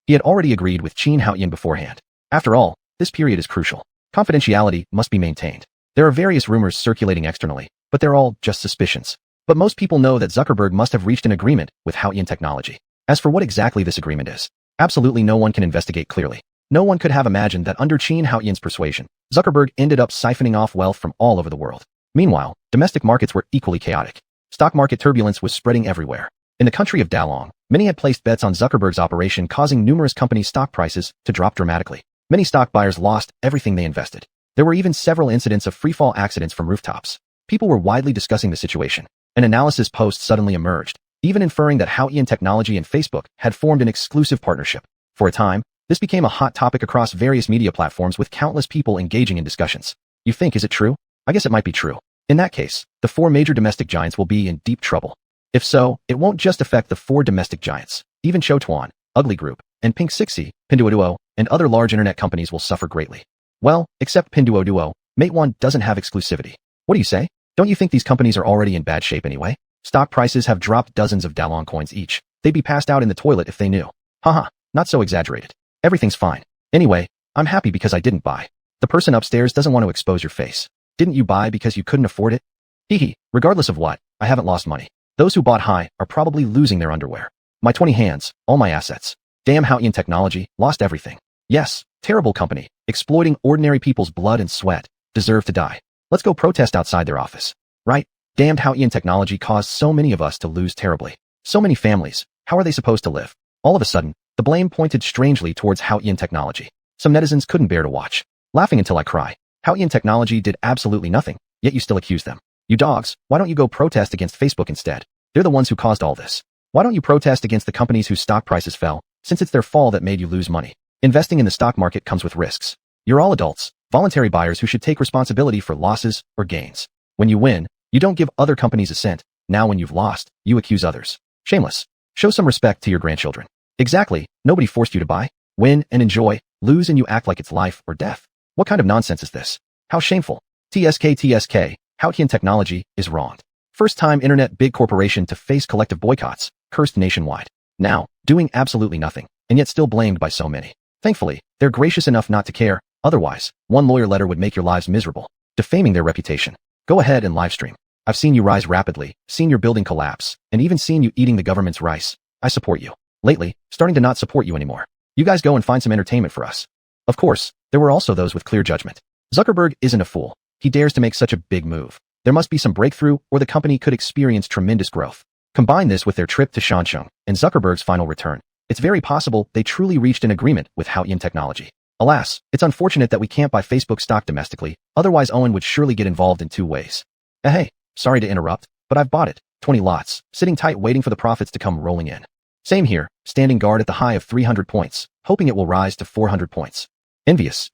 He had already agreed with Qin Haoyan beforehand. After all, this period is crucial. Confidentiality must be maintained. There are various rumors circulating externally, but they're all just suspicions. But most people know that Zuckerberg must have reached an agreement with Haoyan Technology. As for what exactly this agreement is, absolutely no one can investigate clearly. No one could have imagined that under Qin Haoyan's persuasion, Zuckerberg ended up siphoning off wealth from all over the world. Meanwhile, domestic markets were equally chaotic. Stock market turbulence was spreading everywhere. In the country of Dalong, many had placed bets on Zuckerberg's operation, causing numerous companies' stock prices to drop dramatically. Many stock buyers lost everything they invested. There were even several incidents of freefall accidents from rooftops. People were widely discussing the situation. An analysis post suddenly emerged, even inferring that Haoyan Technology and Facebook had formed an exclusive partnership. For a time, this became a hot topic across various media platforms, with countless people engaging in discussions. You think, is it true? I guess it might be true. In that case, the 4 major domestic giants will be in deep trouble. If so, it won't just affect the 4 domestic giants. Even xuanhuan, Ugly Group, and Pink Sixy, Pinduoduo, and other large internet companies will suffer greatly. Well, except Pinduoduo, Matewan doesn't have exclusivity. What do you say? Don't you think these companies are already in bad shape anyway? Stock prices have dropped dozens of Dalong coins each. They'd be passed out in the toilet if they knew. Haha, not so exaggerated. Everything's fine. Anyway, I'm happy because I didn't buy. The person upstairs doesn't want to expose your face. Didn't you buy because you couldn't afford it? Hehe, regardless of what, I haven't lost money. Those who bought high are probably losing their underwear. My 20 hands, all my assets. Damn Haoyan Technology, lost everything. Yes, terrible company, exploiting ordinary people's blood and sweat, deserve to die. Let's go protest outside their office. Right? Damned Haoyan Technology caused so many of us to lose terribly. So many families, how are they supposed to live? All of a sudden, the blame pointed strangely towards Haoyan Technology. Some netizens couldn't bear to watch. Laughing until I cry. Haoyan Technology did absolutely nothing, yet you still accuse them. You dogs, why don't you go protest against Facebook instead? They're the ones who caused all this. Why don't you protest against the companies whose stock prices fell, since it's their fall that made you lose money? Investing in the stock market comes with risks. You're all adults, voluntary buyers who should take responsibility for losses or gains. When you win, you don't give other companies a cent. Now when you've lost, you accuse others. Shameless. Show some respect to your grandchildren. Exactly, nobody forced you to buy, win and enjoy, lose and you act like it's life or death. What kind of nonsense is this? How shameful. TSK, Haoyan Technology is wronged. First time internet big corporation to face collective boycotts, cursed nationwide. Now, doing absolutely nothing, and yet still blamed by so many. Thankfully, they're gracious enough not to care, otherwise, one lawyer letter would make your lives miserable, defaming their reputation. Go ahead and livestream. I've seen you rise rapidly, seen your building collapse, and even seen you eating the government's rice. I support you. Lately, starting to not support you anymore. You guys go and find some entertainment for us. Of course, there were also those with clear judgment. Zuckerberg isn't a fool. He dares to make such a big move. There must be some breakthrough, or the company could experience tremendous growth. Combine this with their trip to Shansheng and Zuckerberg's final return. It's very possible they truly reached an agreement with Haoyan Technology. Alas, it's unfortunate that we can't buy Facebook stock domestically, otherwise Owen would surely get involved in 2 ways. Hey, sorry to interrupt, but I've bought it, 20 lots, sitting tight waiting for the profits to come rolling in. Same here, standing guard at the high of 300 points, hoping it will rise to 400 points. Envious.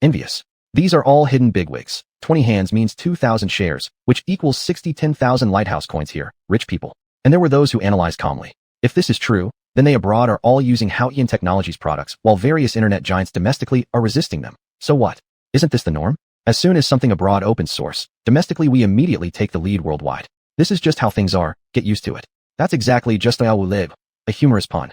These are all hidden bigwigs. 20 hands means 2,000 shares, which equals 10,000 lighthouse coins here, rich people. And there were those who analyzed calmly. If this is true, then they abroad are all using Haoyan Technology's products, while various internet giants domestically are resisting them. So what? Isn't this the norm? As soon as something abroad opens source, domestically we immediately take the lead worldwide. This is just how things are, get used to it. That's exactly just how we live. A humorous pun.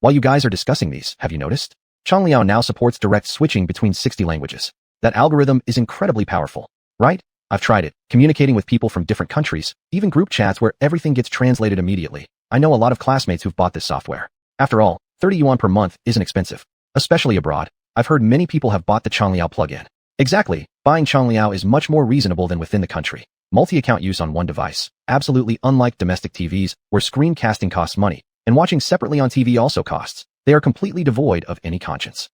While you guys are discussing these, have you noticed? Changliao now supports direct switching between 60 languages. That algorithm is incredibly powerful, right? I've tried it, communicating with people from different countries, even group chats where everything gets translated immediately. I know a lot of classmates who've bought this software. After all, 30 yuan per month isn't expensive. Especially abroad, I've heard many people have bought the Changliao plugin. Exactly, buying Changliao is much more reasonable than within the country. Multi-account use on one device, absolutely unlike domestic TVs, where screencasting costs money, and watching separately on TV also costs. They are completely devoid of any conscience.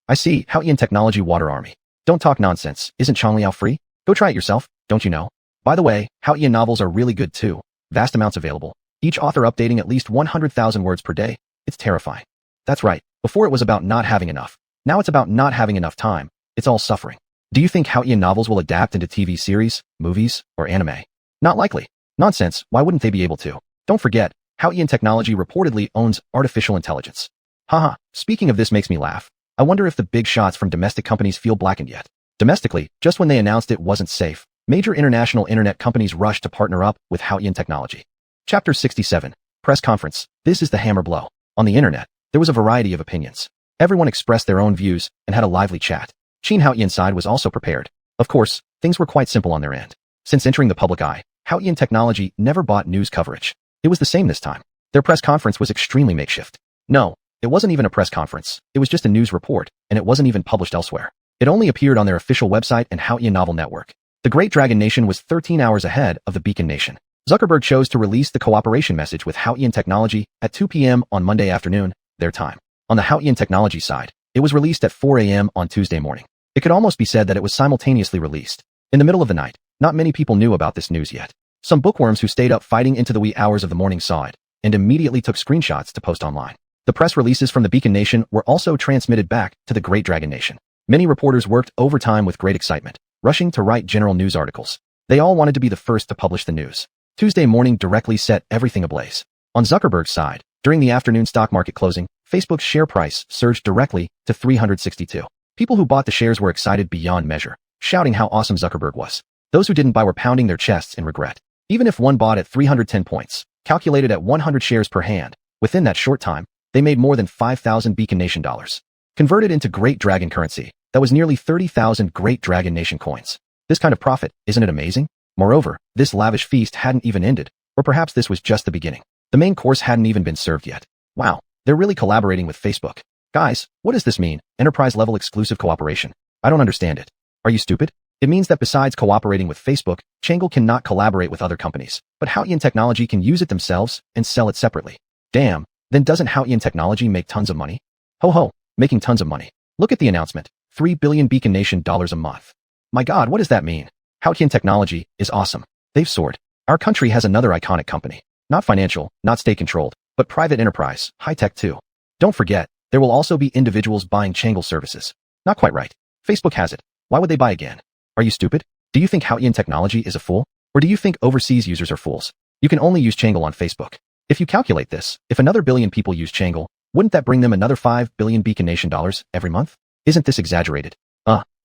I see, Haoyan Technology Water Army. Don't talk nonsense, isn't Changliao free? Go try it yourself, don't you know? By the way, Haoyan novels are really good too. Vast amounts available. Each author updating at least 100,000 words per day. It's terrifying. That's right, before it was about not having enough. Now it's about not having enough time. It's all suffering. Do you think Haoyan novels will adapt into TV series, movies, or anime? Not likely. Nonsense, why wouldn't they be able to? Don't forget, Haoyan Technology reportedly owns artificial intelligence. Haha, speaking of this makes me laugh. I wonder if the big shots from domestic companies feel blackened yet. Domestically, just when they announced it wasn't safe, major international internet companies rushed to partner up with Haoyan Technology. Chapter 67. Press Conference. This is the hammer blow. On the internet, there was a variety of opinions. Everyone expressed their own views and had a lively chat. Qin Haoyan side was also prepared. Of course, things were quite simple on their end. Since entering the public eye, Haoyan Technology never bought news coverage. It was the same this time. Their press conference was extremely makeshift. No, it wasn't even a press conference. It was just a news report, and it wasn't even published elsewhere. It only appeared on their official website and Haoyan Novel Network. The Great Dragon Nation was 13 hours ahead of the Beacon Nation. Zuckerberg chose to release the cooperation message with Helplessness Technology at 2 p.m. on Monday afternoon, their time. On the Helplessness Technology side, it was released at 4 a.m. on Tuesday morning. It could almost be said that it was simultaneously released. In the middle of the night, not many people knew about this news yet. Some bookworms who stayed up fighting into the wee hours of the morning saw it, and immediately took screenshots to post online. The press releases from the Beacon Nation were also transmitted back to the Great Dragon Nation. Many reporters worked overtime with great excitement, rushing to write general news articles. They all wanted to be the first to publish the news. Tuesday morning directly set everything ablaze. On Zuckerberg's side, during the afternoon stock market closing, Facebook's share price surged directly to 362. People who bought the shares were excited beyond measure, shouting how awesome Zuckerberg was. Those who didn't buy were pounding their chests in regret. Even if one bought at 310 points, calculated at 100 shares per hand, within that short time, they made more than 5,000 Beacon Nation dollars. Converted into Great Dragon currency, that was nearly 30,000 Great Dragon Nation coins. This kind of profit, isn't it amazing? Moreover, this lavish feast hadn't even ended, or perhaps this was just the beginning. The main course hadn't even been served yet. Wow, they're really collaborating with Facebook. Guys, what does this mean? Enterprise-level exclusive cooperation. I don't understand it. Are you stupid? It means that besides cooperating with Facebook, Changle cannot collaborate with other companies, but Helplessness Technology can use it themselves and sell it separately. Damn, then doesn't Helplessness Technology make tons of money? Ho ho, making tons of money. Look at the announcement, 3 billion Beacon Nation dollars a month. My God, what does that mean? Helplessness Technology is awesome. They've soared. Our country has another iconic company. Not financial, not state-controlled, but private enterprise, high-tech too. Don't forget, there will also be individuals buying Changle services. Not quite right. Facebook has it. Why would they buy again? Are you stupid? Do you think Helplessness Technology is a fool? Or do you think overseas users are fools? You can only use Changle on Facebook. If you calculate this, if another billion people use Changle, wouldn't that bring them another 5 billion Beacon Nation dollars every month? Isn't this exaggerated?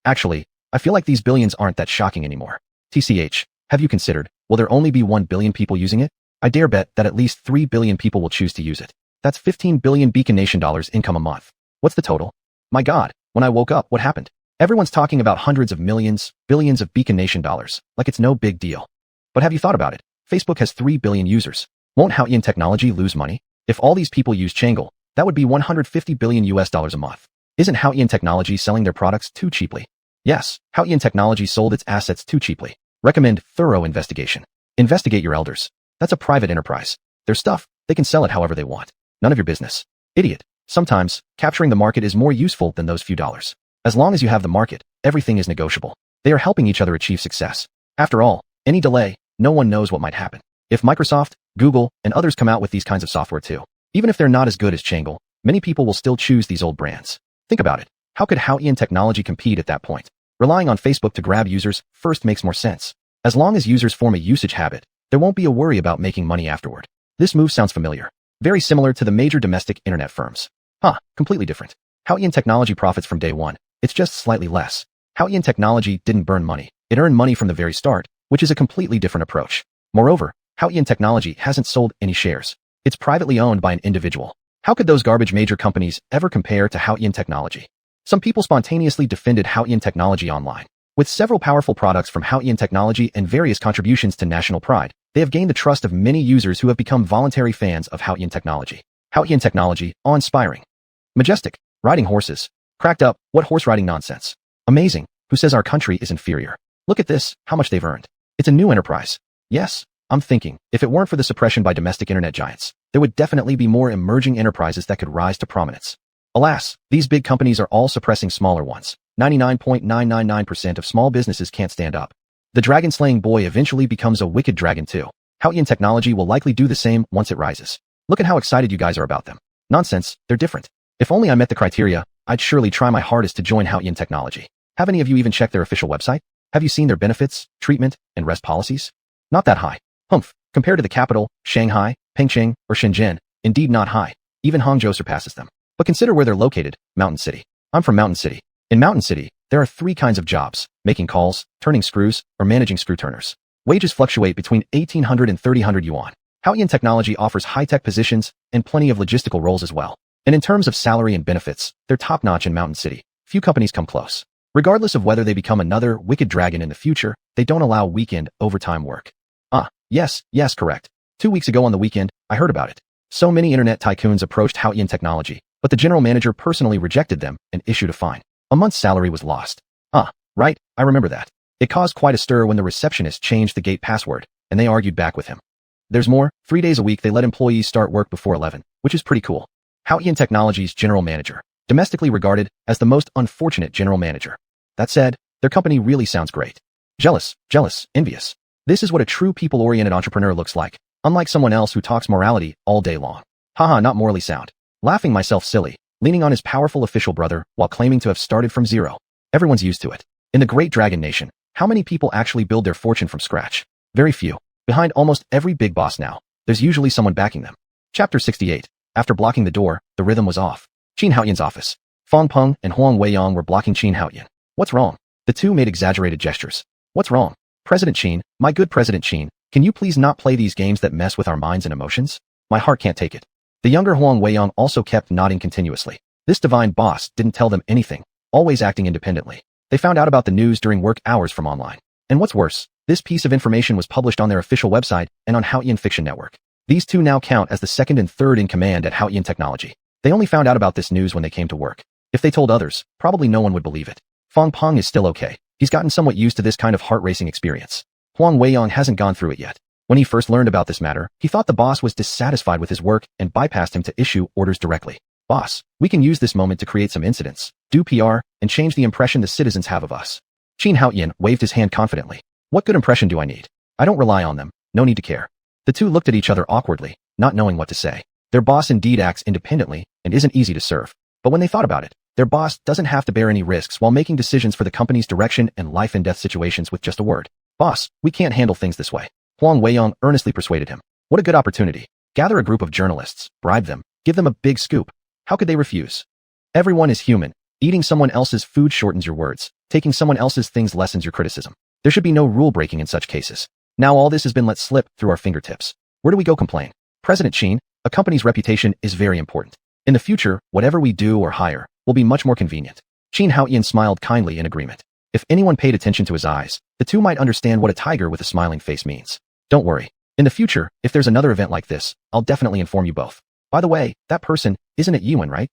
Actually, I feel like these billions aren't that shocking anymore. TCH, have you considered, will there only be 1 billion people using it? I dare bet that at least 3 billion people will choose to use it. That's 15 billion Beacon Nation dollars income a month. What's the total? My God, when I woke up, what happened? Everyone's talking about hundreds of millions, billions of Beacon Nation dollars, like it's no big deal. But have you thought about it? Facebook has 3 billion users. Won't Helplessness Technology lose money? If all these people use Changle, that would be 150 billion US dollars a month. Isn't Helplessness Technology selling their products too cheaply? Yes, Helplessness Technology sold its assets too cheaply. Recommend thorough investigation. Investigate your elders. That's a private enterprise. Their stuff, they can sell it however they want. None of your business. Idiot. Sometimes, capturing the market is more useful than those few dollars. As long as you have the market, everything is negotiable. They are helping each other achieve success. After all, any delay, no one knows what might happen. If Microsoft, Google, and others come out with these kinds of software too, even if they're not as good as Changle, many people will still choose these old brands. Think about it. How could Helplessness Technology compete at that point? Relying on Facebook to grab users first makes more sense. As long as users form a usage habit, there won't be a worry about making money afterward. This move sounds familiar. Very similar to the major domestic internet firms. Completely different. Helplessness Technology profits from day one. It's just slightly less. Helplessness Technology didn't burn money. It earned money from the very start, which is a completely different approach. Moreover, Helplessness Technology hasn't sold any shares. It's privately owned by an individual. How could those garbage major companies ever compare to Helplessness Technology? Some people spontaneously defended Helplessness Technology online. With several powerful products from Helplessness Technology and various contributions to national pride, they have gained the trust of many users who have become voluntary fans of Helplessness Technology. Helplessness Technology, awe-inspiring. Majestic, riding horses. Cracked up, what horse riding nonsense. Amazing, who says our country is inferior? Look at this, how much they've earned. It's a new enterprise. Yes, I'm thinking, if it weren't for the suppression by domestic internet giants, there would definitely be more emerging enterprises that could rise to prominence. Alas, these big companies are all suppressing smaller ones. 99.999% of small businesses can't stand up. The dragon-slaying boy eventually becomes a wicked dragon too. Helplessness Technology will likely do the same once it rises. Look at how excited you guys are about them. Nonsense, they're different. If only I met the criteria, I'd surely try my hardest to join Helplessness Technology. Have any of you even checked their official website? Have you seen their benefits, treatment, and rest policies? Not that high. Humph, compared to the capital, Shanghai, Pengcheng, or Shenzhen, indeed not high. Even Hangzhou surpasses them. But consider where they're located, Mountain City. I'm from Mountain City. In Mountain City, there are 3 kinds of jobs: making calls, turning screws, or managing screw turners. Wages fluctuate between 1,800 and 3,000 yuan. Helplessness Technology offers high-tech positions and plenty of logistical roles as well. And in terms of salary and benefits, they're top-notch in Mountain City. Few companies come close. Regardless of whether they become another wicked dragon in the future, they don't allow weekend overtime work. Yes, correct. 2 weeks ago on the weekend, I heard about it. So many internet tycoons approached Helplessness Technology, but the general manager personally rejected them and issued a fine. A month's salary was lost. Right, I remember that. It caused quite a stir when the receptionist changed the gate password, and they argued back with him. There's more. 3 days a week they let employees start work before 11, which is pretty cool. Helplessness Technology's general manager, domestically regarded as the most unfortunate general manager. That said, their company really sounds great. Jealous, envious. This is what a true people-oriented entrepreneur looks like, unlike someone else who talks morality all day long. Haha, not morally sound. Laughing myself silly, leaning on his powerful official brother while claiming to have started from zero. Everyone's used to it. In the Great Dragon Nation, how many people actually build their fortune from scratch? Very few. Behind almost every big boss now, there's usually someone backing them. Chapter 68. After blocking the door, the rhythm was off. Qin Haoyan's office. Fang Peng and Huang Weiyang were blocking Qin Haoyan. What's wrong? The two made exaggerated gestures. What's wrong? President Qin, my good President Qin, can you please not play these games that mess with our minds and emotions? My heart can't take it. The younger Huang Weiyang also kept nodding continuously. This divine boss didn't tell them anything, always acting independently. They found out about the news during work hours from online. And what's worse, this piece of information was published on their official website and on Haoyan Fiction Network. These two now count as the second and third in command at Haoyan Technology. They only found out about this news when they came to work. If they told others, probably no one would believe it. Fang Peng is still okay. He's gotten somewhat used to this kind of heart-racing experience. Huang Weiyang hasn't gone through it yet. When he first learned about this matter, he thought the boss was dissatisfied with his work and bypassed him to issue orders directly. Boss, we can use this moment to create some incidents, do PR, and change the impression the citizens have of us. Qin Haoyan waved his hand confidently. What good impression do I need? I don't rely on them, no need to care. The two looked at each other awkwardly, not knowing what to say. Their boss indeed acts independently and isn't easy to serve. But when they thought about it, their boss doesn't have to bear any risks while making decisions for the company's direction and life and death situations with just a word. Boss, we can't handle things this way. Huang Weiyang earnestly persuaded him. What a good opportunity. Gather a group of journalists, bribe them, give them a big scoop. How could they refuse? Everyone is human. Eating someone else's food shortens your words. Taking someone else's things lessens your criticism. There should be no rule breaking in such cases. Now all this has been let slip through our fingertips. Where do we go complain? President Qin, a company's reputation is very important. In the future, whatever we do or hire will be much more convenient. Qin Haoyan smiled kindly in agreement. If anyone paid attention to his eyes, the two might understand what a tiger with a smiling face means. Don't worry. In the future, if there's another event like this, I'll definitely inform you both. By the way, that person, isn't it Yuan, right?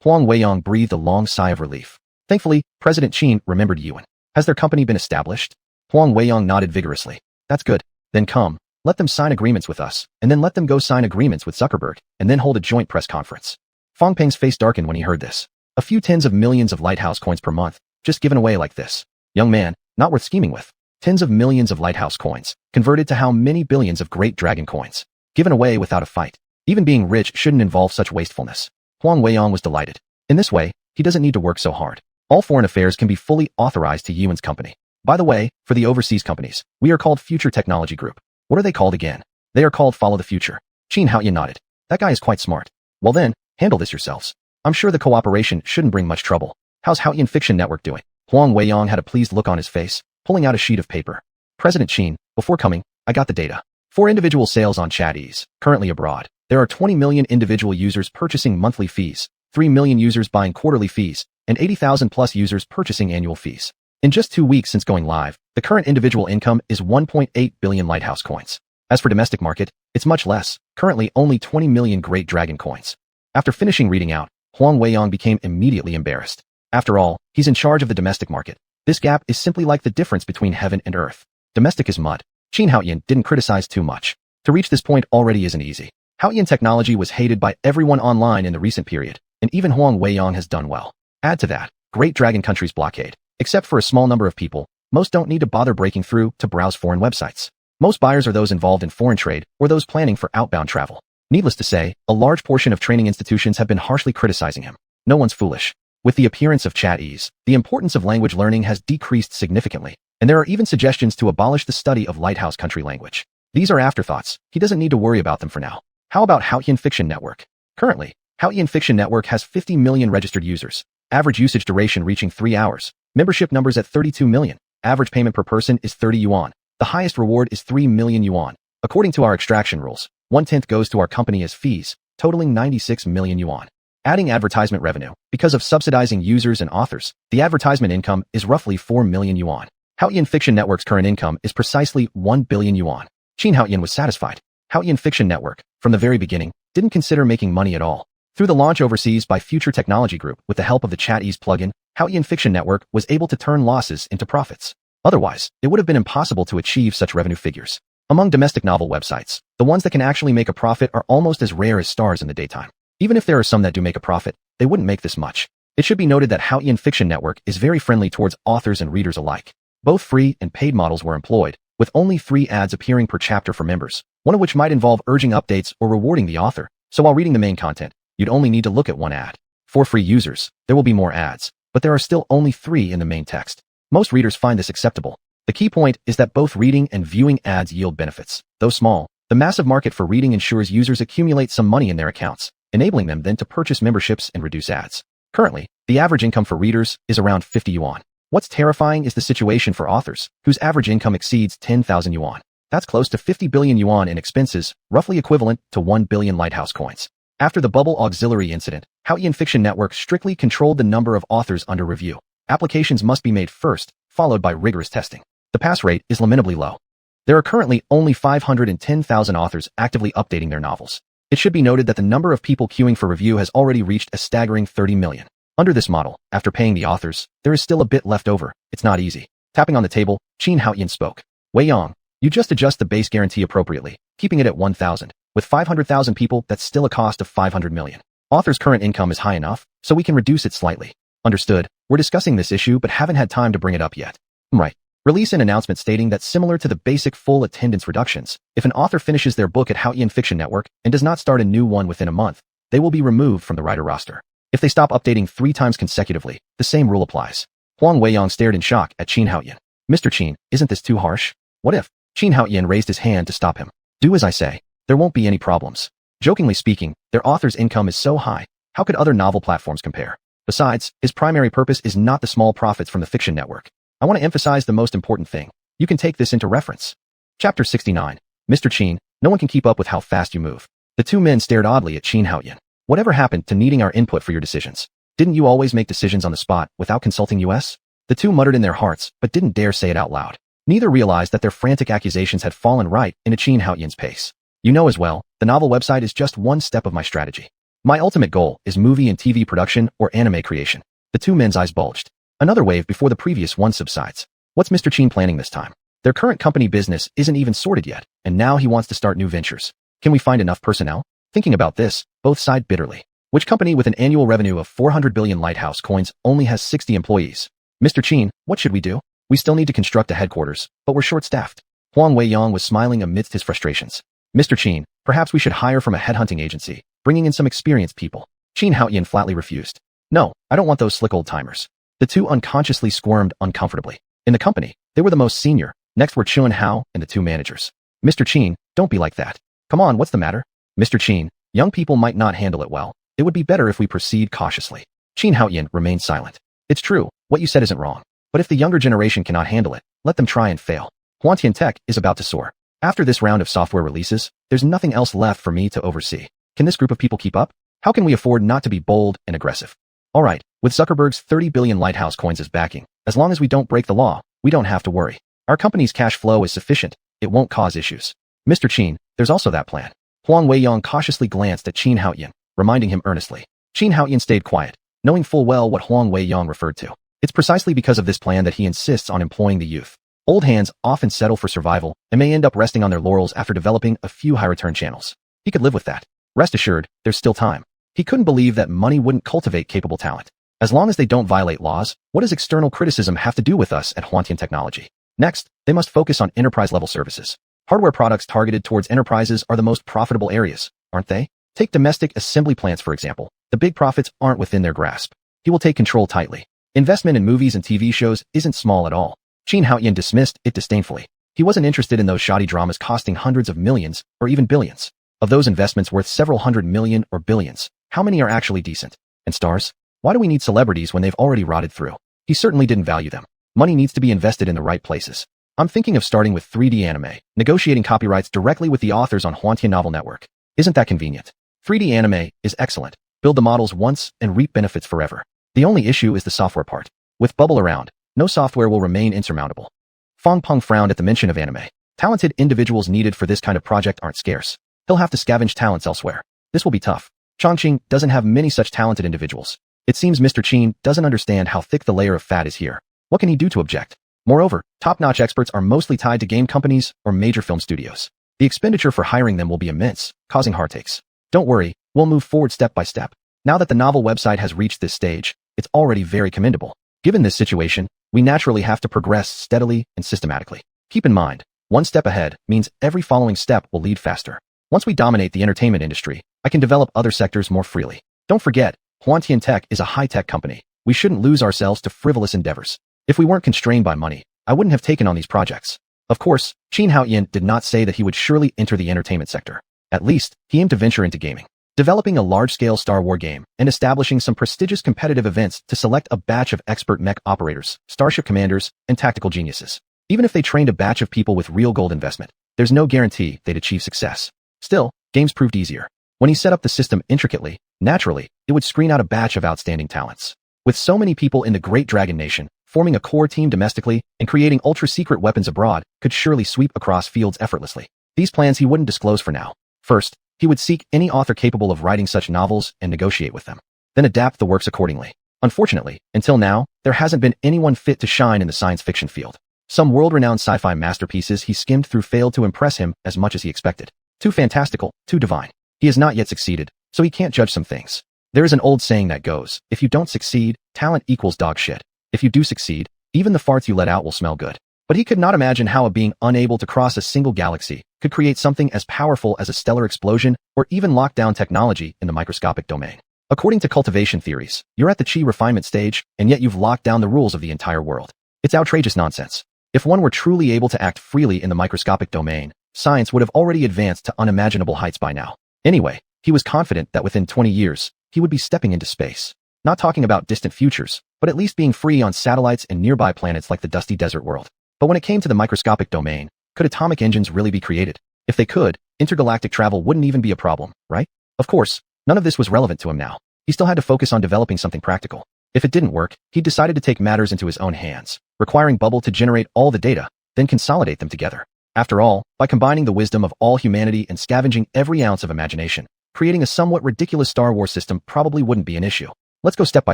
Huang Weiyang breathed a long sigh of relief. Thankfully, President Qin remembered Yuan. Has their company been established? Huang Weiyang nodded vigorously. That's good. Then come, let them sign agreements with us, and then let them go sign agreements with Zuckerberg, and then hold a joint press conference. Fang Peng's face darkened when he heard this. A few tens of millions of lighthouse coins per month, just given away like this. Young man, not worth scheming with. Tens of millions of lighthouse coins, converted to how many billions of great dragon coins. Given away without a fight. Even being rich shouldn't involve such wastefulness. Huang Weiyang was delighted. In this way, he doesn't need to work so hard. All foreign affairs can be fully authorized to Yuan's company. By the way, for the overseas companies, we are called Future Technology Group. What are they called again? They are called Follow the Future. Qin Haoyan nodded. That guy is quite smart. Well then, handle this yourselves. I'm sure the cooperation shouldn't bring much trouble. How's Haoyan Fiction Network doing? Huang Weiyang had a pleased look on his face, pulling out a sheet of paper. President Qin, before coming, I got the data. For individual sales on ChatEase, currently abroad, there are 20 million individual users purchasing monthly fees, 3 million users buying quarterly fees, and 80,000 plus users purchasing annual fees. In just 2 weeks since going live, the current individual income is 1.8 billion lighthouse coins. As for domestic market, it's much less, currently only 20 million great dragon coins. After finishing reading out, Huang Weiyang became immediately embarrassed. After all, he's in charge of the domestic market. This gap is simply like the difference between heaven and earth. Domestic is mud. Qin Haoyan didn't criticize too much. To reach this point already isn't easy. Haoyan Technology was hated by everyone online in the recent period, and even Huang Weiyang has done well. Add to that, Great Dragon Country's blockade. Except for a small number of people, most don't need to bother breaking through to browse foreign websites. Most buyers are those involved in foreign trade or those planning for outbound travel. Needless to say, a large portion of training institutions have been harshly criticizing him. No one's foolish. With the appearance of ChatEase, the importance of language learning has decreased significantly, and there are even suggestions to abolish the study of lighthouse country language. These are afterthoughts. He doesn't need to worry about them for now. How about Haoyan Fiction Network? Currently, Haoyan Fiction Network has 50 million registered users. Average usage duration reaching 3 hours. Membership numbers at 32 million. Average payment per person is 30 yuan. The highest reward is 3 million yuan. According to our extraction rules, 1/10 goes to our company as fees, totaling 96 million yuan. Adding advertisement revenue, because of subsidizing users and authors, the advertisement income is roughly 4 million yuan. Haoyan Fiction Network's current income is precisely 1 billion yuan. Qin Haoyan was satisfied. Haoyan Fiction Network, from the very beginning, didn't consider making money at all. Through the launch overseas by Future Technology Group with the help of the ChatEase plugin, Haoyan Fiction Network was able to turn losses into profits. Otherwise, it would have been impossible to achieve such revenue figures. Among domestic novel websites, the ones that can actually make a profit are almost as rare as stars in the daytime. Even if there are some that do make a profit, they wouldn't make this much. It should be noted that Xuanhuan Fiction Network is very friendly towards authors and readers alike. Both free and paid models were employed, with only 3 ads appearing per chapter for members, one of which might involve urging updates or rewarding the author, so while reading the main content, you'd only need to look at 1 ad. For free users, there will be more ads, but there are still only 3 in the main text. Most readers find this acceptable. The key point is that both reading and viewing ads yield benefits. Though small, the massive market for reading ensures users accumulate some money in their accounts, enabling them then to purchase memberships and reduce ads. Currently, the average income for readers is around 50 yuan. What's terrifying is the situation for authors, whose average income exceeds 10,000 yuan. That's close to 50 billion yuan in expenses, roughly equivalent to 1 billion lighthouse coins. After the Bubble Auxiliary incident, Xuanhuan Fiction Network strictly controlled the number of authors under review. Applications must be made first, followed by rigorous testing. The pass rate is lamentably low. There are currently only 510,000 authors actively updating their novels. It should be noted that the number of people queuing for review has already reached a staggering 30 million. Under this model, after paying the authors, there is still a bit left over. It's not easy. Tapping on the table, Xuanhuan spoke. Wei Yang, you just adjust the base guarantee appropriately, keeping it at 1,000. With 500,000 people, that's still a cost of 500 million. Authors' current income is high enough, so we can reduce it slightly. Understood. We're discussing this issue but haven't had time to bring it up yet. Right. Release an announcement stating that similar to the basic full attendance reductions, if an author finishes their book at Xuanhuan Fiction Network and does not start a new one within a month, they will be removed from the writer roster. If they stop updating 3 times consecutively, the same rule applies. Huang Weiyang stared in shock at Xuanhuan. Mr. Qin, isn't this too harsh? What if? Xuanhuan raised his hand to stop him. Do as I say. There won't be any problems. Jokingly speaking, their author's income is so high, how could other novel platforms compare? Besides, his primary purpose is not the small profits from the fiction network. I want to emphasize the most important thing. You can take this into reference. Chapter 69. Mr. Qin, no one can keep up with how fast you move. The 2 men stared oddly at Xuanhuan. Whatever happened to needing our input for your decisions? Didn't you always make decisions on the spot without consulting us? The 2 muttered in their hearts, but didn't dare say it out loud. Neither realized that their frantic accusations had fallen right into Xuanhuan's pace. You know as well, the novel website is just one step of my strategy. My ultimate goal is movie and TV production or anime creation. The 2 men's eyes bulged. Another wave before the previous one subsides. What's Mr. Qin planning this time? Their current company business isn't even sorted yet, and now he wants to start new ventures. Can we find enough personnel? Thinking about this, both sighed bitterly. Which company with an annual revenue of 400 billion lighthouse coins only has 60 employees? Mr. Qin, what should we do? We still need to construct a headquarters, but we're short-staffed. Huang Weiyang was smiling amidst his frustrations. Mr. Qin, perhaps we should hire from a headhunting agency, bringing in some experienced people. Xuanhuan flatly refused. No, I don't want those slick old-timers. The 2 unconsciously squirmed uncomfortably. In the company, they were the most senior. Next were Xuanhuan and the 2 managers. Mr. Qin, don't be like that. Come on, what's the matter? Mr. Qin, young people might not handle it well. It would be better if we proceed cautiously. Xuanhuan remained silent. It's true, what you said isn't wrong. But if the younger generation cannot handle it, let them try and fail. Huantian Tech is about to soar. After this round of software releases, there's nothing else left for me to oversee. Can this group of people keep up? How can we afford not to be bold and aggressive? All right, with Zuckerberg's 30 billion lighthouse coins as backing, as long as we don't break the law, we don't have to worry. Our company's cash flow is sufficient. It won't cause issues. Mr. Qin, there's also that plan. Huang Weiyang cautiously glanced at Xuanhuan, reminding him earnestly. Xuanhuan stayed quiet, knowing full well what Huang Weiyang referred to. It's precisely because of this plan that he insists on employing the youth. Old hands often settle for survival and may end up resting on their laurels after developing a few high-return channels. He could live with that. Rest assured, there's still time. He couldn't believe that money wouldn't cultivate capable talent. As long as they don't violate laws, what does external criticism have to do with us at Xuantian Technology? Next, they must focus on enterprise-level services. Hardware products targeted towards enterprises are the most profitable areas, aren't they? Take domestic assembly plants, for example. The big profits aren't within their grasp. He will take control tightly. Investment in movies and TV shows isn't small at all. Xuanhuan dismissed it disdainfully. He wasn't interested in those shoddy dramas costing hundreds of millions, or even billions. Of those investments worth several hundred million or billions, how many are actually decent? And stars? Why do we need celebrities when they've already rotted through? He certainly didn't value them. Money needs to be invested in the right places. I'm thinking of starting with 3D anime, negotiating copyrights directly with the authors on Xuantian Novel Network. Isn't that convenient? 3D anime is excellent. Build the models once and reap benefits forever. The only issue is the software part. With Bubble around, no software will remain insurmountable. Fong Peng frowned at the mention of anime. Talented individuals needed for this kind of project aren't scarce. He'll have to scavenge talents elsewhere. This will be tough. Chongqing doesn't have many such talented individuals. It seems Mr. Qin doesn't understand how thick the layer of fat is here. What can he do to object? Moreover, top-notch experts are mostly tied to game companies or major film studios. The expenditure for hiring them will be immense, causing heartaches. Don't worry, we'll move forward step by step. Now that the novel website has reached this stage, it's already very commendable. Given this situation, we naturally have to progress steadily and systematically. Keep in mind, one step ahead means every following step will lead faster. Once we dominate the entertainment industry, I can develop other sectors more freely. Don't forget, Xuanhuan Tech is a high-tech company. We shouldn't lose ourselves to frivolous endeavors. If we weren't constrained by money, I wouldn't have taken on these projects. Of course, xuanhuan did not say that he would surely enter the entertainment sector. At least, he aimed to venture into gaming, developing a large-scale Star Wars game and establishing some prestigious competitive events to select a batch of expert mech operators, starship commanders, and tactical geniuses. Even if they trained a batch of people with real gold investment, there's no guarantee they'd achieve success. Still, games proved easier. When he set up the system intricately, naturally, it would screen out a batch of outstanding talents. With so many people in the Great Dragon Nation, forming a core team domestically and creating ultra-secret weapons abroad could surely sweep across fields effortlessly. These plans he wouldn't disclose for now. First, he would seek any author capable of writing such novels and negotiate with them. Then adapt the works accordingly. Unfortunately, until now, there hasn't been anyone fit to shine in the science fiction field. Some world-renowned sci-fi masterpieces he skimmed through failed to impress him as much as he expected. Too fantastical, too divine. He has not yet succeeded, so he can't judge some things. There is an old saying that goes, if you don't succeed, talent equals dog shit. If you do succeed, even the farts you let out will smell good. But he could not imagine how a being unable to cross a single galaxy could create something as powerful as a stellar explosion or even lock down technology in the microscopic domain. According to cultivation theories, you're at the chi refinement stage, and yet you've locked down the rules of the entire world. It's outrageous nonsense. If one were truly able to act freely in the microscopic domain, science would have already advanced to unimaginable heights by now. Anyway, he was confident that within 20 years, he would be stepping into space. Not talking about distant futures, but at least being free on satellites and nearby planets like the dusty desert world. But when it came to the microscopic domain, could atomic engines really be created? If they could, intergalactic travel wouldn't even be a problem, right? Of course, none of this was relevant to him now. He still had to focus on developing something practical. If it didn't work, he decided to take matters into his own hands, requiring Bubble to generate all the data, then consolidate them together. After all, by combining the wisdom of all humanity and scavenging every ounce of imagination, creating a somewhat ridiculous Star Wars system probably wouldn't be an issue. Let's go step by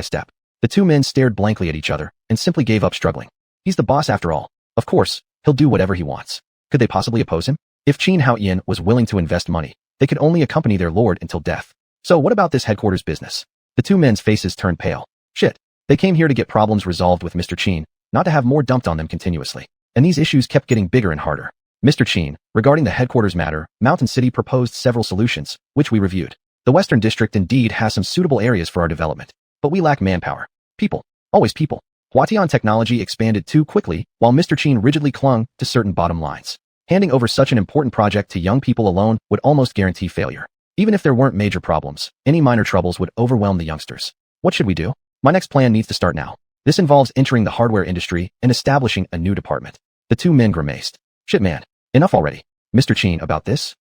step. The two men stared blankly at each other and simply gave up struggling. He's the boss after all. Of course, he'll do whatever he wants. Could they possibly oppose him? If xuanhuan was willing to invest money, they could only accompany their lord until death. So what about this headquarters business? The two men's faces turned pale. Shit. They came here to get problems resolved with Mr. Qin, not to have more dumped on them continuously. And these issues kept getting bigger and harder. Mr. Qin, regarding the headquarters matter, Mountain City proposed several solutions, which we reviewed. The Western District indeed has some suitable areas for our development, but we lack manpower. People. Always people. Huatian technology expanded too quickly, while Mr. Qin rigidly clung to certain bottom lines. Handing over such an important project to young people alone would almost guarantee failure. Even if there weren't major problems, any minor troubles would overwhelm the youngsters. What should we do? My next plan needs to start now. This involves entering the hardware industry and establishing a new department. The two men grimaced. Shit man, enough already. Mr. Qin, about this?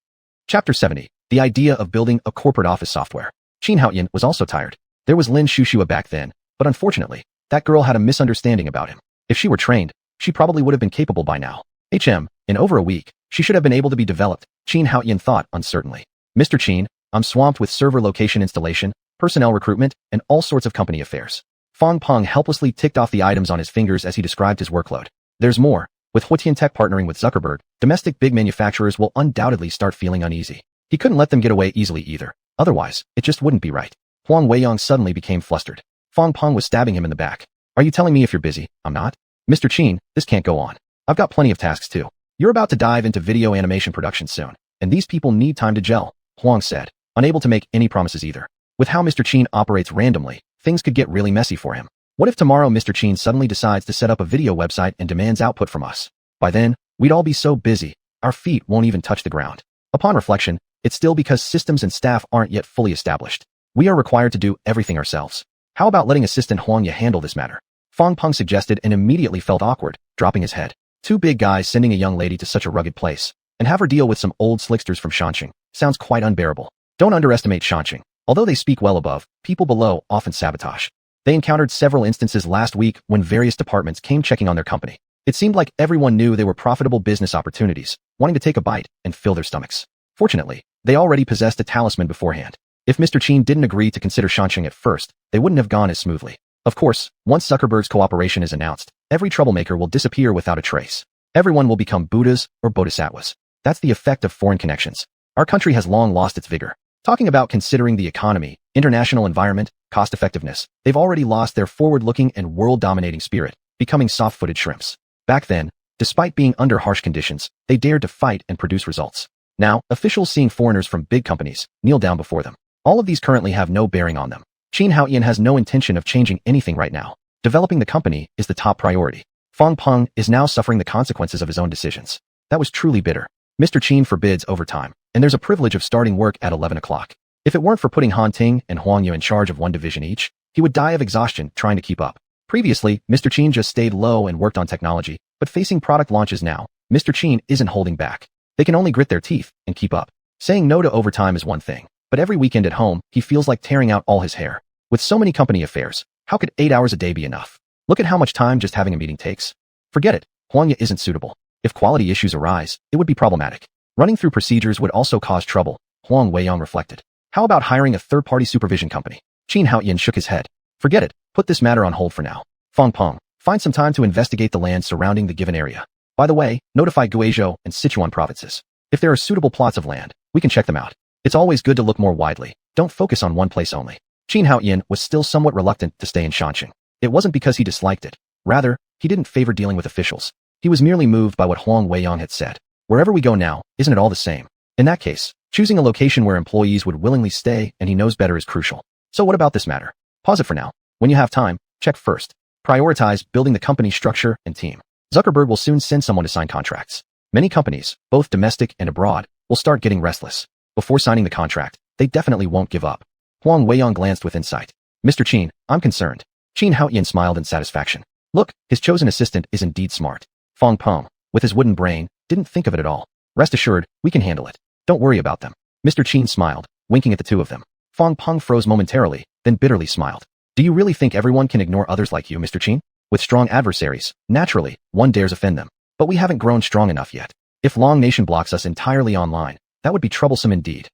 Chapter 70. The idea of building a corporate office software. xuanhuan was also tired. There was Lin Shushua back then, but unfortunately, that girl had a misunderstanding about him. If she were trained, she probably would have been capable by now. In over a week, she should have been able to be developed, xuanhuan thought uncertainly. Mr. Qin, I'm swamped with server location installation, personnel recruitment, and all sorts of company affairs. Fong Peng helplessly ticked off the items on his fingers as he described his workload. There's more. With Huatian Tech partnering with Zuckerberg, domestic big manufacturers will undoubtedly start feeling uneasy. He couldn't let them get away easily either. Otherwise, it just wouldn't be right. Huang Weiyang suddenly became flustered. Fong Peng was stabbing him in the back. Are you telling me if you're busy, I'm not? Mr. Qin, this can't go on. I've got plenty of tasks too. You're about to dive into video animation production soon, and these people need time to gel, Huang said, unable to make any promises either. With how Mr. Qin operates randomly, things could get really messy for him. What if tomorrow Mr. Qin suddenly decides to set up a video website and demands output from us? By then, we'd all be so busy, our feet won't even touch the ground. Upon reflection, it's still because systems and staff aren't yet fully established. We are required to do everything ourselves. How about letting assistant Huang Ye handle this matter? Fong Peng suggested and immediately felt awkward, dropping his head. Two big guys sending a young lady to such a rugged place, and have her deal with some old slicksters from Shanxing, sounds quite unbearable. Don't underestimate Shanxing. Although they speak well above, people below often sabotage. They encountered several instances last week when various departments came checking on their company. It seemed like everyone knew they were profitable business opportunities, wanting to take a bite and fill their stomachs. Fortunately, they already possessed a talisman beforehand. If Mr. Qin didn't agree to consider Shanxing at first, they wouldn't have gone as smoothly. Of course, once Zuckerberg's cooperation is announced, every troublemaker will disappear without a trace. Everyone will become Buddhas or bodhisattvas. That's the effect of foreign connections. Our country has long lost its vigor. Talking about considering the economy, international environment, cost-effectiveness, they've already lost their forward-looking and world-dominating spirit, becoming soft-footed shrimps. Back then, despite being under harsh conditions, they dared to fight and produce results. Now, officials seeing foreigners from big companies kneel down before them. All of these currently have no bearing on them. Xuanhuan has no intention of changing anything right now. Developing the company is the top priority. Fang Peng is now suffering the consequences of his own decisions. That was truly bitter. Mr. Qin forbids overtime, and there's a privilege of starting work at 11 o'clock. If it weren't for putting Han Ting and Huang Yu in charge of one division each, he would die of exhaustion trying to keep up. Previously, Mr. Qin just stayed low and worked on technology, but facing product launches now, Mr. Qin isn't holding back. They can only grit their teeth and keep up. Saying no to overtime is one thing, but every weekend at home, he feels like tearing out all his hair. With so many company affairs, how could 8 hours a day be enough? Look at how much time just having a meeting takes. Forget it, Huang Yu isn't suitable. If quality issues arise, it would be problematic. Running through procedures would also cause trouble, Huang Weiyang reflected. How about hiring a third-party supervision company? Xuanhuan shook his head. Forget it, put this matter on hold for now. Fang Peng, find some time to investigate the land surrounding the given area. By the way, notify Guizhou and Sichuan provinces. If there are suitable plots of land, we can check them out. It's always good to look more widely. Don't focus on one place only. Xuanhuan was still somewhat reluctant to stay in Shanxing. It wasn't because he disliked it. Rather, he didn't favor dealing with officials. He was merely moved by what Huang Weiyang had said. Wherever we go now, isn't it all the same? In that case, choosing a location where employees would willingly stay and he knows better is crucial. So what about this matter? Pause it for now. When you have time, check first. Prioritize building the company structure and team. Zuckerberg will soon send someone to sign contracts. Many companies, both domestic and abroad, will start getting restless. Before signing the contract, they definitely won't give up. Huang Weiyang glanced with insight. Mr. Qin, I'm concerned. Xuanhuan smiled in satisfaction. Look, his chosen assistant is indeed smart. Fang Peng, with his wooden brain, didn't think of it at all. Rest assured, we can handle it. Don't worry about them. Mr. Qin smiled, winking at the two of them. Fang Peng froze momentarily, then bitterly smiled. Do you really think everyone can ignore others like you, Mr. Qin? With strong adversaries, naturally, one dares offend them. But we haven't grown strong enough yet. If Long Nation blocks us entirely online, that would be troublesome indeed.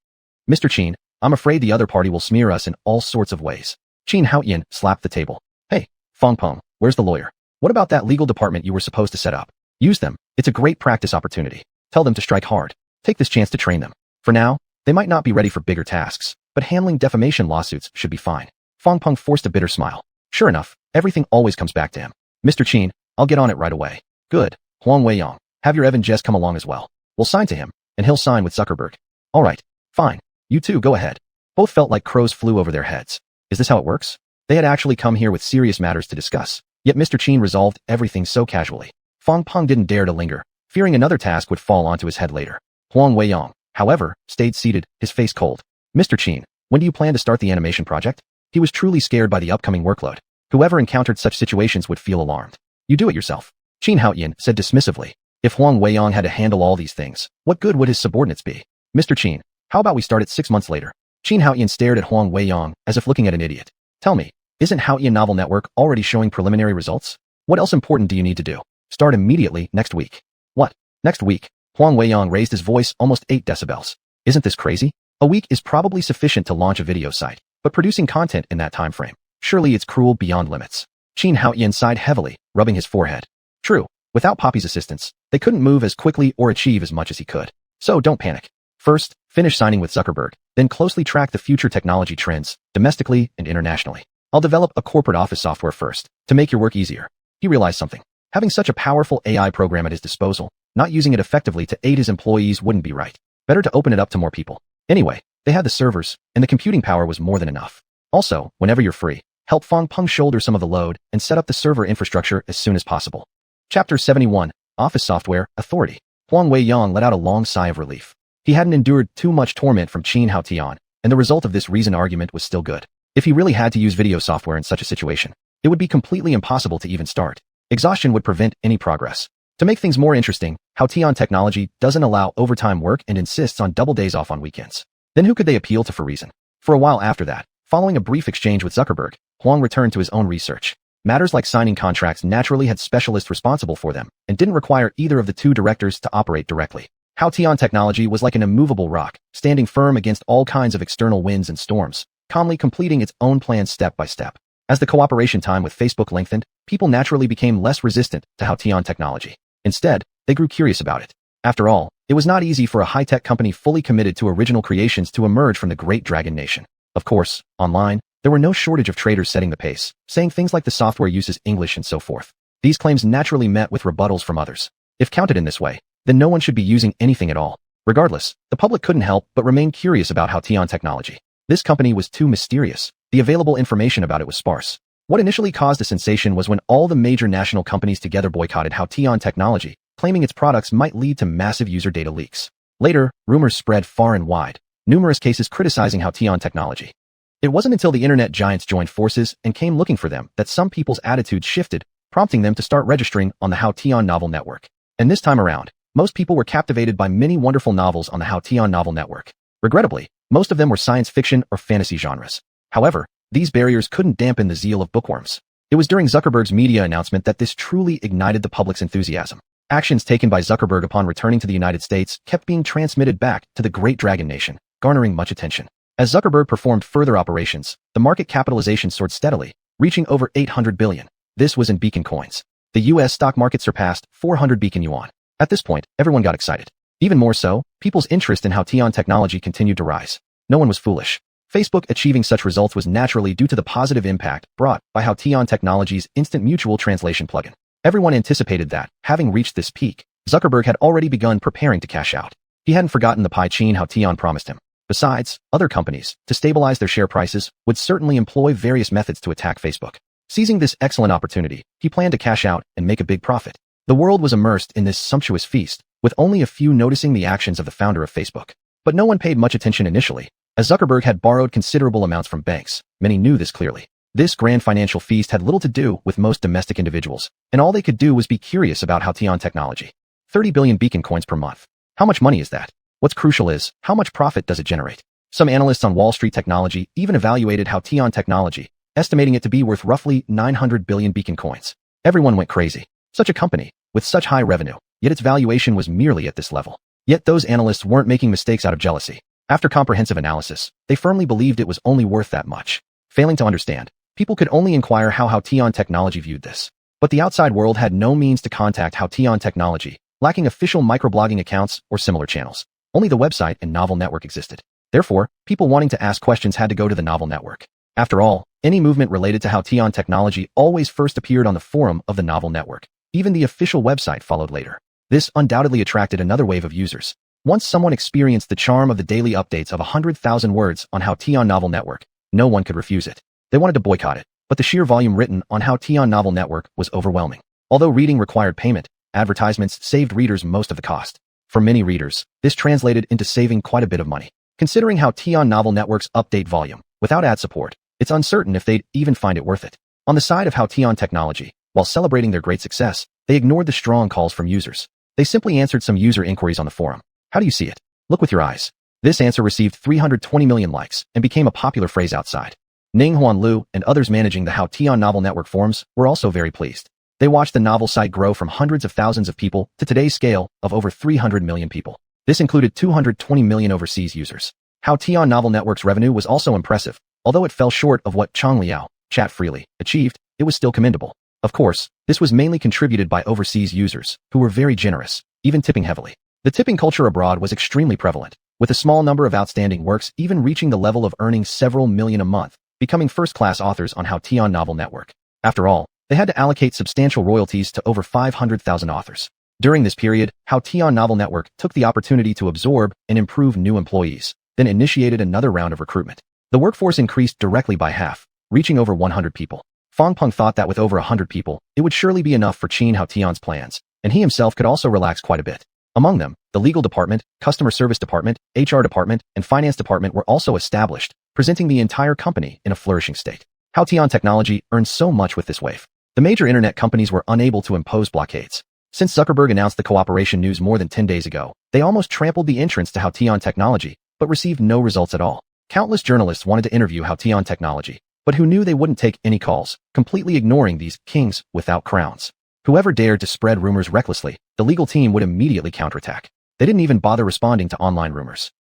Mr. Qin, I'm afraid the other party will smear us in all sorts of ways. Xuanhuan slapped the table. Hey, Fang Peng, where's the lawyer? What about that legal department you were supposed to set up? Use them. It's a great practice opportunity. Tell them to strike hard. Take this chance to train them. For now, they might not be ready for bigger tasks, but handling defamation lawsuits should be fine. Fang Peng forced a bitter smile. Sure enough, everything always comes back to him. Mr. Qin, I'll get on it right away. Good. Huang Weiyang, have your Evan Jess come along as well. We'll sign to him, and he'll sign with Zuckerberg. All right. Fine. You two go ahead. Both felt like crows flew over their heads. Is this how it works? They had actually come here with serious matters to discuss, yet Mr. Qin resolved everything so casually. Fang Peng didn't dare to linger, fearing another task would fall onto his head later. Huang Weiyang, however, stayed seated, his face cold. Mr. Qin, when do you plan to start the animation project? He was truly scared by the upcoming workload. Whoever encountered such situations would feel alarmed. You do it yourself. Xuanhuan said dismissively. If Huang Weiyang had to handle all these things, what good would his subordinates be? Mr. Qin, how about we start it 6 months later? Xuanhuan stared at Huang Weiyang as if looking at an idiot. Tell me, isn't Haoyan Novel Network already showing preliminary results? What else important do you need to do? Start immediately next week. What? Next week? Huang Weiyang raised his voice almost 8 decibels. Isn't this crazy? A week is probably sufficient to launch a video site, but producing content in that time frame, surely it's cruel beyond limits. Xuanhuan sighed heavily, rubbing his forehead. True, without Poppy's assistance, they couldn't move as quickly or achieve as much as he could. So don't panic. First, finish signing with Zuckerberg, then closely track the future technology trends, domestically and internationally. I'll develop a corporate office software first, to make your work easier. He realized something. Having such a powerful AI program at his disposal, not using it effectively to aid his employees wouldn't be right. Better to open it up to more people. Anyway, they had the servers, and the computing power was more than enough. Also, whenever you're free, help Fang Peng shoulder some of the load and set up the server infrastructure as soon as possible. Chapter 71, Office Software, Authority. Huang Weiyang let out a long sigh of relief. He hadn't endured too much torment from Qin Haotian, and the result of this reasoned argument was still good. If he really had to use video software in such a situation, it would be completely impossible to even start. Exhaustion would prevent any progress. To make things more interesting, Haotian technology doesn't allow overtime work and insists on double days off on weekends. Then who could they appeal to for reason? For a while after that, following a brief exchange with Zuckerberg, Huang returned to his own research. Matters like signing contracts naturally had specialists responsible for them, and didn't require either of the two directors to operate directly. Haotian technology was like an immovable rock, standing firm against all kinds of external winds and storms, calmly completing its own plan step by step. As the cooperation time with Facebook lengthened, people naturally became less resistant to Haotian technology. Instead, they grew curious about it. After all, it was not easy for a high-tech company fully committed to original creations to emerge from the Great Dragon Nation. Of course, online, there were no shortage of traders setting the pace, saying things like the software uses English and so forth. These claims naturally met with rebuttals from others. If counted in this way, then no one should be using anything at all. Regardless, the public couldn't help but remain curious about Haotian technology. This company was too mysterious. The available information about it was sparse. What initially caused a sensation was when all the major national companies together boycotted Haotian technology, claiming its products might lead to massive user data leaks. Later, rumors spread far and wide, numerous cases criticizing Haotian technology. It wasn't until the internet giants joined forces and came looking for them that some people's attitudes shifted, prompting them to start registering on the Haotian novel network. And this time around, most people were captivated by many wonderful novels on the Haotian novel network. Regrettably, most of them were science fiction or fantasy genres. However, these barriers couldn't dampen the zeal of bookworms. It was during Zuckerberg's media announcement that this truly ignited the public's enthusiasm. Actions taken by Zuckerberg upon returning to the United States kept being transmitted back to the Great Dragon Nation, garnering much attention. As Zuckerberg performed further operations, the market capitalization soared steadily, reaching over 800 billion. This was in beacon coins. The U.S. stock market surpassed 400 beacon yuan. At this point, everyone got excited. Even more so, people's interest in Haotian technology continued to rise. No one was foolish. Facebook achieving such results was naturally due to the positive impact brought by Haotian technology's instant mutual translation plugin. Everyone anticipated that, having reached this peak, Zuckerberg had already begun preparing to cash out. He hadn't forgotten the pie Qin Haotian promised him. Besides, other companies, to stabilize their share prices, would certainly employ various methods to attack Facebook. Seizing this excellent opportunity, he planned to cash out and make a big profit. The world was immersed in this sumptuous feast, with only a few noticing the actions of the founder of Facebook. But no one paid much attention initially. As Zuckerberg had borrowed considerable amounts from banks, many knew this clearly. This grand financial feast had little to do with most domestic individuals, and all they could do was be curious about Haotian technology. 30 billion beacon coins per month. How much money is that? What's crucial is, how much profit does it generate? Some analysts on Wall Street Technology even evaluated Haotian technology, estimating it to be worth roughly 900 billion beacon coins. Everyone went crazy. Such a company, with such high revenue, yet its valuation was merely at this level. Yet those analysts weren't making mistakes out of jealousy. After comprehensive analysis, they firmly believed it was only worth that much. Failing to understand, people could only inquire how Haotian technology viewed this. But the outside world had no means to contact Haotian technology, lacking official microblogging accounts or similar channels. Only the website and novel network existed. Therefore, people wanting to ask questions had to go to the novel network. After all, any movement related to Haotian technology always first appeared on the forum of the novel network. Even the official website followed later. This undoubtedly attracted another wave of users. Once someone experienced the charm of the daily updates of 100,000 words on Haotian novel network, no one could refuse it. They wanted to boycott it, but the sheer volume written on Haotian novel network was overwhelming. Although reading required payment, advertisements saved readers most of the cost. For many readers, this translated into saving quite a bit of money. Considering Haotian novel network's update volume, without ad support, it's uncertain if they'd even find it worth it. On the side of Haotian technology, while celebrating their great success, they ignored the strong calls from users. They simply answered some user inquiries on the forum. How do you see it? Look with your eyes. This answer received 320 million likes and became a popular phrase outside. Xuanhuan Lu and others managing the Haotian novel network forums were also very pleased. They watched the novel site grow from hundreds of thousands of people to today's scale of over 300 million people. This included 220 million overseas users. Haotian novel network's revenue was also impressive. Although it fell short of what Chang Liao, Chat Freely, achieved, it was still commendable. Of course, this was mainly contributed by overseas users, who were very generous, even tipping heavily. The tipping culture abroad was extremely prevalent, with a small number of outstanding works even reaching the level of earning several million a month, becoming first-class authors on Haotian novel network. After all, they had to allocate substantial royalties to over 500,000 authors. During this period, Haotian novel network took the opportunity to absorb and improve new employees, then initiated another round of recruitment. The workforce increased directly by half, reaching over 100 people. Fang Peng thought that with over 100 people, it would surely be enough for Qin Haotian's plans, and he himself could also relax quite a bit. Among them, the legal department, customer service department, HR department, and finance department were also established, presenting the entire company in a flourishing state. Haotian technology earned so much with this wave. The major internet companies were unable to impose blockades. Since Zuckerberg announced the cooperation news more than 10 days ago, they almost trampled the entrance to Haotian technology, but received no results at all. Countless journalists wanted to interview Haotian technology, but who knew they wouldn't take any calls, completely ignoring these kings without crowns. Whoever dared to spread rumors recklessly, the legal team would immediately counterattack. They didn't even bother responding to online rumors.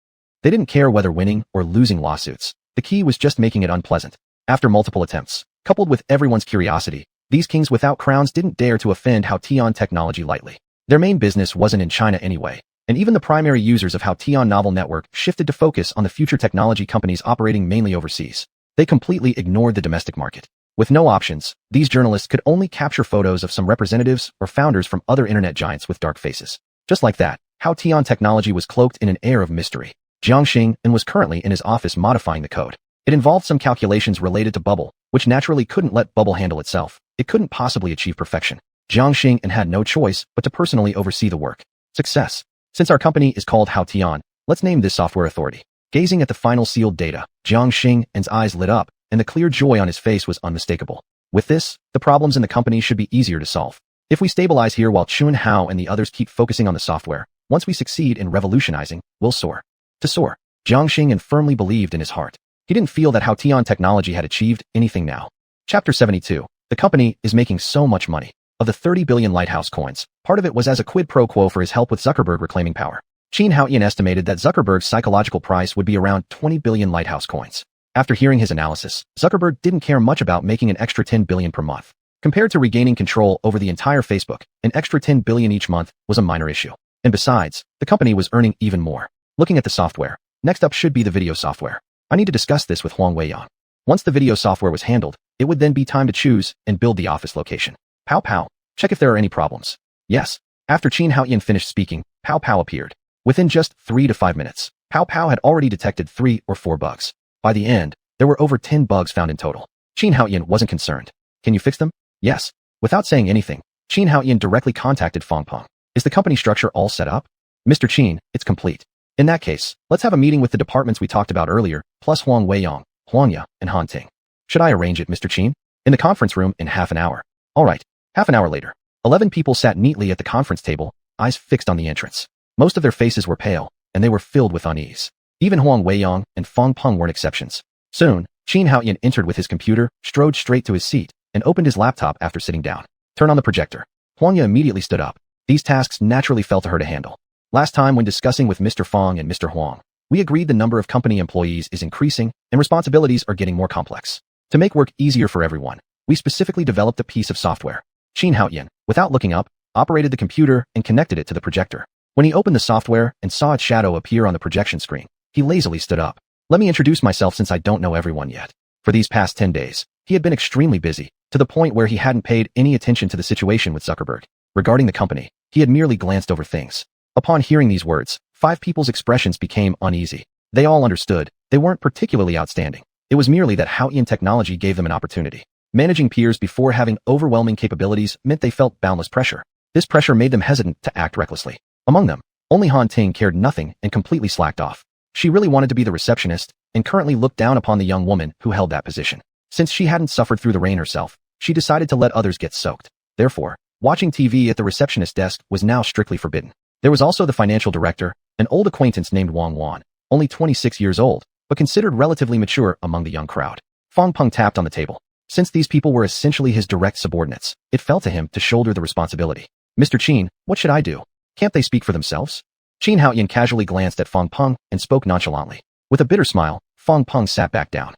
They didn't care whether winning or losing lawsuits. The key was just making it unpleasant. After multiple attempts, Coupled with everyone's curiosity, these kings without crowns didn't dare to offend Haotian technology lightly. Their main business wasn't in China anyway, and even the primary users of Haotian novel network shifted to focus on the future technology companies operating mainly overseas. They completely ignored the domestic market. With no options, these journalists could only capture photos of some representatives or founders from other internet giants with dark faces. Just like that, Haotian technology was cloaked in an air of mystery. Jiang Xing and was currently in his office modifying the code. It involved some calculations related to Bubble, which naturally couldn't let Bubble handle itself. It couldn't possibly achieve perfection. Jiang Xing and had no choice but to personally oversee the work. Success. Since our company is called Haotian, let's name this software authority. Gazing at the final sealed data, Jiang Xing's eyes lit up, and the clear joy on his face was unmistakable. With this, the problems in the company should be easier to solve. If we stabilize here while Xuanhuan and the others keep focusing on the software, once we succeed in revolutionizing, we'll soar. To soar, Jiang Xing firmly believed in his heart. He didn't feel that Haotian technology had achieved anything now. Chapter 72. The company is making so much money. Of the 30 billion lighthouse coins, part of it was as a quid pro quo for his help with Zuckerberg reclaiming power. Xuanhuan estimated that Zuckerberg's psychological price would be around 20 billion lighthouse coins. After hearing his analysis, Zuckerberg didn't care much about making an extra 10 billion per month. Compared to regaining control over the entire Facebook, an extra 10 billion each month was a minor issue. And besides, the company was earning even more. Looking at the software, next up should be the video software. I need to discuss this with Xuanhuan. Once the video software was handled, it would then be time to choose and build the office location. Pow Pow, check if there are any problems. Yes. After Xuanhuan finished speaking, Pow Pow appeared. Within just 3 to 5 minutes, Pow Pow had already detected 3 or 4 bugs. By the end, there were over 10 bugs found in total. Xuanhuan wasn't concerned. Can you fix them? Yes. Without saying anything, Xuanhuan directly contacted Fong Peng. Is the company structure all set up? Mr. Qin, it's complete. In that case, let's have a meeting with the departments we talked about earlier, plus Huang Weiyang, Huangya, and Han Ting. Should I arrange it, Mr. Qin? In the conference room in half an hour. All right. Half an hour later, 11 people sat neatly at the conference table, eyes fixed on the entrance. Most of their faces were pale, and they were filled with unease. Even Huang Weiyang and Fong Peng weren't exceptions. Soon, Xuanhuan entered with his computer, strode straight to his seat, and opened his laptop after sitting down. Turn on the projector. Huangya immediately stood up. These tasks naturally fell to her to handle. Last time when discussing with Mr. Fong and Mr. Huang, we agreed the number of company employees is increasing and responsibilities are getting more complex. To make work easier for everyone, we specifically developed a piece of software. Xuanhuan, without looking up, operated the computer and connected it to the projector. When he opened the software and saw its shadow appear on the projection screen, he lazily stood up. Let me introduce myself since I don't know everyone yet. For these past 10 days, he had been extremely busy, to the point where he hadn't paid any attention to the situation with Zuckerberg. Regarding the company, he had merely glanced over things. Upon hearing these words, 5 people's expressions became uneasy. They all understood. They weren't particularly outstanding. It was merely that Haotian technology gave them an opportunity. Managing peers before having overwhelming capabilities meant they felt boundless pressure. This pressure made them hesitant to act recklessly. Among them, only Han Ting cared nothing and completely slacked off. She really wanted to be the receptionist and currently looked down upon the young woman who held that position. Since she hadn't suffered through the rain herself, she decided to let others get soaked. Therefore, watching TV at the receptionist desk was now strictly forbidden. There was also the financial director, an old acquaintance named xuanhuan, only 26 years old, but considered relatively mature among the young crowd. Fong Peng tapped on the table. Since these people were essentially his direct subordinates, it fell to him to shoulder the responsibility. Mr. Qin, what should I do? Can't they speak for themselves? Xuanhuan casually glanced at Fong Peng and spoke nonchalantly. With a bitter smile, Fong Peng sat back down.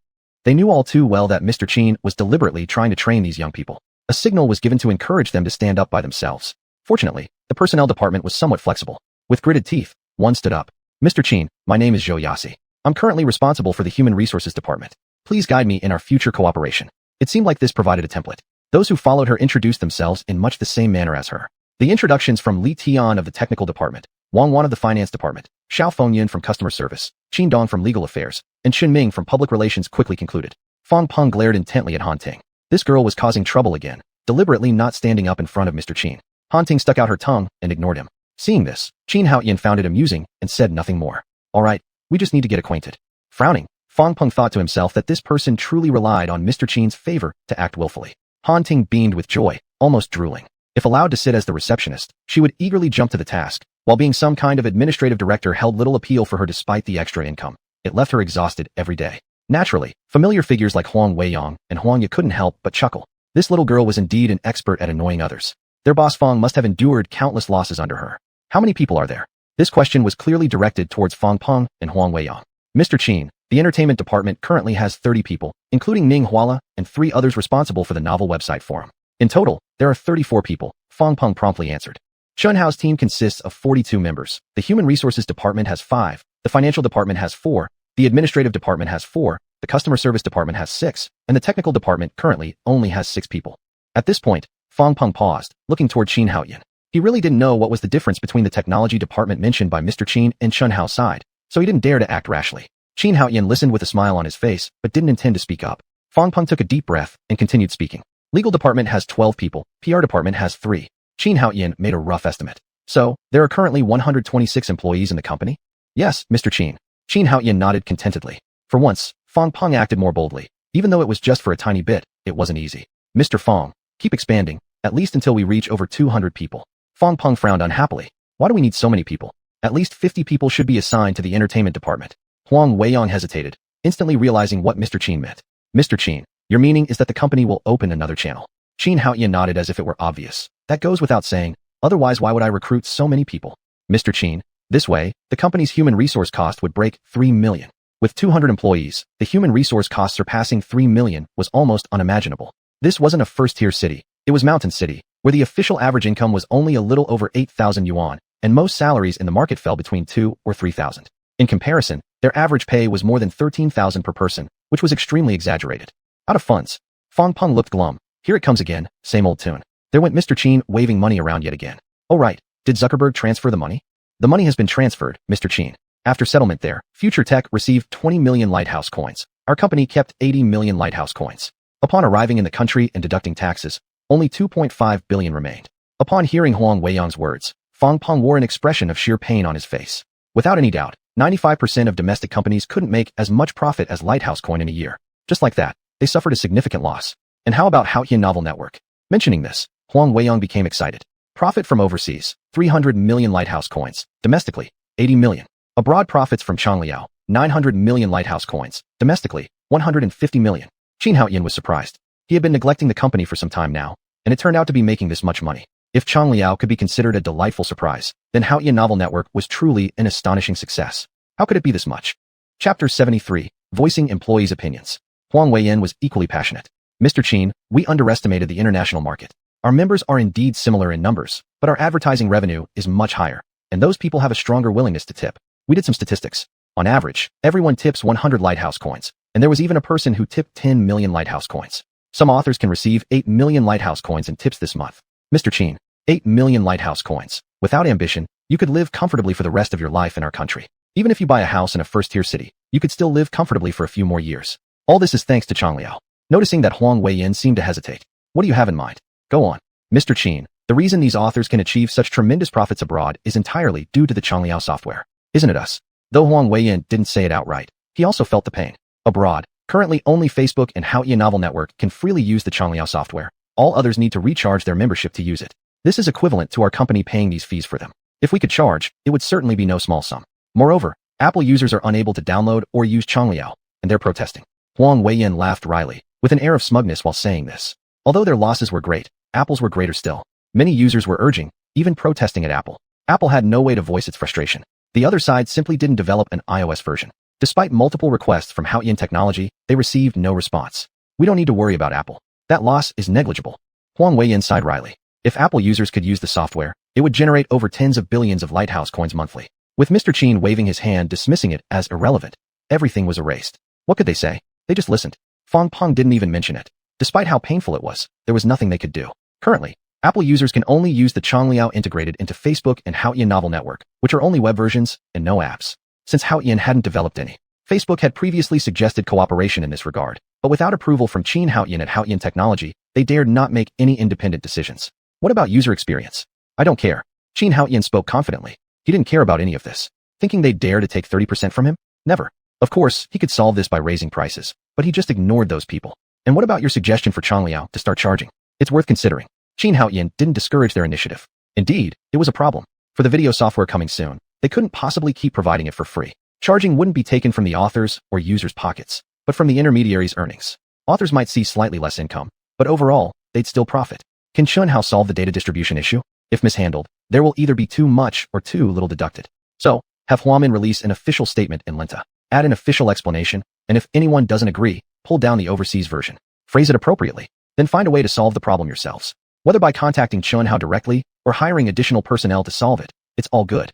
They knew all too well that Mr. Qin was deliberately trying to train these young people. A signal was given to encourage them to stand up by themselves. Fortunately, the personnel department was somewhat flexible. With gritted teeth, one stood up. Mr. Qin, my name is Zhou Yasi. I'm currently responsible for the Human Resources Department. Please guide me in our future cooperation. It seemed like this provided a template. Those who followed her introduced themselves in much the same manner as her. The introductions from Li Tian of the Technical Department, Wang Wan of the Finance Department, Xiao Fengyan from Customer Service, Qin Dong from Legal Affairs, and Chen Ming from Public Relations quickly concluded. Fong Peng glared intently at Han Ting. This girl was causing trouble again, deliberately not standing up in front of Mr. Qin. Han Ting stuck out her tongue and ignored him. Seeing this, Xuanhuan found it amusing and said nothing more. All right, we just need to get acquainted. Frowning, Fong Peng thought to himself that this person truly relied on Mr. Qin's favor to act willfully. Han Ting beamed with joy, almost drooling. If allowed to sit as the receptionist, she would eagerly jump to the task, while being some kind of administrative director held little appeal for her despite the extra income. It left her exhausted every day. Naturally, familiar figures like Huang Weiyang and Huangya couldn't help but chuckle. This little girl was indeed an expert at annoying others. Their boss Fong must have endured countless losses under her. How many people are there? This question was clearly directed towards Fong Peng and Huang Weiyang. Mr. Qin, The entertainment department currently has 30 people, including Ning Huala and 3 others responsible for the novel website forum. In total, there are 34 people, Fong Peng promptly answered. Xuanhuan's team consists of 42 members. The human resources department has 5, the financial department has 4, the administrative department has 4, the customer service department has 6, and the technical department currently only has 6 people. At this point, Fong Peng paused, looking toward Qin Haoyan. He really didn't know what was the difference between the technology department mentioned by Mr. Qin and Xuanhua's side, so he didn't dare to act rashly. Qin Haoyan listened with a smile on his face, but didn't intend to speak up. Fong Peng took a deep breath and continued speaking. Legal department has 12 people, PR department has 3. Qin Haoyan made a rough estimate. So, there are currently 126 employees in the company? Yes, Mr. Qin. Qin Haoyan nodded contentedly. For once, Fong Peng acted more boldly. Even though it was just for a tiny bit, it wasn't easy. Mr. Fong, keep expanding, at least until we reach over 200 people. Fong Peng frowned unhappily. Why do we need so many people? At least 50 people should be assigned to the entertainment department. Huang Weiyang hesitated, instantly realizing what Mr. Qin meant. Mr. Qin, your meaning is that the company will open another channel. Qin Haoyan nodded as if it were obvious. That goes without saying, otherwise why would I recruit so many people? Mr. Qin, this way, the company's human resource cost would break 3 million. With 200 employees, the human resource cost surpassing 3 million was almost unimaginable. This wasn't a first-tier city, it was Mountain City, where the official average income was only a little over 8,000 yuan, and most salaries in the market fell between 2 or 3,000. In comparison, their average pay was more than 13,000 per person, which was extremely exaggerated. Out of funds. Fong Peng looked glum. Here it comes again, same old tune. There went Mr. Qin waving money around yet again. Oh right, did Zuckerberg transfer the money? The money has been transferred, Mr. Qin. After settlement there, Future Tech received 20 million Lighthouse coins. Our company kept 80 million Lighthouse coins. Upon arriving in the country and deducting taxes, only 2.5 billion remained. Upon hearing Huang Weiyang's words, Fong Peng wore an expression of sheer pain on his face. Without any doubt, 95% of domestic companies couldn't make as much profit as Lighthouse Coin in a year. Just like that, they suffered a significant loss. And how about Haotian Novel Network? Mentioning this, Huang Weiyang became excited. Profit from overseas, 300 million Lighthouse Coins. Domestically, 80 million. Abroad profits from Changliao, 900 million Lighthouse Coins. Domestically, 150 million. Qin Haoyan was surprised. He had been neglecting the company for some time now, and it turned out to be making this much money. If Changliao could be considered a delightful surprise, then Haotian Novel Network was truly an astonishing success. How could it be this much? Chapter 73, Voicing Employees' Opinions. Huang Weiyang was equally passionate. Mr. Qin, we underestimated the international market. Our members are indeed similar in numbers, but our advertising revenue is much higher, and those people have a stronger willingness to tip. We did some statistics. On average, everyone tips 100 Lighthouse Coins, and there was even a person who tipped 10 million Lighthouse Coins. Some authors can receive 8 million Lighthouse Coins in tips this month. Mr. Qin, 8 million Lighthouse Coins. Without ambition, you could live comfortably for the rest of your life in our country. Even if you buy a house in a first-tier city, you could still live comfortably for a few more years. All this is thanks to Changliao. Noticing that Huang Weiyang seemed to hesitate. What do you have in mind? Go on. Mr. Qin, the reason these authors can achieve such tremendous profits abroad is entirely due to the Changliao software. Isn't it us? Though Huang Weiyang didn't say it outright, he also felt the pain. Abroad, currently only Facebook and Haotian Novel Network can freely use the Changliao software. All others need to recharge their membership to use it. This is equivalent to our company paying these fees for them. If we could charge, it would certainly be no small sum. Moreover, Apple users are unable to download or use Changliao, and they're protesting. Huang Weiyang laughed wryly, with an air of smugness while saying this. Although their losses were great, Apple's were greater still. Many users were urging, even protesting at Apple. Apple had no way to voice its frustration. The other side simply didn't develop an iOS version. Despite multiple requests from Haotian Technology, they received no response. We don't need to worry about Apple. That loss is negligible. Huang Weiyang sighed wryly. If Apple users could use the software, it would generate over tens of billions of Lighthouse Coins monthly. With Mr. Qin waving his hand dismissing it as irrelevant, everything was erased. What could they say? They just listened. Fong Peng didn't even mention it. Despite how painful it was, there was nothing they could do. Currently, Apple users can only use the Changliao integrated into Facebook and Haotian Novel Network, which are only web versions and no apps. Since Haotian hadn't developed any, Facebook had previously suggested cooperation in this regard, but without approval from Qin Haotian at Haotian Technology, they dared not make any independent decisions. What about user experience? I don't care. Qin Haotian spoke confidently. He didn't care about any of this. Thinking they'd dare to take 30% from him? Never. Of course, he could solve this by raising prices, but he just ignored those people. And what about your suggestion for Changliao to start charging? It's worth considering. Qin Haotian didn't discourage their initiative. Indeed, it was a problem. For the video software coming soon, they couldn't possibly keep providing it for free. Charging wouldn't be taken from the authors or users' pockets, but from the intermediaries' earnings. Authors might see slightly less income, but overall, they'd still profit. Can Xuanhuan solve the data distribution issue? If mishandled, there will either be too much or too little deducted. So, have Huamin release an official statement in Lenta. Add an official explanation, and if anyone doesn't agree, pull down the overseas version. Phrase it appropriately. Then find a way to solve the problem yourselves. Whether by contacting Xuanhuan directly or hiring additional personnel to solve it, it's all good.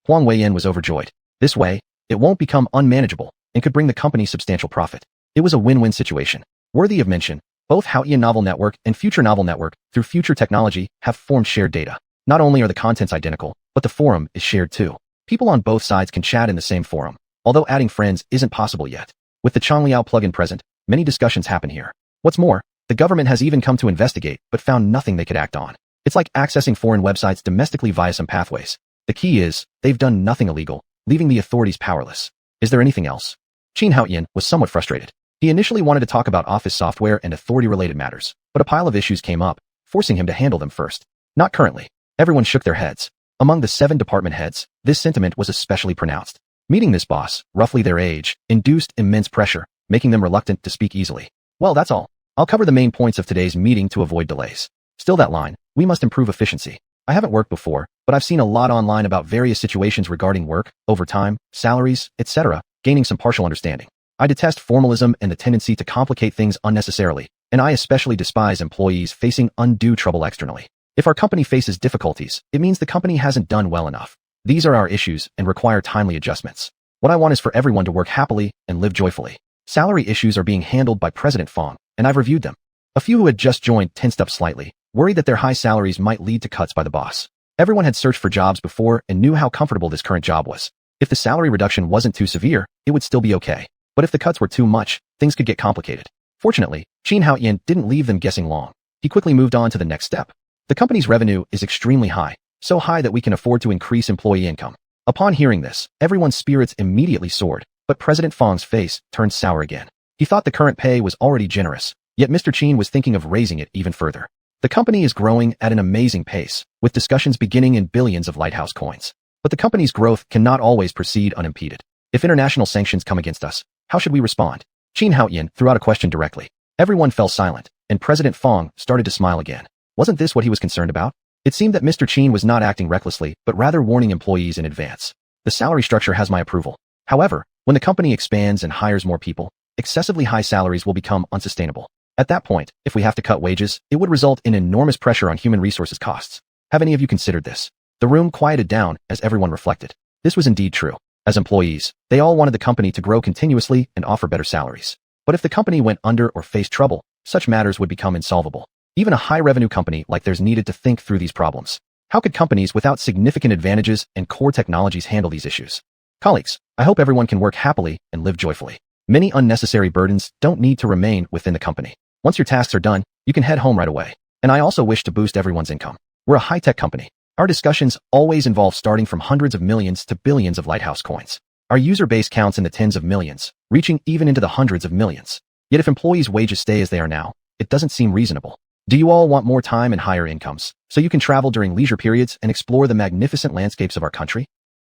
Huang Weiyan was overjoyed. This way, it won't become unmanageable and could bring the company substantial profit. It was a win-win situation. Worthy of mention, both Haotian Novel Network and Future Novel Network, through Future Technology, have formed shared data. Not only are the contents identical, but the forum is shared too. People on both sides can chat in the same forum, although adding friends isn't possible yet. With the Changliao plugin present, many discussions happen here. What's more, the government has even come to investigate but found nothing they could act on. It's like accessing foreign websites domestically via some pathways. The key is, they've done nothing illegal, leaving the authorities powerless. Is there anything else? Qin Haotian was somewhat frustrated. He initially wanted to talk about office software and authority-related matters, but a pile of issues came up, forcing him to handle them first. Not currently. Everyone shook their heads. Among the 7 department heads, this sentiment was especially pronounced. Meeting this boss, roughly their age, induced immense pressure, making them reluctant to speak easily. Well, that's all. I'll cover the main points of today's meeting to avoid delays. Still that line, we must improve efficiency. I haven't worked before, but I've seen a lot online about various situations regarding work, overtime, salaries, etc., gaining some partial understanding. I detest formalism and the tendency to complicate things unnecessarily, and I especially despise employees facing undue trouble externally. If our company faces difficulties, it means the company hasn't done well enough. These are our issues and require timely adjustments. What I want is for everyone to work happily and live joyfully. Salary issues are being handled by President Fong, and I've reviewed them. A few who had just joined tensed up slightly, worried that their high salaries might lead to cuts by the boss. Everyone had searched for jobs before and knew how comfortable this current job was. If the salary reduction wasn't too severe, it would still be okay. But if the cuts were too much, things could get complicated. Fortunately, Qin Haotian didn't leave them guessing long. He quickly moved on to the next step. The company's revenue is extremely high, so high that we can afford to increase employee income. Upon hearing this, everyone's spirits immediately soared, but President Fong's face turned sour again. He thought the current pay was already generous, yet Mr. Qin was thinking of raising it even further. The company is growing at an amazing pace, with discussions beginning in billions of lighthouse coins. But the company's growth cannot always proceed unimpeded. If international sanctions come against us, how should we respond? Qin Haotian threw out a question directly. Everyone fell silent, and President Fong started to smile again. Wasn't this what he was concerned about? It seemed that Mr. Qin was not acting recklessly, but rather warning employees in advance. The salary structure has my approval. However, when the company expands and hires more people, excessively high salaries will become unsustainable. At that point, if we have to cut wages, it would result in enormous pressure on human resources costs. Have any of you considered this? The room quieted down as everyone reflected. This was indeed true. As employees, they all wanted the company to grow continuously and offer better salaries. But if the company went under or faced trouble, such matters would become insolvable. Even a high-revenue company like theirs needed to think through these problems. How could companies without significant advantages and core technologies handle these issues? Colleagues, I hope everyone can work happily and live joyfully. Many unnecessary burdens don't need to remain within the company. Once your tasks are done, you can head home right away. And I also wish to boost everyone's income. We're a high-tech company. Our discussions always involve starting from hundreds of millions to billions of lighthouse coins. Our user base counts in the tens of millions, reaching even into the hundreds of millions. Yet if employees' wages stay as they are now, it doesn't seem reasonable. Do you all want more time and higher incomes, so you can travel during leisure periods and explore the magnificent landscapes of our country?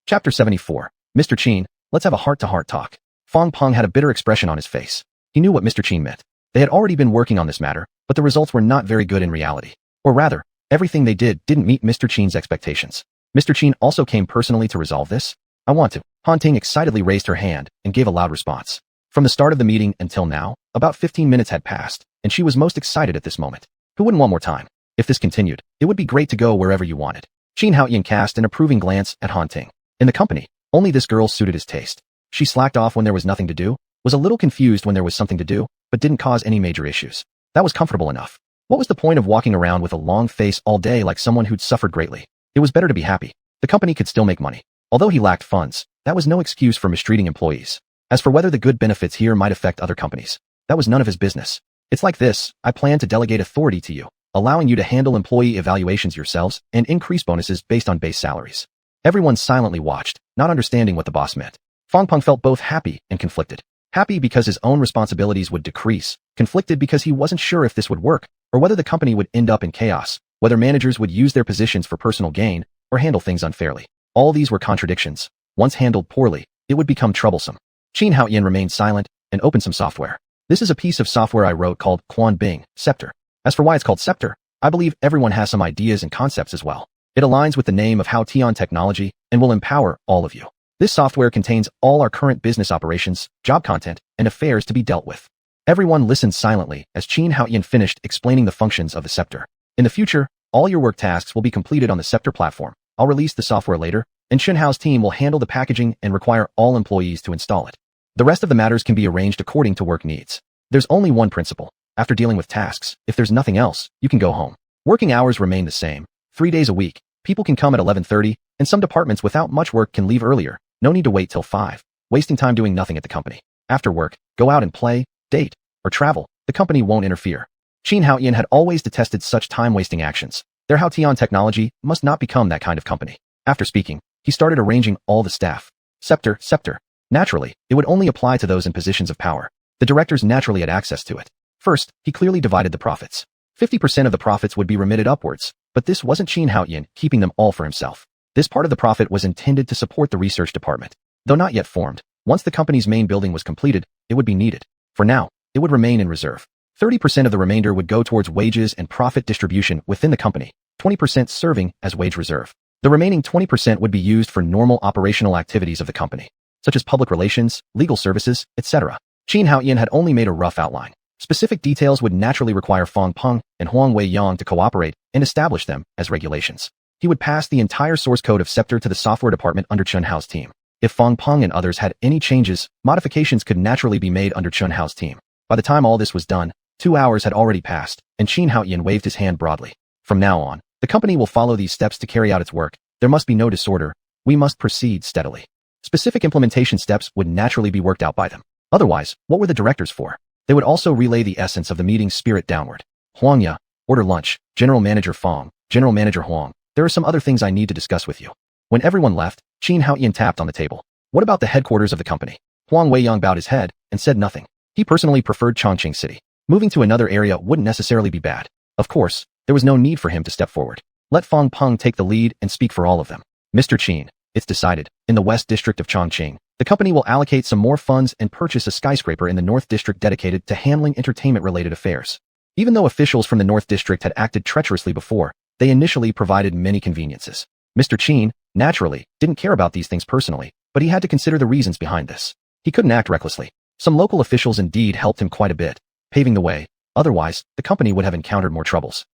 Chapter 74. Mr. Qin, let's have a heart-to-heart talk. Fong Peng had a bitter expression on his face. He knew what Mr. Qin meant. They had already been working on this matter, but the results were not very good in reality. Or rather, everything they did didn't meet Mr. Qin's expectations. Mr. Qin also came personally to resolve this. I want to. Han Ting excitedly raised her hand and gave a loud response. From the start of the meeting until now, about 15 minutes had passed, and she was most excited at this moment. Who wouldn't want more time? If this continued, it would be great to go wherever you wanted. Qin Haotian cast an approving glance at Han Ting. In the company, only this girl suited his taste. She slacked off when there was nothing to do, was a little confused when there was something to do, but didn't cause any major issues. That was comfortable enough. What was the point of walking around with a long face all day like someone who'd suffered greatly? It was better to be happy. The company could still make money. Although he lacked funds, that was no excuse for mistreating employees. As for whether the good benefits here might affect other companies, that was none of his business. It's like this, I plan to delegate authority to you, allowing you to handle employee evaluations yourselves and increase bonuses based on base salaries. Everyone silently watched, not understanding what the boss meant. Fong Peng felt both happy and conflicted. Happy because his own responsibilities would decrease, conflicted because he wasn't sure if this would work, or whether the company would end up in chaos, whether managers would use their positions for personal gain, or handle things unfairly. All these were contradictions. Once handled poorly, it would become troublesome. Qin Haotian remained silent and opened some software. This is a piece of software I wrote called Quan Bing, Scepter. As for why it's called Scepter, I believe everyone has some ideas and concepts as well. It aligns with the name of Haotian technology and will empower all of you. This software contains all our current business operations, job content, and affairs to be dealt with. Everyone listened silently as xuanhuan finished explaining the functions of the scepter. In the future, all your work tasks will be completed on the scepter platform. I'll release the software later, and Xuanhua's team will handle the packaging and require all employees to install it. The rest of the matters can be arranged according to work needs. There's only one principle. After dealing with tasks, if there's nothing else, you can go home. Working hours remain the same. 3 days a week. People can come at 11:30, and some departments without much work can leave earlier. No need to wait till 5, wasting time doing nothing at the company. After work, go out and play, date, or travel. The company won't interfere. Xuanhuan had always detested such time-wasting actions. Their Haotian technology must not become that kind of company. After speaking, he started arranging all the staff. Scepter. Naturally, it would only apply to those in positions of power. The directors naturally had access to it. First, he clearly divided the profits. 50% of the profits would be remitted upwards, but this wasn't Xuanhuan keeping them all for himself. This part of the profit was intended to support the research department. Though not yet formed, once the company's main building was completed, it would be needed. For now, it would remain in reserve. 30% of the remainder would go towards wages and profit distribution within the company, 20% serving as wage reserve. The remaining 20% would be used for normal operational activities of the company, such as public relations, legal services, etc. Xuanhuan had only made a rough outline. Specific details would naturally require Fang Peng and Huang Weiyang to cooperate and establish them as regulations. He would pass the entire source code of Scepter to the software department under Xuanhua's team. If Fang Peng and others had any changes, modifications could naturally be made under Xuanhua's team. By the time all this was done, 2 hours had already passed, and Xuanhuan waved his hand broadly. From now on, the company will follow these steps to carry out its work. There must be no disorder. We must proceed steadily. Specific implementation steps would naturally be worked out by them. Otherwise, what were the directors for? They would also relay the essence of the meeting's spirit downward. Huangya, order lunch. General Manager Fang, General Manager Huang. There are some other things I need to discuss with you. When everyone left, Xuanhuan tapped on the table. What about the headquarters of the company? Huang Weiyang bowed his head and said nothing. He personally preferred Chongqing City. Moving to another area wouldn't necessarily be bad. Of course, there was no need for him to step forward. Let Fang Peng take the lead and speak for all of them. Mr. Qin, it's decided. In the West District of Chongqing, the company will allocate some more funds and purchase a skyscraper in the North District dedicated to handling entertainment-related affairs. Even though officials from the North District had acted treacherously before, they initially provided many conveniences. Mr. Qin, naturally, didn't care about these things personally, but he had to consider the reasons behind this. He couldn't act recklessly. Some local officials indeed helped him quite a bit, paving the way. Otherwise, the company would have encountered more troubles.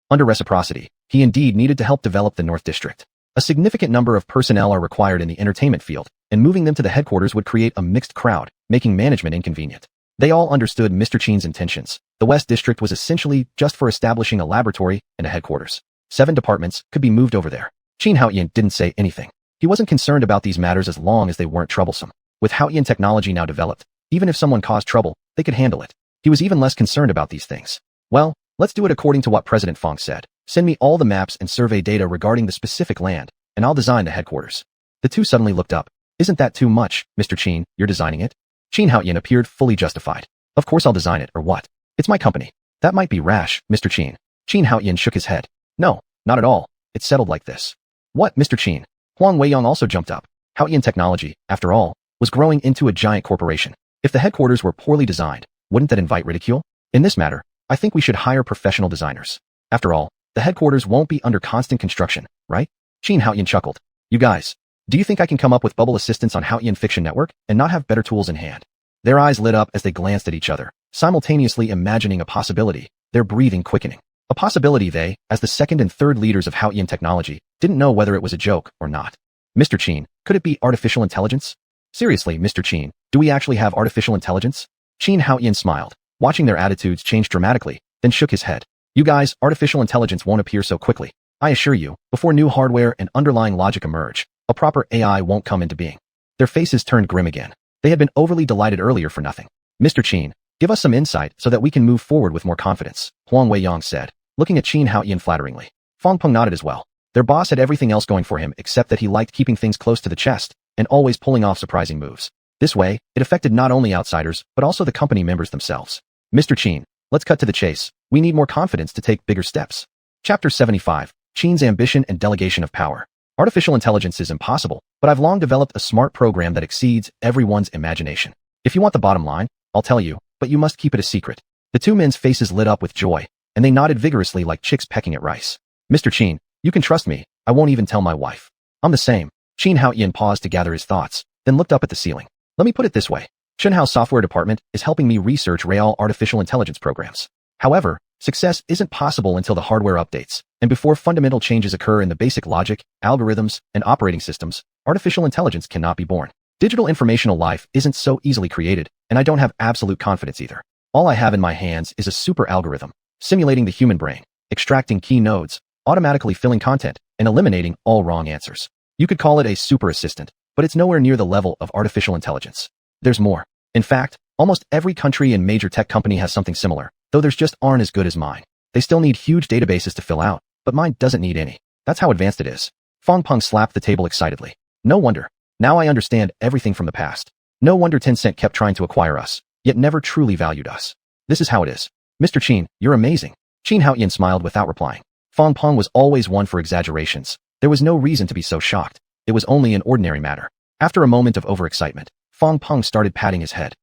Under reciprocity, he indeed needed to help develop the North District. A significant number of personnel are required in the entertainment field, and moving them to the headquarters would create a mixed crowd, making management inconvenient. They all understood Mr. Qin's intentions. The West District was essentially just for establishing a laboratory and a headquarters. 7 departments could be moved over there. Xuanhuan didn't say anything. He wasn't concerned about these matters as long as they weren't troublesome. With Haotian technology now developed, even if someone caused trouble, they could handle it. He was even less concerned about these things. Well, let's do it according to what President Fang said. Send me all the maps and survey data regarding the specific land, and I'll design the headquarters. The two suddenly looked up. Isn't that too much, Mr. Qin? You're designing it? Xuanhuan appeared fully justified. Of course I'll design it, or what? It's my company. That might be rash, Mr. Qin. Xuanhuan shook his head. No, not at all. It's settled like this. What, Mr. Qin? Huang Weiyang also jumped up. Haotian technology, after all, was growing into a giant corporation. If the headquarters were poorly designed, wouldn't that invite ridicule? In this matter, I think we should hire professional designers. After all, the headquarters won't be under constant construction, right? Xuanhuan chuckled. You guys, do you think I can come up with bubble assistance on Haotian Fiction Network and not have better tools in hand? Their eyes lit up as they glanced at each other, simultaneously imagining a possibility, their breathing quickening. A possibility they, as the second and third leaders of Haotian technology, didn't know whether it was a joke or not. Mr. Qin, could it be artificial intelligence? Seriously, Mr. Qin, do we actually have artificial intelligence? Xuanhuan smiled, watching their attitudes change dramatically, then shook his head. You guys, artificial intelligence won't appear so quickly. I assure you, before new hardware and underlying logic emerge, a proper AI won't come into being. Their faces turned grim again. They had been overly delighted earlier for nothing. Mr. Qin, give us some insight so that we can move forward with more confidence, Huang Weiyang said, looking at Xuanhuan flatteringly. Fang Peng nodded as well. Their boss had everything else going for him except that he liked keeping things close to the chest and always pulling off surprising moves. This way, it affected not only outsiders, but also the company members themselves. Mr. Qin, let's cut to the chase. We need more confidence to take bigger steps. Chapter 75, Qin's Ambition and Delegation of Power. Artificial intelligence is impossible, but I've long developed a smart program that exceeds everyone's imagination. If you want the bottom line, I'll tell you, but you must keep it a secret. The two men's faces lit up with joy, and they nodded vigorously like chicks pecking at rice. Mr. Qin, you can trust me. I won't even tell my wife. I'm the same. Qin Haoyan paused to gather his thoughts, then looked up at the ceiling. Let me put it this way. Xunhao Software Department is helping me research real artificial intelligence programs. However, success isn't possible until the hardware updates, and before fundamental changes occur in the basic logic, algorithms, and operating systems, artificial intelligence cannot be born. Digital informational life isn't so easily created, and I don't have absolute confidence either. All I have in my hands is a super algorithm, simulating the human brain, extracting key nodes, automatically filling content, and eliminating all wrong answers. You could call it a super assistant, but it's nowhere near the level of artificial intelligence. There's more. In fact, almost every country and major tech company has something similar, though theirs just aren't as good as mine. They still need huge databases to fill out, but mine doesn't need any. That's how advanced it is. Fong Peng slapped the table excitedly. No wonder. Now I understand everything from the past. No wonder Tencent kept trying to acquire us, yet never truly valued us. This is how it is. Mr. Qin, you're amazing. Qin Haoyan smiled without replying. Fong Peng was always one for exaggerations. There was no reason to be so shocked. It was only an ordinary matter. After a moment of overexcitement, Fong Peng started patting his head.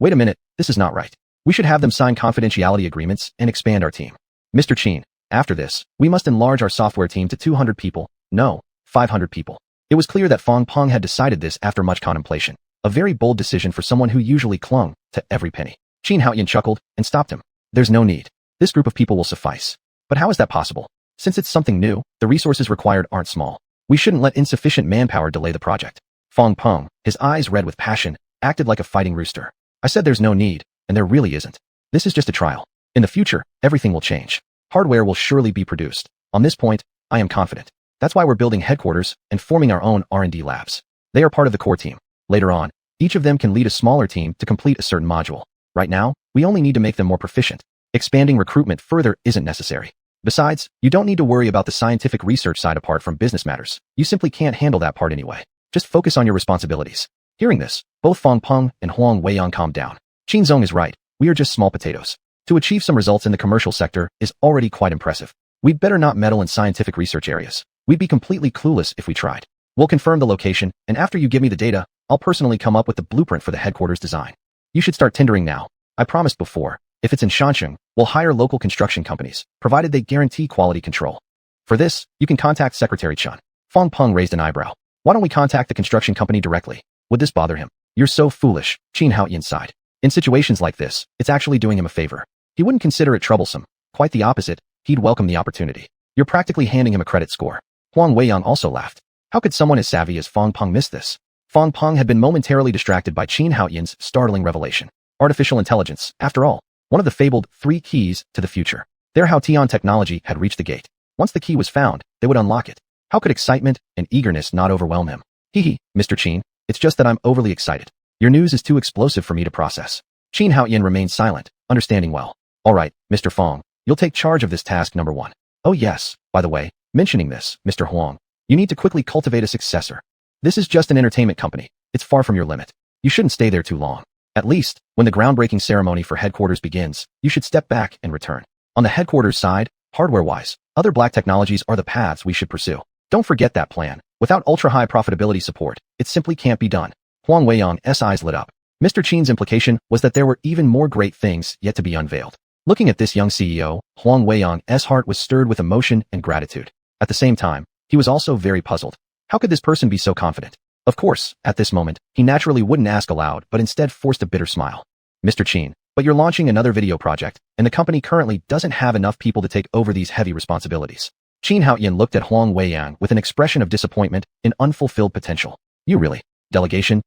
Wait a minute, this is not right. We should have them sign confidentiality agreements and expand our team. Mr. Qin, after this, we must enlarge our software team to 200 people. No, 500 people. It was clear that Fong Peng had decided this after much contemplation. A very bold decision for someone who usually clung to every penny. Qin Haoyan chuckled and stopped him. There's no need. This group of people will suffice. But how is that possible? Since it's something new, the resources required aren't small. We shouldn't let insufficient manpower delay the project. Fong Peng, his eyes red with passion, acted like a fighting rooster. I said there's no need, and there really isn't. This is just a trial. In the future, everything will change. Hardware will surely be produced. On this point, I am confident. That's why we're building headquarters and forming our own R&D labs. They are part of the core team. Later on, each of them can lead a smaller team to complete a certain module. Right now, we only need to make them more proficient. Expanding recruitment further isn't necessary. Besides, you don't need to worry about the scientific research side apart from business matters. You simply can't handle that part anyway. Just focus on your responsibilities. Hearing this, both Fong Peng and Huang Weiyang calmed down. Qin Zong is right. We are just small potatoes. To achieve some results in the commercial sector is already quite impressive. We'd better not meddle in scientific research areas. We'd be completely clueless if we tried. We'll confirm the location, and after you give me the data, I'll personally come up with the blueprint for the headquarters design. You should start tendering now. I promised before, if it's in Shanxing, we'll hire local construction companies, provided they guarantee quality control. For this, you can contact Secretary Chun. Fong Peng raised an eyebrow. Why don't we contact the construction company directly? Would this bother him? You're so foolish, Qin Haoyan sighed. In situations like this, it's actually doing him a favor. He wouldn't consider it troublesome. Quite the opposite, he'd welcome the opportunity. You're practically handing him a credit score. Huang Weiyang also laughed. How could someone as savvy as Fong Peng miss this? Fong Peng had been momentarily distracted by Qin Haoyan's startling revelation. Artificial intelligence, after all, one of the fabled 3 keys to the future. Their Haotian technology had reached the gate. Once the key was found, they would unlock it. How could excitement and eagerness not overwhelm him? Hee, Mr. Qin, it's just that I'm overly excited. Your news is too explosive for me to process. Qin Haoyan remained silent, understanding well. All right, Mr. Fong, you'll take charge of this task number 1. Oh yes, by the way, mentioning this, Mr. Huang, you need to quickly cultivate a successor. This is just an entertainment company. It's far from your limit. You shouldn't stay there too long. At least, when the groundbreaking ceremony for headquarters begins, you should step back and return. On the headquarters side, hardware-wise, other black technologies are the paths we should pursue. Don't forget that plan. Without ultra-high profitability support, it simply can't be done. Huang Weiyang's eyes lit up. Mr. Qin's implication was that there were even more great things yet to be unveiled. Looking at this young CEO, Huang Weiyang's heart was stirred with emotion and gratitude. At the same time, he was also very puzzled. How could this person be so confident? Of course, at this moment, he naturally wouldn't ask aloud but instead forced a bitter smile. Mr. Qin, but you're launching another video project, and the company currently doesn't have enough people to take over these heavy responsibilities. Qin Haoyan looked at Huang Weiyang with an expression of disappointment and unfulfilled potential. You really? Delegation.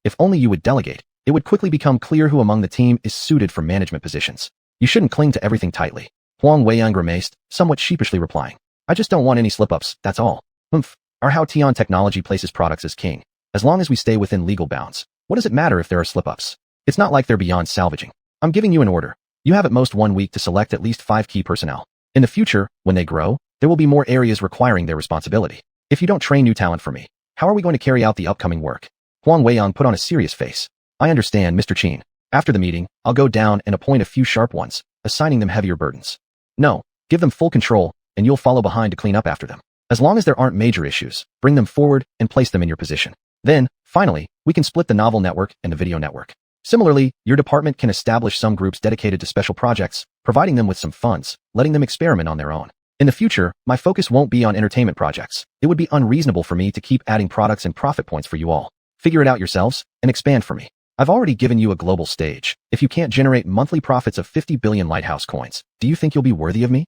If only you would delegate, it would quickly become clear who among the team is suited for management positions. You shouldn't cling to everything tightly. Huang Weiyang grimaced, somewhat sheepishly replying. I just don't want any slip-ups, that's all. Our Haotian technology places products as king. As long as we stay within legal bounds, what does it matter if there are slip-ups? It's not like they're beyond salvaging. I'm giving you an order. You have at most 1 week to select at least 5 key personnel. In the future, when they grow, there will be more areas requiring their responsibility. If you don't train new talent for me, how are we going to carry out the upcoming work? Huang Weiyang put on a serious face. I understand, Mr. Qin. After the meeting, I'll go down and appoint a few sharp ones, assigning them heavier burdens. No, give them full control, and you'll follow behind to clean up after them. As long as there aren't major issues, bring them forward and place them in your position. Then, finally, we can split the novel network and the video network. Similarly, your department can establish some groups dedicated to special projects, providing them with some funds, letting them experiment on their own. In the future, my focus won't be on entertainment projects. It would be unreasonable for me to keep adding products and profit points for you all. Figure it out yourselves and expand for me. I've already given you a global stage. If you can't generate monthly profits of 50 billion lighthouse coins, do you think you'll be worthy of me?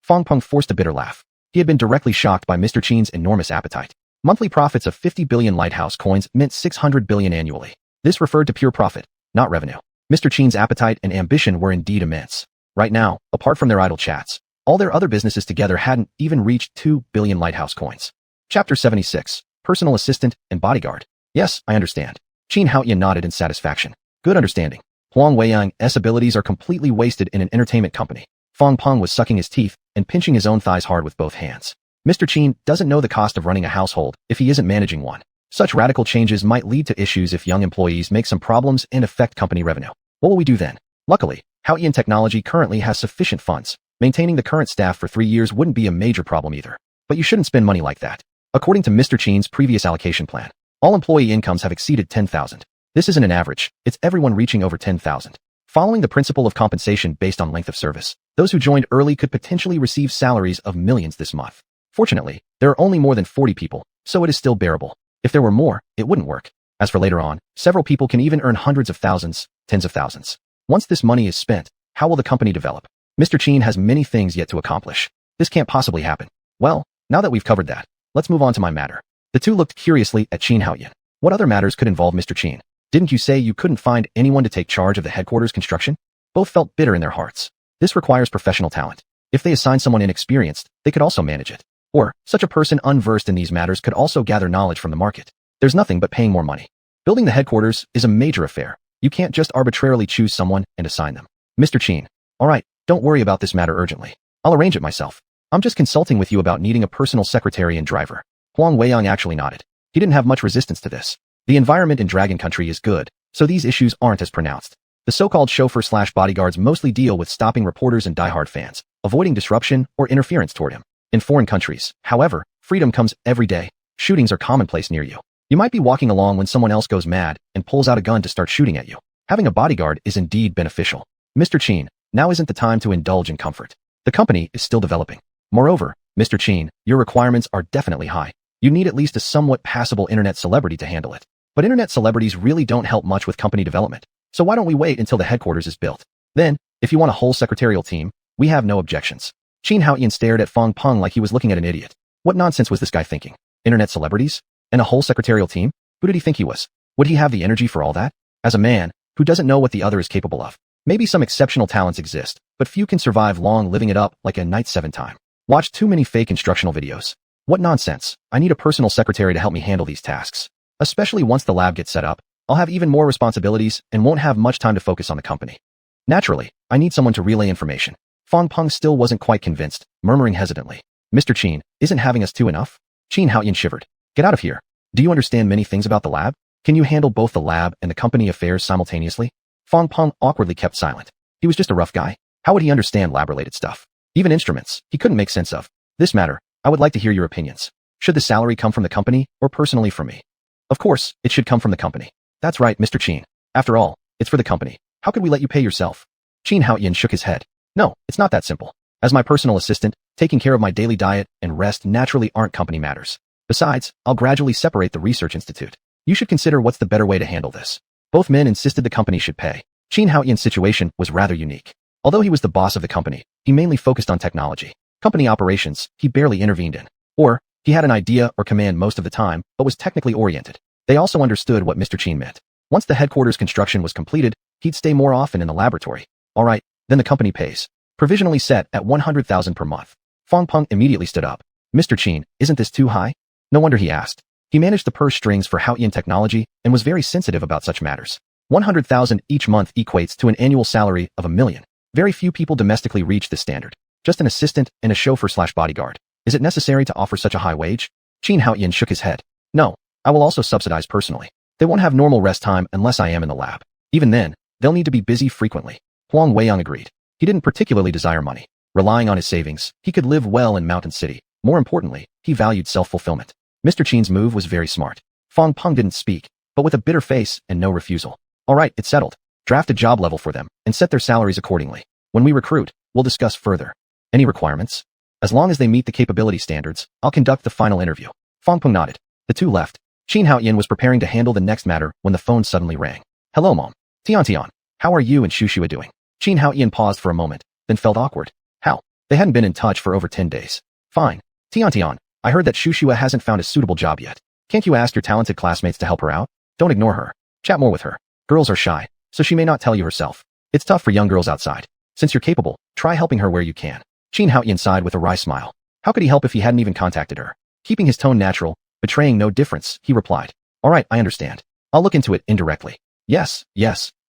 Fong Peng forced a bitter laugh. He had been directly shocked by Mr. Qin's enormous appetite. Monthly profits of 50 billion lighthouse coins meant 600 billion annually. This referred to pure profit, not revenue. Mr. Qin's appetite and ambition were indeed immense. Right now, apart from their idle chats, all their other businesses together hadn't even reached 2 billion lighthouse coins. Chapter 76. Personal Assistant and Bodyguard. Yes, I understand. Xuanhuan nodded in satisfaction. Good understanding. Huang Weiyang's abilities are completely wasted in an entertainment company. Fong Peng was sucking his teeth and pinching his own thighs hard with both hands. Mr. Qin doesn't know the cost of running a household if he isn't managing one. Such radical changes might lead to issues if young employees make some problems and affect company revenue. What will we do then? Luckily, Haoyan Technology currently has sufficient funds. Maintaining the current staff for 3 years wouldn't be a major problem either. But you shouldn't spend money like that. According to Mr. Qin's previous allocation plan, all employee incomes have exceeded 10,000. This isn't an average, it's everyone reaching over 10,000. Following the principle of compensation based on length of service, those who joined early could potentially receive salaries of millions this month. Fortunately, there are only more than 40 people, so it is still bearable. If there were more, it wouldn't work. As for later on, several people can even earn hundreds of thousands, tens of thousands. Once this money is spent, how will the company develop? Mr. Qin has many things yet to accomplish. This can't possibly happen. Well, now that we've covered that, let's move on to my matter. The two looked curiously at Xuanhuan. What other matters could involve Mr. Qin? Didn't you say you couldn't find anyone to take charge of the headquarters construction? Both felt bitter in their hearts. This requires professional talent. If they assign someone inexperienced, they could also manage it. Or, such a person unversed in these matters could also gather knowledge from the market. There's nothing but paying more money. Building the headquarters is a major affair. You can't just arbitrarily choose someone and assign them. Mr. Qin. All right, don't worry about this matter urgently. I'll arrange it myself. I'm just consulting with you about needing a personal secretary and driver. Huang Weiyang actually nodded. He didn't have much resistance to this. The environment in Dragon Country is good, so these issues aren't as pronounced. The so-called chauffeur/bodyguards mostly deal with stopping reporters and diehard fans, avoiding disruption or interference toward him. In foreign countries, however, freedom comes every day. Shootings are commonplace near you. You might be walking along when someone else goes mad and pulls out a gun to start shooting at you. Having a bodyguard is indeed beneficial. Mr. Qin, now isn't the time to indulge in comfort. The company is still developing. Moreover, Mr. Qin, your requirements are definitely high. You need at least a somewhat passable internet celebrity to handle it. But internet celebrities really don't help much with company development. So why don't we wait until the headquarters is built? Then, if you want a whole secretarial team, we have no objections. Xuanhuan stared at Fong Peng like he was looking at an idiot. What nonsense was this guy thinking? Internet celebrities? And a whole secretarial team? Who did he think he was? Would he have the energy for all that? As a man who doesn't know what the other is capable of, maybe some exceptional talents exist, but few can survive long living it up like a Night 7 time. Watch too many fake instructional videos. What nonsense. I need a personal secretary to help me handle these tasks. Especially once the lab gets set up, I'll have even more responsibilities and won't have much time to focus on the company. Naturally, I need someone to relay information. Fong Peng still wasn't quite convinced, murmuring hesitantly. Mr. Qin, isn't having us two enough? Xuanhuan shivered. Get out of here. Do you understand many things about the lab? Can you handle both the lab and the company affairs simultaneously? Fong Peng awkwardly kept silent. He was just a rough guy. How would he understand lab-related stuff? Even instruments, he couldn't make sense of. This matter, I would like to hear your opinions. Should the salary come from the company or personally from me? Of course, it should come from the company. That's right, Mr. Qin. After all, it's for the company. How could we let you pay yourself? Xuanhuan shook his head. No, it's not that simple. As my personal assistant, taking care of my daily diet and rest naturally aren't company matters. Besides, I'll gradually separate the research institute. You should consider what's the better way to handle this. Both men insisted the company should pay. Xuanhuan's situation was rather unique. Although he was the boss of the company, he mainly focused on technology. Company operations, he barely intervened in. Or, he had an idea or command most of the time, but was technically oriented. They also understood what Mr. Qin meant. Once the headquarters construction was completed, he'd stay more often in the laboratory. All right, then the company pays. Provisionally set at 100,000 per month. Fong Peng immediately stood up. Mr. Qin, isn't this too high? No wonder he asked. He managed the purse strings for Haoyan Technology and was very sensitive about such matters. 100,000 each month equates to an annual salary of $1 million. Very few people domestically reach this standard. Just an assistant and a chauffeur/bodyguard. Is it necessary to offer such a high wage? Xuanhuan shook his head. No, I will also subsidize personally. They won't have normal rest time unless I am in the lab. Even then, they'll need to be busy frequently. Huang Weiyang agreed. He didn't particularly desire money. Relying on his savings, he could live well in Mountain City. More importantly, he valued self-fulfillment. Mr. Qin's move was very smart. Fong Peng didn't speak, but with a bitter face and no refusal. All right, it's settled. Draft a job level for them and set their salaries accordingly. When we recruit, we'll discuss further. Any requirements? As long as they meet the capability standards, I'll conduct the final interview. Fang Peng nodded. The two left. Xuanhuan was preparing to handle the next matter when the phone suddenly rang. Hello, Mom. Tian, how are you and Xuanhuan doing? Xuanhuan paused for a moment, then felt awkward. How? They hadn't been in touch for over 10 days. Fine. Tian, I heard that Xuanhuan hasn't found a suitable job yet. Can't you ask your talented classmates to help her out? Don't ignore her. Chat more with her. Girls are shy, so she may not tell you herself. It's tough for young girls outside. Since you're capable, try helping her where you can. Xuanhuan sighed with a wry smile. How could he help if he hadn't even contacted her? Keeping his tone natural, betraying no difference, he replied. All right, I understand. I'll look into it indirectly. Yes,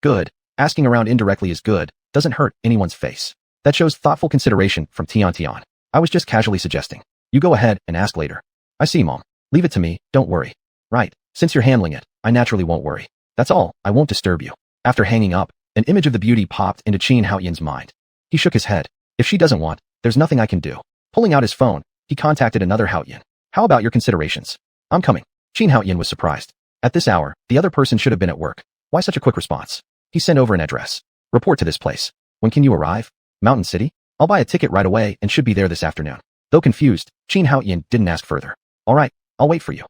good. Asking around indirectly is good, doesn't hurt anyone's face. That shows thoughtful consideration from Tian. I was just casually suggesting. You go ahead and ask later. I see, Mom. Leave it to me, don't worry. Right, since you're handling it, I naturally won't worry. That's all, I won't disturb you. After hanging up, an image of the beauty popped into Xuanhuan's mind. He shook his head. If she doesn't want, there's nothing I can do. Pulling out his phone, he contacted another Huanyan. How about your considerations? I'm coming. Xuanhuan was surprised. At this hour, the other person should have been at work. Why such a quick response? He sent over an address. Report to this place. When can you arrive? Mountain City? I'll buy a ticket right away and should be there this afternoon. Though confused, Xuanhuan didn't ask further. All right, I'll wait for you.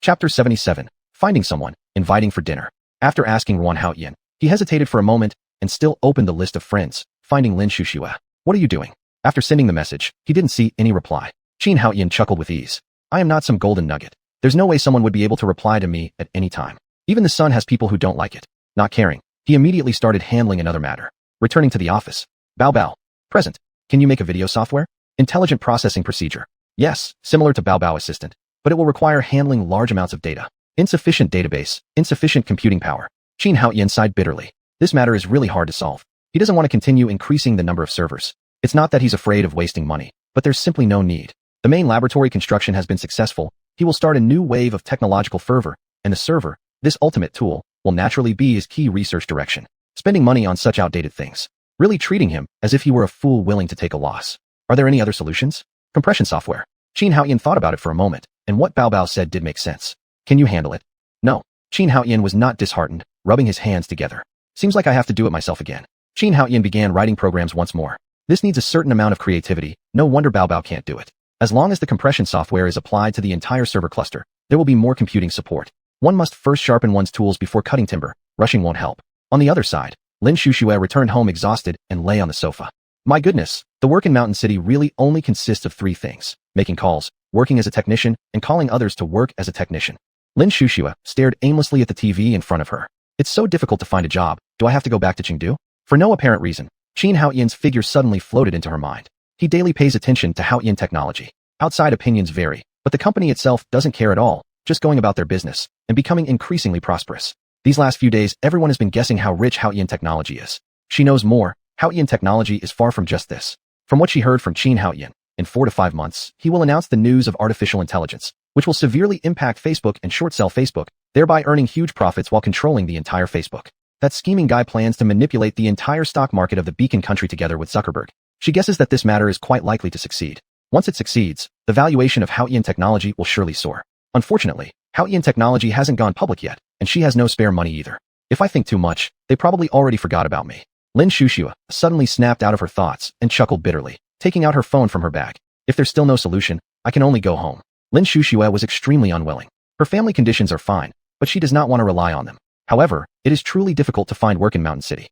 Chapter 77. Finding someone, inviting for dinner. After asking Xuanhuan, he hesitated for a moment and still opened the list of friends, finding Lin Xuanhuan. What are you doing? After sending the message, he didn't see any reply. Xuanhuan chuckled with ease. I am not some golden nugget. There's no way someone would be able to reply to me at any time. Even the sun has people who don't like it. Not caring, he immediately started handling another matter. Returning to the office. Bao. Present. Can you make a video software? Intelligent processing procedure. Yes, similar to Bao Assistant, but it will require handling large amounts of data. Insufficient database, insufficient computing power. Xuanhuan sighed bitterly. This matter is really hard to solve. He doesn't want to continue increasing the number of servers. It's not that he's afraid of wasting money, but there's simply no need. The main laboratory construction has been successful. He will start a new wave of technological fervor, and the server, this ultimate tool, will naturally be his key research direction. Spending money on such outdated things, really treating him as if he were a fool willing to take a loss. Are there any other solutions? Compression software. Xuanhuan thought about it for a moment, and what Bao said did make sense. Can you handle it? No. Xuanhuan was not disheartened, rubbing his hands together. Seems like I have to do it myself again. Xuanhuan began writing programs once more. This needs a certain amount of creativity, no wonder Bao can't do it. As long as the compression software is applied to the entire server cluster, there will be more computing support. One must first sharpen one's tools before cutting timber. Rushing won't help. On the other side, Lin Xuanhuan returned home exhausted and lay on the sofa. My goodness, the work in Mountain City really only consists of 3 things: making calls, working as a technician, and calling others to work as a technician. Lin Xuanhuan stared aimlessly at the TV in front of her. It's so difficult to find a job. Do I have to go back to Chengdu? For no apparent reason, Xuanhuan's figure suddenly floated into her mind. He daily pays attention to Huanyan technology. Outside opinions vary, but the company itself doesn't care at all, just going about their business and becoming increasingly prosperous. These last few days, everyone has been guessing how rich Huanyan technology is. She knows more. Huanyan technology is far from just this. From what she heard from Xuanhuan, in 4 to 5 months, he will announce the news of artificial intelligence, which will severely impact Facebook and short sell Facebook, thereby earning huge profits while controlling the entire Facebook. That scheming guy plans to manipulate the entire stock market of the beacon country together with Zuckerberg. She guesses that this matter is quite likely to succeed. Once it succeeds, the valuation of Huanyan technology will surely soar. Unfortunately, Huanyan technology hasn't gone public yet, and she has no spare money either. If I think too much, they probably already forgot about me. Lin Xuanhuan suddenly snapped out of her thoughts and chuckled bitterly, taking out her phone from her bag. If there's still no solution, I can only go home. Lin Xuanhuan was extremely unwilling. Her family conditions are fine, but she does not want to rely on them. However, it is truly difficult to find work in Mountain City.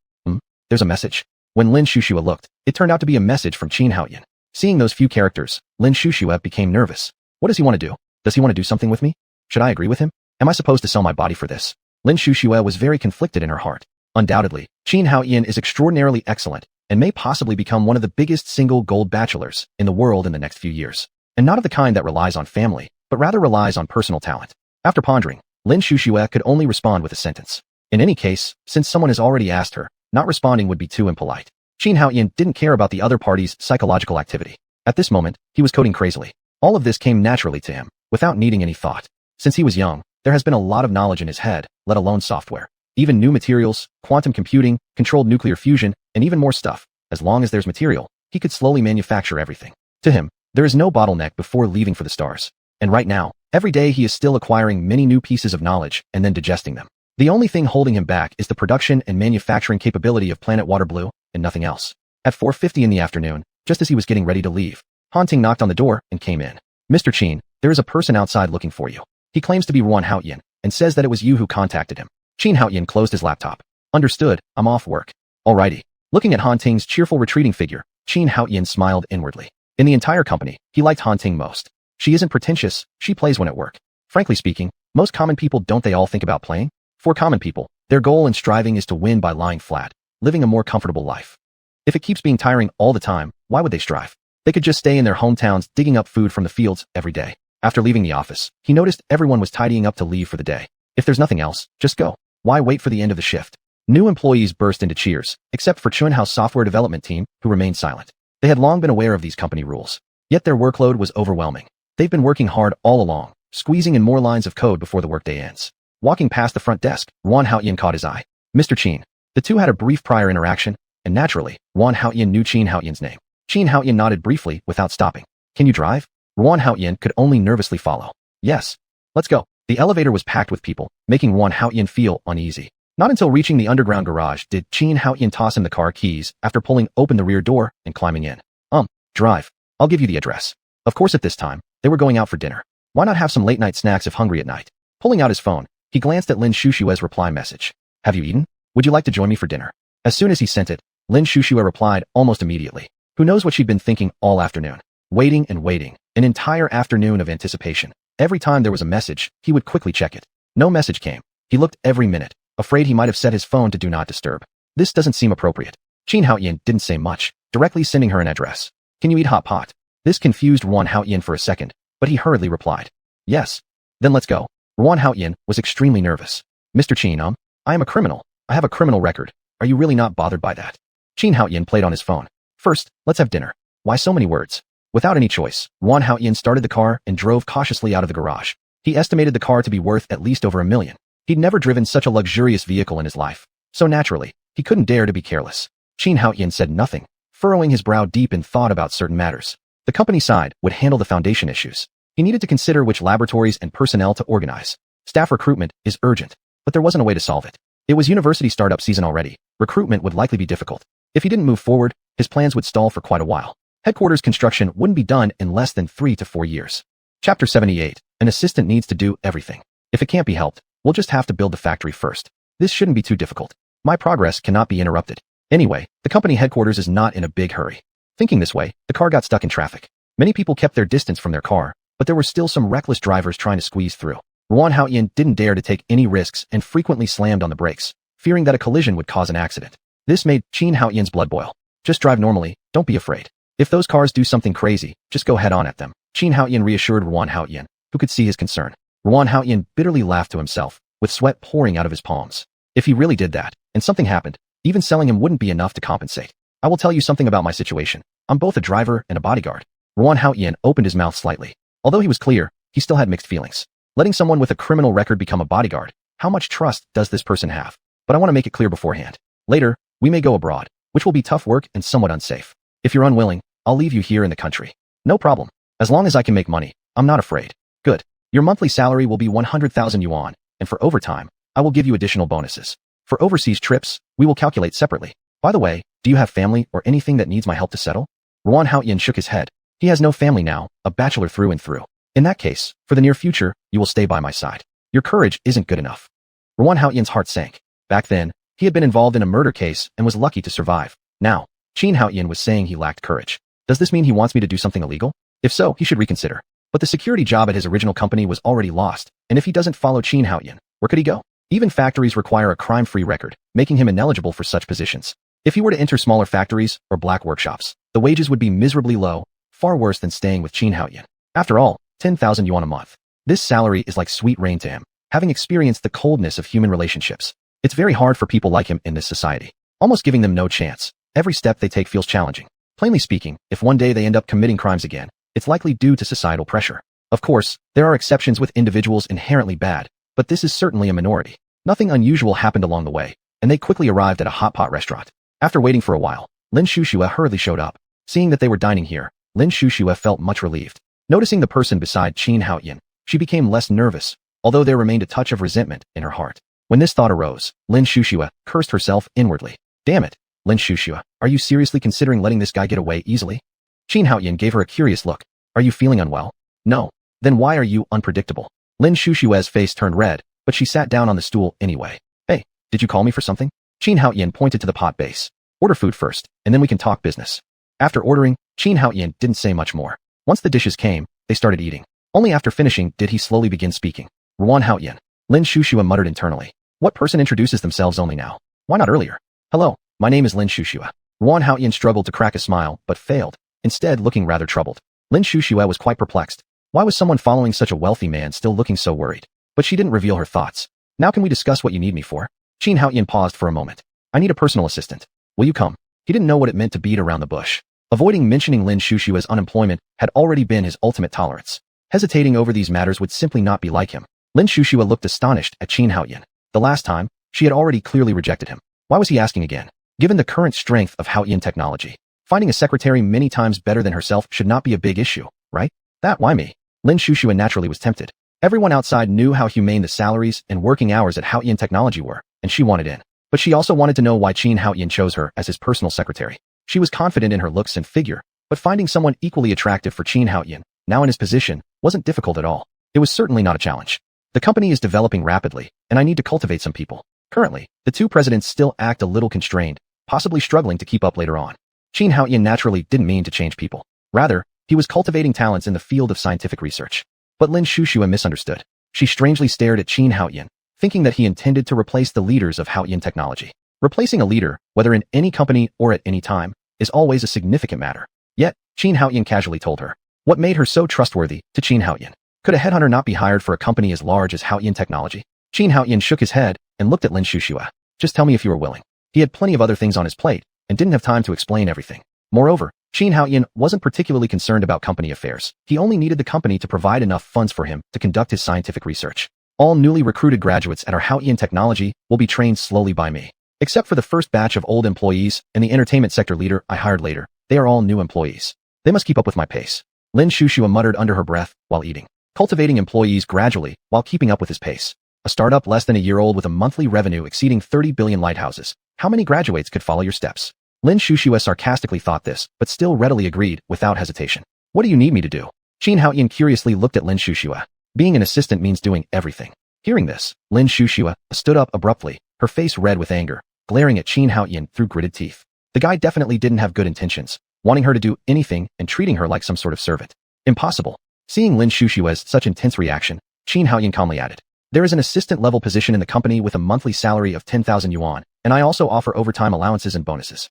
There's a message. When Lin Xuanhuan looked, it turned out to be a message from Xuanhuan. Seeing those few characters, Lin Xuanhuan became nervous. What does he want to do? Does he want to do something with me? Should I agree with him? Am I supposed to sell my body for this? Lin Xuanhuan was very conflicted in her heart. Undoubtedly, Xuanhuan is extraordinarily excellent and may possibly become one of the biggest single gold bachelors in the world in the next few years. And not of the kind that relies on family, but rather relies on personal talent. After pondering, Lin Xuanhuan could only respond with a sentence. In any case, since someone has already asked her, not responding would be too impolite. Xuanhuan didn't care about the other party's psychological activity. At this moment, he was coding crazily. All of this came naturally to him, without needing any thought. Since he was young, there has been a lot of knowledge in his head, let alone software. Even new materials, quantum computing, controlled nuclear fusion, and even more stuff. As long as there's material, he could slowly manufacture everything. To him, there is no bottleneck before leaving for the stars. And right now, every day he is still acquiring many new pieces of knowledge and then digesting them. The only thing holding him back is the production and manufacturing capability of Planet Water Blue, and nothing else. At 4:50 in the afternoon, just as he was getting ready to leave, Han Ting knocked on the door and came in. Mr. Qin, there is a person outside looking for you. He claims to be Xuanhuan and says that it was you who contacted him. Xuanhuan closed his laptop. Understood, I'm off work. Alrighty. Looking at Han Ting's cheerful retreating figure, Xuanhuan smiled inwardly. In the entire company, he liked Han Ting most. She isn't pretentious, she plays when at work. Frankly speaking, most common people don't they all think about playing? For common people, their goal and striving is to win by lying flat, living a more comfortable life. If it keeps being tiring all the time, why would they strive? They could just stay in their hometowns digging up food from the fields every day. After leaving the office, he noticed everyone was tidying up to leave for the day. If there's nothing else, just go. Why wait for the end of the shift? New employees burst into cheers, except for Xuanhua's software development team, who remained silent. They had long been aware of these company rules. Yet their workload was overwhelming. They've been working hard all along, squeezing in more lines of code before the workday ends. Walking past the front desk, Xuanhuan caught his eye. Mr. Qin. The two had a brief prior interaction, and naturally, Xuanhuan knew Xuanhuan's name. Xuanhuan nodded briefly without stopping. Can you drive? Xuanhuan could only nervously follow. Yes. Let's go. The elevator was packed with people, making Xuanhuan feel uneasy. Not until reaching the underground garage did Xuanhuan toss him the car keys after pulling open the rear door and climbing in. Drive. I'll give you the address. Of course at this time, they were going out for dinner. Why not have some late-night snacks if hungry at night? Pulling out his phone, he glanced at Lin Shushua's reply message. Have you eaten? Would you like to join me for dinner? As soon as he sent it, Lin Shushua replied almost immediately. Who knows what she'd been thinking all afternoon? Waiting and waiting. An entire afternoon of anticipation. Every time there was a message, he would quickly check it. No message came. He looked every minute, afraid he might have set his phone to do not disturb. This doesn't seem appropriate. Xuanhuan didn't say much, directly sending her an address. Can you eat hot pot? This confused Xuanhuan for a second, but he hurriedly replied. Yes. Then let's go. Xuanhuan was extremely nervous. Mr. Qin, I am a criminal. I have a criminal record. Are you really not bothered by that? Xuanhuan played on his phone. First, let's have dinner. Why so many words? Without any choice, Xuanhuan started the car and drove cautiously out of the garage. He estimated the car to be worth at least over $1 million. He'd never driven such a luxurious vehicle in his life. So naturally, he couldn't dare to be careless. Xuanhuan said nothing, furrowing his brow deep in thought about certain matters. The company side would handle the foundation issues. He needed to consider which laboratories and personnel to organize. Staff recruitment is urgent, but there wasn't a way to solve it. It was university startup season already. Recruitment would likely be difficult. If he didn't move forward, his plans would stall for quite a while. Headquarters construction wouldn't be done in less than 3 to 4 years. Chapter 78. An assistant needs to do everything. If it can't be helped, we'll just have to build the factory first. This shouldn't be too difficult. My progress cannot be interrupted. Anyway, the company headquarters is not in a big hurry. Thinking this way, the car got stuck in traffic. Many people kept their distance from their car, but there were still some reckless drivers trying to squeeze through. Xuanhuan didn't dare to take any risks and frequently slammed on the brakes, fearing that a collision would cause an accident. This made Xuanhuan's blood boil. Just drive normally, don't be afraid. If those cars do something crazy, just go head on at them. Xuanhuan reassured Xuanhuan, who could see his concern. Xuanhuan bitterly laughed to himself, with sweat pouring out of his palms. If he really did that, and something happened, even selling him wouldn't be enough to compensate. I will tell you something about my situation. I'm both a driver and a bodyguard. Xuanhuan opened his mouth slightly. Although he was clear, he still had mixed feelings. Letting someone with a criminal record become a bodyguard, how much trust does this person have? But I want to make it clear beforehand. Later, we may go abroad, which will be tough work and somewhat unsafe. If you're unwilling, I'll leave you here in the country. No problem. As long as I can make money, I'm not afraid. Good. Your monthly salary will be 100,000 yuan, and for overtime, I will give you additional bonuses. For overseas trips, we will calculate separately. By the way, do you have family or anything that needs my help to settle? Xuanhuan shook his head. He has no family now, a bachelor through and through. In that case, for the near future, you will stay by my side. Your courage isn't good enough. Xuanhuan's heart sank. Back then, he had been involved in a murder case and was lucky to survive. Now, Xuanhuan was saying he lacked courage. Does this mean he wants me to do something illegal? If so, he should reconsider. But the security job at his original company was already lost, and if he doesn't follow Xuanhuan, where could he go? Even factories require a crime-free record, making him ineligible for such positions. If he were to enter smaller factories or black workshops, the wages would be miserably low, far worse than staying with Xuanhuan. After all, 10,000 yuan a month. This salary is like sweet rain to him, having experienced the coldness of human relationships. It's very hard for people like him in this society, almost giving them no chance. Every step they take feels challenging. Plainly speaking, if one day they end up committing crimes again, it's likely due to societal pressure. Of course, there are exceptions with individuals inherently bad, but this is certainly a minority. Nothing unusual happened along the way, and they quickly arrived at a hot pot restaurant. After waiting for a while, Lin Shushua hurriedly showed up. Seeing that they were dining here, Lin Shushua felt much relieved. Noticing the person beside Xuanhuan, she became less nervous, although there remained a touch of resentment in her heart. When this thought arose, Lin Shushua cursed herself inwardly. Damn it, Lin Shushua, are you seriously considering letting this guy get away easily? Qin Haoyan gave her a curious look. Are you feeling unwell? No. Then why are you unpredictable? Lin Shushue's face turned red, but she sat down on the stool anyway. Hey, did you call me for something? Qin Haoyan pointed to the pot base. Order food first, and then we can talk business. After ordering, Qin Haoyan didn't say much more. Once the dishes came, they started eating. Only after finishing did he slowly begin speaking. Ruan Haoyan. Lin Shushua muttered internally. What person introduces themselves only now? Why not earlier? Hello, my name is Lin Shushua. Ruan Haoyan struggled to crack a smile, but failed, instead looking rather troubled. Lin Shushua was quite perplexed. Why was someone following such a wealthy man still looking so worried? But she didn't reveal her thoughts. Now can we discuss what you need me for? Qin Haoyan paused for a moment. I need a personal assistant. Will you come? He didn't know what it meant to beat around the bush. Avoiding mentioning Lin Shushua's unemployment had already been his ultimate tolerance. Hesitating over these matters would simply not be like him. Lin Shushua looked astonished at Qin Haoyan. The last time, she had already clearly rejected him. Why was he asking again? Given the current strength of Haoyan technology, finding a secretary many times better than herself should not be a big issue, right? Why me? Lin Shushua naturally was tempted. Everyone outside knew how humane the salaries and working hours at Haoyan Technology were, and she wanted in. But she also wanted to know why Qin Haoyan chose her as his personal secretary. She was confident in her looks and figure, but finding someone equally attractive for Qin Haoyan, now in his position, wasn't difficult at all. It was certainly not a challenge. The company is developing rapidly, and I need to cultivate some people. Currently, the two presidents still act a little constrained, possibly struggling to keep up later on. Qin Haoyan naturally didn't mean to change people. Rather, he was cultivating talents in the field of scientific research. But Lin Shushua misunderstood. She strangely stared at Qin Haoyan, thinking that he intended to replace the leaders of Haoyan Technology. Replacing a leader, whether in any company or at any time, is always a significant matter. Yet, Qin Haoyan casually told her. What made her so trustworthy to Qin Haoyan? Could a headhunter not be hired for a company as large as Haoyan Technology? Qin Haoyan shook his head and looked at Lin Shushua. Just tell me if you are willing. He had plenty of other things on his plate and didn't have time to explain everything. Moreover, Qin Haoyan wasn't particularly concerned about company affairs. He only needed the company to provide enough funds for him to conduct his scientific research. All newly recruited graduates at our Haoyan Technology will be trained slowly by me. Except for the first batch of old employees and the entertainment sector leader I hired later, they are all new employees. They must keep up with my pace. Lin Shushua muttered under her breath while eating. Cultivating employees gradually while keeping up with his pace. A startup less than a year old with a monthly revenue exceeding 30 billion lighthouses. How many graduates could follow your steps? Lin Shushua sarcastically thought this, but still readily agreed without hesitation. What do you need me to do? Qin Haoyan curiously looked at Lin Shushua. Being an assistant means doing everything. Hearing this, Lin Shushua stood up abruptly, her face red with anger, glaring at Qin Haoyan through gritted teeth. The guy definitely didn't have good intentions, wanting her to do anything and treating her like some sort of servant. Impossible. Seeing Lin Shushua's such intense reaction, Qin Haoyan calmly added. There is an assistant-level position in the company with a monthly salary of 10,000 yuan, and I also offer overtime allowances and bonuses.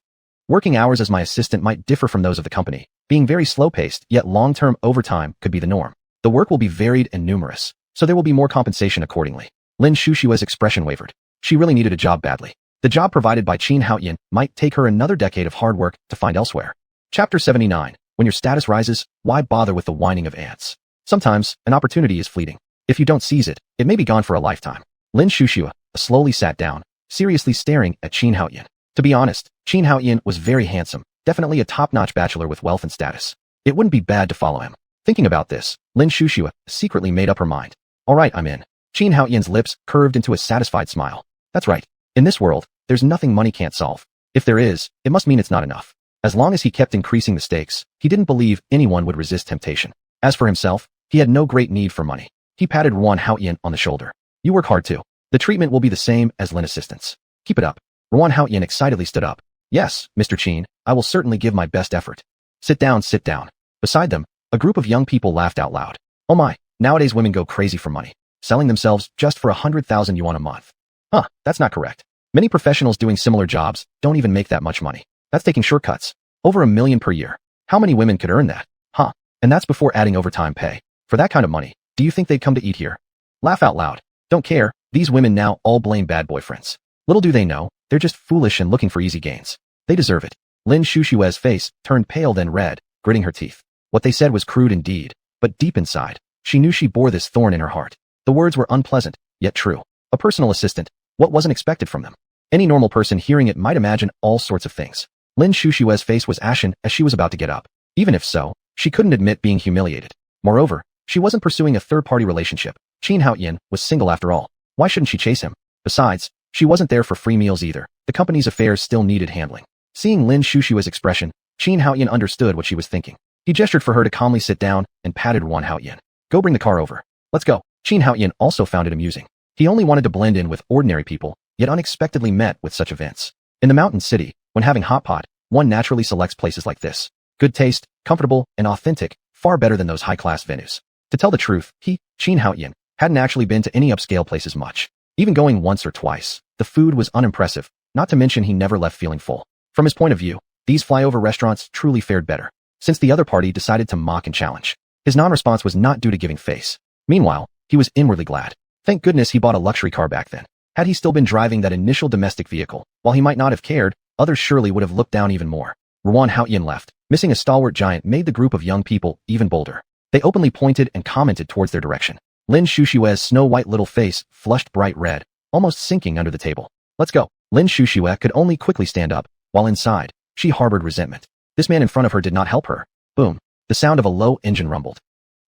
Working hours as my assistant might differ from those of the company, being very slow-paced, yet long-term overtime could be the norm. The work will be varied and numerous, so there will be more compensation accordingly. Lin Shushua's expression wavered. She really needed a job badly. The job provided by Qin Haoyan might take her another decade of hard work to find elsewhere. Chapter 79. When your status rises, why bother with the whining of ants? Sometimes, an opportunity is fleeting. If you don't seize it, it may be gone for a lifetime. Lin Shushua slowly sat down, seriously staring at Qin Haoyan. To be honest, Qin Haoyan was very handsome, definitely a top-notch bachelor with wealth and status. It wouldn't be bad to follow him. Thinking about this, Lin Shushua secretly made up her mind. All right, I'm in. Qin Haoyan's lips curved into a satisfied smile. That's right. In this world, there's nothing money can't solve. If there is, it must mean it's not enough. As long as he kept increasing the stakes, he didn't believe anyone would resist temptation. As for himself, he had no great need for money. He patted Ruan Haoyan on the shoulder. You work hard too. The treatment will be the same as Lin assistants. Keep it up. Ruan Haoyan excitedly stood up. Yes, Mr. Qin, I will certainly give my best effort. Sit down, sit down. Beside them, a group of young people laughed out loud. Oh my, nowadays women go crazy for money, selling themselves just for 100,000 yuan a month. Huh, that's not correct. Many professionals doing similar jobs don't even make that much money. That's taking shortcuts. Over 1 million per year. How many women could earn that? Huh, and that's before adding overtime pay. For that kind of money, do you think they'd come to eat here? Laugh out loud. Don't care, these women now all blame bad boyfriends. Little do they know, they're just foolish and looking for easy gains. They deserve it. Lin Shushua's face turned pale then red, gritting her teeth. What they said was crude indeed, but deep inside, she knew she bore this thorn in her heart. The words were unpleasant, yet true. A personal assistant, what wasn't expected from them? Any normal person hearing it might imagine all sorts of things. Lin Shushua's face was ashen as she was about to get up. Even if so, she couldn't admit being humiliated. Moreover, she wasn't pursuing a third-party relationship. Qin Haoyan was single after all. Why shouldn't she chase him? Besides, she wasn't there for free meals either. The company's affairs still needed handling. Seeing Lin Shushua's expression, Qin Haoyan understood what she was thinking. He gestured for her to calmly sit down and patted xuanhuan. Go bring the car over. Let's go. Xuanhuan also found it amusing. He only wanted to blend in with ordinary people, yet unexpectedly met with such events. In the mountain city, when having hot pot, one naturally selects places like this. Good taste, comfortable, and authentic, far better than those high-class venues. To tell the truth, Xuanhuan, hadn't actually been to any upscale places much. Even going once or twice, the food was unimpressive, not to mention he never left feeling full. From his point of view, these flyover restaurants truly fared better, since the other party decided to mock and challenge. His non-response was not due to giving face. Meanwhile, he was inwardly glad. Thank goodness he bought a luxury car back then. Had he still been driving that initial domestic vehicle, while he might not have cared, others surely would have looked down even more. Xuanhuan left. Missing a stalwart giant made the group of young people even bolder. They openly pointed and commented towards their direction. Lin Shushue's snow-white little face flushed bright red, almost sinking under the table. Let's go. Lin Shushue could only quickly stand up, while inside, she harbored resentment. This man in front of her did not help her. Boom. The sound of a low engine rumbled.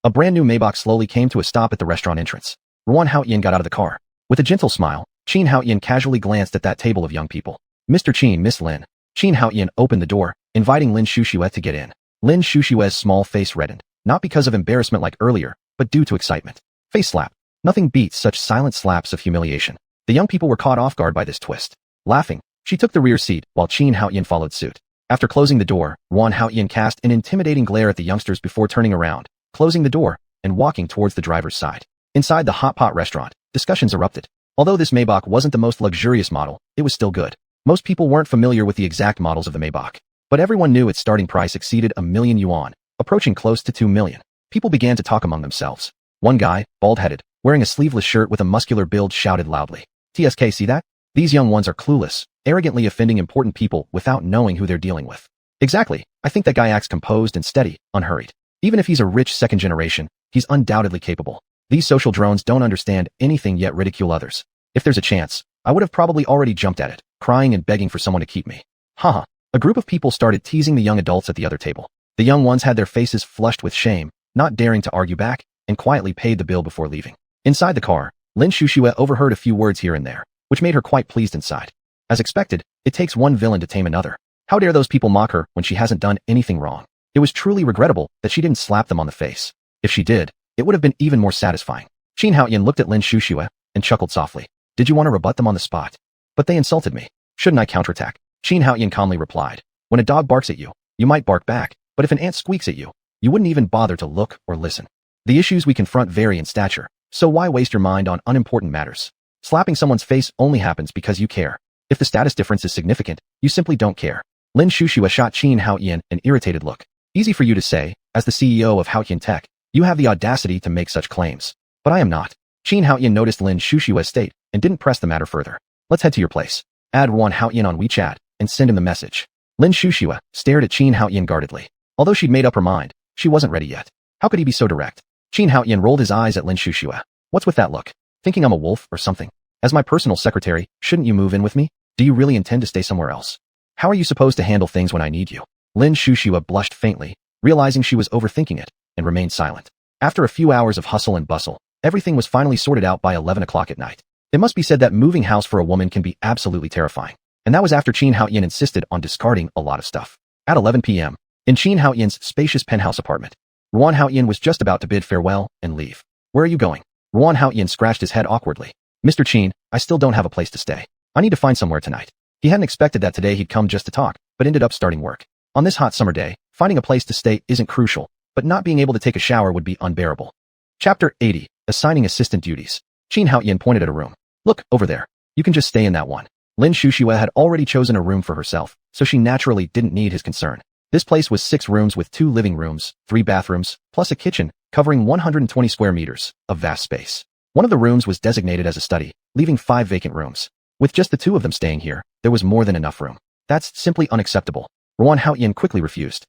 A brand new Maybach slowly came to a stop at the restaurant entrance. Xuanhuan got out of the car. With a gentle smile, Xuanhuan casually glanced at that table of young people. Mr. Qin, Miss Lin. Xuanhuan opened the door, inviting Lin Shushue to get in. Lin Shushue's small face reddened, not because of embarrassment like earlier, but due to excitement. Face slap. Nothing beats such silent slaps of humiliation. The young people were caught off guard by this twist. Laughing, she took the rear seat while Xuanhuan followed suit. After closing the door, Xuanhuan cast an intimidating glare at the youngsters before turning around, closing the door, and walking towards the driver's side. Inside the hot pot restaurant, discussions erupted. Although this Maybach wasn't the most luxurious model, it was still good. Most people weren't familiar with the exact models of the Maybach, but everyone knew its starting price exceeded $1,000,000, approaching close to $2 million. People began to talk among themselves. One guy, bald-headed, wearing a sleeveless shirt with a muscular build shouted loudly. TSK, see that? These young ones are clueless, arrogantly offending important people without knowing who they're dealing with. Exactly, I think that guy acts composed and steady, unhurried. Even if he's a rich second generation, he's undoubtedly capable. These social drones don't understand anything yet ridicule others. If there's a chance, I would have probably already jumped at it, crying and begging for someone to keep me. Haha. A group of people started teasing the young adults at the other table. The young ones had their faces flushed with shame, not daring to argue back, and quietly paid the bill before leaving. Inside the car, Lin Shushue overheard a few words here and there, which made her quite pleased inside. As expected, it takes one villain to tame another. How dare those people mock her when she hasn't done anything wrong? It was truly regrettable that she didn't slap them on the face. If she did, it would have been even more satisfying. Xuanhuan looked at Lin Shushue and chuckled softly. Did you want to rebut them on the spot? But they insulted me. Shouldn't I counterattack? Xuanhuan calmly replied. When a dog barks at you, you might bark back, but if an ant squeaks at you, you wouldn't even bother to look or listen. The issues we confront vary in stature, so why waste your mind on unimportant matters? Slapping someone's face only happens because you care. If the status difference is significant, you simply don't care. Lin Shushue shot Xuanhuan an irritated look. Easy for you to say, as the CEO of Hawkish Tech, you have the audacity to make such claims. But I am not. Xuanhuan noticed Lin Shushue's state and didn't press the matter further. Let's head to your place. Add Xuanhuan on WeChat and send him the message. Lin Shushue stared at Xuanhuan guardedly. Although she'd made up her mind, she wasn't ready yet. How could he be so direct? Xuanhuan rolled his eyes at Lin Shushue. What's with that look? Thinking I'm a wolf or something? As my personal secretary, shouldn't you move in with me? Do you really intend to stay somewhere else? How are you supposed to handle things when I need you? Lin Shushue blushed faintly, realizing she was overthinking it, and remained silent. After a few hours of hustle and bustle, everything was finally sorted out by 11 o'clock at night. It must be said that moving house for a woman can be absolutely terrifying. And that was after Xuanhuan insisted on discarding a lot of stuff. At 11 p.m., in Xuanhuan's spacious penthouse apartment, Xuanhuan was just about to bid farewell and leave. Where are you going? Xuanhuan scratched his head awkwardly. Mr. Qin, I still don't have a place to stay. I need to find somewhere tonight. He hadn't expected that today he'd come just to talk, but ended up starting work. On this hot summer day, finding a place to stay isn't crucial, but not being able to take a shower would be unbearable. Chapter 80, Assigning Assistant Duties. Xuanhuan pointed at a room. Look, over there. You can just stay in that one. Lin Shushue had already chosen a room for herself, so she naturally didn't need his concern. This place was 6 rooms with 2 living rooms, 3 bathrooms, plus a kitchen, covering 120 square meters of vast space. One of the rooms was designated as a study, leaving 5 vacant rooms. With just the 2 of them staying here, there was more than enough room. That's simply unacceptable. Xuanhuan quickly refused.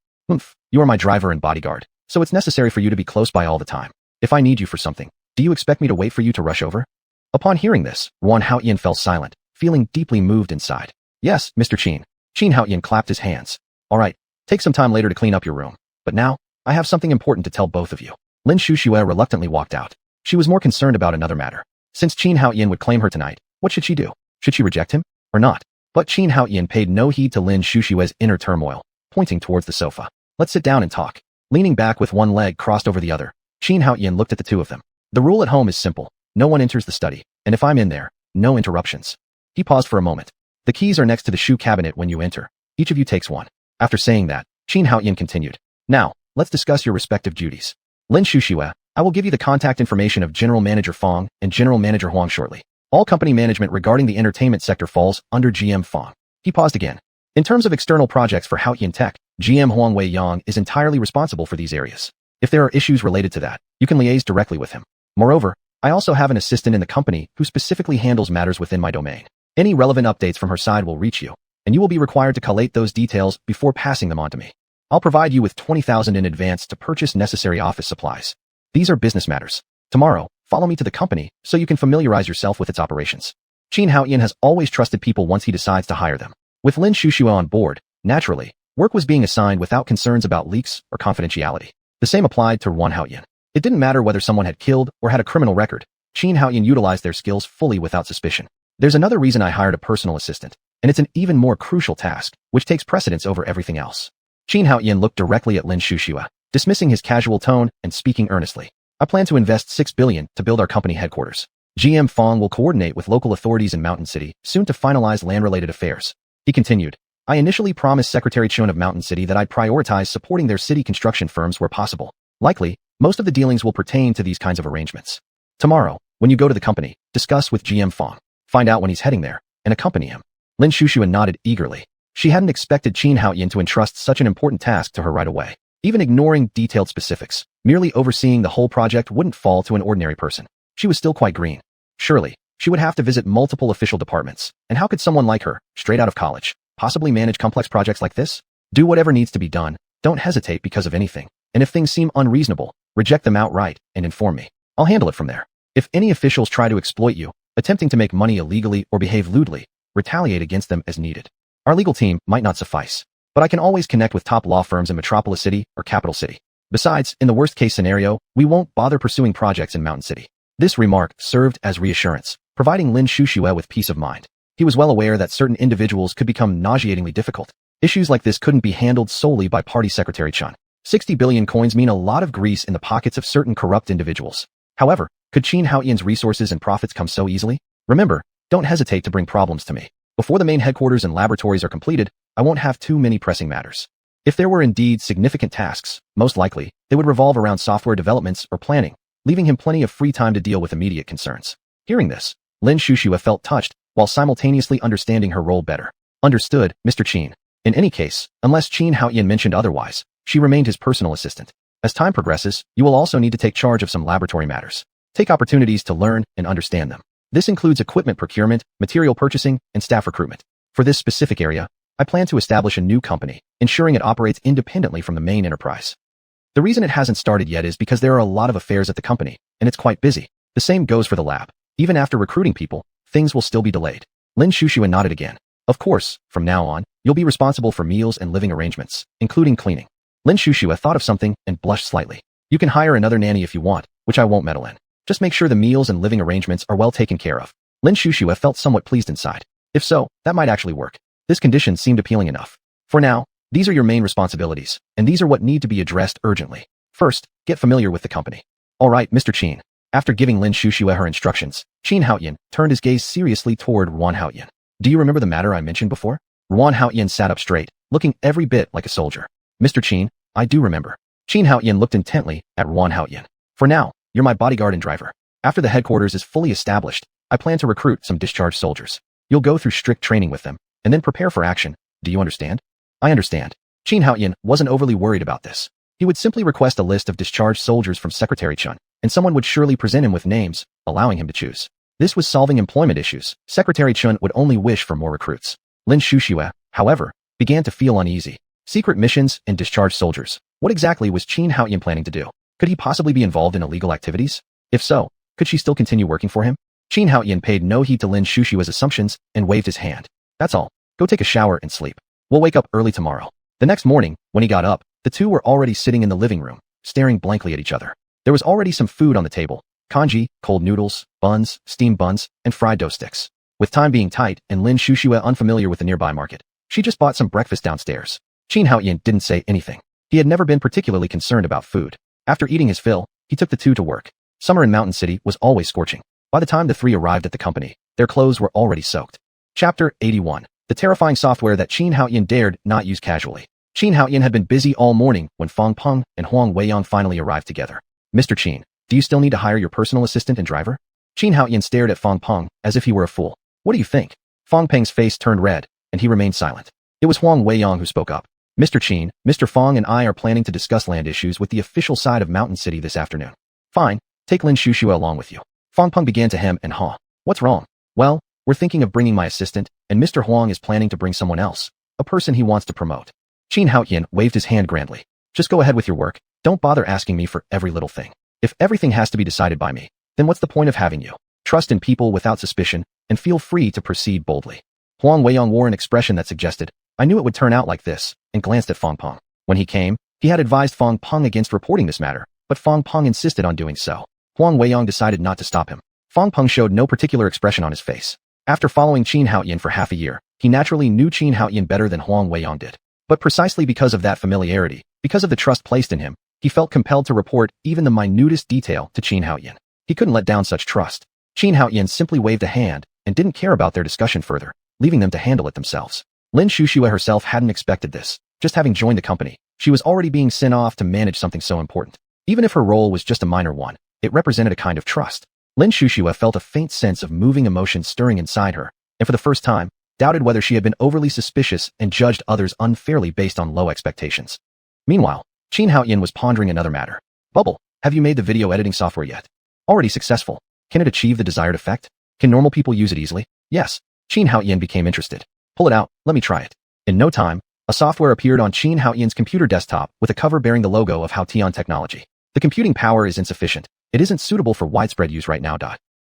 You are my driver and bodyguard, so it's necessary for you to be close by all the time. If I need you for something, do you expect me to wait for you to rush over? Upon hearing this, Xuanhuan fell silent, feeling deeply moved inside. Yes, Mr. Qin. Xuanhuan clapped his hands. All right, take some time later to clean up your room. But now, I have something important to tell both of you. Lin Shushue reluctantly walked out. She was more concerned about another matter. Since Xuanhuan would claim her tonight, what should she do? Should she reject him? Or not? But Xuanhuan paid no heed to Lin Shushue's inner turmoil, pointing towards the sofa. Let's sit down and talk. Leaning back with one leg crossed over the other, Qin Haoyin looked at the two of them. The rule at home is simple. No one enters the study, and if I'm in there, no interruptions. He paused for a moment. The keys are next to the shoe cabinet when you enter. Each of you takes one. After saying that, Qin Haoyin continued. Now, let's discuss your respective duties. Lin Shuxue, I will give you the contact information of General Manager Fong and General Manager Huang shortly. All company management regarding the entertainment sector falls under GM Fong. He paused again. In terms of external projects for Haoyin Tech, GM Huang Wei-Yang is entirely responsible for these areas. If there are issues related to that, you can liaise directly with him. Moreover, I also have an assistant in the company who specifically handles matters within my domain. Any relevant updates from her side will reach you, and you will be required to collate those details before passing them on to me. I'll provide you with 20,000 in advance to purchase necessary office supplies. These are business matters. Tomorrow, follow me to the company so you can familiarize yourself with its operations. Qin Haoyin has always trusted people once he decides to hire them. With Lin Shuxue on board, naturally, work was being assigned without concerns about leaks or confidentiality. The same applied to Xuan Haoyin. It didn't matter whether someone had killed or had a criminal record. Qin Haoyin utilized their skills fully without suspicion. There's another reason I hired a personal assistant, and it's an even more crucial task, which takes precedence over everything else. Qin Haoyin looked directly at Lin Shuxue, dismissing his casual tone and speaking earnestly. I plan to invest $6 billion to build our company headquarters. GM Fong will coordinate with local authorities in Mountain City soon to finalize land-related affairs. He continued, I initially promised Secretary Chun of Mountain City that I'd prioritize supporting their city construction firms where possible. Likely, most of the dealings will pertain to these kinds of arrangements. Tomorrow, when you go to the company, discuss with GM Fong. Find out when he's heading there, and accompany him. Lin Shuxue nodded eagerly. She hadn't expected Qin Haoyin to entrust such an important task to her right away. Even ignoring detailed specifics, merely overseeing the whole project wouldn't fall to an ordinary person. She was still quite green. Surely, she would have to visit multiple official departments, and how could someone like her, straight out of college, possibly manage complex projects like this? Do whatever needs to be done, don't hesitate because of anything, and if things seem unreasonable, reject them outright and inform me. I'll handle it from there. If any officials try to exploit you, attempting to make money illegally or behave lewdly, retaliate against them as needed. Our legal team might not suffice, but I can always connect with top law firms in Metropolis City or Capital City. Besides, in the worst-case scenario, we won't bother pursuing projects in Mountain City. This remark served as reassurance, providing Lin Shuxue with peace of mind. He was well aware that certain individuals could become nauseatingly difficult. Issues like this couldn't be handled solely by Party Secretary Chun. 60 billion coins mean a lot of grease in the pockets of certain corrupt individuals. However, could Qin Haoyin's resources and profits come so easily? Remember, don't hesitate to bring problems to me. Before the main headquarters and laboratories are completed, I won't have too many pressing matters. If there were indeed significant tasks, most likely, they would revolve around software developments or planning, leaving him plenty of free time to deal with immediate concerns. Hearing this, Lin Shuxue felt touched, while simultaneously understanding her role better. Understood, Mr. Qin. In any case, unless Qin Haoyin mentioned otherwise, she remained his personal assistant. As time progresses, you will also need to take charge of some laboratory matters. Take opportunities to learn and understand them. This includes equipment procurement, material purchasing, and staff recruitment. For this specific area, I plan to establish a new company, ensuring it operates independently from the main enterprise. The reason it hasn't started yet is because there are a lot of affairs at the company, and it's quite busy. The same goes for the lab. Even after recruiting people, things will still be delayed. Lin Shuxue nodded again. Of course, from now on, you'll be responsible for meals and living arrangements, including cleaning. Lin Shuxue thought of something and blushed slightly. You can hire another nanny if you want, which I won't meddle in. Just make sure the meals and living arrangements are well taken care of. Lin Shuxue felt somewhat pleased inside. If so, that might actually work. This condition seemed appealing enough. For now, these are your main responsibilities, and these are what need to be addressed urgently. First, get familiar with the company. All right, Mr. Qin. After giving Lin Shuxue her instructions, Qin Haoyin turned his gaze seriously toward Xuan Haoyin. Do you remember the matter I mentioned before? Xuan Haoyin sat up straight, looking every bit like a soldier. Mr. Qin, I do remember. Qin Haoyin looked intently at Xuan Haoyin. For now, you're my bodyguard and driver. After the headquarters is fully established, I plan to recruit some discharged soldiers. You'll go through strict training with them, and then prepare for action. Do you understand? I understand. Qin Haoyin wasn't overly worried about this. He would simply request a list of discharged soldiers from Secretary Chun, and someone would surely present him with names, allowing him to choose. This was solving employment issues. Secretary Chun would only wish for more recruits. Lin Shuxue, however, began to feel uneasy. Secret missions and discharged soldiers. What exactly was Qin Haoyin planning to do? Could he possibly be involved in illegal activities? If so, could she still continue working for him? Qin Haoyin paid no heed to Lin Shuxue's assumptions and waved his hand. That's all. Go take a shower and sleep. We'll wake up early tomorrow. The next morning, when he got up, the two were already sitting in the living room, staring blankly at each other. There was already some food on the table. Congee, cold noodles, buns, steamed buns, and fried dough sticks. With time being tight and Lin Shuxue unfamiliar with the nearby market, she just bought some breakfast downstairs. Qin Haoyin didn't say anything. He had never been particularly concerned about food. After eating his fill, he took the two to work. Summer in Mountain City was always scorching. By the time the three arrived at the company, their clothes were already soaked. Chapter 81. The terrifying software that xuanhuan dared not use casually. Xuanhuan had been busy all morning when Fong Peng and Huang Weiyang finally arrived together. Mr. Qin, do you still need to hire your personal assistant and driver? Xuanhuan stared at Fong Peng as if he were a fool. What do you think? Fong Peng's face turned red, and he remained silent. It was Huang Weiyang who spoke up. Mr. Qin, Mr. Fong and I are planning to discuss land issues with the official side of Mountain City this afternoon. Fine, take Lin Xuxue along with you. Fong Peng began to hem and haw. What's wrong? Well, we're thinking of bringing my assistant, and Mr. Huang is planning to bring someone else, a person he wants to promote. Xuanhuan waved his hand grandly. Just go ahead with your work, don't bother asking me for every little thing. If everything has to be decided by me, then what's the point of having you? Trust in people without suspicion, and feel free to proceed boldly. Huang Weiyang wore an expression that suggested, I knew it would turn out like this, and glanced at Fong Peng. When he came, he had advised Fong Peng against reporting this matter, but Fong Peng insisted on doing so. Huang Weiyang decided not to stop him. Fong Peng showed no particular expression on his face. After following Xuanhuan for half a year, he naturally knew Xuanhuan better than Huang Weiyang did. But precisely because of that familiarity, because of the trust placed in him, he felt compelled to report even the minutest detail to Xuanhuan. He couldn't let down such trust. Xuanhuan simply waved a hand and didn't care about their discussion further, leaving them to handle it themselves. Lin Xuxue herself hadn't expected this. Just having joined the company, she was already being sent off to manage something so important. Even if her role was just a minor one, it represented a kind of trust. Lin Xuxue felt a faint sense of moving emotion stirring inside her, and for the first time, doubted whether she had been overly suspicious and judged others unfairly based on low expectations. Meanwhile, Xuanhuan was pondering another matter. Bubble, have you made the video editing software yet? Already successful. Can it achieve the desired effect? Can normal people use it easily? Yes. Xuanhuan became interested. Pull it out, let me try it. In no time, a software appeared on Xuanhuan's computer desktop with a cover bearing the logo of Haotian Technology. The computing power is insufficient. It isn't suitable for widespread use right now.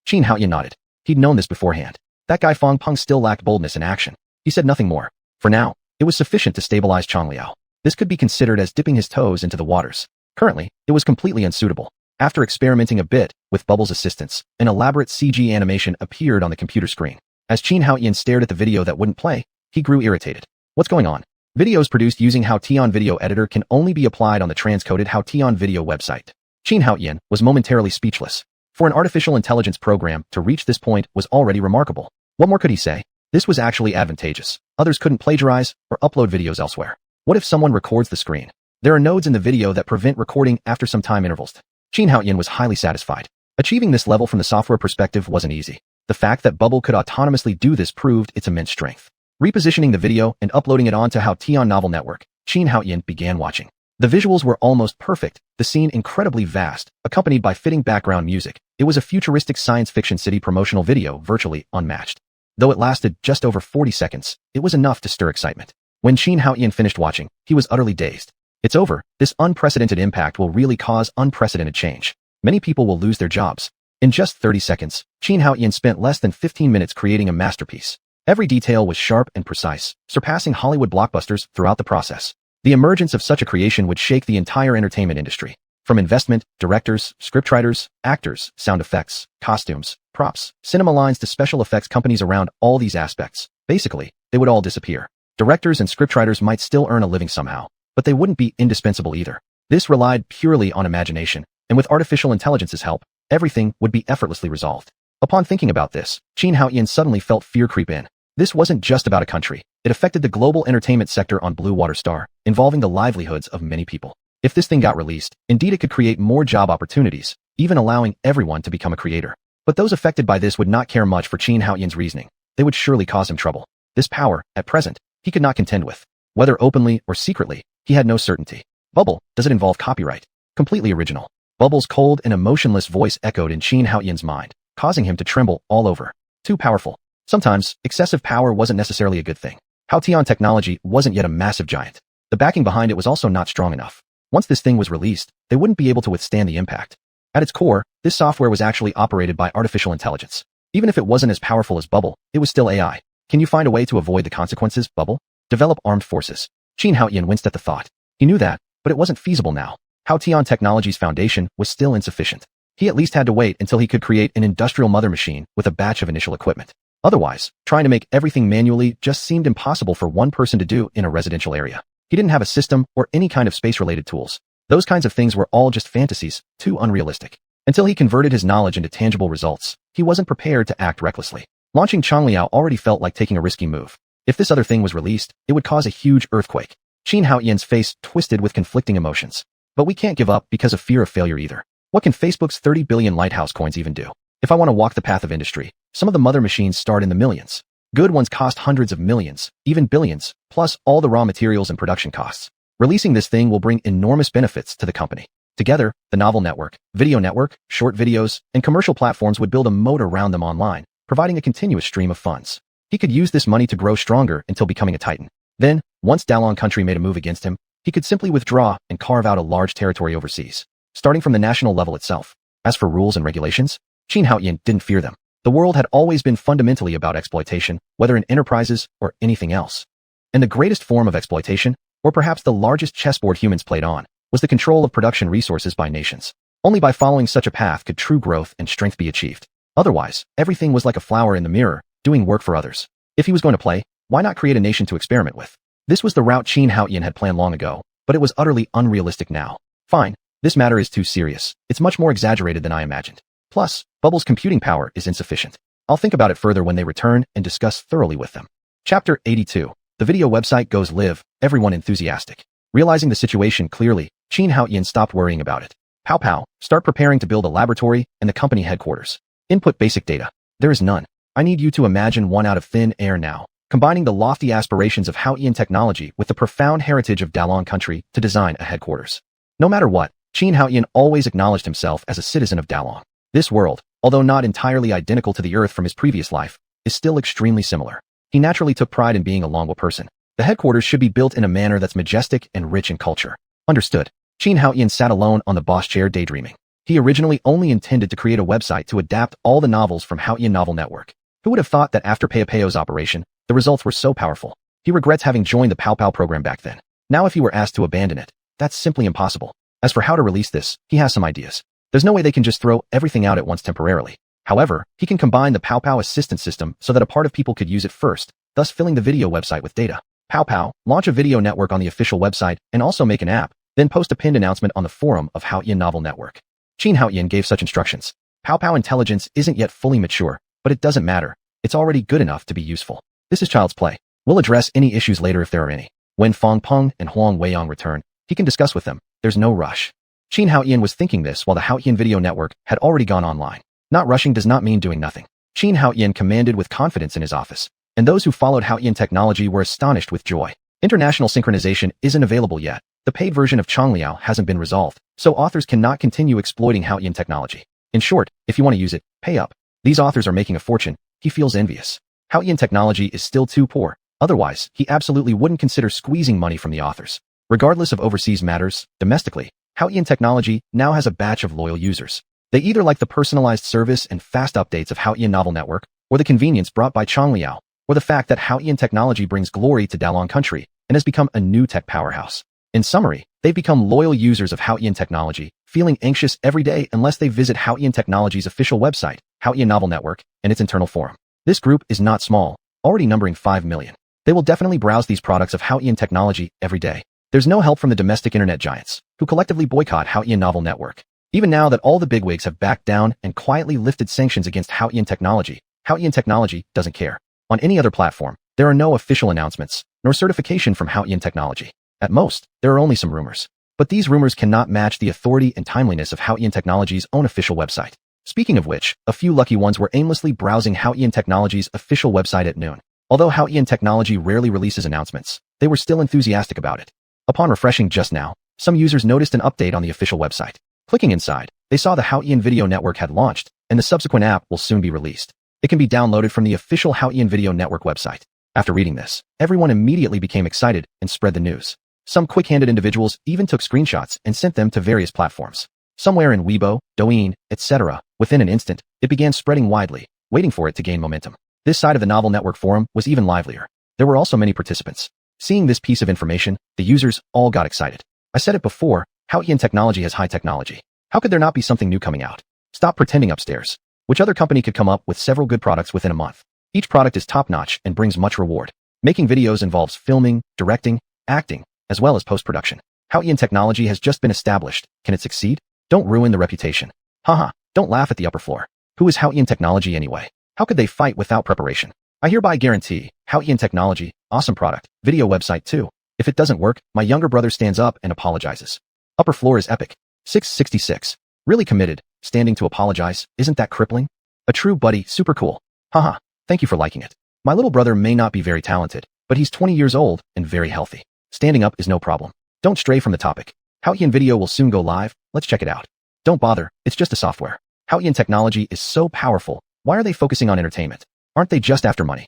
Xuanhuan nodded. He'd known this beforehand. That guy Fong Peng still lacked boldness in action. He said nothing more. For now, it was sufficient to stabilize Changliao. This could be considered as dipping his toes into the waters. Currently, it was completely unsuitable. After experimenting a bit with Bubble's assistance, an elaborate CG animation appeared on the computer screen. As Xuanhuan stared at the video that wouldn't play, he grew irritated. What's going on? Videos produced using Haotian Video Editor can only be applied on the transcoded Haotian Video website. Xuanhuan was momentarily speechless. For an artificial intelligence program to reach this point was already remarkable. What more could he say? This was actually advantageous. Others couldn't plagiarize or upload videos elsewhere. What if someone records the screen? There are nodes in the video that prevent recording after some time intervals. Xuanhuan was highly satisfied. Achieving this level from the software perspective wasn't easy. The fact that Bubble could autonomously do this proved its immense strength. Repositioning the video and uploading it onto Haotian Novel Network, Xuanhuan began watching. The visuals were almost perfect, the scene incredibly vast, accompanied by fitting background music. It was a futuristic science fiction city promotional video virtually unmatched. Though it lasted just over 40 seconds, it was enough to stir excitement. When Xuanhuan finished watching, he was utterly dazed. It's over. This unprecedented impact will really cause unprecedented change. Many people will lose their jobs. In just 30 seconds, Xuanhuan spent less than 15 minutes creating a masterpiece. Every detail was sharp and precise, surpassing Hollywood blockbusters throughout the process. The emergence of such a creation would shake the entire entertainment industry. From investment, directors, scriptwriters, actors, sound effects, costumes, props, cinema lines to special effects companies around all these aspects. Basically, they would all disappear. Directors and scriptwriters might still earn a living somehow, but they wouldn't be indispensable either. This relied purely on imagination, and with artificial intelligence's help, everything would be effortlessly resolved. Upon thinking about this, Xuanhuan suddenly felt fear creep in. This wasn't just about a country. It affected the global entertainment sector on Blue Water Star, involving the livelihoods of many people. If this thing got released, indeed it could create more job opportunities, even allowing everyone to become a creator. But those affected by this would not care much for Xuanhuan's reasoning. They would surely cause him trouble. This power, at present, he could not contend with. Whether openly or secretly, he had no certainty. Bubble, does it involve copyright? Completely original. Bubble's cold and emotionless voice echoed in Xuanhuan's mind, causing him to tremble all over. Too powerful. Sometimes, excessive power wasn't necessarily a good thing. Haotian Technology wasn't yet a massive giant. The backing behind it was also not strong enough. Once this thing was released, they wouldn't be able to withstand the impact. At its core, this software was actually operated by artificial intelligence. Even if it wasn't as powerful as Bubble, it was still AI. Can you find a way to avoid the consequences, Bubble? Develop armed forces. Xuanhuan winced at the thought. He knew that, but it wasn't feasible now. Haotian Technology's foundation was still insufficient. He at least had to wait until he could create an industrial mother machine with a batch of initial equipment. Otherwise, trying to make everything manually just seemed impossible for one person to do in a residential area. He didn't have a system or any kind of space-related tools. Those kinds of things were all just fantasies, too unrealistic. Until he converted his knowledge into tangible results, he wasn't prepared to act recklessly. Launching Changliao already felt like taking a risky move. If this other thing was released, it would cause a huge earthquake. Qin Haoyan's face twisted with conflicting emotions. But we can't give up because of fear of failure either. What can Facebook's 30 billion lighthouse coins even do? If I want to walk the path of industry, some of the mother machines start in the millions. Good ones cost hundreds of millions, even billions, plus all the raw materials and production costs. Releasing this thing will bring enormous benefits to the company. Together, the novel network, video network, short videos, and commercial platforms would build a moat around them online, providing a continuous stream of funds. He could use this money to grow stronger until becoming a titan. Then, once Dalong Country made a move against him, he could simply withdraw and carve out a large territory overseas, starting from the national level itself. As for rules and regulations, Qin Haoyan didn't fear them. The world had always been fundamentally about exploitation, whether in enterprises or anything else. And the greatest form of exploitation, or perhaps the largest chessboard humans played on, was the control of production resources by nations. Only by following such a path could true growth and strength be achieved. Otherwise, everything was like a flower in the mirror, doing work for others. If he was going to play, why not create a nation to experiment with? This was the route Qin Haoyan had planned long ago, but it was utterly unrealistic now. Fine, this matter is too serious. It's much more exaggerated than I imagined. Plus, Bubble's computing power is insufficient. I'll think about it further when they return and discuss thoroughly with them. Chapter 82. The video website goes live, everyone enthusiastic. Realizing the situation clearly, Qin Haoyan stopped worrying about it. Pow pow, start preparing to build a laboratory and the company headquarters. Input basic data. There is none. I need you to imagine one out of thin air now, combining the lofty aspirations of Haoyan technology with the profound heritage of Dalong Country to design a headquarters. No matter what, Qin Haoyan always acknowledged himself as a citizen of Dalong. This world, although not entirely identical to the Earth from his previous life, is still extremely similar. He naturally took pride in being a Longwa person. The headquarters should be built in a manner that's majestic and rich in culture. Understood. Qin Haoyan sat alone on the boss chair daydreaming. He originally only intended to create a website to adapt all the novels from Haoyan Novel Network. Who would have thought that after Peopeo's operation, the results were so powerful? He regrets having joined the Pow Pow program back then. Now if he were asked to abandon it, that's simply impossible. As for how to release this, he has some ideas. There's no way they can just throw everything out at once temporarily. However, he can combine the Pow Pow assistance system so that a part of people could use it first, thus filling the video website with data. Pow Pow, launch a video network on the official website and also make an app, then post a pinned announcement on the forum of Haoyan Novel Network. Qin Haoyan gave such instructions. Pow Pow intelligence isn't yet fully mature, but it doesn't matter. It's already good enough to be useful. This is child's play. We'll address any issues later if there are any. When Fong Peng and Huang Weiyang return, he can discuss with them. There's no rush. Qin Haoyan was thinking this while the Haoyan Video Network had already gone online. Not rushing does not mean doing nothing. Qin Haoyan commanded with confidence in his office, and those who followed Haoyan technology were astonished with joy. International synchronization isn't available yet. The paid version of Changliao hasn't been resolved, so authors cannot continue exploiting Haoyan technology. In short, if you want to use it, pay up. These authors are making a fortune. He feels envious. Haoyan technology is still too poor. Otherwise, he absolutely wouldn't consider squeezing money from the authors. Regardless of overseas matters, domestically, Haoyan technology now has a batch of loyal users. They either like the personalized service and fast updates of Haoyan Novel Network, or the convenience brought by Changliao, or the fact that Haoyan technology brings glory to Dalong Country and has become a new tech powerhouse. In summary, they've become loyal users of Haoyan technology, feeling anxious every day unless they visit Haoyan technology's official website, Haoyan Novel Network, and its internal forum. This group is not small, already numbering 5 million. They will definitely browse these products of Haoyan technology every day. There's no help from the domestic internet giants, who collectively boycott Haoyan Novel Network. Even now that all the bigwigs have backed down and quietly lifted sanctions against Haoyan technology doesn't care. On any other platform, there are no official announcements, nor certification from Haoyan technology. At most, there are only some rumors. But these rumors cannot match the authority and timeliness of Haoyan technology's own official website. Speaking of which, a few lucky ones were aimlessly browsing Haoyan technology's official website at noon. Although Haoyan technology rarely releases announcements, they were still enthusiastic about it. Upon refreshing just now, some users noticed an update on the official website. Clicking inside, they saw the Haoyan Video Network had launched, and the subsequent app will soon be released. It can be downloaded from the official Haoyan Video Network website. After reading this, everyone immediately became excited and spread the news. Some quick-handed individuals even took screenshots and sent them to various platforms. Somewhere in Weibo, Douyin, etc., within an instant, it began spreading widely, waiting for it to gain momentum. This side of the Novel Network forum was even livelier. There were also many participants. Seeing this piece of information, the users all got excited. I said it before, Haoyan technology has high technology. How could there not be something new coming out? Stop pretending upstairs. Which other company could come up with several good products within a month? Each product is top-notch and brings much reward. Making videos involves filming, directing, acting, as well as post-production. Haoyan technology has just been established. Can it succeed? Don't ruin the reputation. Haha, don't laugh at the upper floor. Who is Haoyan technology anyway? How could they fight without preparation? I hereby guarantee, Haoyan technology, awesome product, video website too. If it doesn't work, my younger brother stands up and apologizes. Upper floor is epic. 666. Really committed, standing to apologize, isn't that crippling? A true buddy, super cool. Haha, thank you for liking it. My little brother may not be very talented, but he's 20 years old and very healthy. Standing up is no problem. Don't stray from the topic. Haoyan video will soon go live, let's check it out. Don't bother, it's just a software. Haoyan technology is so powerful, why are they focusing on entertainment? Aren't they just after money?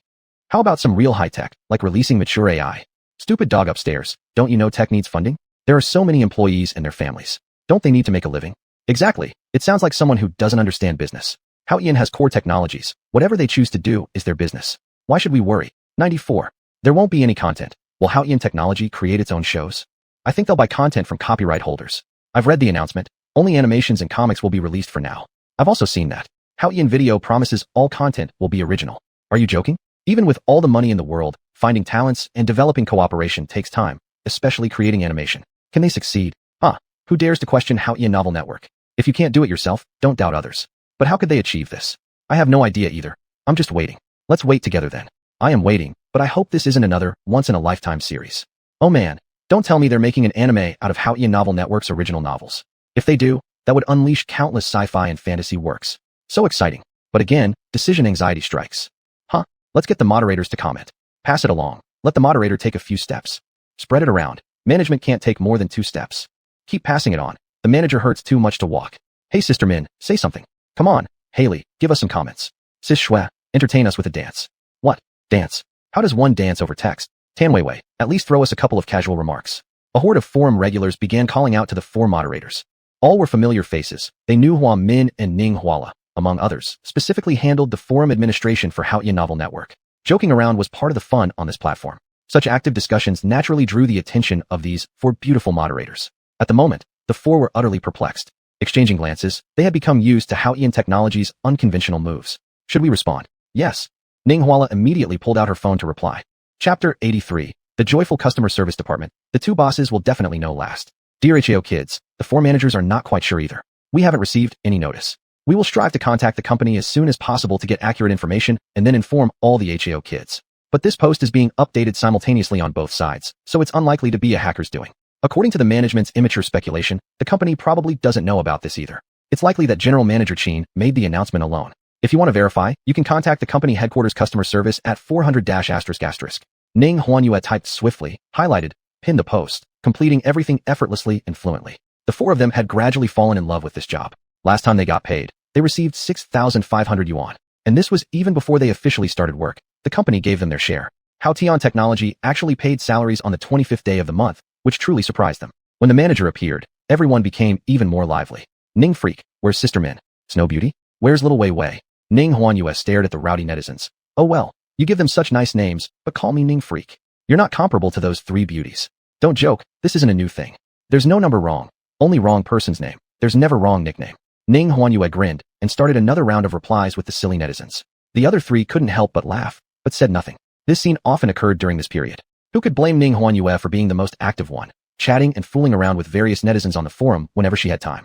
How about some real high-tech, like releasing mature AI? Stupid dog upstairs, don't you know tech needs funding? There are so many employees and their families. Don't they need to make a living? Exactly, it sounds like someone who doesn't understand business. Haoyan has core technologies, whatever they choose to do is their business. Why should we worry? 94. There won't be any content. Will Haoyan technology create its own shows? I think they'll buy content from copyright holders. I've read the announcement. Only animations and comics will be released for now. I've also seen that. Haoyan video promises all content will be original. Are you joking? Even with all the money in the world, finding talents and developing cooperation takes time, especially creating animation. Can they succeed? Who dares to question Haoyan novel network? If you can't do it yourself, don't doubt others. But how could they achieve this? I have no idea either. I'm just waiting. Let's wait together then. I am waiting, but I hope this isn't another once-in-a-lifetime series. Oh man, don't tell me they're making an anime out of Haoyan Novel Network's original novels. If they do, that would unleash countless sci-fi and fantasy works. So exciting. But again, decision anxiety strikes. Let's get the moderators to comment. Pass it along. Let the moderator take a few steps. Spread it around. Management can't take more than 2 steps. Keep passing it on. The manager hurts too much to walk. Hey Sister Min, say something. Come on. Haley, give us some comments. Sis Shue, entertain us with a dance. What? Dance? How does one dance over text? Tanweiwei, at least throw us a couple of casual remarks. A horde of forum regulars began calling out to the 4 moderators. All were familiar faces. They knew Hua Min and Ning Huala, among others, specifically handled the forum administration for Haoyan Novel Network. Joking around was part of the fun on this platform. Such active discussions naturally drew the attention of these 4 beautiful moderators. At the moment, the 4 were utterly perplexed. Exchanging glances, they had become used to Haoyan Technology's unconventional moves. Should we respond? Yes. Ning Huala immediately pulled out her phone to reply. Chapter 83. The Joyful Customer Service Department. The 2 bosses will definitely know last. Dear HAO kids, the 4 managers are not quite sure either. We haven't received any notice. We will strive to contact the company as soon as possible to get accurate information and then inform all the HAO kids. But this post is being updated simultaneously on both sides, so it's unlikely to be a hacker's doing. According to the management's immature speculation, the company probably doesn't know about this either. It's likely that General Manager Qin made the announcement alone. If you want to verify, you can contact the company headquarters customer service at 400-***. Ning Xuanhuan typed swiftly, highlighted, pinned the post, completing everything effortlessly and fluently. The 4 of them had gradually fallen in love with this job. Last time they got paid, they received 6,500 yuan. And this was even before they officially started work. The company gave them their share. Haoyan Technology actually paid salaries on the 25th day of the month, which truly surprised them. When the manager appeared, everyone became even more lively. Ning Freak, where's Sister Min? Snow Beauty? Where's Little Wei Wei? Ning Xuanhuan stared at the rowdy netizens. Oh well, you give them such nice names, but call me Ning Freak. You're not comparable to those 3 beauties. Don't joke, this isn't a new thing. There's no number wrong, only wrong person's name. There's never wrong nickname. Ning Xuanhuan grinned and started another round of replies with the silly netizens. The other 3 couldn't help but laugh, but said nothing. This scene often occurred during this period. Who could blame Ning Xuanhuan for being the most active one, chatting and fooling around with various netizens on the forum whenever she had time?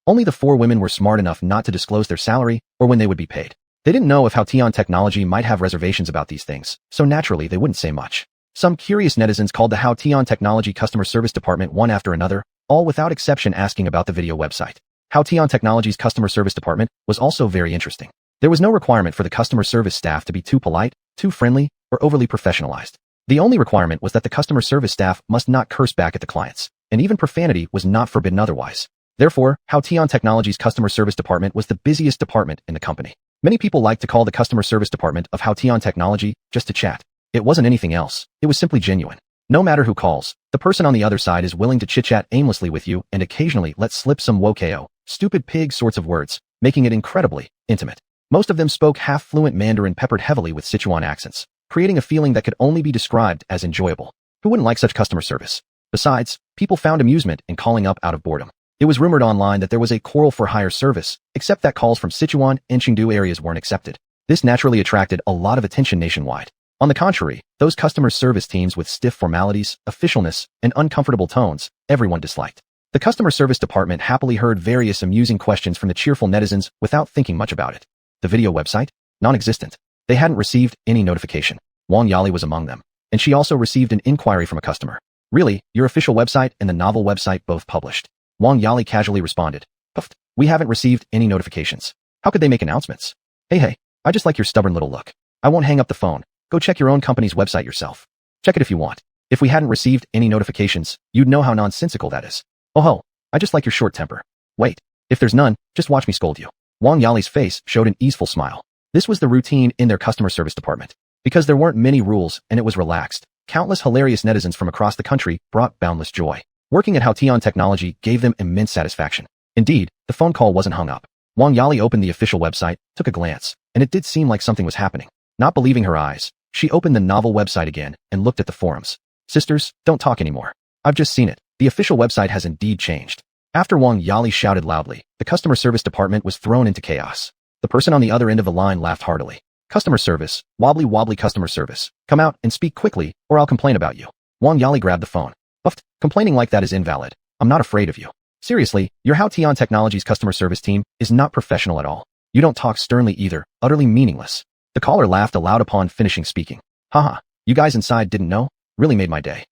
Only the 4 women were smart enough not to disclose their salary or when they would be paid. They didn't know if Haoyan Technology might have reservations about these things, so naturally they wouldn't say much. Some curious netizens called the Haoyan Technology customer service department one after another, all without exception asking about the video website. Haoyan Technology's customer service department was also very interesting. There was no requirement for the customer service staff to be too polite, too friendly, or overly professionalized. The only requirement was that the customer service staff must not curse back at the clients, and even profanity was not forbidden otherwise. Therefore, Haoyan Technology's customer service department was the busiest department in the company. Many people like to call the customer service department of Haoyan Technology just to chat. It wasn't anything else, it was simply genuine. No matter who calls, the person on the other side is willing to chit-chat aimlessly with you and occasionally let slip some wokao, stupid pig sorts of words, making it incredibly intimate. Most of them spoke half-fluent Mandarin peppered heavily with Sichuan accents, creating a feeling that could only be described as enjoyable. Who wouldn't like such customer service? Besides, people found amusement in calling up out of boredom. It was rumored online that there was a quarrel for hire service, except that calls from Sichuan and Chengdu areas weren't accepted. This naturally attracted a lot of attention nationwide. On the contrary, those customer service teams with stiff formalities, officialness, and uncomfortable tones, everyone disliked. The customer service department happily heard various amusing questions from the cheerful netizens without thinking much about it. The video website? Non-existent. They hadn't received any notification. Wang Yali was among them. And she also received an inquiry from a customer. Really, your official website and the novel website both published. Wang Yali casually responded. Puffed. We haven't received any notifications. How could they make announcements? Hey, I just like your stubborn little look. I won't hang up the phone. Go check your own company's website yourself. Check it if you want. If we hadn't received any notifications, you'd know how nonsensical that is. Oh ho, I just like your short temper. Wait, if there's none, just watch me scold you. Wang Yali's face showed an easeful smile. This was the routine in their customer service department. Because there weren't many rules and it was relaxed, countless hilarious netizens from across the country brought boundless joy. Working at Haotian Technology gave them immense satisfaction. Indeed, the phone call wasn't hung up. Wang Yali opened the official website, took a glance, and it did seem like something was happening. Not believing her eyes, she opened the novel website again and looked at the forums. Sisters, don't talk anymore. I've just seen it. The official website has indeed changed. After Wang Yali shouted loudly, the customer service department was thrown into chaos. The person on the other end of the line laughed heartily. Customer service, wobbly customer service. Come out and speak quickly, or I'll complain about you. Wang Yali grabbed the phone. Buffed, complaining like that is invalid. I'm not afraid of you. Seriously, your Haotian Technologies customer service team is not professional at all. You don't talk sternly either, utterly meaningless. The caller laughed aloud upon finishing speaking. Haha, you guys inside didn't know? Really made my day.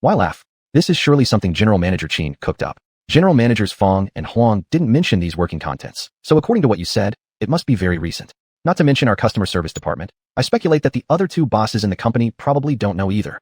Why laugh? This is surely something General Manager Qin cooked up. General Managers Fong and Huang didn't mention these working contents, so according to what you said, it must be very recent. Not to mention our customer service department, I speculate that the other two bosses in the company probably don't know either.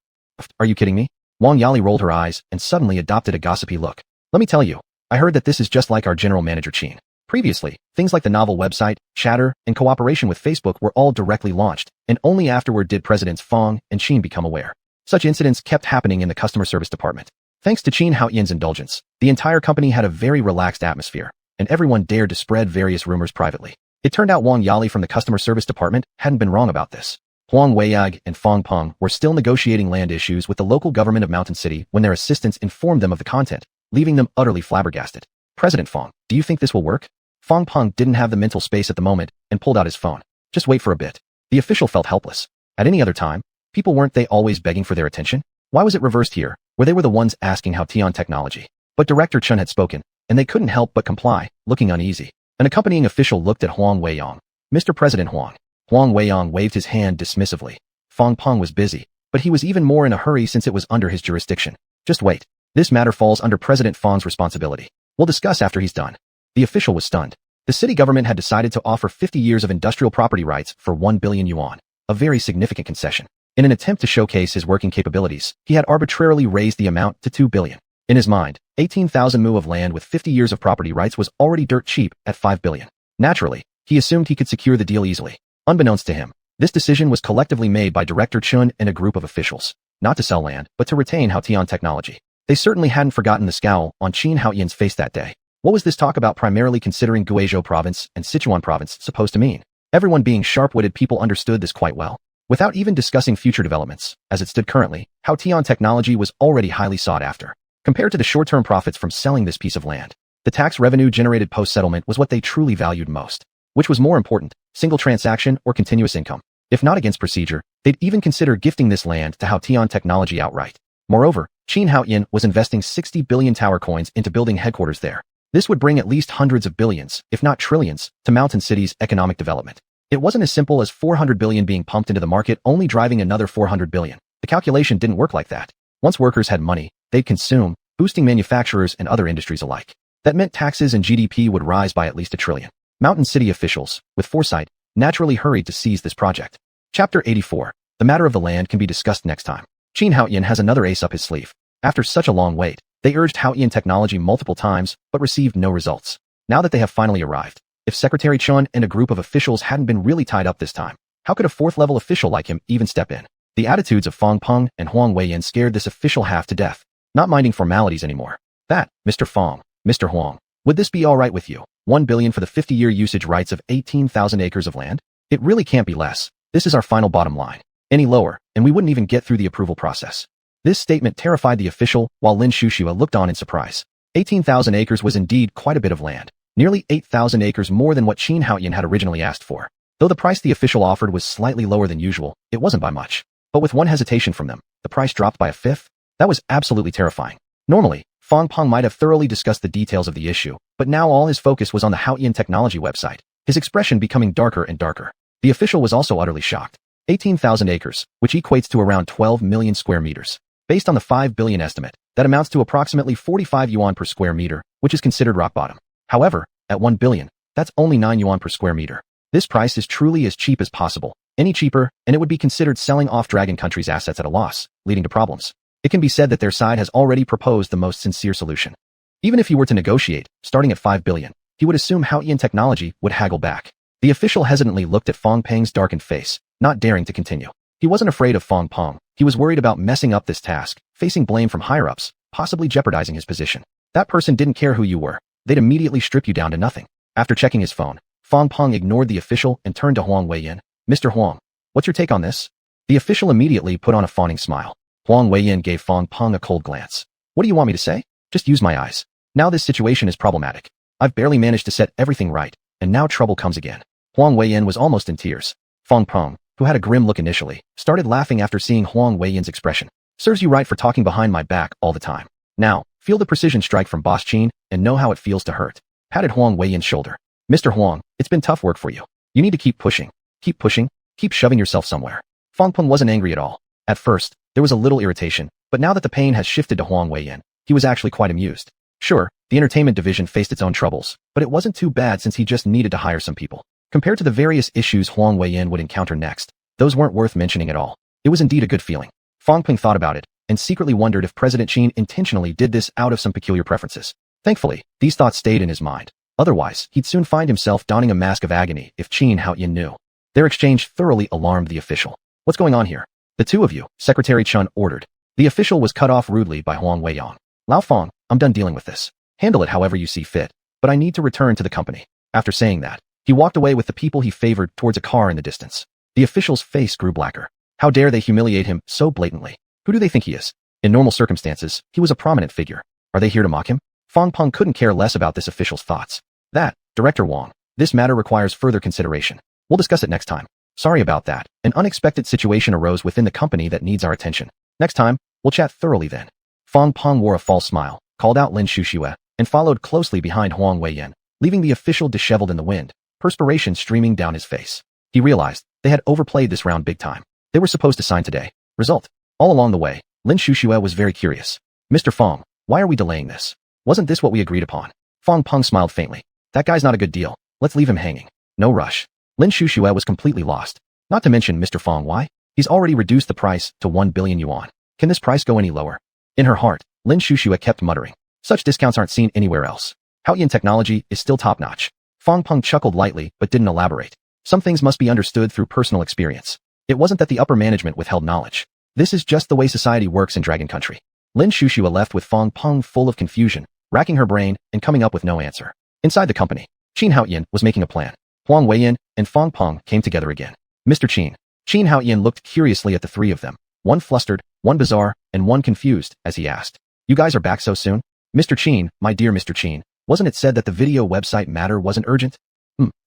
Are you kidding me? Wang Yali rolled her eyes and suddenly adopted a gossipy look. Let me tell you, I heard that this is just like our General Manager Qin. Previously, things like the novel website, Chatter, and cooperation with Facebook were all directly launched, and only afterward did Presidents Fong and Qin become aware. Such incidents kept happening in the customer service department. Thanks to Qin Haotian's indulgence, the entire company had a very relaxed atmosphere, and everyone dared to spread various rumors privately. It turned out Wang Yali from the customer service department hadn't been wrong about this. Huang Weiyag and Fong Peng were still negotiating land issues with the local government of Mountain City when their assistants informed them of the content, leaving them utterly flabbergasted. President Fong, do you think this will work? Fong Peng didn't have the mental space at the moment and pulled out his phone. Just wait for a bit. The official felt helpless. At any other time, people weren't they always begging for their attention? Why was it reversed here, where they were the ones asking Haotian Technology? But Director Chun had spoken, and they couldn't help but comply, looking uneasy. An accompanying official looked at Huang Weiyang. Mr. President Huang. Huang Weiyang waved his hand dismissively. Fong Peng was busy, but he was even more in a hurry since it was under his jurisdiction. Just wait. This matter falls under President Fong's responsibility. We'll discuss after he's done. The official was stunned. The city government had decided to offer 50 years of industrial property rights for 1 billion yuan, a very significant concession. In an attempt to showcase his working capabilities, he had arbitrarily raised the amount to 2 billion. In his mind, 18,000 mu of land with 50 years of property rights was already dirt cheap at 5 billion. Naturally, he assumed he could secure the deal easily. Unbeknownst to him, this decision was collectively made by Director Chun and a group of officials, not to sell land, but to retain Haotian Technology. They certainly hadn't forgotten the scowl on Qin Haotian's face that day. What was this talk about primarily considering Guizhou province and Sichuan province supposed to mean? Everyone being sharp-witted people understood this quite well. Without even discussing future developments, as it stood currently, Haotian Technology was already highly sought after. Compared to the short-term profits from selling this piece of land, the tax revenue generated post-settlement was what they truly valued most. Which was more important, single transaction or continuous income? If not against procedure, they'd even consider gifting this land to Haotian Technology outright. Moreover, Qin Haotian was investing 60 billion tower coins into building headquarters there. This would bring at least hundreds of billions, if not trillions, to Mountain City's economic development. It wasn't as simple as 400 billion being pumped into the market only driving another 400 billion. The calculation didn't work like that. Once workers had money, they'd consume, boosting manufacturers and other industries alike. That meant taxes and GDP would rise by at least 1 trillion. Mountain City officials, with foresight, naturally hurried to seize this project. Chapter 84. The matter of the land can be discussed next time. Qin Haotian has another ace up his sleeve. After such a long wait, they urged Haotian Technology multiple times, but received no results. Now that they have finally arrived, if Secretary Chun and a group of officials hadn't been really tied up this time, how could a fourth-level official like him even step in? The attitudes of Fong Peng and Huang Weiyang scared this official half to death, not minding formalities anymore. That, Mr. Fong, Mr. Huang, would this be all right with you? 1 billion for the 50-year usage rights of 18,000 acres of land? It really can't be less. This is our final bottom line. Any lower, and we wouldn't even get through the approval process. This statement terrified the official, while Lin Shushua looked on in surprise. 18,000 acres was indeed quite a bit of land, nearly 8,000 acres more than what Qin Haotian had originally asked for. Though the price the official offered was slightly lower than usual, it wasn't by much. But with one hesitation from them, the price dropped by a fifth? That was absolutely terrifying. Normally, Fong Peng might have thoroughly discussed the details of the issue, but now all his focus was on the Haoyan technology website, his expression becoming darker and darker. The official was also utterly shocked. 18,000 acres, which equates to around 12 million square meters. Based on the 5 billion estimate, that amounts to approximately 45 yuan per square meter, which is considered rock bottom. However, at 1 billion, that's only 9 yuan per square meter. This price is truly as cheap as possible. Any cheaper, and it would be considered selling off Dragon Country's assets at a loss, leading to problems. It can be said that their side has already proposed the most sincere solution. Even if he were to negotiate, starting at 5 billion, he would assume Haoyan Technology would haggle back. The official hesitantly looked at Fong Peng's darkened face, not daring to continue. He wasn't afraid of Fong Peng. He was worried about messing up this task, facing blame from higher-ups, possibly jeopardizing his position. That person didn't care who you were. They'd immediately strip you down to nothing. After checking his phone, Fong Peng ignored the official and turned to Huang Weiyin. Mr. Huang, what's your take on this? The official immediately put on a fawning smile. Huang Weiyin gave Fong Peng a cold glance. What do you want me to say? Just use my eyes. Now this situation is problematic. I've barely managed to set everything right, and now trouble comes again. Huang Weiyin was almost in tears. Fong Peng, who had a grim look initially, started laughing after seeing Huang Weiyin's expression. Serves you right for talking behind my back all the time. Now, feel the precision strike from Boss Qin and know how it feels to hurt. Patted Huang Weiyin's shoulder. Mr. Huang, it's been tough work for you. You need to keep pushing. Keep pushing. Keep shoving yourself somewhere. Fong Peng wasn't angry at all. At first, there was a little irritation, but now that the pain has shifted to Huang Weiyin, he was actually quite amused. Sure, the entertainment division faced its own troubles, but it wasn't too bad since he just needed to hire some people. Compared to the various issues Huang Weiyin would encounter next, those weren't worth mentioning at all. It was indeed a good feeling. Fong Peng thought about it, and secretly wondered if President Qin intentionally did this out of some peculiar preferences. Thankfully, these thoughts stayed in his mind. Otherwise, he'd soon find himself donning a mask of agony if Qin Haoyan knew. Their exchange thoroughly alarmed the official. What's going on here? The two of you, Secretary Chun ordered. The official was cut off rudely by Huang Weiyang. Lao Fong, I'm done dealing with this. Handle it however you see fit, but I need to return to the company. After saying that, he walked away with the people he favored towards a car in the distance. The official's face grew blacker. How dare they humiliate him so blatantly? Who do they think he is? In normal circumstances, he was a prominent figure. Are they here to mock him? Fong Peng couldn't care less about this official's thoughts. That, Director Wang, this matter requires further consideration. We'll discuss it next time. Sorry about that. An unexpected situation arose within the company that needs our attention. Next time, we'll chat thoroughly then. Fong Peng wore a false smile, called out Lin Shuxue, and followed closely behind Huang Weiyin, leaving the official disheveled in the wind, perspiration streaming down his face. He realized they had overplayed this round big time. They were supposed to sign today. Result. All along the way, Lin Shuxue was very curious. Mr. Fong, why are we delaying this? Wasn't this what we agreed upon? Fong Peng smiled faintly. That guy's not a good deal. Let's leave him hanging. No rush. Lin Shuxue was completely lost. Not to mention Mr. Fong, why? He's already reduced the price to 1 billion yuan. Can this price go any lower? In her heart, Lin Shuxue kept muttering. Such discounts aren't seen anywhere else. Haoyan technology is still top-notch. Fong Peng chuckled lightly but didn't elaborate. Some things must be understood through personal experience. It wasn't that the upper management withheld knowledge. This is just the way society works in Dragon Country. Lin Shuxue left with Fong Peng full of confusion, racking her brain and coming up with no answer. Inside the company, Qin Haoyan was making a plan. Huang Weiyin and Fong Peng came together again. Mr. Qin. Qin Haoyan looked curiously at the three of them, one flustered, one bizarre, and one confused, as he asked, "You guys are back so soon?" Mr. Qin, my dear Mr. Qin, wasn't it said that the video website matter wasn't urgent?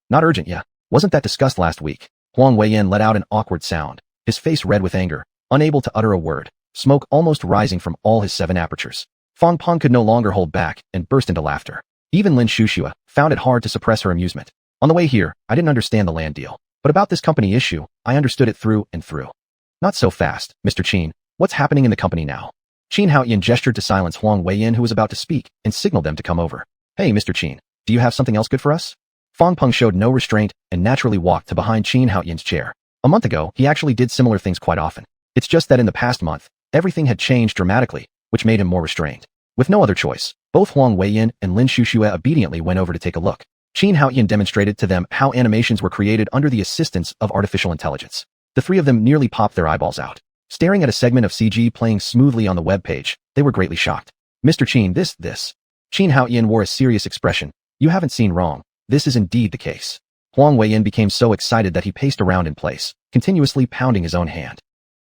Not urgent, yeah. Wasn't that discussed last week? Huang Weiyin let out an awkward sound, his face red with anger, unable to utter a word, smoke almost rising from all his 7 apertures. Fong Peng could no longer hold back and burst into laughter. Even Lin Shuxue found it hard to suppress her amusement. On the way here, I didn't understand the land deal, but about this company issue, I understood it through and through. Not so fast, Mr. Qin. What's happening in the company now? Qin Haoyan gestured to silence Huang Weiyin, who was about to speak, and signaled them to come over. Hey, Mr. Qin, do you have something else good for us? Fong Peng showed no restraint and naturally walked to behind Qin Haoyan's chair. A month ago, he actually did similar things quite often. It's just that in the past month, everything had changed dramatically, which made him more restrained. With no other choice, both Huang Weiyin and Lin Shuxue obediently went over to take a look. Qin Haoyan demonstrated to them how animations were created under the assistance of artificial intelligence. The three of them nearly popped their eyeballs out. Staring at a segment of CG playing smoothly on the web page, they were greatly shocked. Mr. Qin, this. Qin Haoyan wore a serious expression. You haven't seen wrong. This is indeed the case. Huang Weiyin became so excited that he paced around in place, continuously pounding his own hand.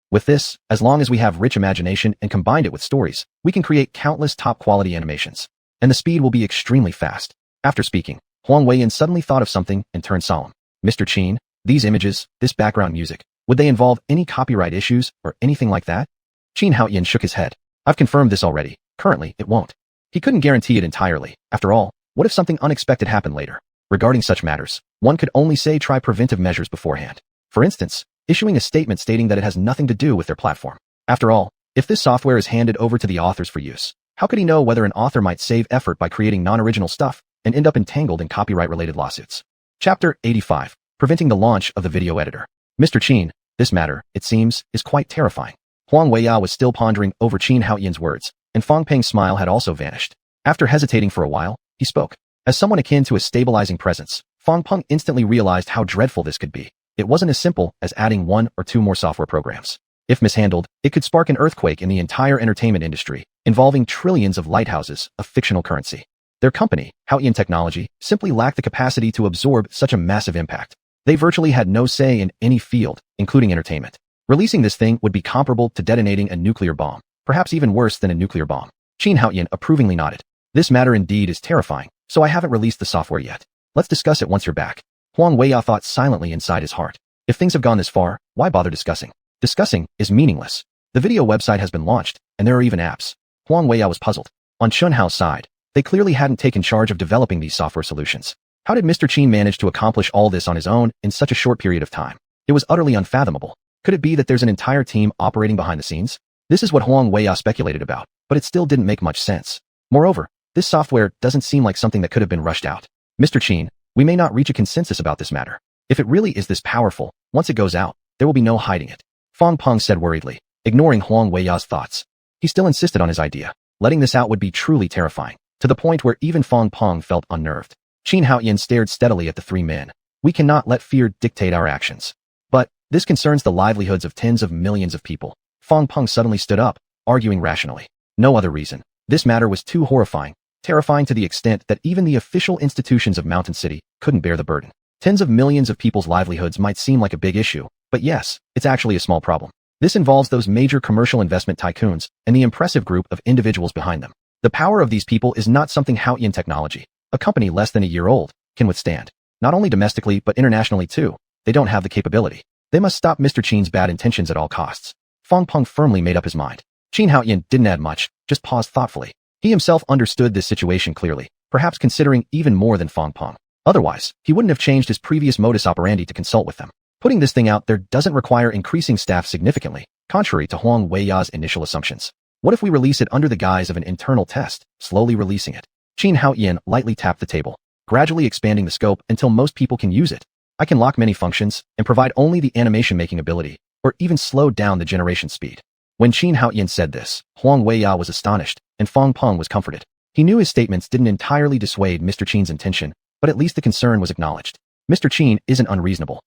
With this, as long as we have rich imagination and combined it with stories, we can create countless top-quality animations. And the speed will be extremely fast. After speaking, Huang Weiyin suddenly thought of something and turned solemn. Mr. Qin, these images, this background music, Would they involve any copyright issues or anything like that? Qin Haoyan shook his head. I've confirmed this already. Currently, it won't. He couldn't guarantee it entirely. After all, what if something unexpected happened later? Regarding such matters, one could only say try preventive measures beforehand. For instance, issuing a statement stating that it has nothing to do with their platform. After all, if this software is handed over to the authors for use, how could he know whether an author might save effort by creating non-original stuff and end up entangled in copyright-related lawsuits? Chapter 85. Preventing the launch of the video editor. Mr. Qin, this matter, it seems, is quite terrifying. Huang Weiya was still pondering over Qin Haoyan's words, and Fang Peng's smile had also vanished. After hesitating for a while, he spoke. As someone akin to a stabilizing presence, Fang Peng instantly realized how dreadful this could be. It wasn't as simple as adding one or two more software programs. If mishandled, it could spark an earthquake in the entire entertainment industry, involving trillions of lighthouses of fictional currency. Their company, Haoyan Technology, simply lacked the capacity to absorb such a massive impact. They virtually had no say in any field, including entertainment. Releasing this thing would be comparable to detonating a nuclear bomb, perhaps even worse than a nuclear bomb. Qin Haoyan approvingly nodded. This matter indeed is terrifying, so I haven't released the software yet. Let's discuss it once you're back. Huang Weiya thought silently inside his heart. If things have gone this far, why bother discussing? Discussing is meaningless. The video website has been launched, and there are even apps. Huang Weiya was puzzled. On Xuanhuan's side, they clearly hadn't taken charge of developing these software solutions. How did Mr. Qin manage to accomplish all this on his own in such a short period of time? It was utterly unfathomable. Could it be that there's an entire team operating behind the scenes? This is what Huang Weiya speculated about, but it still didn't make much sense. Moreover, this software doesn't seem like something that could have been rushed out. Mr. Qin, we may not reach a consensus about this matter. If it really is this powerful, once it goes out, there will be no hiding it. Fang Peng said worriedly, ignoring Huang Weiya's thoughts. He still insisted on his idea. Letting this out would be truly terrifying, to the point where even Fang Peng felt unnerved. Qin Haoyan stared steadily at the three men. We cannot let fear dictate our actions. But this concerns the livelihoods of tens of millions of people. Fang Peng suddenly stood up, arguing rationally. No other reason. This matter was too horrifying, terrifying to the extent that even the official institutions of Mountain City couldn't bear the burden. Tens of millions of people's livelihoods might seem like a big issue, but yes, it's actually a small problem. This involves those major commercial investment tycoons and the impressive group of individuals behind them. The power of these people is not something Haoyan Technology, a company less than a year old, can withstand. Not only domestically but internationally too. They don't have the capability. They must stop Mr. Qin's bad intentions at all costs. Fang Peng firmly made up his mind. Qin Haoyan didn't add much, just paused thoughtfully. He himself understood this situation clearly, perhaps considering even more than Fang Peng. Otherwise, he wouldn't have changed his previous modus operandi to consult with them. Putting this thing out there doesn't require increasing staff significantly, contrary to Huang Weiya's initial assumptions. What if we release it under the guise of an internal test, slowly releasing it? Qin Haoyan lightly tapped the table, gradually expanding the scope until most people can use it. I can lock many functions and provide only the animation making ability, or even slow down the generation speed. When Qin Haoyan said this, Huang Weiya was astonished, and Fang Peng was comforted. He knew his statements didn't entirely dissuade Mr. Qin's intention, but at least the concern was acknowledged. Mr. Qin isn't unreasonable.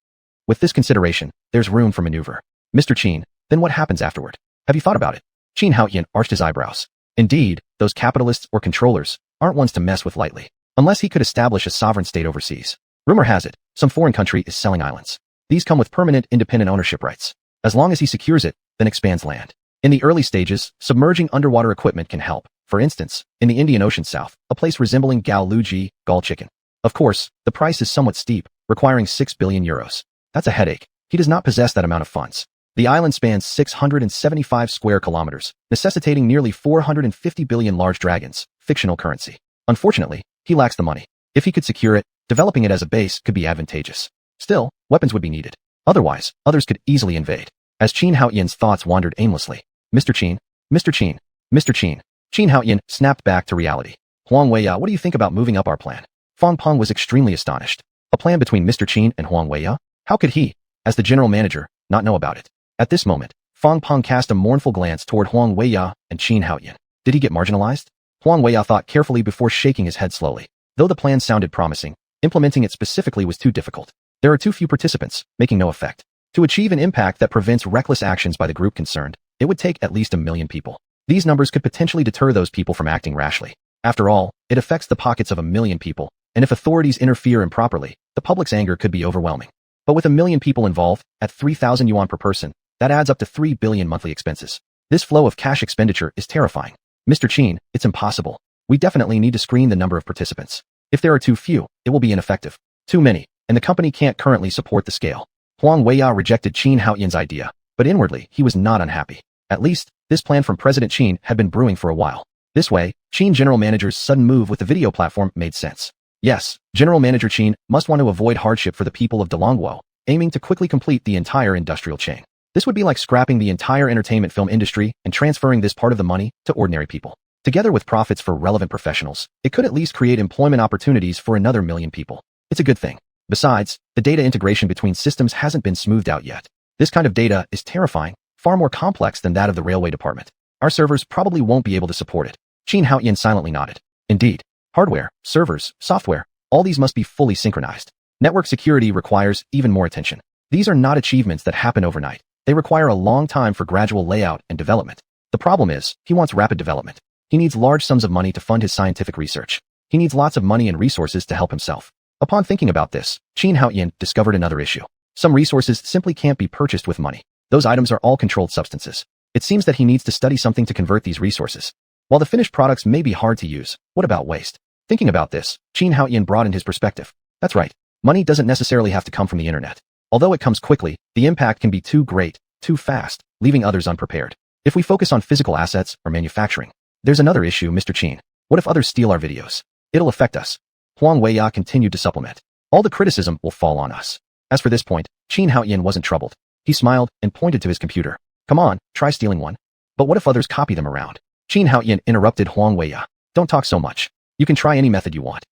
With this consideration, there's room for maneuver. Mr. Qin, then what happens afterward? Have you thought about it? Qin Haoyan arched his eyebrows. Indeed, those capitalists or controllers aren't ones to mess with lightly, unless he could establish a sovereign state overseas. Rumor has it, some foreign country is selling islands. These come with permanent independent ownership rights. As long as he secures it, then expands land. In the early stages, submerging underwater equipment can help. For instance, in the Indian Ocean South, a place resembling Gao Luji, Gall Chicken. Of course, the price is somewhat steep, requiring 6 billion euros. That's a headache. He does not possess that amount of funds. The island spans 675 square kilometers, necessitating nearly 450 billion large dragons, fictional currency. Unfortunately, he lacks the money. If he could secure it, developing it as a base could be advantageous. Still, weapons would be needed. Otherwise, others could easily invade. As Qin Haoyan's thoughts wandered aimlessly, Mr. Qin, Mr. Qin, Mr. Qin. Qin Haoyan snapped back to reality. Huang Weiya, what do you think about moving up our plan? Fang Peng was extremely astonished. A plan between Mr. Qin and Huang Weiya? How could he, as the general manager, not know about it? At this moment, Fang Peng cast a mournful glance toward Huang Weiya and Qin Haoyan. Did he get marginalized? Huang Weiya thought carefully before shaking his head slowly. Though the plan sounded promising, implementing it specifically was too difficult. There are too few participants, making no effect. To achieve an impact that prevents reckless actions by the group concerned, it would take at least 1 million people. These numbers could potentially deter those people from acting rashly. After all, it affects the pockets of 1 million people, and if authorities interfere improperly, the public's anger could be overwhelming. But with 1 million people involved, at 3,000 yuan per person, that adds up to 3 billion monthly expenses. This flow of cash expenditure is terrifying. Mr. Qin, it's impossible. We definitely need to screen the number of participants. If there are too few, it will be ineffective. Too many, and the company can't currently support the scale. Huang Weiya rejected Qin Haoyan's idea, but inwardly he was not unhappy. At least, this plan from President Qin had been brewing for a while. This way, Qin General Manager's sudden move with the video platform made sense. Yes, General Manager Qin must want to avoid hardship for the people of Delongguo, aiming to quickly complete the entire industrial chain. This would be like scrapping the entire entertainment film industry and transferring this part of the money to ordinary people. Together with profits for relevant professionals, it could at least create employment opportunities for another million people. It's a good thing. Besides, the data integration between systems hasn't been smoothed out yet. This kind of data is terrifying, far more complex than that of the railway department. Our servers probably won't be able to support it. Qin Haoyan silently nodded. Indeed. Hardware, servers, software, all these must be fully synchronized. Network security requires even more attention. These are not achievements that happen overnight. They require a long time for gradual layout and development. The problem is, he wants rapid development. He needs large sums of money to fund his scientific research. He needs lots of money and resources to help himself. Upon thinking about this, Qin Haoyan discovered another issue. Some resources simply can't be purchased with money. Those items are all controlled substances. It seems that he needs to study something to convert these resources. While the finished products may be hard to use, what about waste? Thinking about this, Qin Haoyan broadened his perspective. That's right. Money doesn't necessarily have to come from the internet. Although it comes quickly, the impact can be too great, too fast, leaving others unprepared. If we focus on physical assets or manufacturing, there's another issue, Mr. Qin. What if others steal our videos? It'll affect us. Huang Weiya continued to supplement. All the criticism will fall on us. As for this point, Qin Haoyan wasn't troubled. He smiled and pointed to his computer. Come on, try stealing one. But what if others copy them around? Qin Haoyan interrupted Huang Weiya. Don't talk so much. You can try any method you want.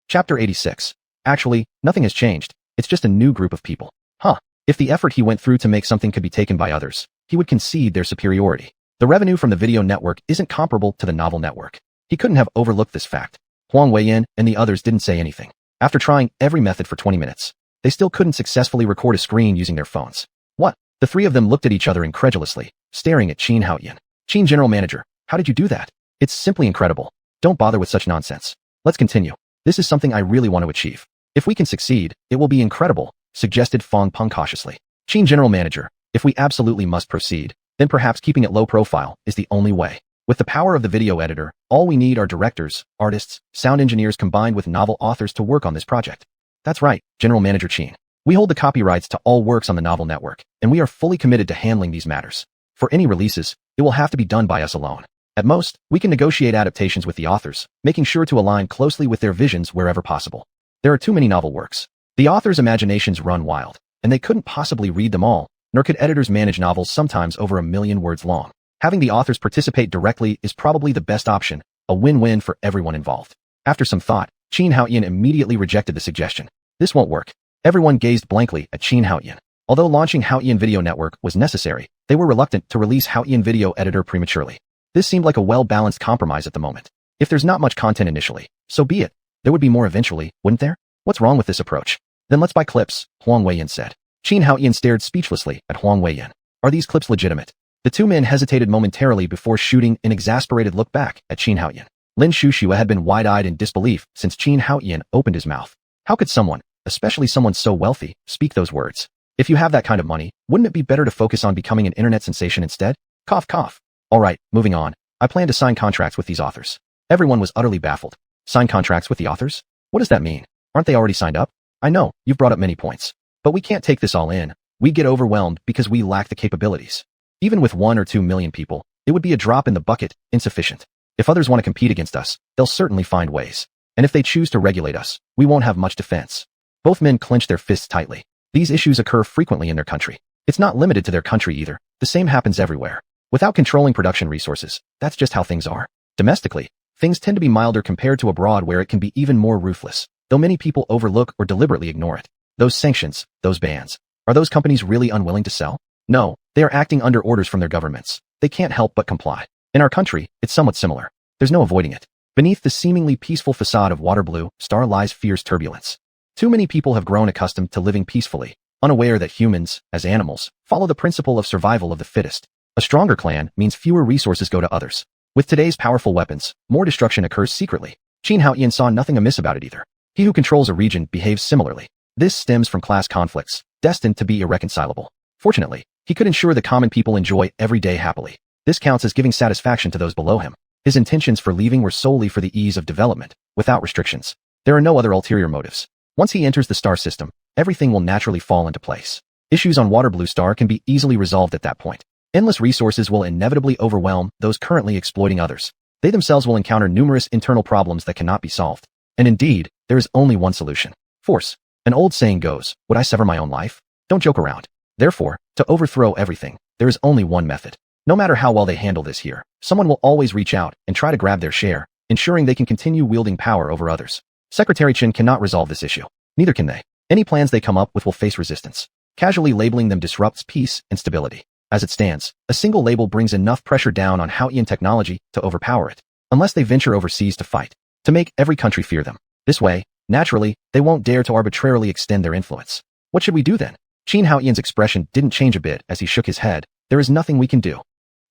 Chapter 86. Actually, nothing has changed. It's just a new group of people. Huh. If the effort he went through to make something could be taken by others, he would concede their superiority. The revenue from the video network isn't comparable to the novel network. He couldn't have overlooked this fact. Huang Weiyan and the others didn't say anything. After trying every method for 20 minutes, they still couldn't successfully record a screen using their phones. What? The three of them looked at each other incredulously, staring at Qin Haoyan. Qin General Manager, how did you do that? It's simply incredible. Don't bother with such nonsense. Let's continue. This is something I really want to achieve. If we can succeed, it will be incredible, suggested Fang Peng cautiously. Qin General Manager, if we absolutely must proceed, then perhaps keeping it low profile is the only way. With the power of the video editor, all we need are directors, artists, sound engineers combined with novel authors to work on this project. That's right, General Manager Qin. We hold the copyrights to all works on the novel network, and we are fully committed to handling these matters. For any releases, it will have to be done by us alone. At most, we can negotiate adaptations with the authors, making sure to align closely with their visions wherever possible. There are too many novel works. The authors' imaginations run wild, and they couldn't possibly read them all, nor could editors manage novels sometimes over 1 million words long. Having the authors participate directly is probably the best option, a win-win for everyone involved. After some thought, Qin Haoyan immediately rejected the suggestion. This won't work. Everyone gazed blankly at Qin Haoyan. Although launching Haoyan Video Network was necessary, they were reluctant to release Haoyan Video Editor prematurely. This seemed like a well-balanced compromise at the moment. If there's not much content initially, so be it. There would be more eventually, wouldn't there? What's wrong with this approach? Then let's buy clips, Huang Weiyan said. Qin Haoyan stared speechlessly at Huang Weiyan. Are these clips legitimate? The two men hesitated momentarily before shooting an exasperated look back at Qin Haoyan. Lin Shushua had been wide-eyed in disbelief since Qin Haoyan opened his mouth. How could someone, especially someone so wealthy, speak those words? If you have that kind of money, wouldn't it be better to focus on becoming an internet sensation instead? Cough, cough. All right, moving on. I plan to sign contracts with these authors. Everyone was utterly baffled. Sign contracts with the authors? What does that mean? Aren't they already signed up? I know, you've brought up many points. But we can't take this all in. We get overwhelmed because we lack the capabilities. Even with 1 or 2 million people, it would be a drop in the bucket, insufficient. If others want to compete against us, they'll certainly find ways. And if they choose to regulate us, we won't have much defense. Both men clenched their fists tightly. These issues occur frequently in their country. It's not limited to their country either. The same happens everywhere. Without controlling production resources, that's just how things are. Domestically, things tend to be milder compared to abroad where it can be even more ruthless, though many people overlook or deliberately ignore it. Those sanctions, those bans. Are those companies really unwilling to sell? No, they are acting under orders from their governments. They can't help but comply. In our country, it's somewhat similar. There's no avoiding it. Beneath the seemingly peaceful facade of water blue star lies fierce turbulence. Too many people have grown accustomed to living peacefully, unaware that humans, as animals, follow the principle of survival of the fittest. A stronger clan means fewer resources go to others. With today's powerful weapons, more destruction occurs secretly. Qin Haoyan saw nothing amiss about it either. He who controls a region behaves similarly. This stems from class conflicts, destined to be irreconcilable. Fortunately, he could ensure the common people enjoy every day happily. This counts as giving satisfaction to those below him. His intentions for leaving were solely for the ease of development, without restrictions. There are no other ulterior motives. Once he enters the star system, everything will naturally fall into place. Issues on Water Blue Star can be easily resolved at that point. Endless resources will inevitably overwhelm those currently exploiting others. They themselves will encounter numerous internal problems that cannot be solved. And indeed, there is only one solution. Force. An old saying goes, would I sever my own life? Don't joke around. Therefore, to overthrow everything, there is only one method. No matter how well they handle this here, someone will always reach out and try to grab their share, ensuring they can continue wielding power over others. Secretary Chen cannot resolve this issue. Neither can they. Any plans they come up with will face resistance. Casually labeling them disrupts peace and stability. As it stands, a single label brings enough pressure down on Haotian technology to overpower it, unless they venture overseas to fight, to make every country fear them. This way, naturally, they won't dare to arbitrarily extend their influence. What should we do then? Qin Haotian's expression didn't change a bit as he shook his head. There is nothing we can do.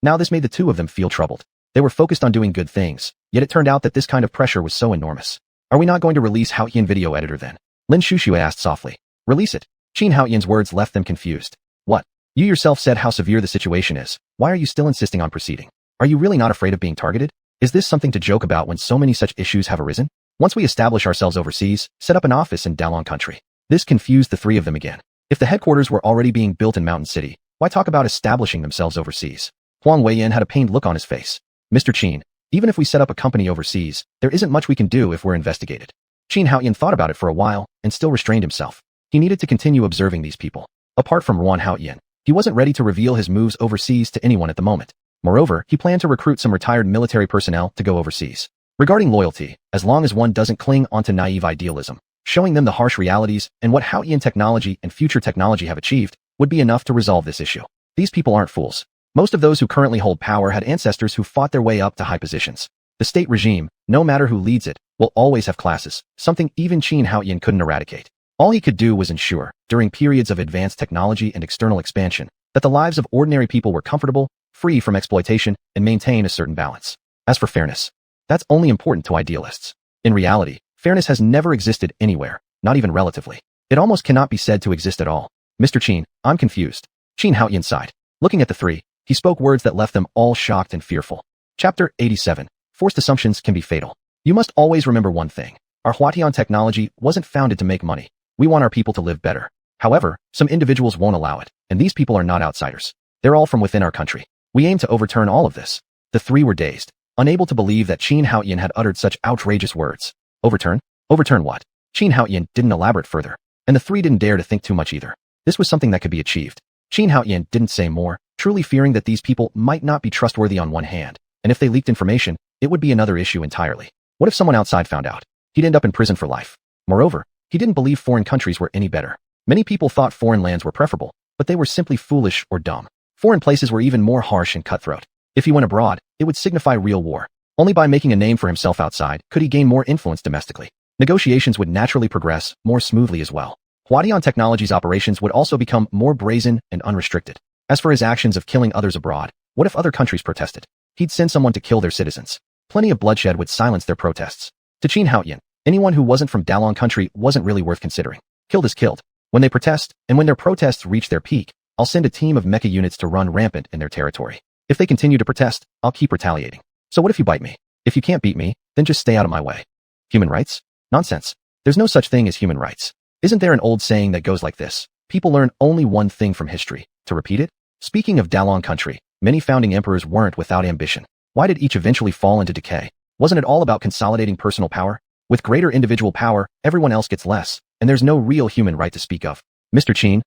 Now this made the two of them feel troubled. They were focused on doing good things, yet it turned out that this kind of pressure was so enormous. Are we not going to release Haotian video editor then? Lin Shuxue asked softly. Release it. Qin Haotian's words left them confused. What? You yourself said how severe the situation is. Why are you still insisting on proceeding? Are you really not afraid of being targeted? Is this something to joke about when so many such issues have arisen? Once we establish ourselves overseas, set up an office in Dalong country. This confused the three of them again. If the headquarters were already being built in Mountain City, why talk about establishing themselves overseas? Huang Weiyan had a pained look on his face. Mr. Qin, even if we set up a company overseas, there isn't much we can do if we're investigated. Qin Haotian thought about it for a while and still restrained himself. He needed to continue observing these people. Apart from Yuan Haotian, he wasn't ready to reveal his moves overseas to anyone at the moment. Moreover, he planned to recruit some retired military personnel to go overseas. Regarding loyalty, as long as one doesn't cling onto naive idealism, showing them the harsh realities and what Haotian technology and future technology have achieved would be enough to resolve this issue. These people aren't fools. Most of those who currently hold power had ancestors who fought their way up to high positions. The state regime, no matter who leads it, will always have classes, something even Qin Haotian couldn't eradicate. All he could do was ensure, during periods of advanced technology and external expansion, that the lives of ordinary people were comfortable, free from exploitation, and maintain a certain balance. As for fairness, that's only important to idealists. In reality, fairness has never existed anywhere, not even relatively. It almost cannot be said to exist at all. Mr. Qin, I'm confused. Qin Haotian sighed. Looking at the three, he spoke words that left them all shocked and fearful. Chapter 87. Forced assumptions can be fatal. You must always remember one thing. Our Haotian technology wasn't founded to make money. We want our people to live better. However, some individuals won't allow it, and these people are not outsiders. They're all from within our country. We aim to overturn all of this. The three were dazed, unable to believe that Qin Haotian had uttered such outrageous words. Overturn? Overturn what? Qin Haotian didn't elaborate further, and the three didn't dare to think too much either. This was something that could be achieved. Qin Haotian didn't say more, truly fearing that these people might not be trustworthy on one hand, and if they leaked information, it would be another issue entirely. What if someone outside found out? He'd end up in prison for life. Moreover, he didn't believe foreign countries were any better. Many people thought foreign lands were preferable, but they were simply foolish or dumb. Foreign places were even more harsh and cutthroat. If he went abroad, it would signify real war. Only by making a name for himself outside could he gain more influence domestically. Negotiations would naturally progress more smoothly as well. Haotian Technologies operations would also become more brazen and unrestricted. As for his actions of killing others abroad, what if other countries protested? He'd send someone to kill their citizens. Plenty of bloodshed would silence their protests. To Qin Haotian, anyone who wasn't from Dalong country wasn't really worth considering. Killed is killed. When they protest, and when their protests reach their peak, I'll send a team of mecha units to run rampant in their territory. If they continue to protest, I'll keep retaliating. So what if you bite me? If you can't beat me, then just stay out of my way. Human rights? Nonsense. There's no such thing as human rights. Isn't there an old saying that goes like this? People learn only one thing from history. To repeat it? Speaking of Dalong country, many founding emperors weren't without ambition. Why did each eventually fall into decay? Wasn't it all about consolidating personal power? With greater individual power, everyone else gets less, and there's no real human right to speak of. Mr. Qin,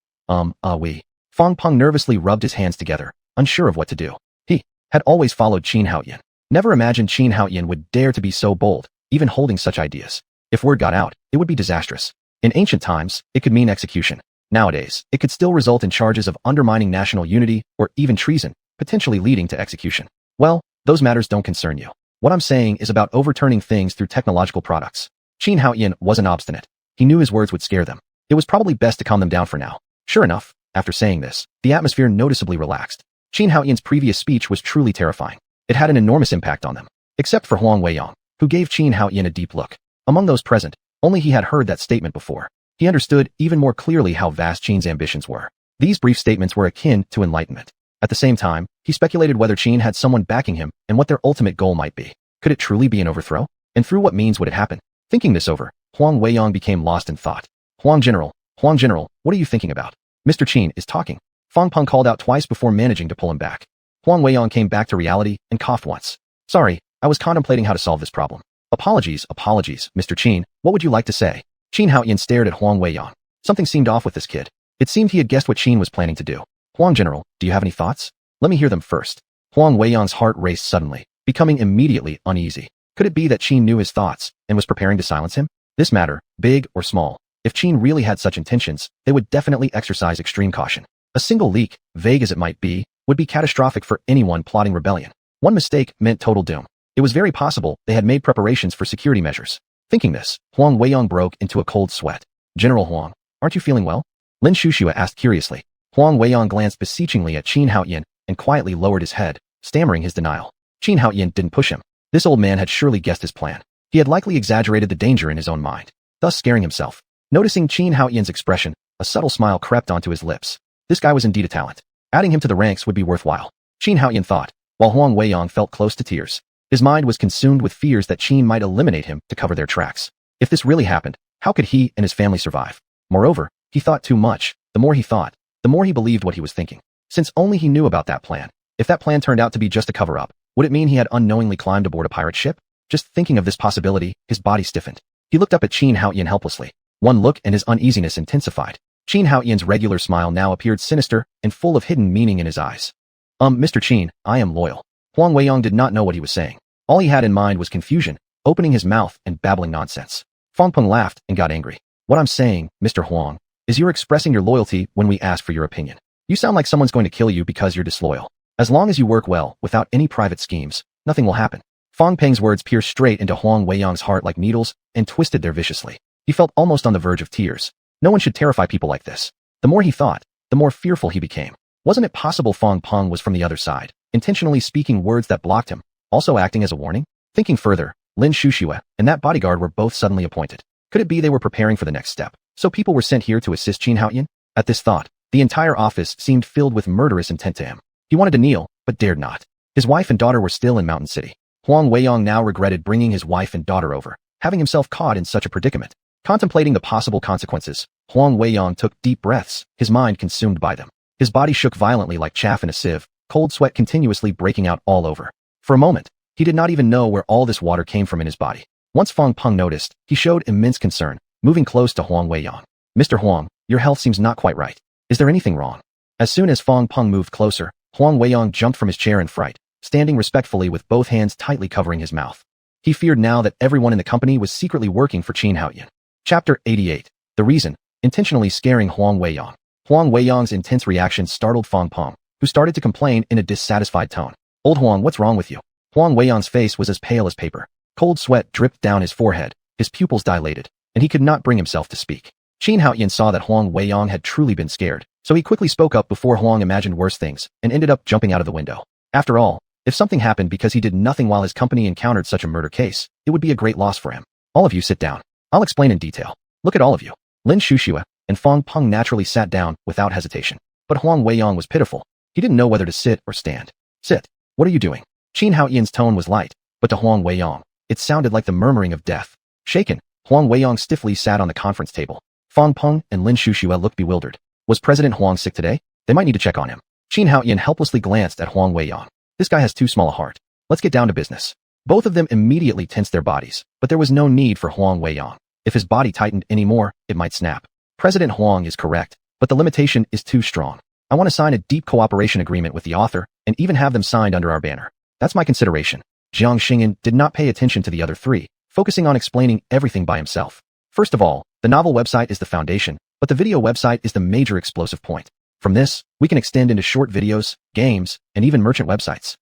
we. Fong Peng nervously rubbed his hands together, unsure of what to do. He had always followed Qin Haotian. Never imagined Qin Haotian would dare to be so bold, even holding such ideas. If word got out, it would be disastrous. In ancient times, it could mean execution. Nowadays, it could still result in charges of undermining national unity or even treason, potentially leading to execution. Well, those matters don't concern you. What I'm saying is about overturning things through technological products. Qin Haotian wasn't obstinate. He knew his words would scare them. It was probably best to calm them down for now. Sure enough, after saying this, the atmosphere noticeably relaxed. Qin Haotian's previous speech was truly terrifying. It had an enormous impact on them, except for Huang Weiyan, who gave Qin Haotian a deep look. Among those present, only he had heard that statement before. He understood even more clearly how vast Qin's ambitions were. These brief statements were akin to enlightenment. At the same time, he speculated whether Qin had someone backing him and what their ultimate goal might be. Could it truly be an overthrow? And through what means would it happen? Thinking this over, Huang Weiyan became lost in thought. Huang General, what are you thinking about? Mr. Qin is talking. Fong Peng called out twice before managing to pull him back. Huang Weiyang came back to reality and coughed once. Sorry, I was contemplating how to solve this problem. Apologies, Mr. Qin, what would you like to say? Qin Haoyan stared at Huang Weiyang. Something seemed off with this kid. It seemed he had guessed what Qin was planning to do. Huang General, do you have any thoughts? Let me hear them first. Huang Weiyang's heart raced suddenly, becoming immediately uneasy. Could it be that Qin knew his thoughts and was preparing to silence him? This matter, big or small, if Qin really had such intentions, they would definitely exercise extreme caution. A single leak, vague as it might be, would be catastrophic for anyone plotting rebellion. One mistake meant total doom. It was very possible they had made preparations for security measures. Thinking this, Huang Weiyang broke into a cold sweat. General Huang, aren't you feeling well? Lin Shushua asked curiously. Huang Weiyang glanced beseechingly at Qin Haoyan and quietly lowered his head, stammering his denial. Qin Haoyan didn't push him. This old man had surely guessed his plan. He had likely exaggerated the danger in his own mind, thus scaring himself. Noticing Qin Haoyan's expression, a subtle smile crept onto his lips. This guy was indeed a talent. Adding him to the ranks would be worthwhile. Qin Haoyan thought, while Huang Weiyang felt close to tears. His mind was consumed with fears that Qin might eliminate him to cover their tracks. If this really happened, how could he and his family survive? Moreover, he thought too much. The more he thought, the more he believed what he was thinking. Since only he knew about that plan. If that plan turned out to be just a cover-up, would it mean he had unknowingly climbed aboard a pirate ship? Just thinking of this possibility, his body stiffened. He looked up at Qin Haoyan helplessly. One look and his uneasiness intensified. Qin Haoyan's regular smile now appeared sinister and full of hidden meaning in his eyes. Mr. Qin, I am loyal. Huang Weiyang did not know what he was saying. All he had in mind was confusion, opening his mouth and babbling nonsense. Fong Peng laughed and got angry. What I'm saying, Mr. Huang, is you're expressing your loyalty when we ask for your opinion. You sound like someone's going to kill you because you're disloyal. As long as you work well, without any private schemes, nothing will happen. Fong Peng's words pierced straight into Huang Weiyang's heart like needles and twisted there viciously. He felt almost on the verge of tears. No one should terrify people like this. The more he thought, the more fearful he became. Wasn't it possible Fong Peng was from the other side, intentionally speaking words that blocked him, also acting as a warning? Thinking further, Lin Shushua and that bodyguard were both suddenly appointed. Could it be they were preparing for the next step? So people were sent here to assist Qin Haoyan? At this thought, the entire office seemed filled with murderous intent to him. He wanted to kneel, but dared not. His wife and daughter were still in Mountain City. Huang Weiyang now regretted bringing his wife and daughter over, having himself caught in such a predicament. Contemplating the possible consequences, Huang Weiyang took deep breaths, his mind consumed by them. His body shook violently like chaff in a sieve, cold sweat continuously breaking out all over. For a moment, he did not even know where all this water came from in his body. Once Fong Peng noticed, he showed immense concern, moving close to Huang Weiyang. Mr. Huang, your health seems not quite right. Is there anything wrong? As soon as Fong Peng moved closer, Huang Weiyang jumped from his chair in fright, standing respectfully with both hands tightly covering his mouth. He feared now that everyone in the company was secretly working for Qin Haoyan. Chapter 88. The reason, intentionally scaring Huang Weiyang. Huang Weiyang's intense reaction startled Fong Peng, who started to complain in a dissatisfied tone. Old Huang, what's wrong with you? Huang Weiyang's face was as pale as paper. Cold sweat dripped down his forehead, his pupils dilated, and he could not bring himself to speak. Qin Haoyan saw that Huang Weiyang had truly been scared, so he quickly spoke up before Huang imagined worse things and ended up jumping out of the window. After all, if something happened because he did nothing while his company encountered such a murder case, it would be a great loss for him. All of you sit down. I'll explain in detail. Look at all of you. Lin Shushua and Fong Peng naturally sat down without hesitation. But Huang Weiyang was pitiful. He didn't know whether to sit or stand. Sit. What are you doing? Qin Haoyan's tone was light, but to Huang Weiyang, it sounded like the murmuring of death. Shaken, Huang Weiyang stiffly sat on the conference table. Fong Peng and Lin Shushua looked bewildered. Was President Huang sick today? They might need to check on him. Qin Haoyan helplessly glanced at Huang Weiyang. This guy has too small a heart. Let's get down to business. Both of them immediately tensed their bodies, but there was no need for Huang Weiyang. If his body tightened any more, it might snap. President Huang is correct, but the limitation is too strong. I want to sign a deep cooperation agreement with the author and even have them signed under our banner. That's my consideration. Jiang Xingyan did not pay attention to the other three, focusing on explaining everything by himself. First of all, the novel website is the foundation, but the video website is the major explosive point. From this, we can extend into short videos, games, and even merchant websites.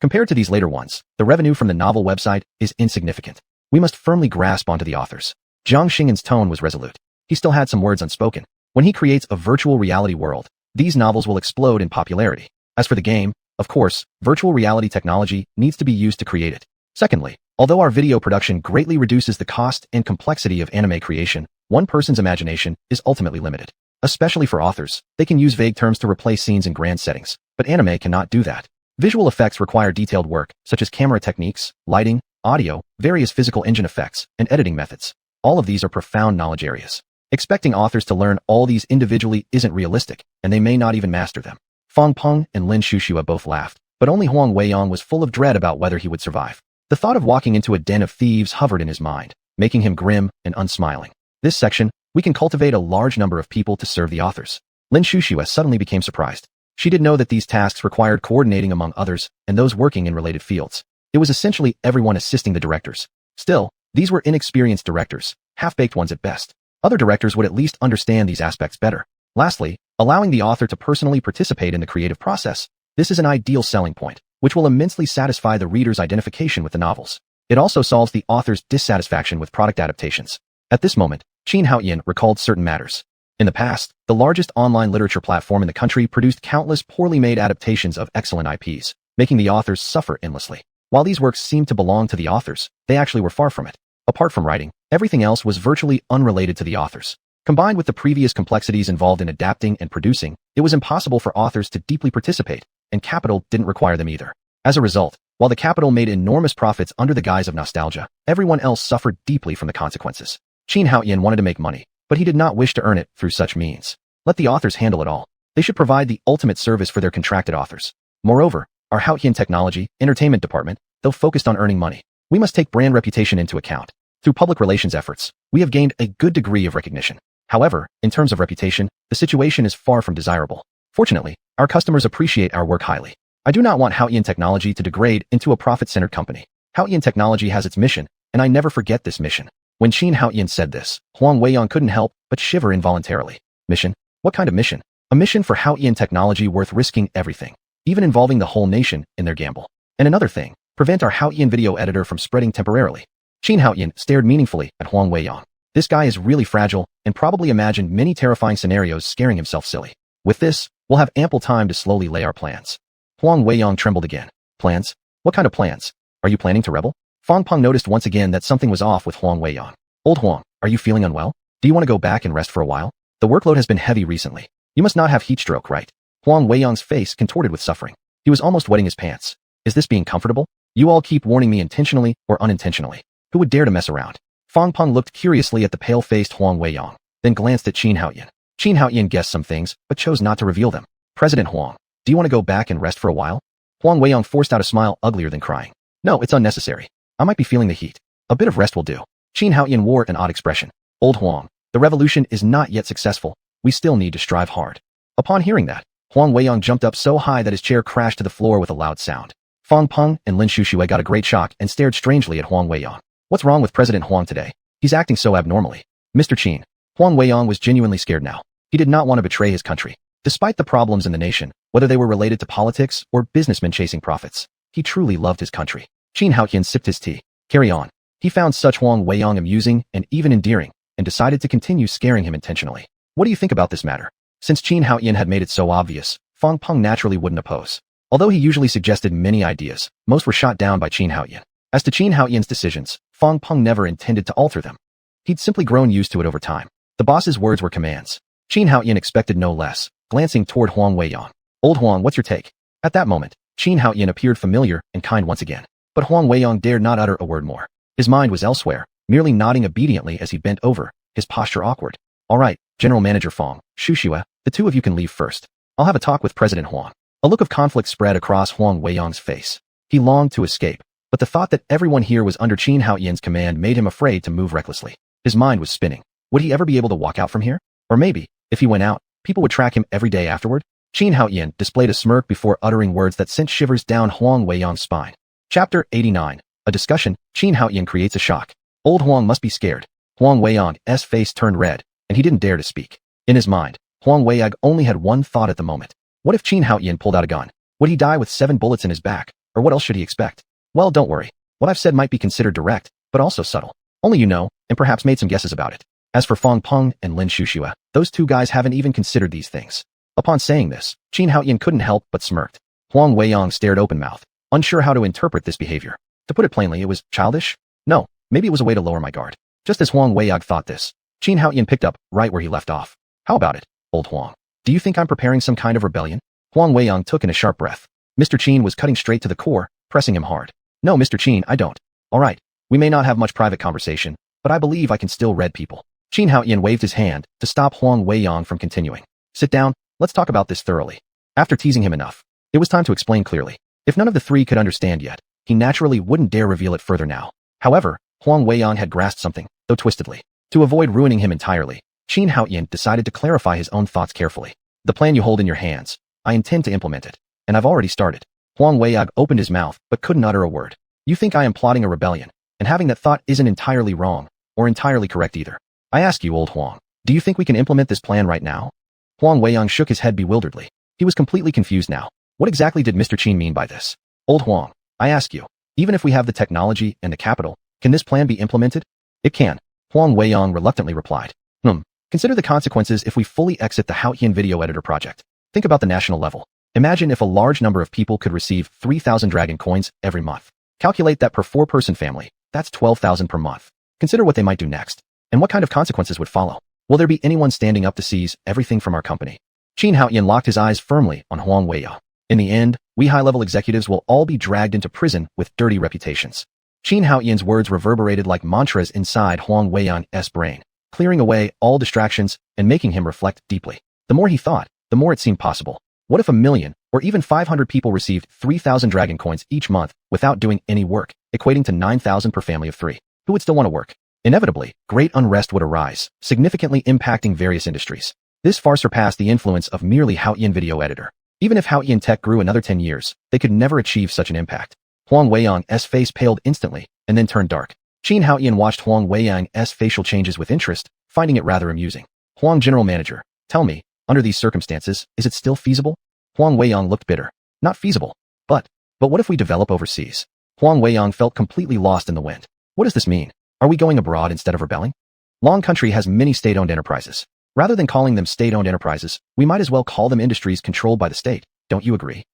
Compared to these later ones, the revenue from the novel website is insignificant. We must firmly grasp onto the authors. Jiang Xingyan's tone was resolute. He still had some words unspoken. When he creates a virtual reality world, these novels will explode in popularity. As for the game, of course, virtual reality technology needs to be used to create it. Secondly, although our video production greatly reduces the cost and complexity of anime creation, one person's imagination is ultimately limited. Especially for authors, they can use vague terms to replace scenes in grand settings, but anime cannot do that. Visual effects require detailed work, such as camera techniques, lighting, audio, various physical engine effects, and editing methods. All of these are profound knowledge areas. Expecting authors to learn all these individually isn't realistic, and they may not even master them. Fang Peng and Lin Shushua both laughed, but only Huang Weiyang was full of dread about whether he would survive. The thought of walking into a den of thieves hovered in his mind, making him grim and unsmiling. This section, we can cultivate a large number of people to serve the authors. Lin Shushua suddenly became surprised. She did know that these tasks required coordinating among others and those working in related fields. It was essentially everyone assisting the directors. Still, these were inexperienced directors, half-baked ones at best. Other directors would at least understand these aspects better. Lastly, allowing the author to personally participate in the creative process. This is an ideal selling point, which will immensely satisfy the reader's identification with the novels. It also solves the author's dissatisfaction with product adaptations. At this moment, Qin Haoyan recalled certain matters. In the past, the largest online literature platform in the country produced countless poorly made adaptations of excellent IPs, making the authors suffer endlessly. While these works seemed to belong to the authors, they actually were far from it. Apart from writing, everything else was virtually unrelated to the authors. Combined with the previous complexities involved in adapting and producing, it was impossible for authors to deeply participate, and capital didn't require them either. As a result, while the capital made enormous profits under the guise of nostalgia, everyone else suffered deeply from the consequences. Qin Haoyan wanted to make money, but he did not wish to earn it through such means. Let the authors handle it all. They should provide the ultimate service for their contracted authors. Moreover, our Haoyan Technology, Entertainment Department, though focused on earning money, we must take brand reputation into account. Through public relations efforts, we have gained a good degree of recognition. However, in terms of reputation, the situation is far from desirable. Fortunately, our customers appreciate our work highly. I do not want Haoyan Technology to degrade into a profit-centered company. Haoyan Technology has its mission, and I never forget this mission. When Qin Haoyan said this, Huang Weiyang couldn't help but shiver involuntarily. Mission? What kind of mission? A mission for Haoyan Technology worth risking everything, even involving the whole nation in their gamble. And another thing, prevent our Haoyan video editor from spreading temporarily. Qin Haoyan stared meaningfully at Huang Weiyang. This guy is really fragile and probably imagined many terrifying scenarios scaring himself silly. With this, we'll have ample time to slowly lay our plans. Huang Weiyang trembled again. Plans? What kind of plans? Are you planning to rebel? Fang Peng noticed once again that something was off with Huang Weiyang. Old Huang, are you feeling unwell? Do you want to go back and rest for a while? The workload has been heavy recently. You must not have heat stroke, right? Huang Weiyang's face contorted with suffering. He was almost wetting his pants. Is this being comfortable? You all keep warning me intentionally or unintentionally. Who would dare to mess around? Fang Peng looked curiously at the pale-faced Huang Weiyang, then glanced at Qin Haoyan. Qin Haoyan guessed some things, but chose not to reveal them. President Huang, do you want to go back and rest for a while? Huang Weiyang forced out a smile uglier than crying. No, it's unnecessary. I might be feeling the heat. A bit of rest will do. Qin Haoyan wore an odd expression. Old Huang, the revolution is not yet successful. We still need to strive hard. Upon hearing that, Huang Weiyang jumped up so high that his chair crashed to the floor with a loud sound. Fang Peng and Lin Shushua got a great shock and stared strangely at Huang Weiyang. What's wrong with President Huang today? He's acting so abnormally. Mr. Qin. Huang Weiyang was genuinely scared now. He did not want to betray his country. Despite the problems in the nation, whether they were related to politics or businessmen chasing profits, he truly loved his country. Qin Haoyan sipped his tea. Carry on. He found such Huang Weiyang amusing and even endearing, and decided to continue scaring him intentionally. What do you think about this matter? Since Qin Haoyan had made it so obvious, Fang Peng naturally wouldn't oppose. Although he usually suggested many ideas, most were shot down by Qin Haoyan. As to Qin Haoyan's decisions, Fang Peng never intended to alter them. He'd simply grown used to it over time. The boss's words were commands. Qin Haoyan expected no less, glancing toward Huang Weiyang. Old Huang, what's your take? At that moment, Qin Haoyan appeared familiar and kind once again. But Huang Weiyang dared not utter a word more. His mind was elsewhere, merely nodding obediently as he bent over, his posture awkward. All right, General Manager Fang, Shushua, the two of you can leave first. I'll have a talk with President Huang. A look of conflict spread across Huang Weiyang's face. He longed to escape, but the thought that everyone here was under Qin Haoyan's command made him afraid to move recklessly. His mind was spinning. Would he ever be able to walk out from here? Or maybe, if he went out, people would track him every day afterward? Qin Haoyan displayed a smirk before uttering words that sent shivers down Huang Weiyang's spine. Chapter 89. A discussion. Qin Haoyan creates a shock. Old Huang must be scared. Huang Weiyang's face turned red, and he didn't dare to speak. In his mind, Huang Weiyang only had one thought at the moment. What if Qin Haoyan pulled out a gun? Would he die with 7 bullets in his back, or what else should he expect? Well, don't worry. What I've said might be considered direct, but also subtle. Only you know, and perhaps made some guesses about it. As for Fang Peng and Lin Shushua, those two guys haven't even considered these things. Upon saying this, Qin Haoyan couldn't help but smirked. Huang Weiyang stared open-mouthed, unsure how to interpret this behavior. To put it plainly, it was childish? No, maybe it was a way to lower my guard. Just as Huang Weiyang thought this, Qin Haoyan picked up right where he left off. How about it, old Huang? Do you think I'm preparing some kind of rebellion? Huang Weiyang took in a sharp breath. Mr. Qin was cutting straight to the core, pressing him hard. No, Mr. Qin, I don't. All right, we may not have much private conversation, but I believe I can still read people. Qin Haoyan waved his hand to stop Huang Weiyang from continuing. Sit down, let's talk about this thoroughly. After teasing him enough, it was time to explain clearly. If none of the three could understand yet, he naturally wouldn't dare reveal it further now. However, Huang Weiyang had grasped something, though twistedly. To avoid ruining him entirely, Qin Haoyan decided to clarify his own thoughts carefully. The plan you hold in your hands, I intend to implement it, and I've already started. Huang Weiyang opened his mouth but couldn't utter a word. You think I am plotting a rebellion, and having that thought isn't entirely wrong, or entirely correct either. I ask you, old Huang, do you think we can implement this plan right now? Huang Weiyang shook his head bewilderedly. He was completely confused now. What exactly did Mr. Qin mean by this? Old Huang, I ask you, even if we have the technology and the capital, can this plan be implemented? It can, Huang Weiyang reluctantly replied. Consider the consequences if we fully exit the Haotian video editor project. Think about the national level. Imagine if a large number of people could receive 3,000 dragon coins every month. Calculate that per 4-person family, that's 12,000 per month. Consider what they might do next, and what kind of consequences would follow. Will there be anyone standing up to seize everything from our company? Qin Haoyan locked his eyes firmly on Huang Weiyang. In the end, we high-level executives will all be dragged into prison with dirty reputations. Qin Haoyan's words reverberated like mantras inside Huang Weiyang's brain, clearing away all distractions and making him reflect deeply. The more he thought, the more it seemed possible. What if 1 million, or even 500 people received 3,000 dragon coins each month without doing any work, equating to 9,000 per family of 3? Who would still want to work? Inevitably, great unrest would arise, significantly impacting various industries. This far surpassed the influence of merely Haotian video editor. Even if Haotian tech grew another 10 years, they could never achieve such an impact. Huang Weiyang's face paled instantly, and then turned dark. Qin Haoyan watched Huang Weiyang's facial changes with interest, finding it rather amusing. Huang General Manager, tell me, under these circumstances, is it still feasible? Huang Weiyang looked bitter. Not feasible. But what if we develop overseas? Huang Weiyang felt completely lost in the wind. What does this mean? Are we going abroad instead of rebelling? Long Country has many state-owned enterprises. Rather than calling them state-owned enterprises, we might as well call them industries controlled by the state. Don't you agree?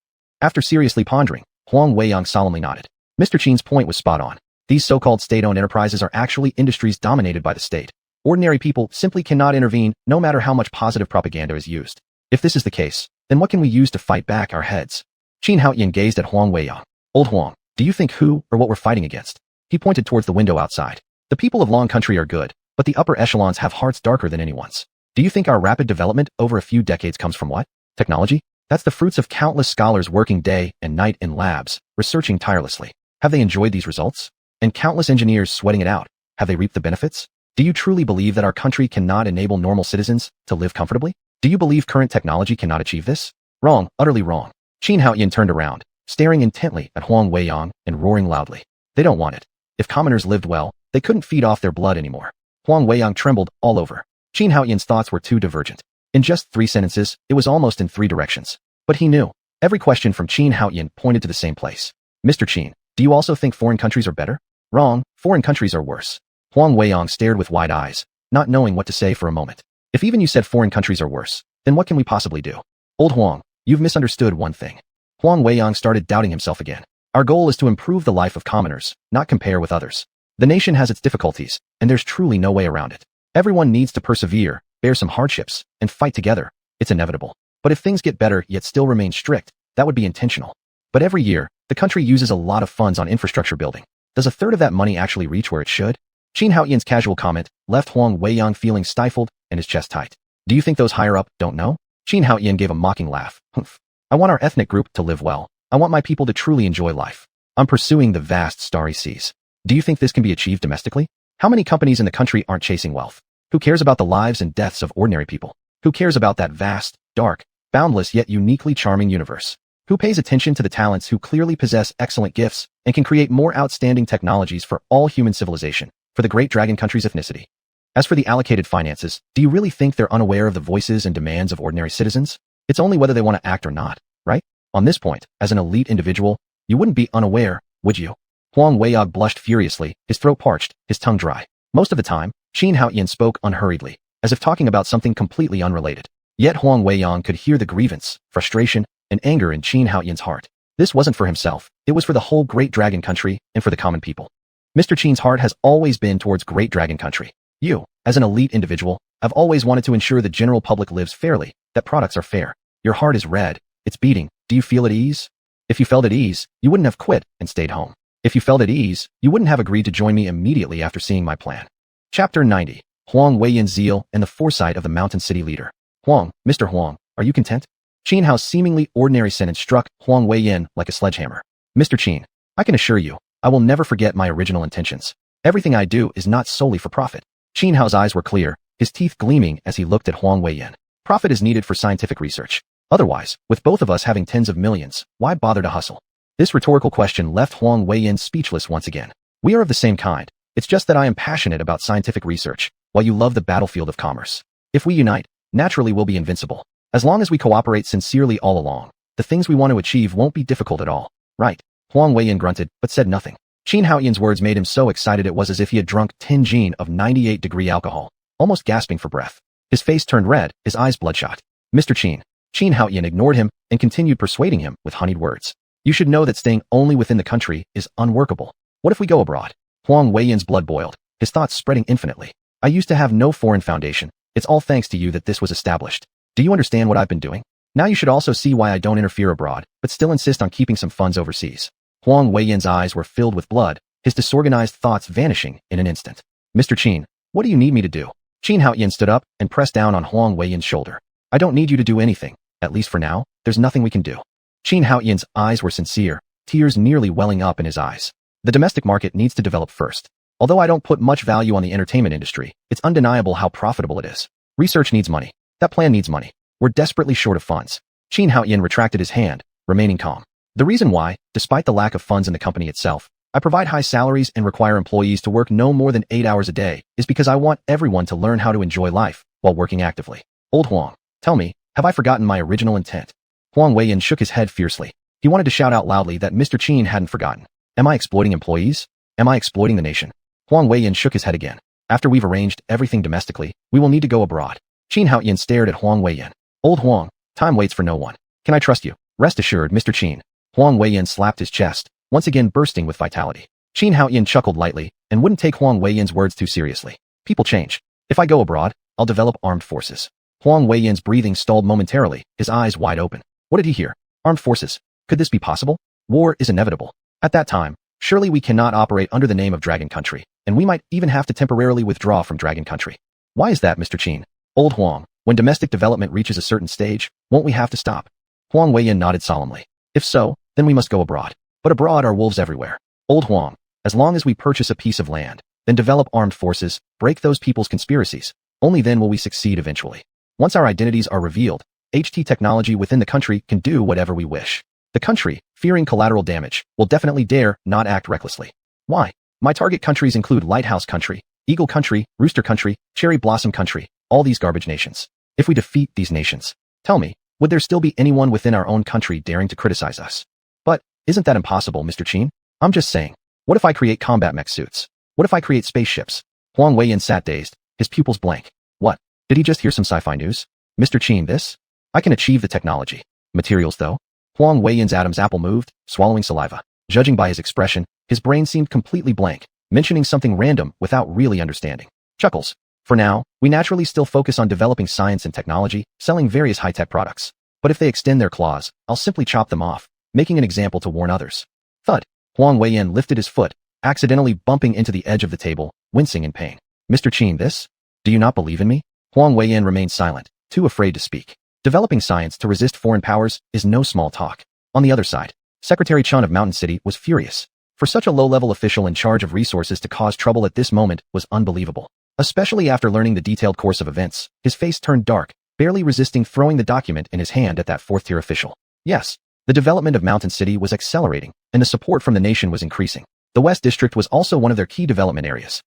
After seriously pondering, Huang Weiyang solemnly nodded. Mr. Qin's point was spot on. These so-called state-owned enterprises are actually industries dominated by the state. Ordinary people simply cannot intervene, no matter how much positive propaganda is used. If this is the case, then what can we use to fight back our heads? Qin Haoyan gazed at Huang Weiyang. Old Huang, do you think who or what we're fighting against? He pointed towards the window outside. The people of Long Country are good, but the upper echelons have hearts darker than anyone's. Do you think our rapid development over a few decades comes from what? Technology? That's the fruits of countless scholars working day and night in labs, researching tirelessly. Have they enjoyed these results? And countless engineers sweating it out. Have they reaped the benefits? Do you truly believe that our country cannot enable normal citizens to live comfortably? Do you believe current technology cannot achieve this? Wrong, utterly wrong. Qin Haoyan turned around, staring intently at Huang Weiyang and roaring loudly. They don't want it. If commoners lived well, they couldn't feed off their blood anymore. Huang Weiyang trembled all over. Qin Haoyan's thoughts were too divergent. In just 3 sentences, it was almost in 3 directions. But he knew. Every question from Qin Haoyan pointed to the same place. Mr. Qin, do you also think foreign countries are better? Wrong, foreign countries are worse. Huang Weiyang stared with wide eyes, not knowing what to say for a moment. If even you said foreign countries are worse, then what can we possibly do? Old Huang, you've misunderstood one thing. Huang Weiyang started doubting himself again. Our goal is to improve the life of commoners, not compare with others. The nation has its difficulties, and there's truly no way around it. Everyone needs to persevere, bear some hardships, and fight together. It's inevitable. But if things get better yet still remain strict, that would be intentional. But every year, the country uses a lot of funds on infrastructure building. Does a third of that money actually reach where it should? Qin Haoyan's casual comment left Huang Weiyang feeling stifled and his chest tight. Do you think those higher up don't know? Qin Haoyan gave a mocking laugh. Humph. I want our ethnic group to live well. I want my people to truly enjoy life. I'm pursuing the vast starry seas. Do you think this can be achieved domestically? How many companies in the country aren't chasing wealth? Who cares about the lives and deaths of ordinary people? Who cares about that vast, dark, boundless yet uniquely charming universe? Who pays attention to the talents who clearly possess excellent gifts and can create more outstanding technologies for all human civilization, for the great dragon country's ethnicity? As for the allocated finances, do you really think they're unaware of the voices and demands of ordinary citizens? It's only whether they want to act or not, right? On this point, as an elite individual, you wouldn't be unaware, would you? Huang Weiyang blushed furiously, his throat parched, his tongue dry. Most of the time, Qin Haoyan spoke unhurriedly, as if talking about something completely unrelated. Yet Huang Weiyang could hear the grievance, frustration, and anger in Qin Haoyan's heart. This wasn't for himself, it was for the whole great dragon country and for the common people. Mr. Qin's heart has always been towards great dragon country. You, as an elite individual, have always wanted to ensure the general public lives fairly, that products are fair. Your heart is red, it's beating. Do you feel at ease? If you felt at ease, you wouldn't have quit and stayed home. If you felt at ease, you wouldn't have agreed to join me immediately after seeing my plan. Chapter 90. Huang Weiyin's zeal and the foresight of the mountain city leader. Huang, Mr. Huang, are you content? Xuanhuan's seemingly ordinary sentence struck Huang Weiyin like a sledgehammer. Mr. Qin, I can assure you, I will never forget my original intentions. Everything I do is not solely for profit. Xuanhuan's eyes were clear, his teeth gleaming as he looked at Huang Weiyin. Profit is needed for scientific research. Otherwise, with both of us having tens of millions, why bother to hustle? This rhetorical question left Huang Weiyin speechless once again. We are of the same kind. It's just that I am passionate about scientific research, while you love the battlefield of commerce. If we unite, naturally we'll be invincible. As long as we cooperate sincerely all along, the things we want to achieve won't be difficult at all. Right. Huang Weiyin grunted, but said nothing. Qin Haoyan's words made him so excited it was as if he had drunk 10 gin of 98-degree alcohol, almost gasping for breath. His face turned red, his eyes bloodshot. Mr. Qin Haoyan ignored him and continued persuading him with honeyed words. You should know that staying only within the country is unworkable. What if we go abroad? Huang Weiyin's blood boiled, his thoughts spreading infinitely. I used to have no foreign foundation. It's all thanks to you that this was established. Do you understand what I've been doing? Now you should also see why I don't interfere abroad, but still insist on keeping some funds overseas. Huang Weiyin's eyes were filled with blood, his disorganized thoughts vanishing in an instant. Mr. Qin, what do you need me to do? Qin Haoyan stood up and pressed down on Huang Weiyin's shoulder. I don't need you to do anything. At least for now, there's nothing we can do. Qin Haoyan's eyes were sincere, tears nearly welling up in his eyes. The domestic market needs to develop first. Although I don't put much value on the entertainment industry, it's undeniable how profitable it is. Research needs money. That plan needs money. We're desperately short of funds. Qin Haoyan retracted his hand, remaining calm. The reason why, despite the lack of funds in the company itself, I provide high salaries and require employees to work no more than 8 hours a day is because I want everyone to learn how to enjoy life while working actively. Old Huang, tell me, have I forgotten my original intent? Huang Weiyin shook his head fiercely. He wanted to shout out loudly that Mr. Qin hadn't forgotten. Am I exploiting employees? Am I exploiting the nation? Huang Weiyin shook his head again. After we've arranged everything domestically, we will need to go abroad. Qin Haoyan stared at Huang Weiyin. Old Huang, time waits for no one. Can I trust you? Rest assured, Mr. Qin. Huang Weiyin slapped his chest, once again bursting with vitality. Qin Haoyan chuckled lightly and wouldn't take Huang Weiyin's words too seriously. People change. If I go abroad, I'll develop armed forces. Huang Weiyin's breathing stalled momentarily, his eyes wide open. What did he hear? Armed forces. Could this be possible? War is inevitable. At that time, surely we cannot operate under the name of Dragon Country, and we might even have to temporarily withdraw from Dragon Country. Why is that, Mr. Qin? Old Huang, when domestic development reaches a certain stage, won't we have to stop? Huang Weiyin nodded solemnly. If so, then we must go abroad. But abroad are wolves everywhere. Old Huang, as long as we purchase a piece of land, then develop armed forces, break those people's conspiracies, only then will we succeed eventually. Once our identities are revealed, HT technology within the country can do whatever we wish. The country, fearing collateral damage, will definitely dare not act recklessly. Why? My target countries include Lighthouse Country, Eagle Country, Rooster Country, Cherry Blossom Country, all these garbage nations. If we defeat these nations, tell me, would there still be anyone within our own country daring to criticize us? But, isn't that impossible, Mr. Qin? I'm just saying. What if I create combat mech suits? What if I create spaceships? Huang Weiyin sat dazed, his pupils blank. What? Did he just hear some sci-fi news? Mr. Qin, this? I can achieve the technology. Materials, though? Huang Weiyin's Adam's apple moved, swallowing saliva. Judging by his expression, his brain seemed completely blank, mentioning something random without really understanding. Chuckles. For now, we naturally still focus on developing science and technology, selling various high-tech products. But if they extend their claws, I'll simply chop them off, making an example to warn others. Thud. Huang Weiyin lifted his foot, accidentally bumping into the edge of the table, wincing in pain. Mr. Qin, this? Do you not believe in me? Huang Weiyin remained silent, too afraid to speak. Developing science to resist foreign powers is no small talk. On the other side, Secretary Chun of Mountain City was furious. For such a low-level official in charge of resources to cause trouble at this moment was unbelievable. Especially after learning the detailed course of events, his face turned dark, barely resisting throwing the document in his hand at that fourth-tier official. Yes, the development of Mountain City was accelerating, and the support from the nation was increasing. The West District was also one of their key development areas.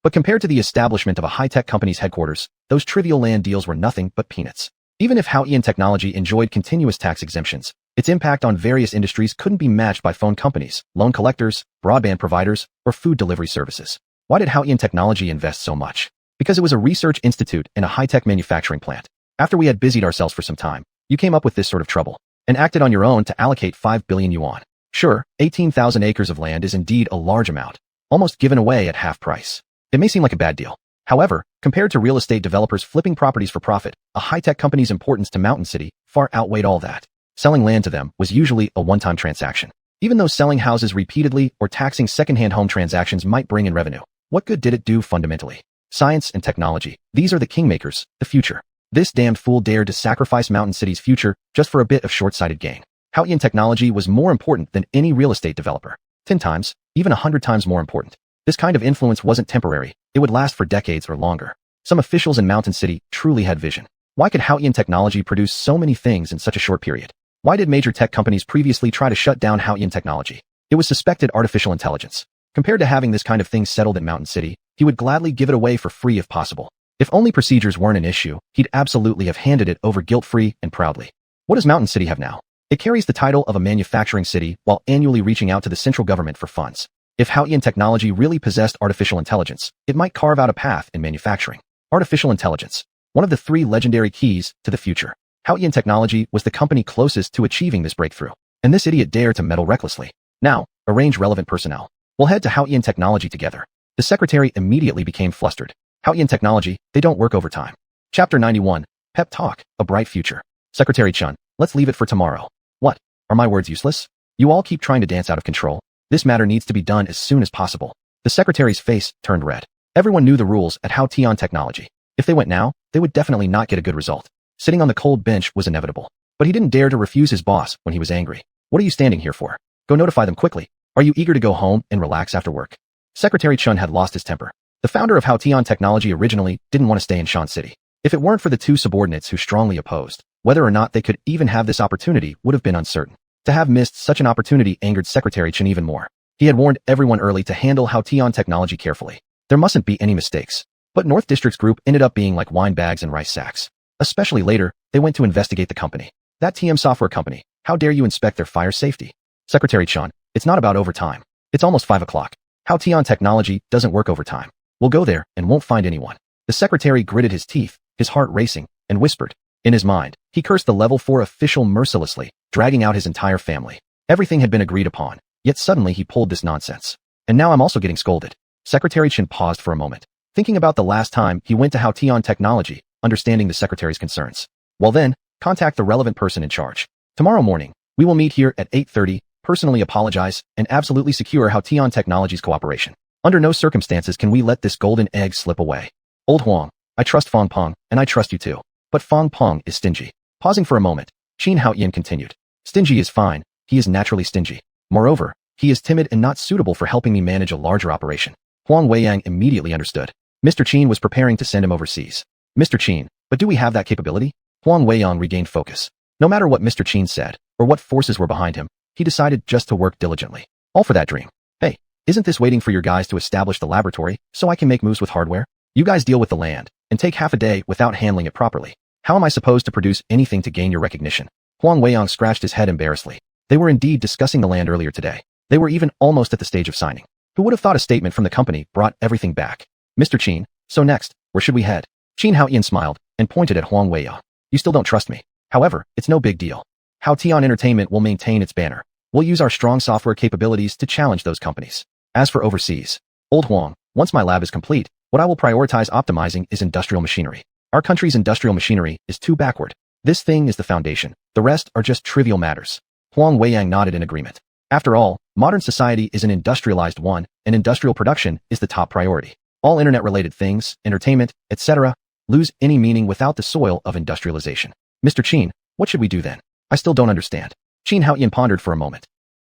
But compared to the establishment of a high-tech company's headquarters, those trivial land deals were nothing but peanuts. Even if Haoyan Technology enjoyed continuous tax exemptions, its impact on various industries couldn't be matched by phone companies, loan collectors, broadband providers, or food delivery services. Why did Haoyan Technology invest so much? Because it was a research institute and a high-tech manufacturing plant. After we had busied ourselves for some time, you came up with this sort of trouble, and acted on your own to allocate 5 billion yuan. Sure, 18,000 acres of land is indeed a large amount, almost given away at half price. It may seem like a bad deal. However, compared to real estate developers flipping properties for profit, a high-tech company's importance to Mountain City far outweighed all that. Selling land to them was usually a one-time transaction. Even though selling houses repeatedly or taxing second-hand home transactions might bring in revenue, what good did it do fundamentally? Science and technology. These are the kingmakers, the future. This damned fool dared to sacrifice Mountain City's future just for a bit of short-sighted gain. Hawkish technology was more important than any real estate developer. 10 times, even 100 times more important. This kind of influence wasn't temporary. It would last for decades or longer. Some officials in Mountain City truly had vision. Why could Hawkish technology produce so many things in such a short period? Why did major tech companies previously try to shut down Hawkish technology? It was suspected artificial intelligence. Compared to having this kind of thing settled in Mountain City, he would gladly give it away for free if possible. If only procedures weren't an issue, he'd absolutely have handed it over guilt-free and proudly. What does Mountain City have now? It carries the title of a manufacturing city while annually reaching out to the central government for funds. If Hawkish technology really possessed artificial intelligence, it might carve out a path in manufacturing. Artificial intelligence. One of the 3 legendary keys to the future. Hawkish technology was the company closest to achieving this breakthrough. And this idiot dared to meddle recklessly. Now, arrange relevant personnel. We'll head to Hawkish technology together. The secretary immediately became flustered. Hawkish technology, they don't work overtime. Chapter 91. Pep Talk, A Bright Future. Secretary Chun, let's leave it for tomorrow. What? Are my words useless? You all keep trying to dance out of control. This matter needs to be done as soon as possible. The secretary's face turned red. Everyone knew the rules at Hawkish technology. If they went now, they would definitely not get a good result. Sitting on the cold bench was inevitable. But he didn't dare to refuse his boss when he was angry. What are you standing here for? Go notify them quickly. Are you eager to go home and relax after work? Secretary Chun had lost his temper. The founder of Hawkish technology originally didn't want to stay in Shan City. If it weren't for the 2 subordinates who strongly opposed, whether or not they could even have this opportunity would have been uncertain. To have missed such an opportunity angered Secretary Chun even more. He had warned everyone early to handle Hawkish technology carefully. There mustn't be any mistakes. But North District's group ended up being like wine bags and rice sacks. Especially later, they went to investigate the company. That TM software company, how dare you inspect their fire safety? Secretary Chun, it's not about overtime. It's almost 5 o'clock. Hawkish technology doesn't work overtime. We'll go there and won't find anyone. The secretary gritted his teeth, his heart racing, and whispered. In his mind, he cursed the level 4 official mercilessly, dragging out his entire family. Everything had been agreed upon, yet suddenly he pulled this nonsense. And now I'm also getting scolded. Secretary Chin paused for a moment, thinking about the last time he went to Hawkish technology, understanding the secretary's concerns. Well then, contact the relevant person in charge. Tomorrow morning, we will meet here at 8:30, personally apologize, and absolutely secure Hawkish technology's cooperation. Under no circumstances can we let this golden egg slip away. Old Huang, I trust Fong Peng, and I trust you too. But Fong Peng is stingy. Pausing for a moment, Qin Haoyan continued. Stingy is fine, he is naturally stingy. Moreover, he is timid and not suitable for helping me manage a larger operation. Huang Weiyang immediately understood. Mr. Qin was preparing to send him overseas. Mr. Qin, but do we have that capability? Huang Weiyang regained focus. No matter what Mr. Qin said, or what forces were behind him, he decided just to work diligently. All for that dream. Hey, isn't this waiting for your guys to establish the laboratory so I can make moves with hardware? You guys deal with the land, and take half a day without handling it properly. How am I supposed to produce anything to gain your recognition? Huang Weiyang scratched his head embarrassedly. They were indeed discussing the land earlier today. They were even almost at the stage of signing. Who would have thought a statement from the company brought everything back? Mr. Qin, so next, where should we head? Qin Haoyan smiled and pointed at Huang Weiyang. You still don't trust me. However, it's no big deal. Hawkish Entertainment will maintain its banner. We'll use our strong software capabilities to challenge those companies. As for overseas, Old Huang, once my lab is complete, what I will prioritize optimizing is industrial machinery. Our country's industrial machinery is too backward. This thing is the foundation. The rest are just trivial matters. Huang Weiyang nodded in agreement. After all, modern society is an industrialized one, and industrial production is the top priority. All internet-related things, entertainment, etc., lose any meaning without the soil of industrialization. Mr. Qin, what should we do then? I still don't understand. Qin Haoyan pondered for a moment.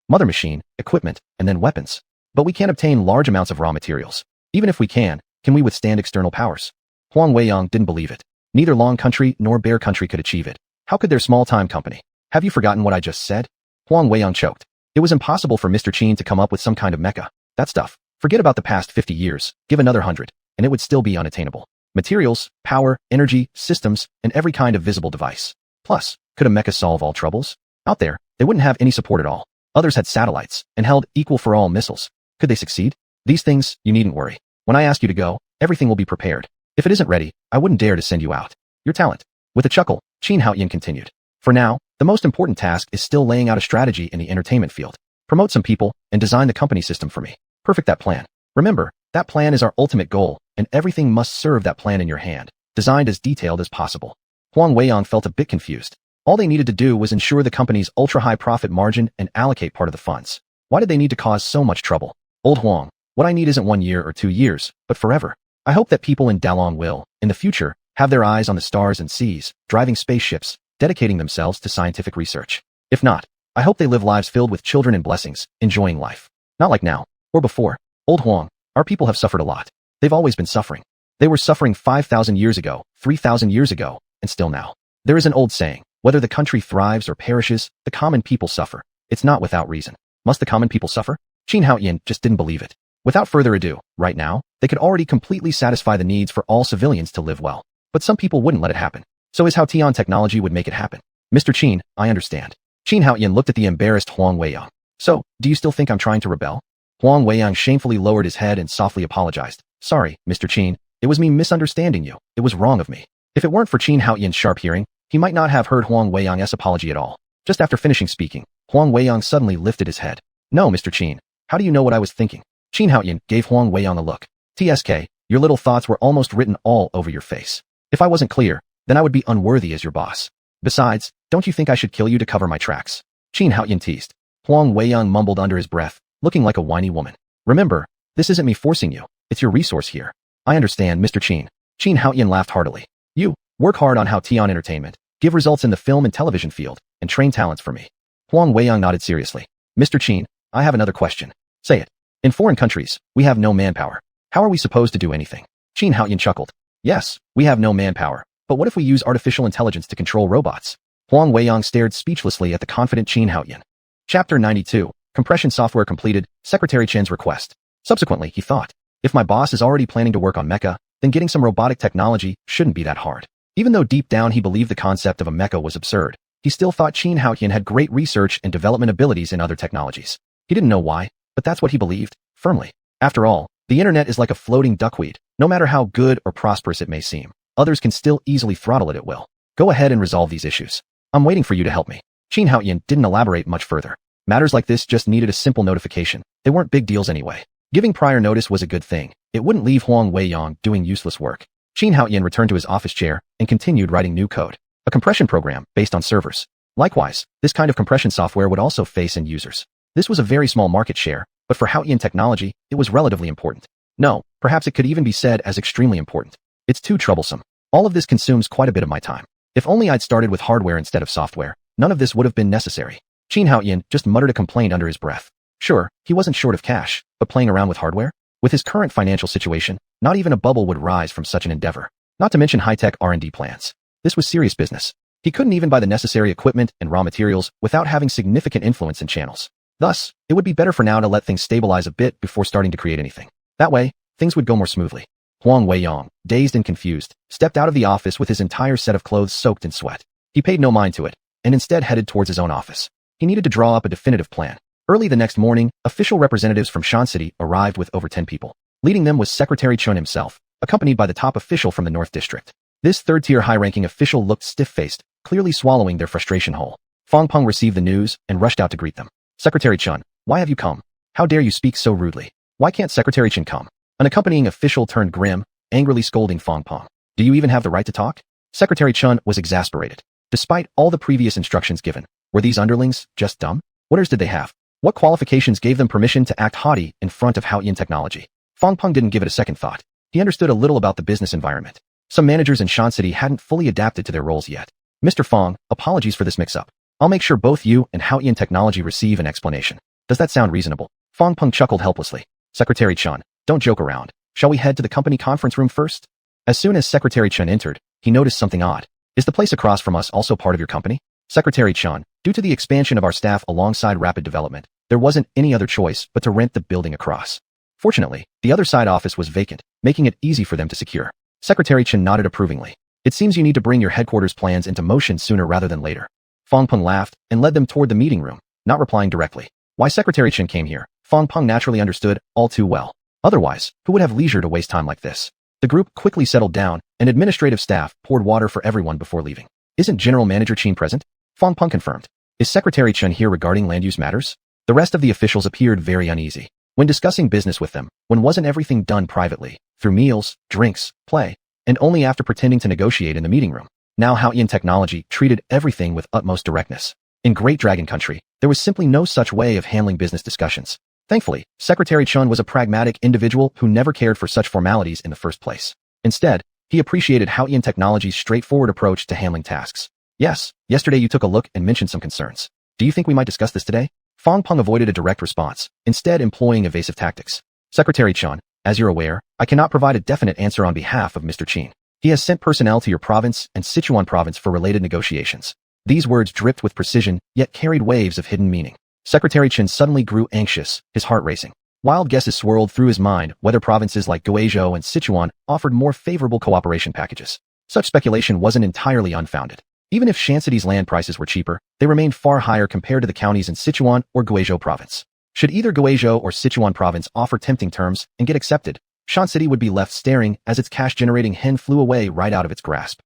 Mother machine, equipment, and then weapons. But we can't obtain large amounts of raw materials. Even if we can we withstand external powers? Huang Weiyang didn't believe it. Neither Long Country nor Bear Country could achieve it. How could their small-time company? Have you forgotten what I just said? Huang Weiyang choked. It was impossible for Mr. Qin to come up with some kind of mecha. That stuff. Forget about the past 50 years, give another 100, and it would still be unattainable. Materials, power, energy, systems, and every kind of visible device. Plus, could a mecha solve all troubles? Out there, they wouldn't have any support at all. Others had satellites, and held equal for all missiles. Could they succeed? These things, you needn't worry. When I ask you to go, everything will be prepared. If it isn't ready, I wouldn't dare to send you out. Your talent. With a chuckle, Qin Haoyan continued. For now, the most important task is still laying out a strategy in the entertainment field. Promote some people, and design the company system for me. Perfect that plan. Remember, that plan is our ultimate goal, and everything must serve that plan in your hand, designed as detailed as possible. Huang Weiyang felt a bit confused. All they needed to do was ensure the company's ultra-high profit margin and allocate part of the funds. Why did they need to cause so much trouble? Old Huang, what I need isn't 1 year or 2 years, but forever. I hope that people in Dalong will, in the future, have their eyes on the stars and seas, driving spaceships, dedicating themselves to scientific research. If not, I hope they live lives filled with children and blessings, enjoying life. Not like now, or before. Old Huang, our people have suffered a lot. They've always been suffering. They were suffering 5,000 years ago, 3,000 years ago, and still now. There is an old saying, whether the country thrives or perishes, the common people suffer. It's not without reason. Must the common people suffer? Xuanhuan just didn't believe it. Without further ado, right now, they could already completely satisfy the needs for all civilians to live well. But some people wouldn't let it happen. So is how Tian technology would make it happen. Mr. Qin, I understand. Xuanhuan looked at the embarrassed Huang Weiyang. So, do you still think I'm trying to rebel? Huang Weiyang shamefully lowered his head and softly apologized. Sorry, Mr. Qin, it was me misunderstanding you. It was wrong of me. If it weren't for Xuanhuan's sharp hearing, he might not have heard Huang Weiyang's apology at all. Just after finishing speaking, Huang Weiyang suddenly lifted his head. No, Mr. Qin. How do you know what I was thinking? Xuanhuan gave Huang Weiyang a look. TSK, your little thoughts were almost written all over your face. If I wasn't clear, then I would be unworthy as your boss. Besides, don't you think I should kill you to cover my tracks? Xuanhuan teased. Huang Weiyang mumbled under his breath, looking like a whiny woman. Remember, this isn't me forcing you. It's your resource here. I understand, Mr. Qin. Xuanhuan laughed heartily. You, work hard on how Tian Entertainment, give results in the film and television field, and train talents for me. Huang Weiyang nodded seriously. Mr. Qin, I have another question. Say it. In foreign countries, we have no manpower. How are we supposed to do anything? Xuanhuan chuckled. Yes, we have no manpower, but what if we use artificial intelligence to control robots? Huang Weiyang stared speechlessly at the confident Xuanhuan. Chapter 92, Compression Software Completed, Secretary Chen's Request. Subsequently, he thought, if my boss is already planning to work on mecha, then getting some robotic technology shouldn't be that hard. Even though deep down he believed the concept of a mecha was absurd, he still thought Xuanhuan had great research and development abilities in other technologies. He didn't know why, but that's what he believed, firmly. After all, the internet is like a floating duckweed. No matter how good or prosperous it may seem, others can still easily throttle it at will. Go ahead and resolve these issues. I'm waiting for you to help me. Xuanhuan didn't elaborate much further. Matters like this just needed a simple notification. They weren't big deals anyway. Giving prior notice was a good thing. It wouldn't leave Huang Weiyang doing useless work. Xuanhuan returned to his office chair and continued writing new code. A compression program based on servers. Likewise, this kind of compression software would also face end users. This was a very small market share, but for Haotian technology, it was relatively important. No, perhaps it could even be said as extremely important. It's too troublesome. All of this consumes quite a bit of my time. If only I'd started with hardware instead of software, none of this would have been necessary. Xuanhuan just muttered a complaint under his breath. Sure, he wasn't short of cash, but playing around with hardware? With his current financial situation, not even a bubble would rise from such an endeavor. Not to mention high-tech R&D plans. This was serious business. He couldn't even buy the necessary equipment and raw materials without having significant influence in channels. Thus, it would be better for now to let things stabilize a bit before starting to create anything. That way, things would go more smoothly. Huang Weiyang, dazed and confused, stepped out of the office with his entire set of clothes soaked in sweat. He paid no mind to it, and instead headed towards his own office. He needed to draw up a definitive plan. Early the next morning, official representatives from Shan City arrived with over 10 people. Leading them was Secretary Chen himself, accompanied by the top official from the North District. This third-tier high-ranking official looked stiff-faced, clearly swallowing their frustration whole. Fong Peng received the news and rushed out to greet them. Secretary Chen, why have you come? How dare you speak so rudely? Why can't Secretary Chen come? An accompanying official turned grim, angrily scolding Fong Peng. Do you even have the right to talk? Secretary Chen was exasperated. Despite all the previous instructions given, were these underlings just dumb? What orders did they have? What qualifications gave them permission to act haughty in front of Haotian technology? Fong Peng didn't give it a second thought. He understood a little about the business environment. Some managers in Shan City hadn't fully adapted to their roles yet. Mr. Fong, apologies for this mix-up. I'll make sure both you and Haotian technology receive an explanation. Does that sound reasonable? Fong Peng chuckled helplessly. Secretary Chen, don't joke around. Shall we head to the company conference room first? As soon as Secretary Chen entered, he noticed something odd. Is the place across from us also part of your company? Secretary Chen, due to the expansion of our staff alongside rapid development, there wasn't any other choice but to rent the building across. Fortunately, the other side office was vacant, making it easy for them to secure. Secretary Chen nodded approvingly. It seems you need to bring your headquarters plans into motion sooner rather than later. Fong Peng laughed and led them toward the meeting room, not replying directly. Why Secretary Chen came here, Fong Peng naturally understood all too well. Otherwise, who would have leisure to waste time like this? The group quickly settled down, and administrative staff poured water for everyone before leaving. Isn't General Manager Chen present? Fong Peng confirmed. Is Secretary Chen here regarding land use matters? The rest of the officials appeared very uneasy. When discussing business with them, when wasn't everything done privately, through meals, drinks, play, and only after pretending to negotiate in the meeting room? Now Haotian technology treated everything with utmost directness. In Great Dragon Country, there was simply no such way of handling business discussions. Thankfully, Secretary Chun was a pragmatic individual who never cared for such formalities in the first place. Instead, he appreciated Haotian Technology's straightforward approach to handling tasks. Yes, yesterday you took a look and mentioned some concerns. Do you think we might discuss this today? Fong Peng avoided a direct response, instead employing evasive tactics. Secretary Chun, as you're aware, I cannot provide a definite answer on behalf of Mr. Qin. He has sent personnel to your province and Sichuan province for related negotiations. These words dripped with precision, yet carried waves of hidden meaning. Secretary Qin suddenly grew anxious, his heart racing. Wild guesses swirled through his mind whether provinces like Guizhou and Sichuan offered more favorable cooperation packages. Such speculation wasn't entirely unfounded. Even if Shancity's land prices were cheaper, they remained far higher compared to the counties in Sichuan or Guizhou province. Should either Guizhou or Sichuan province offer tempting terms and get accepted, Shancity would be left staring as its cash-generating hen flew away right out of its grasp.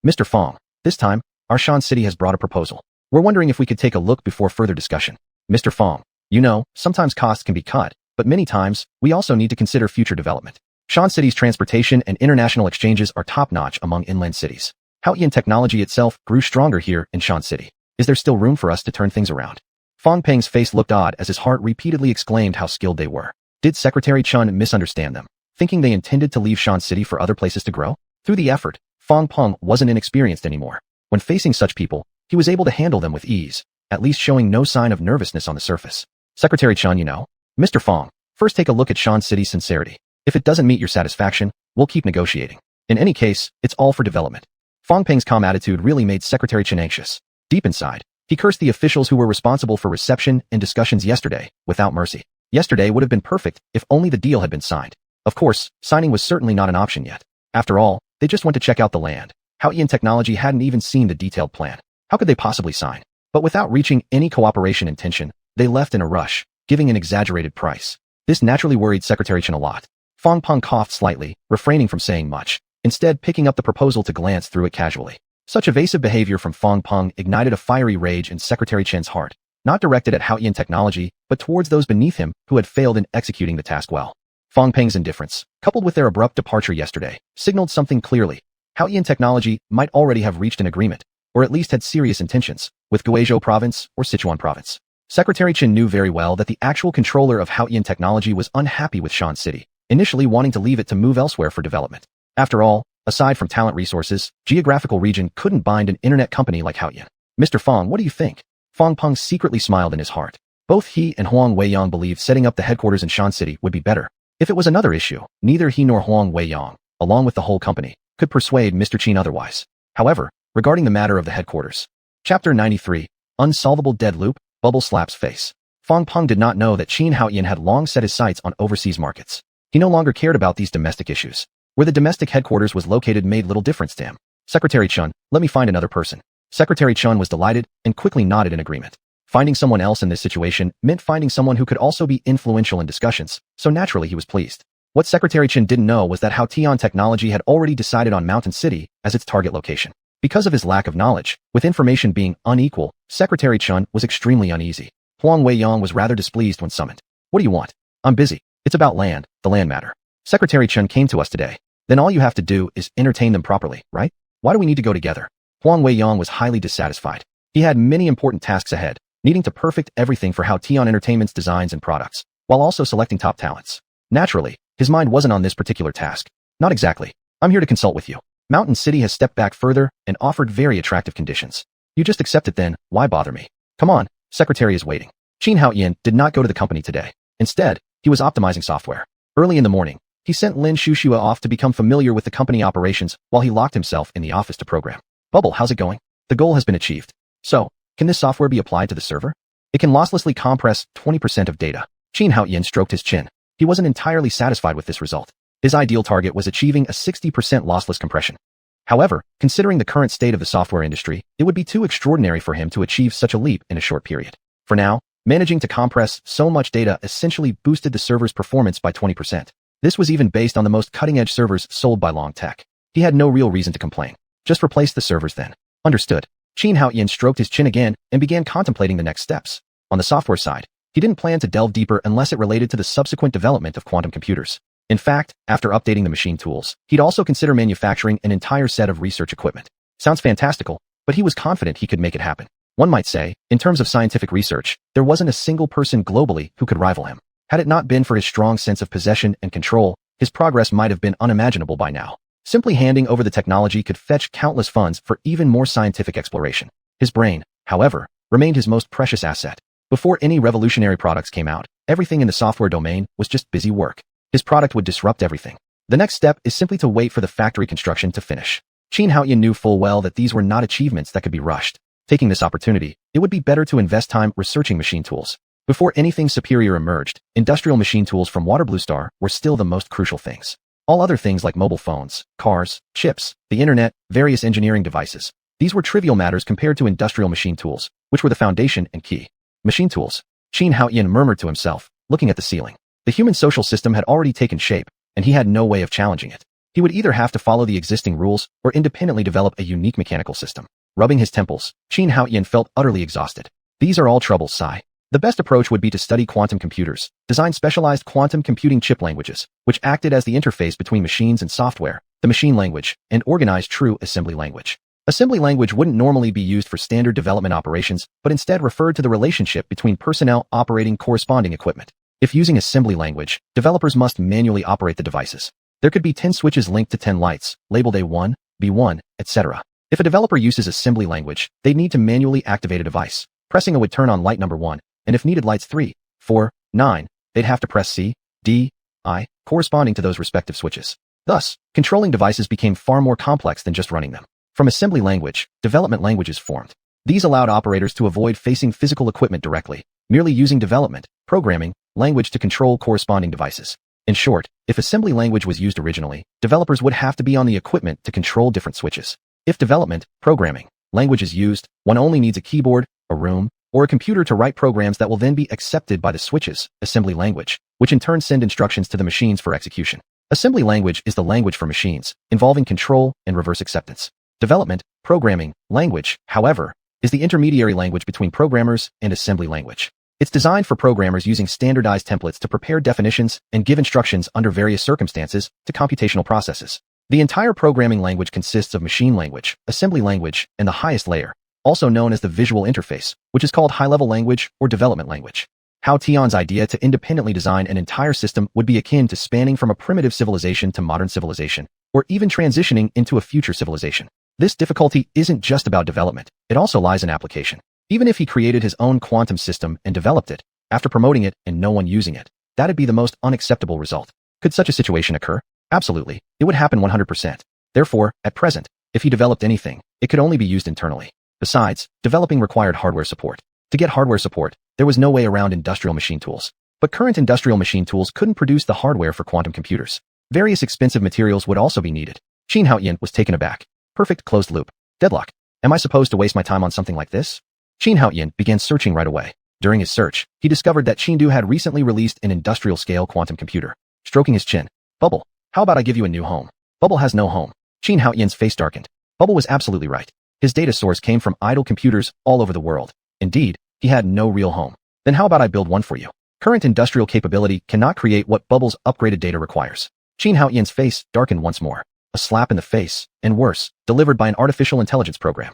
Mr. Fong, this time, our Shancity has brought a proposal. We're wondering if we could take a look before further discussion. Mr. Fong, you know, sometimes costs can be cut, but many times, we also need to consider future development. Shancity's transportation and international exchanges are top-notch among inland cities. Haotian technology itself grew stronger here in Shancity. Is there still room for us to turn things around? Fong Peng's face looked odd as his heart repeatedly exclaimed how skilled they were. Did Secretary Chun misunderstand them, thinking they intended to leave Shancity for other places to grow? Through the effort, Fong Peng wasn't inexperienced anymore. When facing such people, he was able to handle them with ease, at least showing no sign of nervousness on the surface. Secretary Chun, you know. Mr. Fong, first take a look at Shancity's sincerity. If it doesn't meet your satisfaction, we'll keep negotiating. In any case, it's all for development. Fong Peng's calm attitude really made Secretary Chun anxious. Deep inside, he cursed the officials who were responsible for reception and discussions yesterday, without mercy. Yesterday would have been perfect if only the deal had been signed. Of course, signing was certainly not an option yet. After all, they just went to check out the land. Haotian Technology hadn't even seen the detailed plan. How could they possibly sign? But without reaching any cooperation intention, they left in a rush, giving an exaggerated price. This naturally worried Secretary Chun a lot. Fong Peng coughed slightly, refraining from saying much, instead picking up the proposal to glance through it casually. Such evasive behavior from Fong Peng ignited a fiery rage in Secretary Chen's heart, not directed at Haotian Technology, but towards those beneath him who had failed in executing the task well. Fong Peng's indifference, coupled with their abrupt departure yesterday, signaled something clearly. Haotian Technology might already have reached an agreement, or at least had serious intentions, with Guizhou province or Sichuan province. Secretary Chen knew very well that the actual controller of Haotian Technology was unhappy with Shancity, initially wanting to leave it to move elsewhere for development. After all, aside from talent resources, geographical region couldn't bind an internet company like Haotian. Mr. Fong, what do you think? Fong Peng secretly smiled in his heart. Both he and Huang Weiyang believed setting up the headquarters in Shancity would be better. If it was another issue, neither he nor Huang Weiyang, along with the whole company, could persuade Mr. Qin otherwise. However, regarding the matter of the headquarters. Chapter 93, Unsolvable Dead Loop, Bubble Slaps Face. Fong Peng did not know that Qin Haotian had long set his sights on overseas markets. He no longer cared about these domestic issues. Where the domestic headquarters was located made little difference to him. Secretary Chun, let me find another person. Secretary Chun was delighted and quickly nodded in agreement. Finding someone else in this situation meant finding someone who could also be influential in discussions, so naturally he was pleased. What Secretary Chun didn't know was that Haotian Technology had already decided on Mountain City as its target location. Because of his lack of knowledge, with information being unequal, Secretary Chun was extremely uneasy. Huang Weiyang was rather displeased when summoned. What do you want? I'm busy. It's about land, the land matter. Secretary Chun came to us today. Then all you have to do is entertain them properly, right? Why do we need to go together? Huang Weiyang was highly dissatisfied. He had many important tasks ahead, needing to perfect everything for Haotian Entertainment's designs and products, while also selecting top talents. Naturally, his mind wasn't on this particular task. Not exactly. I'm here to consult with you. Mountain City has stepped back further and offered very attractive conditions. You just accept it then, why bother me? Come on, Secretary is waiting. Qin Haotian did not go to the company today. Instead, he was optimizing software. Early in the morning, he sent Lin Shushua off to become familiar with the company operations while he locked himself in the office to program. Bubble, how's it going? The goal has been achieved. So, can this software be applied to the server? It can losslessly compress 20% of data. Qin Haotian stroked his chin. He wasn't entirely satisfied with this result. His ideal target was achieving a 60% lossless compression. However, considering the current state of the software industry, it would be too extraordinary for him to achieve such a leap in a short period. For now, managing to compress so much data essentially boosted the server's performance by 20%. This was even based on the most cutting-edge servers sold by Long Tech. He had no real reason to complain. Just replace the servers then. Understood. Qin Haotian stroked his chin again and began contemplating the next steps. On the software side, he didn't plan to delve deeper unless it related to the subsequent development of quantum computers. In fact, after updating the machine tools, he'd also consider manufacturing an entire set of research equipment. Sounds fantastical, but he was confident he could make it happen. One might say, in terms of scientific research, there wasn't a single person globally who could rival him. Had it not been for his strong sense of possession and control, his progress might have been unimaginable by now. Simply handing over the technology could fetch countless funds for even more scientific exploration. His brain, however, remained his most precious asset. Before any revolutionary products came out, everything in the software domain was just busy work. His product would disrupt everything. The next step is simply to wait for the factory construction to finish. Xuanhuan knew full well that these were not achievements that could be rushed. Taking this opportunity, it would be better to invest time researching machine tools. Before anything superior emerged, industrial machine tools from Water Star were still the most crucial things. All other things like mobile phones, cars, chips, the internet, various engineering devices. These were trivial matters compared to industrial machine tools, which were the foundation and key. Machine tools. Xuanhuan murmured to himself, looking at the ceiling. The human social system had already taken shape, and he had no way of challenging it. He would either have to follow the existing rules or independently develop a unique mechanical system. Rubbing his temples, Xuanhuan felt utterly exhausted. These are all troubles, sigh. The best approach would be to study quantum computers, design specialized quantum computing chip languages, which acted as the interface between machines and software, the machine language, and organize true assembly language. Assembly language wouldn't normally be used for standard development operations, but instead referred to the relationship between personnel operating corresponding equipment. If using assembly language, developers must manually operate the devices. There could be 10 switches linked to 10 lights, labeled A1, B1, etc. If a developer uses assembly language, they'd need to manually activate a device. Pressing A would turn on light number 1, and if needed lights 3, 4, 9, they'd have to press C, D, I, corresponding to those respective switches. Thus, controlling devices became far more complex than just running them. From assembly language, development languages formed. These allowed operators to avoid facing physical equipment directly, merely using development, programming, language to control corresponding devices. In short, if assembly language was used originally, developers would have to be on the equipment to control different switches. If development, programming, language is used, one only needs a keyboard, a room, or a computer to write programs that will then be accepted by the switches, assembly language, which in turn send instructions to the machines for execution. Assembly language is the language for machines, involving control and reverse acceptance. Development, programming, language, however, is the intermediary language between programmers and assembly language. It's designed for programmers using standardized templates to prepare definitions and give instructions under various circumstances to computational processes. The entire programming language consists of machine language, assembly language, and the highest layer, also known as the visual interface, which is called high-level language or development language. Hao Tian's idea to independently design an entire system would be akin to spanning from a primitive civilization to modern civilization, or even transitioning into a future civilization. This difficulty isn't just about development, it also lies in application. Even if he created his own quantum system and developed it, after promoting it and no one using it, that'd be the most unacceptable result. Could such a situation occur? Absolutely. It would happen 100%. Therefore, at present, if he developed anything, it could only be used internally. Besides, developing required hardware support. To get hardware support, there was no way around industrial machine tools. But current industrial machine tools couldn't produce the hardware for quantum computers. Various expensive materials would also be needed. Xuanhuan was taken aback. Perfect closed loop. Deadlock. Am I supposed to waste my time on something like this? Xuanhuan began searching right away. During his search, he discovered that Chengdu had recently released an industrial-scale quantum computer. Stroking his chin. Bubble, how about I give you a new home? Bubble has no home. Xuanhuan's face darkened. Bubble was absolutely right. His data source came from idle computers all over the world. Indeed, he had no real home. Then how about I build one for you? Current industrial capability cannot create what Bubble's upgraded data requires. Xuanhuan's face darkened once more. A slap in the face, and worse, delivered by an artificial intelligence program.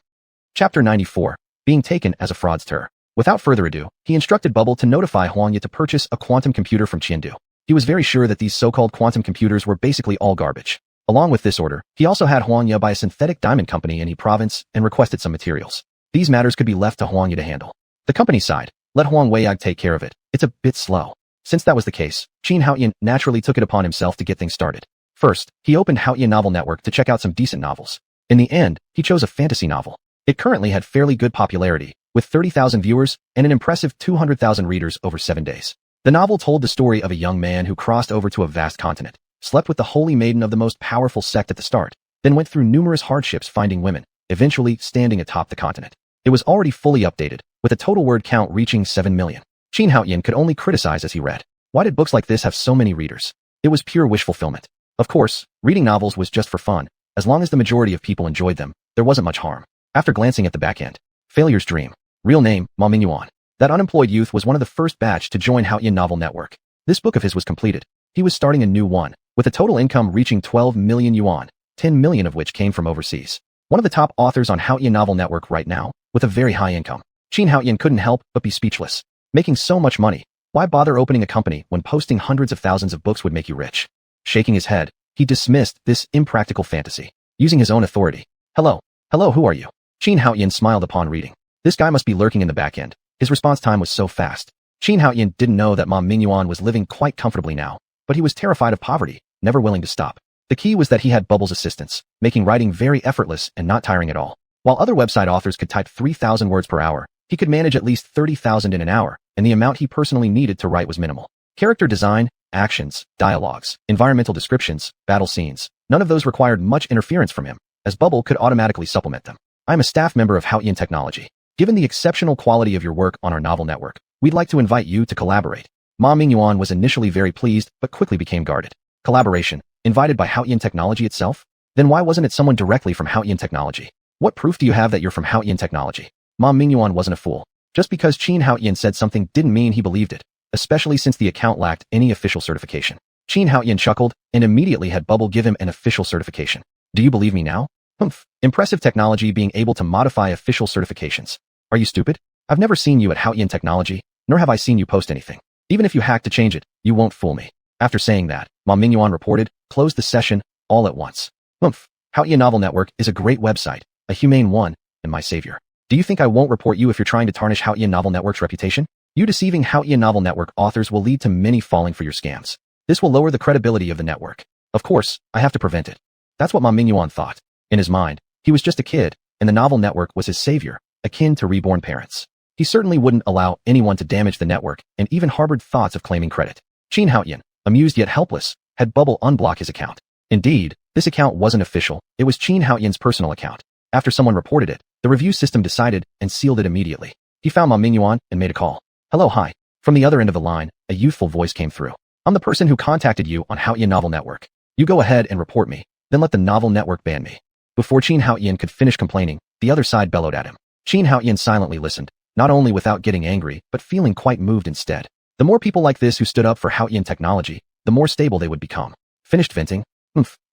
Chapter 94. Being taken as a fraudster. Without further ado, he instructed Bubble to notify Huangya to purchase a quantum computer from Chengdu. He was very sure that these so-called quantum computers were basically all garbage. Along with this order, he also had Huangya buy a synthetic diamond company in He province and requested some materials. These matters could be left to Huangya to handle. The company side, let Huang Weiyag take care of it. It's a bit slow. Since that was the case, Xuanhuan naturally took it upon himself to get things started. First, he opened Haoye Novel Network to check out some decent novels. In the end, he chose a fantasy novel. It currently had fairly good popularity, with 30,000 viewers and an impressive 200,000 readers over 7 days. The novel told the story of a young man who crossed over to a vast continent, slept with the holy maiden of the most powerful sect at the start, then went through numerous hardships finding women, eventually standing atop the continent. It was already fully updated, with a total word count reaching 7 million. Xuanhuan could only criticize as he read. Why did books like this have so many readers? It was pure wish fulfillment. Of course, reading novels was just for fun. As long as the majority of people enjoyed them, there wasn't much harm. After glancing at the back end, Failure's Dream. Real name, Ma Mingyuan. That unemployed youth was one of the first batch to join Haoye Novel Network. This book of his was completed. He was starting a new one, with a total income reaching 12 million yuan, 10 million of which came from overseas. One of the top authors on Haoye Novel Network right now, with a very high income. Xuanhuan couldn't help but be speechless. Making so much money, Why bother opening a company when posting hundreds of thousands of books would make you rich? Shaking his head, he dismissed this impractical fantasy, using his own authority. Hello, who are you? Xuanhuan smiled upon reading. This guy must be lurking in the back end. His response time was so fast. Xuanhuan didn't know that Ma Mingyuan was living quite comfortably now, but he was terrified of poverty, never willing to stop. The key was that he had Bubble's assistance, making writing very effortless and not tiring at all. While other website authors could type 3,000 words per hour, he could manage at least 30,000 in an hour, and the amount he personally needed to write was minimal. Character design, actions, dialogues, environmental descriptions, battle scenes, none of those required much interference from him, as Bubble could automatically supplement them. I'm a staff member of xuanhuan Technology. Given the exceptional quality of your work on our novel network, we'd like to invite you to collaborate. Ma Mingyuan was initially very pleased, but quickly became guarded. Collaboration? Invited by xuanhuan Technology itself? Then why wasn't it someone directly from xuanhuan Technology? What proof do you have that you're from xuanhuan Technology? Ma Mingyuan wasn't a fool. Just because xuanhuan said something didn't mean he believed it, especially since the account lacked any official certification. xuanhuan chuckled and immediately had Bubble give him an official certification. Do you believe me now? Humph. Impressive technology being able to modify official certifications. Are you stupid? I've never seen you at xuanhuan Technology, nor have I seen you post anything. Even if you hack to change it, you won't fool me. After saying that, Ma Mingyuan reported, closed the session, all at once. Humph. xuanhuan Novel Network is a great website, a humane one, and my savior. Do you think I won't report you if you're trying to tarnish xuanhuan Novel Network's reputation? You deceiving xuanhuan Novel Network authors will lead to many falling for your scams. This will lower the credibility of the network. Of course, I have to prevent it. That's what Ma Mingyuan thought. In his mind, he was just a kid, and the Novel Network was his savior, akin to reborn parents. He certainly wouldn't allow anyone to damage the network and even harbored thoughts of claiming credit. Xuanhuan, amused yet helpless, had Bubble unblock his account. Indeed, this account wasn't official, it was Xuanhuan's personal account. After someone reported it, the review system decided and sealed it immediately. He found Ma Mingyuan and made a call. Hello, hi. From the other end of the line, a youthful voice came through. I'm the person who contacted you on xuanhuan Novel Network. You go ahead and report me, then let the Novel Network ban me. Before xuanhuan could finish complaining, the other side bellowed at him. Xuanhuan silently listened, not only without getting angry, but feeling quite moved instead. The more people like this who stood up for xuanhuan Technology, the more stable they would become. Finished venting?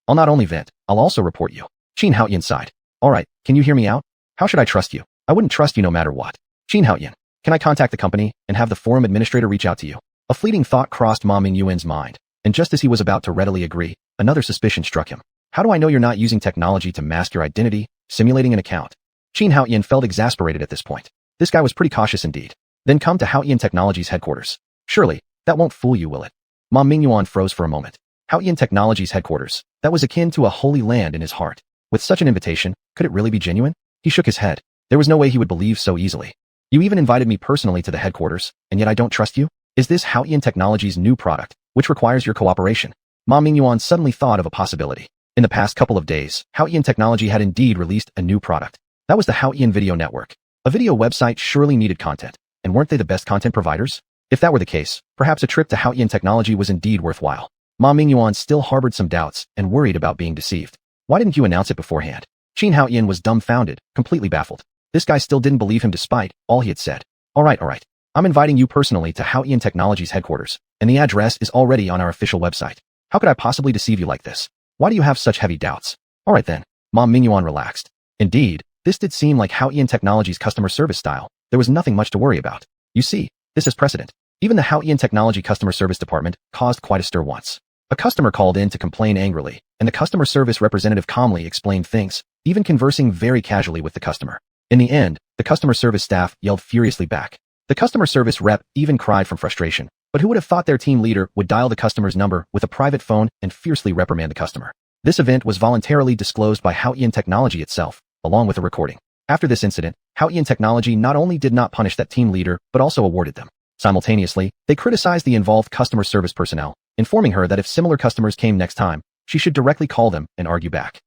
I'll not only vent, I'll also report you. Xuanhuan sighed. Alright, can you hear me out? How should I trust you? I wouldn't trust you no matter what. Xuanhuan, can I contact the company and have the forum administrator reach out to you? A fleeting thought crossed Ma Mingyuan's mind, and just as he was about to readily agree, another suspicion struck him. How do I know you're not using technology to mask your identity, simulating an account? Xuanhuan felt exasperated at this point. This guy was pretty cautious indeed. Then come to xuanhuan Technology's headquarters. Surely, that won't fool you, will it? Ma Mingyuan froze for a moment. xuanhuan Technology's headquarters, that was akin to a holy land in his heart. With such an invitation, could it really be genuine? He shook his head. There was no way he would believe so easily. You even invited me personally to the headquarters, and yet I don't trust you? Is this xuanhuan Technology's new product, which requires your cooperation? Ma Mingyuan suddenly thought of a possibility. In the past couple of days, xuanhuan Technology had indeed released a new product. That was the xuanhuan Video Network. A video website surely needed content, and weren't they the best content providers? If that were the case, perhaps a trip to xuanhuan Technology was indeed worthwhile. Ma Mingyuan still harbored some doubts and worried about being deceived. Why didn't you announce it beforehand? Xuanhuan was dumbfounded, completely baffled. This guy still didn't believe him despite all he had said. Alright. I'm inviting you personally to xuanhuan Technology's headquarters, and the address is already on our official website. How could I possibly deceive you like this? Why do you have such heavy doubts? Alright then. Ma Mingyuan relaxed. Indeed, this did seem like xuanhuan Technology's customer service style. There was nothing much to worry about. You see, this is precedent. Even the xuanhuan Technology customer service department caused quite a stir once. A customer called in to complain angrily, and the customer service representative calmly explained things, even conversing very casually with the customer. In the end, the customer service staff yelled furiously back. The customer service rep even cried from frustration, but who would have thought their team leader would dial the customer's number with a private phone and fiercely reprimand the customer? This event was voluntarily disclosed by xuanhuan Technology itself, along with a recording. After this incident, xuanhuan Technology not only did not punish that team leader, but also awarded them. Simultaneously, they criticized the involved customer service personnel, informing her that if similar customers came next time, she should directly call them and argue back.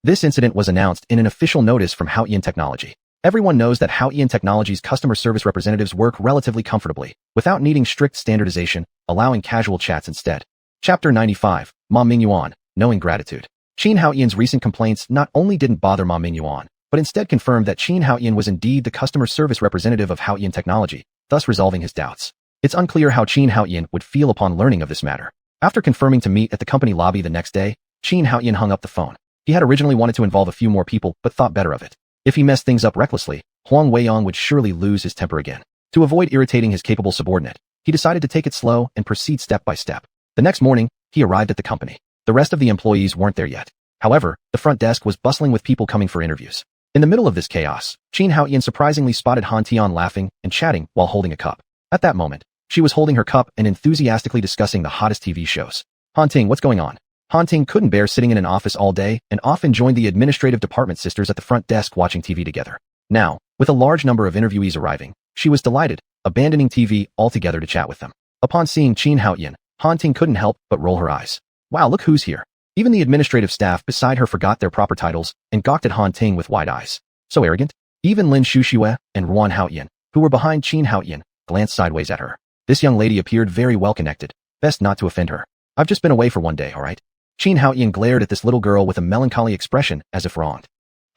This incident was announced in an official notice from xuanhuan Technology. Everyone knows that xuanhuan Technology's customer service representatives work relatively comfortably, without needing strict standardization, allowing casual chats instead. Chapter 95, Ma Mingyuan, Knowing Gratitude. Xuanhuan's recent complaints not only didn't bother Ma Mingyuan, but instead confirmed that Xuanhuan was indeed the customer service representative of xuanhuan Technology, thus resolving his doubts. It's unclear how Xuanhuan would feel upon learning of this matter. After confirming to meet at the company lobby the next day, Xuanhuan hung up the phone. He had originally wanted to involve a few more people, but thought better of it. If he messed things up recklessly, Huang Weiyang would surely lose his temper again. To avoid irritating his capable subordinate, he decided to take it slow and proceed step by step. The next morning, he arrived at the company. The rest of the employees weren't there yet. However, the front desk was bustling with people coming for interviews. In the middle of this chaos, Xuanhuan surprisingly spotted Han Tian laughing and chatting while holding a cup. At that moment, she was holding her cup and enthusiastically discussing the hottest TV shows. Han Ting, what's going on? Han Ting couldn't bear sitting in an office all day and often joined the administrative department sisters at the front desk watching TV together. Now, with a large number of interviewees arriving, she was delighted, abandoning TV altogether to chat with them. Upon seeing Xuanhuan, Han Ting couldn't help but roll her eyes. Wow, look who's here. Even the administrative staff beside her forgot their proper titles and gawked at Han Ting with wide eyes. So arrogant. Even Lin Shuxue and Xuanhuan, who were behind Xuanhuan, glanced sideways at her. This young lady appeared very well connected. Best not to offend her. I've just been away for one day, alright? Xuanhuan glared at this little girl with a melancholy expression as if wronged.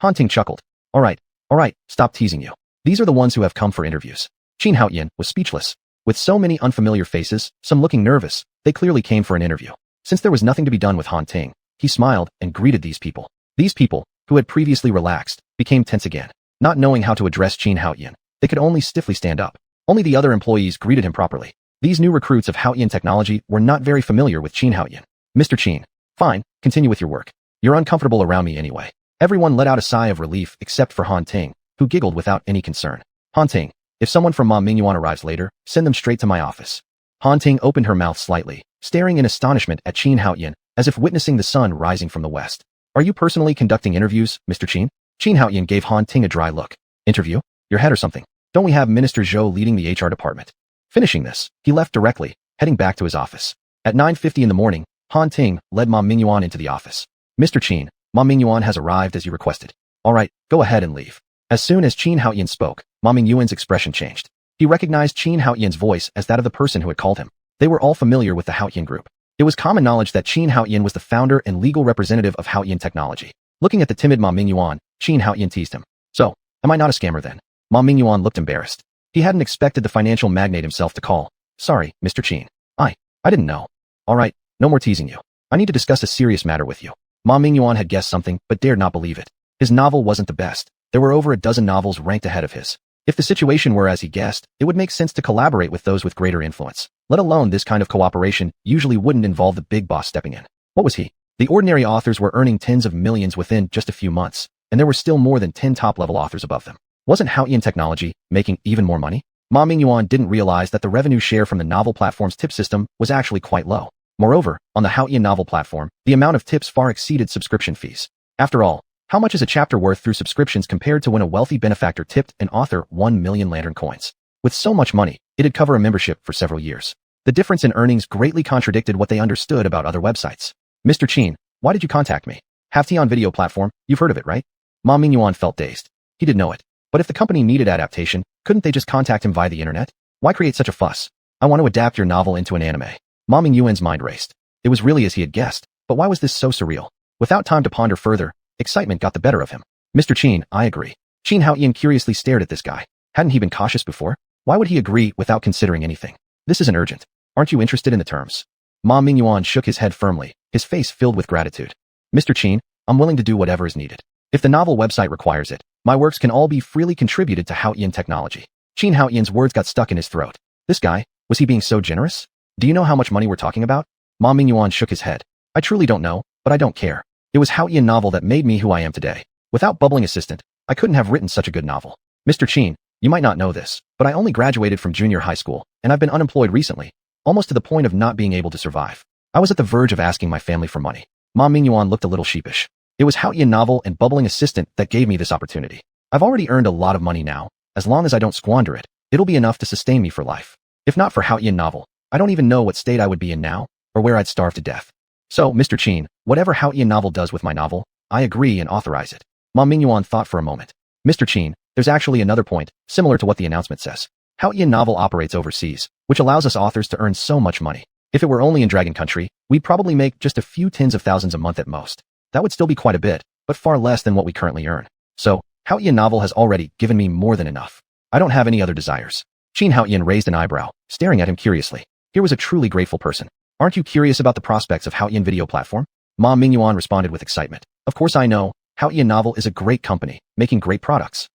Han Ting chuckled. Alright, stop teasing you. These are the ones who have come for interviews. Xuanhuan was speechless. With so many unfamiliar faces, some looking nervous, they clearly came for an interview. Since there was nothing to be done with Han Ting, he smiled and greeted these people. These people, who had previously relaxed, became tense again. Not knowing how to address Xuanhuan, they could only stiffly stand up. Only the other employees greeted him properly. These new recruits of Haotian technology were not very familiar with Xuanhuan. Mr. Qin. Fine, continue with your work. You're uncomfortable around me anyway. Everyone let out a sigh of relief except for Han Ting, who giggled without any concern. Han Ting, if someone from Ma Mingyuan arrives later, send them straight to my office. Han Ting opened her mouth slightly, staring in astonishment at Xuanhuan, as if witnessing the sun rising from the west. Are you personally conducting interviews, Mr. Qin? Xuanhuan gave Han Ting a dry look. Interview? Your head or something? Don't we have Minister Zhou leading the HR department? Finishing this, he left directly, heading back to his office. At 9:50 in the morning, Han Ting led Ma Mingyuan into the office. Mr. Qin, Ma Mingyuan has arrived as you requested. Alright, go ahead and leave. As soon as Xuanhuan spoke, Ma Mingyuan's expression changed. He recognized Xuanhuan's voice as that of the person who had called him. They were all familiar with the Haotian group. It was common knowledge that Xuanhuan was the founder and legal representative of Haotian technology. Looking at the timid Ma Mingyuan, Xuanhuan teased him. So, am I not a scammer then? Ma Mingyuan looked embarrassed. He hadn't expected the financial magnate himself to call. Sorry, Mr. Qin. I didn't know. Alright, no more teasing you. I need to discuss a serious matter with you. Ma Mingyuan had guessed something but dared not believe it. His novel wasn't the best. There were over a dozen novels ranked ahead of his. If the situation were as he guessed, it would make sense to collaborate with those with greater influence. Let alone this kind of cooperation usually wouldn't involve the big boss stepping in. What was he? The ordinary authors were earning tens of millions within just a few months, and there were still more than 10 top-level authors above them. Wasn't Haotian technology making even more money? Ma Mingyuan didn't realize that the revenue share from the novel platform's tip system was actually quite low. Moreover, on the Haotian novel platform, the amount of tips far exceeded subscription fees. After all, how much is a chapter worth through subscriptions compared to when a wealthy benefactor tipped an author 1 million lantern coins? With so much money, it'd cover a membership for several years. The difference in earnings greatly contradicted what they understood about other websites. Mr. Qin, why did you contact me? Haotian video platform, you've heard of it, right? Ma Mingyuan felt dazed. He didn't know it. But if the company needed adaptation, couldn't they just contact him via the internet? Why create such a fuss? I want to adapt your novel into an anime. Ma Mingyuan's mind raced. It was really as he had guessed, but why was this so surreal? Without time to ponder further, excitement got the better of him. Mr. Qin, I agree. Xuanhuan curiously stared at this guy. Hadn't he been cautious before? Why would he agree without considering anything? This isn't urgent. Aren't you interested in the terms? Ma Mingyuan shook his head firmly, his face filled with gratitude. Mr. Qin, I'm willing to do whatever is needed. If the novel website requires it, my works can all be freely contributed to Haotian technology. Xuanhuan's words got stuck in his throat. This guy, was he being so generous? Do you know how much money we're talking about? Ma Mingyuan shook his head. I truly don't know, but I don't care. It was Haotian novel that made me who I am today. Without bubbling assistant, I couldn't have written such a good novel. Mr. Qin, you might not know this, but I only graduated from junior high school, and I've been unemployed recently, almost to the point of not being able to survive. I was at the verge of asking my family for money. Ma Mingyuan looked a little sheepish. It was Haotian novel and bubbling assistant that gave me this opportunity. I've already earned a lot of money now. As long as I don't squander it, it'll be enough to sustain me for life. If not for Haotian novel, I don't even know what state I would be in now, or where I'd starve to death. So, Mr. Qin, whatever Haotian novel does with my novel, I agree and authorize it. Ma Mingyuan thought for a moment. Mr. Qin, there's actually another point, similar to what the announcement says. Haotian novel operates overseas, which allows us authors to earn so much money. If it were only in Dragon Country, we'd probably make just a few tens of thousands a month at most. That would still be quite a bit, but far less than what we currently earn. So, Haotian novel has already given me more than enough. I don't have any other desires. Xuanhuan raised an eyebrow, staring at him curiously. Here was a truly grateful person. Aren't you curious about the prospects of Haotian video platform? Ma Mingyuan responded with excitement. Of course I know, Haotian novel is a great company, making great products.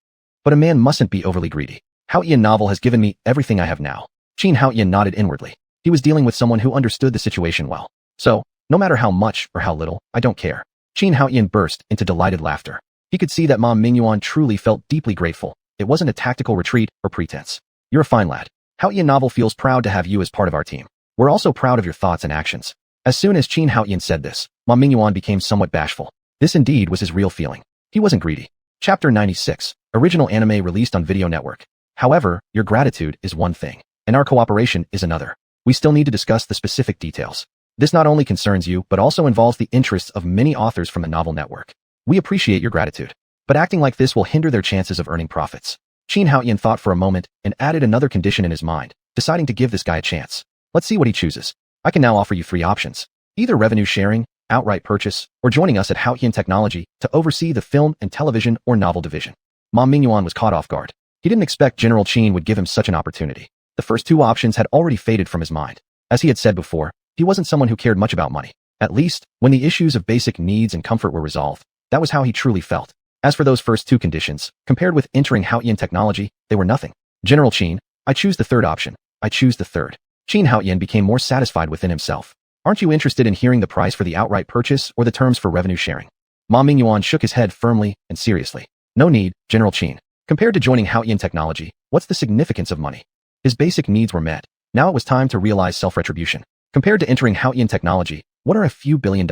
But a man mustn't be overly greedy. Haotian novel has given me everything I have now. Qin Haoyan nodded inwardly. He was dealing with someone who understood the situation well. So, no matter how much or how little, I don't care. Qin Haoyan burst into delighted laughter. He could see that Ma Mingyuan truly felt deeply grateful. It wasn't a tactical retreat or pretense. You're a fine lad. Haoyan Novel feels proud to have you as part of our team. We're also proud of your thoughts and actions. As soon as Qin Haoyan said this, Ma Mingyuan became somewhat bashful. This indeed was his real feeling. He wasn't greedy. Chapter 96. Original anime released on Video Network. However, your gratitude is one thing, and our cooperation is another. We still need to discuss the specific details. This not only concerns you, but also involves the interests of many authors from the novel network. We appreciate your gratitude, but acting like this will hinder their chances of earning profits. Qin Haoyan thought for a moment and added another condition in his mind, deciding to give this guy a chance. Let's see what he chooses. I can now offer you 3 options. Either revenue sharing, outright purchase, or joining us at Haoyan Technology to oversee the film and television or novel division. Ma Mingyuan was caught off guard. He didn't expect General Qin would give him such an opportunity. The first 2 options had already faded from his mind. As he had said before, he wasn't someone who cared much about money. At least, when the issues of basic needs and comfort were resolved, that was how he truly felt. As for those first 2 conditions, compared with entering Haoyan Technology, they were nothing. General Qin, I choose the 3rd option. I choose the 3rd. Qin Haoyan became more satisfied within himself. Aren't you interested in hearing the price for the outright purchase or the terms for revenue sharing? Ma Mingyuan shook his head firmly and seriously. No need, General Qin. Compared to joining Haoyan Technology, what's the significance of money? His basic needs were met. Now it was time to realize self-retribution. Compared to entering Haoyan Technology, what are a few $billion?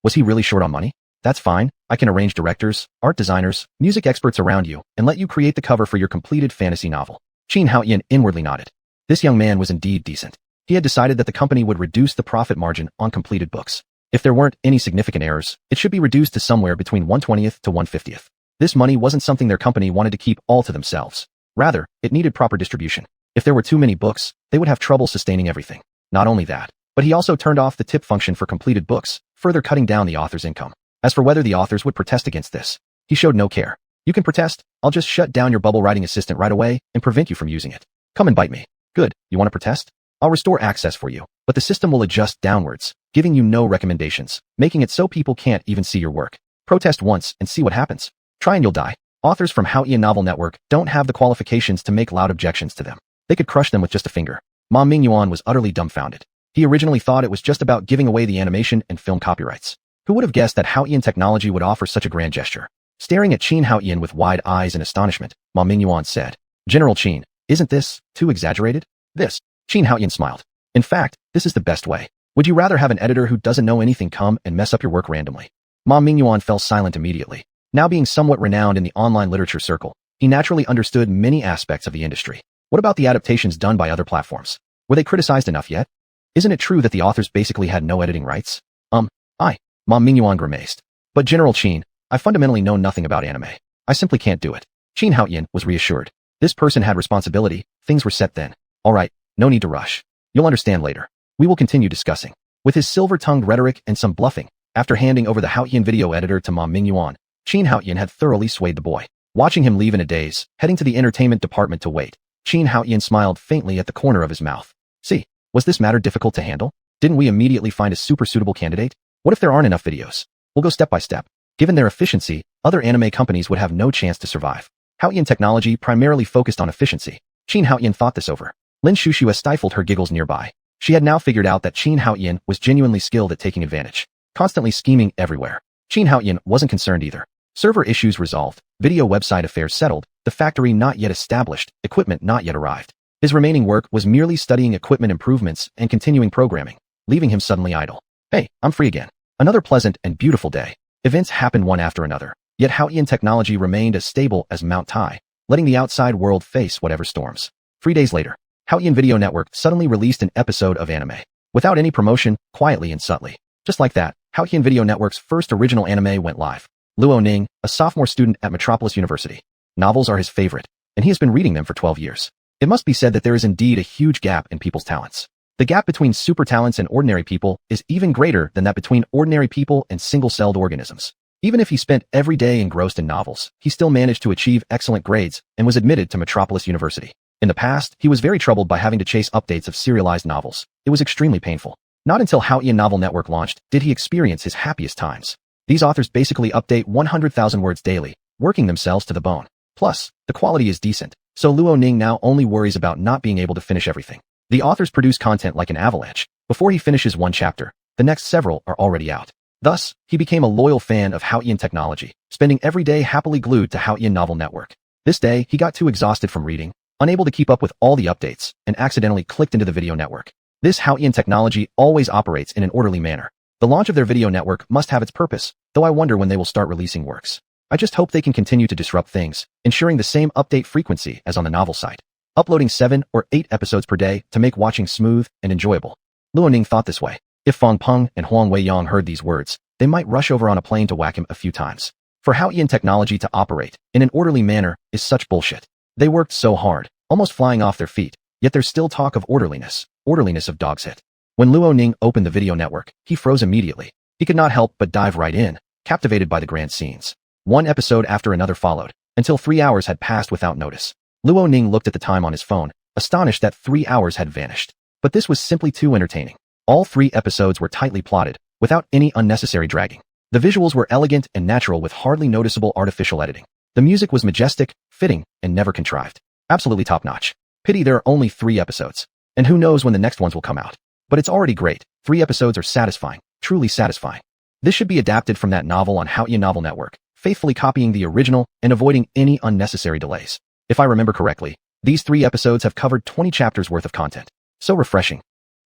Was he really short on money? That's fine. I can arrange directors, art designers, music experts around you, and let you create the cover for your completed fantasy novel. Qin Haoyan inwardly nodded. This young man was indeed decent. He had decided that the company would reduce the profit margin on completed books. If there weren't any significant errors, it should be reduced to somewhere between 1/20th to 1/50th. This money wasn't something their company wanted to keep all to themselves. Rather, it needed proper distribution. If there were too many books, they would have trouble sustaining everything. Not only that, but he also turned off the tip function for completed books, further cutting down the author's income. As for whether the authors would protest against this, he showed no care. You can protest, I'll just shut down your bubble writing assistant right away and prevent you from using it. Come and bite me. Good, you want to protest? I'll restore access for you, but the system will adjust downwards, giving you no recommendations, making it so people can't even see your work. Protest once and see what happens. Try and you'll die. Authors from Haoyan Novel Network don't have the qualifications to make loud objections to them. They could crush them with just a finger. Ma Mingyuan was utterly dumbfounded. He originally thought it was just about giving away the animation and film copyrights. Who would have guessed that Haoyan Technology would offer such a grand gesture? Staring at Qin Haoyan with wide eyes in astonishment, Ma Mingyuan said, General Qin, isn't this too exaggerated? This. Qin Haoyan smiled. In fact, this is the best way. Would you rather have an editor who doesn't know anything come and mess up your work randomly? Ma Mingyuan fell silent immediately. Now being somewhat renowned in the online literature circle, he naturally understood many aspects of the industry. What about the adaptations done by other platforms? Were they criticized enough yet? Isn't it true that the authors basically had no editing rights? Ma Mingyuan grimaced. But General Qin, I fundamentally know nothing about anime. I simply can't do it. Qin Haoyan was reassured. This person had responsibility, things were set then. Alright, no need to rush. You'll understand later. We will continue discussing. With his silver-tongued rhetoric and some bluffing, after handing over the Haoyan video editor to Ma Mingyuan, Qin Haoyan had thoroughly swayed the boy. Watching him leave in a daze, heading to the entertainment department to wait, Qin Haoyan smiled faintly at the corner of his mouth. See, was this matter difficult to handle? Didn't we immediately find a super suitable candidate? What if there aren't enough videos? We'll go step by step. Given their efficiency, other anime companies would have no chance to survive. Haoyan Technology primarily focused on efficiency. Qin Haoyan thought this over. Lin Shushua stifled her giggles nearby. She had now figured out that Qin Haoyan was genuinely skilled at taking advantage, constantly scheming everywhere. Qin Haoyan wasn't concerned either. Server issues resolved, video website affairs settled, the factory not yet established, equipment not yet arrived. His remaining work was merely studying equipment improvements and continuing programming, leaving him suddenly idle. Hey, I'm free again. Another pleasant and beautiful day. Events happened one after another, yet Haoyan Technology remained as stable as Mount Tai, letting the outside world face whatever storms. 3 days later, Haoyan Video Network suddenly released an episode of anime. Without any promotion, quietly and subtly. Just like that, Haoyan Video Network's first original anime went live. Luo Ning, a sophomore student at Metropolis University. Novels are his favorite, and he has been reading them for 12 years. It must be said that there is indeed a huge gap in people's talents. The gap between super talents and ordinary people is even greater than that between ordinary people and single-celled organisms. Even if he spent every day engrossed in novels, he still managed to achieve excellent grades and was admitted to Metropolis University. In the past, he was very troubled by having to chase updates of serialized novels. It was extremely painful. Not until Haoyan Novel Network launched did he experience his happiest times. These authors basically update 100,000 words daily, working themselves to the bone. Plus, the quality is decent, so Luo Ning now only worries about not being able to finish everything. The authors produce content like an avalanche. Before he finishes one chapter, the next several are already out. Thus, he became a loyal fan of Hawkish technology, spending every day happily glued to Hawkish Novel Network. This day, he got too exhausted from reading, unable to keep up with all the updates, and accidentally clicked into the video network. This Hawkish technology always operates in an orderly manner. The launch of their video network must have its purpose, though I wonder when they will start releasing works. I just hope they can continue to disrupt things, ensuring the same update frequency as on the novel site, uploading 7 or 8 episodes per day to make watching smooth and enjoyable. Luo Ning thought this way. If Fang Peng and Huang Weiyang heard these words, they might rush over on a plane to whack him a few times. For Hawkish technology to operate in an orderly manner is such bullshit. They worked so hard, almost flying off their feet, yet there's still talk of orderliness of dog's hit. When Luo Ning opened the video network, he froze immediately. He could not help but dive right in, captivated by the grand scenes. One episode after another followed, until 3 hours had passed without notice. Luo Ning looked at the time on his phone, astonished that 3 hours had vanished. But this was simply too entertaining. All 3 episodes were tightly plotted, without any unnecessary dragging. The visuals were elegant and natural with hardly noticeable artificial editing. The music was majestic, fitting, and never contrived. Absolutely top-notch. Pity there are only 3 episodes. And who knows when the next ones will come out. But it's already great. 3 episodes are satisfying, truly satisfying. This should be adapted from that novel on Hawkish Novel Network, faithfully copying the original and avoiding any unnecessary delays. If I remember correctly, these 3 episodes have covered 20 chapters worth of content. So refreshing.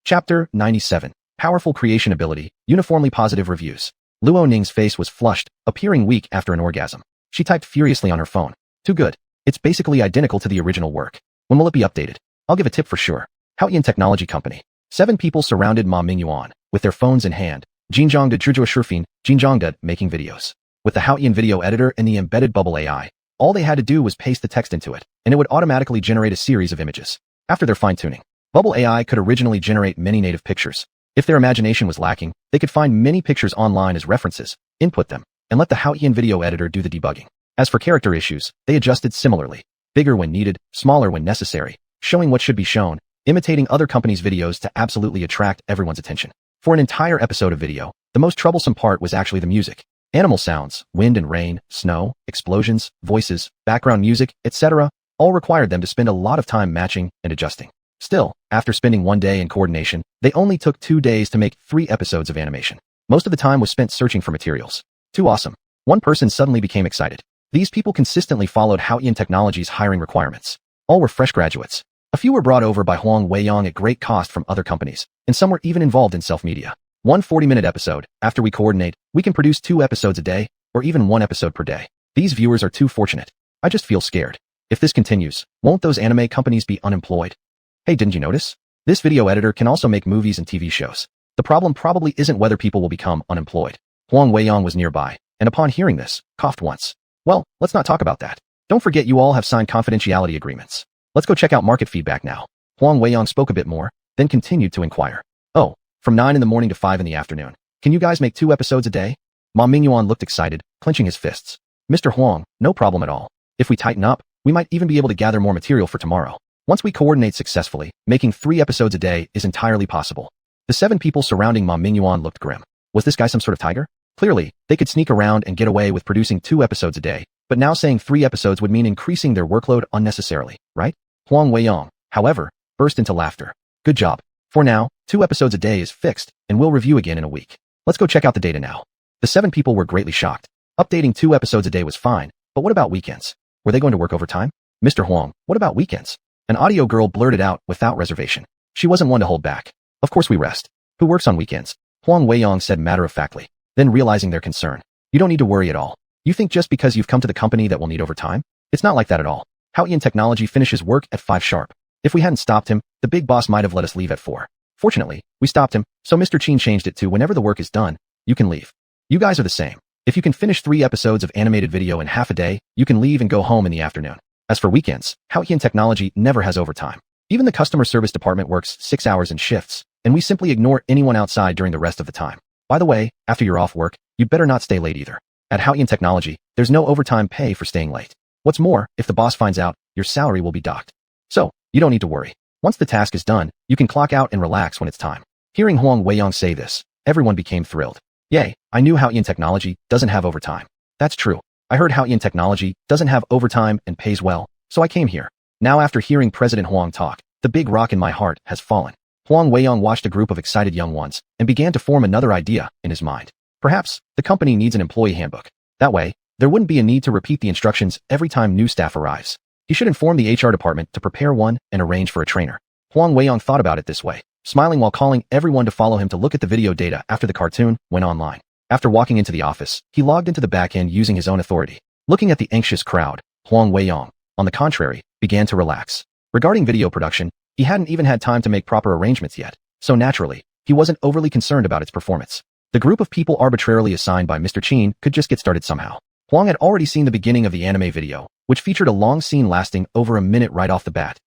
Chapter 97. Powerful Creation Ability, Uniformly Positive Reviews. Luo Ning's face was flushed, appearing weak after an orgasm. She typed furiously on her phone. Too good. It's basically identical to the original work. When will it be updated? I'll give a tip for sure. Hawkish Technology Company. 7 people surrounded Ma Mingyuan, with their phones in hand. Jinzhongde Zhizhuo Shifin, Jinzhongde, making videos. With the Hawkish video editor and the embedded bubble AI, all they had to do was paste the text into it, and it would automatically generate a series of images. After their fine-tuning, Bubble AI could originally generate many native pictures. If their imagination was lacking, they could find many pictures online as references, input them, and let the Hawkish video editor do the debugging. As for character issues, they adjusted similarly. Bigger when needed, smaller when necessary, showing what should be shown, imitating other companies' videos to absolutely attract everyone's attention. For an entire episode of video, the most troublesome part was actually the music. Animal sounds, wind and rain, snow, explosions, voices, background music, etc., all required them to spend a lot of time matching and adjusting. Still, after spending 1 day in coordination, they only took 2 days to make 3 episodes of animation. Most of the time was spent searching for materials. Too awesome. One person suddenly became excited. These people consistently followed Hawkish Technology's hiring requirements. All were fresh graduates. A few were brought over by Huang Weiyang at great cost from other companies, and some were even involved in self-media. One 40-minute episode. After we coordinate, we can produce 2 episodes a day, or even 1 episode per day. These viewers are too fortunate. I just feel scared. If this continues, won't those anime companies be unemployed? Hey, didn't you notice? This video editor can also make movies and TV shows. The problem probably isn't whether people will become unemployed. Huang Weiyang was nearby, and upon hearing this, coughed once. Well, let's not talk about that. Don't forget you all have signed confidentiality agreements. Let's go check out market feedback now. Huang Weiyang spoke a bit more, then continued to inquire. Oh, from 9 in the morning to 5 in the afternoon. Can you guys make 2 episodes a day? Ma Mingyuan looked excited, clenching his fists. Mr. Huang, no problem at all. If we tighten up, we might even be able to gather more material for tomorrow. Once we coordinate successfully, making 3 episodes a day is entirely possible. The 7 people surrounding Ma Mingyuan looked grim. Was this guy some sort of tiger? Clearly, they could sneak around and get away with producing 2 episodes a day, but now saying 3 episodes would mean increasing their workload unnecessarily, right? Huang Weiyang, however, burst into laughter. Good job. For now, 2 episodes a day is fixed, and we'll review again in a week. Let's go check out the data now. The 7 people were greatly shocked. Updating 2 episodes a day was fine, but what about weekends? Were they going to work overtime? Mr. Huang, what about weekends? An audio girl blurted out without reservation. She wasn't one to hold back. Of course we rest. Who works on weekends? Huang Weiyang said matter-of-factly, then realizing their concern. You don't need to worry at all. You think just because you've come to the company that we'll need overtime? It's not like that at all. Hawkish Technology finishes work at 5 sharp. If we hadn't stopped him, the big boss might have let us leave at 4. Fortunately, we stopped him, so Mr. Qin changed it to whenever the work is done, you can leave. You guys are the same. If you can finish 3 episodes of animated video in half a day, you can leave and go home in the afternoon. As for weekends, Hawkish Technology never has overtime. Even the customer service department works 6 hours in shifts, and we simply ignore anyone outside during the rest of the time. By the way, after you're off work, you'd better not stay late either. At Hawkish Technology, there's no overtime pay for staying late. What's more, if the boss finds out, your salary will be docked. So, you don't need to worry. Once the task is done, you can clock out and relax when it's time. Hearing Huang Weiyang say this, everyone became thrilled. Yay, I knew Hawkish Technology doesn't have overtime. That's true. I heard Hawkish Technology doesn't have overtime and pays well, so I came here. Now after hearing President Huang talk, The big rock in my heart has fallen. Huang Weiyang watched a group of excited young ones and began to form another idea in his mind. Perhaps the company needs an employee handbook. That way, there wouldn't be a need to repeat the instructions every time new staff arrives. He should inform the HR department to prepare one and arrange for a trainer. Huang Weiyang thought about it this way, smiling while calling everyone to follow him to look at the video data after the cartoon went online. After walking into the office, he logged into the back end using his own authority. Looking at the anxious crowd, Huang Weiyang, on the contrary, began to relax. Regarding video production, he hadn't even had time to make proper arrangements yet, so naturally, he wasn't overly concerned about its performance. The group of people arbitrarily assigned by Mr. Qin could just get started somehow. Huang had already seen the beginning of the anime video, which featured a long scene lasting over a minute right off the bat.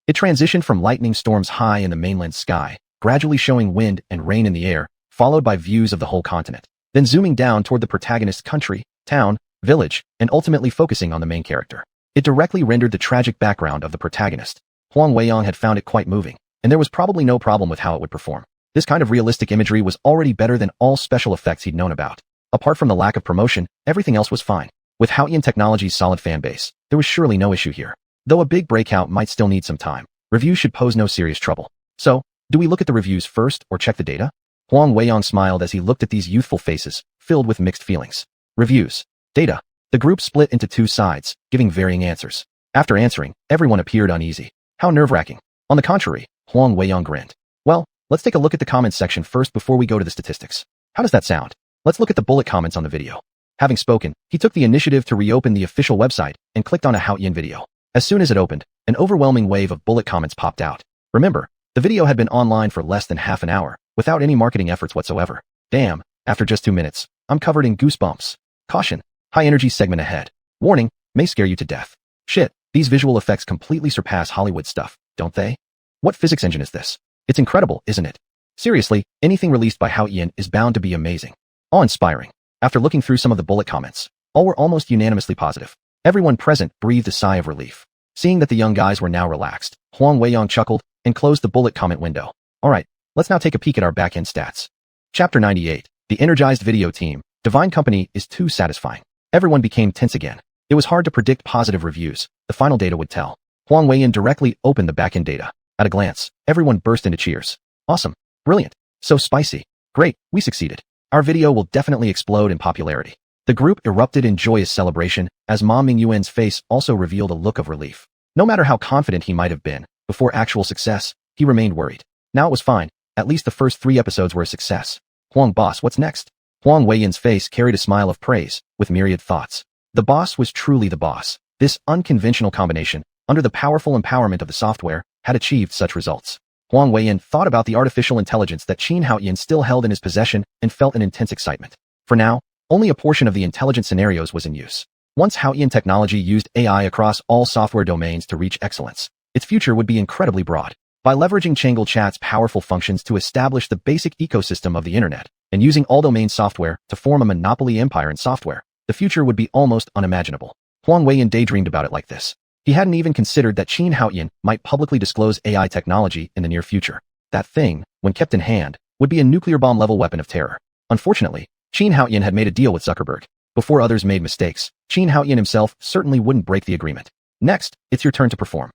It transitioned from lightning storms high in the mainland sky, gradually showing wind and rain in the air, followed by views of the whole continent, then zooming down toward the protagonist's country, town, village, and ultimately focusing on the main character. It directly rendered the tragic background of the protagonist. Huang Weiyang had found it quite moving, and there was probably no problem with how it would perform. This kind of realistic imagery was already better than all special effects he'd known about. Apart from the lack of promotion, everything else was fine. With Haoyan Technology's solid fanbase, there was surely no issue here. Though a big breakout might still need some time, reviews should pose no serious trouble. So, do we look at the reviews first or check the data? Huang Weiyang smiled as he looked at these youthful faces, filled with mixed feelings. Reviews. Data. The group split into two sides, giving varying answers. After answering, everyone appeared uneasy. How nerve-wracking. On the contrary, Huang Weiyang grinned. Well, let's take a look at the comments section first before we go to the statistics. How does that sound? Let's look at the bullet comments on the video. Having spoken, he took the initiative to reopen the official website and clicked on a Haoyan video. As soon as it opened, an overwhelming wave of bullet comments popped out. Remember, the video had been online for less than half an hour, without any marketing efforts whatsoever. Damn, after just 2 minutes, I'm covered in goosebumps. Caution, high energy segment ahead. Warning, may scare you to death. Shit, these visual effects completely surpass Hollywood stuff, don't they? What physics engine is this? It's incredible, isn't it? Seriously, anything released by Haoyan is bound to be amazing. Awe-inspiring. After looking through some of the bullet comments, all were almost unanimously positive. Everyone present breathed a sigh of relief. Seeing that the young guys were now relaxed, Huang Weiyang chuckled and closed the bullet comment window. Alright, let's now take a peek at our back-end stats. Chapter 98. The energized video team. Divine Company is too satisfying. Everyone became tense again. It was hard to predict positive reviews. The final data would tell. Huang Weiyang directly opened the back-end data. At a glance, everyone burst into cheers. Awesome. Brilliant. So spicy. Great, we succeeded. Our video will definitely explode in popularity. The group erupted in joyous celebration as Ma Mingyuan's face also revealed a look of relief. No matter how confident he might have been, before actual success, he remained worried. Now it was fine. At least the first 3 episodes were a success. Huang boss, what's next? Huang Weiyang's face carried a smile of praise, with myriad thoughts. The boss was truly the boss. This unconventional combination, under the powerful empowerment of the software, had achieved such results. Huang Weiyang thought about the artificial intelligence that Qin Haoyan still held in his possession and felt an intense excitement. For now, only a portion of the intelligent scenarios was in use. Once Haoyan Technology used AI across all software domains to reach excellence, its future would be incredibly broad. By leveraging Changle Chat's powerful functions to establish the basic ecosystem of the internet, and using all domain software to form a monopoly empire in software, the future would be almost unimaginable. Huang Weiyang daydreamed about it like this. He hadn't even considered that Qin Haoyan might publicly disclose AI technology in the near future. That thing, when kept in hand, would be a nuclear bomb-level weapon of terror. Unfortunately, Qin Haoyan had made a deal with Zuckerberg. Before others made mistakes, Qin Haoyan himself certainly wouldn't break the agreement. Next, it's your turn to perform.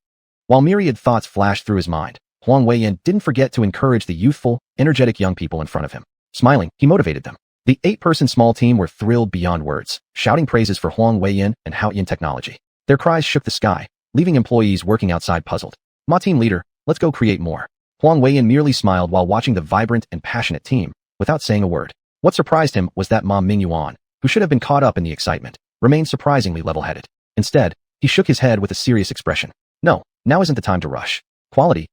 While myriad thoughts flashed through his mind, Huang Weiyang didn't forget to encourage the youthful, energetic young people in front of him. Smiling, he motivated them. The 8-person small team were thrilled beyond words, shouting praises for Huang Weiyang and Haoyan Technology. Their cries shook the sky, leaving employees working outside puzzled. Ma team leader, let's go create more. Huang Weiyang merely smiled while watching the vibrant and passionate team, without saying a word. What surprised him was that Ma Mingyuan, who should have been caught up in the excitement, remained surprisingly level-headed. Instead, he shook his head with a serious expression. No, now isn't the time to rush. Quality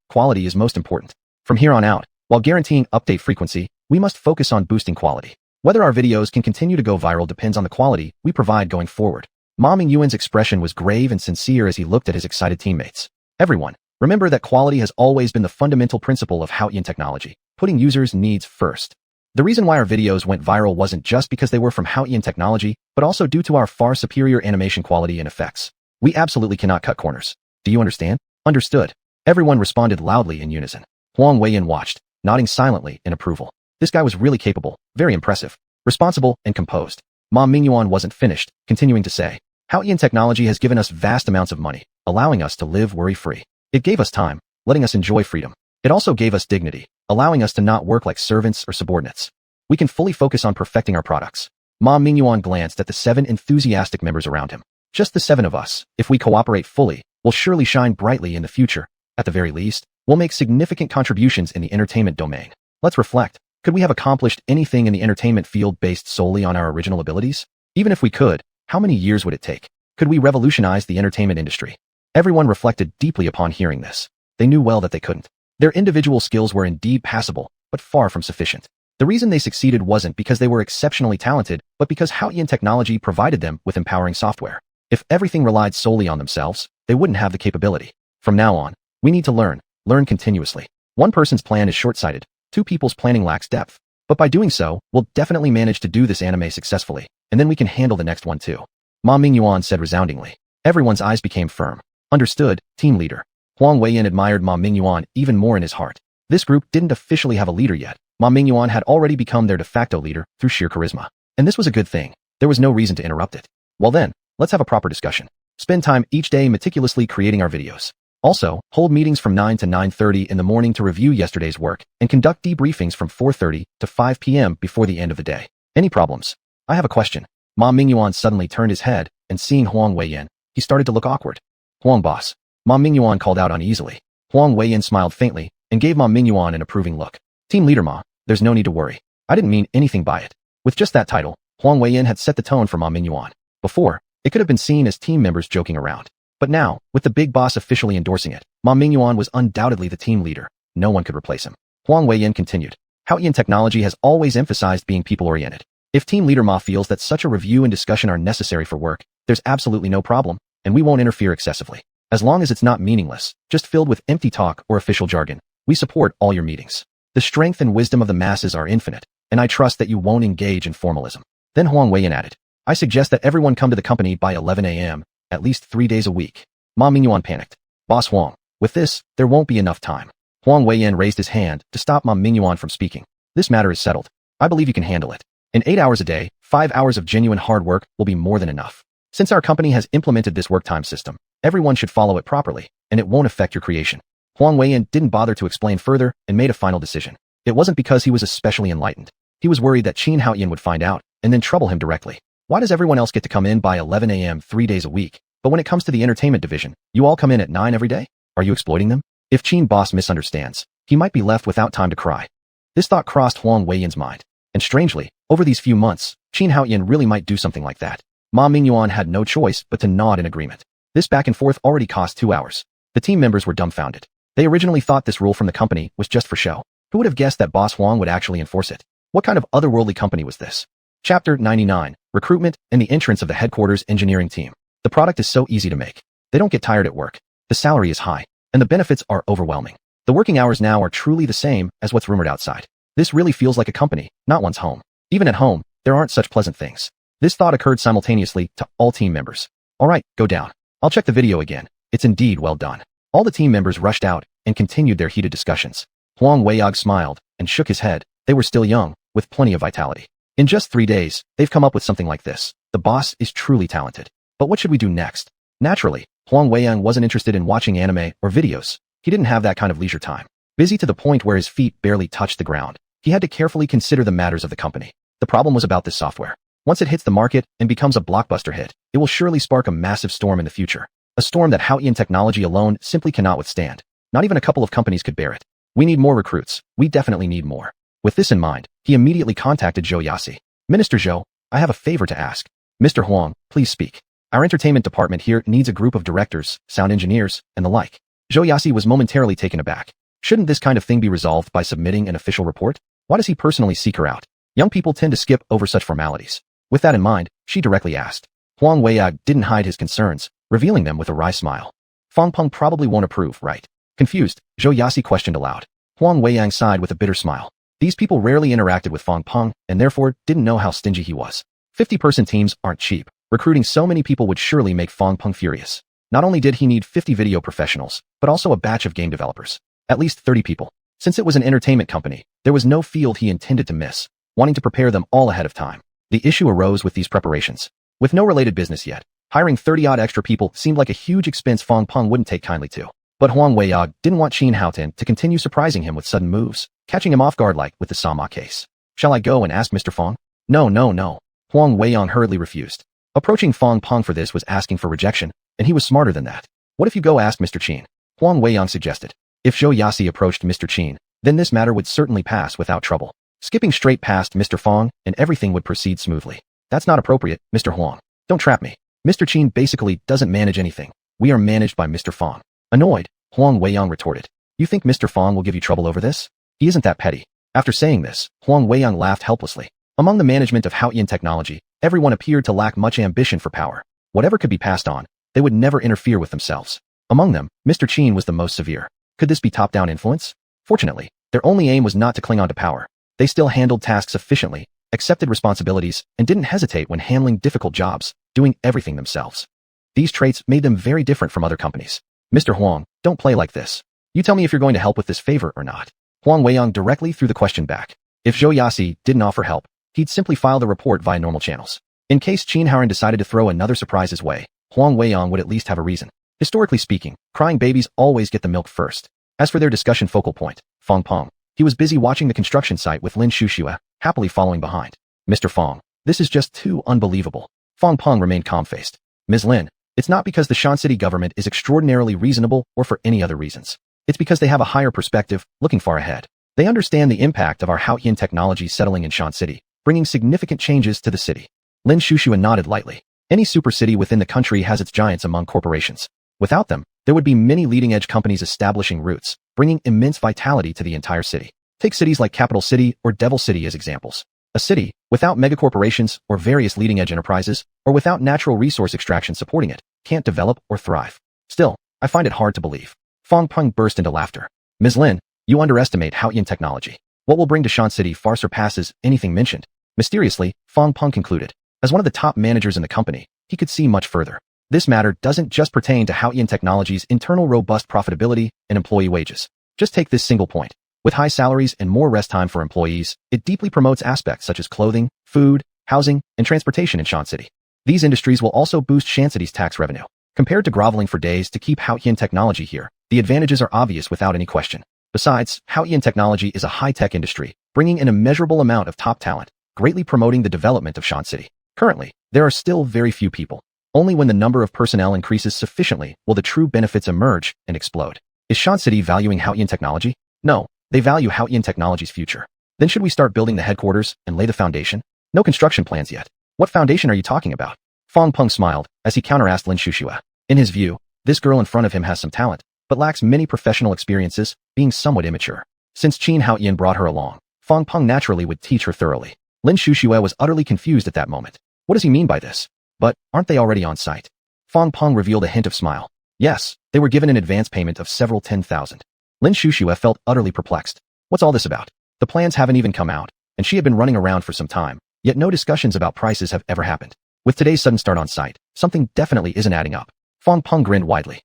is most important. From here on out, while guaranteeing update frequency, we must focus on boosting quality. Whether our videos can continue to go viral depends on the quality we provide going forward. Ma Mingyuan's expression was grave and sincere as he looked at his excited teammates. Everyone, remember that quality has always been the fundamental principle of Haoyan Technology, putting users' needs first. The reason why our videos went viral wasn't just because they were from Haoyan Technology, but also due to our far superior animation quality and effects. We absolutely cannot cut corners. Do you understand? Understood. Everyone responded loudly in unison. Huang Weiyang watched, nodding silently in approval. This guy was really capable, very impressive, responsible, and composed. Ma Mingyuan wasn't finished, continuing to say, Haoyan Technology has given us vast amounts of money, allowing us to live worry-free. It gave us time, letting us enjoy freedom. It also gave us dignity, allowing us to not work like servants or subordinates. We can fully focus on perfecting our products. Ma Mingyuan glanced at the 7 enthusiastic members around him. Just the 7 of us, if we cooperate fully, will surely shine brightly in the future. At the very least, we'll make significant contributions in the entertainment domain. Let's reflect. Could we have accomplished anything in the entertainment field based solely on our original abilities? Even if we could, how many years would it take? Could we revolutionize the entertainment industry? Everyone reflected deeply upon hearing this. They knew well that they couldn't. Their individual skills were indeed passable, but far from sufficient. The reason they succeeded wasn't because they were exceptionally talented, but because Huayan technology provided them with empowering software. If everything relied solely on themselves, they wouldn't have the capability. From now on, we need to learn continuously. One person's plan is short-sighted, 2 people's planning lacks depth. But by doing so, we'll definitely manage to do this anime successfully, and then we can handle the next one too. Ma Mingyuan said resoundingly. Everyone's eyes became firm. Understood, team leader. Huang Weiyan admired Ma Mingyuan even more in his heart. This group didn't officially have a leader yet. Ma Mingyuan had already become their de facto leader through sheer charisma. And this was a good thing. There was no reason to interrupt it. Well then, let's have a proper discussion. Spend time each day meticulously creating our videos. Also, hold meetings from 9 to 9:30 in the morning to review yesterday's work, and conduct debriefings from 4:30 to 5 p.m. before the end of the day. Any problems? I have a question. Ma Mingyuan suddenly turned his head, and seeing Huang Weiyan, he started to look awkward. Huang boss. Ma Mingyuan called out uneasily. Huang Weiyan smiled faintly, and gave Ma Mingyuan an approving look. Team leader Ma, there's no need to worry. I didn't mean anything by it. With just that title, Huang Weiyan had set the tone for Ma Mingyuan. Before, it could have been seen as team members joking around. But now, with the big boss officially endorsing it, Ma Mingyuan was undoubtedly the team leader. No one could replace him. Huang Weiyan continued. Huayan technology has always emphasized being people-oriented. If team leader Ma feels that such a review and discussion are necessary for work, there's absolutely no problem, and we won't interfere excessively. As long as it's not meaningless, just filled with empty talk or official jargon, we support all your meetings. The strength and wisdom of the masses are infinite, and I trust that you won't engage in formalism. Then Huang Weiyan added, I suggest that everyone come to the company by 11 a.m., at least 3 days a week. Ma Mingyuan panicked. Boss Huang, with this, there won't be enough time. Huang Weiyan raised his hand to stop Ma Mingyuan from speaking. This matter is settled. I believe you can handle it. In 8 hours a day, 5 hours of genuine hard work will be more than enough. Since our company has implemented this work time system, everyone should follow it properly, and it won't affect your creation. Huang Weiyan didn't bother to explain further and made a final decision. It wasn't because he was especially enlightened. He was worried that Xuanhuan would find out and then trouble him directly. Why does everyone else get to come in by 11 a.m. 3 days a week, but when it comes to the entertainment division, you all come in at 9 every day? Are you exploiting them? If Qin boss misunderstands, he might be left without time to cry. This thought crossed Huang Weiyan's mind. And strangely, over these few months, Xuanhuan really might do something like that. Ma Mingyuan had no choice but to nod in agreement. This back and forth already cost 2 hours. The team members were dumbfounded. They originally thought this rule from the company was just for show. Who would have guessed that Boss Huang would actually enforce it? What kind of otherworldly company was this? Chapter 99, Recruitment and the Entrance of the Headquarters Engineering Team. The product is so easy to make. They don't get tired at work. The salary is high, and the benefits are overwhelming. The working hours now are truly the same as what's rumored outside. This really feels like a company, not one's home. Even at home, there aren't such pleasant things. This thought occurred simultaneously to all team members. All right, go down. I'll check the video again. It's indeed well done. All the team members rushed out and continued their heated discussions. Huang Weiyag smiled and shook his head. They were still young, with plenty of vitality. In just 3 days, they've come up with something like this. The boss is truly talented. But what should we do next? Naturally, Huang Weiyang wasn't interested in watching anime or videos. He didn't have that kind of leisure time. Busy to the point where his feet barely touched the ground, he had to carefully consider the matters of the company. The problem was about this software. Once it hits the market and becomes a blockbuster hit, it will surely spark a massive storm in the future. A storm that Huayan technology alone simply cannot withstand. Not even a couple of companies could bear it. We need more recruits. We definitely need more. With this in mind, he immediately contacted Zhou Yasi. Minister Zhou, I have a favor to ask. Mr. Huang, please speak. Our entertainment department here needs a group of directors, sound engineers, and the like. Zhou Yasi was momentarily taken aback. Shouldn't this kind of thing be resolved by submitting an official report? Why does he personally seek her out? Young people tend to skip over such formalities. With that in mind, she directly asked. Huang Weiyag didn't hide his concerns, revealing them with a wry smile. Fang Peng probably won't approve, right? Confused, Zhou Yasi questioned aloud. Huang Weiyang sighed with a bitter smile. These people rarely interacted with Fang Peng, and therefore didn't know how stingy he was. 50-person teams aren't cheap. Recruiting so many people would surely make Fang Peng furious. Not only did he need 50 video professionals, but also a batch of game developers. At least 30 people. Since it was an entertainment company, there was no field he intended to miss, wanting to prepare them all ahead of time. The issue arose with these preparations. With no related business yet, hiring 30-odd extra people seemed like a huge expense Fang Peng wouldn't take kindly to. But Huang Weiyang didn't want Qin Haotian to continue surprising him with sudden moves, catching him off guard like with the Sama case. Shall I go and ask Mr. Fong? No, no, no. Huang Weiyang hurriedly refused. Approaching Fong Peng for this was asking for rejection, and he was smarter than that. What if you go ask Mr. Qin? Huang Weiyang suggested. If Zhou Yasi approached Mr. Qin, then this matter would certainly pass without trouble. Skipping straight past Mr. Fong, and everything would proceed smoothly. That's not appropriate, Mr. Huang. Don't trap me. Mr. Qin basically doesn't manage anything. We are managed by Mr. Fong. Annoyed, Huang Weiyang retorted. You think Mr. Fong will give you trouble over this? He isn't that petty. After saying this, Huang Weiyang laughed helplessly. Among the management of Haotian technology, everyone appeared to lack much ambition for power. Whatever could be passed on, they would never interfere with themselves. Among them, Mr. Qin was the most severe. Could this be top-down influence? Fortunately, their only aim was not to cling on to power. They still handled tasks efficiently, accepted responsibilities, and didn't hesitate when handling difficult jobs, doing everything themselves. These traits made them very different from other companies. Mr. Huang, don't play like this. You tell me if you're going to help with this favor or not. Huang Weiyang directly threw the question back. If Zhou Yasi didn't offer help, he'd simply file the report via normal channels. In case Qin Haotian decided to throw another surprise his way, Huang Weiyang would at least have a reason. Historically speaking, crying babies always get the milk first. As for their discussion focal point, Fong Peng, he was busy watching the construction site with Lin Shuxue, happily following behind. Mr. Fong, this is just too unbelievable. Fong Peng remained calm-faced. Ms. Lin, it's not because the Shan City government is extraordinarily reasonable or for any other reasons. It's because they have a higher perspective, looking far ahead. They understand the impact of our Haotian technology settling in Shan City, bringing significant changes to the city. Lin Shuxue nodded lightly. Any super city within the country has its giants among corporations. Without them, there would be many leading-edge companies establishing roots, bringing immense vitality to the entire city. Take cities like Capital City or Devil City as examples. A city, without megacorporations or various leading-edge enterprises, or without natural resource extraction supporting it, can't develop or thrive. Still, I find it hard to believe. Fong Peng burst into laughter. Ms. Lin, you underestimate Haotian technology. What will bring to Shan City far surpasses anything mentioned. Mysteriously, Fong Peng concluded. As one of the top managers in the company, he could see much further. This matter doesn't just pertain to Haotian Technology's internal robust profitability and employee wages. Just take this single point. With high salaries and more rest time for employees, it deeply promotes aspects such as clothing, food, housing, and transportation in Shan City. These industries will also boost Shan City's tax revenue. Compared to groveling for days to keep Haotian Technology here, the advantages are obvious without any question. Besides, Haotian Technology is a high-tech industry, bringing in a measurable amount of top talent, greatly promoting the development of Shan City. Currently, there are still very few people. Only when the number of personnel increases sufficiently will the true benefits emerge and explode. Is Shan City valuing Haotian Technology? No, they value Haotian Technology's future. Then should we start building the headquarters and lay the foundation? No construction plans yet. What foundation are you talking about? Fong Peng smiled as he counterasked Lin Shuxue. In his view, this girl in front of him has some talent, but lacks many professional experiences, being somewhat immature. Since Qin Haotian brought her along, Fong Peng naturally would teach her thoroughly. Lin Shuxue was utterly confused at that moment. What does he mean by this? But, aren't they already on site? Fong Peng revealed a hint of smile. Yes, they were given an advance payment of several 10,000. Lin Shuxue felt utterly perplexed. What's all this about? The plans haven't even come out, and she had been running around for some time, yet no discussions about prices have ever happened. With today's sudden start on site, something definitely isn't adding up. Fong Peng grinned widely.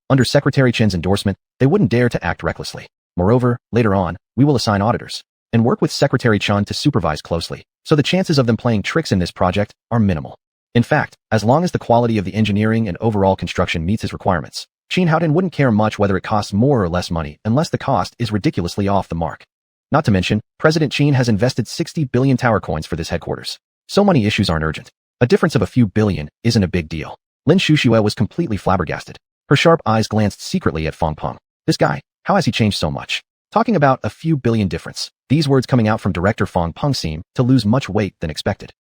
Under Secretary Chen's endorsement, they wouldn't dare to act recklessly. Moreover, later on, we will assign auditors and work with Secretary Chen to supervise closely, so the chances of them playing tricks in this project are minimal. In fact, as long as the quality of the engineering and overall construction meets his requirements, Qin Haotian wouldn't care much whether it costs more or less money unless the cost is ridiculously off the mark. Not to mention, President Qin has invested 60 billion tower coins for this headquarters. So many issues aren't urgent. A difference of a few billion isn't a big deal. Lin Shuxue was completely flabbergasted. Her sharp eyes glanced secretly at Fong Peng. This guy, how has he changed so much? Talking about a few billion difference. These words coming out from director Fong Peng seem to lose much weight than expected.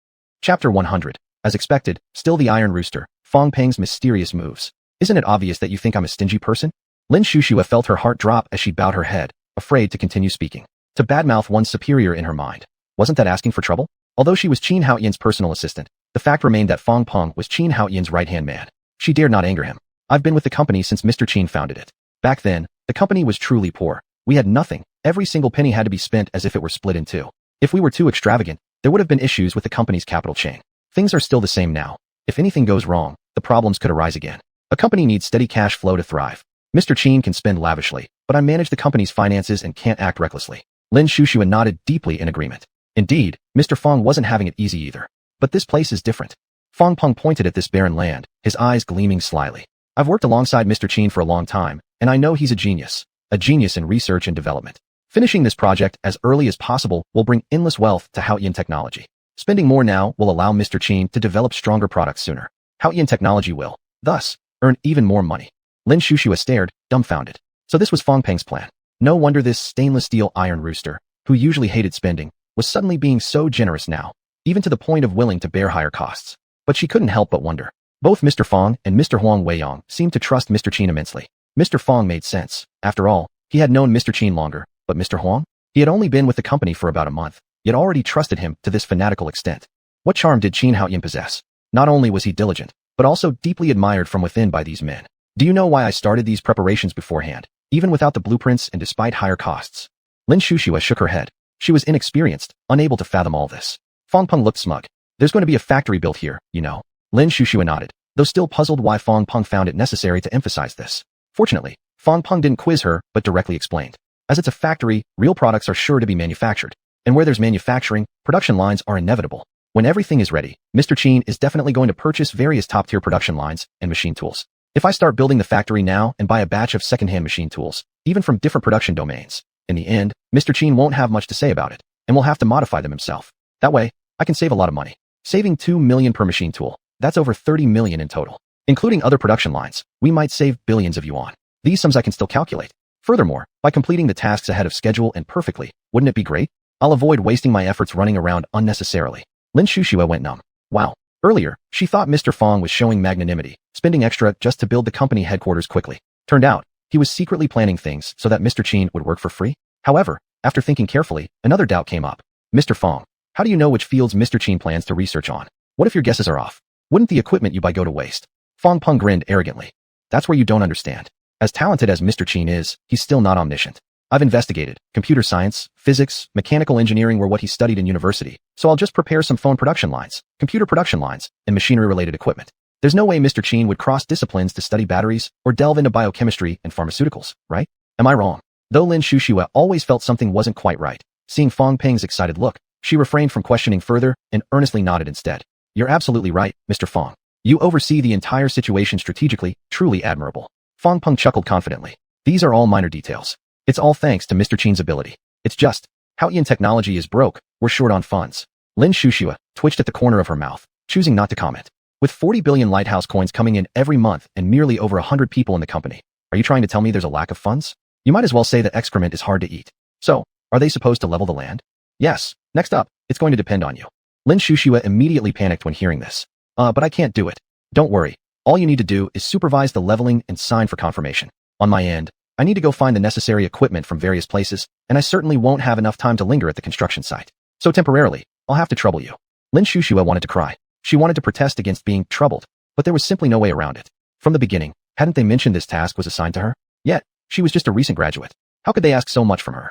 Chapter 100. As expected, still the Iron Rooster, Fong Peng's mysterious moves. Isn't it obvious that you think I'm a stingy person? Lin Shuxue felt her heart drop as she bowed her head, afraid to continue speaking. To badmouth one's superior in her mind. Wasn't that asking for trouble? Although she was Qin Haotian's personal assistant, the fact remained that Fong Peng was Qin Haotian's right-hand man. She dared not anger him. I've been with the company since Mr. Qin founded it. Back then, the company was truly poor. We had nothing. Every single penny had to be spent as if it were split in two. If we were too extravagant, there would have been issues with the company's capital chain. Things are still the same now. If anything goes wrong, the problems could arise again. A company needs steady cash flow to thrive. Mr. Qin can spend lavishly, but I manage the company's finances and can't act recklessly. Lin Shuxue nodded deeply in agreement. Indeed, Mr. Fong wasn't having it easy either. But this place is different. Fong Peng pointed at this barren land, his eyes gleaming slyly. I've worked alongside Mr. Qin for a long time, and I know he's a genius in research and development. Finishing this project as early as possible will bring endless wealth to Haoyan Technology. Spending more now will allow Mr. Qin to develop stronger products sooner. Haoyan Technology will, thus, earn even more money. Lin Shuxue stared, dumbfounded. So this was Fong Peng's plan. No wonder this stainless steel iron rooster, who usually hated spending, was suddenly being so generous now, even to the point of willing to bear higher costs. But she couldn't help but wonder. Both Mr. Fong and Mr. Huang Weiyang seemed to trust Mr. Qin immensely. Mr. Fong made sense. After all, he had known Mr. Qin longer, but Mr. Huang? He had only been with the company for about a month, yet already trusted him to this fanatical extent. What charm did Qin Haoyan possess? Not only was he diligent, but also deeply admired from within by these men. Do you know why I started these preparations beforehand, even without the blueprints and despite higher costs? Lin Shuxue shook her head. She was inexperienced, unable to fathom all this. Fong Peng looked smug. There's going to be a factory built here, you know. Lin Shuxue nodded, though still puzzled why Fong Peng found it necessary to emphasize this. Fortunately, Fong Peng didn't quiz her, but directly explained. As it's a factory, real products are sure to be manufactured. And where there's manufacturing, production lines are inevitable. When everything is ready, Mr. Qin is definitely going to purchase various top-tier production lines and machine tools. If I start building the factory now and buy a batch of second-hand machine tools, even from different production domains, in the end, Mr. Qin won't have much to say about it, and will have to modify them himself. That way, I can save a lot of money. Saving 2 million per machine tool, that's over 30 million in total. Including other production lines, we might save billions of yuan. These sums I can still calculate. Furthermore, by completing the tasks ahead of schedule and perfectly, wouldn't it be great? I'll avoid wasting my efforts running around unnecessarily. Lin Shuxue went numb. Wow. Earlier, she thought Mr. Fong was showing magnanimity, spending extra just to build the company headquarters quickly. Turned out, he was secretly planning things so that Mr. Qin would work for free. However, after thinking carefully, another doubt came up. Mr. Fong, how do you know which fields Mr. Qin plans to research on? What if your guesses are off? Wouldn't the equipment you buy go to waste? Fong Peng grinned arrogantly. That's where you don't understand. As talented as Mr. Qin is, he's still not omniscient. I've investigated. Computer science, physics, mechanical engineering were what he studied in university, so I'll just prepare some phone production lines, computer production lines, and machinery-related equipment. There's no way Mr. Qin would cross disciplines to study batteries or delve into biochemistry and pharmaceuticals, right? Am I wrong? Though Lin Shuxue always felt something wasn't quite right, seeing Fong Peng's excited look, she refrained from questioning further and earnestly nodded instead. You're absolutely right, Mr. Fong. You oversee the entire situation strategically, truly admirable. Fong Peng chuckled confidently. These are all minor details. It's all thanks to Mr. Qin's ability. It's just, Haoyan Technology is broke, we're short on funds. Lin Shuxue twitched at the corner of her mouth, choosing not to comment. With 40 billion lighthouse coins coming in every month and merely over 100 people in the company, are you trying to tell me there's a lack of funds? You might as well say that excrement is hard to eat. So, are they supposed to level the land? Yes. Next up, it's going to depend on you. Lin Shuxue immediately panicked when hearing this. But I can't do it. Don't worry. All you need to do is supervise the leveling and sign for confirmation. On my end, I need to go find the necessary equipment from various places, and I certainly won't have enough time to linger at the construction site. So temporarily, I'll have to trouble you. Lin Shuxue wanted to cry. She wanted to protest against being troubled, but there was simply no way around it. From the beginning, hadn't they mentioned this task was assigned to her? Yet, she was just a recent graduate. How could they ask so much from her?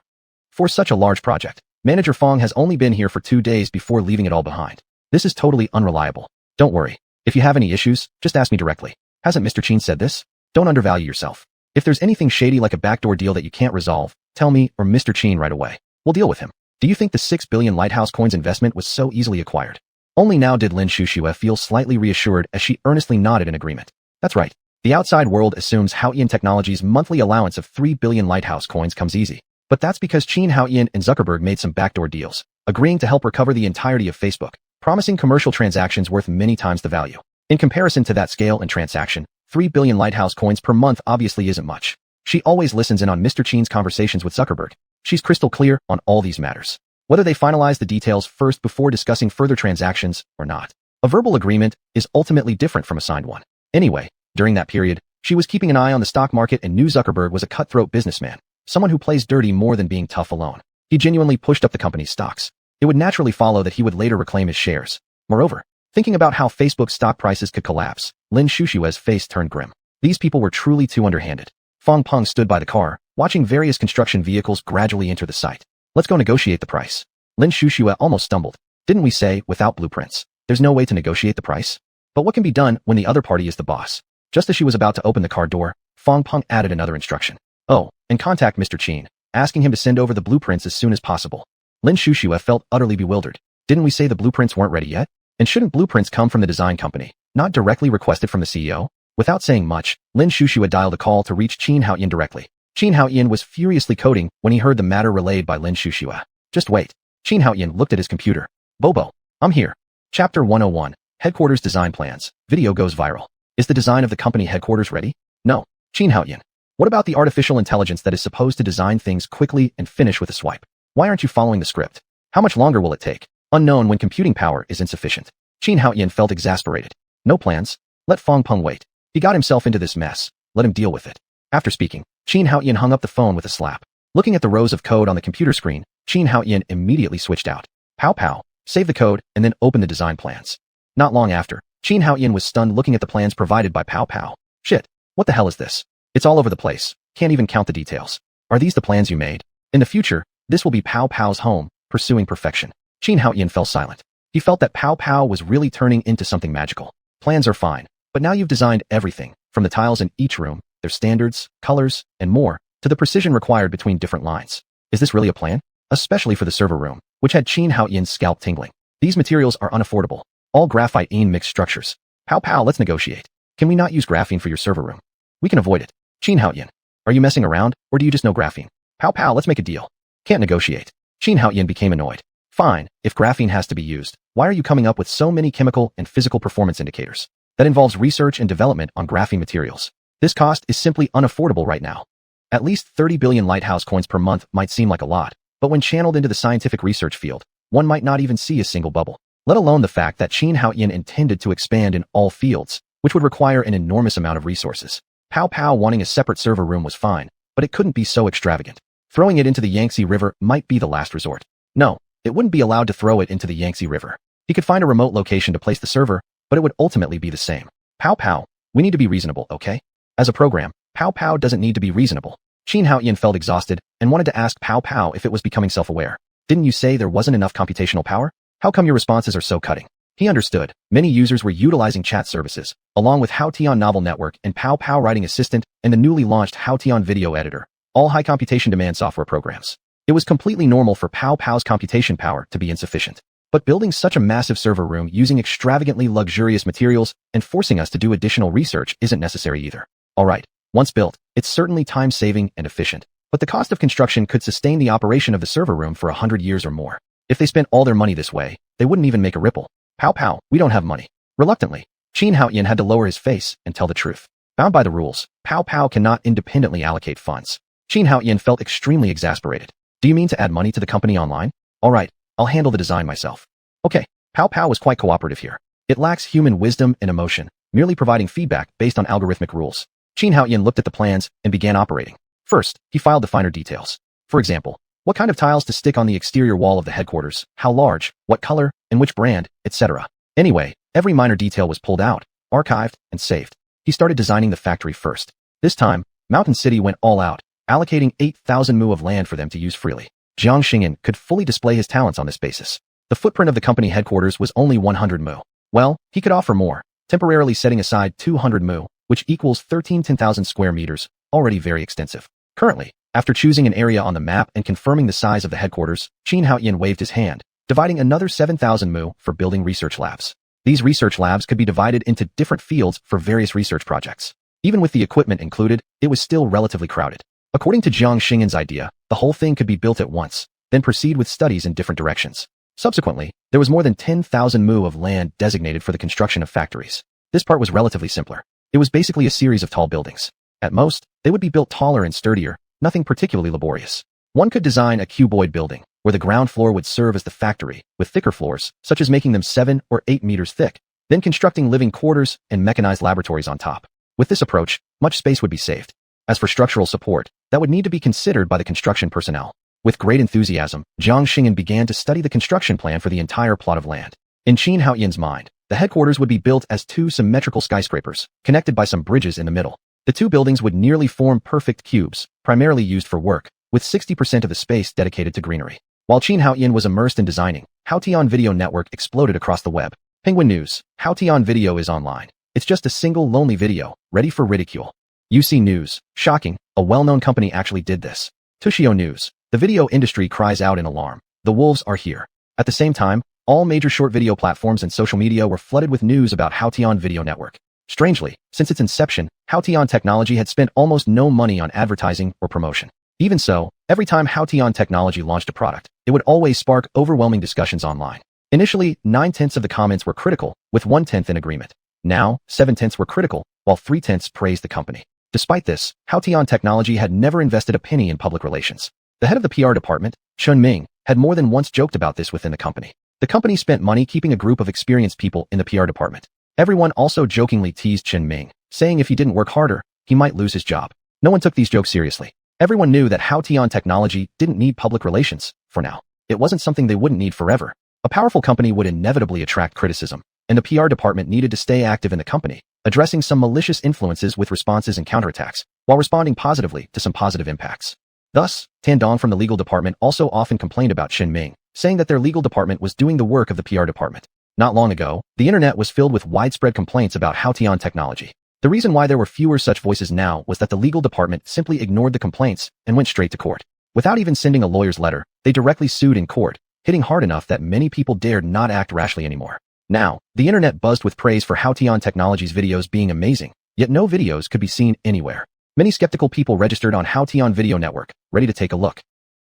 For such a large project, Manager Fong has only been here for 2 days before leaving it all behind. This is totally unreliable. Don't worry. If you have any issues, just ask me directly. Hasn't Mr. Qin said this? Don't undervalue yourself. If there's anything shady like a backdoor deal that you can't resolve, tell me or Mr. Qin right away. We'll deal with him. Do you think the 6 billion lighthouse coins investment was so easily acquired? Only now did Lin Shuxue feel slightly reassured as she earnestly nodded in agreement. That's right. The outside world assumes Haoyan Technology's monthly allowance of 3 billion lighthouse coins comes easy. But that's because Qin Haoyan and Zuckerberg made some backdoor deals, agreeing to help recover the entirety of Facebook, promising commercial transactions worth many times the value. In comparison to that scale and transaction, 3 billion lighthouse coins per month obviously isn't much. She always listens in on Mr. Qin's conversations with Zuckerberg. She's crystal clear on all these matters. Whether they finalize the details first before discussing further transactions or not. A verbal agreement is ultimately different from a signed one. Anyway, during that period, she was keeping an eye on the stock market and knew Zuckerberg was a cutthroat businessman, someone who plays dirty more than being tough alone. He genuinely pushed up the company's stocks. It would naturally follow that he would later reclaim his shares. Moreover, thinking about how Facebook's stock prices could collapse, Lin Shuxue's face turned grim. These people were truly too underhanded. Fong Peng stood by the car, watching various construction vehicles gradually enter the site. Let's go negotiate the price. Lin Shuxue almost stumbled. Didn't we say, without blueprints, there's no way to negotiate the price? But what can be done when the other party is the boss? Just as she was about to open the car door, Fong Peng added another instruction. Oh, and contact Mr. Qin, asking him to send over the blueprints as soon as possible. Lin Shuxue felt utterly bewildered. Didn't we say the blueprints weren't ready yet? And shouldn't blueprints come from the design company, not directly requested from the CEO? Without saying much, Lin Shushua dialed a call to reach Qin Haoyan directly. Qin Haoyan was furiously coding when he heard the matter relayed by Lin Shushua. Just wait. Qin Haoyan looked at his computer. Bobo, I'm here. Chapter 101, Headquarters Design Plans. Video goes viral. Is the design of the company headquarters ready? No. Qin Haoyan. What about the artificial intelligence that is supposed to design things quickly and finish with a swipe? Why aren't you following the script? How much longer will it take? Unknown when computing power is insufficient. Qin Haoyan felt exasperated. No plans? Let Fong Peng wait. He got himself into this mess. Let him deal with it. After speaking, Qin Haoyan hung up the phone with a slap. Looking at the rows of code on the computer screen, Qin Haoyan immediately switched out. Pow pow. Save the code and then open the design plans. Not long after, Qin Haoyan was stunned looking at the plans provided by Pow Pow. Shit. What the hell is this? It's all over the place. Can't even count the details. Are these the plans you made? In the future, this will be Pow Pow's home, pursuing perfection. Qin Haoyan fell silent. He felt that Pow Pow was really turning into something magical. Plans are fine, but now you've designed everything, from the tiles in each room, their standards, colors, and more, to the precision required between different lines. Is this really a plan? Especially for the server room, which had Qin Haoyan's scalp tingling. These materials are unaffordable. All graphite-ine mixed structures. Pow Pow, let's negotiate. Can we not use graphene for your server room? We can avoid it. Qin Haoyan. Are you messing around, or do you just know graphene? Pow Pow, let's make a deal. Can't negotiate. Qin Haoyan became annoyed. Fine, if graphene has to be used, why are you coming up with so many chemical and physical performance indicators? That involves research and development on graphene materials. This cost is simply unaffordable right now. At least 30 billion lighthouse coins per month might seem like a lot, but when channeled into the scientific research field, one might not even see a single bubble, let alone the fact that Qin Haoyan intended to expand in all fields, which would require an enormous amount of resources. Pow Pow wanting a separate server room was fine, but it couldn't be so extravagant. Throwing it into the Yangtze River might be the last resort. No, it wouldn't be allowed to throw it into the Yangtze River. He could find a remote location to place the server, but it would ultimately be the same. Pow Pow, we need to be reasonable, okay? As a program, Pow Pow doesn't need to be reasonable. Qin Haoyan felt exhausted and wanted to ask Pow Pow if it was becoming self-aware. Didn't you say there wasn't enough computational power? How come your responses are so cutting? He understood. Many users were utilizing chat services, along with Haotian Novel Network and Pow Pow Writing Assistant and the newly launched Haotian Video Editor, all high computation demand software programs. It was completely normal for Pow Pow's computation power to be insufficient. But building such a massive server room using extravagantly luxurious materials and forcing us to do additional research isn't necessary either. Alright, once built, it's certainly time-saving and efficient, but the cost of construction could sustain the operation of the server room for 100 years or more. If they spent all their money this way, they wouldn't even make a ripple. Pow Pow, we don't have money. Reluctantly, Qin Haoyan had to lower his face and tell the truth. Bound by the rules, Pow Pow cannot independently allocate funds. Qin Haoyan felt extremely exasperated. Do you mean to add money to the company online? Alright, I'll handle the design myself. Okay, Pow Pow was quite cooperative here. It lacks human wisdom and emotion, merely providing feedback based on algorithmic rules. Qin Haoyan looked at the plans and began operating. First, he filed the finer details. For example, what kind of tiles to stick on the exterior wall of the headquarters, how large, what color, and which brand, etc. Anyway, every minor detail was pulled out, archived, and saved. He started designing the factory first. This time, Mountain City went all out, allocating 8,000 mu of land for them to use freely. Jiang Xingyan could fully display his talents on this basis. The footprint of the company headquarters was only 100 mu. Well, he could offer more, temporarily setting aside 200 mu, which equals 10,000 square meters, already very extensive. Currently, after choosing an area on the map and confirming the size of the headquarters, Qin Haoyan waved his hand, dividing another 7,000 mu for building research labs. These research labs could be divided into different fields for various research projects. Even with the equipment included, it was still relatively crowded. According to Jiang Xingyan's idea, the whole thing could be built at once, then proceed with studies in different directions. Subsequently, there was more than 10,000 mu of land designated for the construction of factories. This part was relatively simpler. It was basically a series of tall buildings. At most, they would be built taller and sturdier, nothing particularly laborious. One could design a cuboid building, where the ground floor would serve as the factory, with thicker floors, such as making them 7 or 8 meters thick, then constructing living quarters and mechanized laboratories on top. With this approach, much space would be saved. As for structural support, that would need to be considered by the construction personnel. With great enthusiasm, Jiang Xingyan began to study the construction plan for the entire plot of land. In Qin Haoyan's mind, the headquarters would be built as 2 symmetrical skyscrapers, connected by some bridges in the middle. The 2 buildings would nearly form perfect cubes, primarily used for work, with 60% of the space dedicated to greenery. While Qin Haoyan was immersed in designing, Haotian Video Network exploded across the web. Penguin News, Haotian Video is online. It's just a single lonely video, ready for ridicule. UC News, shocking, a well-known company actually did this. Tushio News, the video industry cries out in alarm. The wolves are here. At the same time, all major short video platforms and social media were flooded with news about Haotian Video Network. Strangely, since its inception, Haotian Technology had spent almost no money on advertising or promotion. Even so, every time Haotian Technology launched a product, it would always spark overwhelming discussions online. Initially, 9/10 of the comments were critical, with 1/10 in agreement. Now, 7/10 were critical, while 3/10 praised the company. Despite this, Haotian Technology had never invested a penny in public relations. The head of the PR department, Chun Ming, had more than once joked about this within the company. The company spent money keeping a group of experienced people in the PR department. Everyone also jokingly teased Chun Ming, saying if he didn't work harder, he might lose his job. No one took these jokes seriously. Everyone knew that Haotian Technology didn't need public relations, for now. It wasn't something they wouldn't need forever. A powerful company would inevitably attract criticism, and the PR department needed to stay active in the company, addressing some malicious influences with responses and counterattacks, while responding positively to some positive impacts. Thus, Tan Dong from the legal department also often complained about Chun Ming, saying that their legal department was doing the work of the PR department. Not long ago, the internet was filled with widespread complaints about Haotian Technology. The reason why there were fewer such voices now was that the legal department simply ignored the complaints and went straight to court. Without even sending a lawyer's letter, they directly sued in court, hitting hard enough that many people dared not act rashly anymore. Now, the internet buzzed with praise for Haotian Technology's videos being amazing, yet no videos could be seen anywhere. Many skeptical people registered on Haotian Video Network, ready to take a look.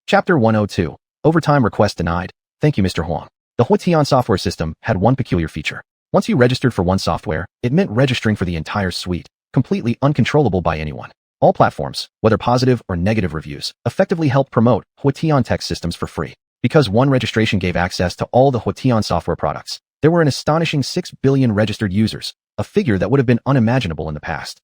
Chapter 102. Overtime request denied. Thank you, Mr. Huang. The Haotian software system had one peculiar feature. Once you registered for one software, it meant registering for the entire suite, completely uncontrollable by anyone. All platforms, whether positive or negative reviews, effectively helped promote Haotian tech systems for free. Because one registration gave access to all the Haotian software products, there were an astonishing 6 billion registered users, a figure that would have been unimaginable in the past.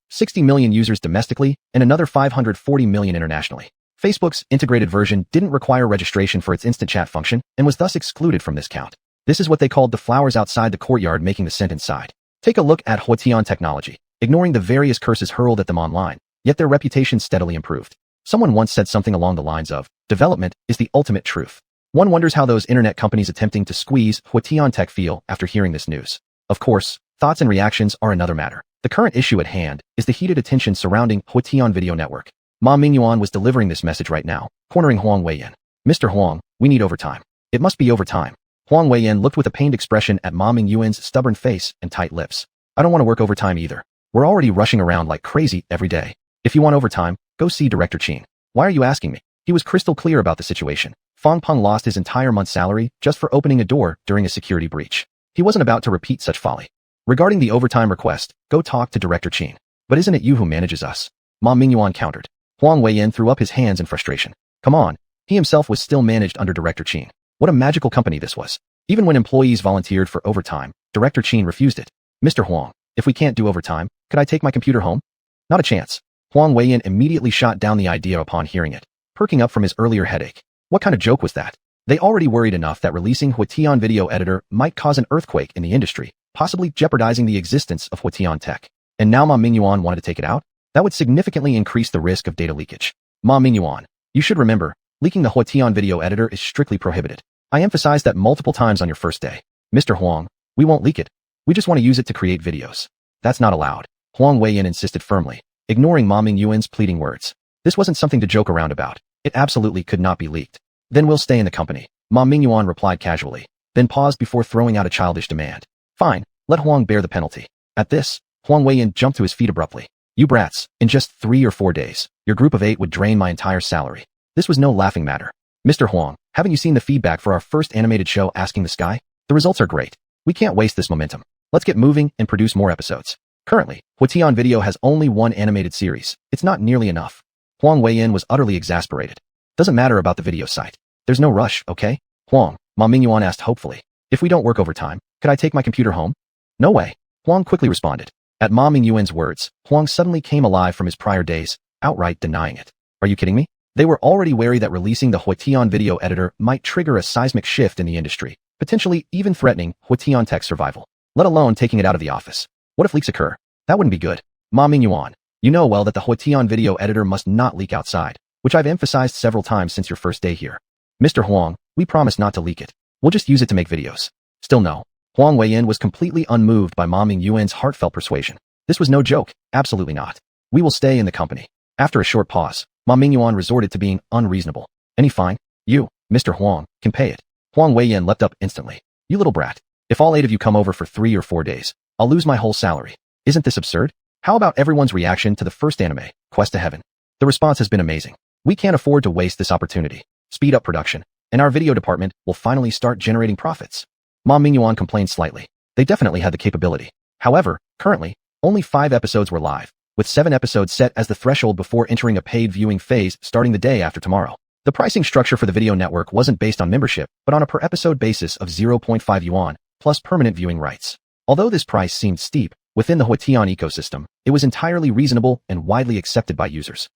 60 million users domestically and another 540 million internationally. Facebook's integrated version didn't require registration for its instant chat function and was thus excluded from this count. This is what they called the flowers outside the courtyard making the scent inside. Take a look at Haotian Technology, ignoring the various curses hurled at them online, yet their reputation steadily improved. Someone once said something along the lines of, development is the ultimate truth. One wonders how those internet companies attempting to squeeze Haotian Tech feel after hearing this news. Of course, thoughts and reactions are another matter. The current issue at hand is the heated attention surrounding Haotian Video Network. Ma Mingyuan was delivering this message right now, cornering Huang Weiyan. Mr. Huang, we need overtime. It must be overtime. Huang Weiyan looked with a pained expression at Ma Mingyuan's stubborn face and tight lips. I don't want to work overtime either. We're already rushing around like crazy every day. If you want overtime, go see Director Qin. Why are you asking me? He was crystal clear about the situation. Fang Peng lost his entire month's salary just for opening a door during a security breach. He wasn't about to repeat such folly. Regarding the overtime request, go talk to Director Qin. But isn't it you who manages us? Ma Mingyuan countered. Huang Weiyan threw up his hands in frustration. Come on. He himself was still managed under Director Qin. What a magical company this was. Even when employees volunteered for overtime, Director Qin refused it. Mr. Huang, if we can't do overtime, could I take my computer home? Not a chance. Huang Weiyan immediately shot down the idea upon hearing it, perking up from his earlier headache. What kind of joke was that? They already worried enough that releasing Haotian Video Editor might cause an earthquake in the industry, possibly jeopardizing the existence of Haotian Tech. And now Ma Mingyuan wanted to take it out? That would significantly increase the risk of data leakage. Ma Mingyuan, you should remember, leaking the Haotian Video Editor is strictly prohibited. I emphasized that multiple times on your first day. Mr. Huang, we won't leak it. We just want to use it to create videos. That's not allowed. Huang Weiyan insisted firmly, ignoring Ma Mingyuan's pleading words. This wasn't something to joke around about. It absolutely could not be leaked. Then we'll stay in the company. Ma Mingyuan replied casually, then paused before throwing out a childish demand. Fine, let Huang bear the penalty. At this, Huang Weiyan jumped to his feet abruptly. You brats, in just 3 or 4 days, your group of 8 would drain my entire salary. This was no laughing matter. Mr. Huang, haven't you seen the feedback for our first animated show Asking the Sky? The results are great. We can't waste this momentum. Let's get moving and produce more episodes. Currently, Haotian Video has only one animated series. It's not nearly enough. Huang Weiyan was utterly exasperated. Doesn't matter about the video site. There's no rush, okay? Huang, Ma Mingyuan asked hopefully. If we don't work overtime, could I take my computer home? No way. Huang quickly responded. At Ma Mingyuan's words, Huang suddenly came alive from his prior days, outright denying it. Are you kidding me? They were already wary that releasing the Haotian Video Editor might trigger a seismic shift in the industry, potentially even threatening Haotian Tech's survival, let alone taking it out of the office. What if leaks occur? That wouldn't be good. Ma Mingyuan, you know well that the Haotian Video Editor must not leak outside, which I've emphasized several times since your first day here. Mr. Huang, we promise not to leak it. We'll just use it to make videos. Still no. Huang Weiyan was completely unmoved by Ma Mingyuan's heartfelt persuasion. This was no joke, absolutely not. We will stay in the company. After a short pause, Ma Mingyuan resorted to being unreasonable. Any fine? You, Mr. Huang, can pay it. Huang Weiyan leapt up instantly. You little brat. If all 8 of you come over for 3 or 4 days, I'll lose my whole salary. Isn't this absurd? How about everyone's reaction to the first anime, Quest to Heaven? The response has been amazing. We can't afford to waste this opportunity. Speed up production, and our video department will finally start generating profits. Mom Mingyuan complained slightly. They definitely had the capability. However, currently, only 5 episodes were live, with 7 episodes set as the threshold before entering a paid viewing phase starting the day after tomorrow. The pricing structure for the video network wasn't based on membership, but on a per-episode basis of 0.5 yuan, plus permanent viewing rights. Although this price seemed steep, within the Huatian ecosystem, it was entirely reasonable and widely accepted by users.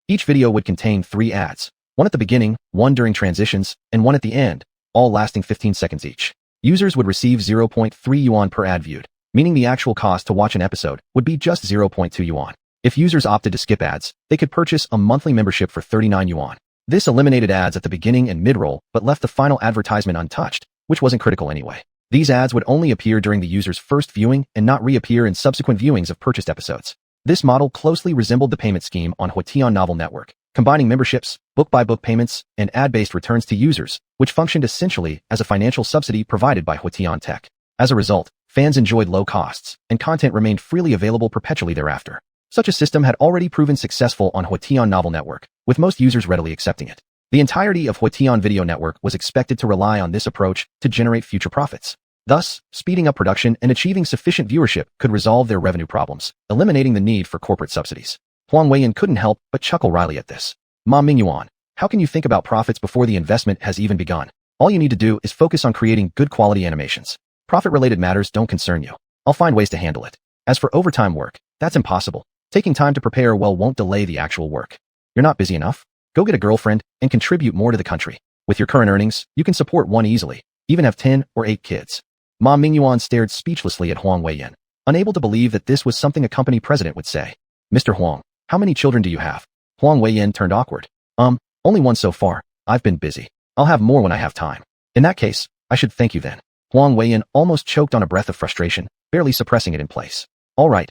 Each video would contain 3 ads, one at the beginning, one during transitions, and one at the end, all lasting 15 seconds each. Users would receive 0.3 yuan per ad viewed, meaning the actual cost to watch an episode would be just 0.2 yuan. If users opted to skip ads, they could purchase a monthly membership for 39 yuan. This eliminated ads at the beginning and mid-roll, but left the final advertisement untouched, which wasn't critical anyway. These ads would only appear during the user's first viewing and not reappear in subsequent viewings of purchased episodes. This model closely resembled the payment scheme on Huatian Novel Network, combining memberships, book-by-book payments, and ad-based returns to users, which functioned essentially as a financial subsidy provided by Huatian Tech. As a result, fans enjoyed low costs, and content remained freely available perpetually thereafter. Such a system had already proven successful on Huatian Novel Network, with most users readily accepting it. The entirety of Huatian Video Network was expected to rely on this approach to generate future profits. Thus, speeding up production and achieving sufficient viewership could resolve their revenue problems, eliminating the need for corporate subsidies. Huang Weiyan couldn't help but chuckle wryly at this. Mom Mingyuan, how can you think about profits before the investment has even begun? All you need to do is focus on creating good quality animations. Profit-related matters don't concern you. I'll find ways to handle it. As for overtime work, that's impossible. Taking time to prepare well won't delay the actual work. You're not busy enough? Go get a girlfriend and contribute more to the country. With your current earnings, you can support one easily, even have 10 or 8 kids. Mom Mingyuan stared speechlessly at Huang Weiyan, unable to believe that this was something a company president would say. Mr. Huang, how many children do you have? Huang Weiyan turned awkward. Only one so far. I've been busy. I'll have more when I have time. In that case, I should thank you then. Huang Weiyan almost choked on a breath of frustration, barely suppressing it in place. All right.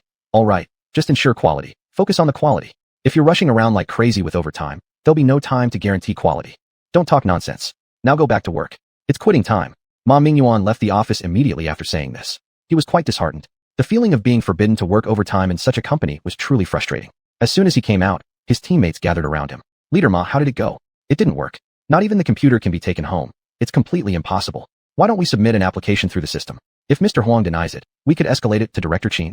Just ensure quality. Focus on the quality. If you're rushing around like crazy with overtime, there'll be no time to guarantee quality. Don't talk nonsense. Now go back to work. It's quitting time. Ma Mingyuan left the office immediately after saying this. He was quite disheartened. The feeling of being forbidden to work overtime in such a company was truly frustrating. As soon as he came out, his teammates gathered around him. Leader Ma, how did it go? It didn't work. Not even the computer can be taken home. It's completely impossible. Why don't we submit an application through the system? If Mr. Huang denies it, we could escalate it to Director Qin.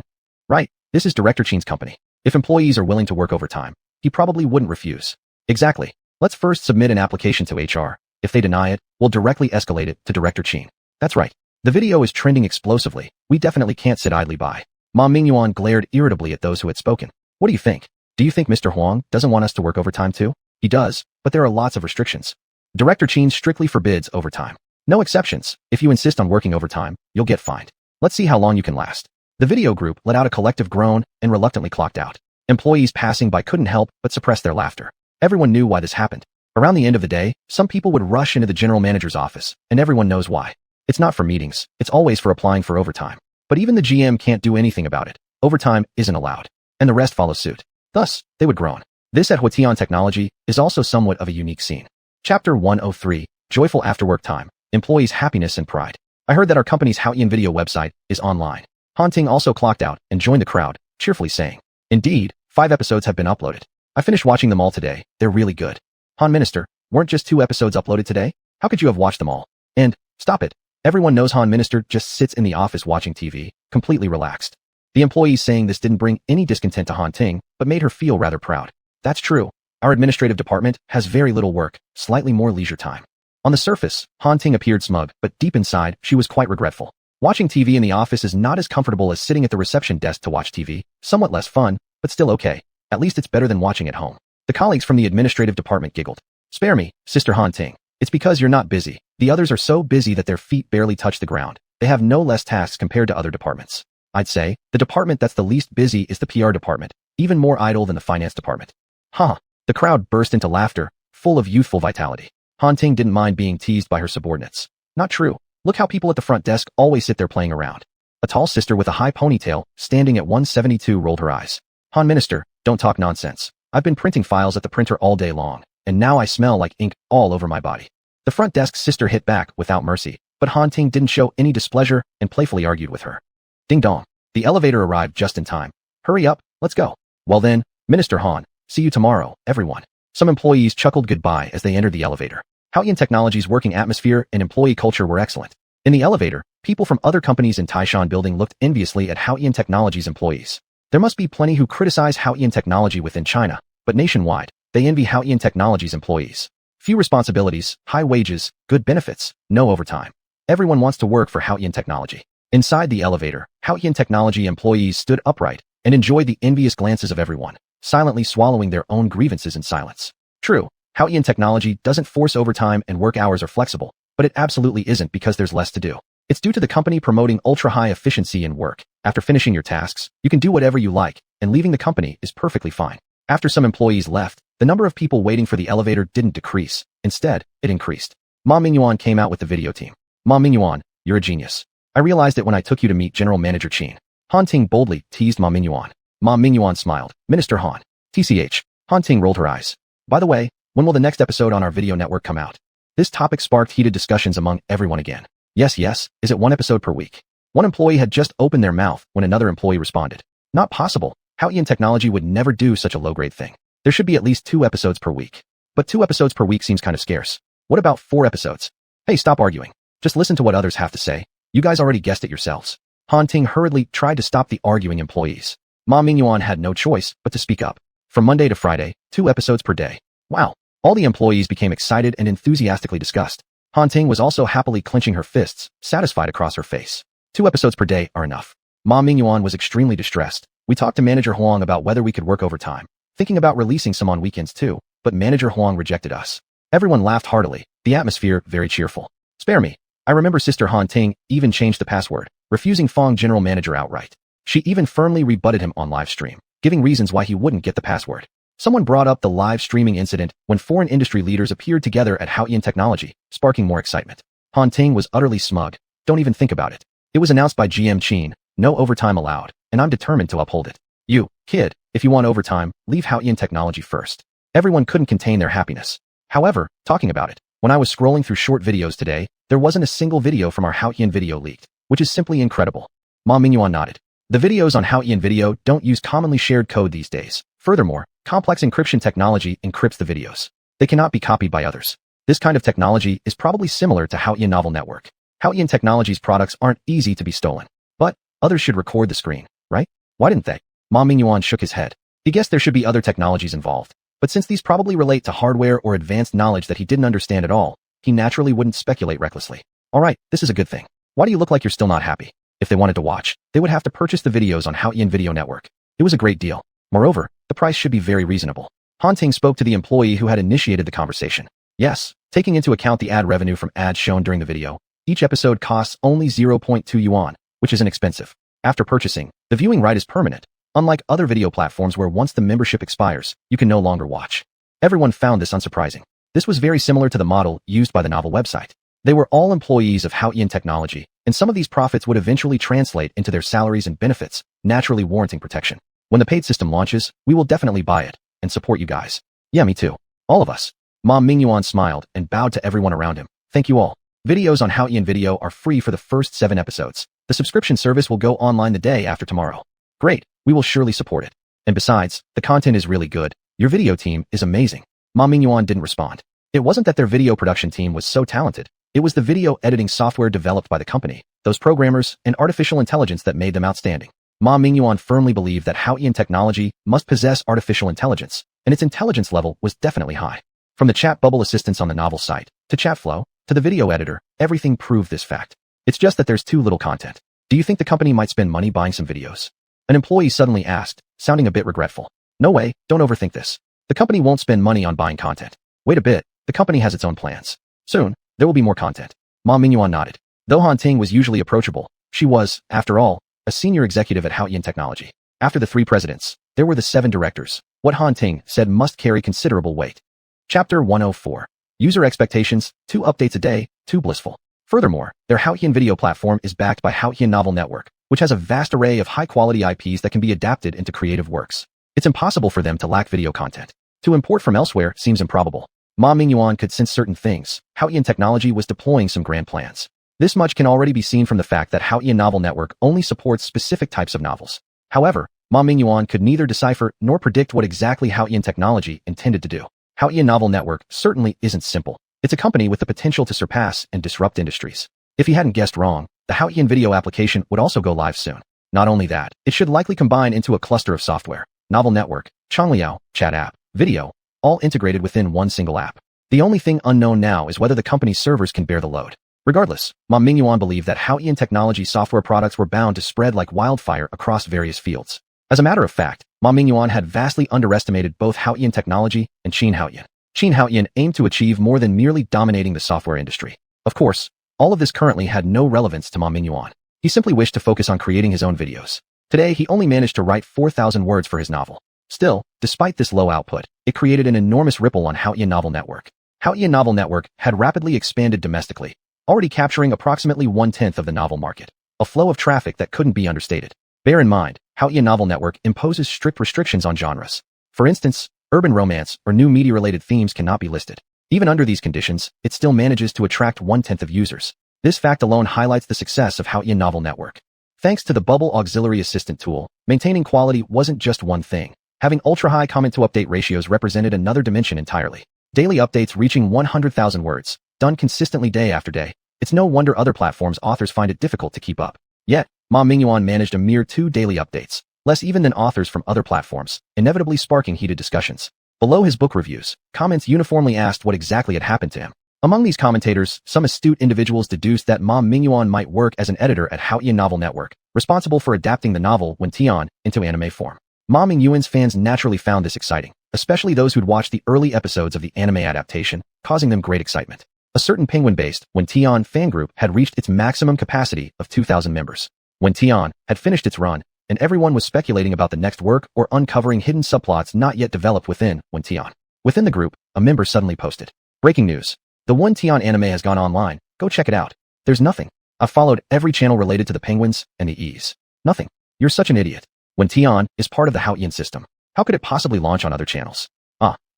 Right, this is Director Qin's company. If employees are willing to work overtime, he probably wouldn't refuse. Exactly. Let's first submit an application to HR. If they deny it, we'll directly escalate it to Director Qin. That's right. The video is trending explosively. We definitely can't sit idly by. Ma Mingyuan glared irritably at those who had spoken. What do you think? Do you think Mr. Huang doesn't want us to work overtime too? He does, but there are lots of restrictions. Director Qin strictly forbids overtime. No exceptions. If you insist on working overtime, you'll get fined. Let's see how long you can last. The video group let out a collective groan and reluctantly clocked out. Employees passing by couldn't help but suppress their laughter. Everyone knew why this happened. Around the end of the day, some people would rush into the general manager's office, and everyone knows why. It's not for meetings, it's always for applying for overtime. But even the GM can't do anything about it. Overtime isn't allowed. And the rest follow suit. Thus, they would groan. This at Huatian Technology is also somewhat of a unique scene. Chapter 103, Joyful Afterwork Time, Employees' Happiness and Pride. I heard that our company's Haoyan video website is online. Han Ting also clocked out and joined the crowd, cheerfully saying, Indeed, 5 episodes have been uploaded. I finished watching them all today. They're really good. Han Minister, weren't just 2 episodes uploaded today? How could you have watched them all? And, stop it. Everyone knows Han Minister just sits in the office watching TV, completely relaxed. The employees saying this didn't bring any discontent to Han Ting, but made her feel rather proud. That's true. Our administrative department has very little work, slightly more leisure time. On the surface, Han Ting appeared smug, but deep inside, she was quite regretful. Watching TV in the office is not as comfortable as sitting at the reception desk to watch TV, somewhat less fun, but still okay. At least it's better than watching at home. The colleagues from the administrative department giggled. Spare me, Sister Han Ting. It's because you're not busy. The others are so busy that their feet barely touch the ground. They have no less tasks compared to other departments. I'd say, the department that's the least busy is the PR department, even more idle than the finance department. Huh. The crowd burst into laughter, full of youthful vitality. Han Ting didn't mind being teased by her subordinates. Not true. Look how people at the front desk always sit there playing around. A tall sister with a high ponytail, standing at 172, rolled her eyes. Han Minister, don't talk nonsense. I've been printing files at the printer all day long, and now I smell like ink all over my body. The front desk sister hit back without mercy, but Han Ting didn't show any displeasure and playfully argued with her. Ding dong. The elevator arrived just in time. Hurry up, let's go. Well then, Minister Han, see you tomorrow, everyone. Some employees chuckled goodbye as they entered the elevator. Hawkish Technology's working atmosphere and employee culture were excellent. In the elevator, people from other companies in Taishan building looked enviously at Hawkish Technology's employees. There must be plenty who criticize Hawkish Technology within China, but nationwide, they envy Hawkish Technology's employees. Few responsibilities, high wages, good benefits, no overtime. Everyone wants to work for Hawkish Technology. Inside the elevator, Hawkish Technology employees stood upright and enjoyed the envious glances of everyone, silently swallowing their own grievances in silence. True, Hawkish Technology doesn't force overtime and work hours are flexible, but it absolutely isn't because there's less to do. It's due to the company promoting ultra-high efficiency in work. After finishing your tasks, you can do whatever you like, and leaving the company is perfectly fine. After some employees left, the number of people waiting for the elevator didn't decrease. Instead, it increased. Ma Mingyuan came out with the video team. Ma Mingyuan, you're a genius. I realized it when I took you to meet General Manager Qin. Han Ting boldly teased Ma Mingyuan. Ma Mingyuan smiled. Minister Han. TCH. Han Ting rolled her eyes. By the way, when will the next episode on our video network come out? This topic sparked heated discussions among everyone again. Yes, is it one episode per week? One employee had just opened their mouth when another employee responded. Not possible. Hawkish Technology would never do such a low-grade thing. There should be at least 2 episodes per week. But 2 episodes per week seems kind of scarce. What about 4 episodes? Hey, stop arguing. Just listen to what others have to say. You guys already guessed it yourselves. Han Ting hurriedly tried to stop the arguing employees. Ma Mingyuan had no choice but to speak up. From Monday to Friday, 2 episodes per day. Wow. All the employees became excited and enthusiastically discussed. Han Ting was also happily clenching her fists, satisfied across her face. 2 episodes per day are enough. Ma Mingyuan was extremely distressed. We talked to Manager Huang about whether we could work overtime, thinking about releasing some on weekends too, but Manager Huang rejected us. Everyone laughed heartily, the atmosphere very cheerful. Spare me. I remember Sister Han Ting even changed the password, refusing Fong General Manager outright. She even firmly rebutted him on live stream, giving reasons why he wouldn't get the password. Someone brought up the live streaming incident when foreign industry leaders appeared together at Hawkish Technology, sparking more excitement. Han Ting was utterly smug. Don't even think about it. It was announced by GM Qin, no overtime allowed, and I'm determined to uphold it. You, kid, if you want overtime, leave Hawkish Technology first. Everyone couldn't contain their happiness. However, talking about it, when I was scrolling through short videos today, there wasn't a single video from our Hawkish video leaked, which is simply incredible. Ma Mingyuan nodded. The videos on Hawkish video don't use commonly shared code these days. Furthermore, complex encryption technology encrypts the videos. They cannot be copied by others. This kind of technology is probably similar to Hawkish Novel Network. Hawkish Technology's products aren't easy to be stolen. But others should record the screen, right? Why didn't they? Ma Mingyuan shook his head. He guessed there should be other technologies involved. But since these probably relate to hardware or advanced knowledge that he didn't understand at all, he naturally wouldn't speculate recklessly. Alright, this is a good thing. Why do you look like you're still not happy? If they wanted to watch, they would have to purchase the videos on Hawkish Video Network. It was a great deal. Moreover, the price should be very reasonable. Han Ting spoke to the employee who had initiated the conversation. Yes, taking into account the ad revenue from ads shown during the video, each episode costs only 0.2 yuan, which is inexpensive. After purchasing, the viewing right is permanent. Unlike other video platforms where once the membership expires, you can no longer watch. Everyone found this unsurprising. This was very similar to the model used by the novel website. They were all employees of Hawkish Technology, and some of these profits would eventually translate into their salaries and benefits, naturally warranting protection. When the paid system launches, we will definitely buy it and support you guys. Yeah, me too. All of us. Ma Mingyuan smiled and bowed to everyone around him. Thank you all. Videos on Hawkish Video are free for the first 7 episodes. The subscription service will go online the day after tomorrow. Great. We will surely support it. And besides, the content is really good. Your video team is amazing. Ma Mingyuan didn't respond. It wasn't that their video production team was so talented. It was the video editing software developed by the company, those programmers, and artificial intelligence that made them outstanding. Ma Mingyuan firmly believed that Hawkish Technology must possess artificial intelligence, and its intelligence level was definitely high. From the chat bubble assistance on the novel site, to chat flow, to the video editor, everything proved this fact. It's just that there's too little content. Do you think the company might spend money buying some videos? An employee suddenly asked, sounding a bit regretful. No way, don't overthink this. The company won't spend money on buying content. Wait a bit, the company has its own plans. Soon, there will be more content. Ma Mingyuan nodded. Though Han Ting was usually approachable, she was, after all, a senior executive at Hawkish Technology. After the 3 presidents, there were the 7 directors. What Han Ting said must carry considerable weight. Chapter 104. User expectations, 2 updates a day, 2 blissful. Furthermore, their Hawkish video platform is backed by Hawkish Novel Network, which has a vast array of high-quality IPs that can be adapted into creative works. It's impossible for them to lack video content. To import from elsewhere seems improbable. Ma Mingyuan could sense certain things. Hawkish Technology was deploying some grand plans. This much can already be seen from the fact that Haotian Novel Network only supports specific types of novels. However, Ma Mingyuan could neither decipher nor predict what exactly Haotian technology intended to do. Haotian Novel Network certainly isn't simple. It's a company with the potential to surpass and disrupt industries. If he hadn't guessed wrong, the Haotian video application would also go live soon. Not only that, it should likely combine into a cluster of software, Novel Network, Changliao, Chat App, Video, all integrated within one single app. The only thing unknown now is whether the company's servers can bear the load. Regardless, Ma Mingyuan believed that Haotian technology software products were bound to spread like wildfire across various fields. As a matter of fact, Ma Mingyuan had vastly underestimated both Haotian technology and Qin Haotian. Qin Haotian aimed to achieve more than merely dominating the software industry. Of course, all of this currently had no relevance to Ma Mingyuan. He simply wished to focus on creating his own videos. Today, he only managed to write 4,000 words for his novel. Still, despite this low output, it created an enormous ripple on Haotian Novel Network. Haotian Novel Network had rapidly expanded domestically, already capturing approximately 1/10 of the novel market, a flow of traffic that couldn't be understated. Bear in mind, Haotian Novel Network imposes strict restrictions on genres. For instance, urban romance or new media-related themes cannot be listed. Even under these conditions, it still manages to attract 1/10 of users. This fact alone highlights the success of Haotian Novel Network. Thanks to the Bubble Auxiliary Assistant tool, maintaining quality wasn't just one thing. Having ultra-high comment-to-update ratios represented another dimension entirely. Daily updates reaching 100,000 words, done consistently day after day. It's no wonder other platforms' authors find it difficult to keep up. Yet, Ma Mingyuan managed a mere 2 daily updates, less even than authors from other platforms, inevitably sparking heated discussions. Below his book reviews, comments uniformly asked what exactly had happened to him. Among these commentators, some astute individuals deduced that Ma Mingyuan might work as an editor at Haotian Novel Network, responsible for adapting the novel Xuanhuan into anime form. Ma Mingyuan's fans naturally found this exciting, especially those who'd watched the early episodes of the anime adaptation, causing them great excitement. A certain Penguin-based Xuanhuan fan group had reached its maximum capacity of 2,000 members. Xuanhuan had finished its run, and everyone was speculating about the next work or uncovering hidden subplots not yet developed within Xuanhuan. Within the group, a member suddenly posted, "Breaking news. The Xuanhuan anime has gone online. Go check it out." There's nothing. I've followed every channel related to the Penguins and the E's. Nothing. You're such an idiot. Xuanhuan is part of the Haotian system. How could it possibly launch on other channels?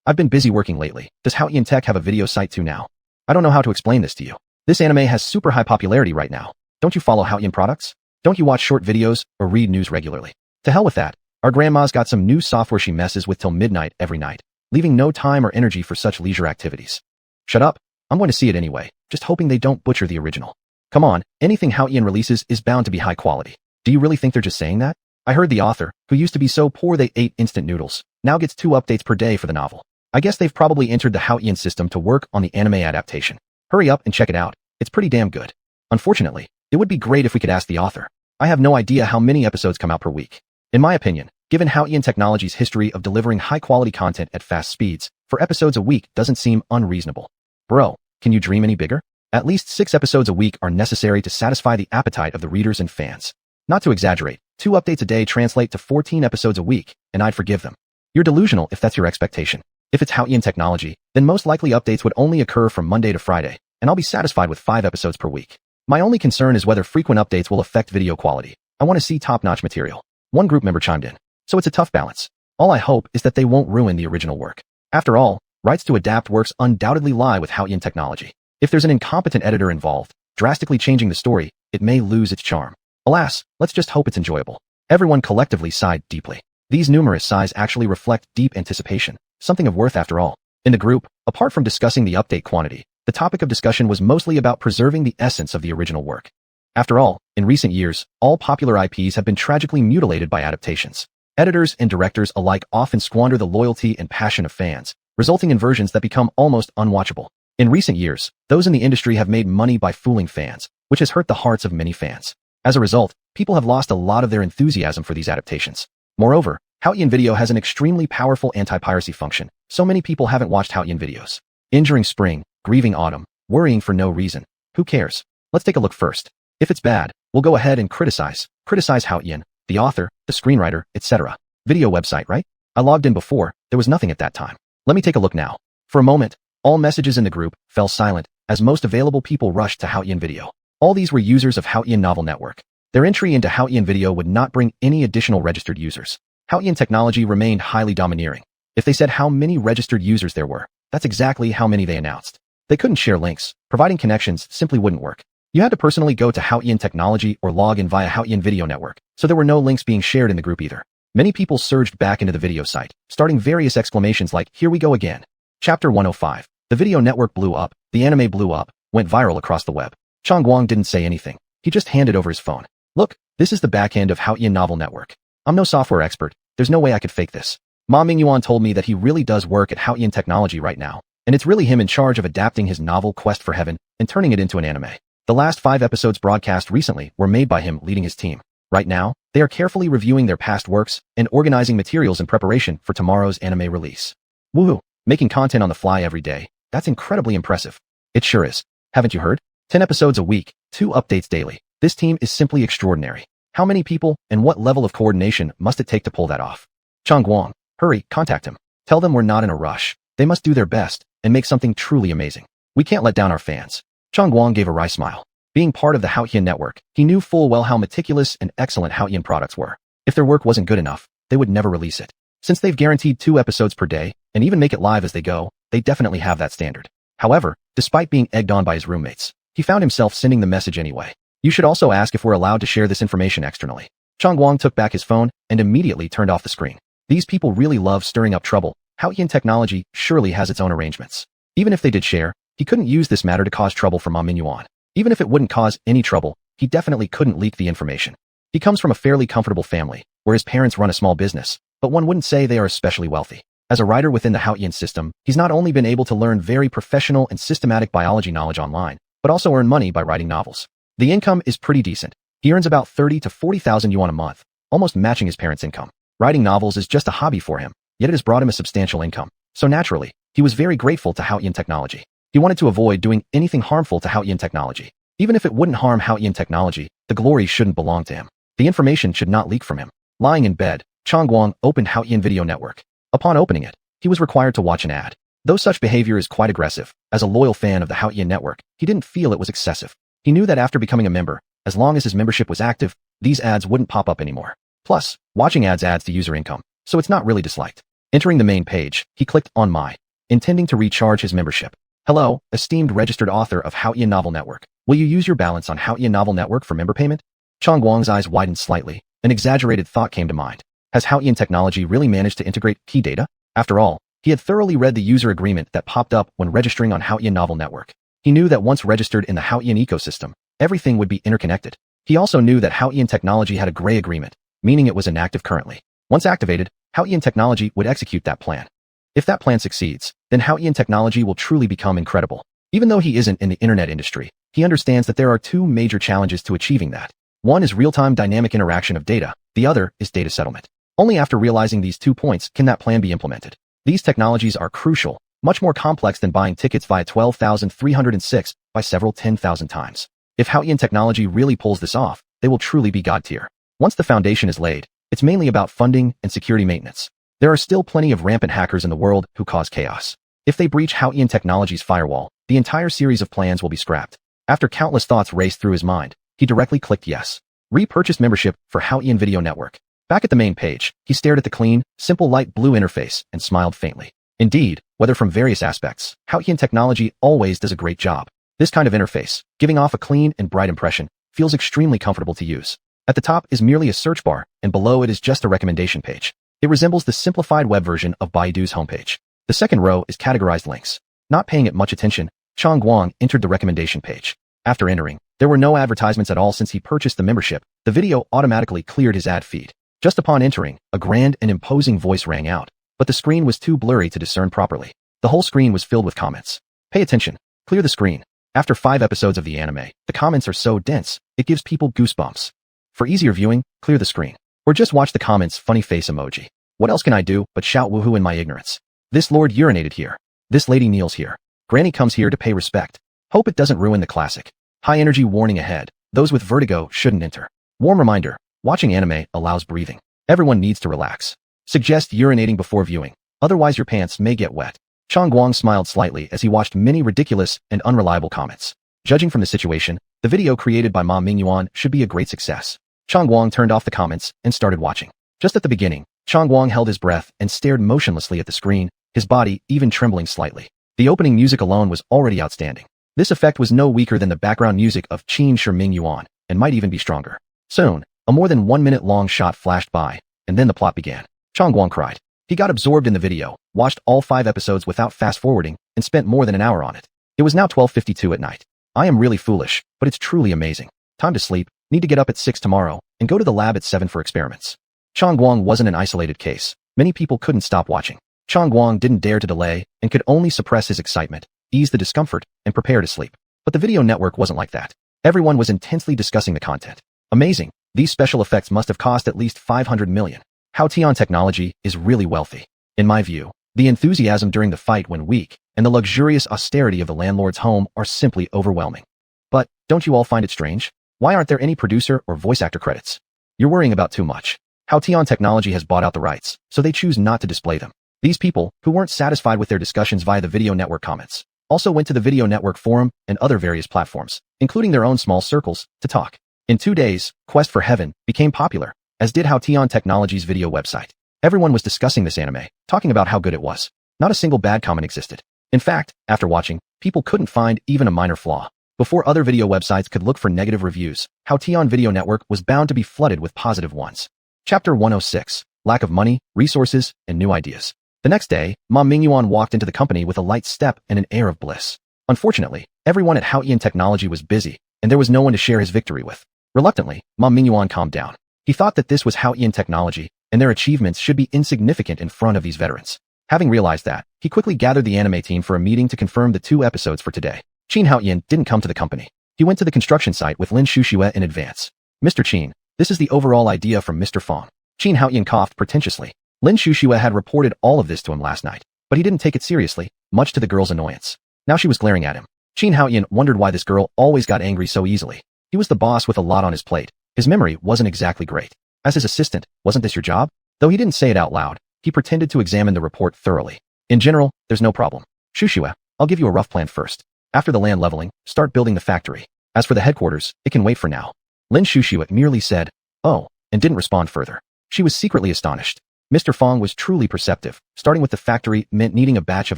I've been busy working lately. Does Haotian Tech have a video site too now? I don't know how to explain this to you. This anime has super high popularity right now. Don't you follow Haotian products? Don't you watch short videos or read news regularly? To hell with that. Our grandma's got some new software she messes with till midnight every night, leaving no time or energy for such leisure activities. Shut up. I'm going to see it anyway, just hoping they don't butcher the original. Come on, anything Haotian releases is bound to be high quality. Do you really think they're just saying that? I heard the author, who used to be so poor they ate instant noodles, now gets 2 updates per day for the novel. I guess they've probably entered the Haotian system to work on the anime adaptation. Hurry up and check it out. It's pretty damn good. Unfortunately, it would be great if we could ask the author. I have no idea how many episodes come out per week. In my opinion, given Haotian Technology's history of delivering high-quality content at fast speeds, 4 episodes a week doesn't seem unreasonable. Bro, can you dream any bigger? At least 6 episodes a week are necessary to satisfy the appetite of the readers and fans. Not to exaggerate, 2 updates a day translate to 14 episodes a week, and I'd forgive them. You're delusional if that's your expectation. If it's Haotian Technology, then most likely updates would only occur from Monday to Friday, and I'll be satisfied with 5 episodes per week. My only concern is whether frequent updates will affect video quality. I want to see top-notch material. One group member chimed in. So it's a tough balance. All I hope is that they won't ruin the original work. After all, rights to adapt works undoubtedly lie with Haotian Technology. If there's an incompetent editor involved, drastically changing the story, it may lose its charm. Alas, let's just hope it's enjoyable. Everyone collectively sighed deeply. These numerous sighs actually reflect deep anticipation, something of worth after all. In the group, apart from discussing the update quantity, the topic of discussion was mostly about preserving the essence of the original work. After all, in recent years, all popular IPs have been tragically mutilated by adaptations. Editors and directors alike often squander the loyalty and passion of fans, resulting in versions that become almost unwatchable. In recent years, those in the industry have made money by fooling fans, which has hurt the hearts of many fans. As a result, people have lost a lot of their enthusiasm for these adaptations. Moreover, Haotian Video has an extremely powerful anti-piracy function, so many people haven't watched Haotian videos. Injuring spring, grieving autumn, worrying for no reason. Who cares? Let's take a look first. If it's bad, we'll go ahead and criticize Haotian, the author, the screenwriter, etc. Video website, right? I logged in before, there was nothing at that time. Let me take a look now. For a moment, all messages in the group fell silent, as most available people rushed to Haotian Video. All these were users of Haotian Novel Network. Their entry into Haotian Video would not bring any additional registered users. Haotian Technology remained highly domineering. If they said how many registered users there were, that's exactly how many they announced. They couldn't share links. Providing connections simply wouldn't work. You had to personally go to Haoyan Technology or log in via Haoyan Video Network, so there were no links being shared in the group either. Many people surged back into the video site, starting various exclamations like, "Here we go again." Chapter 105. The video network blew up, the anime blew up, went viral across the web. Xuanhuan didn't say anything. He just handed over his phone. "Look, this is the back end of Haoyan Novel Network. I'm no software expert. There's no way I could fake this. Ma Mingyuan told me that he really does work at Haoyan Technology right now, and it's really him in charge of adapting his novel Quest for Heaven and turning it into an anime. The last 5 episodes broadcast recently were made by him leading his team. Right now, they are carefully reviewing their past works and organizing materials in preparation for tomorrow's anime release. Woohoo! Making content on the fly every day. That's incredibly impressive." "It sure is. Haven't you heard? 10 episodes a week, 2 updates daily. This team is simply extraordinary. How many people and what level of coordination must it take to pull that off?" "Xuanhuan, hurry, contact him. Tell them we're not in a rush. They must do their best and make something truly amazing. We can't let down our fans." Xuanhuan gave a wry smile. Being part of the Haoyan network, he knew full well how meticulous and excellent Haoyan products were. If their work wasn't good enough, they would never release it. Since they've guaranteed 2 episodes per day, and even make it live as they go, they definitely have that standard. However, despite being egged on by his roommates, he found himself sending the message anyway. "You should also ask if we're allowed to share this information externally." Xuanhuan took back his phone and immediately turned off the screen. These people really love stirring up trouble. Haoyan Technology surely has its own arrangements. Even if they did share, he couldn't use this matter to cause trouble for Ma Mingyuan. Even if it wouldn't cause any trouble, he definitely couldn't leak the information. He comes from a fairly comfortable family, where his parents run a small business, but one wouldn't say they are especially wealthy. As a writer within the Haoyan system, he's not only been able to learn very professional and systematic biology knowledge online, but also earn money by writing novels. The income is pretty decent. He earns about 30 to 40,000 yuan a month, almost matching his parents' income. Writing novels is just a hobby for him, yet it has brought him a substantial income. So naturally, he was very grateful to Haoyan Technology. He wanted to avoid doing anything harmful to Haoyan Technology. Even if it wouldn't harm Haoyan Technology, the glory shouldn't belong to him. The information should not leak from him. Lying in bed, Xuanhuan opened Haoyan Video Network. Upon opening it, he was required to watch an ad. Though such behavior is quite aggressive, as a loyal fan of the Haoyan Network, he didn't feel it was excessive. He knew that after becoming a member, as long as his membership was active, these ads wouldn't pop up anymore. Plus, watching ads adds to user income, so it's not really disliked. Entering the main page, he clicked on My, intending to recharge his membership. "Hello, esteemed registered author of Haoyan Novel Network. Will you use your balance on Haoyan Novel Network for member payment?" Xuanhuan's eyes widened slightly. An exaggerated thought came to mind. Has Haoyan Technology really managed to integrate key data? After all, he had thoroughly read the user agreement that popped up when registering on Haoyan Novel Network. He knew that once registered in the Haoyan ecosystem, everything would be interconnected. He also knew that Haoyan Technology had a gray agreement, meaning it was inactive currently. Once activated, Haoyan Technology would execute that plan. If that plan succeeds, then Haoyan Technology will truly become incredible. Even though he isn't in the internet industry, he understands that there are 2 major challenges to achieving that. One is real-time dynamic interaction of data, the other is data settlement. Only after realizing these 2 points can that plan be implemented. These technologies are crucial, much more complex than buying tickets via 12,306 by several 10,000 times. If Haoyan Technology really pulls this off, they will truly be god tier. Once the foundation is laid, it's mainly about funding and security maintenance. There are still plenty of rampant hackers in the world who cause chaos. If they breach Haoyan Technology's firewall, the entire series of plans will be scrapped. After countless thoughts raced through his mind, he directly clicked yes. Repurchased membership for Haoyan Video Network. Back at the main page, he stared at the clean, simple light blue interface and smiled faintly. Indeed, whether from various aspects, Haoyan Technology always does a great job. This kind of interface, giving off a clean and bright impression, feels extremely comfortable to use. At the top is merely a search bar, and below it is just a recommendation page. It resembles the simplified web version of Baidu's homepage. The second row is categorized links. Not paying it much attention, Xuanhuan entered the recommendation page. After entering, there were no advertisements at all since he purchased the membership. The video automatically cleared his ad feed. Just upon entering, a grand and imposing voice rang out, but the screen was too blurry to discern properly. The whole screen was filled with comments. Pay attention. Clear the screen. After 5 episodes of the anime, the comments are so dense, it gives people goosebumps. For easier viewing, clear the screen. Or just watch the comments funny face emoji. What else can I do but shout woohoo in my ignorance? This lord urinated here. This lady kneels here. Granny comes here to pay respect. Hope it doesn't ruin the classic. High energy warning ahead. Those with vertigo shouldn't enter. Warm reminder. Watching anime allows breathing. Everyone needs to relax. Suggest urinating before viewing. Otherwise your pants may get wet. Xuanhuan smiled slightly as he watched many ridiculous and unreliable comments. Judging from the situation, the video created by Ma Mingyuan should be a great success. Xuanhuan turned off the comments and started watching. Just at the beginning, Xuanhuan held his breath and stared motionlessly at the screen, his body even trembling slightly. The opening music alone was already outstanding. This effect was no weaker than the background music of Qin Shi Ming Yuan, and might even be stronger. Soon, a more than 1 minute long shot flashed by, and then the plot began. Xuanhuan cried. He got absorbed in the video, watched all 5 episodes without fast-forwarding, and spent more than an hour on it. It was now 12:52 at night. I am really foolish, but it's truly amazing. Time to sleep, need to get up at 6 tomorrow, and go to the lab at 7 for experiments. Xuanhuan wasn't an isolated case. Many people couldn't stop watching. Xuanhuan didn't dare to delay, and could only suppress his excitement, ease the discomfort, and prepare to sleep. But the video network wasn't like that. Everyone was intensely discussing the content. Amazing, these special effects must have cost at least 500 million. Haotian technology is really wealthy. In my view, the enthusiasm during the fight went weak, and the luxurious austerity of the landlord's home are simply overwhelming. But, don't you all find it strange? Why aren't there any producer or voice actor credits? You're worrying about too much. Haotian technology has bought out the rights, so they choose not to display them. These people, who weren't satisfied with their discussions via the video network comments, also went to the video network forum and other various platforms, including their own small circles, to talk. In 2 days, Quest for Heaven became popular, as did Haotian Technology's video website. Everyone was discussing this anime, talking about how good it was. Not a single bad comment existed. In fact, after watching, people couldn't find even a minor flaw. Before other video websites could look for negative reviews, Haotian Video Network was bound to be flooded with positive ones. Chapter 106. Lack of money, resources, and new ideas. The next day, Ma Mingyuan walked into the company with a light step and an air of bliss. Unfortunately, everyone at Haotian Technology was busy, and there was no one to share his victory with. Reluctantly, Ma Mingyuan calmed down. He thought that this was Haotian Technology, and their achievements should be insignificant in front of these veterans. Having realized that, he quickly gathered the anime team for a meeting to confirm the 2 episodes for today. Qin Haotian didn't come to the company. He went to the construction site with Lin Xuanhuan in advance. Mr. Qin, this is the overall idea from Mr. Fong. Qin Haotian coughed pretentiously. Lin Xuanhuan had reported all of this to him last night, but he didn't take it seriously, much to the girl's annoyance. Now she was glaring at him. Qin Haotian wondered why this girl always got angry so easily. He was the boss with a lot on his plate. His memory wasn't exactly great. As his assistant, wasn't this your job? Though he didn't say it out loud, he pretended to examine the report thoroughly. In general, there's no problem. Xuanhuan, I'll give you a rough plan first. After the land leveling, start building the factory. As for the headquarters, it can wait for now. Lin Xuanhuan merely said, oh, and didn't respond further. She was secretly astonished. Mr. Fong was truly perceptive. Starting with the factory meant needing a batch of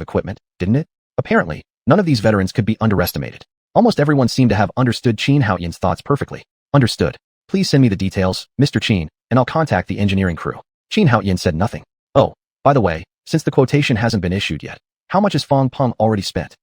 equipment, didn't it? Apparently, none of these veterans could be underestimated. Almost everyone seemed to have understood Qin Haotian's thoughts perfectly. Understood. Please send me the details, Mr. Qin, and I'll contact the engineering crew. Qin Haotian said nothing. Oh, by the way, since the quotation hasn't been issued yet, how much has Fong Peng already spent?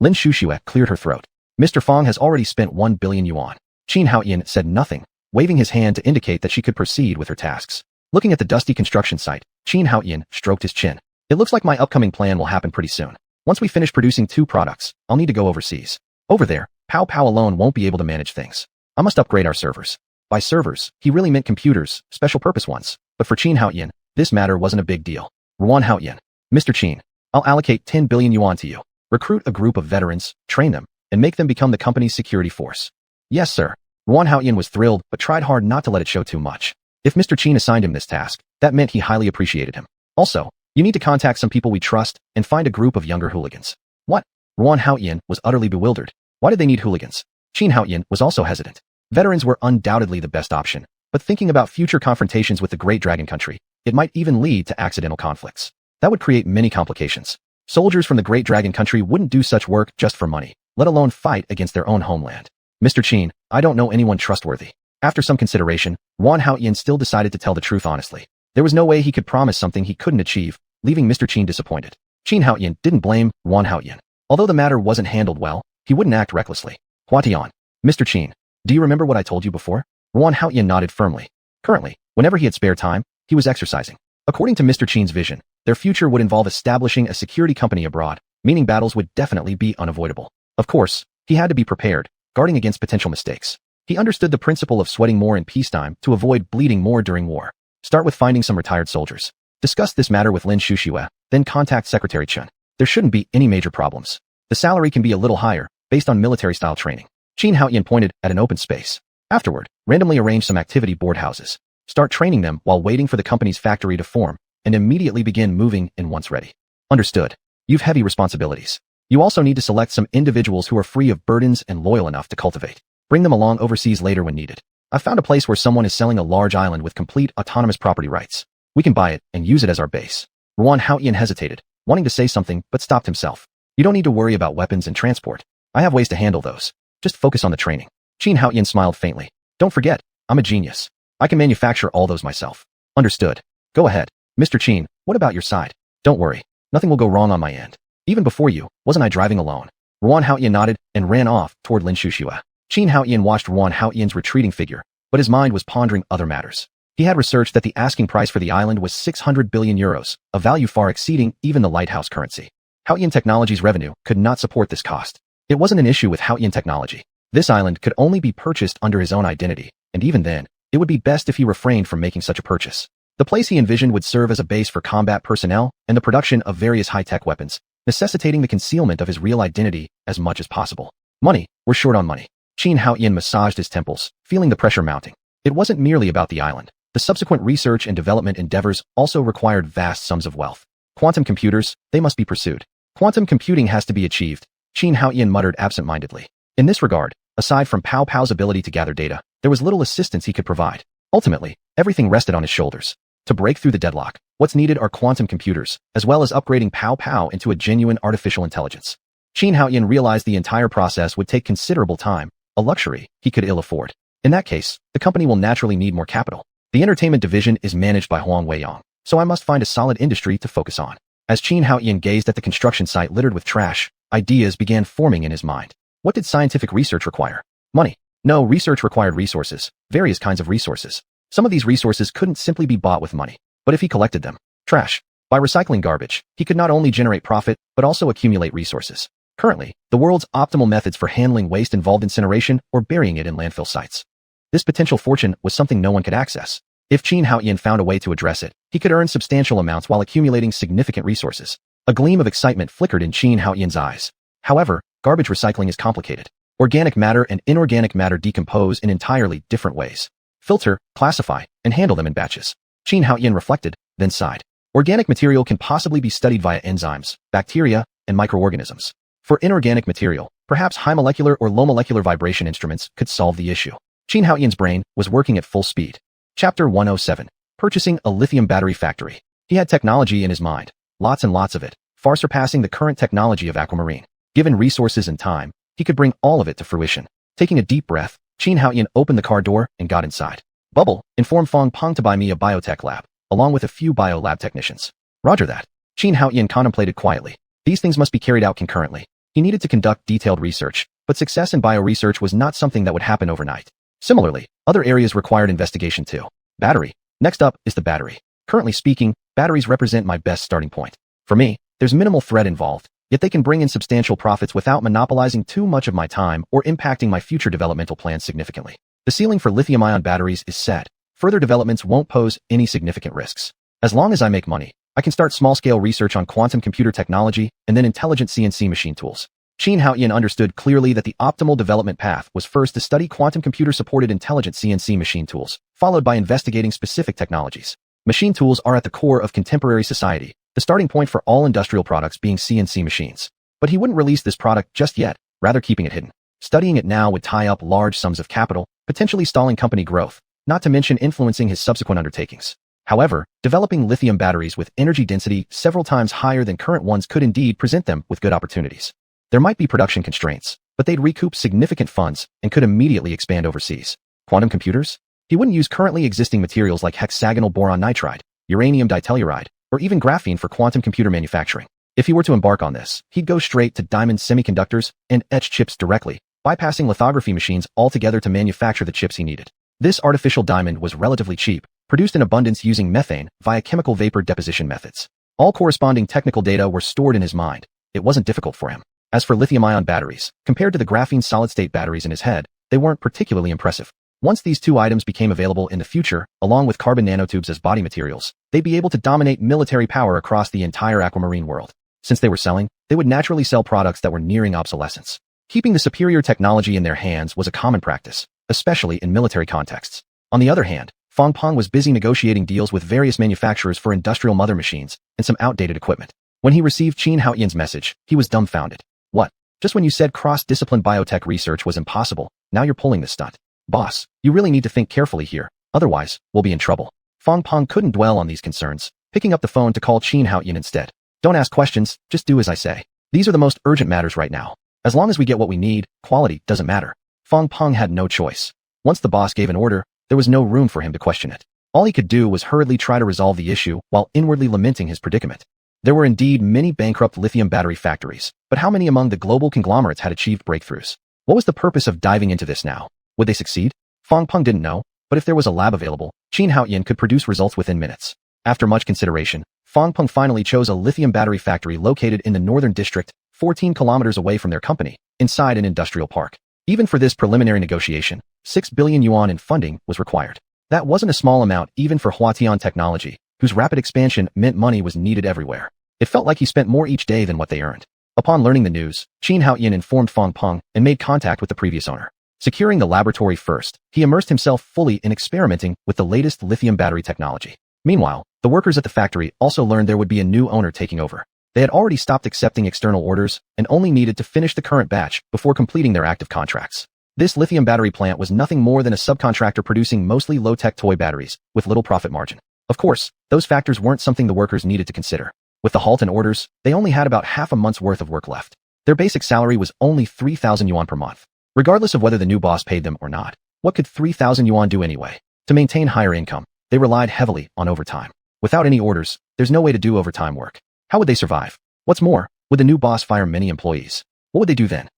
Lin Xuanhuan cleared her throat. Mr. Fong has already spent 1 billion yuan. Qin Haotian said nothing, waving his hand to indicate that she could proceed with her tasks. Looking at the dusty construction site, Qin Haotian stroked his chin. It looks like my upcoming plan will happen pretty soon. Once we finish producing 2 products, I'll need to go overseas. Over there, Pao Pao alone won't be able to manage things. I must upgrade our servers. By servers, he really meant computers, special purpose ones. But for Qin Haotian, this matter wasn't a big deal. Ruan Haotian. Mr. Qin, I'll allocate 10 billion yuan to you. Recruit a group of veterans, train them, and make them become the company's security force. Yes, sir. Ruan Haotian was thrilled, but tried hard not to let it show too much. If Mr. Qin assigned him this task, that meant he highly appreciated him. Also, you need to contact some people we trust and find a group of younger hooligans. What? Ruan Haotian was utterly bewildered. Why did they need hooligans? Qin Haotian was also hesitant. Veterans were undoubtedly the best option, but thinking about future confrontations with the Great Dragon Country, it might even lead to accidental conflicts. That would create many complications. Soldiers from the Great Dragon Country wouldn't do such work just for money, let alone fight against their own homeland. Mr. Qin, I don't know anyone trustworthy. After some consideration, Ruan Haotian still decided to tell the truth honestly. There was no way he could promise something he couldn't achieve, leaving Mr. Qin disappointed. Qin Haotian didn't blame Ruan Haotian. Although the matter wasn't handled well, he wouldn't act recklessly. Huatian. Mr. Qin, do you remember what I told you before? Ruan Haotian nodded firmly. Currently, whenever he had spare time, he was exercising. According to Mr. Qin's vision, their future would involve establishing a security company abroad, meaning battles would definitely be unavoidable. Of course, he had to be prepared, guarding against potential mistakes. He understood the principle of sweating more in peacetime to avoid bleeding more during war. Start with finding some retired soldiers. Discuss this matter with Lin Xuanhuan, then contact Secretary Chen. There shouldn't be any major problems. The salary can be a little higher, based on military-style training. Qin Haotian pointed at an open space. Afterward, randomly arrange some activity board houses. Start training them while waiting for the company's factory to form, and immediately begin moving in once ready. Understood. You've heavy responsibilities. You also need to select some individuals who are free of burdens and loyal enough to cultivate. Bring them along overseas later when needed. I've found a place where someone is selling a large island with complete autonomous property rights. We can buy it and use it as our base. Ruan Haotian hesitated, wanting to say something but stopped himself. You don't need to worry about weapons and transport. I have ways to handle those. Just focus on the training. Qin Haoyan smiled faintly. Don't forget, I'm a genius. I can manufacture all those myself. Understood. Go ahead. Mr. Qin, what about your side? Don't worry. Nothing will go wrong on my end. Even before you, wasn't I driving alone? Xuanhuan nodded and ran off toward Lin Shuxue. Qin Haoyan watched Xuanhuan's retreating figure, but his mind was pondering other matters. He had researched that the asking price for the island was 600 billion euros, a value far exceeding even the lighthouse currency. Haoyan Technology's revenue could not support this cost. It wasn't an issue with Haoyan Technology. This island could only be purchased under his own identity, and even then, it would be best if he refrained from making such a purchase. The place he envisioned would serve as a base for combat personnel and the production of various high-tech weapons, necessitating the concealment of his real identity as much as possible. Money. We're short on money. Qin Haoyan massaged his temples, feeling the pressure mounting. It wasn't merely about the island. The subsequent research and development endeavors also required vast sums of wealth. Quantum computers, they must be pursued. Quantum computing has to be achieved, Qin Haoyan muttered absent-mindedly. In this regard, aside from Pow Pow's ability to gather data, there was little assistance he could provide. Ultimately, everything rested on his shoulders. To break through the deadlock, what's needed are quantum computers, as well as upgrading Pow Pow into a genuine artificial intelligence. Qin Haoyan realized the entire process would take considerable time, a luxury he could ill afford. In that case, the company will naturally need more capital. The entertainment division is managed by Huang Weiyang, so I must find a solid industry to focus on. As Qin Haoyan gazed at the construction site littered with trash, ideas began forming in his mind. What did scientific research require? Money. No, research required resources, various kinds of resources. Some of these resources couldn't simply be bought with money, but if he collected them, trash. By recycling garbage, he could not only generate profit, but also accumulate resources. Currently, the world's optimal methods for handling waste involved incineration or burying it in landfill sites. This potential fortune was something no one could access. If Qin Haoyan found a way to address it, he could earn substantial amounts while accumulating significant resources. A gleam of excitement flickered in Qin Haoyan's eyes. However, garbage recycling is complicated. Organic matter and inorganic matter decompose in entirely different ways. Filter, classify, and handle them in batches. Qin Haoyan reflected, then sighed. Organic material can possibly be studied via enzymes, bacteria, and microorganisms. For inorganic material, perhaps high molecular or low molecular vibration instruments could solve the issue. Qin Haoyan's brain was working at full speed. Chapter 107. Purchasing a lithium battery factory. He had technology in his mind, lots and lots of it, far surpassing the current technology of aquamarine. Given resources and time, he could bring all of it to fruition. Taking a deep breath, Qin Haoyan opened the car door and got inside. Bubble, inform Fong Peng to buy me a biotech lab, along with a few biolab technicians. Roger that. Qin Haoyan contemplated quietly. These things must be carried out concurrently. He needed to conduct detailed research, but success in bioresearch was not something that would happen overnight. Similarly, other areas required investigation too. Battery. Next up is the battery. Currently speaking, batteries represent my best starting point. For me, there's minimal threat involved, yet they can bring in substantial profits without monopolizing too much of my time or impacting my future developmental plans significantly. The ceiling for lithium-ion batteries is set. Further developments won't pose any significant risks. As long as I make money, I can start small-scale research on quantum computer technology and then intelligent CNC machine tools. Qin Haoyan understood clearly that the optimal development path was first to study quantum computer-supported intelligent CNC machine tools, followed by investigating specific technologies. Machine tools are at the core of contemporary society, the starting point for all industrial products being CNC machines. But he wouldn't release this product just yet, rather keeping it hidden. Studying it now would tie up large sums of capital, potentially stalling company growth, not to mention influencing his subsequent undertakings. However, developing lithium batteries with energy density several times higher than current ones could indeed present them with good opportunities. There might be production constraints, but they'd recoup significant funds and could immediately expand overseas. Quantum computers? He wouldn't use currently existing materials like hexagonal boron nitride, uranium ditelluride, or even graphene for quantum computer manufacturing. If he were to embark on this, he'd go straight to diamond semiconductors and etch chips directly, bypassing lithography machines altogether to manufacture the chips he needed. This artificial diamond was relatively cheap, produced in abundance using methane via chemical vapor deposition methods. All corresponding technical data were stored in his mind. It wasn't difficult for him. As for lithium-ion batteries, compared to the graphene solid-state batteries in his head, they weren't particularly impressive. Once these two items became available in the future, along with carbon nanotubes as body materials, they'd be able to dominate military power across the entire aquamarine world. Since they were selling, they would naturally sell products that were nearing obsolescence. Keeping the superior technology in their hands was a common practice, especially in military contexts. On the other hand, Fong Peng was busy negotiating deals with various manufacturers for industrial mother machines and some outdated equipment. When he received Qin Haoyan's message, he was dumbfounded. What? Just when you said cross-discipline biotech research was impossible, now you're pulling this stunt. Boss, you really need to think carefully here, otherwise, we'll be in trouble. Fong Peng couldn't dwell on these concerns, picking up the phone to call Qin Haoyan instead. Don't ask questions, just do as I say. These are the most urgent matters right now. As long as we get what we need, quality doesn't matter. Fong Peng had no choice. Once the boss gave an order, there was no room for him to question it. All he could do was hurriedly try to resolve the issue while inwardly lamenting his predicament. There were indeed many bankrupt lithium battery factories, but how many among the global conglomerates had achieved breakthroughs? What was the purpose of diving into this now? Would they succeed? Fong Peng didn't know, but if there was a lab available, xuanhuan could produce results within minutes. After much consideration, Fong Peng finally chose a lithium battery factory located in the northern district, 14 kilometers away from their company, inside an industrial park. Even for this preliminary negotiation, 6 billion yuan in funding was required. That wasn't a small amount even for Huatian Technology, whose rapid expansion meant money was needed everywhere. It felt like he spent more each day than what they earned. Upon learning the news, xuanhuan informed Fong Peng and made contact with the previous owner. Securing the laboratory first, he immersed himself fully in experimenting with the latest lithium battery technology. Meanwhile, the workers at the factory also learned there would be a new owner taking over. They had already stopped accepting external orders and only needed to finish the current batch before completing their active contracts. This lithium battery plant was nothing more than a subcontractor producing mostly low-tech toy batteries with little profit margin. Of course, those factors weren't something the workers needed to consider. With the halt in orders, they only had about half a month's worth of work left. Their basic salary was only 3,000 yuan per month. Regardless of whether the new boss paid them or not, what could 3,000 yuan do anyway? To maintain higher income, they relied heavily on overtime. Without any orders, there's no way to do overtime work. How would they survive? What's more, would the new boss fire many employees? What would they do then?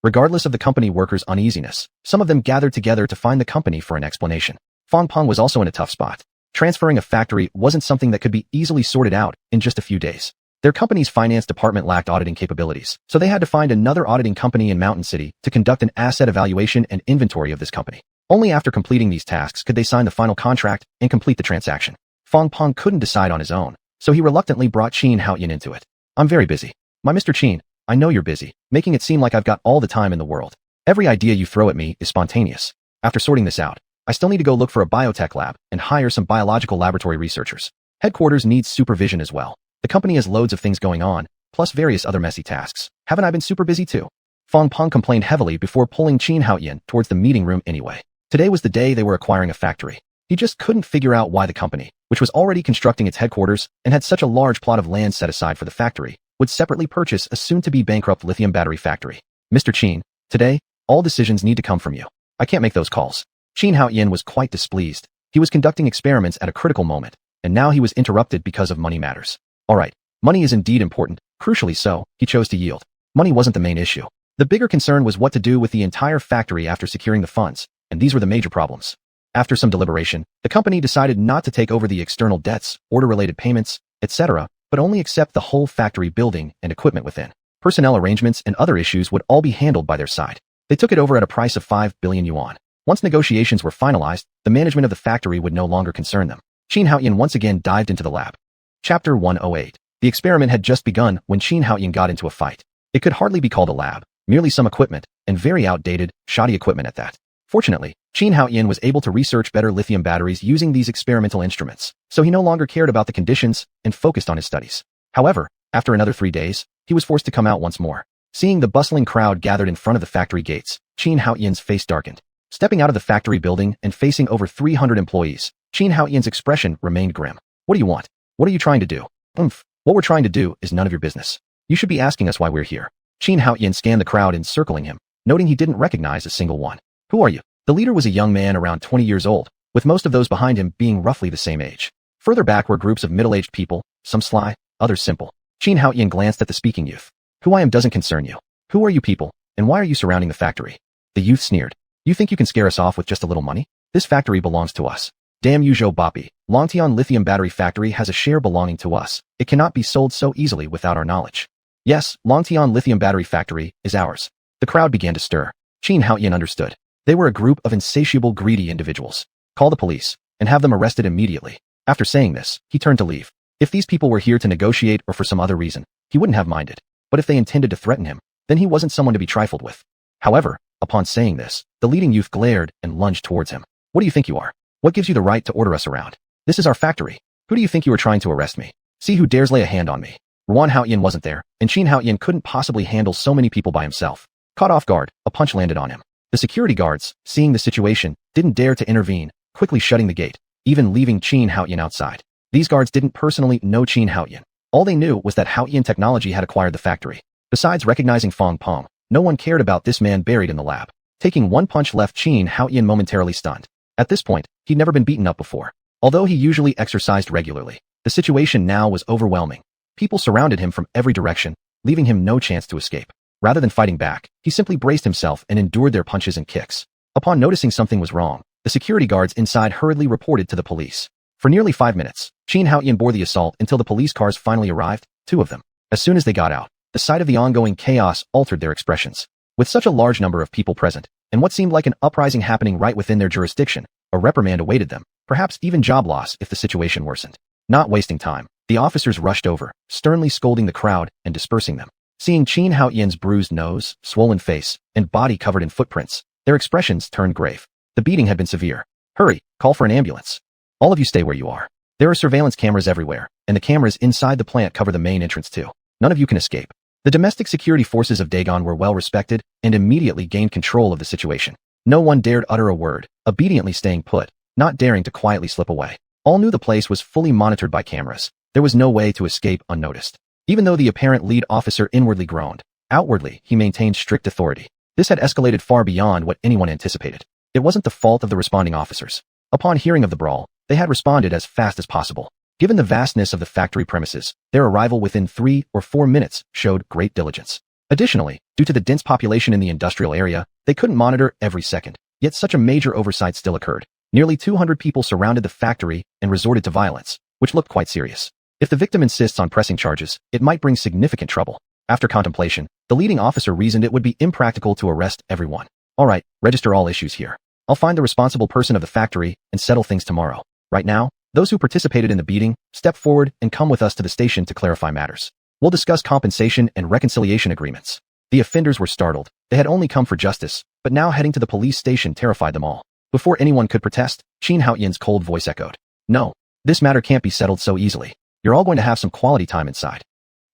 Regardless of the company workers' uneasiness, some of them gathered together to find the company for an explanation. Fong Peng was also in a tough spot. Transferring a factory wasn't something that could be easily sorted out in just a few days. Their company's finance department lacked auditing capabilities, so they had to find another auditing company in Mountain City to conduct an asset evaluation and inventory of this company. Only after completing these tasks could they sign the final contract and complete the transaction. Fong Peng couldn't decide on his own, so he reluctantly brought xuanhuan into it. I'm very busy. My Mr. Qin, I know you're busy, making it seem like I've got all the time in the world. Every idea you throw at me is spontaneous. After sorting this out, I still need to go look for a biotech lab and hire some biological laboratory researchers. Headquarters needs supervision as well. The company has loads of things going on, plus various other messy tasks. Haven't I been super busy too? Fong Peng complained heavily before pulling xuanhuan towards the meeting room anyway. Today was the day they were acquiring a factory. He just couldn't figure out why the company, which was already constructing its headquarters and had such a large plot of land set aside for the factory, would separately purchase a soon-to-be bankrupt lithium battery factory. Mr. Qin, today, all decisions need to come from you. I can't make those calls. Xuanhuan was quite displeased. He was conducting experiments at a critical moment, and now he was interrupted because of money matters. All right, money is indeed important, crucially so, he chose to yield. Money wasn't the main issue. The bigger concern was what to do with the entire factory after securing the funds, and these were the major problems. After some deliberation, the company decided not to take over the external debts, order-related payments, etc., but only accept the whole factory building and equipment within. Personnel arrangements and other issues would all be handled by their side. They took it over at a price of 5 billion yuan. Once negotiations were finalized, the management of the factory would no longer concern them. Xuanhuan once again dived into the lab. Chapter 108. The experiment had just begun when xuanhuan got into a fight. It could hardly be called a lab, merely some equipment, and very outdated, shoddy equipment at that. Fortunately, xuanhuan was able to research better lithium batteries using these experimental instruments, so he no longer cared about the conditions and focused on his studies. However, after another 3 days, he was forced to come out once more. Seeing the bustling crowd gathered in front of the factory gates, xuanhuan's face darkened. Stepping out of the factory building and facing over 300 employees, xuanhuan's expression remained grim. What do you want? What are you trying to do? What we're trying to do is none of your business. You should be asking us why we're here. xuanhuan scanned the crowd encircling him, noting he didn't recognize a single one. Who are you? The leader was a young man around 20 years old, with most of those behind him being roughly the same age. Further back were groups of middle-aged people, some sly, others simple. xuanhuan glanced at the speaking youth. Who I am doesn't concern you. Who are you people, and why are you surrounding the factory? The youth sneered. You think you can scare us off with just a little money? This factory belongs to us. Damn you, Zhou Bapi. Longtian Lithium Battery Factory has a share belonging to us. It cannot be sold so easily without our knowledge. Yes, Longtian Lithium Battery Factory is ours. The crowd began to stir. xuanhuan understood. They were a group of insatiable, greedy individuals. Call the police, and have them arrested immediately. After saying this, he turned to leave. If these people were here to negotiate or for some other reason, he wouldn't have minded. But if they intended to threaten him, then he wasn't someone to be trifled with. However, upon saying this, the leading youth glared and lunged towards him. What do you think you are? What gives you the right to order us around? This is our factory. Who do you think you are trying to arrest me? See who dares lay a hand on me. xuanhuan wasn't there, and xuanhuan couldn't possibly handle so many people by himself. Caught off guard, a punch landed on him. The security guards, seeing the situation, didn't dare to intervene, quickly shutting the gate, even leaving xuanhuan outside. These guards didn't personally know xuanhuan. All they knew was that Huatian Technology had acquired the factory. Besides recognizing Fong Peng, No one cared about this man buried in the lab. Taking one punch left xuanhuan momentarily stunned. At this point, he'd never been beaten up before. Although he usually exercised regularly, the situation now was overwhelming. People surrounded him from every direction, leaving him no chance to escape. Rather than fighting back, he simply braced himself and endured their punches and kicks. Upon noticing something was wrong, the security guards inside hurriedly reported to the police. For nearly 5 minutes, xuanhuan bore the assault until the police cars finally arrived, 2 of them. As soon as they got out, the sight of the ongoing chaos altered their expressions. With such a large number of people present, and what seemed like an uprising happening right within their jurisdiction, a reprimand awaited them, perhaps even job loss if the situation worsened. Not wasting time, the officers rushed over, sternly scolding the crowd and dispersing them. Seeing xuanhuan's bruised nose, swollen face, and body covered in footprints, their expressions turned grave. The beating had been severe. Hurry, call for an ambulance. All of you stay where you are. There are surveillance cameras everywhere, and the cameras inside the plant cover the main entrance too. None of you can escape. The domestic security forces of Dagon were well respected and immediately gained control of the situation. No one dared utter a word, obediently staying put, not daring to quietly slip away. All knew the place was fully monitored by cameras. There was no way to escape unnoticed. Even though the apparent lead officer inwardly groaned, outwardly he maintained strict authority. This had escalated far beyond what anyone anticipated. It wasn't the fault of the responding officers. Upon hearing of the brawl, they had responded as fast as possible. Given the vastness of the factory premises, their arrival within 3 or 4 minutes showed great diligence. Additionally, due to the dense population in the industrial area, they couldn't monitor every second. Yet such a major oversight still occurred. Nearly 200 people surrounded the factory and resorted to violence, which looked quite serious. If the victim insists on pressing charges, it might bring significant trouble. After contemplation, the leading officer reasoned it would be impractical to arrest everyone. All right, register all issues here. I'll find the responsible person of the factory and settle things tomorrow. Right now, those who participated in the beating, step forward and come with us to the station to clarify matters. We'll discuss compensation and reconciliation agreements. The offenders were startled. They had only come for justice, but now heading to the police station terrified them all. Before anyone could protest, xuanhuan's cold voice echoed. No, this matter can't be settled so easily. You're all going to have some quality time inside.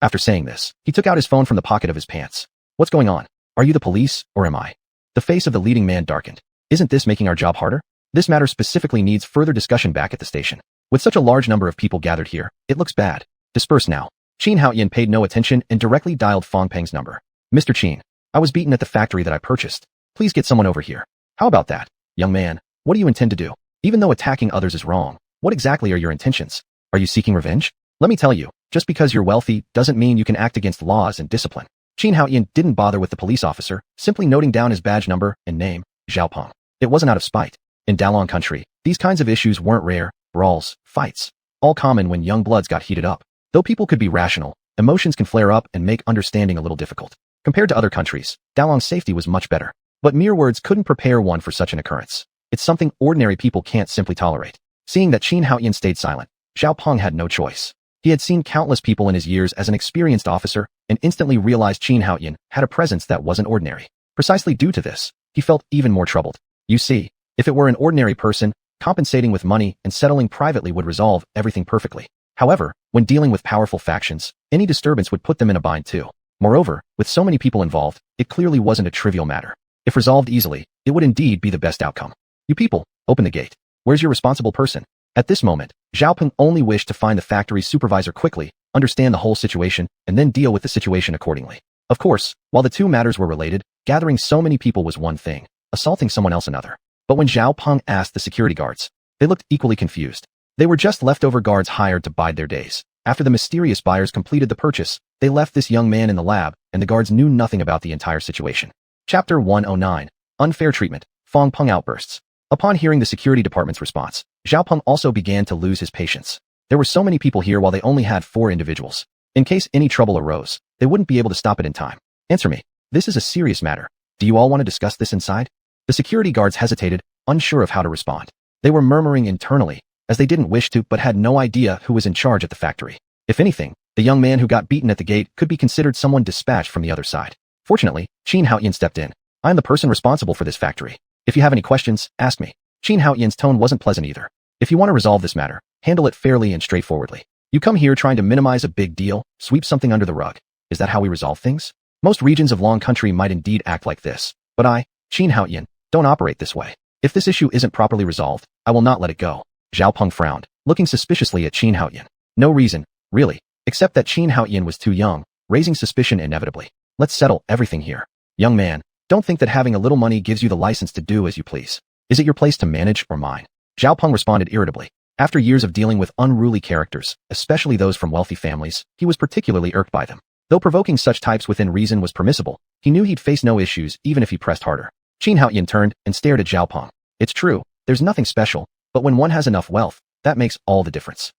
After saying this, he took out his phone from the pocket of his pants. What's going on? Are you the police, or am I? The face of the leading man darkened. Isn't this making our job harder? This matter specifically needs further discussion back at the station. With such a large number of people gathered here, it looks bad. Disperse now. xuanhuan paid no attention and directly dialed Fong Peng's number. Mr. Qin, I was beaten at the factory that I purchased. Please get someone over here. How about that? Young man, what do you intend to do? Even though attacking others is wrong, what exactly are your intentions? Are you seeking revenge? Let me tell you, just because you're wealthy doesn't mean you can act against laws and discipline. xuanhuan didn't bother with the police officer, simply noting down his badge number and name, Xiaopeng. It wasn't out of spite. In Dalong country, these kinds of issues weren't rare. Brawls, fights, all common when young bloods got heated up. Though people could be rational, emotions can flare up and make understanding a little difficult. Compared to other countries, Dalong's safety was much better. But mere words couldn't prepare one for such an occurrence. It's something ordinary people can't simply tolerate. Seeing that xuanhuan stayed silent, Xiaopeng had no choice. He had seen countless people in his years as an experienced officer and instantly realized xuanhuan had a presence that wasn't ordinary. Precisely due to this, he felt even more troubled. You see, if it were an ordinary person, compensating with money and settling privately would resolve everything perfectly. However, when dealing with powerful factions, any disturbance would put them in a bind too. Moreover, with so many people involved, it clearly wasn't a trivial matter. If resolved easily, it would indeed be the best outcome. You people, open the gate. Where's your responsible person? At this moment, Xiaopeng only wished to find the factory's supervisor quickly, understand the whole situation, and then deal with the situation accordingly. Of course, while the two matters were related, gathering so many people was one thing, assaulting someone else another. But when Xiaopeng asked the security guards, they looked equally confused. They were just leftover guards hired to bide their days. After the mysterious buyers completed the purchase, they left this young man in the lab, and the guards knew nothing about the entire situation. Chapter 109. Unfair Treatment. Fong Peng outbursts. Upon hearing the security department's response, Xiaopeng also began to lose his patience. There were so many people here while they only had 4 individuals. In case any trouble arose, they wouldn't be able to stop it in time. Answer me. This is a serious matter. Do you all want to discuss this inside? The security guards hesitated, unsure of how to respond. They were murmuring internally, as they didn't wish to but had no idea who was in charge at the factory. If anything, the young man who got beaten at the gate could be considered someone dispatched from the other side. Fortunately, xuanhuan stepped in. I am the person responsible for this factory. If you have any questions, ask me. xuanhuan's tone wasn't pleasant either. If you want to resolve this matter, handle it fairly and straightforwardly. You come here trying to minimize a big deal, sweep something under the rug. Is that how we resolve things? Most regions of Long Country might indeed act like this, but I, xuanhuan, don't operate this way. If this issue isn't properly resolved, I will not let it go. Xiaopeng frowned, looking suspiciously at xuanhuan. No reason, really, except that xuanhuan was too young, raising suspicion inevitably. Let's settle everything here. Young man, don't think that having a little money gives you the license to do as you please. Is it your place to manage or mine? Zhao Peng responded irritably. After years of dealing with unruly characters, especially those from wealthy families, he was particularly irked by them. Though provoking such types within reason was permissible, he knew he'd face no issues even if he pressed harder. Qin Haoyan turned and stared at Zhao Peng. It's true, there's nothing special, but when one has enough wealth, that makes all the difference.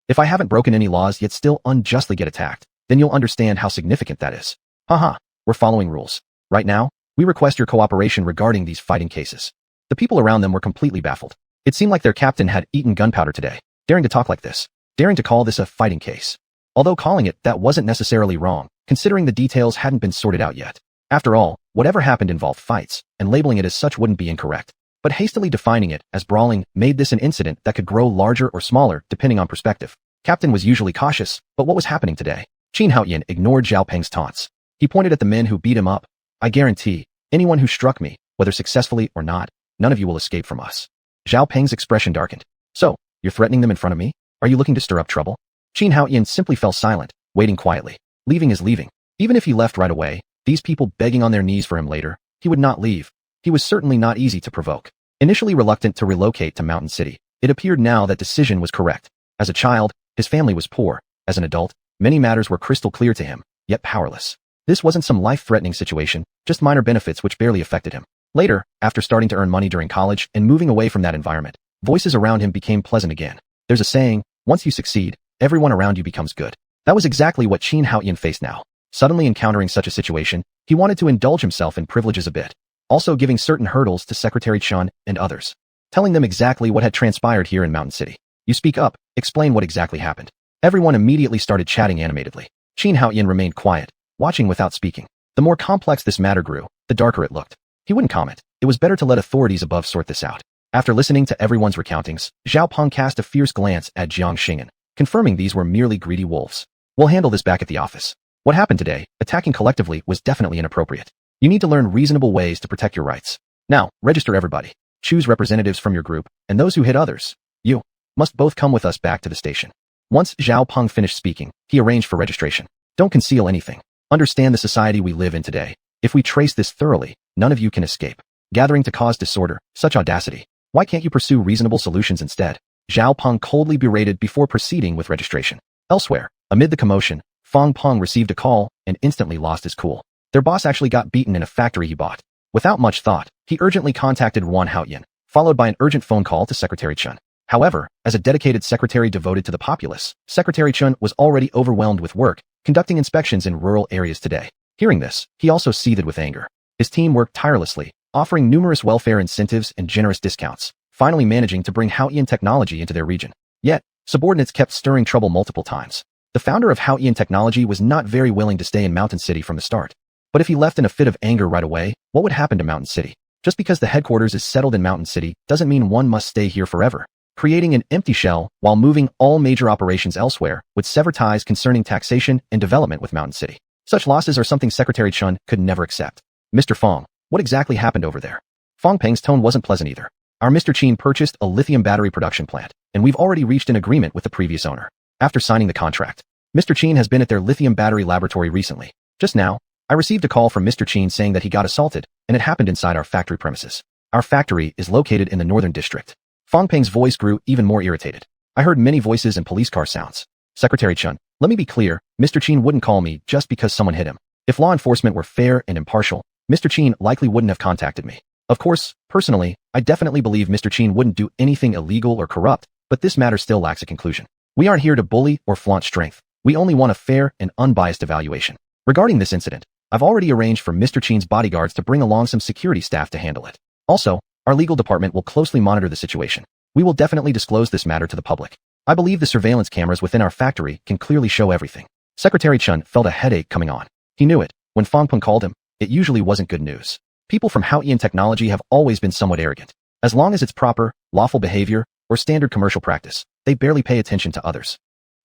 If I haven't broken any laws yet still unjustly get attacked, then you'll understand how significant that is. Haha, we're following rules. Right now, we request your cooperation regarding these fighting cases. The people around them were completely baffled. It seemed like their captain had eaten gunpowder today, daring to talk like this, daring to call this a fighting case. Although calling it that wasn't necessarily wrong, considering the details hadn't been sorted out yet. After all, whatever happened involved fights, and labeling it as such wouldn't be incorrect. But hastily defining it as brawling made this an incident that could grow larger or smaller depending on perspective. Captain was usually cautious, but what was happening today? Qin Haoyan ignored Zhao Peng's taunts. He pointed at the men who beat him up. I guarantee, anyone who struck me, whether successfully or not, none of you will escape from us. Zhao Peng's expression darkened. So, you're threatening them in front of me? Are you looking to stir up trouble? Qin Haoyan simply fell silent, waiting quietly. Leaving is leaving. Even if he left right away, these people begging on their knees for him later, he would not leave. He was certainly not easy to provoke. Initially reluctant to relocate to Mountain City, it appeared now that decision was correct. As a child, his family was poor. As an adult, many matters were crystal clear to him, yet powerless. This wasn't some life-threatening situation, just minor benefits which barely affected him. Later, after starting to earn money during college and moving away from that environment, voices around him became pleasant again. There's a saying, once you succeed, everyone around you becomes good. That was exactly what Qin Haoyan faced now. Suddenly encountering such a situation, he wanted to indulge himself in privileges a bit, also giving certain hurdles to Secretary Chun and others, telling them exactly what had transpired here in Mountain City. You speak up, explain what exactly happened. Everyone immediately started chatting animatedly. Qin Haoyan remained quiet, watching without speaking. The more complex this matter grew, the darker it looked. He wouldn't comment. It was better to let authorities above sort this out. After listening to everyone's recountings, Zhao Peng cast a fierce glance at Jiang Xing'an, confirming these were merely greedy wolves. We'll handle this back at the office. What happened today, attacking collectively, was definitely inappropriate. You need to learn reasonable ways to protect your rights. Now, register everybody. Choose representatives from your group, and those who hit others, you, must both come with us back to the station. Once Zhao Peng finished speaking, he arranged for registration. Don't conceal anything. Understand the society we live in today. If we trace this thoroughly, none of you can escape. Gathering to cause disorder, such audacity. Why can't you pursue reasonable solutions instead? Zhao Peng coldly berated before proceeding with registration. Elsewhere, amid the commotion, Fang Peng received a call and instantly lost his cool. Their boss actually got beaten in a factory he bought. Without much thought, he urgently contacted Xuan Haoyan, followed by an urgent phone call to Secretary Chun. However, as a dedicated secretary devoted to the populace, Secretary Chun was already overwhelmed with work, conducting inspections in rural areas today. Hearing this, he also seethed with anger. His team worked tirelessly, offering numerous welfare incentives and generous discounts, finally managing to bring Haoyan technology into their region. Yet, subordinates kept stirring trouble multiple times. The founder of Haoyan Technology was not very willing to stay in Mountain City from the start. But if he left in a fit of anger right away, what would happen to Mountain City? Just because the headquarters is settled in Mountain City doesn't mean one must stay here forever. Creating an empty shell while moving all major operations elsewhere would sever ties concerning taxation and development with Mountain City. Such losses are something Secretary Chun could never accept. Mr. Fong, what exactly happened over there? Fong Peng's tone wasn't pleasant either. Our Mr. Qin purchased a lithium battery production plant, and we've already reached an agreement with the previous owner. After signing the contract, Mr. Qin has been at their lithium battery laboratory recently. Just now, I received a call from Mr. Qin saying that he got assaulted, and it happened inside our factory premises. Our factory is located in the northern district. Fong Peng's voice grew even more irritated. I heard many voices and police car sounds. Secretary Chun, let me be clear, Mr. Qin wouldn't call me just because someone hit him. If law enforcement were fair and impartial, Mr. Qin likely wouldn't have contacted me. Of course, personally, I definitely believe Mr. Qin wouldn't do anything illegal or corrupt, but this matter still lacks a conclusion. We aren't here to bully or flaunt strength. We only want a fair and unbiased evaluation. Regarding this incident, I've already arranged for Mr. Qin's bodyguards to bring along some security staff to handle it. Also, our legal department will closely monitor the situation. We will definitely disclose this matter to the public. I believe the surveillance cameras within our factory can clearly show everything. Secretary Chun felt a headache coming on. He knew it. When Fong Peng called him, it usually wasn't good news. People from Haoyan Technology have always been somewhat arrogant. As long as it's proper, lawful behavior, or standard commercial practice, they barely pay attention to others.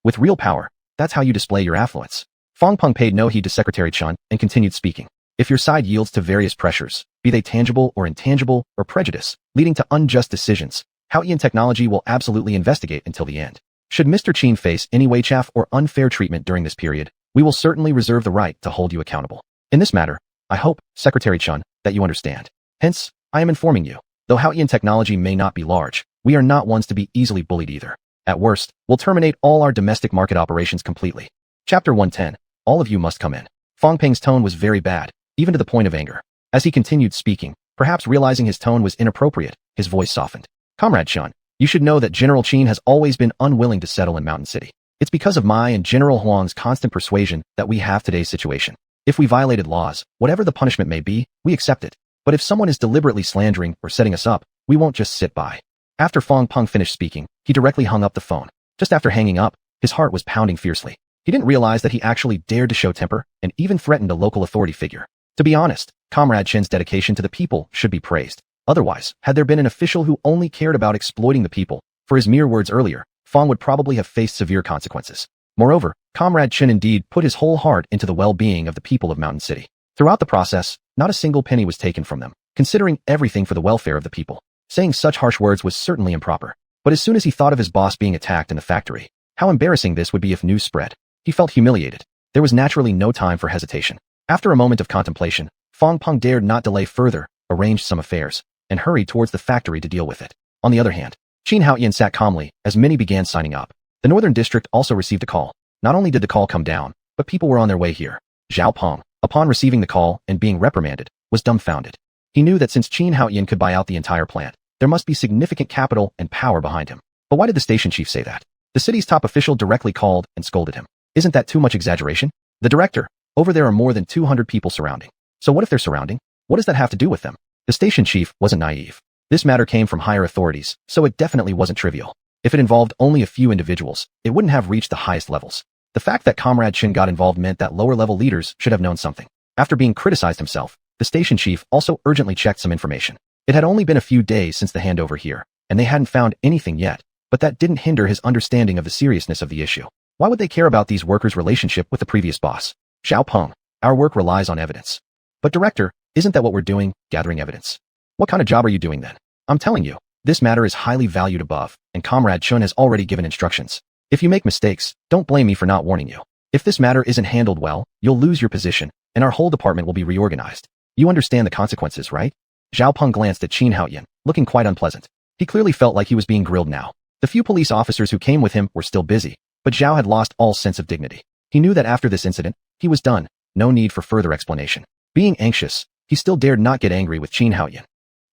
With real power, that's how you display your affluence. Fong Peng paid no heed to Secretary Chun and continued speaking. If your side yields to various pressures, be they tangible or intangible, or prejudice, leading to unjust decisions, Haoyan Technology will absolutely investigate until the end. Should Mr. Qin face any weichaff or unfair treatment during this period, we will certainly reserve the right to hold you accountable. In this matter, I hope, Secretary Chun, that you understand. Hence, I am informing you. Though Haotian technology may not be large, we are not ones to be easily bullied either. At worst, we'll terminate all our domestic market operations completely. Chapter 110. All of you must come in. Fong Peng's tone was very bad, even to the point of anger. As he continued speaking, perhaps realizing his tone was inappropriate, his voice softened. Comrade Chun, you should know that General Qin has always been unwilling to settle in Mountain City. It's because of my and General Huang's constant persuasion that we have today's situation. If we violated laws, whatever the punishment may be, we accept it. But if someone is deliberately slandering or setting us up, we won't just sit by. After Fong Peng finished speaking, he directly hung up the phone. Just after hanging up, his heart was pounding fiercely. He didn't realize that he actually dared to show temper and even threatened a local authority figure. To be honest, Comrade Chin's dedication to the people should be praised. Otherwise, had there been an official who only cared about exploiting the people, for his mere words earlier, Fong would probably have faced severe consequences. Moreover, Comrade Chin indeed put his whole heart into the well-being of the people of Mountain City. Throughout the process, not a single penny was taken from them, considering everything for the welfare of the people. Saying such harsh words was certainly improper. But as soon as he thought of his boss being attacked in the factory, how embarrassing this would be if news spread. He felt humiliated. There was naturally no time for hesitation. After a moment of contemplation, Fong Peng dared not delay further, arranged some affairs, and hurried towards the factory to deal with it. On the other hand, Qin Haotian sat calmly as many began signing up. The Northern District also received a call. Not only did the call come down, but people were on their way here. Zhao Peng, upon receiving the call and being reprimanded, was dumbfounded. He knew that since Qin Haotian could buy out the entire plant, there must be significant capital and power behind him. But why did the station chief say that? The city's top official directly called and scolded him. Isn't that too much exaggeration? The director, over there are more than 200 people surrounding. So what if they're surrounding? What does that have to do with them? The station chief wasn't naive. This matter came from higher authorities, so it definitely wasn't trivial. If it involved only a few individuals, it wouldn't have reached the highest levels. The fact that Comrade Chin got involved meant that lower-level leaders should have known something. After being criticized himself, the station chief also urgently checked some information. It had only been a few days since the handover here, and they hadn't found anything yet, but that didn't hinder his understanding of the seriousness of the issue. Why would they care about these workers' relationship with the previous boss? Zhao Peng, our work relies on evidence. But director, isn't that what we're doing, gathering evidence? What kind of job are you doing then? I'm telling you, this matter is highly valued above, and Comrade Chun has already given instructions. If you make mistakes, don't blame me for not warning you. If this matter isn't handled well, you'll lose your position, and our whole department will be reorganized. You understand the consequences, right? Zhao Peng glanced at Qin Haotian, looking quite unpleasant. He clearly felt like he was being grilled now. The few police officers who came with him were still busy, but Zhao had lost all sense of dignity. He knew that after this incident, he was done, no need for further explanation. Being anxious, he still dared not get angry with Qin Haotian.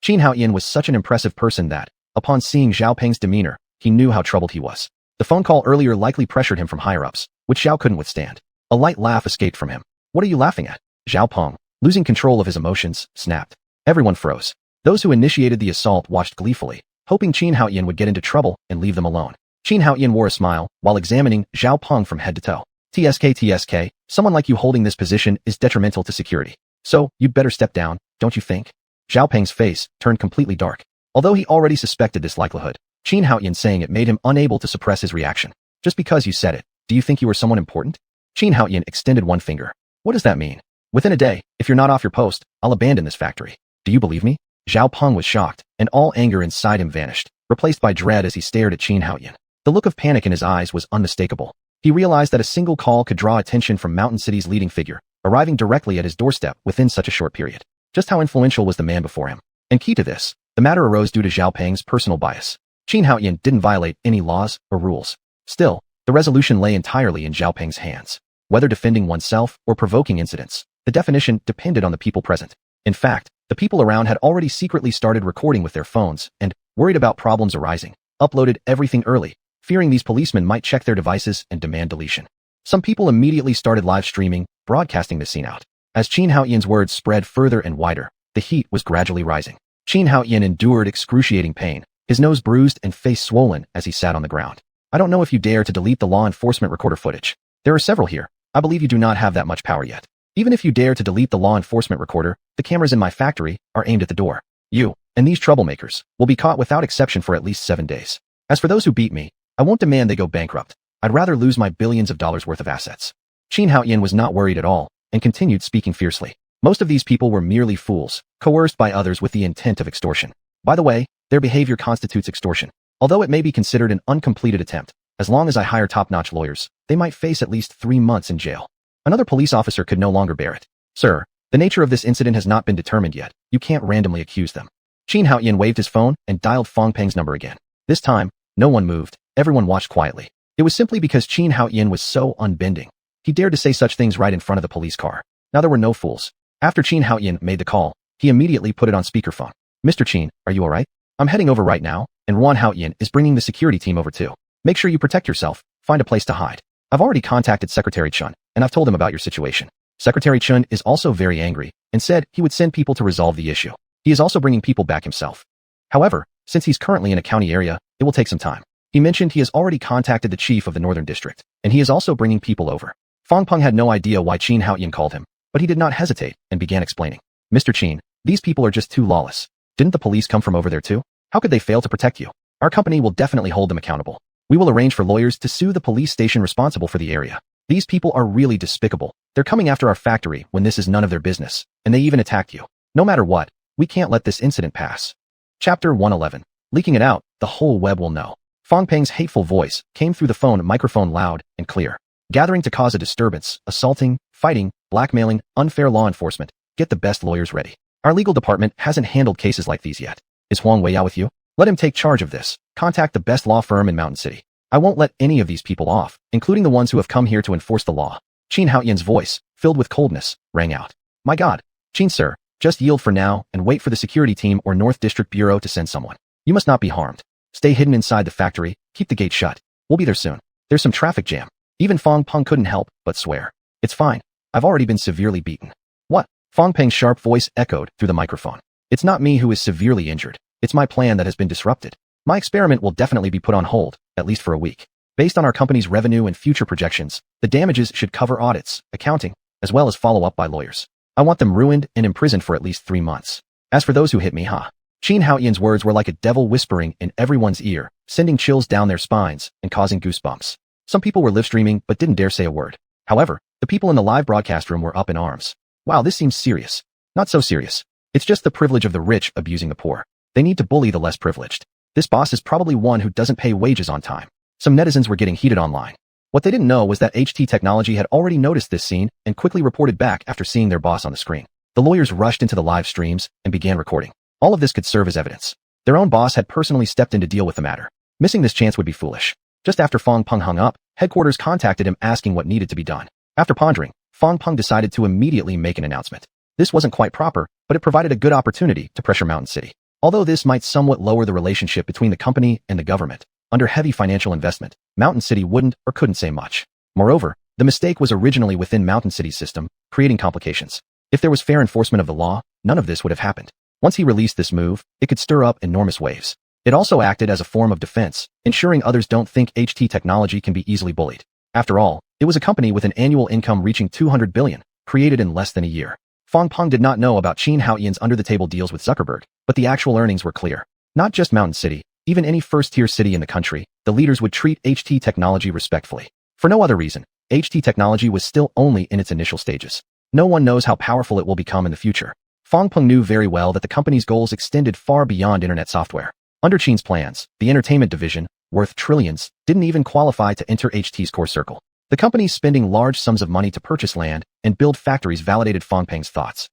Qin Haotian was such an impressive person that, upon seeing Zhao Peng's demeanor, he knew how troubled he was. The phone call earlier likely pressured him from higher-ups, which Zhao couldn't withstand. A light laugh escaped from him. What are you laughing at? Zhao Peng, losing control of his emotions, snapped. Everyone froze. Those who initiated the assault watched gleefully, hoping Qin Haotian would get into trouble and leave them alone. Qin Haotian wore a smile while examining Zhao Peng from head to toe. TSK, someone like you holding this position is detrimental to security. So, you'd better step down, don't you think? Zhao Peng's face turned completely dark. Although he already suspected this likelihood, Qin Haotian saying it made him unable to suppress his reaction. Just because you said it, do you think you were someone important? Qin Haotian extended one finger. What does that mean? Within a day, if you're not off your post, I'll abandon this factory. Do you believe me? Zhao Peng was shocked, and all anger inside him vanished, replaced by dread as he stared at Qin Haotian. The look of panic in his eyes was unmistakable. He realized that a single call could draw attention from Mountain City's leading figure, arriving directly at his doorstep within such a short period. Just how influential was the man before him? And key to this, the matter arose due to Zhao Peng's personal bias. Qin Haotian didn't violate any laws or rules. Still, the resolution lay entirely in Zhao Peng's hands. Whether defending oneself or provoking incidents, the definition depended on the people present. In fact, the people around had already secretly started recording with their phones and, worried about problems arising, uploaded everything early, fearing these policemen might check their devices and demand deletion. Some people immediately started live streaming, broadcasting the scene out. As Qin Haotian's words spread further and wider, the heat was gradually rising. Qin Haotian endured excruciating pain, his nose bruised and face swollen as he sat on the ground. I don't know if you dare to delete the law enforcement recorder footage. There are several here. I believe you do not have that much power yet. Even if you dare to delete the law enforcement recorder, the cameras in my factory are aimed at the door. You, and these troublemakers, will be caught without exception for at least 7 days. As for those who beat me, I won't demand they go bankrupt. I'd rather lose my billions of dollars worth of assets. Qin Haotian was not worried at all, and continued speaking fiercely. Most of these people were merely fools, coerced by others with the intent of extortion. By the way, their behavior constitutes extortion. Although it may be considered an uncompleted attempt, as long as I hire top-notch lawyers, they might face at least 3 months in jail. Another police officer could no longer bear it. Sir, The nature of this incident has not been determined yet. You can't randomly accuse them. Qin Haoyan waved his phone and dialed Fong Peng's number again. This time, no one moved. Everyone watched quietly. It was simply because Qin Haoyan was so unbending. He dared to say such things right in front of the police car. Now there were no fools. After Qin Haoyan made the call, he immediately put it on speakerphone. Mr. Qin, are you alright? I'm heading over right now, and Xuan Haoyan is bringing the security team over too. Make sure you protect yourself, find a place to hide. I've already contacted Secretary Chun, and I've told him about your situation. Secretary Chun is also very angry, and said he would send people to resolve the issue. He is also bringing people back himself. However, since he's currently in a county area, it will take some time. He mentioned he has already contacted the chief of the Northern District, and he is also bringing people over. Fong Peng had no idea why Qin Haoyan called him, but he did not hesitate and began explaining. Mr. Qin, these people are just too lawless. Didn't the police come from over there too? How could they fail to protect you? Our company will definitely hold them accountable. We will arrange for lawyers to sue the police station responsible for the area. These people are really despicable. They're coming after our factory when this is none of their business, and they even attacked you. No matter what, we can't let this incident pass. Chapter 111. Leaking it out, the whole web will know. Fong Peng's hateful voice came through the phone microphone loud and clear. Gathering to cause a disturbance, assaulting, fighting, blackmailing, unfair law enforcement. Get the best lawyers ready. Our legal department hasn't handled cases like these yet. Is Huang Weiyao with you? Let him take charge of this. Contact the best law firm in Mountain City. I won't let any of these people off, including the ones who have come here to enforce the law. Qin Haoyan's voice, filled with coldness, rang out. My God. Qin sir, just yield for now and wait for the security team or North District Bureau to send someone. You must not be harmed. Stay hidden inside the factory, keep the gate shut. We'll be there soon. There's some traffic jam. Even Fong Peng couldn't help but swear. It's fine. I've already been severely beaten. What? Fong Peng's sharp voice echoed through the microphone. It's not me who is severely injured. It's my plan that has been disrupted. My experiment will definitely be put on hold, at least for a week. Based on our company's revenue and future projections, the damages should cover audits, accounting, as well as follow-up by lawyers. I want them ruined and imprisoned for at least 3 months. As for those who hit me, Qin Haoyan's words were like a devil whispering in everyone's ear, sending chills down their spines and causing goosebumps. Some people were live streaming but didn't dare say a word. However, the people in the live broadcast room were up in arms. Wow, this seems serious. Not so serious. It's just the privilege of the rich abusing the poor. They need to bully the less privileged. This boss is probably one who doesn't pay wages on time. Some netizens were getting heated online. What they didn't know was that HT Technology had already noticed this scene and quickly reported back after seeing their boss on the screen. The lawyers rushed into the live streams and began recording. All of this could serve as evidence. Their own boss had personally stepped in to deal with the matter. Missing this chance would be foolish. Just after Fong Peng hung up, headquarters contacted him asking what needed to be done. After pondering, Fong Peng decided to immediately make an announcement. This wasn't quite proper, but it provided a good opportunity to pressure Mountain City. Although this might somewhat lower the relationship between the company and the government, under heavy financial investment, Mountain City wouldn't or couldn't say much. Moreover, the mistake was originally within Mountain City's system, creating complications. If there was fair enforcement of the law, none of this would have happened. Once he released this move, it could stir up enormous waves. It also acted as a form of defense, ensuring others don't think HT Technology can be easily bullied. After all, it was a company with an annual income reaching 200 billion, created in less than a year. Fong Peng did not know about Qin Haoyan's under-the-table deals with Zuckerberg, but the actual earnings were clear. Not just Mountain City, even any first-tier city in the country, the leaders would treat HT Technology respectfully. For no other reason, HT Technology was still only in its initial stages. No one knows how powerful it will become in the future. Fong Peng knew very well that the company's goals extended far beyond internet software. Under Qin's plans, the entertainment division, worth trillions, didn't even qualify to enter HT's core circle. The company's spending large sums of money to purchase land and build factories validated Fong Peng's thoughts.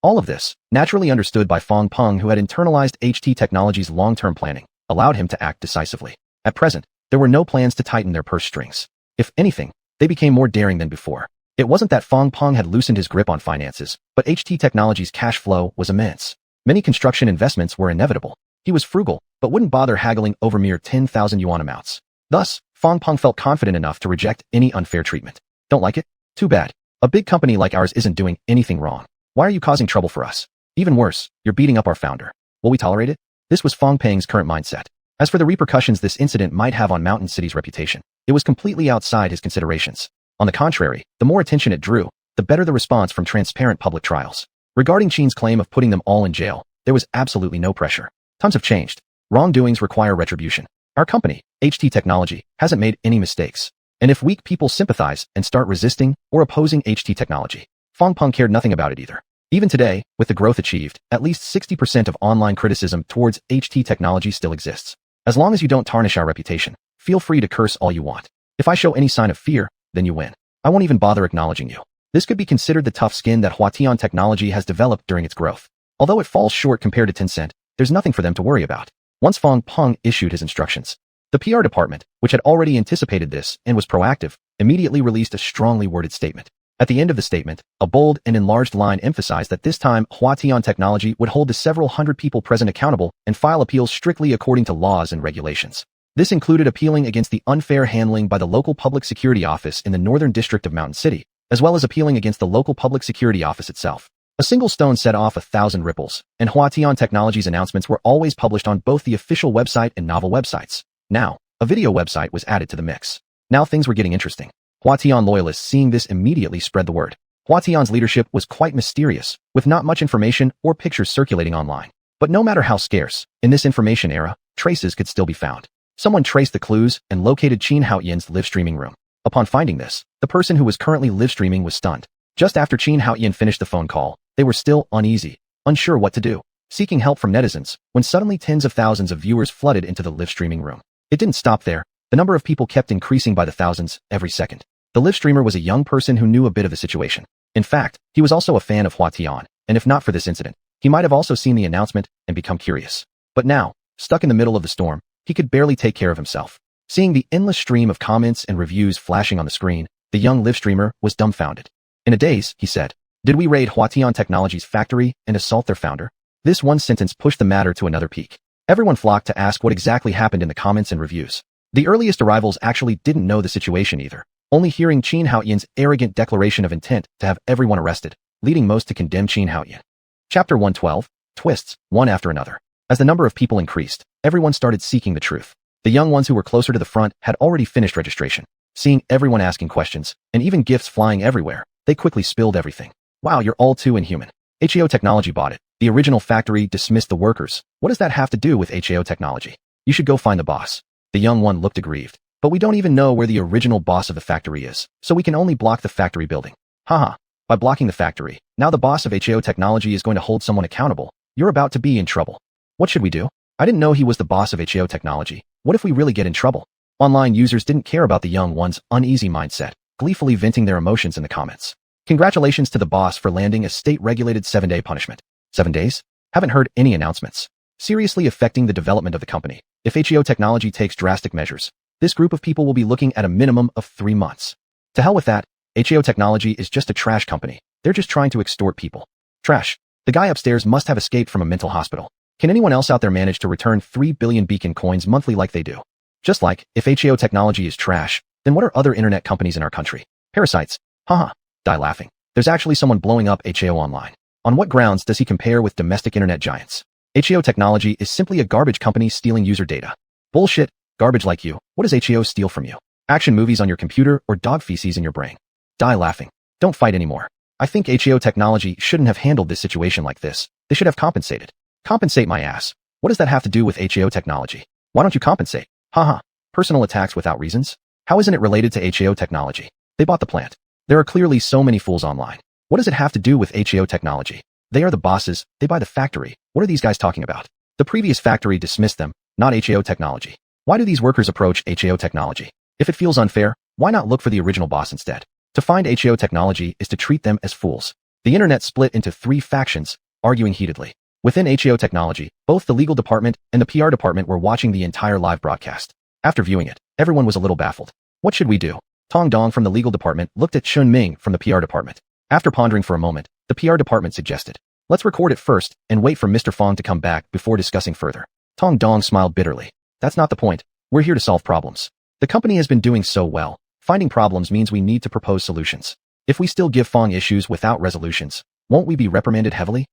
All of this, naturally understood by Fong Peng who had internalized HT Technology's long-term planning, allowed him to act decisively. At present, there were no plans to tighten their purse strings. If anything, they became more daring than before. It wasn't that Fong Peng had loosened his grip on finances, but HT Technology's cash flow was immense. Many construction investments were inevitable. He was frugal, but wouldn't bother haggling over mere 10,000 yuan amounts. Thus, Fong Peng felt confident enough to reject any unfair treatment. Don't like it? Too bad. A big company like ours isn't doing anything wrong. Why are you causing trouble for us? Even worse, you're beating up our founder. Will we tolerate it? This was Fong Peng's current mindset. As for the repercussions this incident might have on Mountain City's reputation, it was completely outside his considerations. On the contrary, the more attention it drew, the better the response from transparent public trials. Regarding Qin's claim of putting them all in jail, there was absolutely no pressure. Times have changed. Wrongdoings require retribution. Our company, HT Technology, hasn't made any mistakes. And if weak people sympathize and start resisting or opposing HT Technology, Fong Peng cared nothing about it either. Even today, with the growth achieved, at least 60% of online criticism towards HT Technology still exists. As long as you don't tarnish our reputation, feel free to curse all you want. If I show any sign of fear, then you win. I won't even bother acknowledging you. This could be considered the tough skin that Huatian technology has developed during its growth. Although it falls short compared to Tencent, there's nothing for them to worry about. Once Fong Peng issued his instructions, the PR department, which had already anticipated this and was proactive, immediately released a strongly worded statement. At the end of the statement, a bold and enlarged line emphasized that this time Huatian technology would hold the several hundred people present accountable and file appeals strictly according to laws and regulations. This included appealing against the unfair handling by the local public security office in the northern district of Mountain City, as well as appealing against the local public security office itself. A single stone set off 1,000 ripples, and Huatian Technology's announcements were always published on both the official website and novel websites. Now, a video website was added to the mix. Now things were getting interesting. Huatian loyalists seeing this immediately spread the word. Huatian's leadership was quite mysterious, with not much information or pictures circulating online. But no matter how scarce, in this information era, traces could still be found. Someone traced the clues and located Qin Haoyan's live streaming room. Upon finding this, the person who was currently live streaming was stunned. Just after Qin Haoyan finished the phone call, they were still uneasy, unsure what to do, seeking help from netizens, when suddenly tens of thousands of viewers flooded into the live streaming room. It didn't stop there. The number of people kept increasing by the thousands every second. The live streamer was a young person who knew a bit of the situation. In fact, he was also a fan of Huatian, and if not for this incident, he might have also seen the announcement and become curious. But now, stuck in the middle of the storm, he could barely take care of himself. Seeing the endless stream of comments and reviews flashing on the screen, the young live streamer was dumbfounded. In a daze, he said, "Did we raid Huatian Technology's factory and assault their founder?" This one sentence pushed the matter to another peak. Everyone flocked to ask what exactly happened in the comments and reviews. The earliest arrivals actually didn't know the situation either, only hearing Qin Haoyan's arrogant declaration of intent to have everyone arrested, leading most to condemn Qin Haoyan. Chapter 112, Twists, one after another. As the number of people increased, everyone started seeking the truth. The young ones who were closer to the front had already finished registration. Seeing everyone asking questions, and even gifts flying everywhere, they quickly spilled everything. "Wow, you're all too inhuman. HAO Technology bought it. The original factory dismissed the workers. What does that have to do with HAO Technology? You should go find the boss." The young one looked aggrieved. "But we don't even know where the original boss of the factory is, so we can only block the factory building." Haha. By blocking the factory, now the boss of HAO Technology is going to hold someone accountable. You're about to be in trouble. What should we do? I didn't know he was the boss of HAO Technology. What if we really get in trouble? Online users didn't care about the young one's uneasy mindset, gleefully venting their emotions in the comments. Congratulations to the boss for landing a state-regulated 7-day punishment. 7 days? Haven't heard any announcements. Seriously affecting the development of the company. If HAO Technology takes drastic measures, this group of people will be looking at a minimum of 3 months. To hell with that. HAO Technology is just a trash company. They're just trying to extort people. Trash. The guy upstairs must have escaped from a mental hospital. Can anyone else out there manage to return 3 billion beacon coins monthly like they do? Just like, if HAO Technology is trash, then what are other internet companies in our country? Parasites. Haha. Die laughing. There's actually someone blowing up HAO online. On what grounds does he compare with domestic internet giants? HAO Technology is simply a garbage company stealing user data. Bullshit. Garbage like you. What does HAO steal from you? Action movies on your computer or dog feces in your brain? Die laughing. Don't fight anymore. I think HAO Technology shouldn't have handled this situation like this. They should have compensated. Compensate my ass. What does that have to do with HAO Technology? Why don't you compensate? Haha. Personal attacks without reasons? How isn't it related to HAO Technology? They bought the plant. There are clearly so many fools online. What does it have to do with HAO Technology? They are the bosses. They buy the factory. What are these guys talking about? The previous factory dismissed them, not HAO Technology. Why do these workers approach HAO Technology? If it feels unfair, why not look for the original boss instead? To find HAO Technology is to treat them as fools. The internet split into 3 factions, arguing heatedly. Within HAO Technology, both the legal department and the PR department were watching the entire live broadcast. After viewing it, everyone was a little baffled. What should we do? Tong Dong from the legal department looked at Chun Ming from the PR department. After pondering for a moment, the PR department suggested, "Let's record it first and wait for Mr. Fong to come back before discussing further." Tong Dong smiled bitterly. "That's not the point. We're here to solve problems. The company has been doing so well. Finding problems means we need to propose solutions. If we still give Fong issues without resolutions, won't we be reprimanded heavily?"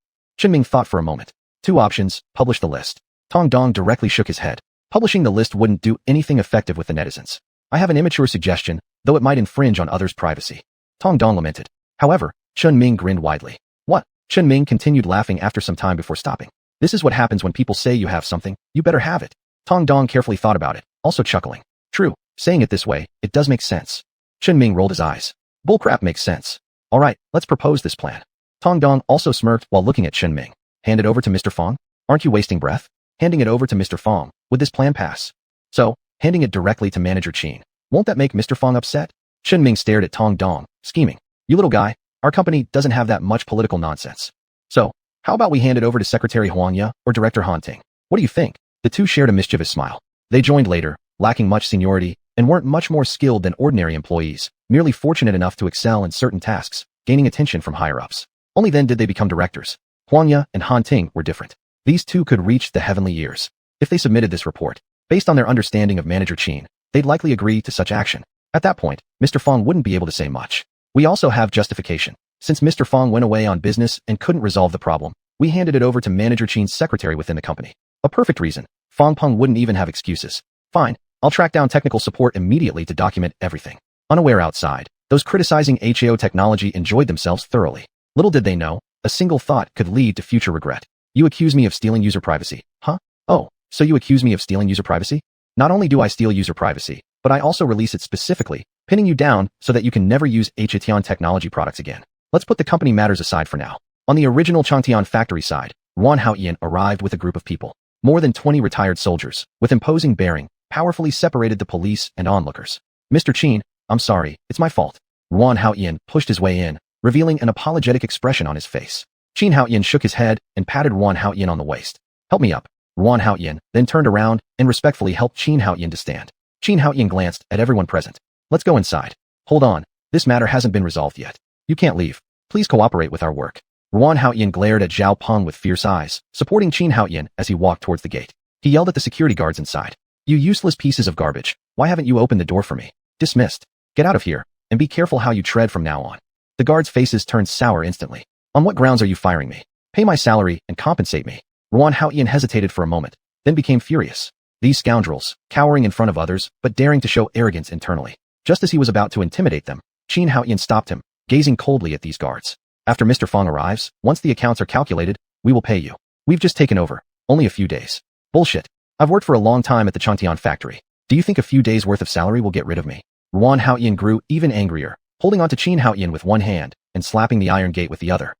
Ming thought for a moment. 2 options, publish the list. Tong Dong directly shook his head. Publishing the list wouldn't do anything effective with the netizens. I have an immature suggestion, though it might infringe on others' privacy. Tong Dong lamented. However, Chun Ming grinned widely. What? Chun Ming continued laughing after some time before stopping. This is what happens when people say you have something, you better have it. Tong Dong carefully thought about it, also chuckling. True, saying it this way, it does make sense. Chun Ming rolled his eyes. Bullcrap makes sense. Alright, let's propose this plan. Tong Dong also smirked while looking at Chun Ming. Hand it over to Mr. Fong? Aren't you wasting breath? Handing it over to Mr. Fong, would this plan pass? So, handing it directly to Manager Qin. Won't that make Mr. Fong upset? Chun Ming stared at Tong Dong, scheming. You little guy, Our company doesn't have that much political nonsense. So, how about we hand it over to Secretary Huang Ye or Director Han Ting? What do you think? The two shared a mischievous smile. They joined later, lacking much seniority, and weren't much more skilled than ordinary employees, merely fortunate enough to excel in certain tasks, gaining attention from higher-ups. Only then did they become directors. Huang Ye and Han Ting were different. These two could reach the heavenly years. If they submitted this report, based on their understanding of Manager Qin, they'd likely agree to such action. At that point, Mr. Fong wouldn't be able to say much. We also have justification. Since Mr. Fong went away on business and couldn't resolve the problem, we handed it over to Manager Qin's secretary within the company. A perfect reason. Fong Peng wouldn't even have excuses. Fine, I'll track down technical support immediately to document everything. Unaware outside, those criticizing HAO technology enjoyed themselves thoroughly. Little did they know, a single thought could lead to future regret. You accuse me of stealing user privacy, huh? Oh, so you accuse me of stealing user privacy? Not only do I steal user privacy, but I also release it specifically, pinning you down so that you can never use HATian technology products again. Let's put the company matters aside for now. On the original Changtian factory side, Xuanhuan arrived with a group of people. More than 20 retired soldiers, with imposing bearing, powerfully separated the police and onlookers. Mr. Qin, I'm sorry, it's my fault. Xuanhuan pushed his way in, revealing an apologetic expression on his face. Xuanhuan shook his head and patted Xuanhuan on the waist. Help me up. Xuanhuan then turned around and respectfully helped Xuanhuan to stand. Xuanhuan glanced at everyone present. Let's go inside. Hold on, this matter hasn't been resolved yet. You can't leave. Please cooperate with our work. Xuanhuan glared at Zhao Peng with fierce eyes, supporting Xuanhuan as he walked towards the gate. He yelled at the security guards inside. You useless pieces of garbage, why haven't you opened the door for me? Dismissed. Get out of here, and be careful how you tread from now on. The guards' faces turned sour instantly. On what grounds are you firing me? Pay my salary and compensate me. Xuanhuan hesitated for a moment, then became furious. These scoundrels, cowering in front of others, but daring to show arrogance internally. Just as he was about to intimidate them, Xuanhuan stopped him, gazing coldly at these guards. After Mr. Fong arrives, once the accounts are calculated, we will pay you. We've just taken over. Only a few days. Bullshit. I've worked for a long time at the Changtian factory. Do you think a few days worth of salary will get rid of me? Xuanhuan grew even angrier, holding on to Xuanhuan with one hand and slapping the iron gate with the other.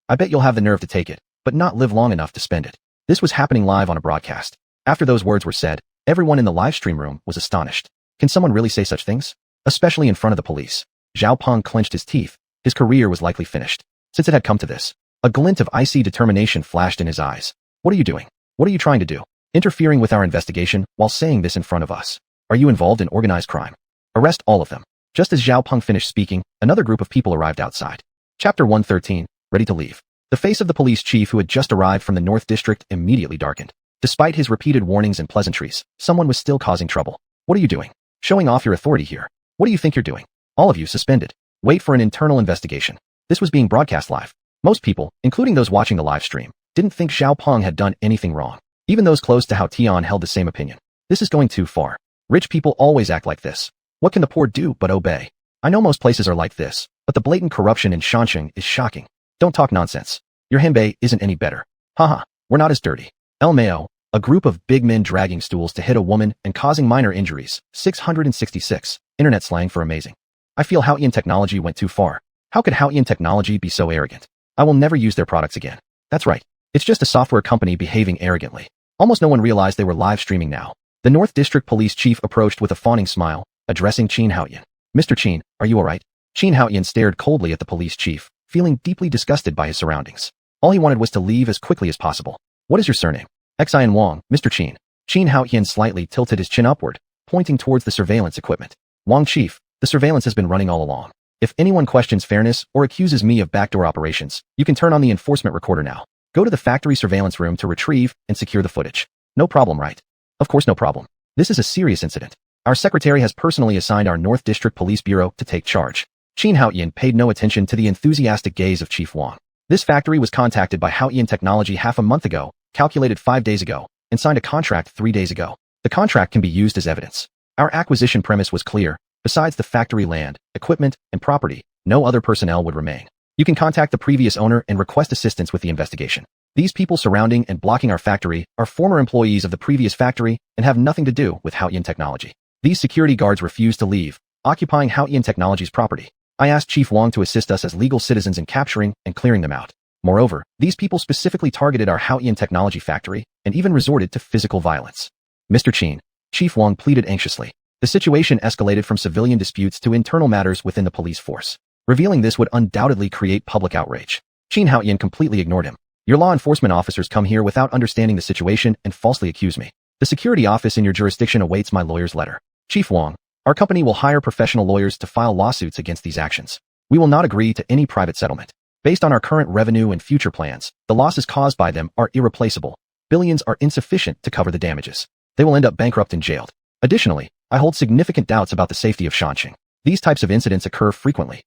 I bet you'll have the nerve to take it, but not live long enough to spend it. This was happening live on a broadcast. After those words were said, everyone in the live stream room was astonished. Can someone really say such things? Especially in front of the police. Zhao Peng clenched his teeth. His career was likely finished. Since it had come to this, a glint of icy determination flashed in his eyes. What are you doing? What are you trying to do? Interfering with our investigation while saying this in front of us. Are you involved in organized crime? Arrest all of them. Just as Zhao Peng finished speaking, another group of people arrived outside. Chapter 113, ready to leave. The face of the police chief who had just arrived from the North District immediately darkened. Despite his repeated warnings and pleasantries, someone was still causing trouble. What are you doing? Showing off your authority here. What do you think you're doing? All of you suspended. Wait for an internal investigation. This was being broadcast live. Most people, including those watching the live stream, didn't think Zhao Peng had done anything wrong. Even those close to Hao Tian held the same opinion. This is going too far. Rich people always act like this. What can the poor do but obey? I know most places are like this, but the blatant corruption in Shanxing is shocking. Don't talk nonsense. Your henbei isn't any better. Haha, we're not as dirty. El Mayo, a group of big men dragging stools to hit a woman and causing minor injuries. 666. Internet slang for amazing. I feel Haotian technology went too far. How could Haotian technology be so arrogant? I will never use their products again. That's right. It's just a software company behaving arrogantly. Almost no one realized they were live streaming now. The North District Police Chief approached with a fawning smile, addressing Xuanhuan. Mr. Qin, are you alright? Xuanhuan stared coldly at the police chief, feeling deeply disgusted by his surroundings. All he wanted was to leave as quickly as possible. What is your surname? Xuanhuan, Mr. Qin. Xuanhuan slightly tilted his chin upward, pointing towards the surveillance equipment. Wang Chief, the surveillance has been running all along. If anyone questions fairness or accuses me of backdoor operations, you can turn on the enforcement recorder now. Go to the factory surveillance room to retrieve and secure the footage. No problem, right? Of course no problem. This is a serious incident. Our secretary has personally assigned our North District Police Bureau to take charge. Xuanhuan paid no attention to the enthusiastic gaze of Chief Wang. This factory was contacted by Haotian Technology half a month ago, calculated 5 days ago, and signed a contract 3 days ago. The contract can be used as evidence. Our acquisition premise was clear. Besides the factory land, equipment, and property, no other personnel would remain. You can contact the previous owner and request assistance with the investigation. These people surrounding and blocking our factory are former employees of the previous factory and have nothing to do with Haotian Technology. These security guards refuse to leave, occupying Haotian Technology's property. I asked Chief Wang to assist us as legal citizens in capturing and clearing them out. Moreover, these people specifically targeted our Haotian Technology factory and even resorted to physical violence. Mr. Qin, Chief Wang pleaded anxiously. The situation escalated from civilian disputes to internal matters within the police force. Revealing this would undoubtedly create public outrage. Qin Haoyan completely ignored him. Your law enforcement officers come here without understanding the situation and falsely accuse me. The security office in your jurisdiction awaits my lawyer's letter. Chief Wang, our company will hire professional lawyers to file lawsuits against these actions. We will not agree to any private settlement. Based on our current revenue and future plans, the losses caused by them are irreplaceable. Billions are insufficient to cover the damages. They will end up bankrupt and jailed. Additionally, I hold significant doubts about the safety of Shanxing. These types of incidents occur frequently.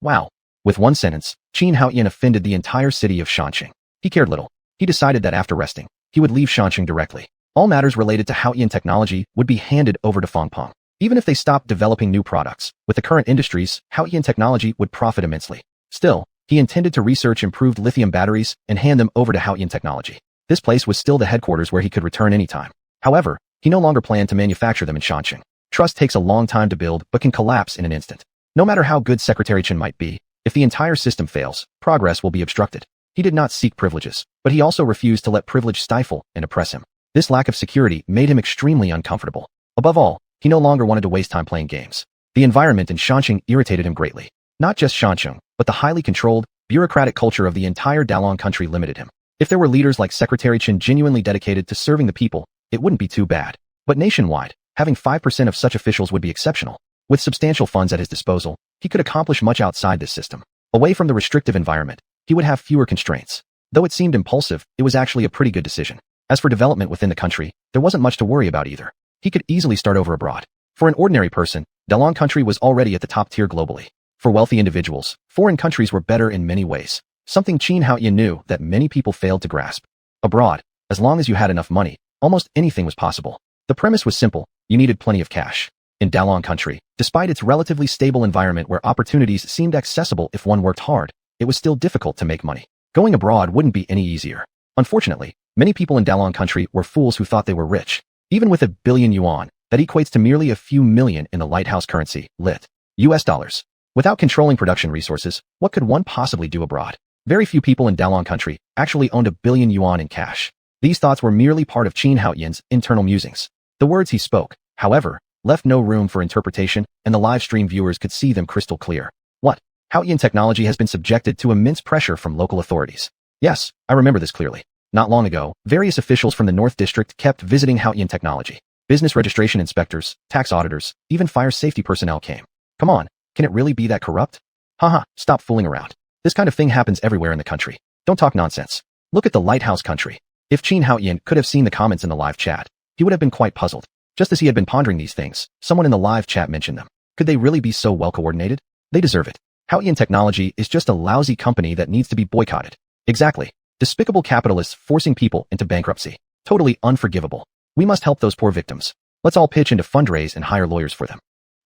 Wow. With one sentence, Qin Haoyan offended the entire city of Shanxing. He cared little. He decided that after resting, he would leave Shanxing directly. All matters related to Haoyan technology would be handed over to Fangpeng. Even if they stopped developing new products, with the current industries, Haoyan technology would profit immensely. Still, he intended to research improved lithium batteries and hand them over to Haoyan technology. This place was still the headquarters where he could return anytime. However, he no longer planned to manufacture them in Shanxing. Trust takes a long time to build but can collapse in an instant. No matter how good Secretary Chen might be, if the entire system fails, progress will be obstructed. He did not seek privileges, but he also refused to let privilege stifle and oppress him. This lack of security made him extremely uncomfortable. Above all, he no longer wanted to waste time playing games. The environment in Shanxing irritated him greatly. Not just Shanxing, but the highly controlled, bureaucratic culture of the entire Dalong country limited him. If there were leaders like Secretary Chen genuinely dedicated to serving the people, it wouldn't be too bad. But nationwide, having 5% of such officials would be exceptional. With substantial funds at his disposal, he could accomplish much outside this system. Away from the restrictive environment, he would have fewer constraints. Though it seemed impulsive, it was actually a pretty good decision. As for development within the country, there wasn't much to worry about either. He could easily start over abroad. For an ordinary person, Dalong country was already at the top tier globally. For wealthy individuals, foreign countries were better in many ways. Something Qin Haoyan knew that many people failed to grasp. Abroad, as long as you had enough money, almost anything was possible. The premise was simple, you needed plenty of cash. In Dalong country, despite its relatively stable environment where opportunities seemed accessible if one worked hard, it was still difficult to make money. Going abroad wouldn't be any easier. Unfortunately, many people in Dalong country were fools who thought they were rich. Even with $1 billion yuan, that equates to merely a few million in the lighthouse currency, lit. US dollars. Without controlling production resources, what could one possibly do abroad? Very few people in Dalong country actually owned $1 billion yuan in cash. These thoughts were merely part of Qin Haoyan's internal musings. The words he spoke, however, left no room for interpretation, and the live stream viewers could see them crystal clear. What? Haoyan technology has been subjected to immense pressure from local authorities. Yes, I remember this clearly. Not long ago, various officials from the North District kept visiting Haoyan technology. Business registration inspectors, tax auditors, even fire safety personnel came. Come on, can it really be that corrupt? Haha, stop fooling around. This kind of thing happens everywhere in the country. Don't talk nonsense. Look at the lighthouse country. If Qin Haoyan could have seen the comments in the live chat, he would have been quite puzzled. Just as he had been pondering these things, someone in the live chat mentioned them. Could they really be so well coordinated? They deserve it. Haoyan technology is just a lousy company that needs to be boycotted. Exactly. Despicable capitalists forcing people into bankruptcy. Totally unforgivable. We must help those poor victims. Let's all pitch into fundraise and hire lawyers for them.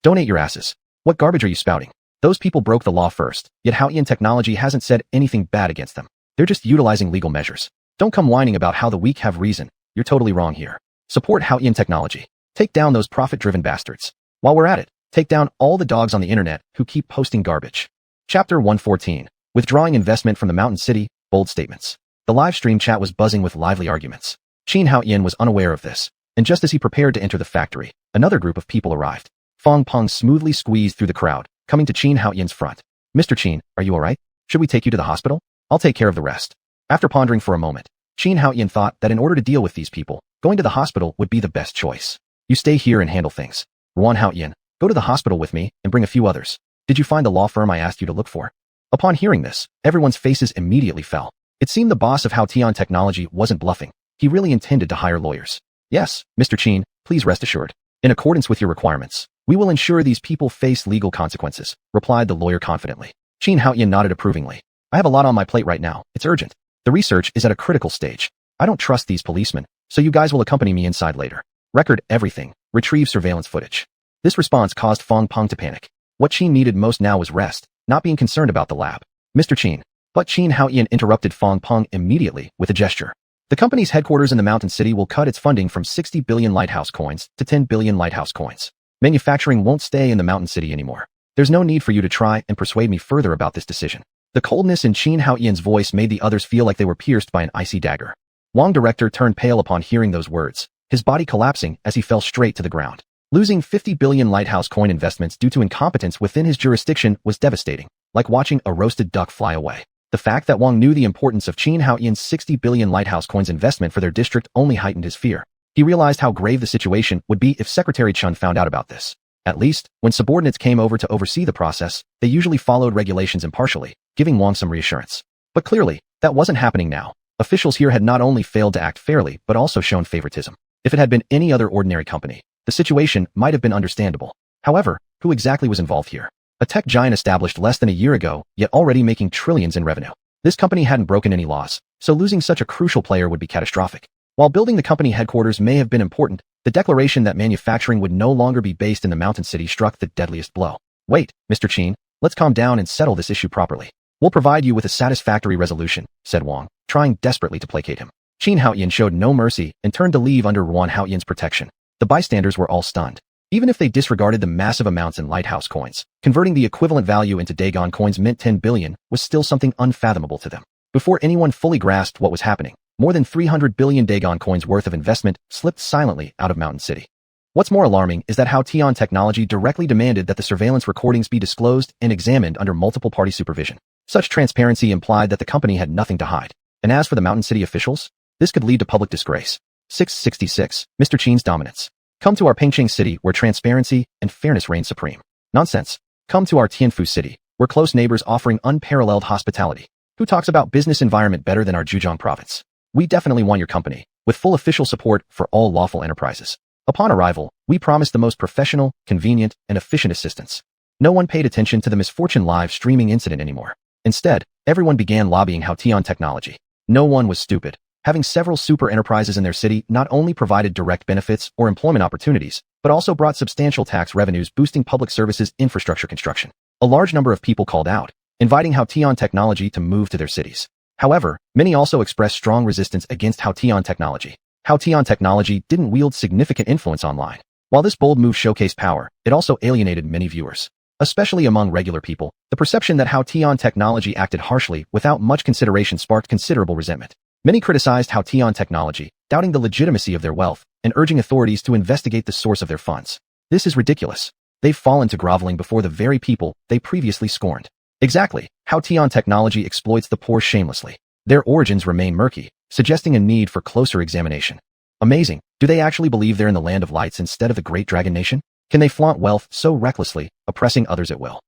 Donate your asses. What garbage are you spouting? Those people broke the law first, yet Haoyan technology hasn't said anything bad against them. They're just utilizing legal measures. Don't come whining about how the weak have reason. You're totally wrong here. Support Haoyan technology. Take down those profit-driven bastards. While we're at it, take down all the dogs on the internet who keep posting garbage. Chapter 114. Withdrawing investment from the Mountain City, bold statements. The live stream chat was buzzing with lively arguments. Qin Haoyan was unaware of this, and just as he prepared to enter the factory, another group of people arrived. Fangpeng smoothly squeezed through the crowd, coming to Qin Haoyan's front. Mr. Qin, are you alright? Should we take you to the hospital? I'll take care of the rest. After pondering for a moment, Qin Haoyan thought that in order to deal with these people, going to the hospital would be the best choice. You stay here and handle things. Xuan Haoyan, go to the hospital with me and bring a few others. Did you find the law firm I asked you to look for? Upon hearing this, everyone's faces immediately fell. It seemed the boss of Haotian Technology wasn't bluffing. He really intended to hire lawyers. Yes, Mr. Qin, please rest assured. In accordance with your requirements, we will ensure these people face legal consequences, replied the lawyer confidently. Qin Haoyan nodded approvingly. I have a lot on my plate right now. It's urgent. The research is at a critical stage. I don't trust these policemen, so you guys will accompany me inside later. Record everything. Retrieve surveillance footage. This response caused Fangpeng to panic. What Qin needed most now was rest, not being concerned about the lab. Mr. Qin. But Qin Haoyan interrupted Fangpeng immediately with a gesture. The company's headquarters in the Mountain City will cut its funding from 60 billion lighthouse coins to 10 billion lighthouse coins. Manufacturing won't stay in the Mountain City anymore. There's no need for you to try and persuade me further about this decision. The coldness in Qin Haoyan's voice made the others feel like they were pierced by an icy dagger. Wang Director turned pale upon hearing those words, his body collapsing as he fell straight to the ground. Losing 50 billion lighthouse coin investments due to incompetence within his jurisdiction was devastating. like watching a roasted duck fly away. The fact that Wang knew the importance of Qin Haoyan's 60 billion lighthouse coins investment for their district only heightened his fear. He realized how grave the situation would be if Secretary Chun found out about this. At least, when subordinates came over to oversee the process, they usually followed regulations impartially, giving Wang some reassurance. But clearly, that wasn't happening now. Officials here had not only failed to act fairly, but also shown favoritism. If it had been any other ordinary company, the situation might have been understandable. However, who exactly was involved here? A tech giant established less than a year ago, yet already making trillions in revenue. This company hadn't broken any laws, so losing such a crucial player would be catastrophic. While building the company headquarters may have been important, the declaration that manufacturing would no longer be based in the mountain city struck the deadliest blow. Wait, Mr. Qin, let's calm down and settle this issue properly. We'll provide you with a satisfactory resolution, said Wang, trying desperately to placate him. Qin Haoyan showed no mercy and turned to leave under Yuan Haoyan's protection. The bystanders were all stunned. Even if they disregarded the massive amounts in lighthouse coins, converting the equivalent value into Dagon coins meant 10 billion was still something unfathomable to them. Before anyone fully grasped what was happening, more than 300 billion Dagon coins worth of investment slipped silently out of Mountain City. What's more alarming is that Haotian Technology directly demanded that the surveillance recordings be disclosed and examined under multiple-party supervision. Such transparency implied that the company had nothing to hide. And as for the Mountain City officials, this could lead to public disgrace. 666. Mr. Qin's dominance. Come to our Pengcheng city where transparency and fairness reign supreme. Nonsense. Come to our Tianfu city, where close neighbors offering unparalleled hospitality. Who talks about business environment better than our Zhejiang province? We definitely want your company, with full official support for all lawful enterprises. Upon arrival, we promised the most professional, convenient, and efficient assistance. No one paid attention to the misfortune live streaming incident anymore. Instead, everyone began lobbying Haotian Technology. No one was stupid. Having several super enterprises in their city not only provided direct benefits or employment opportunities, but also brought substantial tax revenues boosting public services infrastructure construction. A large number of people called out, inviting Haotian Technology to move to their cities. However, many also expressed strong resistance against Haotian Technology. Haotian Technology didn't wield significant influence online. While this bold move showcased power, it also alienated many viewers. Especially among regular people, the perception that Haotian Technology acted harshly without much consideration sparked considerable resentment. Many criticized Haotian Technology, doubting the legitimacy of their wealth and urging authorities to investigate the source of their funds. This is ridiculous. They've fallen to groveling before the very people they previously scorned. Exactly, Haotian Technology exploits the poor shamelessly. Their origins remain murky, suggesting a need for closer examination. Amazing, do they actually believe they're in the land of lights instead of the great dragon nation? Can they flaunt wealth so recklessly, oppressing others at will?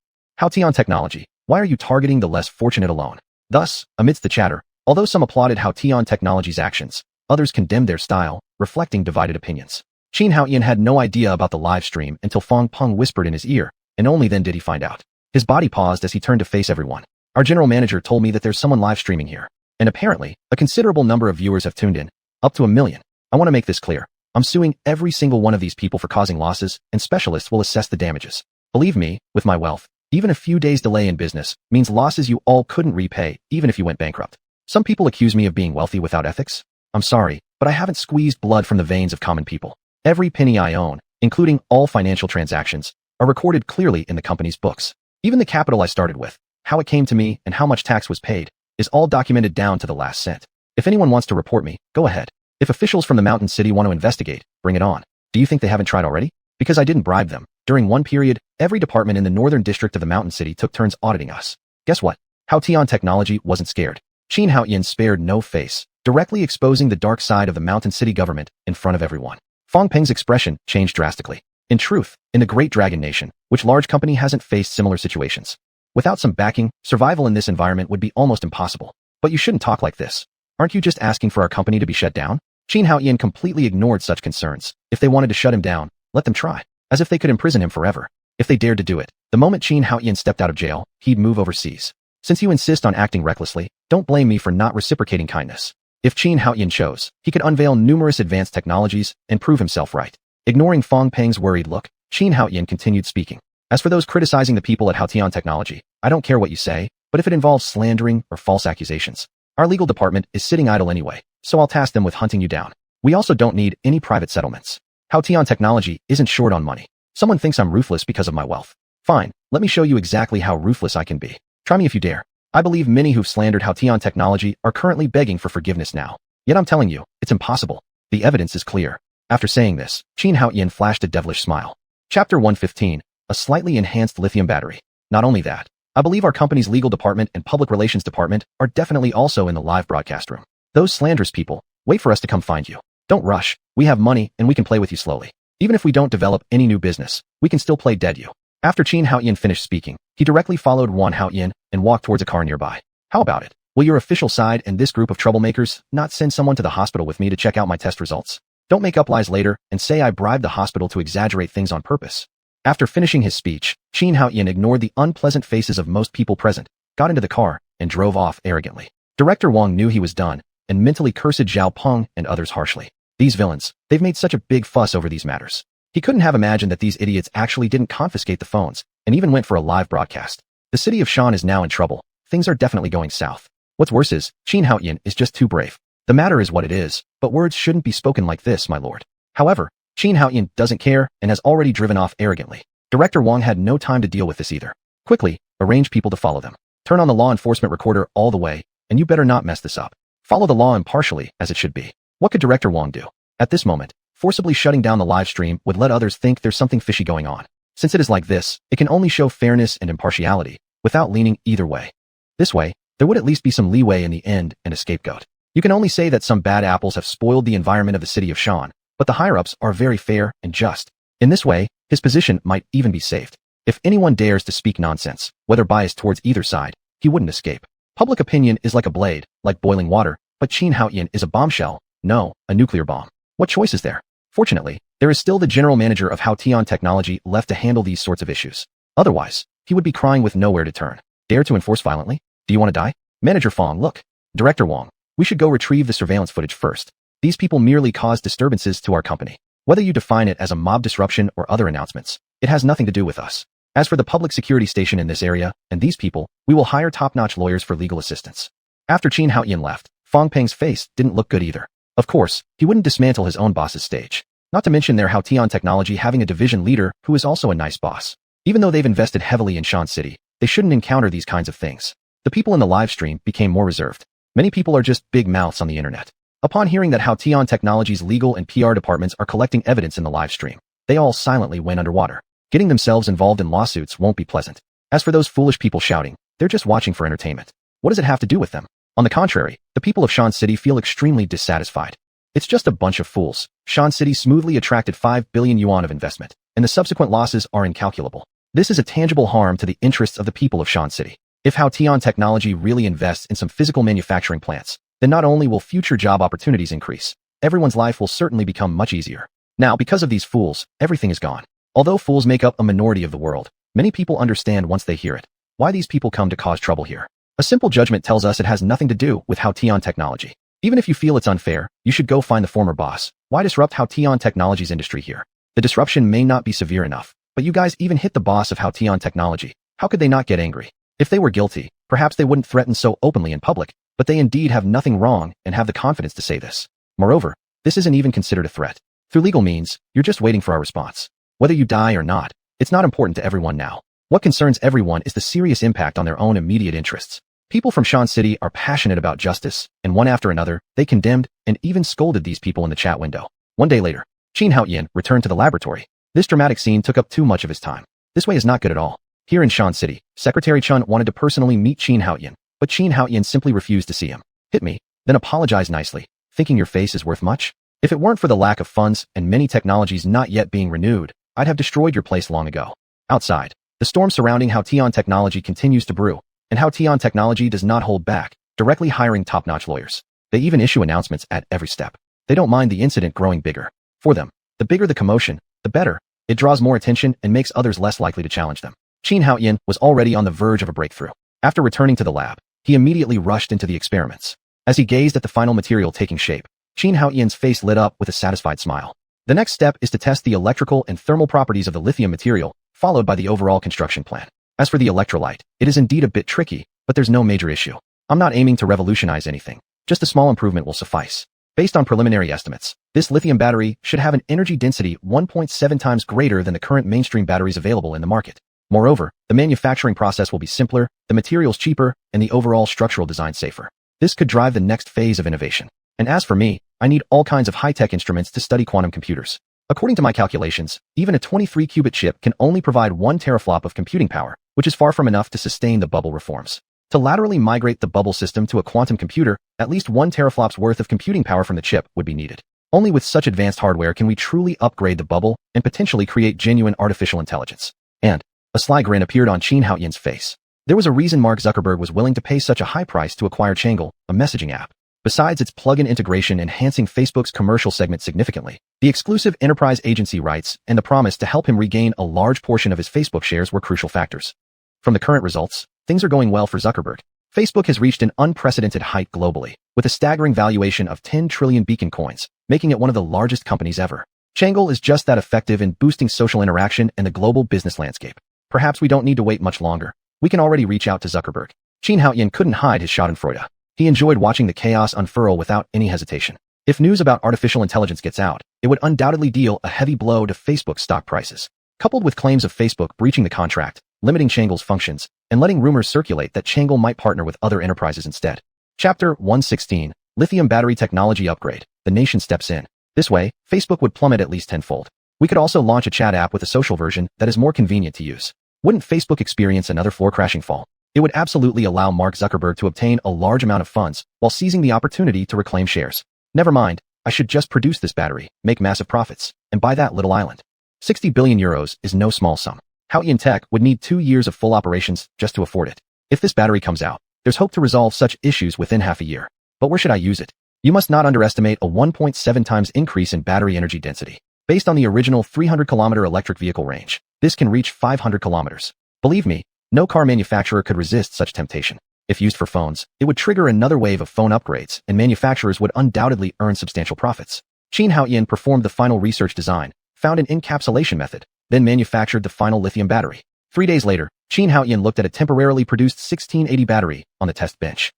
Haotian Technology, why are you targeting the less fortunate alone? Thus, amidst the chatter, although some applauded Haotian Technology's actions, others condemned their style, reflecting divided opinions. Qin Haoyan had no idea about the live stream until Fong Peng whispered in his ear, and only then did he find out. His body paused as he turned to face everyone. Our general manager told me that there's someone live streaming here, and apparently, a considerable number of viewers have tuned in, up to 1 million. I want to make this clear. I'm suing every single one of these people for causing losses, and specialists will assess the damages. Believe me, with my wealth, even a few days delay in business means losses you all couldn't repay, even if you went bankrupt. Some people accuse me of being wealthy without ethics. I'm sorry, but I haven't squeezed blood from the veins of common people. Every penny I own, including all financial transactions, are recorded clearly in the company's books. Even the capital I started with, how it came to me, and how much tax was paid, is all documented down to the last cent. If anyone wants to report me, go ahead. If officials from the Mountain City want to investigate, bring it on. Do you think they haven't tried already? Because I didn't bribe them. During one period, every department in the northern district of the Mountain City took turns auditing us. Guess what? Haotian Technology wasn't scared. Qin Haoyan spared no face, directly exposing the dark side of the Mountain City government in front of everyone. Fong Peng's expression changed drastically. In truth, in the Great Dragon Nation, which large company hasn't faced similar situations? Without some backing, survival in this environment would be almost impossible. But you shouldn't talk like this. Aren't you just asking for our company to be shut down? Qin Haoyan completely ignored such concerns. If they wanted to shut him down, let them try. As if they could imprison him forever. If they dared to do it, the moment Qin Haoyan stepped out of jail, he'd move overseas. Since you insist on acting recklessly, don't blame me for not reciprocating kindness. If Qin Haoyan chose, he could unveil numerous advanced technologies and prove himself right. Ignoring Fong Peng's worried look, Qin Haoyan continued speaking. As for those criticizing the people at Haotian Technology, I don't care what you say, but if it involves slandering or false accusations, our legal department is sitting idle anyway, so I'll task them with hunting you down. We also don't need any private settlements. Haotian Technology isn't short on money. Someone thinks I'm ruthless because of my wealth. Fine, let me show you exactly how ruthless I can be. Try me if you dare. I believe many who've slandered Haotian Technology are currently begging for forgiveness now. Yet I'm telling you, it's impossible. The evidence is clear. After saying this, Qin Haoyan flashed a devilish smile. Chapter 115, a slightly enhanced lithium battery. Not only that, I believe our company's legal department and public relations department are definitely also in the live broadcast room. Those slanderous people, wait for us to come find you. Don't rush. We have money and we can play with you slowly. Even if we don't develop any new business, we can still play dead you. After Qin Haoyan finished speaking, he directly followed Xuanhuan and walked towards a car nearby. How about it? Will your official side and this group of troublemakers not send someone to the hospital with me to check out my test results? Don't make up lies later and say I bribed the hospital to exaggerate things on purpose. After finishing his speech, Qin Haoyan ignored the unpleasant faces of most people present, got into the car, and drove off arrogantly. Director Wang knew he was done, and mentally cursed Zhao Peng and others harshly. These villains, they've made such a big fuss over these matters. He couldn't have imagined that these idiots actually didn't confiscate the phones, and even went for a live broadcast. The city of Shan is now in trouble. Things are definitely going south. What's worse is, Qin Haoyan is just too brave. The matter is what it is, but words shouldn't be spoken like this, my lord. However, Qin Haoyan doesn't care and has already driven off arrogantly. Director Wang had no time to deal with this either. Quickly, arrange people to follow them. Turn on the law enforcement recorder all the way, and you better not mess this up. Follow the law impartially, as it should be. What could Director Wang do? At this moment, forcibly shutting down the live stream would let others think there's something fishy going on. Since it is like this, it can only show fairness and impartiality, without leaning either way. This way, there would at least be some leeway in the end and a scapegoat. You can only say that some bad apples have spoiled the environment of the city of Shan, but the higher-ups are very fair and just. In this way, his position might even be saved. If anyone dares to speak nonsense, whether biased towards either side, he wouldn't escape. Public opinion is like a blade, like boiling water, but Qin Haoyan is a bombshell, no, a nuclear bomb. What choice is there? Fortunately, there is still the general manager of Haotian Technology left to handle these sorts of issues. Otherwise, he would be crying with nowhere to turn. Dare to enforce violently? Do you want to die? Manager Fong, look. Director Wang, we should go retrieve the surveillance footage first. These people merely cause disturbances to our company. Whether you define it as a mob disruption or other announcements, it has nothing to do with us. As for the public security station in this area, and these people, we will hire top-notch lawyers for legal assistance. After Qin Haoyan left, Fong Peng's face didn't look good either. Of course, he wouldn't dismantle his own boss's stage. Not to mention their Haotian Technology having a division leader who is also a nice boss. Even though they've invested heavily in Shan City, they shouldn't encounter these kinds of things. The people in the live stream became more reserved. Many people are just big mouths on the internet. Upon hearing that Haotian Technology's legal and PR departments are collecting evidence in the live stream, they all silently went underwater. Getting themselves involved in lawsuits won't be pleasant. As for those foolish people shouting, they're just watching for entertainment. What does it have to do with them? On the contrary, the people of Shan City feel extremely dissatisfied. It's just a bunch of fools. Shan City smoothly attracted 5 billion yuan of investment, and the subsequent losses are incalculable. This is a tangible harm to the interests of the people of Shan City. If Haotian Technology really invests in some physical manufacturing plants, then not only will future job opportunities increase, everyone's life will certainly become much easier. Now, because of these fools, everything is gone. Although fools make up a minority of the world, many people understand once they hear it why these people come to cause trouble here. A simple judgment tells us it has nothing to do with Haotian Technology. Even if you feel it's unfair, you should go find the former boss. Why disrupt Haotian Technology's industry here? The disruption may not be severe enough, but you guys even hit the boss of Haotian Technology. How could they not get angry? If they were guilty, perhaps they wouldn't threaten so openly in public, but they indeed have nothing wrong and have the confidence to say this. Moreover, this isn't even considered a threat. Through legal means, you're just waiting for our response. Whether you die or not, it's not important to everyone now. What concerns everyone is the serious impact on their own immediate interests. People from Shan City are passionate about justice, and one after another, they condemned and even scolded these people in the chat window. One day later, Qin Haoyan returned to the laboratory. This dramatic scene took up too much of his time. This way is not good at all. Here in Shan City, Secretary Chun wanted to personally meet Qin Haoyan, but Qin Haoyan simply refused to see him. Hit me, then apologize nicely, thinking your face is worth much? If it weren't for the lack of funds and many technologies not yet being renewed, I'd have destroyed your place long ago. Outside, the storm surrounding Haotian Technology continues to brew, and Haotian Technology does not hold back, directly hiring top-notch lawyers. They even issue announcements at every step. They don't mind the incident growing bigger. For them, the bigger the commotion, the better. It draws more attention and makes others less likely to challenge them. Qin Haoyan was already on the verge of a breakthrough. After returning to the lab, he immediately rushed into the experiments. As he gazed at the final material taking shape, Qin Haoyan's face lit up with a satisfied smile. The next step is to test the electrical and thermal properties of the lithium material, followed by the overall construction plan. As for the electrolyte, it is indeed a bit tricky, but there's no major issue. I'm not aiming to revolutionize anything. Just a small improvement will suffice. Based on preliminary estimates, this lithium battery should have an energy density 1.7 times greater than the current mainstream batteries available in the market. Moreover, the manufacturing process will be simpler, the materials cheaper, and the overall structural design safer. This could drive the next phase of innovation. And as for me, I need all kinds of high-tech instruments to study quantum computers. According to my calculations, even a 23-qubit chip can only provide 1 teraflop of computing power, which is far from enough to sustain the bubble reforms. To laterally migrate the bubble system to a quantum computer, at least 1 teraflops worth of computing power from the chip would be needed. Only with such advanced hardware can we truly upgrade the bubble and potentially create genuine artificial intelligence. And a sly grin appeared on Qin Haoyan's face. There was a reason Mark Zuckerberg was willing to pay such a high price to acquire Changle, a messaging app. Besides its plug-in integration enhancing Facebook's commercial segment significantly, the exclusive enterprise agency rights and the promise to help him regain a large portion of his Facebook shares were crucial factors. From the current results, things are going well for Zuckerberg. Facebook has reached an unprecedented height globally, with a staggering valuation of 10 trillion beacon coins, making it one of the largest companies ever. Changle is just that effective in boosting social interaction and the global business landscape. Perhaps we don't need to wait much longer. We can already reach out to Zuckerberg. Qin Haoyan couldn't hide his schadenfreude. He enjoyed watching the chaos unfurl without any hesitation. If news about artificial intelligence gets out, it would undoubtedly deal a heavy blow to Facebook's stock prices. Coupled with claims of Facebook breaching the contract, limiting Changle's functions, and letting rumors circulate that Changle might partner with other enterprises instead. Chapter 116, Lithium Battery Technology Upgrade. The nation steps in. This way, Facebook would plummet at least tenfold. We could also launch a chat app with a social version that is more convenient to use. Wouldn't Facebook experience another floor-crashing fall? It would absolutely allow Mark Zuckerberg to obtain a large amount of funds while seizing the opportunity to reclaim shares. Never mind, I should just produce this battery, make massive profits, and buy that little island. 60 billion euros is no small sum. Haoyan Tech would need 2 years of full operations just to afford it. If this battery comes out, there's hope to resolve such issues within half a year. But where should I use it? You must not underestimate a 1.7 times increase in battery energy density. Based on the original 300-kilometer electric vehicle range, this can reach 500 kilometers. Believe me, no car manufacturer could resist such temptation. If used for phones, it would trigger another wave of phone upgrades, and manufacturers would undoubtedly earn substantial profits. Qin Haoyan performed the final research design, found an encapsulation method, then manufactured the final lithium battery. 3 days later, Qin Haoyan looked at a temporarily produced 1680 battery on the test bench.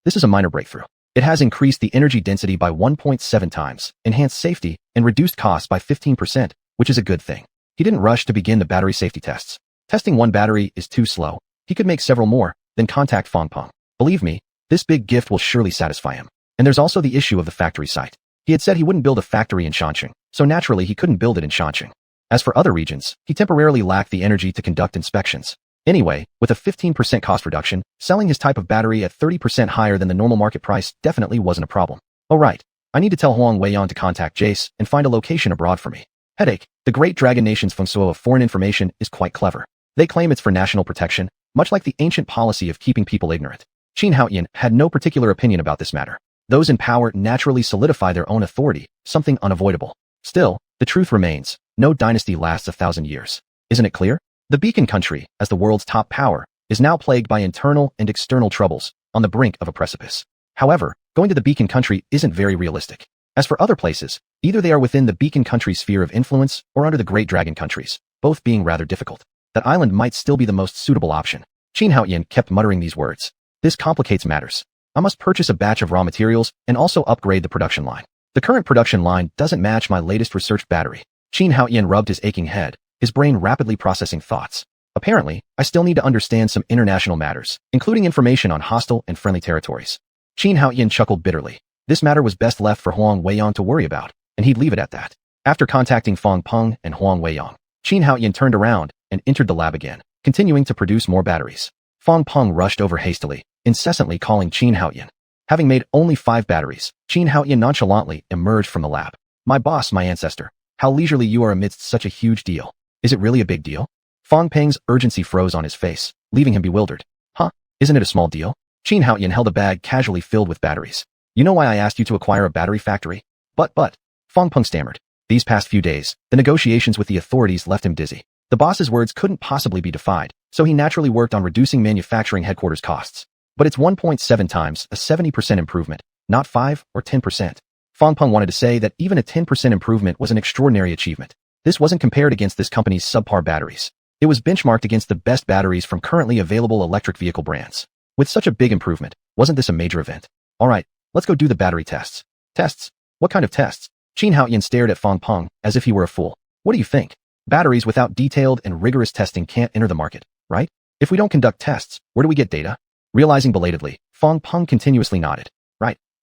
This is a minor breakthrough. It has increased the energy density by 1.7 times, enhanced safety, and reduced costs by 15%, which is a good thing. He didn't rush to begin the battery safety tests. Testing one battery is too slow. He could make several more, then contact Fangpeng. Believe me, this big gift will surely satisfy him. And there's also the issue of the factory site. He had said he wouldn't build a factory in Shanxing, so naturally he couldn't build it in Shanxing. As for other regions, he temporarily lacked the energy to conduct inspections. Anyway, with a 15% cost reduction, selling his type of battery at 30% higher than the normal market price definitely wasn't a problem. Oh right, I need to tell Huang to contact Jace and find a location abroad for me. Headache, the great dragon nation's fengsuo of foreign information is quite clever. They claim it's for national protection, much like the ancient policy of keeping people ignorant. Qin Haoyan had no particular opinion about this matter. Those in power naturally solidify their own authority, something unavoidable. Still, the truth remains, no dynasty lasts 1,000 years. Isn't it clear? The Beacon Country, as the world's top power, is now plagued by internal and external troubles, on the brink of a precipice. However, going to the Beacon Country isn't very realistic. As for other places, either they are within the Beacon Country's sphere of influence or under the Great Dragon countries, both being rather difficult. That island might still be the most suitable option. Qin Haoyan kept muttering these words. This complicates matters. I must purchase a batch of raw materials and also upgrade the production line. The current production line doesn't match my latest research battery. Qin Haoyan rubbed his aching head, his brain rapidly processing thoughts. Apparently, I still need to understand some international matters, including information on hostile and friendly territories. Qin Haoyan chuckled bitterly. This matter was best left for Huang Weiyang to worry about, and he'd leave it at that. After contacting Fang Peng and Huang Weiyang, Qin Haoyan turned around and entered the lab again, continuing to produce more batteries. Fang Peng rushed over hastily, incessantly calling Qin Haoyan. Having made only 5 batteries, Qin Haoyan nonchalantly emerged from the lab. My boss, my ancestor, how leisurely you are amidst such a huge deal. Is it really a big deal? Fang Peng's urgency froze on his face, leaving him bewildered. Huh? Isn't it a small deal? Qin Haoyan held a bag casually filled with batteries. You know why I asked you to acquire a battery factory? But, Fang Peng stammered. These past few days, the negotiations with the authorities left him dizzy. The boss's words couldn't possibly be defied, so he naturally worked on reducing manufacturing headquarters costs. But it's 1.7 times a 70% improvement, not 5 or 10%. Fang Peng wanted to say that even a 10% improvement was an extraordinary achievement. This wasn't compared against this company's subpar batteries. It was benchmarked against the best batteries from currently available electric vehicle brands. With such a big improvement, wasn't this a major event? All right, let's go do the battery tests. Tests? What kind of tests? Qin Haoyan stared at Fang Peng as if he were a fool. What do you think? Batteries without detailed and rigorous testing can't enter the market, right? If we don't conduct tests, where do we get data? Realizing belatedly, Fang Peng continuously nodded.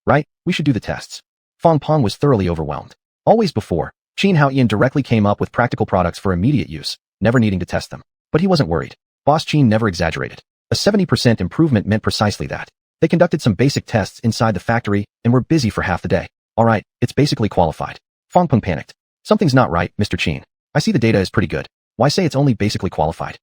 Right, we should do the tests. Fang Peng was thoroughly overwhelmed. Always before, Qin Haoyan directly came up with practical products for immediate use, never needing to test them. But he wasn't worried. Boss Qin never exaggerated. A 70% improvement meant precisely that. They conducted some basic tests inside the factory and were busy for half the day. All right, it's basically qualified. Fang Peng panicked. Something's not right, Mr. Qin. I see the data is pretty good. Why say it's only basically qualified?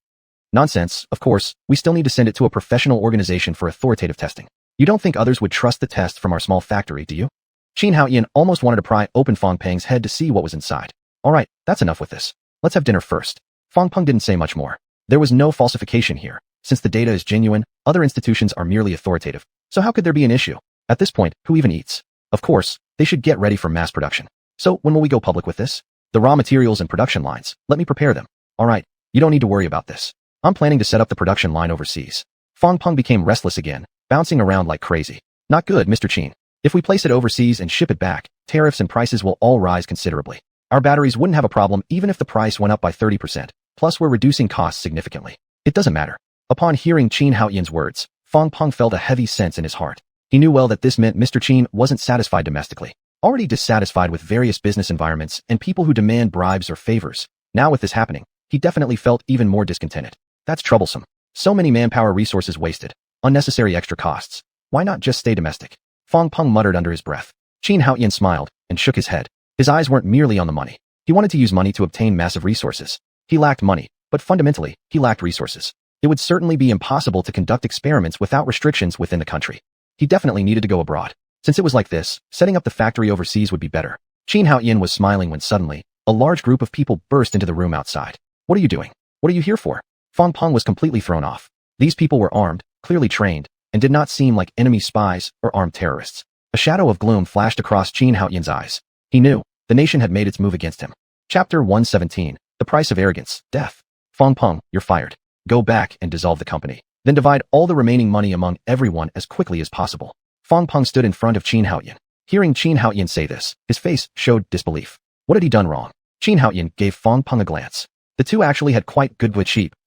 Nonsense, of course, we still need to send it to a professional organization for authoritative testing. You don't think others would trust the test from our small factory, do you? Xuanhuan almost wanted to pry open Fang Peng's head to see what was inside. All right, that's enough with this. Let's have dinner first. Fang Peng didn't say much more. There was no falsification here. Since the data is genuine, other institutions are merely authoritative. So how could there be an issue? At this point, who even eats? Of course, they should get ready for mass production. So when will we go public with this? The raw materials and production lines, let me prepare them. All right, you don't need to worry about this. I'm planning to set up the production line overseas. Fang Peng became restless again, bouncing around like crazy. Not good, Mr. Qin. If we place it overseas and ship it back, tariffs and prices will all rise considerably. Our batteries wouldn't have a problem even if the price went up by 30%. Plus we're reducing costs significantly. It doesn't matter. Upon hearing Xuanhuan's words, Fang Peng felt a heavy sense in his heart. He knew well that this meant Mr. Qin wasn't satisfied domestically. Already dissatisfied with various business environments and people who demand bribes or favors. Now with this happening, he definitely felt even more discontented. That's troublesome. So many manpower resources wasted. Unnecessary extra costs. Why not just stay domestic? Fang Peng muttered under his breath. Xuanhuan smiled and shook his head. His eyes weren't merely on the money. He wanted to use money to obtain massive resources. He lacked money, but fundamentally, he lacked resources. It would certainly be impossible to conduct experiments without restrictions within the country. He definitely needed to go abroad. Since it was like this, setting up the factory overseas would be better. Xuanhuan was smiling when suddenly, a large group of people burst into the room outside. What are you doing? What are you here for? Fang Peng was completely thrown off. These people were armed, clearly trained, and did not seem like enemy spies or armed terrorists. A shadow of gloom flashed across Xuanhuan's eyes. He knew, the nation had made its move against him. Chapter 117, The Price of Arrogance, Death. Fang Peng, you're fired. Go back and dissolve the company. Then divide all the remaining money among everyone as quickly as possible. Fang Peng stood in front of Xuanhuan. Hearing Xuanhuan say this, his face showed disbelief. What had he done wrong? Xuanhuan gave Fang Peng a glance. The two actually had quite good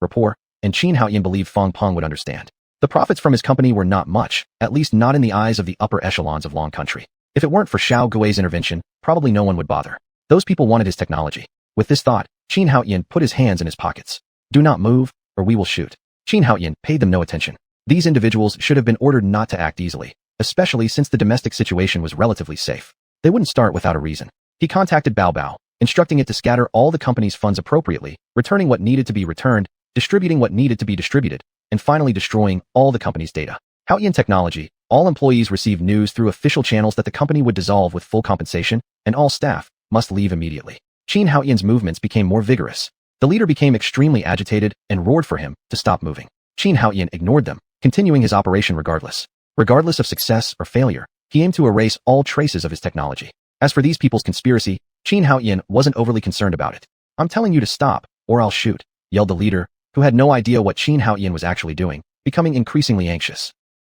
rapport, and Xuanhuan believed Fang Peng would understand. The profits from his company were not much, at least not in the eyes of the upper echelons of Long Country. If it weren't for Xiao Gui's intervention, probably no one would bother. Those people wanted his technology. With this thought, Xuanhuan put his hands in his pockets. Do not move, or we will shoot. Xuanhuan paid them no attention. These individuals should have been ordered not to act easily, especially since the domestic situation was relatively safe. They wouldn't start without a reason. He contacted Bao Bao, instructing it to scatter all the company's funds appropriately, returning what needed to be returned, distributing what needed to be distributed, and finally destroying all the company's data. Haoyan Technology, all employees received news through official channels that the company would dissolve with full compensation, and all staff must leave immediately. Xuanhuan's movements became more vigorous. The leader became extremely agitated and roared for him to stop moving. Xuanhuan ignored them, continuing his operation regardless. Regardless of success or failure, he aimed to erase all traces of his technology. As for these people's conspiracy, Xuanhuan wasn't overly concerned about it. I'm telling you to stop, or I'll shoot, yelled the leader, who had no idea what Xuanhuan was actually doing, becoming increasingly anxious.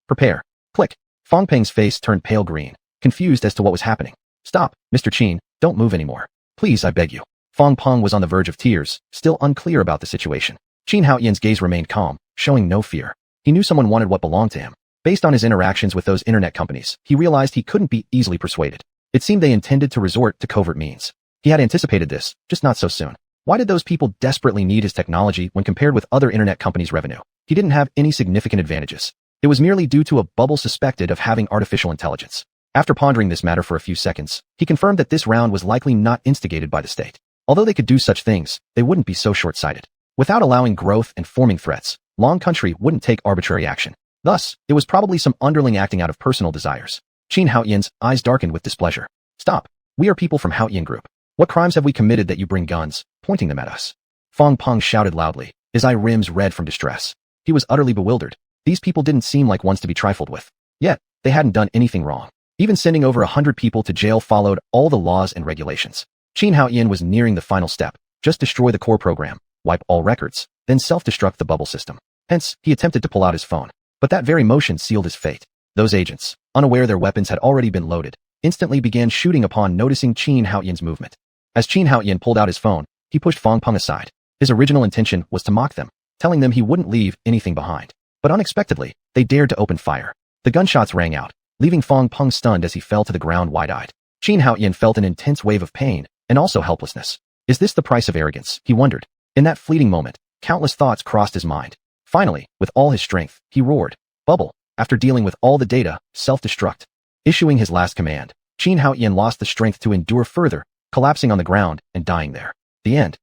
Prepare. Click. Fang Peng's face turned pale green, confused as to what was happening. Stop, Mr. Qin, don't move anymore. Please, I beg you. Fang Peng was on the verge of tears, still unclear about the situation. Xuanhuan's gaze remained calm, showing no fear. He knew someone wanted what belonged to him. Based on his interactions with those internet companies, he realized he couldn't be easily persuaded. It seemed they intended to resort to covert means. He had anticipated this, just not so soon. Why did those people desperately need his technology when compared with other internet companies' revenue? He didn't have any significant advantages. It was merely due to a bubble suspected of having artificial intelligence. After pondering this matter for a few seconds, he confirmed that this round was likely not instigated by the state. Although they could do such things, they wouldn't be so short-sighted. Without allowing growth and forming threats, Long Country wouldn't take arbitrary action. Thus, it was probably some underling acting out of personal desires. Xuanhuan's eyes darkened with displeasure. Stop. We are people from Haoyan Group. What crimes have we committed that you bring guns, pointing them at us? Fang Peng shouted loudly, his eye rims red from distress. He was utterly bewildered. These people didn't seem like ones to be trifled with. Yet, they hadn't done anything wrong. Even sending over 100 people to jail followed all the laws and regulations. Xuanhuan was nearing the final step. Just destroy the core program, wipe all records, then self-destruct the bubble system. Hence, he attempted to pull out his phone. But that very motion sealed his fate. Those agents, unaware their weapons had already been loaded, instantly began shooting upon noticing Xuanhuan's movement. As Xuanhuan pulled out his phone, he pushed Fang Peng aside. His original intention was to mock them, telling them he wouldn't leave anything behind. But unexpectedly, they dared to open fire. The gunshots rang out, leaving Fang Peng stunned as he fell to the ground wide-eyed. Xuanhuan felt an intense wave of pain, and also helplessness. Is this the price of arrogance? He wondered. In that fleeting moment, countless thoughts crossed his mind. Finally, with all his strength, he roared, "Bubble!" After dealing with all the data, self-destruct. Issuing his last command, xuanhuan lost the strength to endure further, collapsing on the ground and dying there. The end.